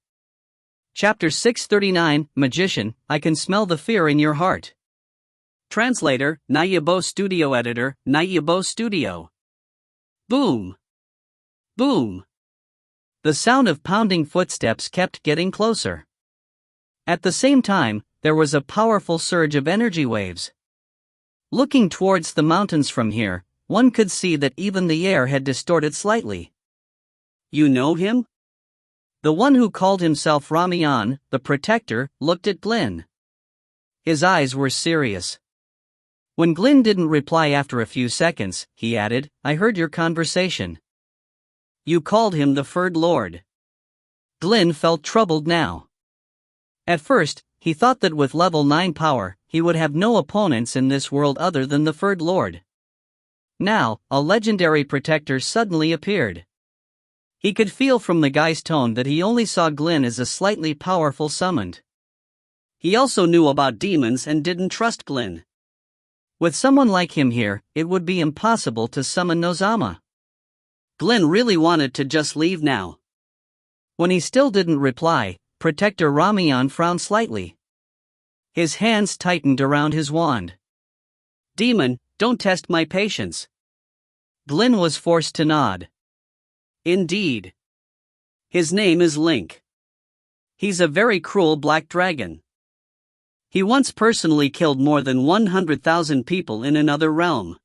Chapter 639 Magician, I can smell the fear in your heart. Translator, Nayabo Studio Editor, Nayabo Studio. Boom. Boom. The sound of pounding footsteps kept getting closer. At the same time, there was a powerful surge of energy waves. Looking towards the mountains from here, one could see that even the air had distorted slightly. "You know him?" The one who called himself Ramian, the protector, looked at Glynn. His eyes were serious. When Glynn didn't reply after a few seconds, he added, "I heard your conversation. You called him the Third Lord." Glynn felt troubled now. At first, he thought that with level 9 power, he would have no opponents in this world other than the Third Lord. Now, a legendary protector suddenly appeared. He could feel from the guy's tone that he only saw Glynn as a slightly powerful summoned. He also knew about demons and didn't trust Glynn. With someone like him here, it would be impossible to summon Nozama. Glynn really wanted to just leave now. When he still didn't reply, Protector Ramian frowned slightly. His hands tightened around his wand. "Demon, don't test my patience." Glynn was forced to nod. "Indeed. His name is Link. He's a very cruel black dragon. He once personally killed more than 100,000 people in another realm.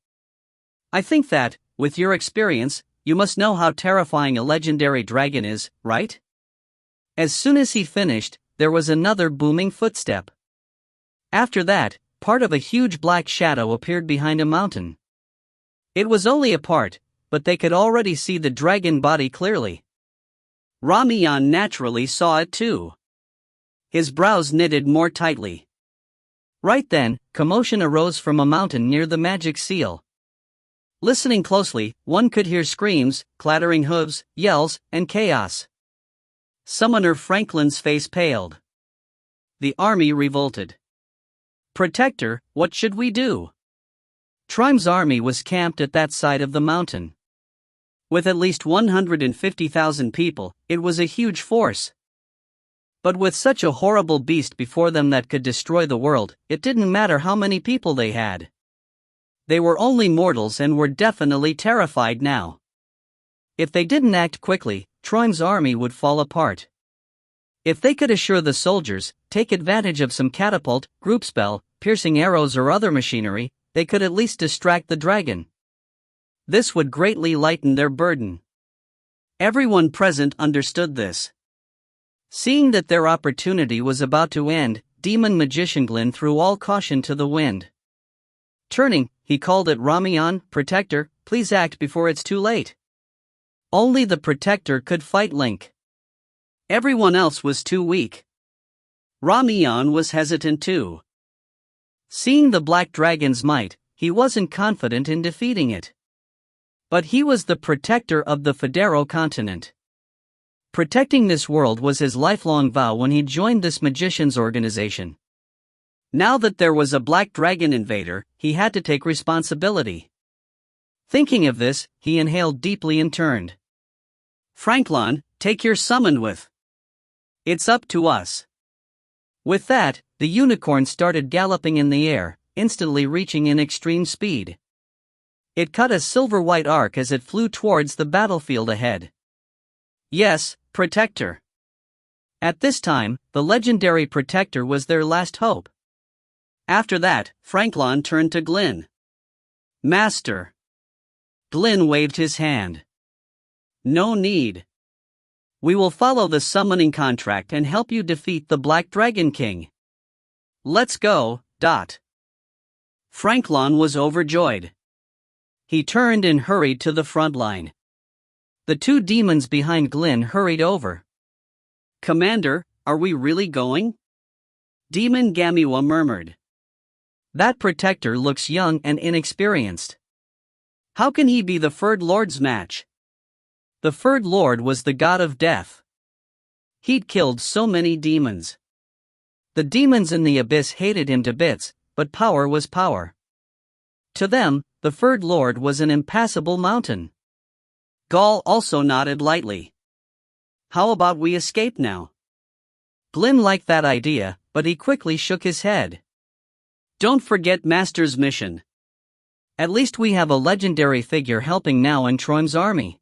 I think that, with your experience, you must know how terrifying a legendary dragon is, right?" As soon as he finished, there was another booming footstep. After that, part of a huge black shadow appeared behind a mountain. It was only a part, but they could already see the dragon body clearly. Ramian naturally saw it too. His brows knitted more tightly. Right then, commotion arose from a mountain near the magic seal. Listening closely, one could hear screams, clattering hooves, yells, and chaos. Summoner Franklin's face paled. The army revolted. "Protector, what should we do?" Trime's army was camped at that side of the mountain. With at least 150,000 people, it was a huge force. But with such a horrible beast before them that could destroy the world, it didn't matter how many people they had. They were only mortals and were definitely terrified now. If they didn't act quickly, Troy's army would fall apart. If they could assure the soldiers, take advantage of some catapult, group spell, piercing arrows or other machinery, they could at least distract the dragon. This would greatly lighten their burden. Everyone present understood this. Seeing that their opportunity was about to end, Demon Magician Glynn threw all caution to the wind. Turning, he called at Ramian, "Protector, please act before it's too late." Only the Protector could fight Link. Everyone else was too weak. Ramian was hesitant too. Seeing the Black Dragon's might, he wasn't confident in defeating it. But he was the protector of the Federo continent. Protecting this world was his lifelong vow when he joined this magician's organization. Now that there was a Black Dragon invader, he had to take responsibility. Thinking of this, he inhaled deeply and turned. "Franklin, take your summon with. It's up to us." With that, the unicorn started galloping in the air, instantly reaching in extreme speed. It cut a silver-white arc as it flew towards the battlefield ahead. Yes, Protector. At this time, the legendary Protector was their last hope. After that, Franklin turned to Glynn. Master. Glynn waved his hand. No need. We will follow the summoning contract and help you defeat the Black Dragon King. Let's go. Franklin was overjoyed. He turned and hurried to the front line. The two demons behind Glynn hurried over. Commander, are we really going? Demon Gamiwa murmured. That protector looks young and inexperienced. How can he be the Third Lord's match? The Third Lord was the god of death. He'd killed so many demons. The demons in the abyss hated him to bits, but power was power. To them, the Third Lord was an impassable mountain. Gaul also nodded lightly. How about we escape now? Glynn liked that idea, but he quickly shook his head. Don't forget Master's mission. At least we have a legendary figure helping now in Troim's army.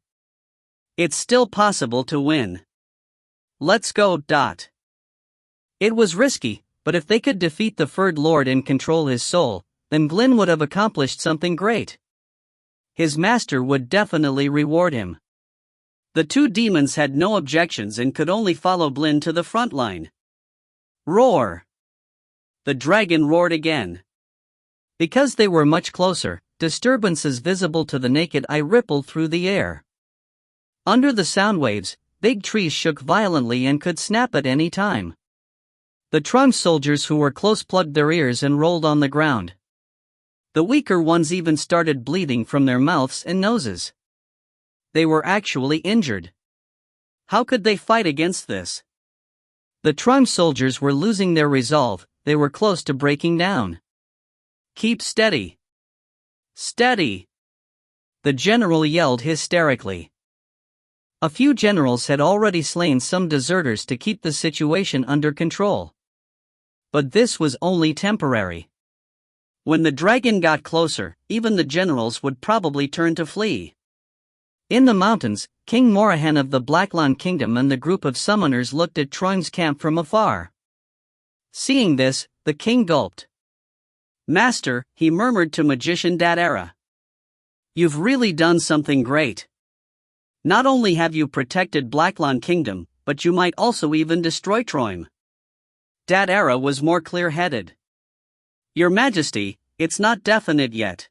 It's still possible to win. Let's go. It was risky, but if they could defeat the Third Lord and control his soul, then Glynn would have accomplished something great. His master would definitely reward him. The two demons had no objections and could only follow Glynn to the front line. Roar! The dragon roared again. Because they were much closer, disturbances visible to the naked eye rippled through the air. Under the sound waves, big trees shook violently and could snap at any time. The Troim soldiers who were close plugged their ears and rolled on the ground. The weaker ones even started bleeding from their mouths and noses. They were actually injured. How could they fight against this? The Troim soldiers were losing their resolve, they were close to breaking down. Keep steady. Steady! The general yelled hysterically. A few generals had already slain some deserters to keep the situation under control. But this was only temporary. When the dragon got closer, even the generals would probably turn to flee. In the mountains, King Morahan of the Blackland Kingdom and the group of summoners looked at Troim's camp from afar. Seeing this, the king gulped. Master, he murmured to magician Dadera. You've really done something great. Not only have you protected Blackland Kingdom, but you might also even destroy Troim. Dadera was more clear-headed. Your Majesty, it's not definite yet.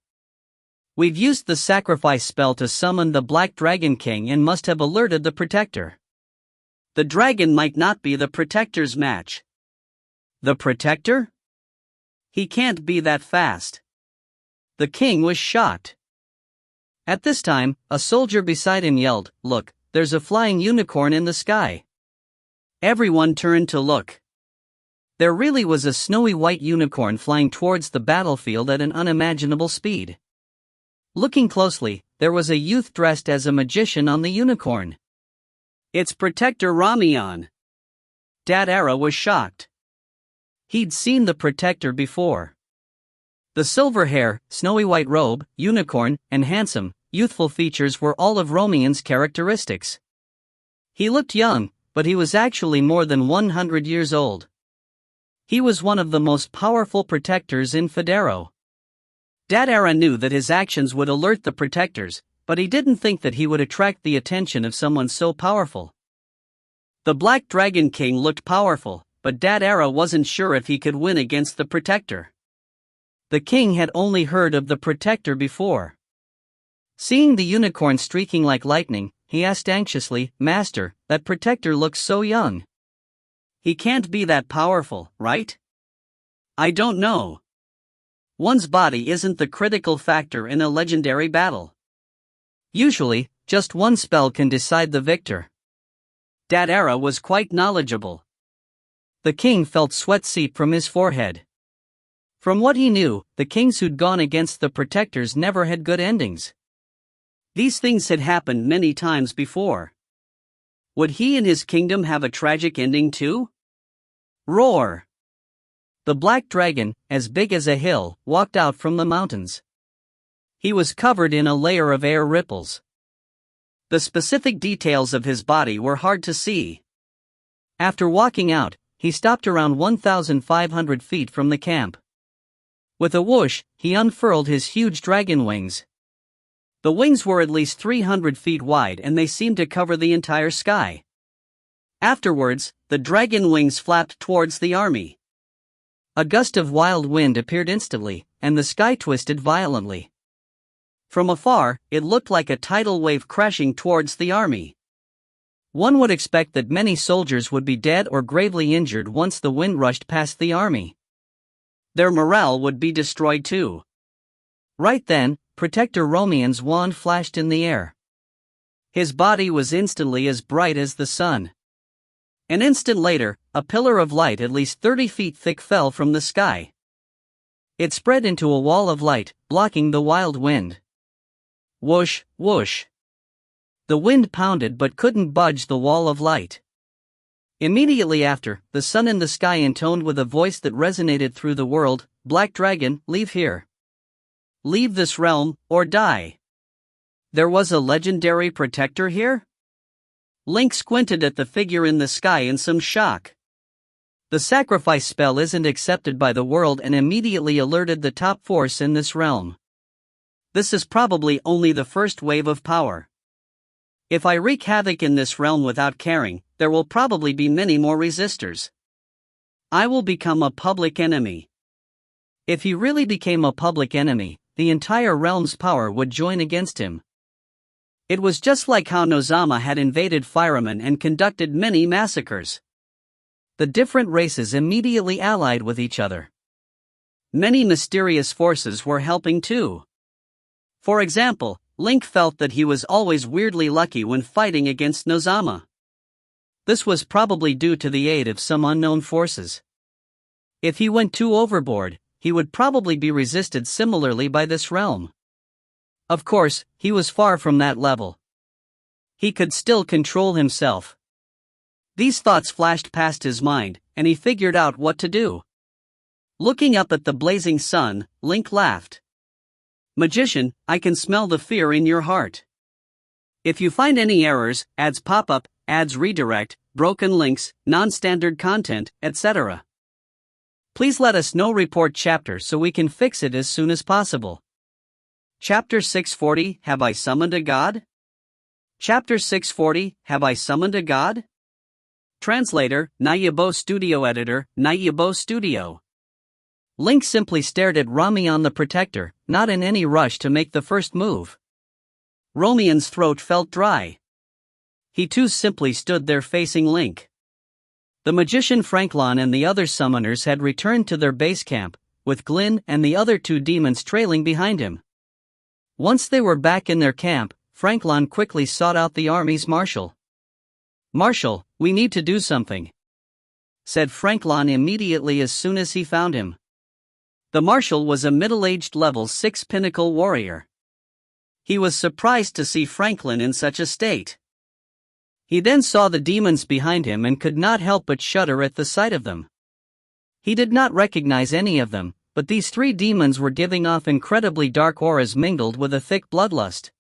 We've used the sacrifice spell to summon the Black Dragon King and must have alerted the Protector. The dragon might not be the Protector's match. The Protector? He can't be that fast. The king was shocked. At this time, a soldier beside him yelled, Look, there's a flying unicorn in the sky. Everyone turned to look. There really was a snowy white unicorn flying towards the battlefield at an unimaginable speed. Looking closely, there was a youth dressed as a magician on the unicorn. It's Protector Ramion. Dadera was shocked. He'd seen the Protector before. The silver hair, snowy white robe, unicorn, and handsome, youthful features were all of Romion's characteristics. He looked young, but he was actually more than 100 years old. He was one of the most powerful protectors in Federo. Dadera knew that his actions would alert the protectors, but he didn't think that he would attract the attention of someone so powerful. The Black Dragon King looked powerful, but Dadera wasn't sure if he could win against the Protector. The king had only heard of the Protector before. Seeing the unicorn streaking like lightning, he asked anxiously, Master, that Protector looks so young. He can't be that powerful, right? I don't know. One's body isn't the critical factor in a legendary battle. Usually, just one spell can decide the victor. Dadera was quite knowledgeable. The king felt sweat seep from his forehead. From what he knew, the kings who'd gone against the Protectors never had good endings. These things had happened many times before. Would he and his kingdom have a tragic ending too? Roar! The black dragon, as big as a hill, walked out from the mountains. He was covered in a layer of air ripples. The specific details of his body were hard to see. After walking out, he stopped around 1,500 feet from the camp. With a whoosh, he unfurled his huge dragon wings. The wings were at least 300 feet wide and they seemed to cover the entire sky. Afterwards, the dragon wings flapped towards the army. A gust of wild wind appeared instantly, and the sky twisted violently. From afar, it looked like a tidal wave crashing towards the army. One would expect that many soldiers would be dead or gravely injured once the wind rushed past the army. Their morale would be destroyed too. Right then, Protector Romian's wand flashed in the air. His body was instantly as bright as the sun. An instant later, a pillar of light at least 30 feet thick fell from the sky. It spread into a wall of light, blocking the wild wind. Whoosh, whoosh. The wind pounded but couldn't budge the wall of light. Immediately after, the sun in the sky intoned with a voice that resonated through the world, "Black Dragon, leave here. Leave this realm, or die." There was a legendary protector here? Link squinted at the figure in the sky in some shock. The sacrifice spell isn't accepted by the world and immediately alerted the top force in this realm. This is probably only the first wave of power. If I wreak havoc in this realm without caring, there will probably be many more resistors. I will become a public enemy. If he really became a public enemy, the entire realm's power would join against him. It was just like how Nozama had invaded Fireman and conducted many massacres. The different races immediately allied with each other. Many mysterious forces were helping too. For example, Link felt that he was always weirdly lucky when fighting against Nozama. This was probably due to the aid of some unknown forces. If he went too overboard, he would probably be resisted similarly by this realm. Of course, he was far from that level. He could still control himself. These thoughts flashed past his mind, and he figured out what to do. Looking up at the blazing sun, Link laughed. "Magician, I can smell the fear in your heart. If you find any errors, ads pop up, ads redirect, broken links, non-standard content, etc. please let us know. Report chapter so we can fix it as soon as possible." Chapter 640, Have I Summoned a God? Chapter 640, Have I Summoned a God? Translator, Nayabo Studio Editor, Nayabo Studio. Link simply stared at Romian the Protector, not in any rush to make the first move. Romian's throat felt dry. He too simply stood there facing Link. The magician Franklin and the other summoners had returned to their base camp, with Glyn and the other two demons trailing behind him. Once they were back in their camp, Franklin quickly sought out the army's marshal. "Marshal, we need to do something," said Franklin immediately as soon as he found him. The marshal was a middle-aged level 6 pinnacle warrior. He was surprised to see Franklin in such a state. He then saw the demons behind him and could not help but shudder at the sight of them. He did not recognize any of them, but these 3 demons were giving off incredibly dark auras mingled with a thick bloodlust.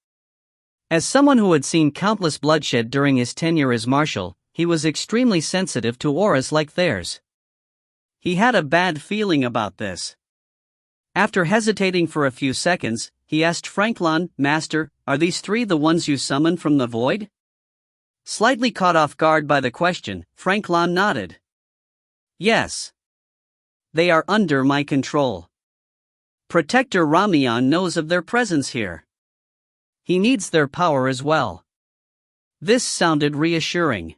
As someone who had seen countless bloodshed during his tenure as marshal, he was extremely sensitive to auras like theirs. He had a bad feeling about this. After hesitating for a few seconds, he asked Franklin, "Master, are these 3 the ones you summoned from the void?" Slightly caught off guard by the question, Franklin nodded. "Yes. They are under my control. Protector Romian knows of their presence here. He needs their power as well." This sounded reassuring.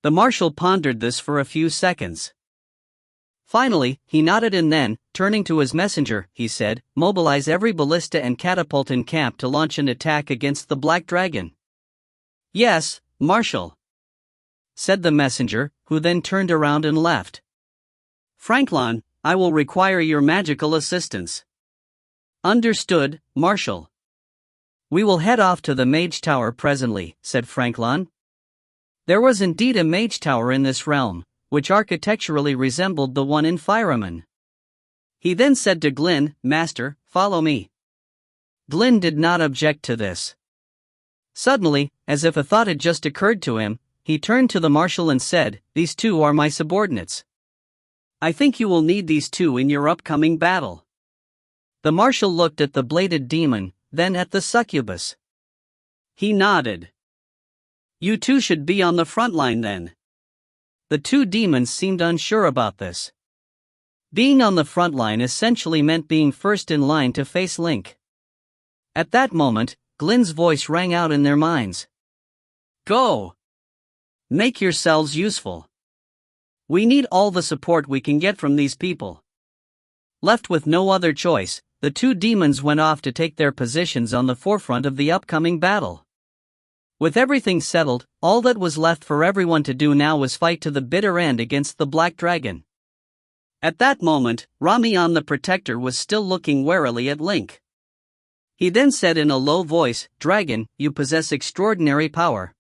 The marshal pondered this for a few seconds. Finally, he nodded and then, turning to his messenger, he said, "Mobilize every ballista and catapult in camp to launch an attack against the Black Dragon." "Yes, Marshal," said the messenger, who then turned around and left. "Franklin, I will require your magical assistance." "Understood, Marshal." "We will head off to the Mage Tower presently," said Franklin. There was indeed a Mage Tower in this realm, which architecturally resembled the one in Fireman. He then said to Glyn, "Master, follow me." Glyn did not object to this. Suddenly, as if a thought had just occurred to him, he turned to the marshal and said, "These 2 are my subordinates. I think you will need these 2 in your upcoming battle. The marshal looked at the bladed demon, then at the succubus. He nodded. You two should be on the front line then. The two demons seemed unsure about this. Being on the front line essentially meant being first in line to face Link. At that moment, Glin's voice rang out in their minds. Go! Make yourselves useful. We need all the support we can get from these people. Left with no other choice, the two demons went off to take their positions on the forefront of the upcoming battle. With everything settled, all that was left for everyone to do now was fight to the bitter end against the Black Dragon. At that moment, Ramian the Protector was still looking warily at Link. He then said in a low voice, Dragon, you possess extraordinary power.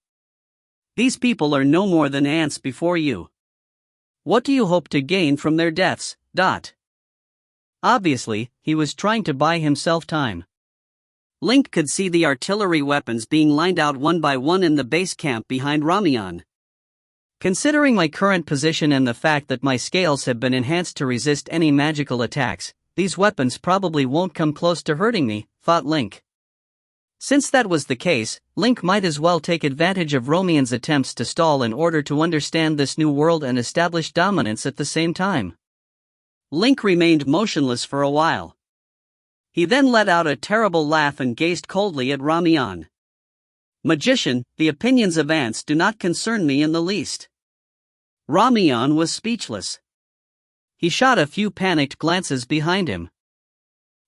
These people are no more than ants before you. What do you hope to gain from their deaths? Obviously, he was trying to buy himself time. Link could see the artillery weapons being lined out one by one in the base camp behind Ramian. Considering my current position and the fact that my scales have been enhanced to resist any magical attacks, these weapons probably won't come close to hurting me, thought Link. Since that was the case, Link might as well take advantage of Ramian's attempts to stall in order to understand this new world and establish dominance at the same time. Link remained motionless for a while. He then let out a terrible laugh and gazed coldly at Ramian. Magician, the opinions of ants do not concern me in the least. Ramian was speechless. He shot a few panicked glances behind him.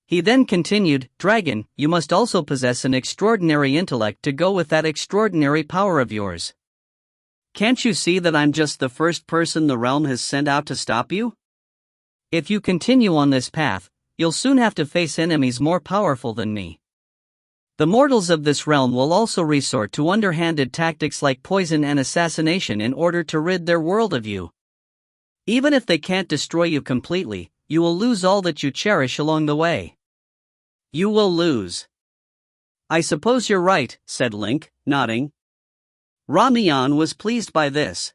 He then continued, Dragon, you must also possess an extraordinary intellect to go with that extraordinary power of yours. Can't you see that I'm just the first person the realm has sent out to stop you? If you continue on this path, you'll soon have to face enemies more powerful than me. The mortals of this realm will also resort to underhanded tactics like poison and assassination in order to rid their world of you. Even if they can't destroy you completely, you will lose all that you cherish along the way. You will lose. I suppose you're right, said Link, nodding. Ramian was pleased by this.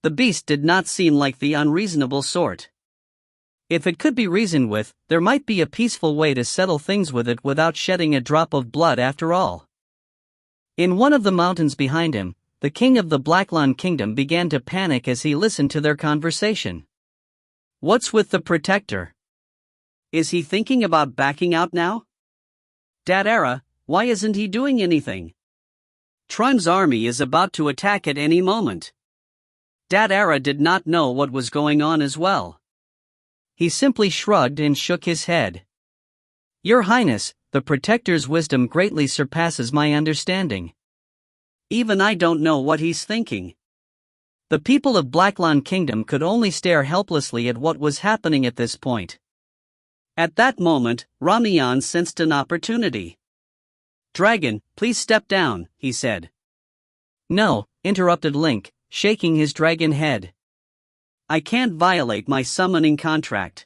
The beast did not seem like the unreasonable sort. If it could be reasoned with, there might be a peaceful way to settle things with it without shedding a drop of blood after all. In one of the mountains behind him, the king of the Blackland Kingdom began to panic as he listened to their conversation. What's with the Protector? Is he thinking about backing out now? Dadera, why isn't he doing anything? Trime's army is about to attack at any moment. Dadera did not know what was going on as well. He simply shrugged and shook his head. Your Highness, the Protector's wisdom greatly surpasses my understanding. Even I don't know what he's thinking. The people of Blackland Kingdom could only stare helplessly at what was happening at this point. At that moment, Ramian sensed an opportunity. Dragon, please step down, he said. No, interrupted Link, shaking his dragon head. I can't violate my summoning contract.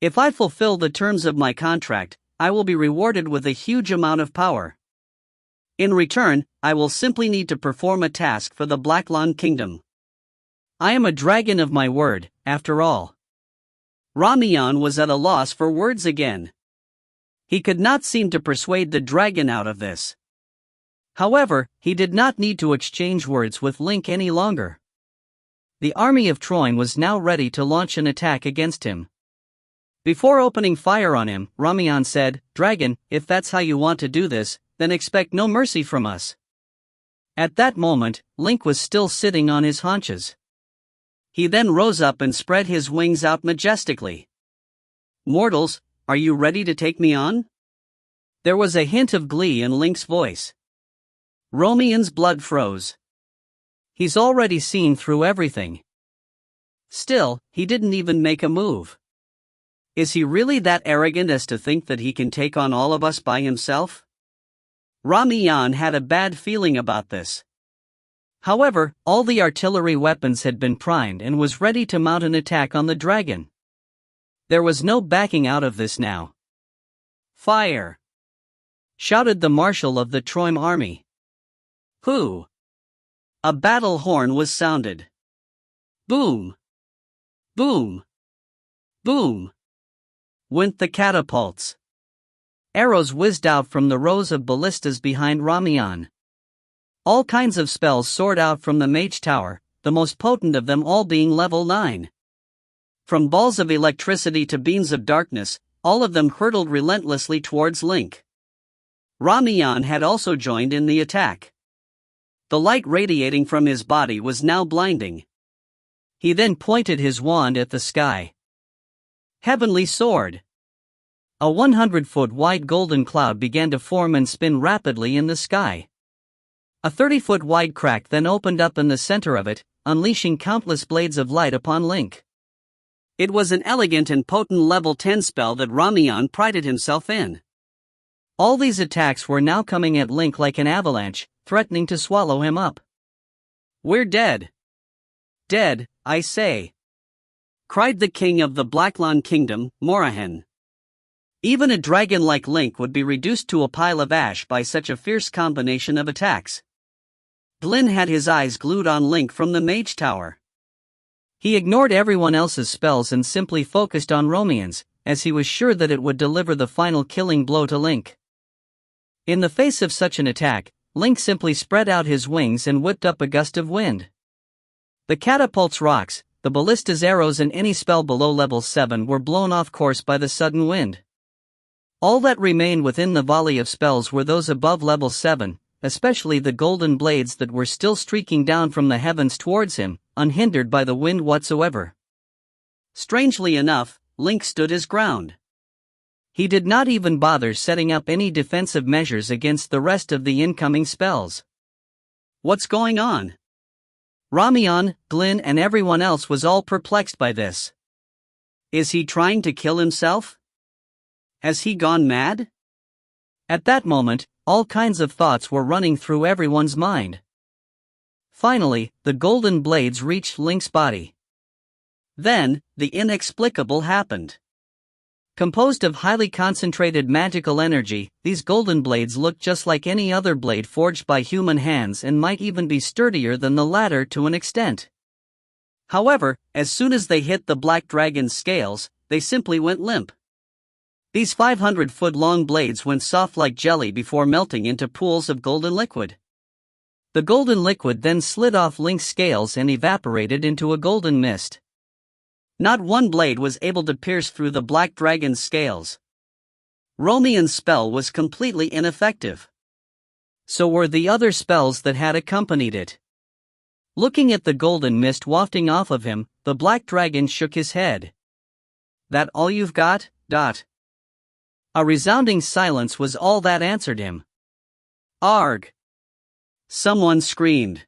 If I fulfill the terms of my contract, I will be rewarded with a huge amount of power. In return, I will simply need to perform a task for the Blackland Kingdom. I am a dragon of my word, after all. Ramian was at a loss for words again. He could not seem to persuade the dragon out of this. However, he did not need to exchange words with Link any longer. The army of Troyne was now ready to launch an attack against him. Before opening fire on him, Ramian said, Dragon, if that's how you want to do this, then expect no mercy from us. At that moment, Link was still sitting on his haunches. He then rose up and spread his wings out majestically. Mortals, are you ready to take me on? There was a hint of glee in Link's voice. Ramian's blood froze. He's already seen through everything. Still, he didn't even make a move. Is he really that arrogant as to think that he can take on all of us by himself? Ramian had a bad feeling about this. However, all the artillery weapons had been primed and was ready to mount an attack on the dragon. There was no backing out of this now. Fire! Shouted the marshal of the Troyne army. Who? A battle horn was sounded. Boom! Boom! Boom! went the catapults. Arrows whizzed out from the rows of ballistas behind Ramiyan. All kinds of spells soared out from the mage tower, the most potent of them all being level 9. From balls of electricity to beams of darkness, all of them hurtled relentlessly towards Link. Ramiyan had also joined in the attack. The light radiating from his body was now blinding. He then pointed his wand at the sky. Heavenly Sword! A 100-foot wide golden cloud began to form and spin rapidly in the sky. A 30-foot wide crack then opened up in the center of it, unleashing countless blades of light upon Link. It was an elegant and potent level 10 spell that Ramiyan prided himself in. All these attacks were now coming at Link like an avalanche, threatening to swallow him up. "We're dead. Dead, I say," cried the king of the Blackland Kingdom, Morahan. Even a dragon like Link would be reduced to a pile of ash by such a fierce combination of attacks. Glyn had his eyes glued on Link from the mage tower. He ignored everyone else's spells and simply focused on Romian's, as he was sure that it would deliver the final killing blow to Link. In the face of such an attack, Link simply spread out his wings and whipped up a gust of wind. The catapult's rocks, the ballista's arrows and any spell below level 7 were blown off course by the sudden wind. All that remained within the volley of spells were those above level 7, especially the golden blades that were still streaking down from the heavens towards him, unhindered by the wind whatsoever. Strangely enough, Link stood his ground. He did not even bother setting up any defensive measures against the rest of the incoming spells. What's going on? Ramiyan, Glyn and everyone else was all perplexed by this. Is he trying to kill himself? Has he gone mad? At that moment, all kinds of thoughts were running through everyone's mind. Finally, the golden blades reached Link's body. Then, the inexplicable happened. Composed of highly concentrated magical energy, these golden blades looked just like any other blade forged by human hands and might even be sturdier than the latter to an extent. However, as soon as they hit the black dragon's scales, they simply went limp. These 500-foot-long blades went soft like jelly before melting into pools of golden liquid. The golden liquid then slid off Link's scales and evaporated into a golden mist. Not one blade was able to pierce through the black dragon's scales. Romian's spell was completely ineffective. So were the other spells that had accompanied it. Looking at the golden mist wafting off of him, the black dragon shook his head. "That all you've got?" A resounding silence was all that answered him. "Arg!" someone screamed.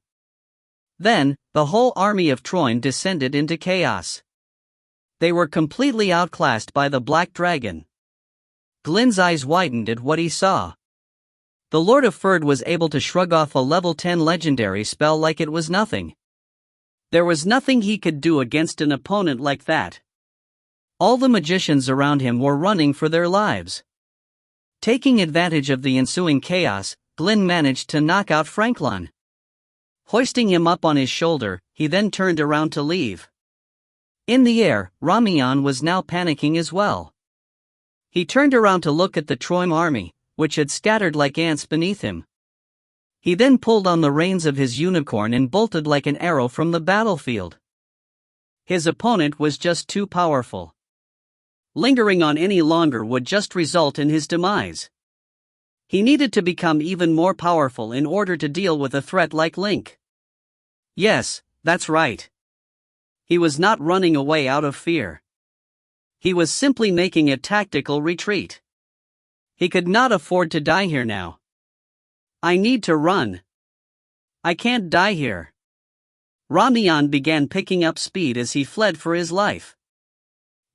Then, the whole army of Troyne descended into chaos. They were completely outclassed by the black dragon. Glyn's eyes widened at what he saw. The Lord of Ferd was able to shrug off a level 10 legendary spell like it was nothing. There was nothing he could do against an opponent like that. All the magicians around him were running for their lives. Taking advantage of the ensuing chaos, Glyn managed to knock out Franklin. Hoisting him up on his shoulder, he then turned around to leave. In the air, Ramiyan was now panicking as well. He turned around to look at the Troyne army, which had scattered like ants beneath him. He then pulled on the reins of his unicorn and bolted like an arrow from the battlefield. His opponent was just too powerful. Lingering on any longer would just result in his demise. He needed to become even more powerful in order to deal with a threat like Link. Yes, that's right. He was not running away out of fear. He was simply making a tactical retreat. He could not afford to die here now. "I need to run. I can't die here." Ramiyan began picking up speed as he fled for his life.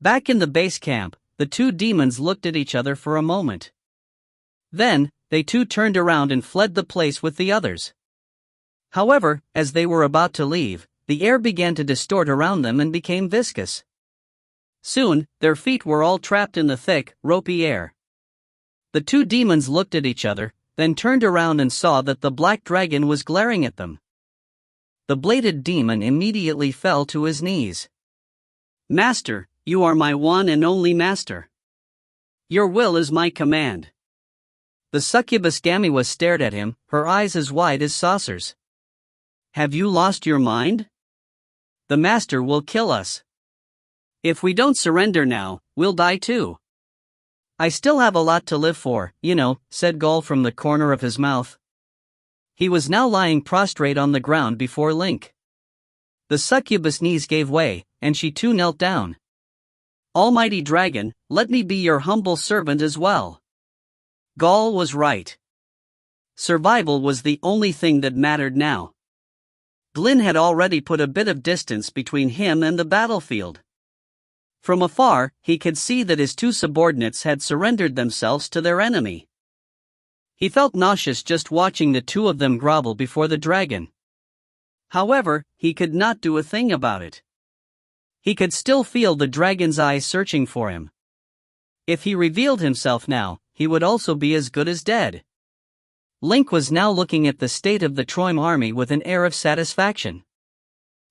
Back in the base camp, the two demons looked at each other for a moment. Then, they too turned around and fled the place with the others. However, as they were about to leave, the air began to distort around them and became viscous. Soon, their feet were all trapped in the thick, ropey air. The two demons looked at each other, then turned around and saw that the black dragon was glaring at them. The bladed demon immediately fell to his knees. "Master, you are my one and only master. Your will is my command. The succubus Gamiwa stared at him, her eyes as wide as saucers. Have you lost your mind? The master will kill us. If we don't surrender now, we'll die too. I still have a lot to live for, said Gaul from the corner of his mouth. He was now lying prostrate on the ground before Link. The succubus' knees gave way, and she too knelt down. Almighty dragon, let me be your humble servant as well. Gaul was right. Survival was the only thing that mattered now. Glyn had already put a bit of distance between him and the battlefield. From afar, he could see that his two subordinates had surrendered themselves to their enemy. He felt nauseous just watching the two of them grovel before the dragon. However, he could not do a thing about it. He could still feel the dragon's eyes searching for him. If he revealed himself now, he would also be as good as dead. Link was now looking at the state of the Troim army with an air of satisfaction.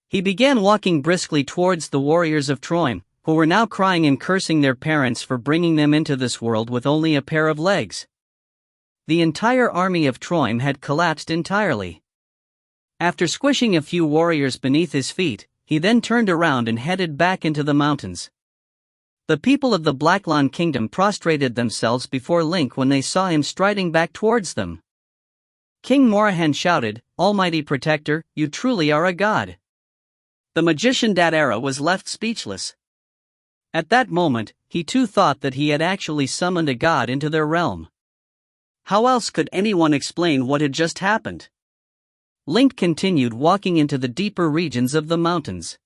He began walking briskly towards the warriors of Troim, who were now crying and cursing their parents for bringing them into this world with only a pair of legs. The entire army of Troim had collapsed entirely. After squishing a few warriors beneath his feet, he then turned around and headed back into the mountains. The people of the Blacklawn Kingdom prostrated themselves before Link when they saw him striding back towards them. King Morahan shouted, "Almighty Protector, you truly are a god." The magician Dadera was left speechless. At that moment, he too thought that he had actually summoned a god into their realm. How else could anyone explain what had just happened? Link continued walking into the deeper regions of the mountains.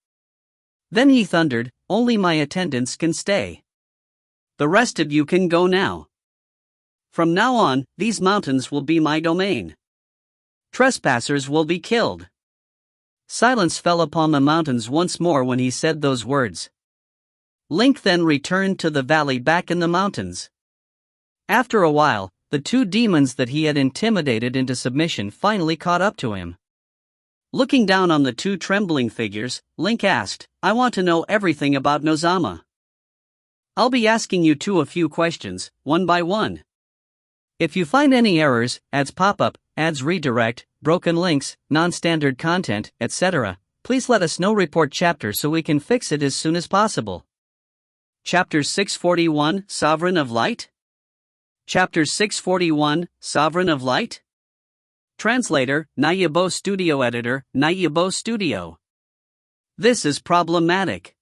Then he thundered, "Only my attendants can stay. The rest of you can go now. From now on, these mountains will be my domain. Trespassers will be killed." Silence fell upon the mountains once more when he said those words. Link then returned to the valley back in the mountains. After a while, the two demons that he had intimidated into submission finally caught up to him. Looking down on the two trembling figures, Link asked, "I want to know everything about Nozama. I'll be asking you two a few questions, one by one. If you find any errors, ads pop up, ads redirect, broken links, non-standard content, etc., please let us know. Report chapter so we can fix it as soon as possible." Chapter 641, Sovereign of Light? Chapter 641, Sovereign of Light? Translator, Nayabo Studio Editor, Nayabo Studio. This is problematic.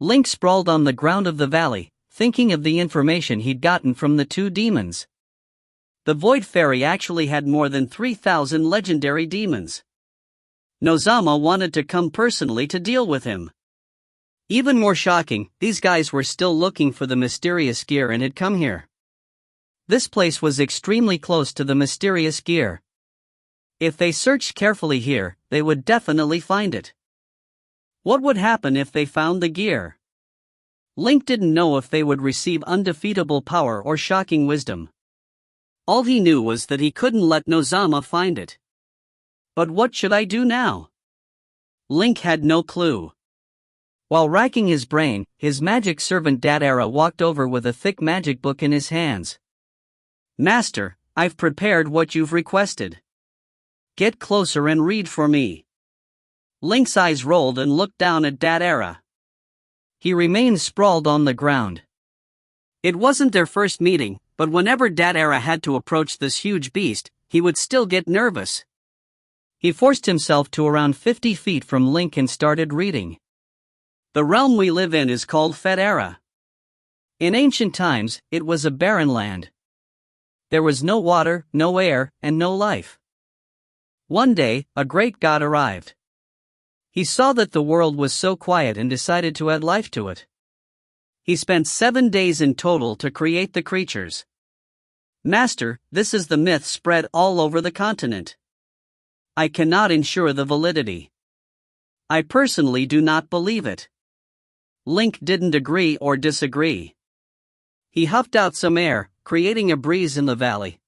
Link sprawled on the ground of the valley, thinking of the information he'd gotten from the two demons. The Void Fairy actually had more than 3,000 legendary demons. Nozama wanted to come personally to deal with him. Even more shocking, these guys were still looking for the mysterious gear and had come here. This place was extremely close to the mysterious gear. If they searched carefully here, they would definitely find it. What would happen if they found the gear? Link didn't know if they would receive undefeatable power or shocking wisdom. All he knew was that he couldn't let Nozama find it. But what should I do now? Link had no clue. While racking his brain, his magic servant Dadera walked over with a thick magic book in his hands. "Master, I've prepared what you've requested. Get closer and read for me." Link's eyes rolled and looked down at Dadera. He remained sprawled on the ground. It wasn't their first meeting, but whenever Dadera had to approach this huge beast, he would still get nervous. He forced himself to around 50 feet from Link and started reading. "The realm we live in is called Federa. In ancient times, it was a barren land. There was no water, no air, and no life. One day, a great god arrived. He saw that the world was so quiet and decided to add life to it. He spent 7 days in total to create the creatures. Master, this is the myth spread all over the continent. I cannot ensure the validity. I personally do not believe it." Link didn't agree or disagree. He huffed out some air, creating a breeze in the valley.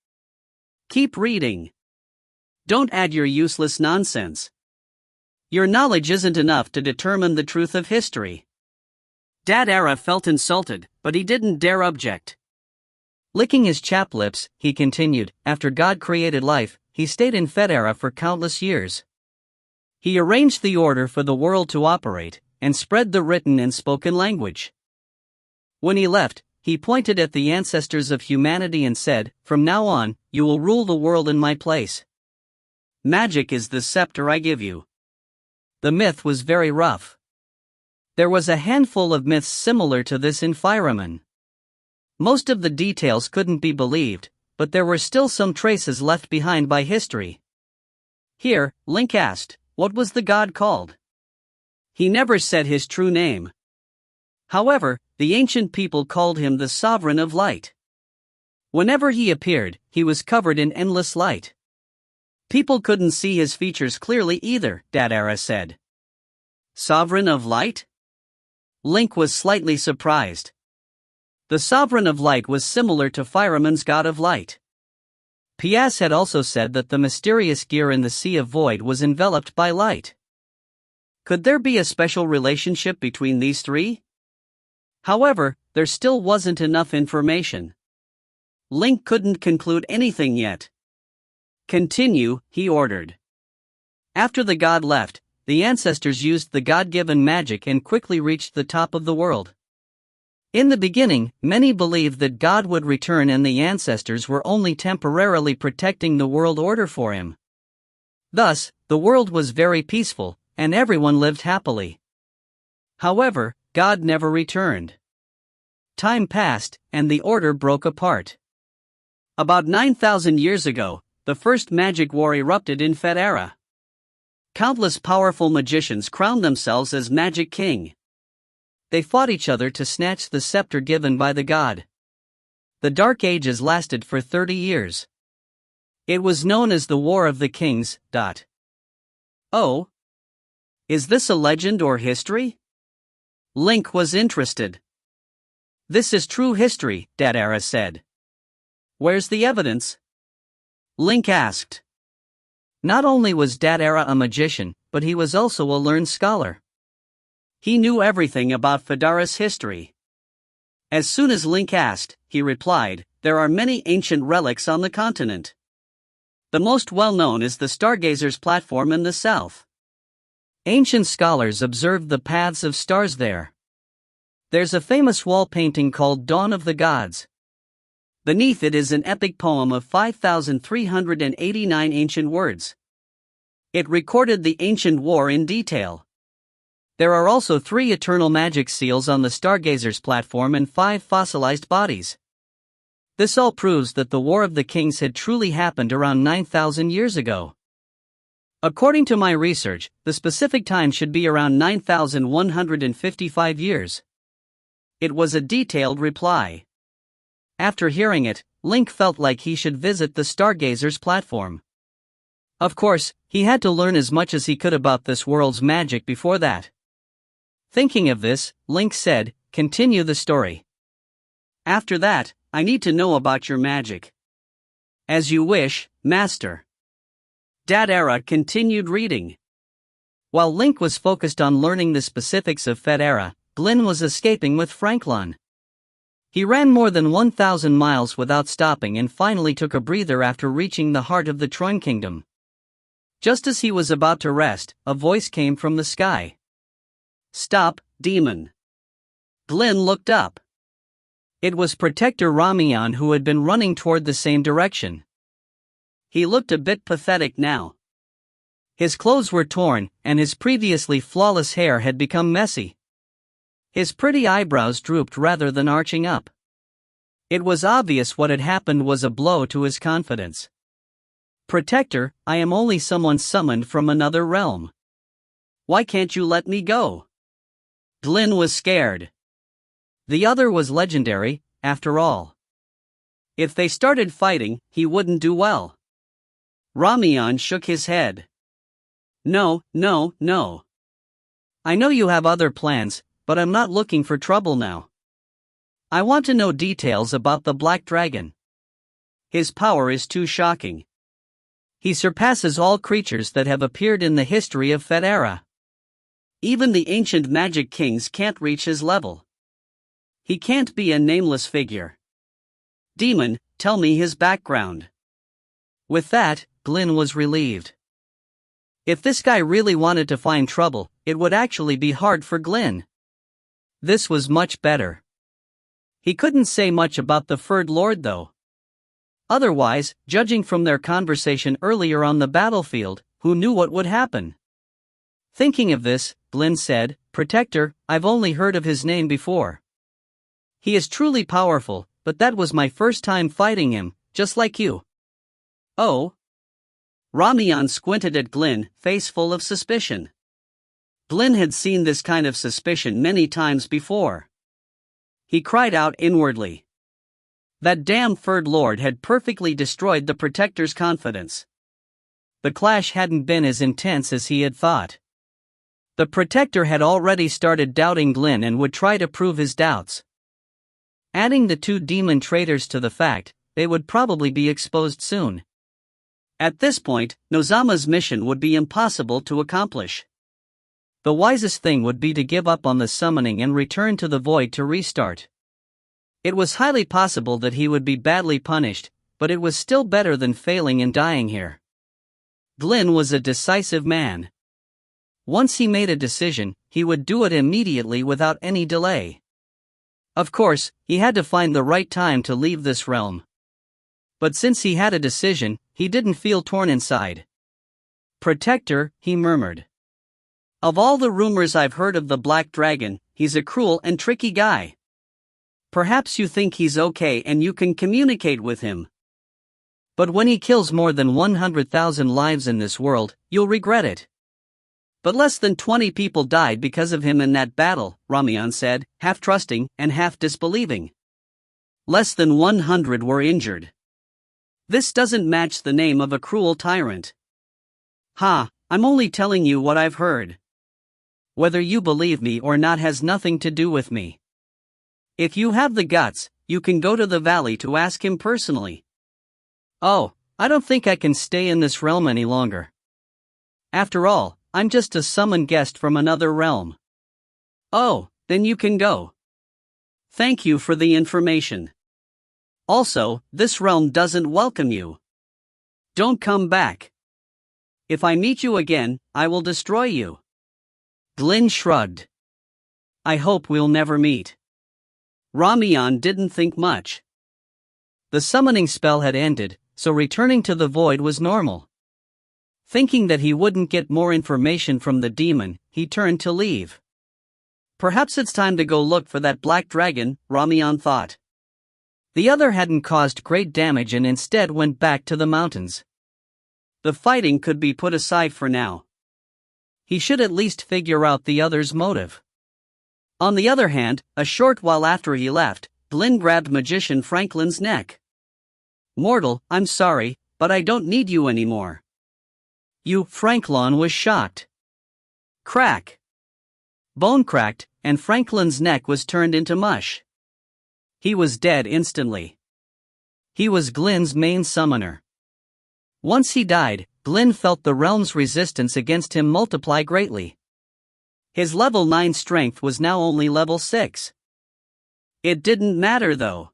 "Keep reading. Don't add your useless nonsense. Your knowledge isn't enough to determine the truth of history." Dadera felt insulted, but he didn't dare object. Licking his chapped lips, he continued, after God created life, he stayed in Federa for countless years. He arranged the order for the world to operate, and spread the written and spoken language. When he left, he pointed at the ancestors of humanity and said, "From now on, you will rule the world in my place. Magic is the scepter I give you." The myth was very rough. There was a handful of myths similar to this in Fireman. Most of the details couldn't be believed, but there were still some traces left behind by history. Here, Link asked, what was the god called? He never said his true name. However, the ancient people called him the Sovereign of Light. Whenever he appeared, he was covered in endless light. People couldn't see his features clearly either, Dadara said. Sovereign of Light? Link was slightly surprised. The Sovereign of Light was similar to Fireman's God of Light. Pias had also said that the mysterious gear in the Sea of Void was enveloped by light. Could there be a special relationship between these three? However, there still wasn't enough information. Link couldn't conclude anything yet. Continue, he ordered. After the god left, the ancestors used the god-given magic and quickly reached the top of the world. In the beginning, many believed that God would return and the ancestors were only temporarily protecting the world order for him. Thus, the world was very peaceful, and everyone lived happily. However, God never returned. Time passed, and the order broke apart. About 9,000 years ago, the first magic war erupted in Federa. Countless powerful magicians crowned themselves as Magic King. They fought each other to snatch the scepter given by the god. The Dark Ages lasted for 30 years. It was known as the War of the Kings. Oh? Is this a legend or history? Link was interested. This is true history, Dadara said. Where's the evidence? Link asked. Not only was Dadara a magician, but he was also a learned scholar. He knew everything about Federa's history. As soon as Link asked, he replied, there are many ancient relics on the continent. The most well-known is the Stargazer's platform in the south. Ancient scholars observed the paths of stars there. There's a famous wall painting called Dawn of the Gods. Beneath it is an epic poem of 5,389 ancient words. It recorded the ancient war in detail. There are also 3 eternal magic seals on the Stargazer's platform and 5 fossilized bodies. This all proves that the War of the Kings had truly happened around 9,000 years ago. According to my research, the specific time should be around 9,155 years. It was a detailed reply. After hearing it, Link felt like he should visit the Stargazer's platform. Of course, he had to learn as much as he could about this world's magic before that. Thinking of this, Link said, continue the story. After that, I need to know about your magic. As you wish, Master. Dadara continued reading. While Link was focused on learning the specifics of Federa, Glyn was escaping with Franklin. He ran more than 1,000 miles without stopping and finally took a breather after reaching the heart of the Troin Kingdom. Just as he was about to rest, a voice came from the sky. Stop, demon. Glyn looked up. It was Protector Ramian who had been running toward the same direction. He looked a bit pathetic now. His clothes were torn, and his previously flawless hair had become messy. His pretty eyebrows drooped rather than arching up. It was obvious what had happened was a blow to his confidence. Protector, I am only someone summoned from another realm. Why can't you let me go? Glyn was scared. The other was legendary, after all. If they started fighting, he wouldn't do well. Ramian shook his head. No. I know you have other plans, but I'm not looking for trouble now. I want to know details about the Black Dragon. His power is too shocking. He surpasses all creatures that have appeared in the history of Federa. Even the ancient magic kings can't reach his level. He can't be a nameless figure. Demon, tell me his background. With that, Glynn was relieved. If this guy really wanted to find trouble, it would actually be hard for Glynn. This was much better. He couldn't say much about the Furred Lord though. Otherwise, judging from their conversation earlier on the battlefield, who knew what would happen? Thinking of this, Glynn said, "Protector, I've only heard of his name before. He is truly powerful, but that was my first time fighting him, just like you." Oh? Ramian squinted at Glynn, face full of suspicion. Glynn had seen this kind of suspicion many times before. He cried out inwardly. That damn Furred Lord had perfectly destroyed the Protector's confidence. The clash hadn't been as intense as he had thought. The Protector had already started doubting Glynn and would try to prove his doubts. Adding the two demon traitors to the fact, they would probably be exposed soon. At this point, Nozama's mission would be impossible to accomplish. The wisest thing would be to give up on the summoning and return to the void to restart. It was highly possible that he would be badly punished, but it was still better than failing and dying here. Glynn was a decisive man. Once he made a decision, he would do it immediately without any delay. Of course, he had to find the right time to leave this realm. But since he had a decision, he didn't feel torn inside. "Protector," he murmured. "Of all the rumors I've heard of the Black Dragon, he's a cruel and tricky guy. Perhaps you think he's okay and you can communicate with him. But when he kills more than 100,000 lives in this world, you'll regret it." "But less than 20 people died because of him in that battle," Ramian said, half trusting and half disbelieving. "Less than 100 were injured. This doesn't match the name of a cruel tyrant." "Ha, I'm only telling you what I've heard. Whether you believe me or not has nothing to do with me. If you have the guts, you can go to the valley to ask him personally." "Oh, I don't think I can stay in this realm any longer. After all, I'm just a summoned guest from another realm." "Oh, then you can go. Thank you for the information. Also, this realm doesn't welcome you. Don't come back. If I meet you again, I will destroy you." Glynn shrugged. "I hope we'll never meet." Ramian didn't think much. The summoning spell had ended, so returning to the void was normal. Thinking that he wouldn't get more information from the demon, he turned to leave. Perhaps it's time to go look for that black dragon, Ramian thought. The other hadn't caused great damage and instead went back to the mountains. The fighting could be put aside for now. He should at least figure out the other's motive. On the other hand, a short while after he left, Glynn grabbed Magician Franklin's neck. "Mortal, I'm sorry, but I don't need you anymore." "You," Franklin was shocked. Crack. Bone cracked, and Franklin's neck was turned into mush. He was dead instantly. He was Glynn's main summoner. Once he died, Glynn felt the realm's resistance against him multiply greatly. His level 9 strength was now only level 6. It didn't matter though.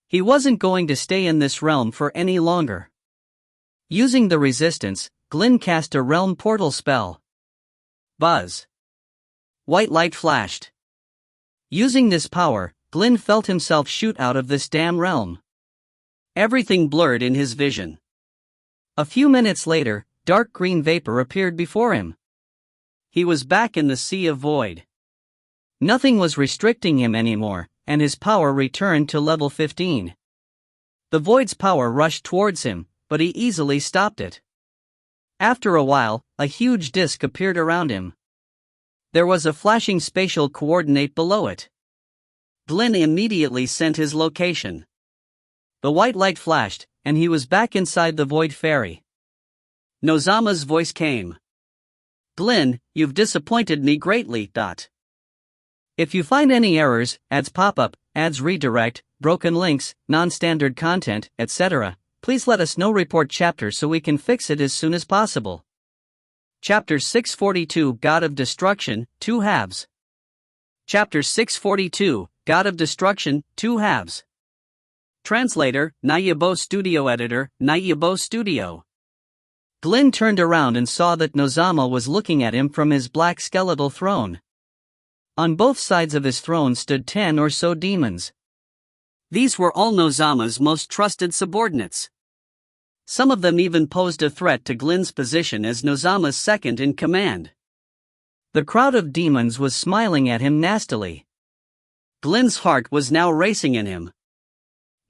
He wasn't going to stay in this realm for any longer. Using the resistance, Glynn cast a realm portal spell. Buzz. White light flashed. Using this power, Glynn felt himself shoot out of this damn realm. Everything blurred in his vision. A few minutes later, dark green vapor appeared before him. He was back in the sea of void. Nothing was restricting him anymore, and his power returned to level 15. The void's power rushed towards him, but he easily stopped it. After a while, a huge disk appeared around him. There was a flashing spatial coordinate below it. Glynn immediately sent his location. The white light flashed, and he was back inside the Void Fairy. Nozama's voice came. "Glynn, you've disappointed me greatly. If you find any errors, ads pop-up, ads redirect, broken links, non-standard content, etc., please let us know. Report chapter so we can fix it as soon as possible." Chapter 642 God of Destruction, 2 halves. Chapter 642 God of Destruction, 2 halves. Translator, Nayabo Studio Editor, Nayabo Studio. Glynn turned around and saw that Nozama was looking at him from his black skeletal throne. On both sides of his throne stood 10 or so demons. These were all Nozama's most trusted subordinates. Some of them even posed a threat to Glynn's position as Nozama's second in command. The crowd of demons was smiling at him nastily. Glynn's heart was now racing in him.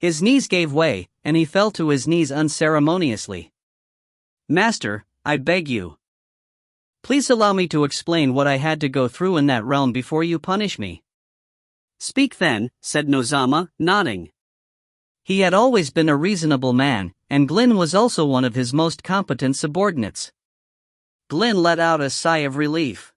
His knees gave way, and he fell to his knees unceremoniously. Master, I beg you. Please allow me to explain what I had to go through in that realm before you punish me. Speak then, said Nozama, nodding. He had always been a reasonable man, and Glynn was also one of his most competent subordinates. Glynn let out a sigh of relief.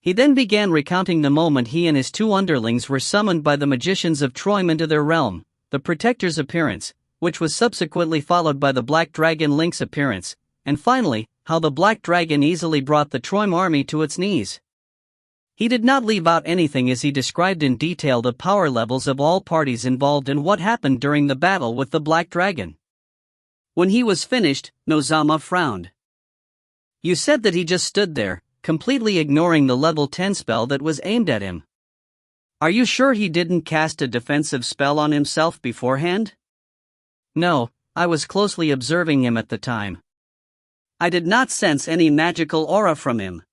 He then began recounting the moment he and his 2 underlings were summoned by the magicians of Troim into their realm, the Protector's appearance, which was subsequently followed by the Black Dragon Link's appearance, and finally, how the Black Dragon easily brought the Troim army to its knees. He did not leave out anything as he described in detail the power levels of all parties involved and what happened during the battle with the Black Dragon. When he was finished, Nozama frowned. You said that he just stood there, completely ignoring the level 10 spell that was aimed at him. Are you sure he didn't cast a defensive spell on himself beforehand? No, I was closely observing him at the time. I did not sense any magical aura from him.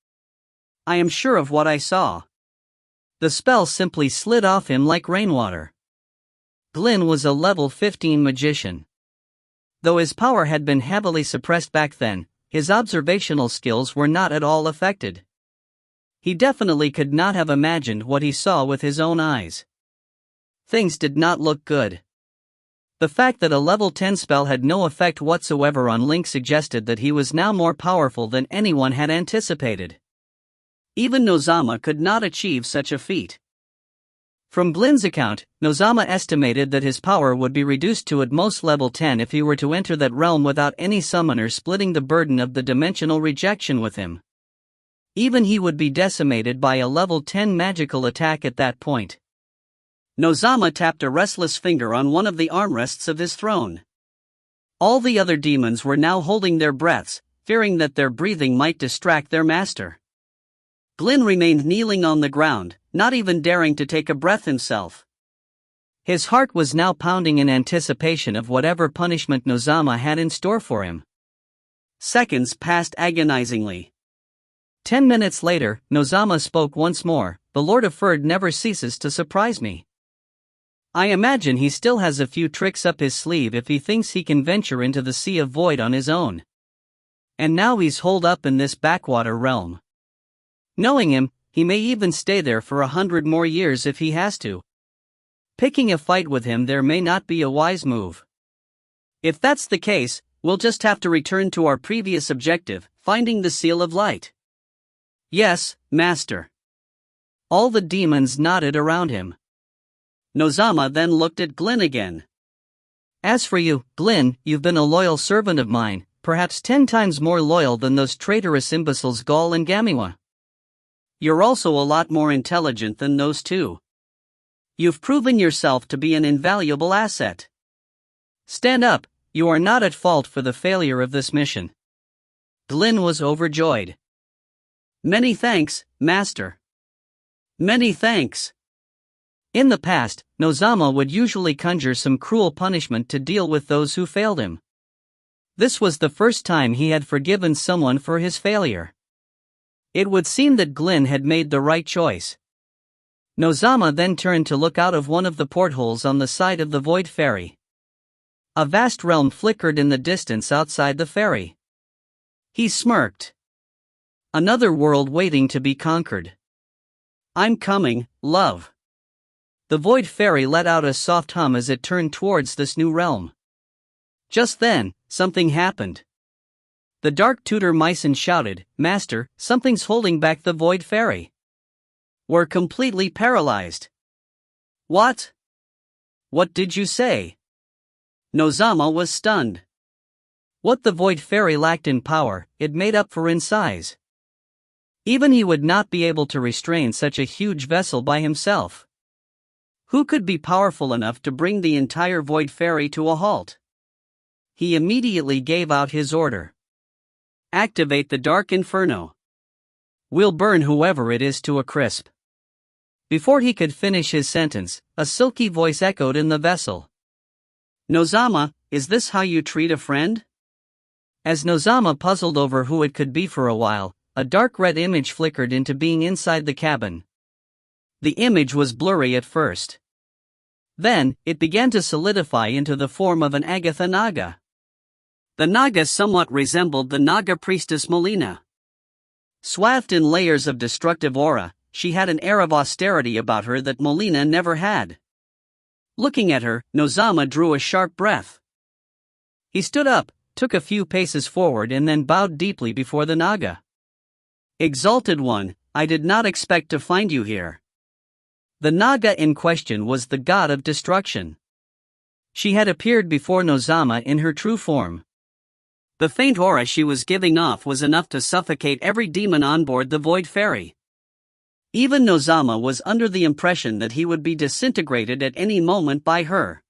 I am sure of what I saw. The spell simply slid off him like rainwater. Glynn was a level 15 magician. Though his power had been heavily suppressed back then, his observational skills were not at all affected. He definitely could not have imagined what he saw with his own eyes. Things did not look good. The fact that a level 10 spell had no effect whatsoever on Link suggested that he was now more powerful than anyone had anticipated. Even Nozama could not achieve such a feat. From Glynn's account, Nozama estimated that his power would be reduced to at most level 10 if he were to enter that realm without any summoner splitting the burden of the dimensional rejection with him. Even he would be decimated by a level 10 magical attack at that point. Nozama tapped a restless finger on one of the armrests of his throne. All the other demons were now holding their breaths, fearing that their breathing might distract their master. Glynn remained kneeling on the ground, not even daring to take a breath himself. His heart was now pounding in anticipation of whatever punishment Nozama had in store for him. Seconds passed agonizingly. 10 minutes later, Nozama spoke once more. The Lord of Ferd never ceases to surprise me. I imagine he still has a few tricks up his sleeve if he thinks he can venture into the Sea of Void on his own. And now he's holed up in this backwater realm. Knowing him, he may even stay there for 100 more years if he has to. Picking a fight with him there may not be a wise move. If that's the case, we'll just have to return to our previous objective, finding the Seal of Light. Yes, Master. All the demons nodded around him. Nozama then looked at Glynn again. As for you, Glynn, you've been a loyal servant of mine, perhaps 10 times more loyal than those traitorous imbeciles Gaul and Gamiwa. You're also a lot more intelligent than those two. You've proven yourself to be an invaluable asset. Stand up, you are not at fault for the failure of this mission. Glynn was overjoyed. Many thanks, Master. Many thanks. In the past, Nozama would usually conjure some cruel punishment to deal with those who failed him. This was the first time he had forgiven someone for his failure. It would seem that Glynn had made the right choice. Nozama then turned to look out of one of the portholes on the side of the Void Ferry. A vast realm flickered in the distance outside the ferry. He smirked. Another world waiting to be conquered. I'm coming, love. The Void Ferry let out a soft hum as it turned towards this new realm. Just then, something happened. The Dark Tutor Mycen shouted, "Master, something's holding back the Void Ferry. We're completely paralyzed." What? What did you say? Nozama was stunned. What the Void Ferry lacked in power, it made up for in size. Even he would not be able to restrain such a huge vessel by himself. Who could be powerful enough to bring the entire Void Fairy to a halt? He immediately gave out his order. Activate the Dark Inferno. We'll burn whoever it is to a crisp. Before he could finish his sentence, a silky voice echoed in the vessel. Nozama, is this how you treat a friend? As Nozama puzzled over who it could be for a while, a dark red image flickered into being inside the cabin. The image was blurry at first. Then, it began to solidify into the form of an Agatha Naga. The Naga somewhat resembled the Naga priestess Melina. Swathed in layers of destructive aura, she had an air of austerity about her that Melina never had. Looking at her, Nozama drew a sharp breath. He stood up, took a few paces forward and then bowed deeply before the Naga. Exalted One, I did not expect to find you here. The Naga in question was the god of destruction. She had appeared before Nozama in her true form. The faint aura she was giving off was enough to suffocate every demon on board the Void Fairy. Even Nozama was under the impression that he would be disintegrated at any moment by her.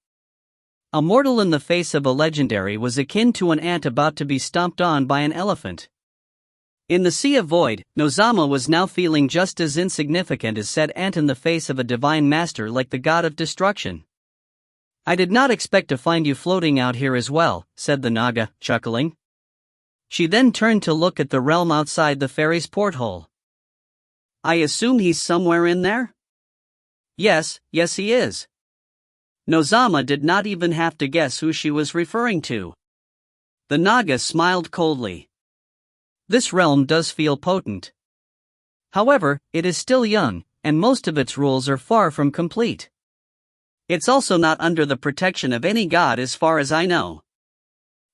A mortal in the face of a legendary was akin to an ant about to be stomped on by an elephant. In the sea of void, Nozama was now feeling just as insignificant as said ant in the face of a divine master like the god of destruction. I did not expect to find you floating out here as well, said the Naga, chuckling. She then turned to look at the realm outside the fairy's porthole. I assume he's somewhere in there? Yes he is. Nozama did not even have to guess who she was referring to. The Naga smiled coldly. This realm does feel potent. However, it is still young, and most of its rules are far from complete. It's also not under the protection of any god as far as I know.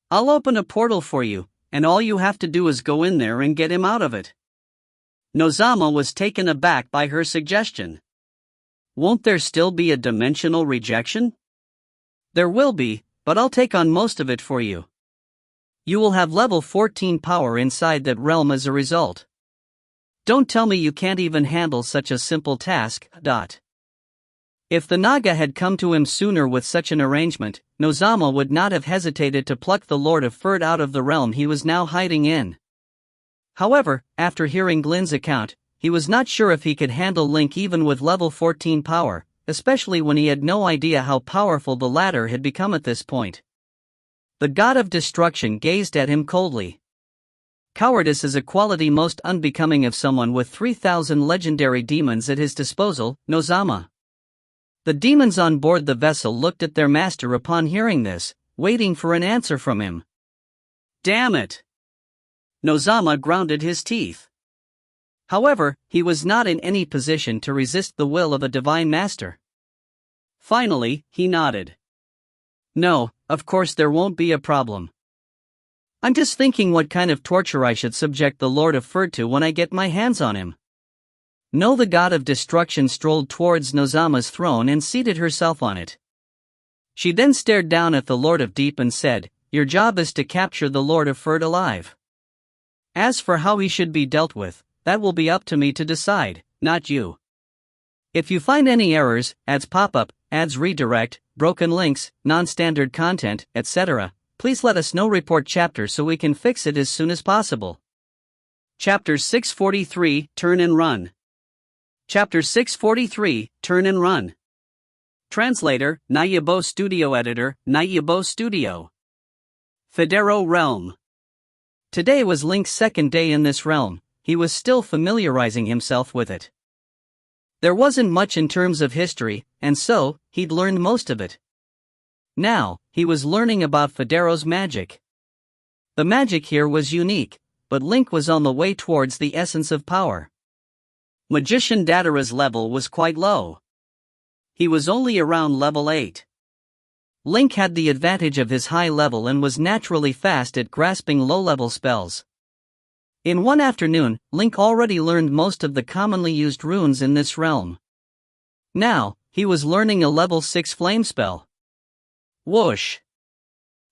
I'll open a portal for you, and all you have to do is go in there and get him out of it. Nozama was taken aback by her suggestion. Won't there still be a dimensional rejection? There will be, but I'll take on most of it for you. You will have level 14 power inside that realm as a result. Don't tell me you can't even handle such a simple task. If the Naga had come to him sooner with such an arrangement, Nozama would not have hesitated to pluck the Lord of Ferd out of the realm he was now hiding in. However, after hearing Glin's account, he was not sure if he could handle Link even with level 14 power, especially when he had no idea how powerful the latter had become at this point. The god of destruction gazed at him coldly. Cowardice is a quality most unbecoming of someone with 3,000 legendary demons at his disposal, Nozama. The demons on board the vessel looked at their master upon hearing this, waiting for an answer from him. Damn it! Nozama grounded his teeth. However, he was not in any position to resist the will of a divine master. Finally, he nodded. No, of course there won't be a problem. I'm just thinking what kind of torture I should subject the Lord of Ferd to when I get my hands on him. No, the god of destruction strolled towards Nozama's throne and seated herself on it. She then stared down at the Lord of Deep and said, Your job is to capture the Lord of Ferd alive. As for how he should be dealt with, that will be up to me to decide, not you. If you find any errors, ads pop-up, ads redirect, broken links, non-standard content, etc., please let us know. Report chapter so we can fix it as soon as possible. Chapter 643, Turn and Run. Chapter 643, Turn and Run. Translator, Nayabo Studio Editor, Nayabo Studio. Federo Realm. Today was Link's second day in this realm. He was still familiarizing himself with it. There wasn't much in terms of history, and so, he'd learned most of it. Now, he was learning about Federo's magic. The magic here was unique, but Link was on the way towards the essence of power. Magician Datara's level was quite low. He was only around level 8. Link had the advantage of his high level and was naturally fast at grasping low-level spells. In one afternoon, Link already learned most of the commonly used runes in this realm. Now, he was learning a level 6 flame spell. Whoosh!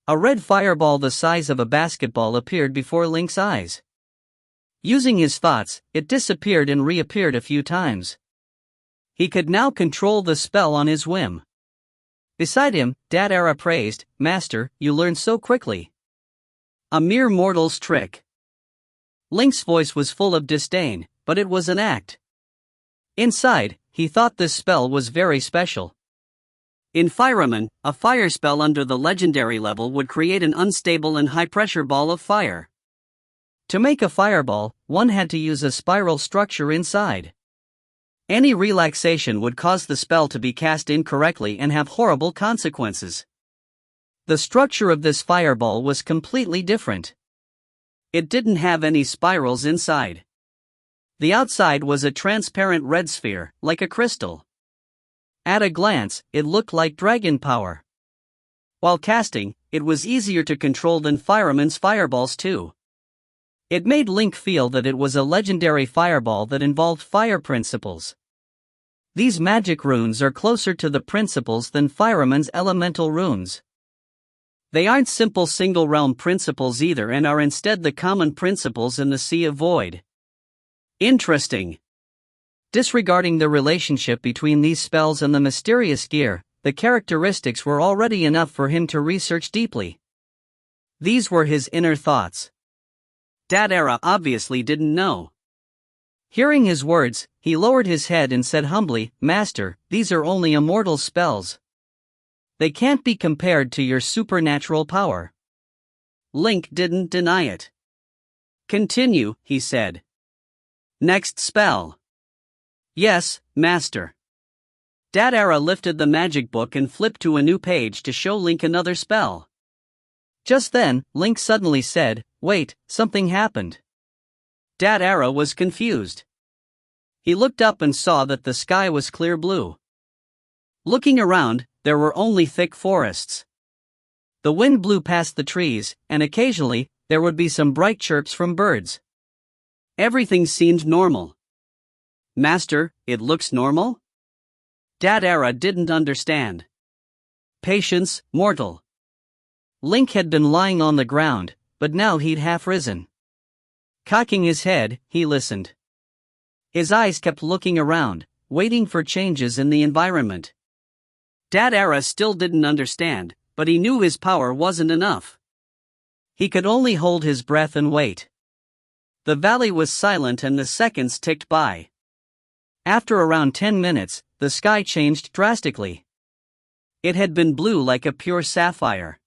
A red fireball the size of a basketball appeared before Link's eyes. Using his thoughts, it disappeared and reappeared a few times. He could now control the spell on his whim. Beside him, Dadara praised, "Master, you learn so quickly." A mere mortal's trick. Link's voice was full of disdain, but it was an act. Inside, he thought this spell was very special. In Fireman, a fire spell under the legendary level would create an unstable and high-pressure ball of fire. To make a fireball, one had to use a spiral structure inside. Any relaxation would cause the spell to be cast incorrectly and have horrible consequences. The structure of this fireball was completely different. It didn't have any spirals inside. The outside was a transparent red sphere, like a crystal. At a glance, it looked like dragon power. While casting, it was easier to control than Fireman's fireballs too. It made Link feel that it was a legendary fireball that involved fire principles. These magic runes are closer to the principles than Fireman's elemental runes. They aren't simple single-realm principles either and are instead the common principles in the Sea of Void. Interesting. Disregarding the relationship between these spells and the mysterious gear, the characteristics were already enough for him to research deeply. These were his inner thoughts. Dadara obviously didn't know. Hearing his words, he lowered his head and said humbly, "Master, these are only immortal spells. They can't be compared to your supernatural power." Link didn't deny it. "Continue," he said. "Next spell." "Yes, Master." Dadara lifted the magic book and flipped to a new page to show Link another spell. Just then, Link suddenly said, "Wait, something happened." Dadara was confused. He looked up and saw that the sky was clear blue. Looking around, there were only thick forests. The wind blew past the trees, and occasionally, there would be some bright chirps from birds. Everything seemed normal. "Master, it looks normal?" Dadara didn't understand. "Patience, mortal." Link had been lying on the ground, but now he'd half risen. Cocking his head, he listened. His eyes kept looking around, waiting for changes in the environment. Dadara still didn't understand, but he knew his power wasn't enough. He could only hold his breath and wait. The valley was silent and the seconds ticked by. After around 10 minutes, the sky changed drastically. It had been blue like a pure sapphire.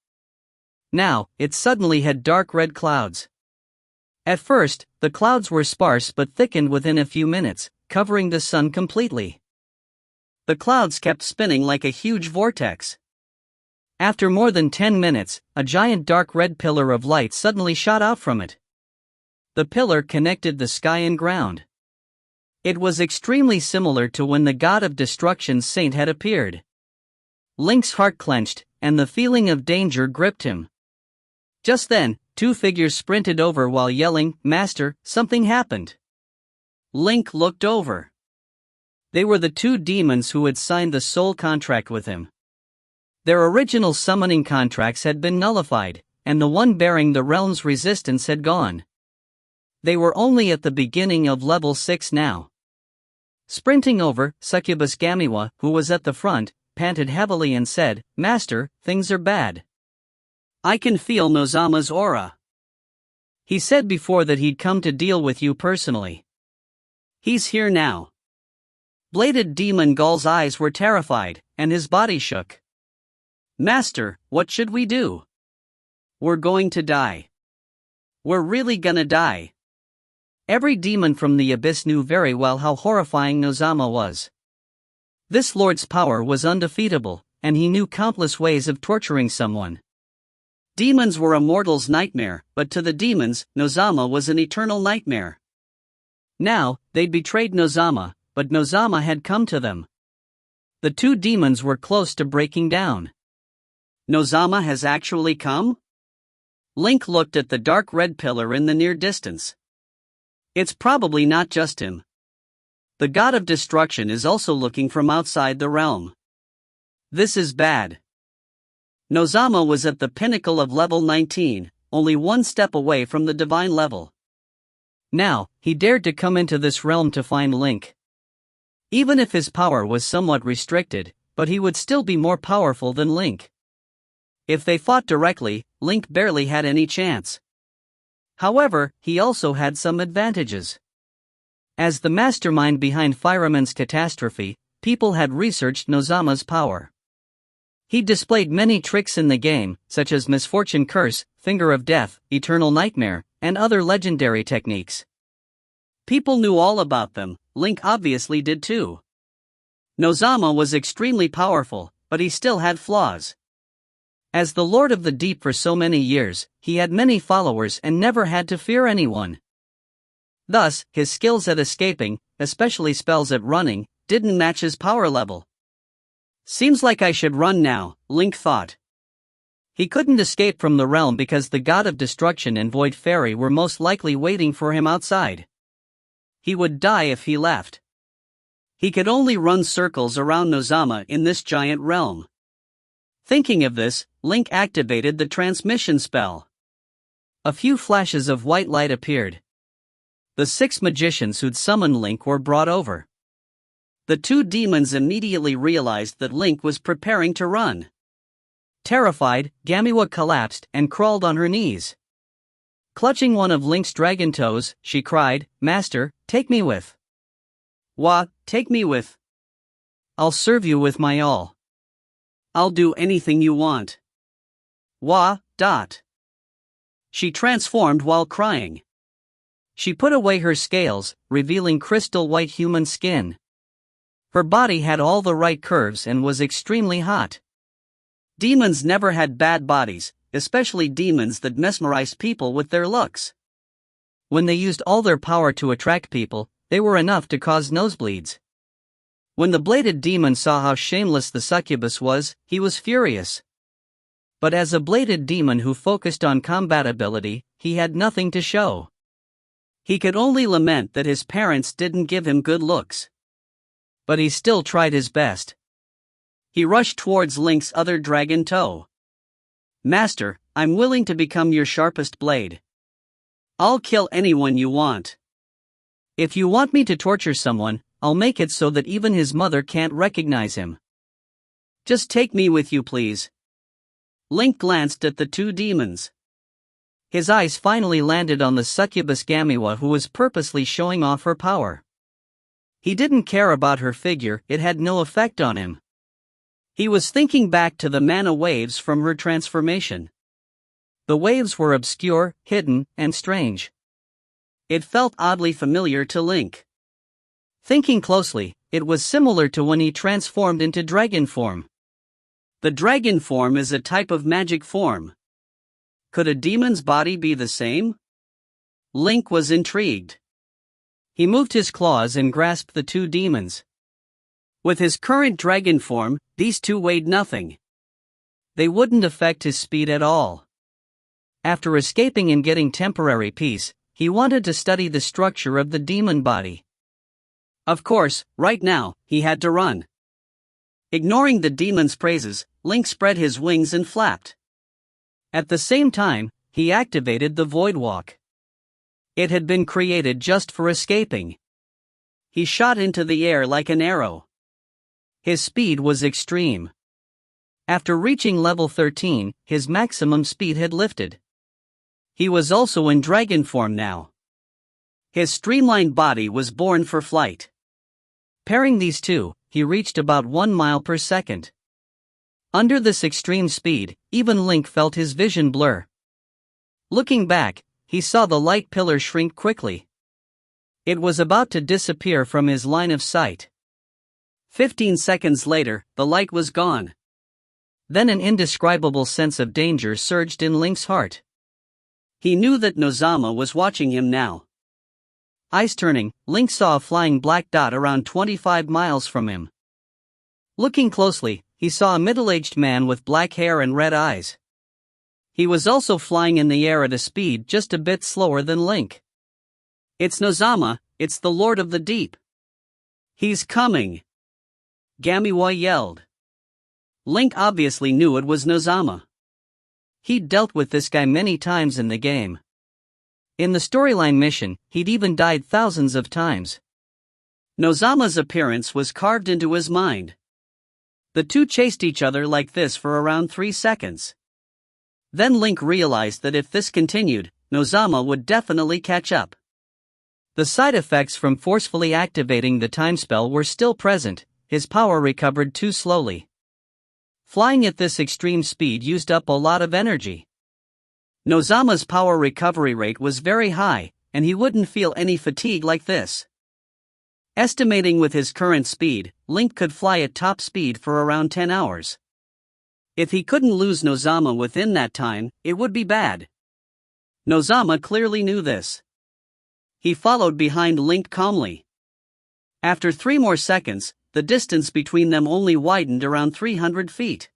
Now, it suddenly had dark red clouds. At first, the clouds were sparse but thickened within a few minutes, covering the sun completely. The clouds kept spinning like a huge vortex. After more than 10 minutes, a giant dark red pillar of light suddenly shot out from it. The pillar connected the sky and ground. It was extremely similar to when the god of destruction's saint had appeared. Link's heart clenched, and the feeling of danger gripped him. Just then, two figures sprinted over while yelling, "Master, something happened." Link looked over. They were the two demons who had signed the soul contract with him. Their original summoning contracts had been nullified, and the one bearing the realm's resistance had gone. They were only at the beginning of level 6 now. Sprinting over, Succubus Gamiwa, who was at the front, panted heavily and said, "Master, things are bad. I can feel Nozama's aura. He said before that he'd come to deal with you personally. He's here now." Bladed Demon Gull's eyes were terrified, and his body shook. "Master, what should we do? We're going to die. We're really gonna die." Every demon from the abyss knew very well how horrifying Nozama was. This lord's power was undefeatable, and he knew countless ways of torturing someone. Demons were a mortal's nightmare, but to the demons, Nozama was an eternal nightmare. Now, they'd betrayed Nozama, but Nozama had come to them. The two demons were close to breaking down. Nozama has actually come? Link looked at the dark red pillar in the near distance. It's probably not just him. The god of destruction is also looking from outside the realm. This is bad. Nozama was at the pinnacle of level 19, only one step away from the divine level. Now, he dared to come into this realm to find Link. Even if his power was somewhat restricted, but he would still be more powerful than Link. If they fought directly, Link barely had any chance. However, he also had some advantages. As the mastermind behind Fireman's catastrophe, people had researched Nozama's power. He displayed many tricks in the game, such as Misfortune Curse, Finger of Death, Eternal Nightmare, and other legendary techniques. People knew all about them. Link obviously did too. Nozama was extremely powerful, but he still had flaws. As the Lord of the Deep for so many years, he had many followers and never had to fear anyone. Thus, his skills at escaping, especially spells at running, didn't match his power level. Seems like I should run now, Link thought. He couldn't escape from the realm because the God of Destruction and Void Fairy were most likely waiting for him outside. He would die if he left. He could only run circles around Nozama in this giant realm. Thinking of this, Link activated the transmission spell. A few flashes of white light appeared. The 6 magicians who'd summoned Link were brought over. The 2 demons immediately realized that Link was preparing to run. Terrified, Gamiwa collapsed and crawled on her knees. Clutching one of Link's dragon toes, she cried, "Master, take me with." "Wah, take me with." "I'll serve you with my all." "I'll do anything you want." "Wah, dot." She transformed while crying. She put away her scales, revealing crystal white human skin. Her body had all the right curves and was extremely hot. Demons never had bad bodies, especially demons that mesmerized people with their looks. When they used all their power to attract people, they were enough to cause nosebleeds. When the bladed demon saw how shameless the succubus was, he was furious. But as a bladed demon who focused on combat ability, he had nothing to show. He could only lament that his parents didn't give him good looks. But he still tried his best. He rushed towards Link's other dragon toe. "Master, I'm willing to become your sharpest blade. I'll kill anyone you want. If you want me to torture someone, I'll make it so that even his mother can't recognize him. Just take me with you, please." Link glanced at the 2 demons. His eyes finally landed on the succubus Gamiwa, who was purposely showing off her power. He didn't care about her figure, it had no effect on him. He was thinking back to the mana waves from her transformation. The waves were obscure, hidden, and strange. It felt oddly familiar to Link. Thinking closely, it was similar to when he transformed into dragon form. The dragon form is a type of magic form. Could a demon's body be the same? Link was intrigued. He moved his claws and grasped the 2 demons. With his current dragon form, these 2 weighed nothing. They wouldn't affect his speed at all. After escaping and getting temporary peace, he wanted to study the structure of the demon body. Of course, right now, he had to run. Ignoring the demon's praises, Link spread his wings and flapped. At the same time, he activated the Void Walk. It had been created just for escaping. He shot into the air like an arrow. His speed was extreme. After reaching level 13, his maximum speed had lifted. He was also in dragon form now. His streamlined body was born for flight. Pairing these 2, he reached about 1 mile per second. Under this extreme speed, even Link felt his vision blur. Looking back, he saw the light pillar shrink quickly. It was about to disappear from his line of sight. 15 seconds later, the light was gone. Then an indescribable sense of danger surged in Link's heart. He knew that Nozama was watching him now. Eyes turning, Link saw a flying black dot around 25 miles from him. Looking closely, he saw a middle-aged man with black hair and red eyes. He was also flying in the air at a speed just a bit slower than Link. "It's Nozama, it's the Lord of the Deep. He's coming!" Gamiwa yelled. Link obviously knew it was Nozama. He'd dealt with this guy many times in the game. In the storyline mission, he'd even died thousands of times. Nozama's appearance was carved into his mind. The two chased each other like this for around 3 seconds. Then Link realized that if this continued, Nozama would definitely catch up. The side effects from forcefully activating the time spell were still present. His power recovered too slowly. Flying at this extreme speed used up a lot of energy. Nozama's power recovery rate was very high, and he wouldn't feel any fatigue like this. Estimating with his current speed, Link could fly at top speed for around 10 hours. If he couldn't lose Nozama within that time, it would be bad. Nozama clearly knew this. He followed behind Link calmly. After 3 more seconds, the distance between them only widened around 300 feet.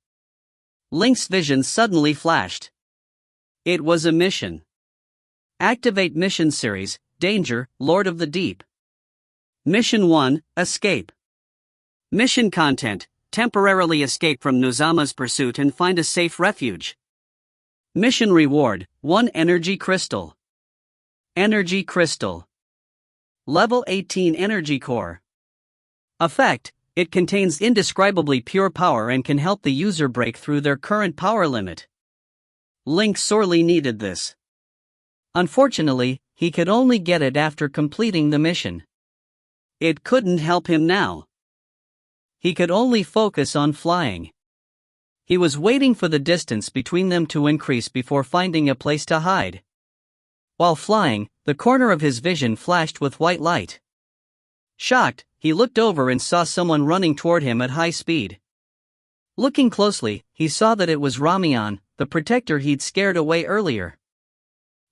Link's vision suddenly flashed. It was a mission. Activate Mission Series, Danger, Lord of the Deep. Mission 1, Escape. Mission content, temporarily escape from Nozama's pursuit and find a safe refuge. Mission reward, 1 Energy Crystal. Energy Crystal. Level 18 Energy Core. Effect, it contains indescribably pure power and can help the user break through their current power limit. Link sorely needed this. Unfortunately, he could only get it after completing the mission. It couldn't help him now. He could only focus on flying. He was waiting for the distance between them to increase before finding a place to hide. While flying, the corner of his vision flashed with white light. Shocked, he looked over and saw someone running toward him at high speed. Looking closely, he saw that it was Ramian, the protector he'd scared away earlier.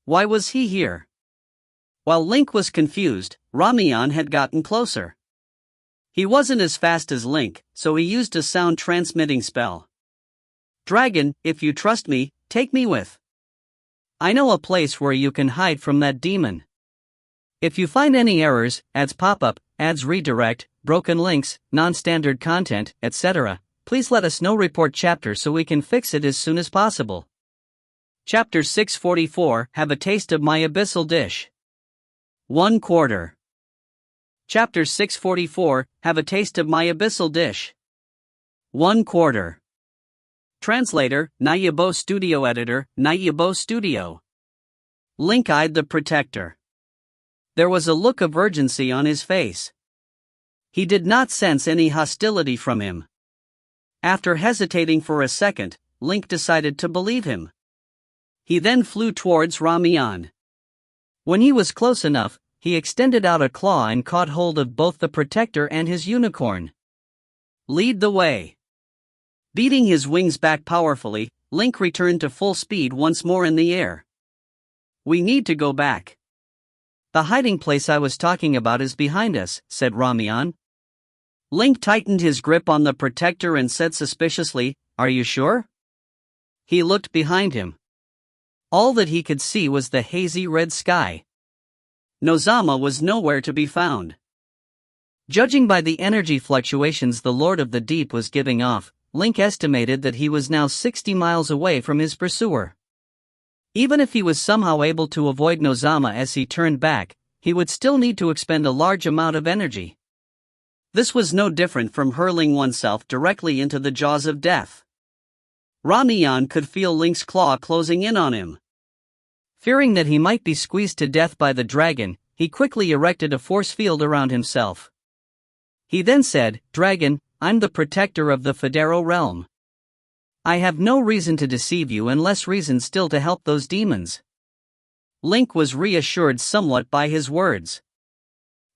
Why was he here? While Link was confused, Ramian had gotten closer. He wasn't as fast as Link, so he used a sound-transmitting spell. Dragon, if you trust me, take me with. I know a place where you can hide from that demon. If you find any errors, ads pop up, ads redirect, broken links, non-standard content, etc., please let us know. Report chapter so we can fix it as soon as possible. Chapter 644, Have a Taste of My Abyssal Dish. 1/4. Chapter 644, Have a Taste of My Abyssal Dish. 1/4. Translator, Nayabo Studio Editor, Nayabo Studio. Link eyed the protector. There was a look of urgency on his face. He did not sense any hostility from him. After hesitating for a second, Link decided to believe him. He then flew towards Ramian. When he was close enough, he extended out a claw and caught hold of both the protector and his unicorn. Lead the way. Beating his wings back powerfully, Link returned to full speed once more in the air. We need to go back. The hiding place I was talking about is behind us, said Ramian. Link tightened his grip on the protector and said suspiciously, Are you sure? He looked behind him. All that he could see was the hazy red sky. Nozama was nowhere to be found. Judging by the energy fluctuations the Lord of the Deep was giving off, Link estimated that he was now 60 miles away from his pursuer. Even if he was somehow able to avoid Nozama as he turned back, he would still need to expend a large amount of energy. This was no different from hurling oneself directly into the jaws of death. Ramian could feel Link's claw closing in on him. Fearing that he might be squeezed to death by the dragon, he quickly erected a force field around himself. He then said, Dragon, I'm the protector of the Federo realm. I have no reason to deceive you and less reason still to help those demons. Link was reassured somewhat by his words.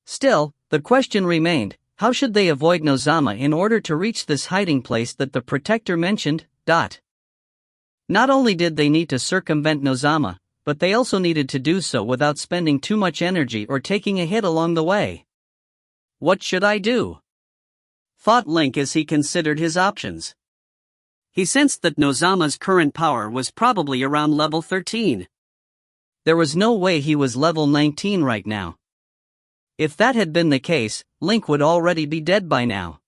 Still, the question remained, how should they avoid Nozama in order to reach this hiding place that the protector mentioned? Not only did they need to circumvent Nozama, but they also needed to do so without spending too much energy or taking a hit along the way. What should I do? Thought Link as he considered his options. He sensed that Nozama's current power was probably around level 13. There was no way he was level 19 right now. If that had been the case, Link would already be dead by now.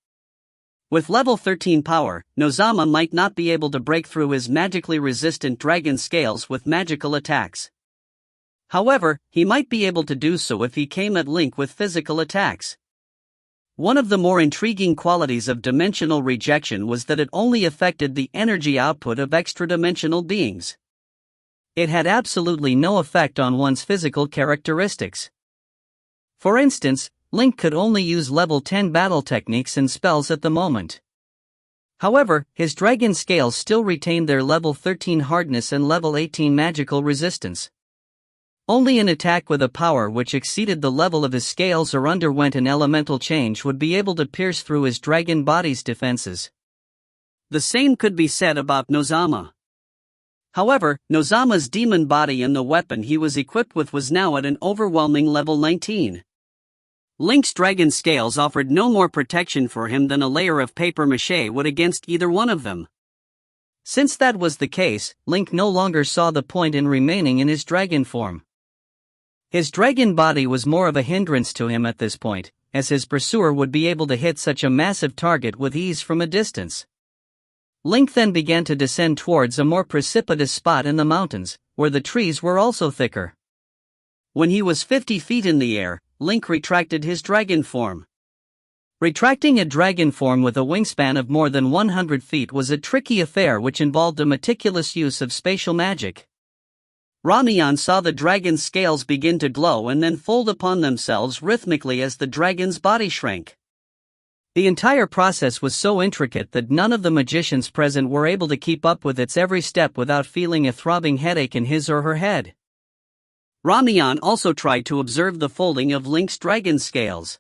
With level 13 power, Nozama might not be able to break through his magically resistant dragon scales with magical attacks. However, he might be able to do so if he came at Link with physical attacks. One of the more intriguing qualities of dimensional rejection was that it only affected the energy output of extra-dimensional beings. It had absolutely no effect on one's physical characteristics. For instance, Link could only use level 10 battle techniques and spells at the moment. However, his dragon scales still retained their level 13 hardness and level 18 magical resistance. Only an attack with a power which exceeded the level of his scales or underwent an elemental change would be able to pierce through his dragon body's defenses. The same could be said about Nozama. However, Nozama's demon body and the weapon he was equipped with was now at an overwhelming level 19. Link's dragon scales offered no more protection for him than a layer of papier-mâché would against either one of them. Since that was the case, Link no longer saw the point in remaining in his dragon form. His dragon body was more of a hindrance to him at this point, as his pursuer would be able to hit such a massive target with ease from a distance. Link then began to descend towards a more precipitous spot in the mountains, where the trees were also thicker. When he was 50 feet in the air, Link retracted his dragon form. Retracting a dragon form with a wingspan of more than 100 feet was a tricky affair which involved a meticulous use of spatial magic. Ramiyan saw the dragon's scales begin to glow and then fold upon themselves rhythmically as the dragon's body shrank. The entire process was so intricate that none of the magicians present were able to keep up with its every step without feeling a throbbing headache in his or her head. Ramiyan also tried to observe the folding of Link's dragon scales.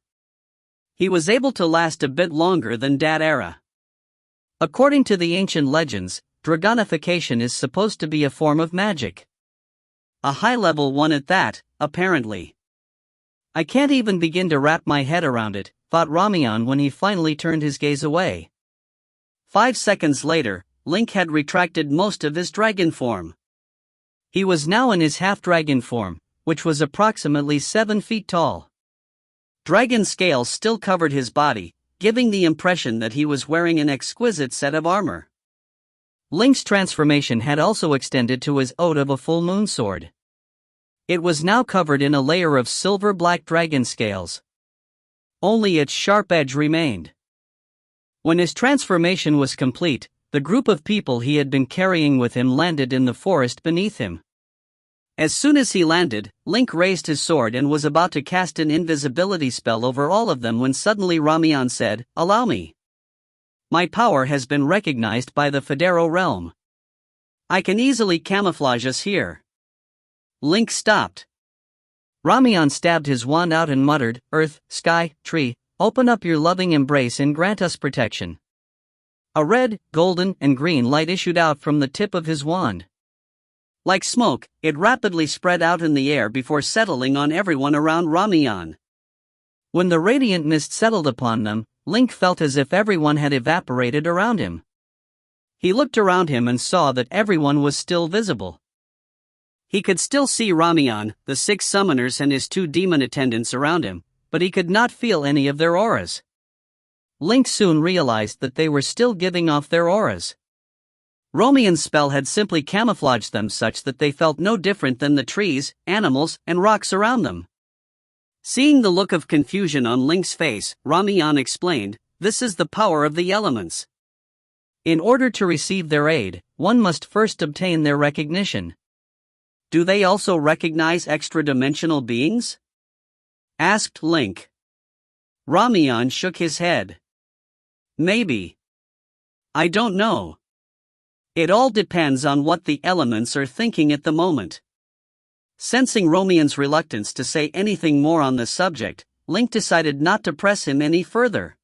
He was able to last a bit longer than that era. According to the ancient legends, dragonification is supposed to be a form of magic. A high-level one at that, apparently. I can't even begin to wrap my head around it, thought Ramiyan when he finally turned his gaze away. 5 seconds later, Link had retracted most of his dragon form. He was now in his half-dragon form, which was approximately 7 feet tall. Dragon scales still covered his body, giving the impression that he was wearing an exquisite set of armor. Link's transformation had also extended to his ode of a full moon sword. It was now covered in a layer of silver-black dragon scales. Only its sharp edge remained. When his transformation was complete, the group of people he had been carrying with him landed in the forest beneath him. As soon as he landed, Link raised his sword and was about to cast an invisibility spell over all of them when suddenly Ramiyan said, "Allow me. My power has been recognized by the Federo realm. I can easily camouflage us here." Link stopped. Ramiyan stabbed his wand out and muttered, "Earth, sky, tree, open up your loving embrace and grant us protection." A red, golden, and green light issued out from the tip of his wand. Like smoke, it rapidly spread out in the air before settling on everyone around Ramiyan. When the radiant mist settled upon them, Link felt as if everyone had evaporated around him. He looked around him and saw that everyone was still visible. He could still see Ramiyan, the 6 summoners and his 2 demon attendants around him, but he could not feel any of their auras. Link soon realized that they were still giving off their auras. Ramiyan's spell had simply camouflaged them such that they felt no different than the trees, animals, and rocks around them. Seeing the look of confusion on Link's face, Ramiyan explained, "This is the power of the elements. In order to receive their aid, one must first obtain their recognition." "Do they also recognize extra-dimensional beings?" asked Link. Ramiyan shook his head. "Maybe. I don't know. It all depends on what the elements are thinking at the moment." Sensing Ramiyan's reluctance to say anything more on the subject, Link decided not to press him any further.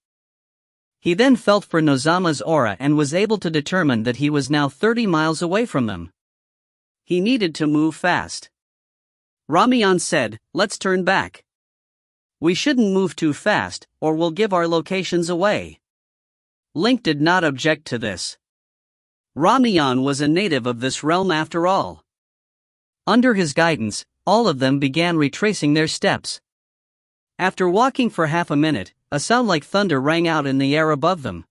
He then felt for Nozama's aura and was able to determine that he was now 30 miles away from them. He needed to move fast. Ramiyan said, "Let's turn back. We shouldn't move too fast, or we'll give our locations away." Link did not object to this. Ramiyan was a native of this realm after all. Under his guidance, all of them began retracing their steps. After walking for half a minute, a sound like thunder rang out in the air above them.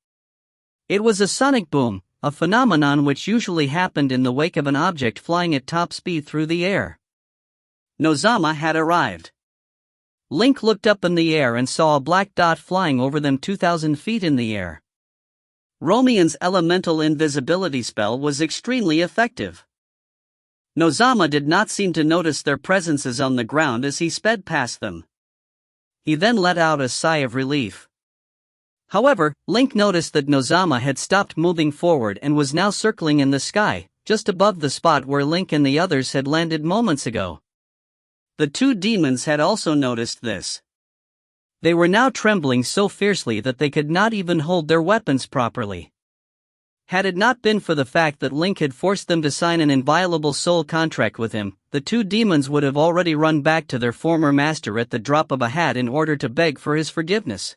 It was a sonic boom, a phenomenon which usually happened in the wake of an object flying at top speed through the air. Nozama had arrived. Link looked up in the air and saw a black dot flying over them 2,000 feet in the air. Romion's elemental invisibility spell was extremely effective. Nozama did not seem to notice their presences on the ground as he sped past them. He then let out a sigh of relief. However, Link noticed that Nozama had stopped moving forward and was now circling in the sky, just above the spot where Link and the others had landed moments ago. The two demons had also noticed this. They were now trembling so fiercely that they could not even hold their weapons properly. Had it not been for the fact that Link had forced them to sign an inviolable soul contract with him, the two demons would have already run back to their former master at the drop of a hat in order to beg for his forgiveness.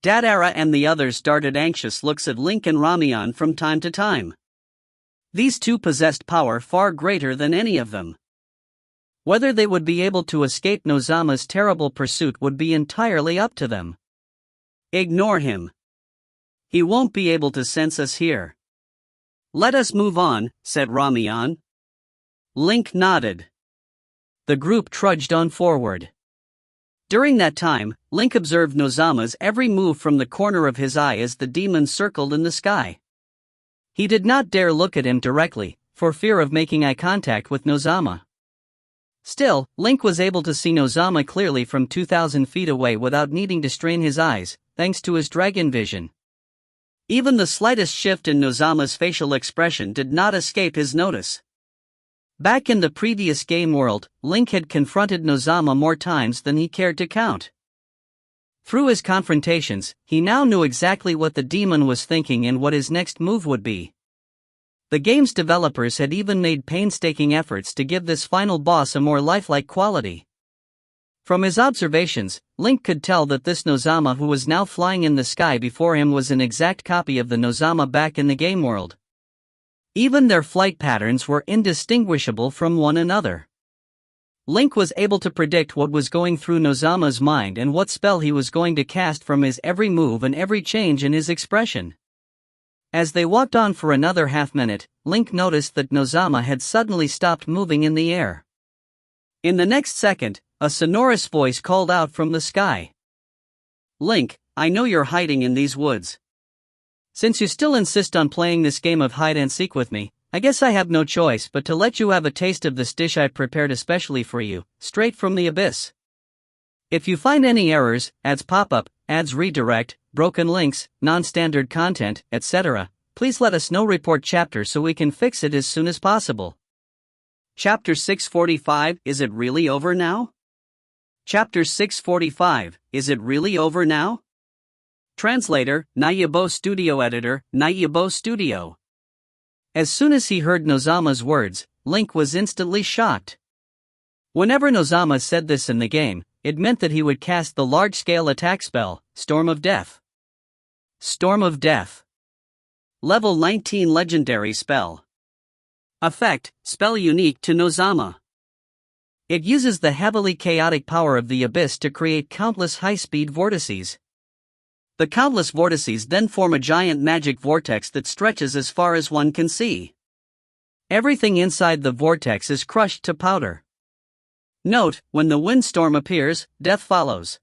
Dadara and the others darted anxious looks at Link and Romion from time to time. These two possessed power far greater than any of them. Whether they would be able to escape Nozama's terrible pursuit would be entirely up to them. Ignore him. He won't be able to sense us here. Let us move on, said Romion. Link nodded. The group trudged on forward. During that time, Link observed Nozama's every move from the corner of his eye as the demon circled in the sky. He did not dare look at him directly, for fear of making eye contact with Nozama. Still, Link was able to see Nozama clearly from 2,000 feet away without needing to strain his eyes, thanks to his dragon vision. Even the slightest shift in Nozama's facial expression did not escape his notice. Back in the previous game world, Link had confronted Nozama more times than he cared to count. Through his confrontations, he now knew exactly what the demon was thinking and what his next move would be. The game's developers had even made painstaking efforts to give this final boss a more lifelike quality. From his observations, Link could tell that this Nozama who was now flying in the sky before him was an exact copy of the Nozama back in the game world. Even their flight patterns were indistinguishable from one another. Link was able to predict what was going through Nozama's mind and what spell he was going to cast from his every move and every change in his expression. As they walked on for another half-minute, Link noticed that Nozama had suddenly stopped moving in the air. In the next second, a sonorous voice called out from the sky. Link, I know you're hiding in these woods. Since you still insist on playing this game of hide-and-seek with me, I guess I have no choice but to let you have a taste of this dish I prepared especially for you, straight from the abyss. If you find any errors, ads pop up, ads redirect, broken links, non-standard content, etc., please let us know. Report chapter so we can fix it as soon as possible. Chapter 645, is it really over now? Chapter 645, is it really over now? Translator, Nayabo Studio Editor, Nayabo Studio. As soon as he heard Nozama's words, Link was instantly shocked. Whenever Nozama said this in the game, it meant that he would cast the large-scale attack spell, Storm of Death. Storm of Death. Level 19 Legendary Spell. Effect, spell unique to Nozama. It uses the heavily chaotic power of the abyss to create countless high-speed vortices. The countless vortices then form a giant magic vortex that stretches as far as one can see. Everything inside the vortex is crushed to powder. Note, when the windstorm appears, death follows.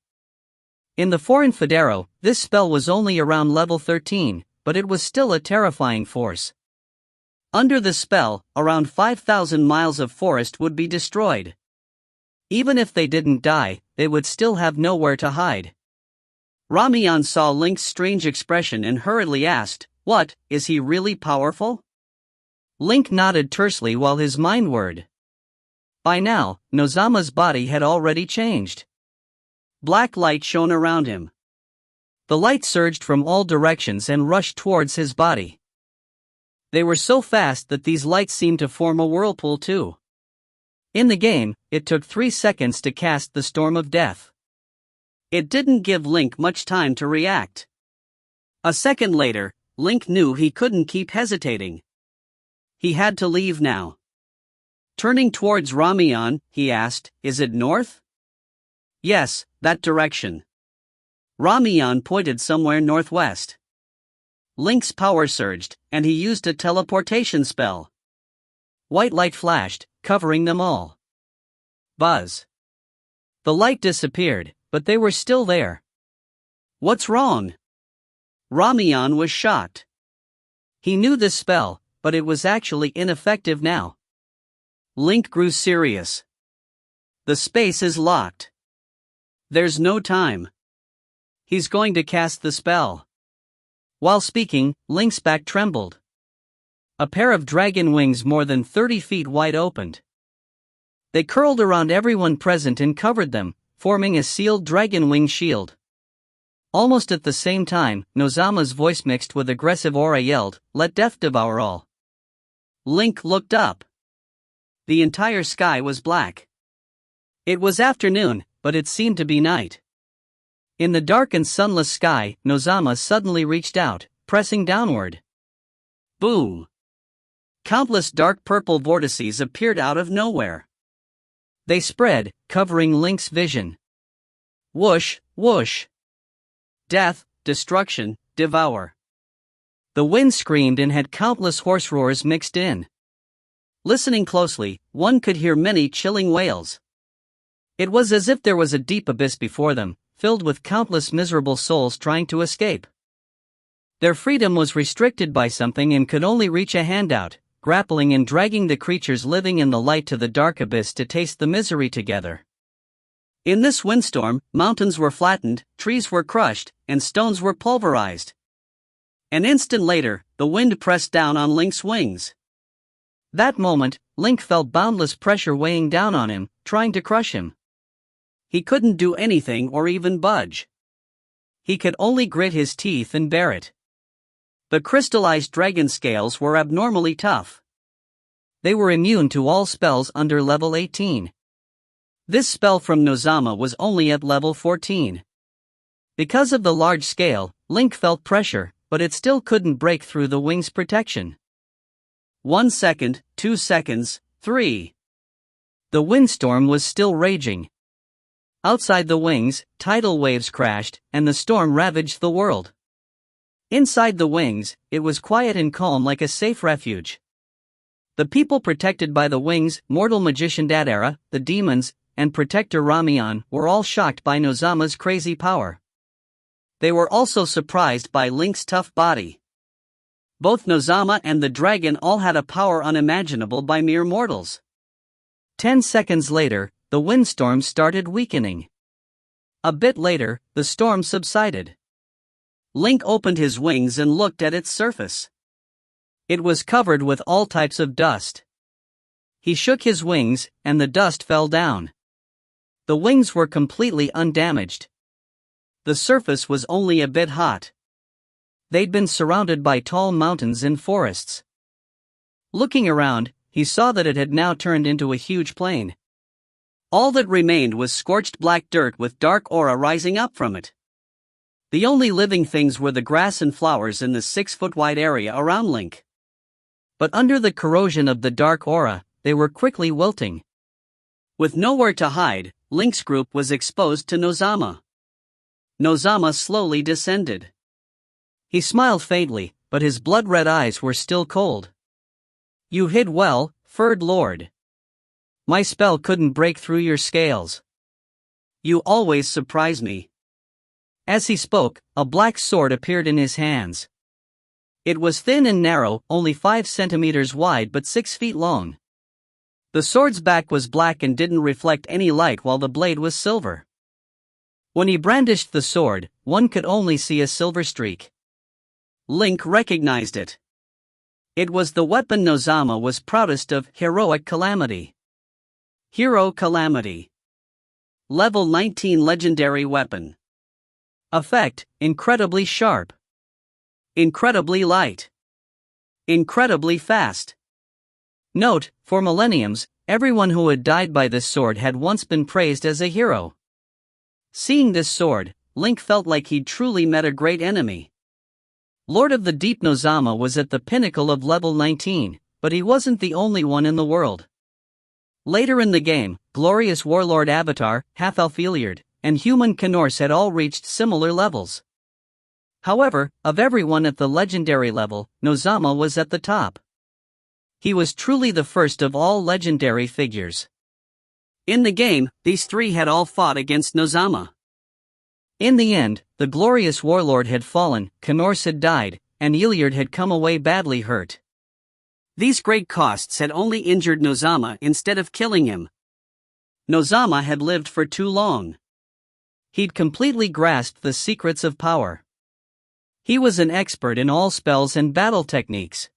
In the foreign Federo, this spell was only around level 13, but it was still a terrifying force. Under the spell, around 5,000 miles of forest would be destroyed. Even if they didn't die, they would still have nowhere to hide. Romion saw Link's strange expression and hurriedly asked, "What, is he really powerful?" Link nodded tersely while his mind whirred. By now, Nozama's body had already changed. Black light shone around him. The light surged from all directions and rushed towards his body. They were so fast that these lights seemed to form a whirlpool too. In the game, it took 3 seconds to cast the Storm of Death. It didn't give Link much time to react. A second later, Link knew he couldn't keep hesitating. He had to leave now. Turning towards Romion, he asked, "Is it north?" "Yes, that direction." Romion pointed somewhere northwest. Link's power surged, and he used a teleportation spell. White light flashed, covering them all. Buzz. The light disappeared, but they were still there. What's wrong? Ramian was shocked. He knew this spell, but it was actually ineffective now. Link grew serious. The space is locked. There's no time. He's going to cast the spell. While speaking, Link's back trembled. A pair of dragon wings more than 30 feet wide opened. They curled around everyone present and covered them, forming a sealed dragon wing shield. Almost at the same time, Nozama's voice mixed with aggressive aura yelled, "Let death devour all." Link looked up. The entire sky was black. It was afternoon, but it seemed to be night. In the dark and sunless sky, Nozama suddenly reached out, pressing downward. Boom! Countless dark purple vortices appeared out of nowhere. They spread, covering Link's vision. Whoosh, whoosh. Death, destruction, devour. The wind screamed and had countless hoarse roars mixed in. Listening closely, one could hear many chilling wails. It was as if there was a deep abyss before them, filled with countless miserable souls trying to escape. Their freedom was restricted by something and could only reach a hand out, grappling and dragging the creatures living in the light to the dark abyss to taste the misery together. In this windstorm, mountains were flattened, trees were crushed, and stones were pulverized. An instant later, the wind pressed down on Link's wings. That moment, Link felt boundless pressure weighing down on him, trying to crush him. He couldn't do anything or even budge. He could only grit his teeth and bear it. The crystallized dragon scales were abnormally tough. They were immune to all spells under level 18. This spell from Nozama was only at level 14. Because of the large scale, Link felt pressure, but it still couldn't break through the wing's protection. 1 second, 2 seconds, 3. The windstorm was still raging. Outside the wings, tidal waves crashed, and the storm ravaged the world. Inside the wings, it was quiet and calm like a safe refuge. The people protected by the wings, mortal magician Dadera, the demons, and protector Ramian, were all shocked by Nozama's crazy power. They were also surprised by Link's tough body. Both Nozama and the dragon all had a power unimaginable by mere mortals. 10 seconds later, the windstorm started weakening. A bit later, the storm subsided. Link opened his wings and looked at its surface. It was covered with all types of dust. He shook his wings, and the dust fell down. The wings were completely undamaged. The surface was only a bit hot. They'd been surrounded by tall mountains and forests. Looking around, he saw that it had now turned into a huge plain. All that remained was scorched black dirt with dark aura rising up from it. The only living things were the grass and flowers in the 6-foot-wide area around Link. But under the corrosion of the dark aura, they were quickly wilting. With nowhere to hide, Link's group was exposed to Nozama. Nozama slowly descended. He smiled faintly, but his blood-red eyes were still cold. "You hid well, Furred Lord. My spell couldn't break through your scales. You always surprise me." As he spoke, a black sword appeared in his hands. It was thin and narrow, only 5 centimeters wide but 6 feet long. The sword's back was black and didn't reflect any light while the blade was silver. When he brandished the sword, one could only see a silver streak. Link recognized it. It was the weapon Nozama was proudest of, Heroic Calamity. Hero Calamity. Level 19 Legendary Weapon. Effect, incredibly sharp. Incredibly light. Incredibly fast. Note, for millenniums, everyone who had died by this sword had once been praised as a hero. Seeing this sword, Link felt like he'd truly met a great enemy. Lord of the Deep Nozama was at the pinnacle of level 19, but he wasn't the only one in the world. Later in the game, glorious warlord Avatar, Half-Elf-Iliard, and human Knorrs had all reached similar levels. However, of everyone at the legendary level, Nozama was at the top. He was truly the first of all legendary figures. In the game, these three had all fought against Nozama. In the end, the glorious warlord had fallen, Canorse had died, and Iliard had come away badly hurt. These great costs had only injured Nozama instead of killing him. Nozama had lived for too long. He'd completely grasped the secrets of power. He was an expert in all spells and battle techniques.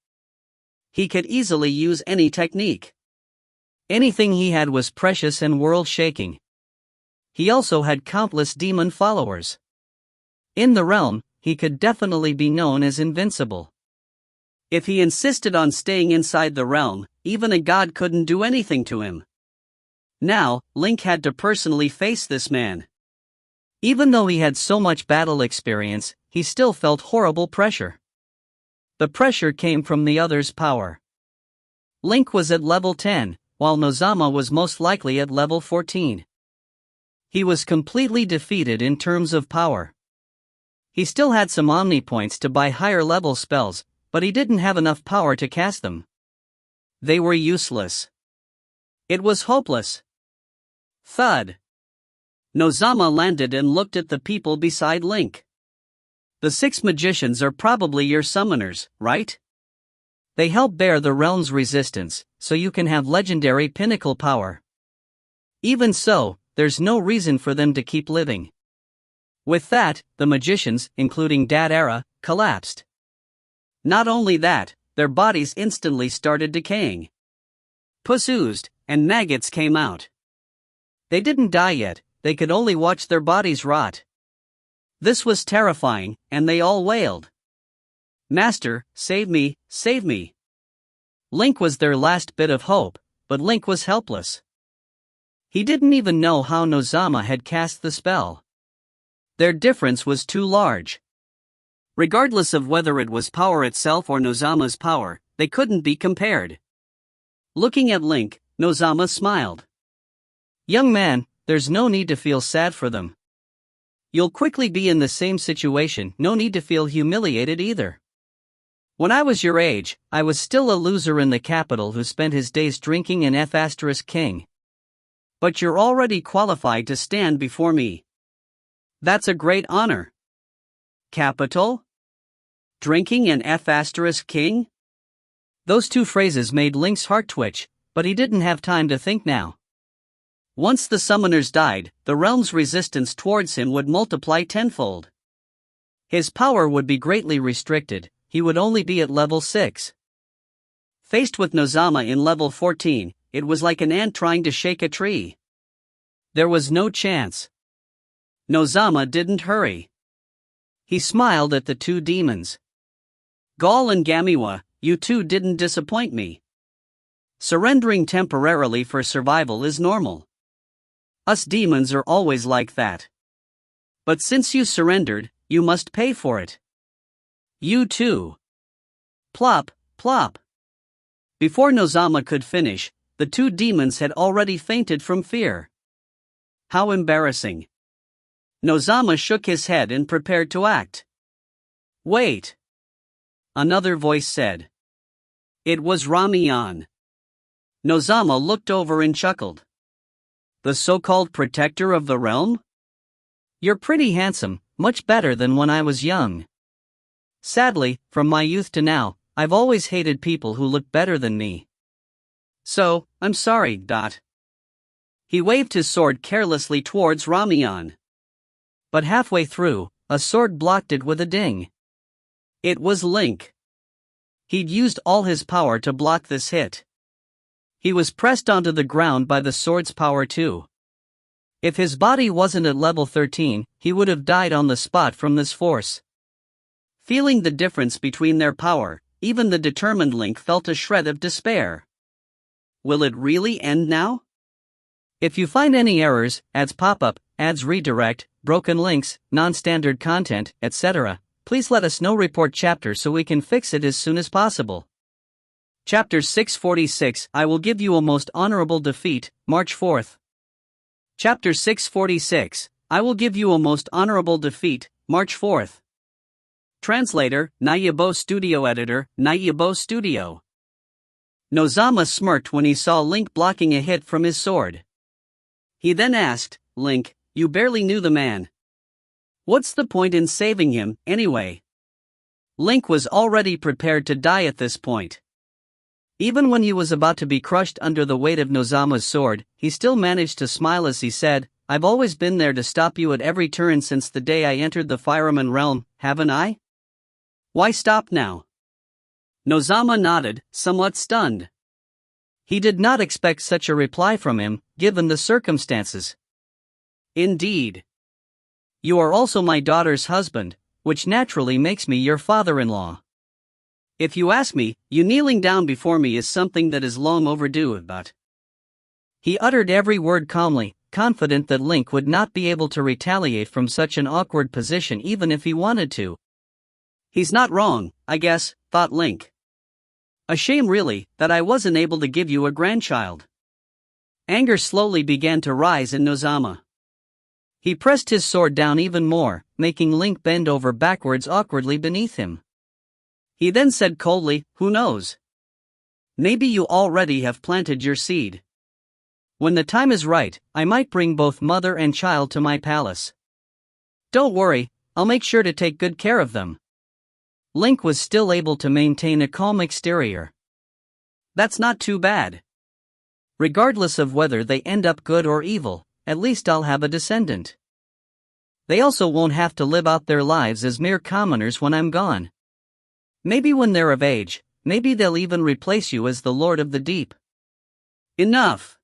He could easily use any technique. Anything he had was precious and world-shaking. He also had countless demon followers. In the realm, he could definitely be known as invincible. If he insisted on staying inside the realm, even a god couldn't do anything to him. Now, Link had to personally face this man. Even though he had so much battle experience, he still felt horrible pressure. The pressure came from the other's power. Link was at level 10, while Nozama was most likely at level 14. He was completely defeated in terms of power. He still had some Omni points to buy higher level spells, but he didn't have enough power to cast them. They were useless. It was hopeless. Thud. Nozama landed and looked at the people beside Link. The 6 magicians are probably your summoners, right? They help bear the realm's resistance, so you can have legendary pinnacle power. Even so, there's no reason for them to keep living. With that, the magicians, including Dad-Era, collapsed. Not only that, their bodies instantly started decaying. Pus oozed, and maggots came out. They didn't die yet, they could only watch their bodies rot. This was terrifying, and they all wailed. "Master, save me, save me." Link was their last bit of hope, but Link was helpless. He didn't even know how Nozama had cast the spell. Their difference was too large. Regardless of whether it was power itself or Nozama's power, they couldn't be compared. Looking at Link, Nozama smiled. "Young man, there's no need to feel sad for them. You'll quickly be in the same situation, no need to feel humiliated either. When I was your age, I was still a loser in the capital who spent his days drinking an F***king. But you're already qualified to stand before me. That's a great honor." Capital? Drinking an F***king? Those two phrases made Link's heart twitch, but he didn't have time to think now. Once the summoners died, the realm's resistance towards him would multiply tenfold. His power would be greatly restricted, he would only be at level 6. Faced with Nozama in level 14, it was like an ant trying to shake a tree. There was no chance. Nozama didn't hurry. He smiled at the two demons. "Gaul and Gamiwa, you two didn't disappoint me. Surrendering temporarily for survival is normal. Us demons are always like that. But since you surrendered, you must pay for it. You too." Plop, plop. Before Nozama could finish, the two demons had already fainted from fear. How embarrassing. Nozama shook his head and prepared to act. "Wait." Another voice said. It was Ramiyan. Nozama looked over and chuckled. "The so-called protector of the realm? You're pretty handsome, much better than when I was young. Sadly, from my youth to now, I've always hated people who look better than me. So, I'm sorry, Dot." He waved his sword carelessly towards Ramiyan. But halfway through, a sword blocked it with a ding. It was Link. He'd used all his power to block this hit. He was pressed onto the ground by the sword's power too. If his body wasn't at level 13, he would have died on the spot from this force. Feeling the difference between their power, even the determined Link felt a shred of despair. Will it really end now? If you find any errors, ads pop up, ads redirect, broken links, non-standard content, etc., please let us know. Report chapter so we can fix it as soon as possible. Chapter 646, I will give you a most honorable defeat, March 4th. Chapter 646, I will give you a most honorable defeat, March 4th. Translator, Nayabo Studio Editor, Nayabo Studio. Nozama smirked when he saw Link blocking a hit from his sword. He then asked, Link, you barely knew the man. What's the point in saving him, anyway? Link was already prepared to die at this point. Even when he was about to be crushed under the weight of Nozama's sword, he still managed to smile as he said, I've always been there to stop you at every turn since the day I entered the fireman realm, haven't I? Why stop now? Nozama nodded, somewhat stunned. He did not expect such a reply from him, given the circumstances. Indeed. You are also my daughter's husband, which naturally makes me your father-in-law. If you ask me, you kneeling down before me is something that is long overdue, but... He uttered every word calmly, confident that Link would not be able to retaliate from such an awkward position even if he wanted to. He's not wrong, I guess, thought Link. A shame really, that I wasn't able to give you a grandchild. Anger slowly began to rise in Nozama. He pressed his sword down even more, making Link bend over backwards awkwardly beneath him. He then said coldly, who knows? Maybe you already have planted your seed. When the time is right, I might bring both mother and child to my palace. Don't worry, I'll make sure to take good care of them. Link was still able to maintain a calm exterior. That's not too bad. Regardless of whether they end up good or evil, at least I'll have a descendant. They also won't have to live out their lives as mere commoners when I'm gone. Maybe when they're of age, maybe they'll even replace you as the Lord of the Deep. Enough.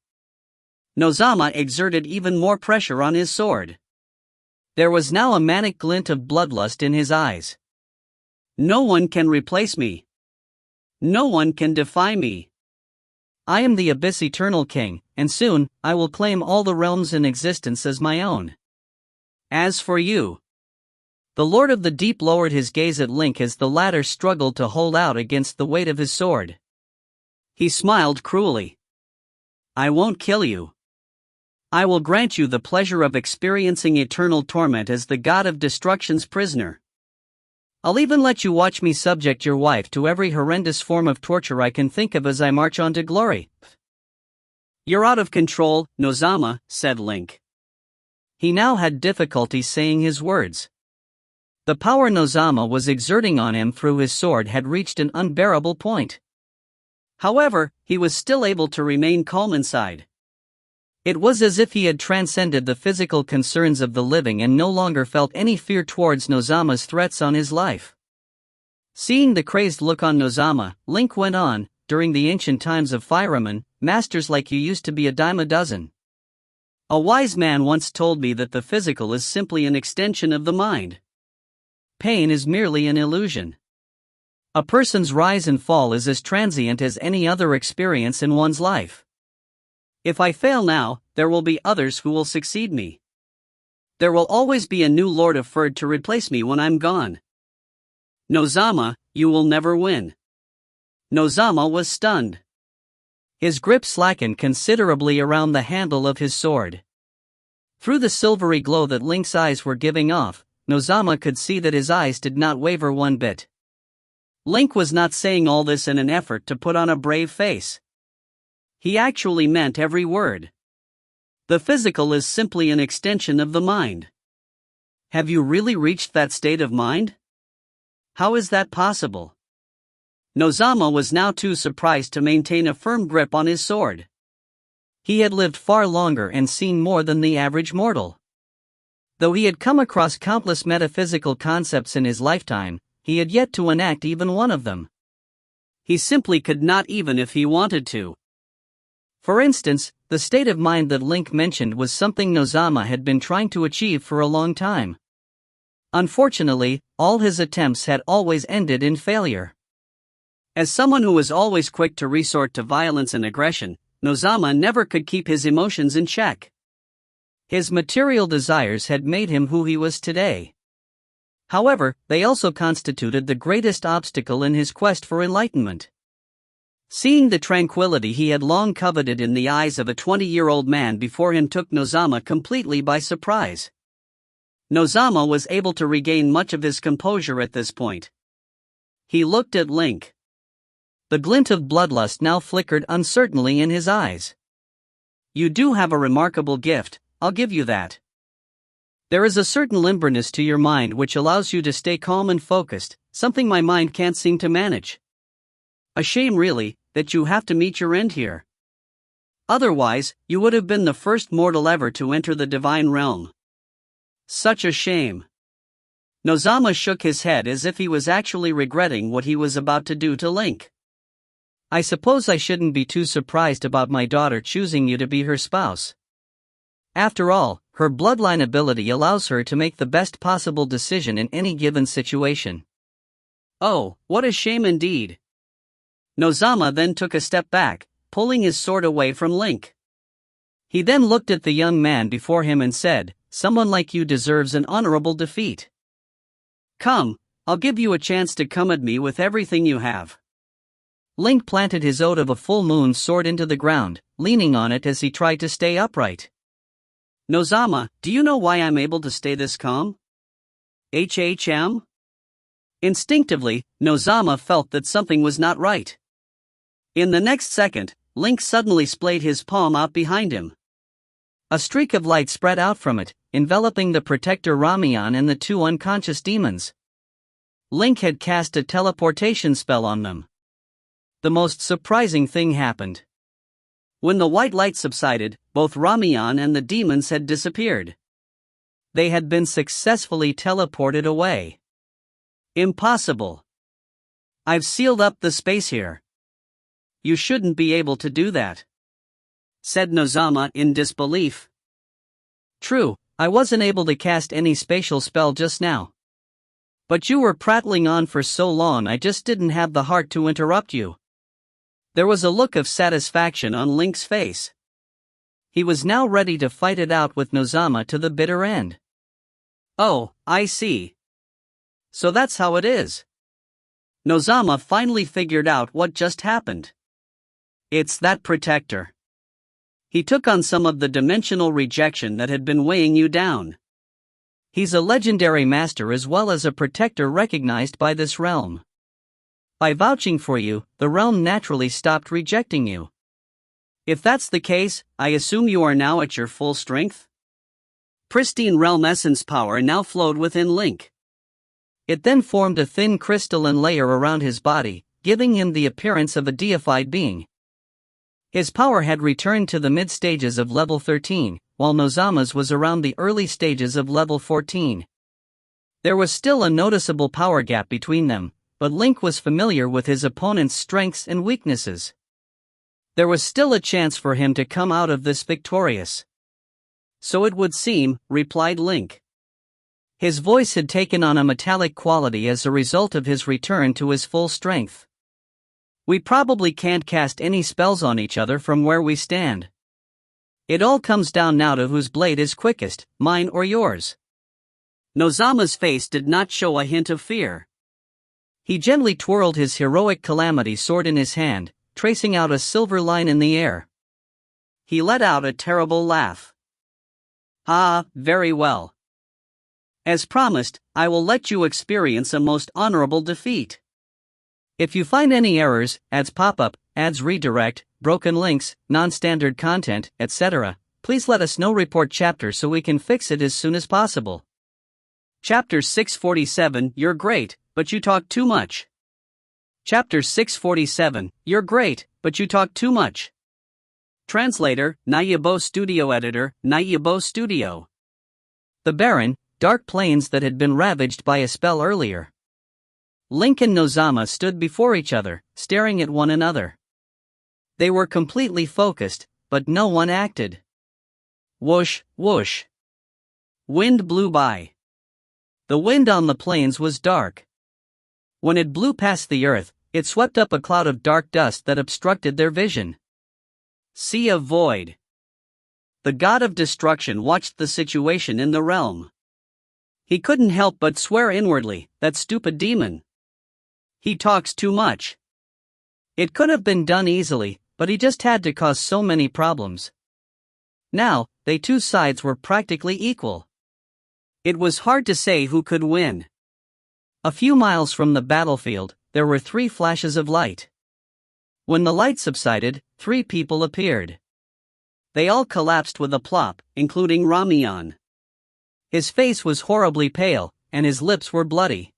Nozama exerted even more pressure on his sword. There was now a manic glint of bloodlust in his eyes. No one can replace me. No one can defy me. I am the Abyss Eternal King, and soon, I will claim all the realms in existence as my own. As for you... The Lord of the Deep lowered his gaze at Link as the latter struggled to hold out against the weight of his sword. He smiled cruelly. I won't kill you. I will grant you the pleasure of experiencing eternal torment as the God of Destruction's prisoner. I'll even let you watch me subject your wife to every horrendous form of torture I can think of as I march on to glory. You're out of control, Nozama, said Link. He now had difficulty saying his words. The power Nozama was exerting on him through his sword had reached an unbearable point. However, he was still able to remain calm inside. It was as if he had transcended the physical concerns of the living and no longer felt any fear towards Nozama's threats on his life. Seeing the crazed look on Nozama, Link went on, during the ancient times of firemen, masters like you used to be a dime a dozen. A wise man once told me that the physical is simply an extension of the mind. Pain is merely an illusion. A person's rise and fall is as transient as any other experience in one's life. If I fail now, there will be others who will succeed me. There will always be a new Lord of Ferd to replace me when I'm gone. Nozama, you will never win. Nozama was stunned. His grip slackened considerably around the handle of his sword. Through the silvery glow that Link's eyes were giving off, Nozama could see that his eyes did not waver one bit. Link was not saying all this in an effort to put on a brave face. He actually meant every word. The physical is simply an extension of the mind. Have you really reached that state of mind? How is that possible? Nozama was now too surprised to maintain a firm grip on his sword. He had lived far longer and seen more than the average mortal. Though he had come across countless metaphysical concepts in his lifetime, he had yet to enact even one of them. He simply could not even if he wanted to. For instance, the state of mind that Link mentioned was something Nozama had been trying to achieve for a long time. Unfortunately, all his attempts had always ended in failure. As someone who was always quick to resort to violence and aggression, Nozama never could keep his emotions in check. His material desires had made him who he was today. However, they also constituted the greatest obstacle in his quest for enlightenment. Seeing the tranquility he had long coveted in the eyes of a 20-year-old man before him took Nozama completely by surprise. Nozama was able to regain much of his composure at this point. He looked at Link. The glint of bloodlust now flickered uncertainly in his eyes. You do have a remarkable gift, I'll give you that. There is a certain limberness to your mind which allows you to stay calm and focused, something my mind can't seem to manage. A shame really, that you have to meet your end here. Otherwise, you would have been the first mortal ever to enter the divine realm. Such a shame. Nozama shook his head as if he was actually regretting what he was about to do to Link. I suppose I shouldn't be too surprised about my daughter choosing you to be her spouse. After all, her bloodline ability allows her to make the best possible decision in any given situation. Oh, what a shame indeed. Nozama then took a step back, pulling his sword away from Link. He then looked at the young man before him and said, "Someone like you deserves an honorable defeat. Come, I'll give you a chance to come at me with everything you have." Link planted his Ode of a Full Moon sword into the ground, leaning on it as he tried to stay upright. Nozama, do you know why I'm able to stay this calm? HHM? Instinctively, Nozama felt that something was not right. In the next second, Link suddenly splayed his palm out behind him. A streak of light spread out from it, enveloping the protector Ramian and the two unconscious demons. Link had cast a teleportation spell on them. The most surprising thing happened. When the white light subsided, both Ramian and the demons had disappeared. They had been successfully teleported away. Impossible. I've sealed up the space here. You shouldn't be able to do that, said Nozama in disbelief. True, I wasn't able to cast any spatial spell just now. But you were prattling on for so long I just didn't have the heart to interrupt you. There was a look of satisfaction on Link's face. He was now ready to fight it out with Nozama to the bitter end. Oh, I see. So that's how it is. Nozama finally figured out what just happened. It's that protector. He took on some of the dimensional rejection that had been weighing you down. He's a legendary master as well as a protector recognized by this realm. By vouching for you, the realm naturally stopped rejecting you. If that's the case, I assume you are now at your full strength? Pristine realm essence power now flowed within Link. It then formed a thin crystalline layer around his body, giving him the appearance of a deified being. His power had returned to the mid-stages of level 13, while Nozama's was around the early stages of level 14. There was still a noticeable power gap between them, but Link was familiar with his opponent's strengths and weaknesses. There was still a chance for him to come out of this victorious. So it would seem, replied Link. His voice had taken on a metallic quality as a result of his return to his full strength. We probably can't cast any spells on each other from where we stand. It all comes down now to whose blade is quickest, mine or yours. Nozama's face did not show a hint of fear. He gently twirled his heroic calamity sword in his hand, tracing out a silver line in the air. He let out a terrible laugh. Ah, very well. As promised, I will let you experience a most honorable defeat. If you find any errors, ads pop up, ads redirect, broken links, non-standard content, etc., please let us know. Report chapter so we can fix it as soon as possible. Chapter 647, You're great, but you talk too much. Chapter 647, You're great, but you talk too much. Translator, Nayabo Studio Editor, Nayabo Studio. The barren, dark plains that had been ravaged by a spell earlier. Link and Nozama stood before each other, staring at one another. They were completely focused, but no one acted. Whoosh, whoosh. Wind blew by. The wind on the plains was dark. When it blew past the earth, it swept up a cloud of dark dust that obstructed their vision. Sea of Void. The god of destruction watched the situation in the realm. He couldn't help but swear inwardly, that stupid demon. He talks too much. It could have been done easily, but he just had to cause so many problems. Now, they two sides were practically equal. It was hard to say who could win. A few miles from the battlefield, there were 3 flashes of light. When the light subsided, 3 people appeared. They all collapsed with a plop, including Ramiyan. His face was horribly pale, and his lips were bloody.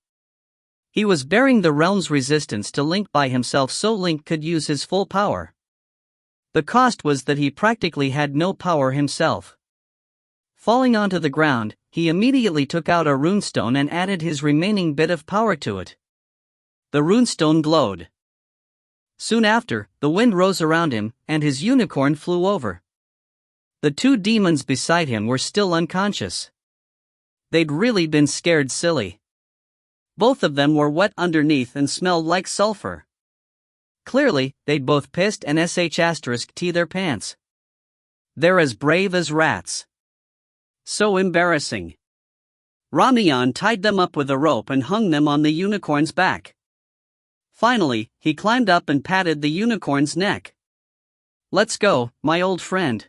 He was bearing the realm's resistance to Link by himself so Link could use his full power. The cost was that he practically had no power himself. Falling onto the ground, he immediately took out a runestone and added his remaining bit of power to it. The runestone glowed. Soon after, the wind rose around him, and his unicorn flew over. The two demons beside him were still unconscious. They'd really been scared silly. Both of them were wet underneath and smelled like sulfur. Clearly, they'd both pissed and **t their pants. They're as brave as rats. So embarrassing. Ramiyan tied them up with a rope and hung them on the unicorn's back. Finally, he climbed up and patted the unicorn's neck. "Let's go, my old friend."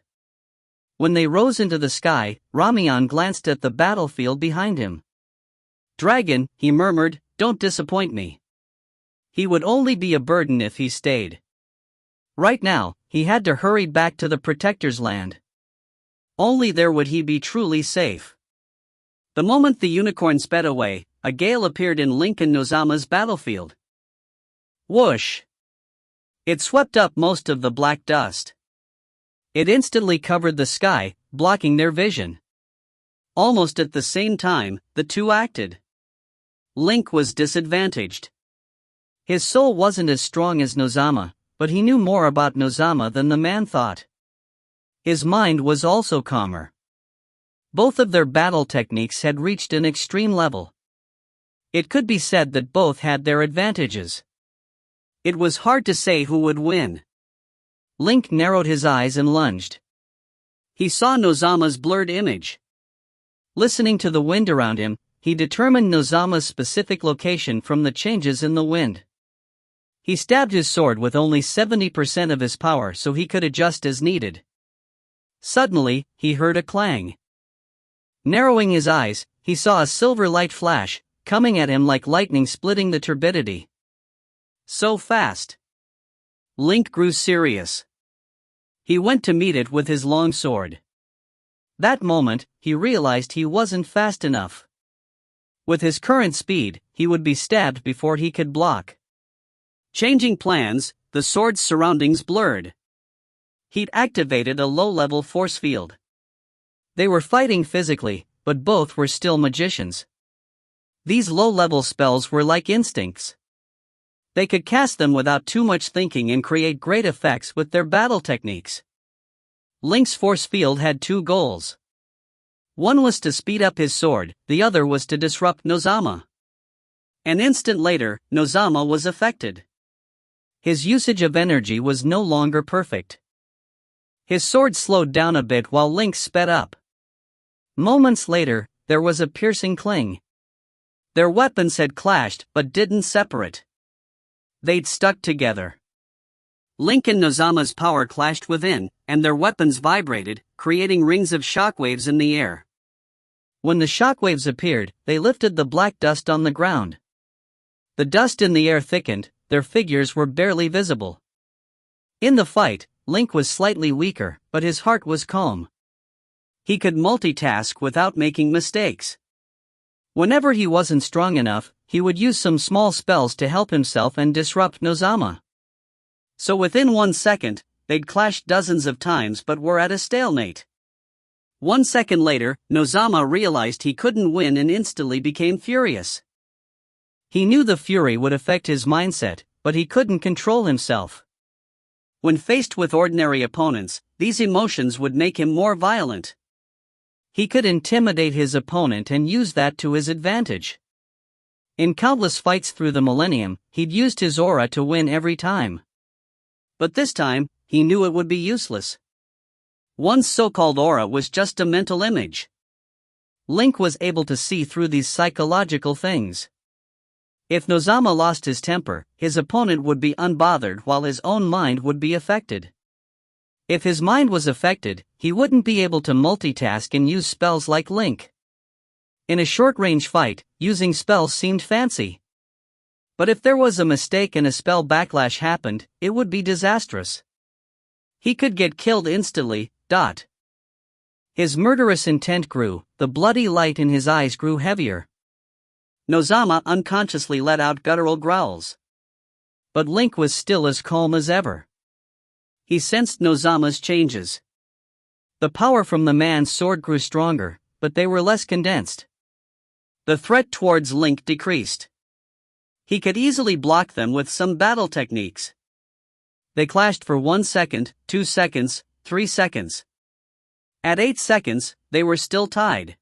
When they rose into the sky, Ramiyan glanced at the battlefield behind him. "Dragon," he murmured, "don't disappoint me." He would only be a burden if he stayed. Right now, he had to hurry back to the Protector's land. Only there would he be truly safe. The moment the unicorn sped away, a gale appeared in Link and Nozama's battlefield. Whoosh! It swept up most of the black dust. It instantly covered the sky, blocking their vision. Almost at the same time, the two acted. Link was disadvantaged. His soul wasn't as strong as Nozama, but he knew more about Nozama than the man thought. His mind was also calmer. Both of their battle techniques had reached an extreme level. It could be said that both had their advantages. It was hard to say who would win. Link narrowed his eyes and lunged. He saw Nozama's blurred image. Listening to the wind around him, he determined Nozama's specific location from the changes in the wind. He stabbed his sword with only 70% of his power so he could adjust as needed. Suddenly, he heard a clang. Narrowing his eyes, he saw a silver light flash, coming at him like lightning splitting the turbidity. So fast. Link grew serious. He went to meet it with his long sword. That moment, he realized he wasn't fast enough. With his current speed, he would be stabbed before he could block. Changing plans, the sword's surroundings blurred. He'd activated a low-level force field. They were fighting physically, but both were still magicians. These low-level spells were like instincts. They could cast them without too much thinking and create great effects with their battle techniques. Link's force field had two goals. One was to speed up his sword, the other was to disrupt Nozama. An instant later, Nozama was affected. His usage of energy was no longer perfect. His sword slowed down a bit while Link sped up. Moments later, there was a piercing cling. Their weapons had clashed but didn't separate. They'd stuck together. Link and Nozama's power clashed within, and their weapons vibrated, creating rings of shockwaves in the air. When the shockwaves appeared, they lifted the black dust on the ground. The dust in the air thickened, their figures were barely visible. In the fight, Link was slightly weaker, but his heart was calm. He could multitask without making mistakes. Whenever he wasn't strong enough, he would use some small spells to help himself and disrupt Nozama. So within 1 second, they'd clashed dozens of times but were at a stalemate. 1 second later, Nozama realized he couldn't win and instantly became furious. He knew the fury would affect his mindset, but he couldn't control himself. When faced with ordinary opponents, these emotions would make him more violent. He could intimidate his opponent and use that to his advantage. In countless fights through the millennium, he'd used his aura to win every time. But this time, he knew it would be useless. One's so-called aura was just a mental image. Link was able to see through these psychological things. If Nozama lost his temper, his opponent would be unbothered while his own mind would be affected. If his mind was affected, he wouldn't be able to multitask and use spells like Link. In a short-range fight, using spells seemed fancy. But if there was a mistake and a spell backlash happened, it would be disastrous. He could get killed instantly, His murderous intent grew, the bloody light in his eyes grew heavier. Nozama unconsciously let out guttural growls. But Link was still as calm as ever. He sensed Nozama's changes. The power from the man's sword grew stronger, but they were less condensed. The threat towards Link decreased. He could easily block them with some battle techniques. They clashed for 1 second, 2 seconds, 3 seconds. At 8 seconds, they were still tied.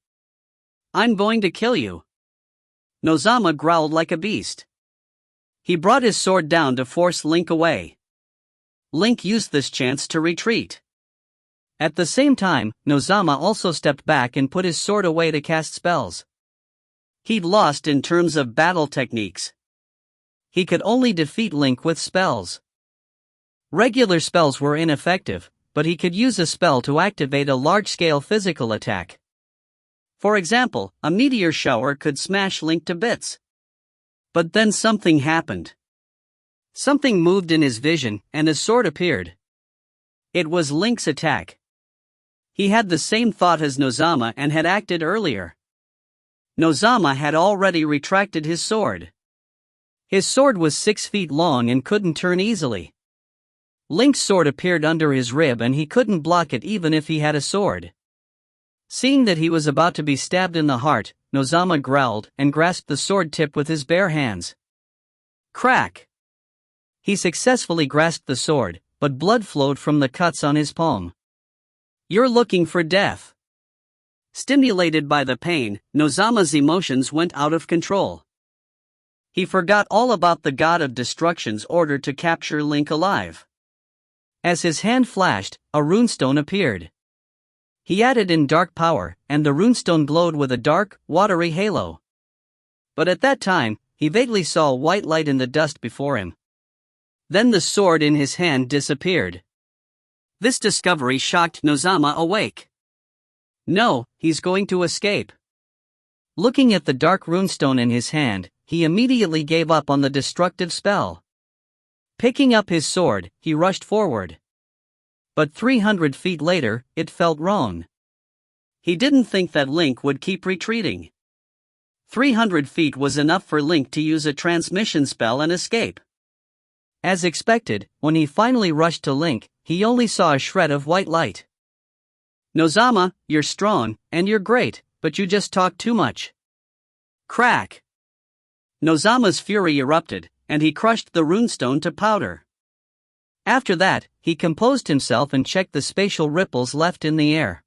"I'm going to kill you." Nozama growled like a beast. He brought his sword down to force Link away. Link used this chance to retreat. At the same time, Nozama also stepped back and put his sword away to cast spells. He'd lost in terms of battle techniques. He could only defeat Link with spells. Regular spells were ineffective, but he could use a spell to activate a large-scale physical attack. For example, a meteor shower could smash Link to bits. But then something happened. Something moved in his vision, and a sword appeared. It was Link's attack. He had the same thought as Nozama and had acted earlier. Nozama had already retracted his sword. His sword was 6 feet long and couldn't turn easily. Link's sword appeared under his rib and he couldn't block it even if he had a sword. Seeing that he was about to be stabbed in the heart, Nozama growled and grasped the sword tip with his bare hands. Crack! He successfully grasped the sword, but blood flowed from the cuts on his palm. "You're looking for death." Stimulated by the pain, Nozama's emotions went out of control. He forgot all about the god of destruction's order to capture Link alive. As his hand flashed, a runestone appeared. He added in dark power, and the runestone glowed with a dark, watery halo. But at that time, he vaguely saw white light in the dust before him. Then the sword in his hand disappeared. This discovery shocked Nozama awake. No, he's going to escape. Looking at the dark runestone in his hand, he immediately gave up on the destructive spell. Picking up his sword, he rushed forward. But 300 feet later, it felt wrong. He didn't think that Link would keep retreating. 300 feet was enough for Link to use a transmission spell and escape. As expected, when he finally rushed to Link, he only saw a shred of white light. "Nozama, you're strong, and you're great, but you just talk too much." Crack! Nozama's fury erupted, and he crushed the runestone to powder. After that, he composed himself and checked the spatial ripples left in the air.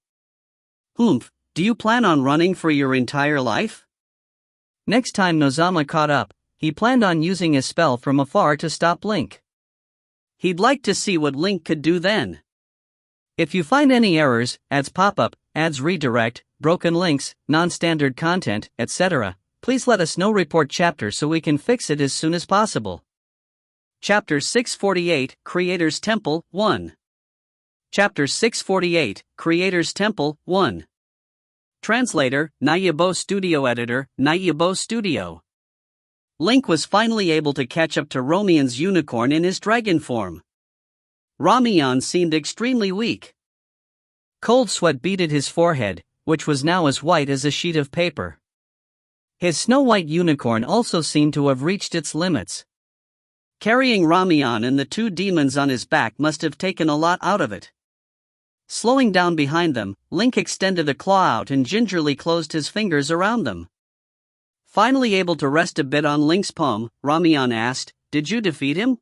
"Oomph, do you plan on running for your entire life?" Next time Nozama caught up, he planned on using a spell from afar to stop Link. He'd like to see what Link could do then. If you find any errors, ads pop-up, ads redirect, broken links, non-standard content, etc., please let us know. Report chapter so we can fix it as soon as possible. Chapter 648, Creator's Temple, 1. Chapter 648, Creator's Temple, 1. Translator, Nayabo Studio Editor, Nayabo Studio. Link was finally able to catch up to Romian's unicorn in his dragon form. Romian seemed extremely weak. Cold sweat beaded his forehead, which was now as white as a sheet of paper. His snow-white unicorn also seemed to have reached its limits. Carrying Romian and the 2 demons on his back must have taken a lot out of it. Slowing down behind them, Link extended a claw out and gingerly closed his fingers around them. Finally able to rest a bit on Link's palm, Romian asked, "Did you defeat him?"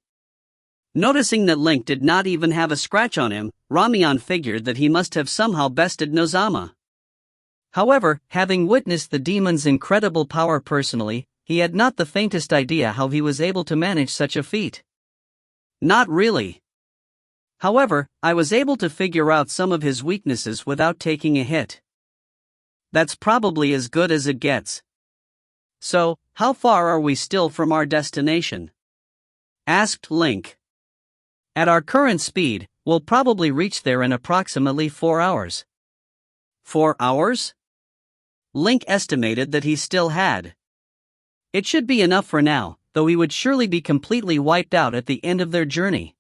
Noticing that Link did not even have a scratch on him, Romian figured that he must have somehow bested Nozama. However, having witnessed the demon's incredible power personally, he had not the faintest idea how he was able to manage such a feat. "Not really. However, I was able to figure out some of his weaknesses without taking a hit. That's probably as good as it gets." "So, how far are we still from our destination?" asked Link. "At our current speed, we'll probably reach there in approximately 4 hours. 4 hours? Link estimated that he still had. It should be enough for now, though he would surely be completely wiped out at the end of their journey.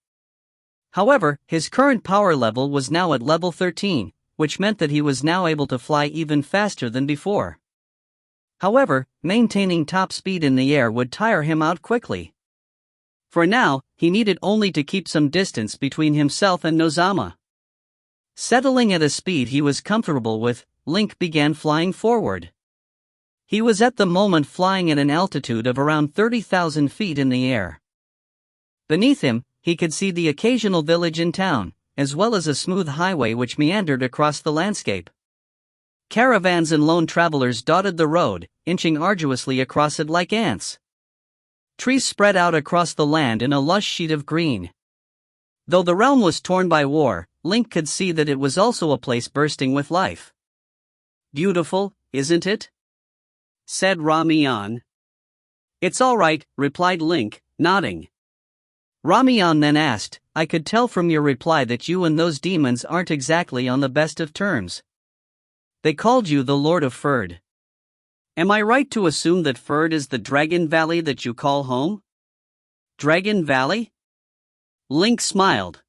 However, his current power level was now at level 13, which meant that he was now able to fly even faster than before. However, maintaining top speed in the air would tire him out quickly. For now, he needed only to keep some distance between himself and Nozama. Settling at a speed he was comfortable with, Link began flying forward. He was at the moment flying at an altitude of around 30,000 feet in the air. Beneath him, he could see the occasional village in town, as well as a smooth highway which meandered across the landscape. Caravans and lone travelers dotted the road, inching arduously across it like ants. Trees spread out across the land in a lush sheet of green. Though the realm was torn by war, Link could see that it was also a place bursting with life. "Beautiful, isn't it?" said Ramiyan. "It's all right," replied Link, nodding. Ramiyan then asked, "I could tell from your reply that you and those demons aren't exactly on the best of terms. They called you the Lord of Ferd. Am I right to assume that Ferd is the Dragon Valley that you call home?" "Dragon Valley?" Link smiled.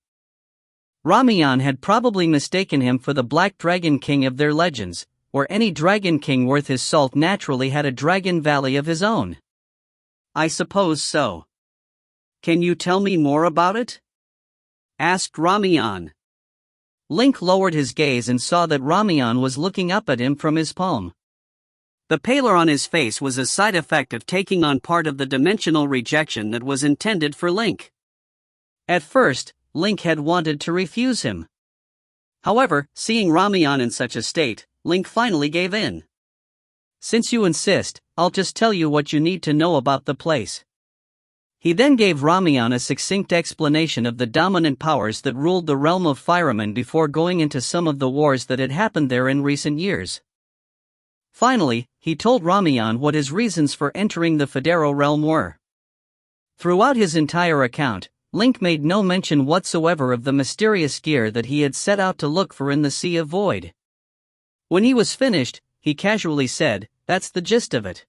Ramiyan had probably mistaken him for the Black Dragon King of their legends, or any dragon king worth his salt naturally had a Dragon Valley of his own. "I suppose so. Can you tell me more about it?" asked Ramiyan. Link lowered his gaze and saw that Ramiyan was looking up at him from his palm. The pallor on his face was a side effect of taking on part of the dimensional rejection that was intended for Link. At first, Link had wanted to refuse him. However, seeing Ramiyan in such a state, Link finally gave in. "Since you insist, I'll just tell you what you need to know about the place." He then gave Ramiyan a succinct explanation of the dominant powers that ruled the realm of Fireman before going into some of the wars that had happened there in recent years. Finally, he told Ramiyan what his reasons for entering the Federo realm were. Throughout his entire account, Link made no mention whatsoever of the mysterious gear that he had set out to look for in the Sea of Void. When he was finished, he casually said, "That's the gist of it.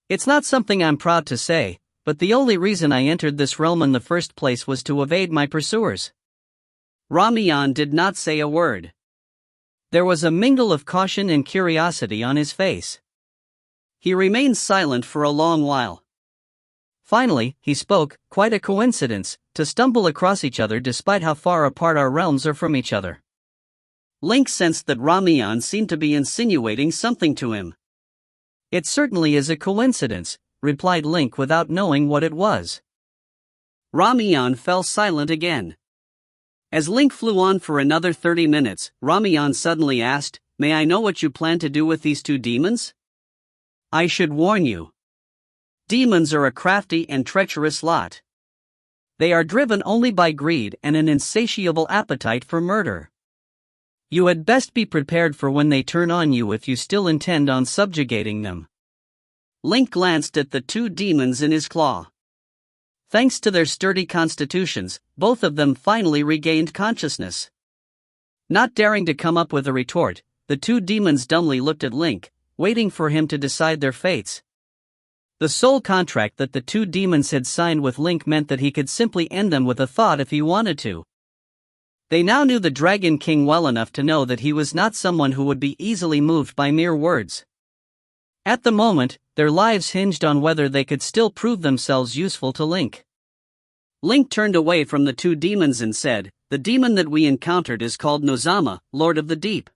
It's not something I'm proud to say, but the only reason I entered this realm in the first place was to evade my pursuers." Ramiyan did not say a word. There was a mingle of caution and curiosity on his face. He remained silent for a long while. Finally, he spoke, "Quite a coincidence, to stumble across each other despite how far apart our realms are from each other." Link sensed that Ramiyan seemed to be insinuating something to him. "It certainly is a coincidence," replied Link without knowing what it was. Ramiyan fell silent again. As Link flew on for another 30 minutes, Ramiyan suddenly asked, "May I know what you plan to do with these two demons?" "I should warn you. Demons are a crafty and treacherous lot. They are driven only by greed and an insatiable appetite for murder. You had best be prepared for when they turn on you if you still intend on subjugating them." Link glanced at the two demons in his claw. Thanks to their sturdy constitutions, both of them finally regained consciousness. Not daring to come up with a retort, the two demons dumbly looked at Link, waiting for him to decide their fates. The sole contract that the two demons had signed with Link meant that he could simply end them with a thought if he wanted to. They now knew the Dragon King well enough to know that he was not someone who would be easily moved by mere words. At the moment, their lives hinged on whether they could still prove themselves useful to Link. Link turned away from the two demons and said, "The demon that we encountered is called Nozama, Lord of the Deep.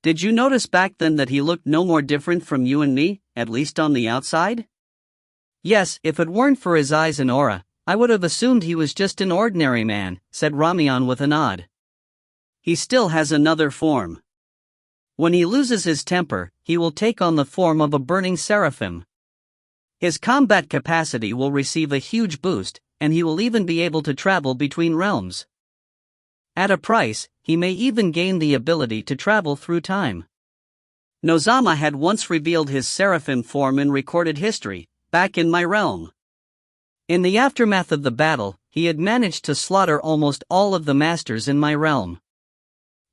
Did you notice back then that he looked no more different from you and me, at least on the outside?" "Yes, if it weren't for his eyes and aura, I would have assumed he was just an ordinary man," said Ramiyan with a nod. "He still has another form. When he loses his temper, he will take on the form of a burning seraphim. His combat capacity will receive a huge boost, and he will even be able to travel between realms. At a price, he may even gain the ability to travel through time." Nozama had once revealed his seraphim form in recorded history, back in my realm. In the aftermath of the battle, he had managed to slaughter almost all of the masters in my realm.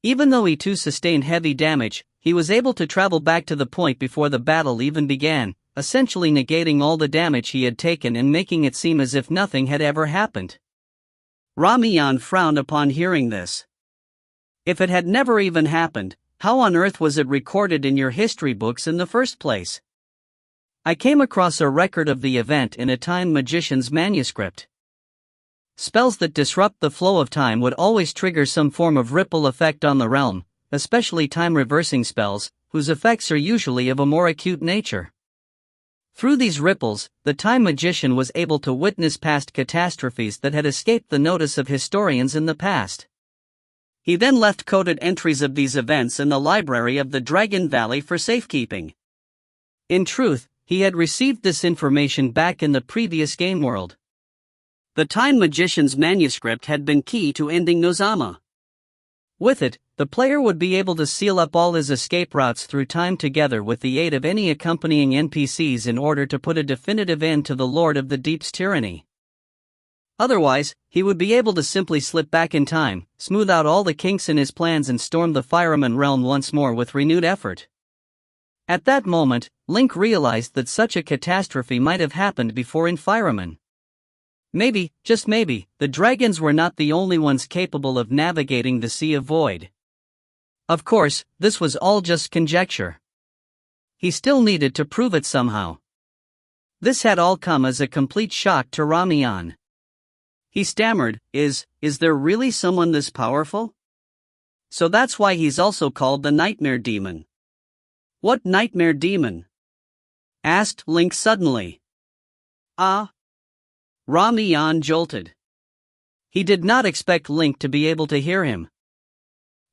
Even though he too sustained heavy damage, he was able to travel back to the point before the battle even began, essentially negating all the damage he had taken and making it seem as if nothing had ever happened. Ramiyan frowned upon hearing this. If it had never even happened, how on earth was it recorded in your history books in the first place? I came across a record of the event in a time magician's manuscript. Spells that disrupt the flow of time would always trigger some form of ripple effect on the realm, especially time-reversing spells, whose effects are usually of a more acute nature. Through these ripples, the time magician was able to witness past catastrophes that had escaped the notice of historians in the past. He then left coded entries of these events in the library of the Dragon Valley for safekeeping. In truth, he had received this information back in the previous game world. The Time Magician's manuscript had been key to ending Nozama. With it, the player would be able to seal up all his escape routes through time together with the aid of any accompanying NPCs in order to put a definitive end to the Lord of the Deep's tyranny. Otherwise, he would be able to simply slip back in time, smooth out all the kinks in his plans and storm the Fireman realm once more with renewed effort. At that moment, Link realized that such a catastrophe might have happened before in Fireman. Maybe, just maybe, the dragons were not the only ones capable of navigating the Sea of Void. Of course, this was all just conjecture. He still needed to prove it somehow. This had all come as a complete shock to Ramiyan. He stammered, Is there really someone this powerful? So that's why he's also called the Nightmare Demon. What Nightmare Demon? Asked Link suddenly. Ah. Ramiyan jolted. He did not expect Link to be able to hear him.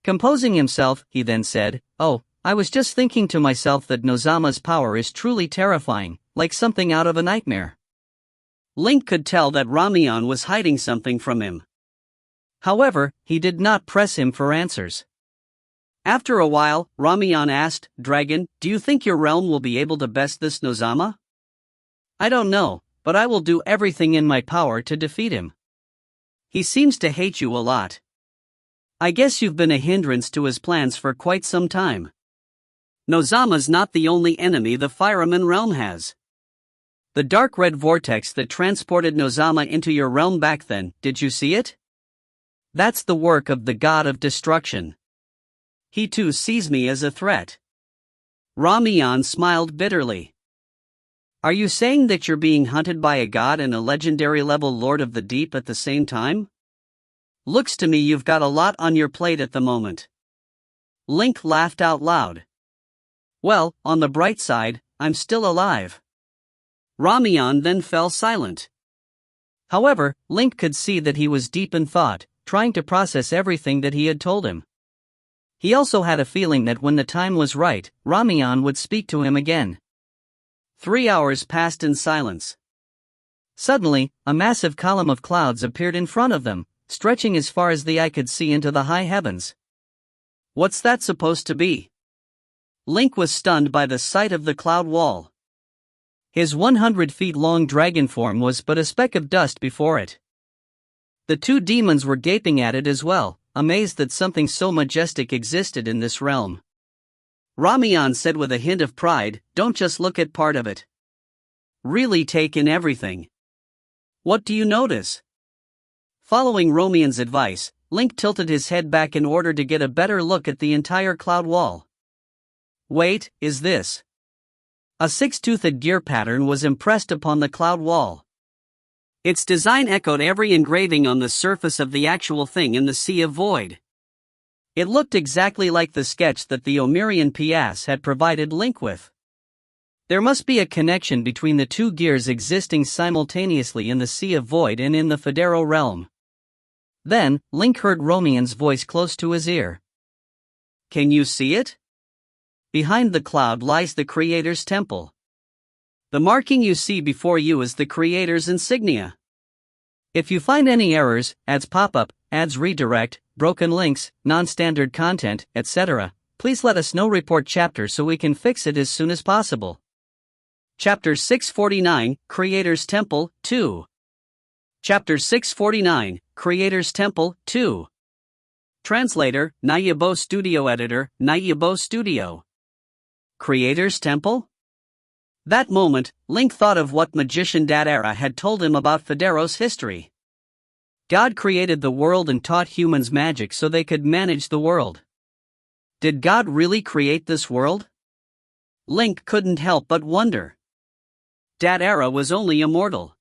Composing himself, he then said, Oh, I was just thinking to myself that Nozama's power is truly terrifying, like something out of a nightmare. Link could tell that Ramiyan was hiding something from him. However, he did not press him for answers. After a while, Ramiyan asked, Dragon, do you think your realm will be able to best this Nozama? I don't know, but I will do everything in my power to defeat him. He seems to hate you a lot. I guess you've been a hindrance to his plans for quite some time. Nozama's not the only enemy the Fireman realm has. The dark red vortex that transported Nozama into your realm back then, did you see it? That's the work of the god of destruction. He too sees me as a threat. Ramiyan smiled bitterly. Are you saying that you're being hunted by a god and a legendary level Lord of the Deep at the same time? Looks to me you've got a lot on your plate at the moment. Link laughed out loud. Well, on the bright side, I'm still alive. Ramiyan then fell silent. However, Link could see that he was deep in thought, trying to process everything that he had told him. He also had a feeling that when the time was right, Ramiyan would speak to him again. 3 hours passed in silence. Suddenly, a massive column of clouds appeared in front of them, stretching as far as the eye could see into the high heavens. What's that supposed to be? Link was stunned by the sight of the cloud wall. His 100 feet long dragon form was but a speck of dust before it. The two demons were gaping at it as well, amazed that something so majestic existed in this realm. Ramiyan said with a hint of pride, Don't just look at part of it. Really take in everything. What do you notice? Following Ramiyan's advice, Link tilted his head back in order to get a better look at the entire cloud wall. Wait, is this? A six-toothed gear pattern was impressed upon the cloud wall. Its design echoed every engraving on the surface of the actual thing in the Sea of Void. It looked exactly like the sketch that the Omirian PS had provided Link with. There must be a connection between the two gears existing simultaneously in the Sea of Void and in the Federo realm. Then, Link heard Ramiyan's voice close to his ear. Can you see it? Behind the cloud lies the Creator's temple. The marking you see before you is the Creator's insignia. If you find any errors, ads pop up, ads redirect, broken links, non-standard content, etc., please let us know. Report chapter so we can fix it as soon as possible. Chapter 649, Creator's Temple, 2. Chapter 649, Creator's Temple, 2. Translator, Nayabo Studio Editor, Nayabo Studio. Creator's Temple? That moment, Link thought of what Magician Dadara had told him about Federo's history. God created the world and taught humans magic so they could manage the world. Did God really create this world? Link couldn't help but wonder. Datara was only a mortal.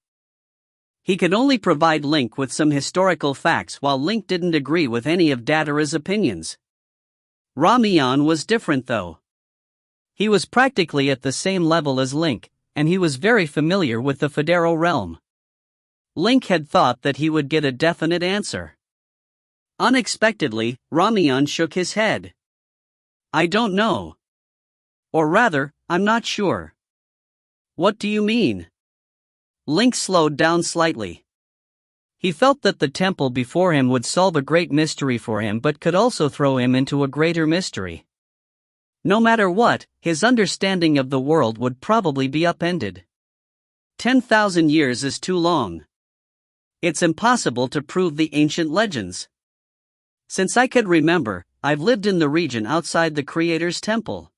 He could only provide Link with some historical facts while Link didn't agree with any of Datara's opinions. Ramiyan was different though. He was practically at the same level as Link, and he was very familiar with the Federo realm. Link had thought that he would get a definite answer. Unexpectedly, Ramiyan shook his head. I don't know. Or rather, I'm not sure. What do you mean? Link slowed down slightly. He felt that the temple before him would solve a great mystery for him but could also throw him into a greater mystery. No matter what, his understanding of the world would probably be upended. 10,000 years is too long. It's impossible to prove the ancient legends. Since I could remember, I've lived in the region outside the Creator's temple.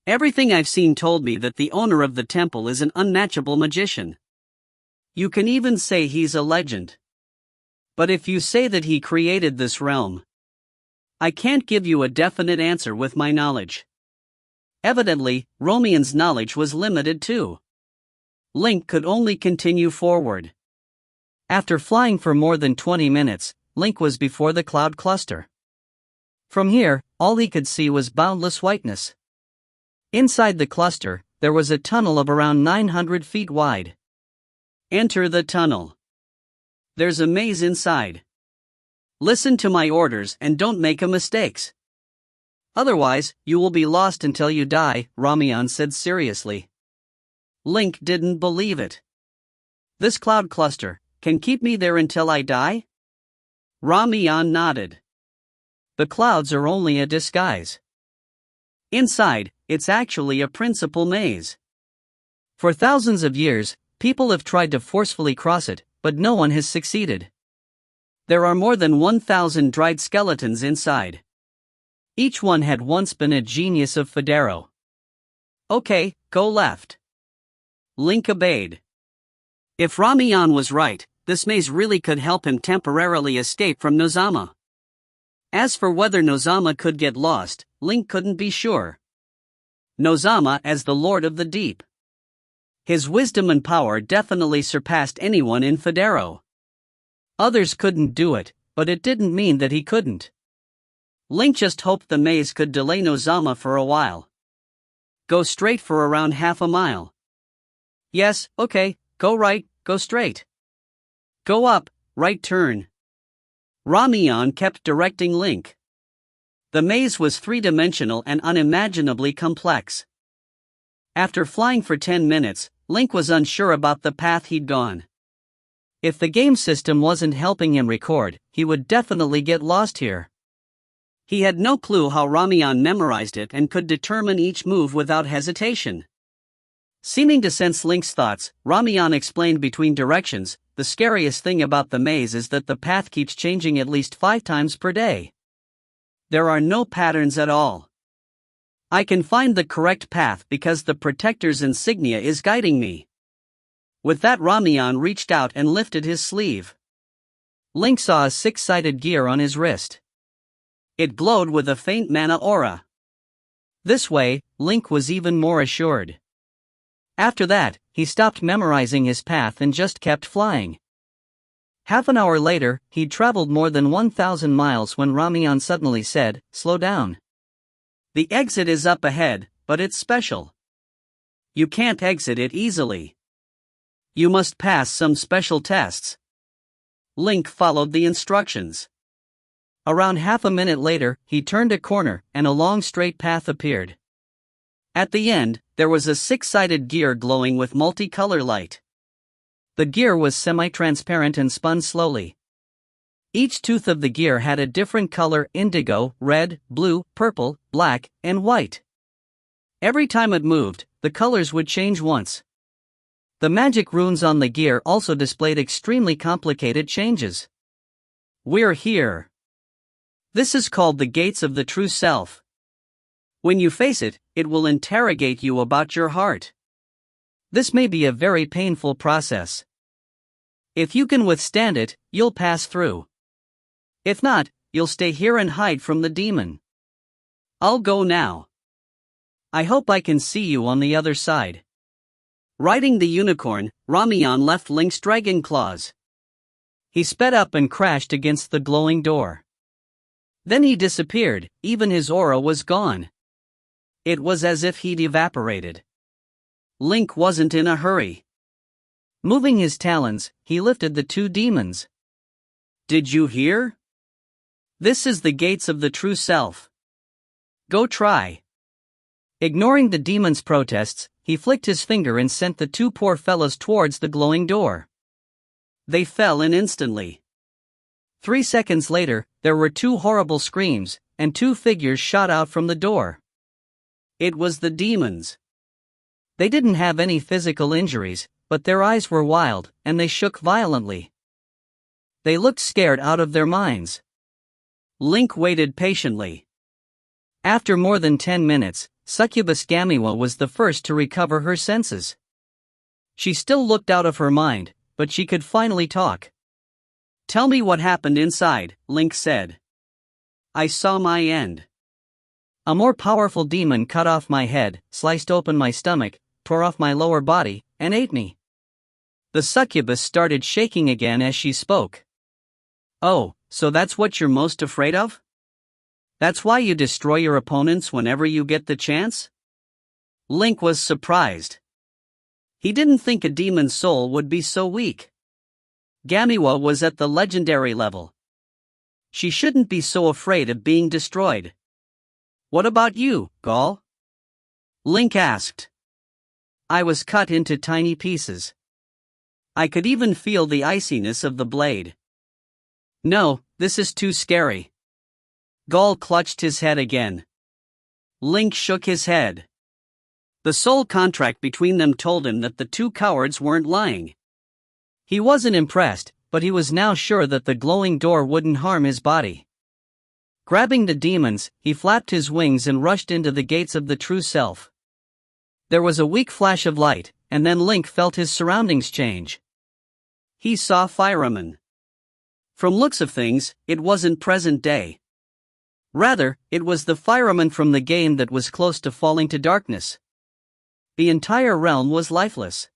Everything I've seen told me that the owner of the temple is an unmatchable magician. You can even say he's a legend. But if you say that he created this realm, I can't give you a definite answer with my knowledge. Evidently, Romian's knowledge was limited too. Link could only continue forward. After flying for more than 20 minutes, Link was before the cloud cluster. From here, all he could see was boundless whiteness. Inside the cluster, there was a tunnel of around 900 feet wide. Enter the tunnel. There's a maze inside. Listen to my orders and don't make a mistakes. Otherwise, you will be lost until you die, Ramiyan said seriously. Link didn't believe it. This cloud cluster can keep me there until I die? Ramiyan nodded. The clouds are only a disguise. Inside, it's actually a principal maze. For thousands of years, people have tried to forcefully cross it, but no one has succeeded. There are more than 1,000 dried skeletons inside. Each one had once been a genius of Federo. Okay, go left. Link obeyed. If Ramiyan was right, this maze really could help him temporarily escape from Nozama. As for whether Nozama could get lost, Link couldn't be sure. Nozama as the Lord of the Deep. His wisdom and power definitely surpassed anyone in Federo. Others couldn't do it, but it didn't mean that he couldn't. Link just hoped the maze could delay Nozama for a while. Go straight for around half a mile. Yes, okay, go right, go straight. Go up, right turn. Ramiyan kept directing Link. The maze was three-dimensional and unimaginably complex. After flying for 10 minutes, Link was unsure about the path he'd gone. If the game system wasn't helping him record, he would definitely get lost here. He had no clue how Ramiyan memorized it and could determine each move without hesitation. Seeming to sense Link's thoughts, Ramiyan explained between directions, the scariest thing about the maze is that the path keeps changing at least 5 times per day. There are no patterns at all. I can find the correct path because the Protector's insignia is guiding me. With that, Ramiyan reached out and lifted his sleeve. Link saw a 6-sided gear on his wrist. It glowed with a faint mana aura. This way, Link was even more assured. After that, he stopped memorizing his path and just kept flying. Half an hour later, he'd traveled more than 1,000 miles when Ramiyan suddenly said, "Slow down. The exit is up ahead, but it's special. You can't exit it easily. You must pass some special tests." Link followed the instructions. Around half a minute later, he turned a corner, and a long straight path appeared. At the end, there was a 6-sided gear glowing with multicolor light. The gear was semi-transparent and spun slowly. Each tooth of the gear had a different color: indigo, red, blue, purple, black, and white. Every time it moved, the colors would change once. The magic runes on the gear also displayed extremely complicated changes. We're here. This is called the Gates of the True Self. When you face it, it will interrogate you about your heart. This may be a very painful process. If you can withstand it, you'll pass through. If not, you'll stay here and hide from the demon. I'll go now. I hope I can see you on the other side. Riding the unicorn, Ramiyan left Link's dragon claws. He sped up and crashed against the glowing door. Then he disappeared, even his aura was gone. It was as if he'd evaporated. Link wasn't in a hurry. Moving his talons, he lifted the two demons. Did you hear? This is the gates of the true self. Go try. Ignoring the demon's protests, he flicked his finger and sent the two poor fellows towards the glowing door. They fell in instantly. 3 seconds later, there were two horrible screams, and two figures shot out from the door. It was the demons. They didn't have any physical injuries, but their eyes were wild, and they shook violently. They looked scared out of their minds. Link waited patiently. After more than 10 minutes, Succubus Gamiwa was the first to recover her senses. She still looked out of her mind, but she could finally talk. Tell me what happened inside, Link said. I saw my end. A more powerful demon cut off my head, sliced open my stomach, tore off my lower body, and ate me. The succubus started shaking again as she spoke. Oh, so that's what you're most afraid of? That's why you destroy your opponents whenever you get the chance? Link was surprised. He didn't think a demon's soul would be so weak. Gamiwa was at the legendary level. She shouldn't be so afraid of being destroyed. What about you, Gaul? Link asked. I was cut into tiny pieces. I could even feel the iciness of the blade. No, this is too scary. Gaul clutched his head again. Link shook his head. The soul contract between them told him that the two cowards weren't lying. He wasn't impressed, but he was now sure that the glowing door wouldn't harm his body. Grabbing the demons, he flapped his wings and rushed into the gates of the true self. There was a weak flash of light, and then Link felt his surroundings change. He saw firemen. From looks of things, it wasn't present day. Rather, it was the fireman from the game that was close to falling to darkness. The entire realm was lifeless.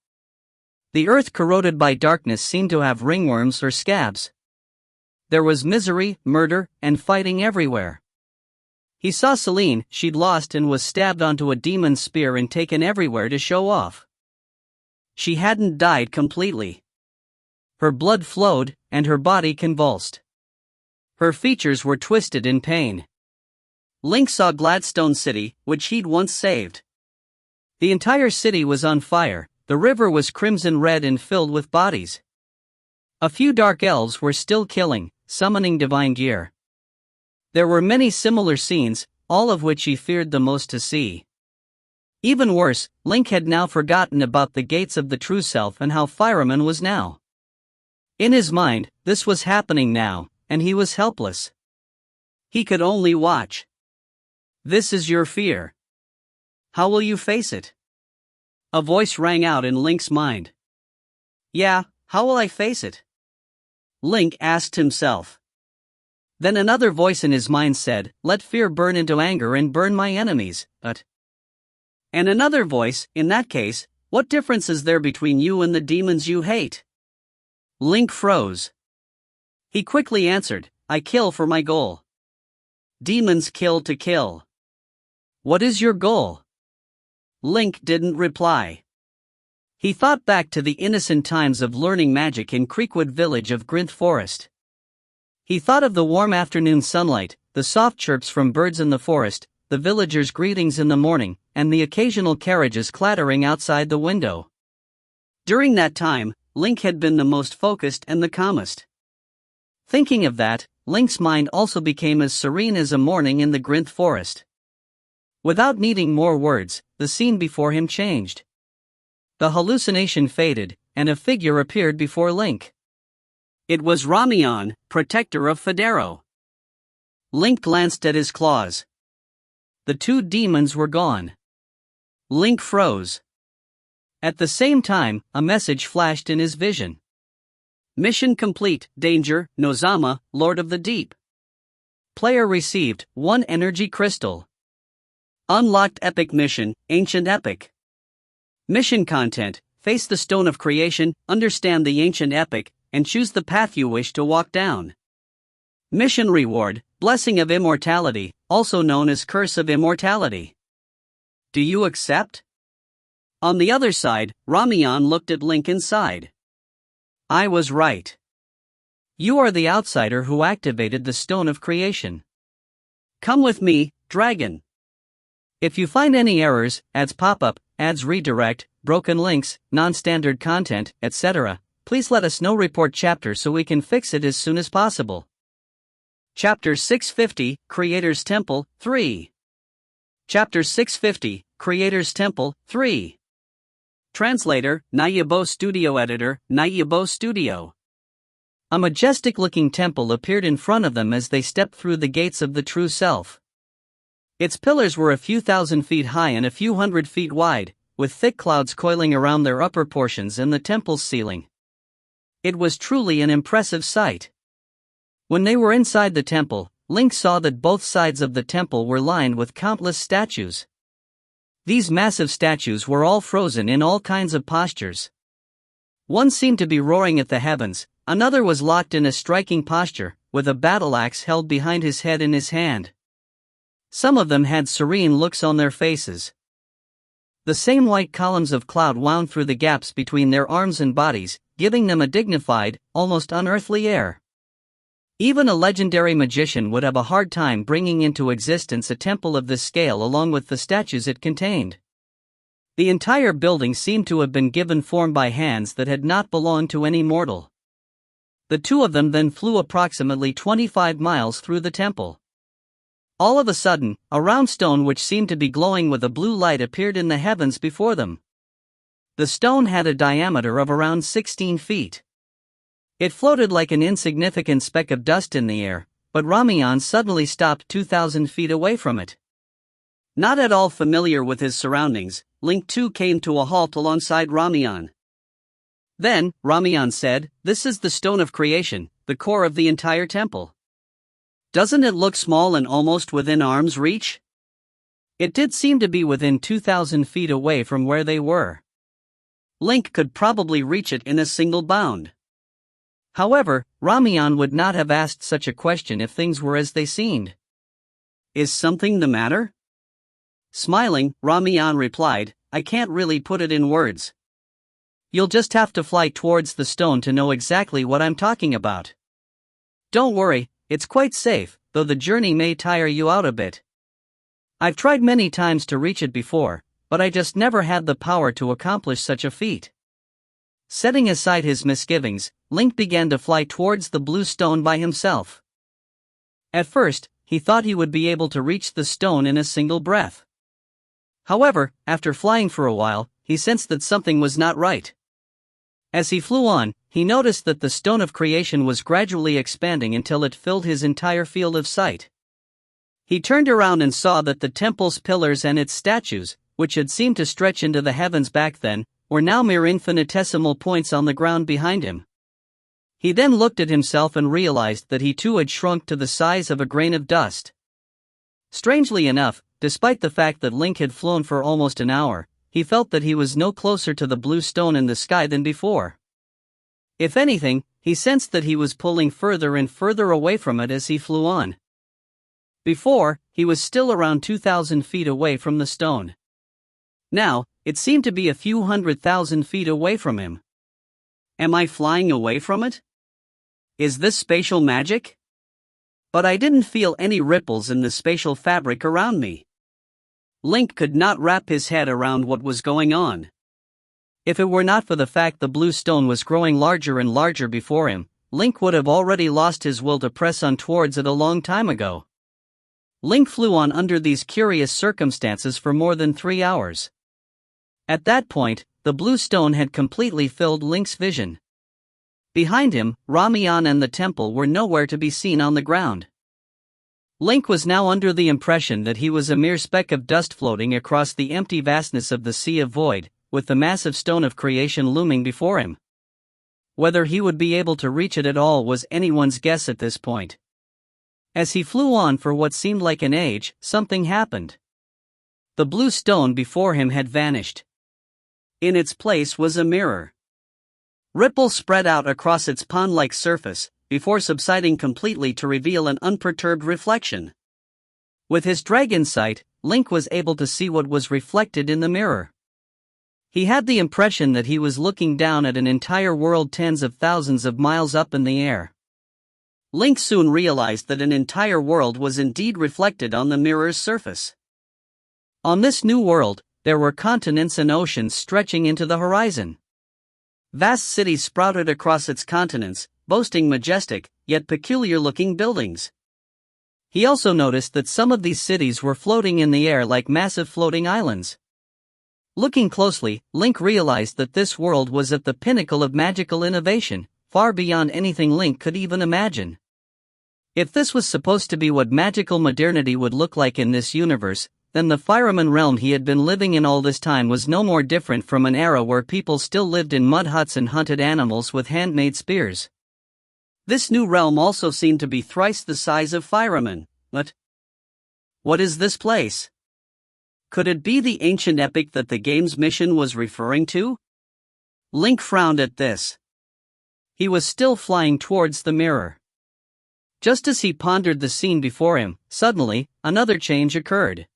The earth corroded by darkness seemed to have ringworms or scabs. There was misery, murder, and fighting everywhere. He saw Celine, she'd lost and was stabbed onto a demon's spear and taken everywhere to show off. She hadn't died completely. Her blood flowed, and her body convulsed. Her features were twisted in pain. Link saw Gladstone City, which he'd once saved. The entire city was on fire, the river was crimson red and filled with bodies. A few dark elves were still killing, summoning divine gear. There were many similar scenes, all of which he feared the most to see. Even worse, Link had now forgotten about the gates of the true self and how Fireman was now. In his mind, this was happening now, and he was helpless. He could only watch. This is your fear. How will you face it? A voice rang out in Link's mind. Yeah, how will I face it? Link asked himself. Then another voice in his mind said, let fear burn into anger and burn my enemies, but... And another voice, in that case, what difference is there between you and the demons you hate? Link froze. He quickly answered, I kill for my goal. Demons kill to kill. What is your goal? Link didn't reply. He thought back to the innocent times of learning magic in Creekwood village of Grinth Forest. He thought of the warm afternoon sunlight, the soft chirps from birds in the forest, the villagers' greetings in the morning, and the occasional carriages clattering outside the window. During that time, Link had been the most focused and the calmest. Thinking of that, Link's mind also became as serene as a morning in the Grinth Forest. Without needing more words, the scene before him changed. The hallucination faded, and a figure appeared before Link. It was Ramiyan, protector of Federo. Link glanced at his claws. The two demons were gone. Link froze. At the same time, a message flashed in his vision. Mission complete, Danger, Nozama, Lord of the Deep. Player received 1 energy crystal. Unlocked epic mission, Ancient Epic. Mission content: face the Stone of Creation, understand the ancient epic, and choose the path you wish to walk down. Mission reward: Blessing of Immortality, also known as Curse of Immortality. Do you accept? On the other side, Ramiyan looked at Link inside. I was right. You are the outsider who activated the Stone of Creation. Come with me, Dragon. If you find any errors, ads pop up, ads redirect, broken links, non-standard content, etc., please let us know. Report chapter so we can fix it as soon as possible. Chapter 650, Creator's Temple, 3. Chapter 650, Creator's Temple, 3. Translator, Nayabo Studio. Editor, Nayabo Studio. A majestic-looking temple appeared in front of them as they stepped through the gates of the True Self. Its pillars were a few thousand feet high and a few hundred feet wide, with thick clouds coiling around their upper portions and the temple's ceiling. It was truly an impressive sight. When they were inside the temple, Link saw that both sides of the temple were lined with countless statues. These massive statues were all frozen in all kinds of postures. One seemed to be roaring at the heavens, another was locked in a striking posture, with a battle axe held behind his head in his hand. Some of them had serene looks on their faces. The same white columns of cloud wound through the gaps between their arms and bodies, giving them a dignified, almost unearthly air. Even a legendary magician would have a hard time bringing into existence a temple of this scale along with the statues it contained. The entire building seemed to have been given form by hands that had not belonged to any mortal. The two of them then flew approximately 25 miles through the temple. All of a sudden, a round stone which seemed to be glowing with a blue light appeared in the heavens before them. The stone had a diameter of around 16 feet. It floated like an insignificant speck of dust in the air, but Ramiyan suddenly stopped 2,000 feet away from it. Not at all familiar with his surroundings, Link too came to a halt alongside Ramiyan. Then, Ramiyan said, "This is the Stone of Creation, the core of the entire temple. Doesn't it look small and almost within arm's reach?" It did seem to be within 2,000 feet away from where they were. Link could probably reach it in a single bound. However, Ramiyan would not have asked such a question if things were as they seemed. "Is something the matter?" Smiling, Ramiyan replied, "I can't really put it in words. You'll just have to fly towards the stone to know exactly what I'm talking about. Don't worry, it's quite safe, though the journey may tire you out a bit. I've tried many times to reach it before, but I just never had the power to accomplish such a feat." Setting aside his misgivings, Link began to fly towards the blue stone by himself. At first, he thought he would be able to reach the stone in a single breath. However, after flying for a while, he sensed that something was not right. As he flew on, he noticed that the Stone of Creation was gradually expanding until it filled his entire field of sight. He turned around and saw that the temple's pillars and its statues, which had seemed to stretch into the heavens back then, were now mere infinitesimal points on the ground behind him. He then looked at himself and realized that he too had shrunk to the size of a grain of dust. Strangely enough, despite the fact that Link had flown for almost an hour, he felt that he was no closer to the blue stone in the sky than before. If anything, he sensed that he was pulling further and further away from it as he flew on. Before, he was still around 2,000 feet away from the stone. Now, it seemed to be a few 100,000 feet away from him. Am I flying away from it? Is this spatial magic? But I didn't feel any ripples in the spatial fabric around me. Link could not wrap his head around what was going on. If it were not for the fact the blue stone was growing larger and larger before him, Link would have already lost his will to press on towards it a long time ago. Link flew on under these curious circumstances for more than 3 hours. At that point, the blue stone had completely filled Link's vision. Behind him, Ramiyan and the temple were nowhere to be seen on the ground. Link was now under the impression that he was a mere speck of dust floating across the empty vastness of the Sea of Void, with the massive Stone of Creation looming before him. Whether he would be able to reach it at all was anyone's guess at this point. As he flew on for what seemed like an age, something happened. The blue stone before him had vanished. In its place was a mirror. Ripples spread out across its pond-like surface, before subsiding completely to reveal an unperturbed reflection. With his dragon sight, Link was able to see what was reflected in the mirror. He had the impression that he was looking down at an entire world tens of thousands of miles up in the air. Link soon realized that an entire world was indeed reflected on the mirror's surface. On this new world, there were continents and oceans stretching into the horizon. Vast cities sprouted across its continents, boasting majestic, yet peculiar-looking buildings. He also noticed that some of these cities were floating in the air like massive floating islands. Looking closely, Link realized that this world was at the pinnacle of magical innovation, far beyond anything Link could even imagine. If this was supposed to be what magical modernity would look like in this universe, then the fireman realm he had been living in all this time was no more different from an era where people still lived in mud huts and hunted animals with handmade spears. This new realm also seemed to be thrice the size of Fireman, but what is this place? Could it be the ancient epic that the game's mission was referring to? Link frowned at this. He was still flying towards the mirror. Just as he pondered the scene before him, suddenly, another change occurred.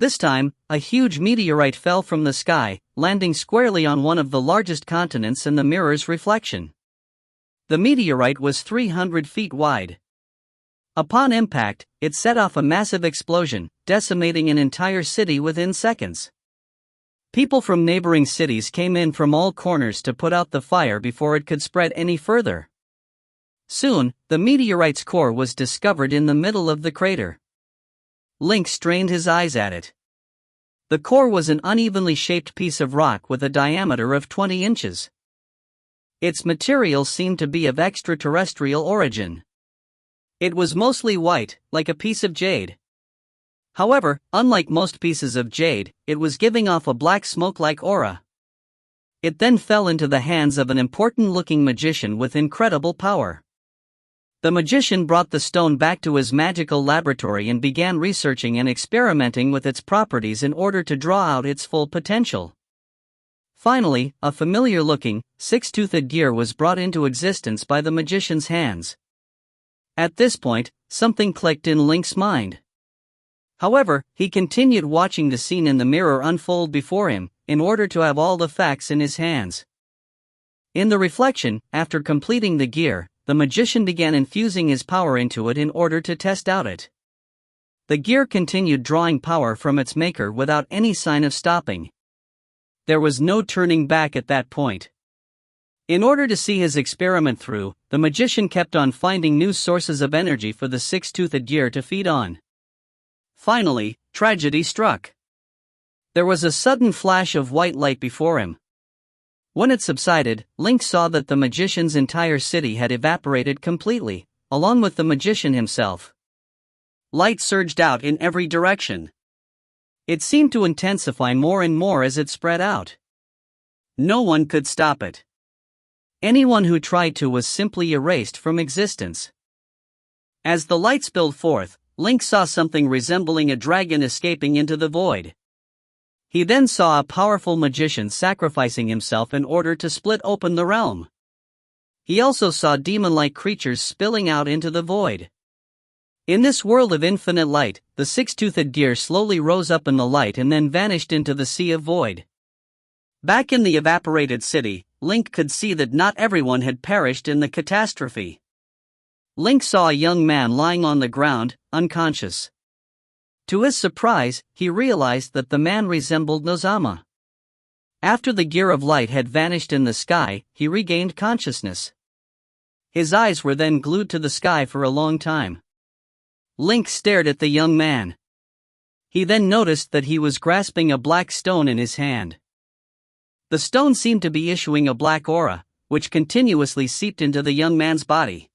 This time, a huge meteorite fell from the sky, landing squarely on one of the largest continents in the mirror's reflection. The meteorite was 300 feet wide. Upon impact, it set off a massive explosion, decimating an entire city within seconds. People from neighboring cities came in from all corners to put out the fire before it could spread any further. Soon, the meteorite's core was discovered in the middle of the crater. Link strained his eyes at it. The core was an unevenly shaped piece of rock with a diameter of 20 inches. Its material seemed to be of extraterrestrial origin. It was mostly white, like a piece of jade. However, unlike most pieces of jade, it was giving off a black smoke-like aura. It then fell into the hands of an important-looking magician with incredible power. The magician brought the stone back to his magical laboratory and began researching and experimenting with its properties in order to draw out its full potential. Finally, a familiar-looking, six-toothed gear was brought into existence by the magician's hands. At this point, something clicked in Link's mind. However, he continued watching the scene in the mirror unfold before him, in order to have all the facts in his hands. In the reflection, after completing the gear, the magician began infusing his power into it in order to test out it. The gear continued drawing power from its maker without any sign of stopping. There was no turning back at that point. In order to see his experiment through, the magician kept on finding new sources of energy for the six-toothed gear to feed on. Finally, tragedy struck. There was a sudden flash of white light before him. When it subsided, Link saw that the magician's entire city had evaporated completely, along with the magician himself. Light surged out in every direction. It seemed to intensify more and more as it spread out. No one could stop it. Anyone who tried to was simply erased from existence. As the light spilled forth, Link saw something resembling a dragon escaping into the void. He then saw a powerful magician sacrificing himself in order to split open the realm. He also saw demon-like creatures spilling out into the void. In this world of infinite light, the six-toothed gear slowly rose up in the light and then vanished into the sea of void. Back in the evaporated city, Link could see that not everyone had perished in the catastrophe. Link saw a young man lying on the ground, unconscious. To his surprise, he realized that the man resembled Nozama. After the gear of light had vanished in the sky, he regained consciousness. His eyes were then glued to the sky for a long time. Link stared at the young man. He then noticed that he was grasping a black stone in his hand. The stone seemed to be issuing a black aura, which continuously seeped into the young man's body.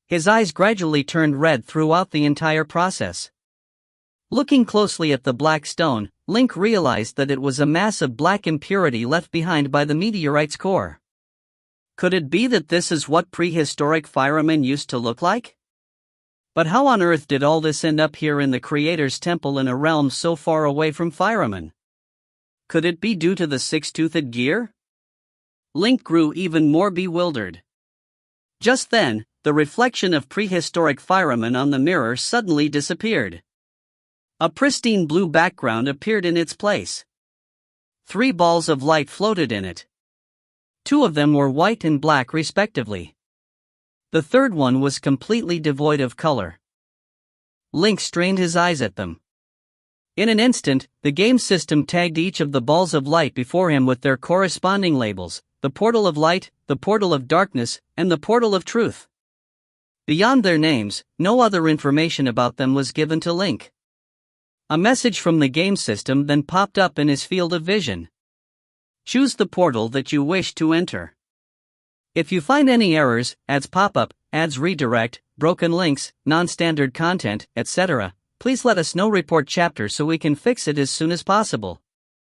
His eyes gradually turned red throughout the entire process. Looking closely at the black stone, Link realized that it was a mass of black impurity left behind by the meteorite's core. Could it be that this is what prehistoric firemen used to look like? But how on earth did all this end up here in the Creator's Temple in a realm so far away from firemen? Could it be due to the six-toothed gear? Link grew even more bewildered. Just then, the reflection of prehistoric firemen on the mirror suddenly disappeared. A pristine blue background appeared in its place. 3 balls of light floated in it. 2 of them were white and black respectively. The third one was completely devoid of color. Link strained his eyes at them. In an instant, the game system tagged each of the balls of light before him with their corresponding labels: the portal of light, the portal of darkness, and the portal of truth. Beyond their names, no other information about them was given to Link. A message from the game system then popped up in his field of vision. Choose the portal that you wish to enter. If you find any errors, ads pop up, ads redirect, broken links, non-standard content, etc., please let us know. Report chapter so we can fix it as soon as possible.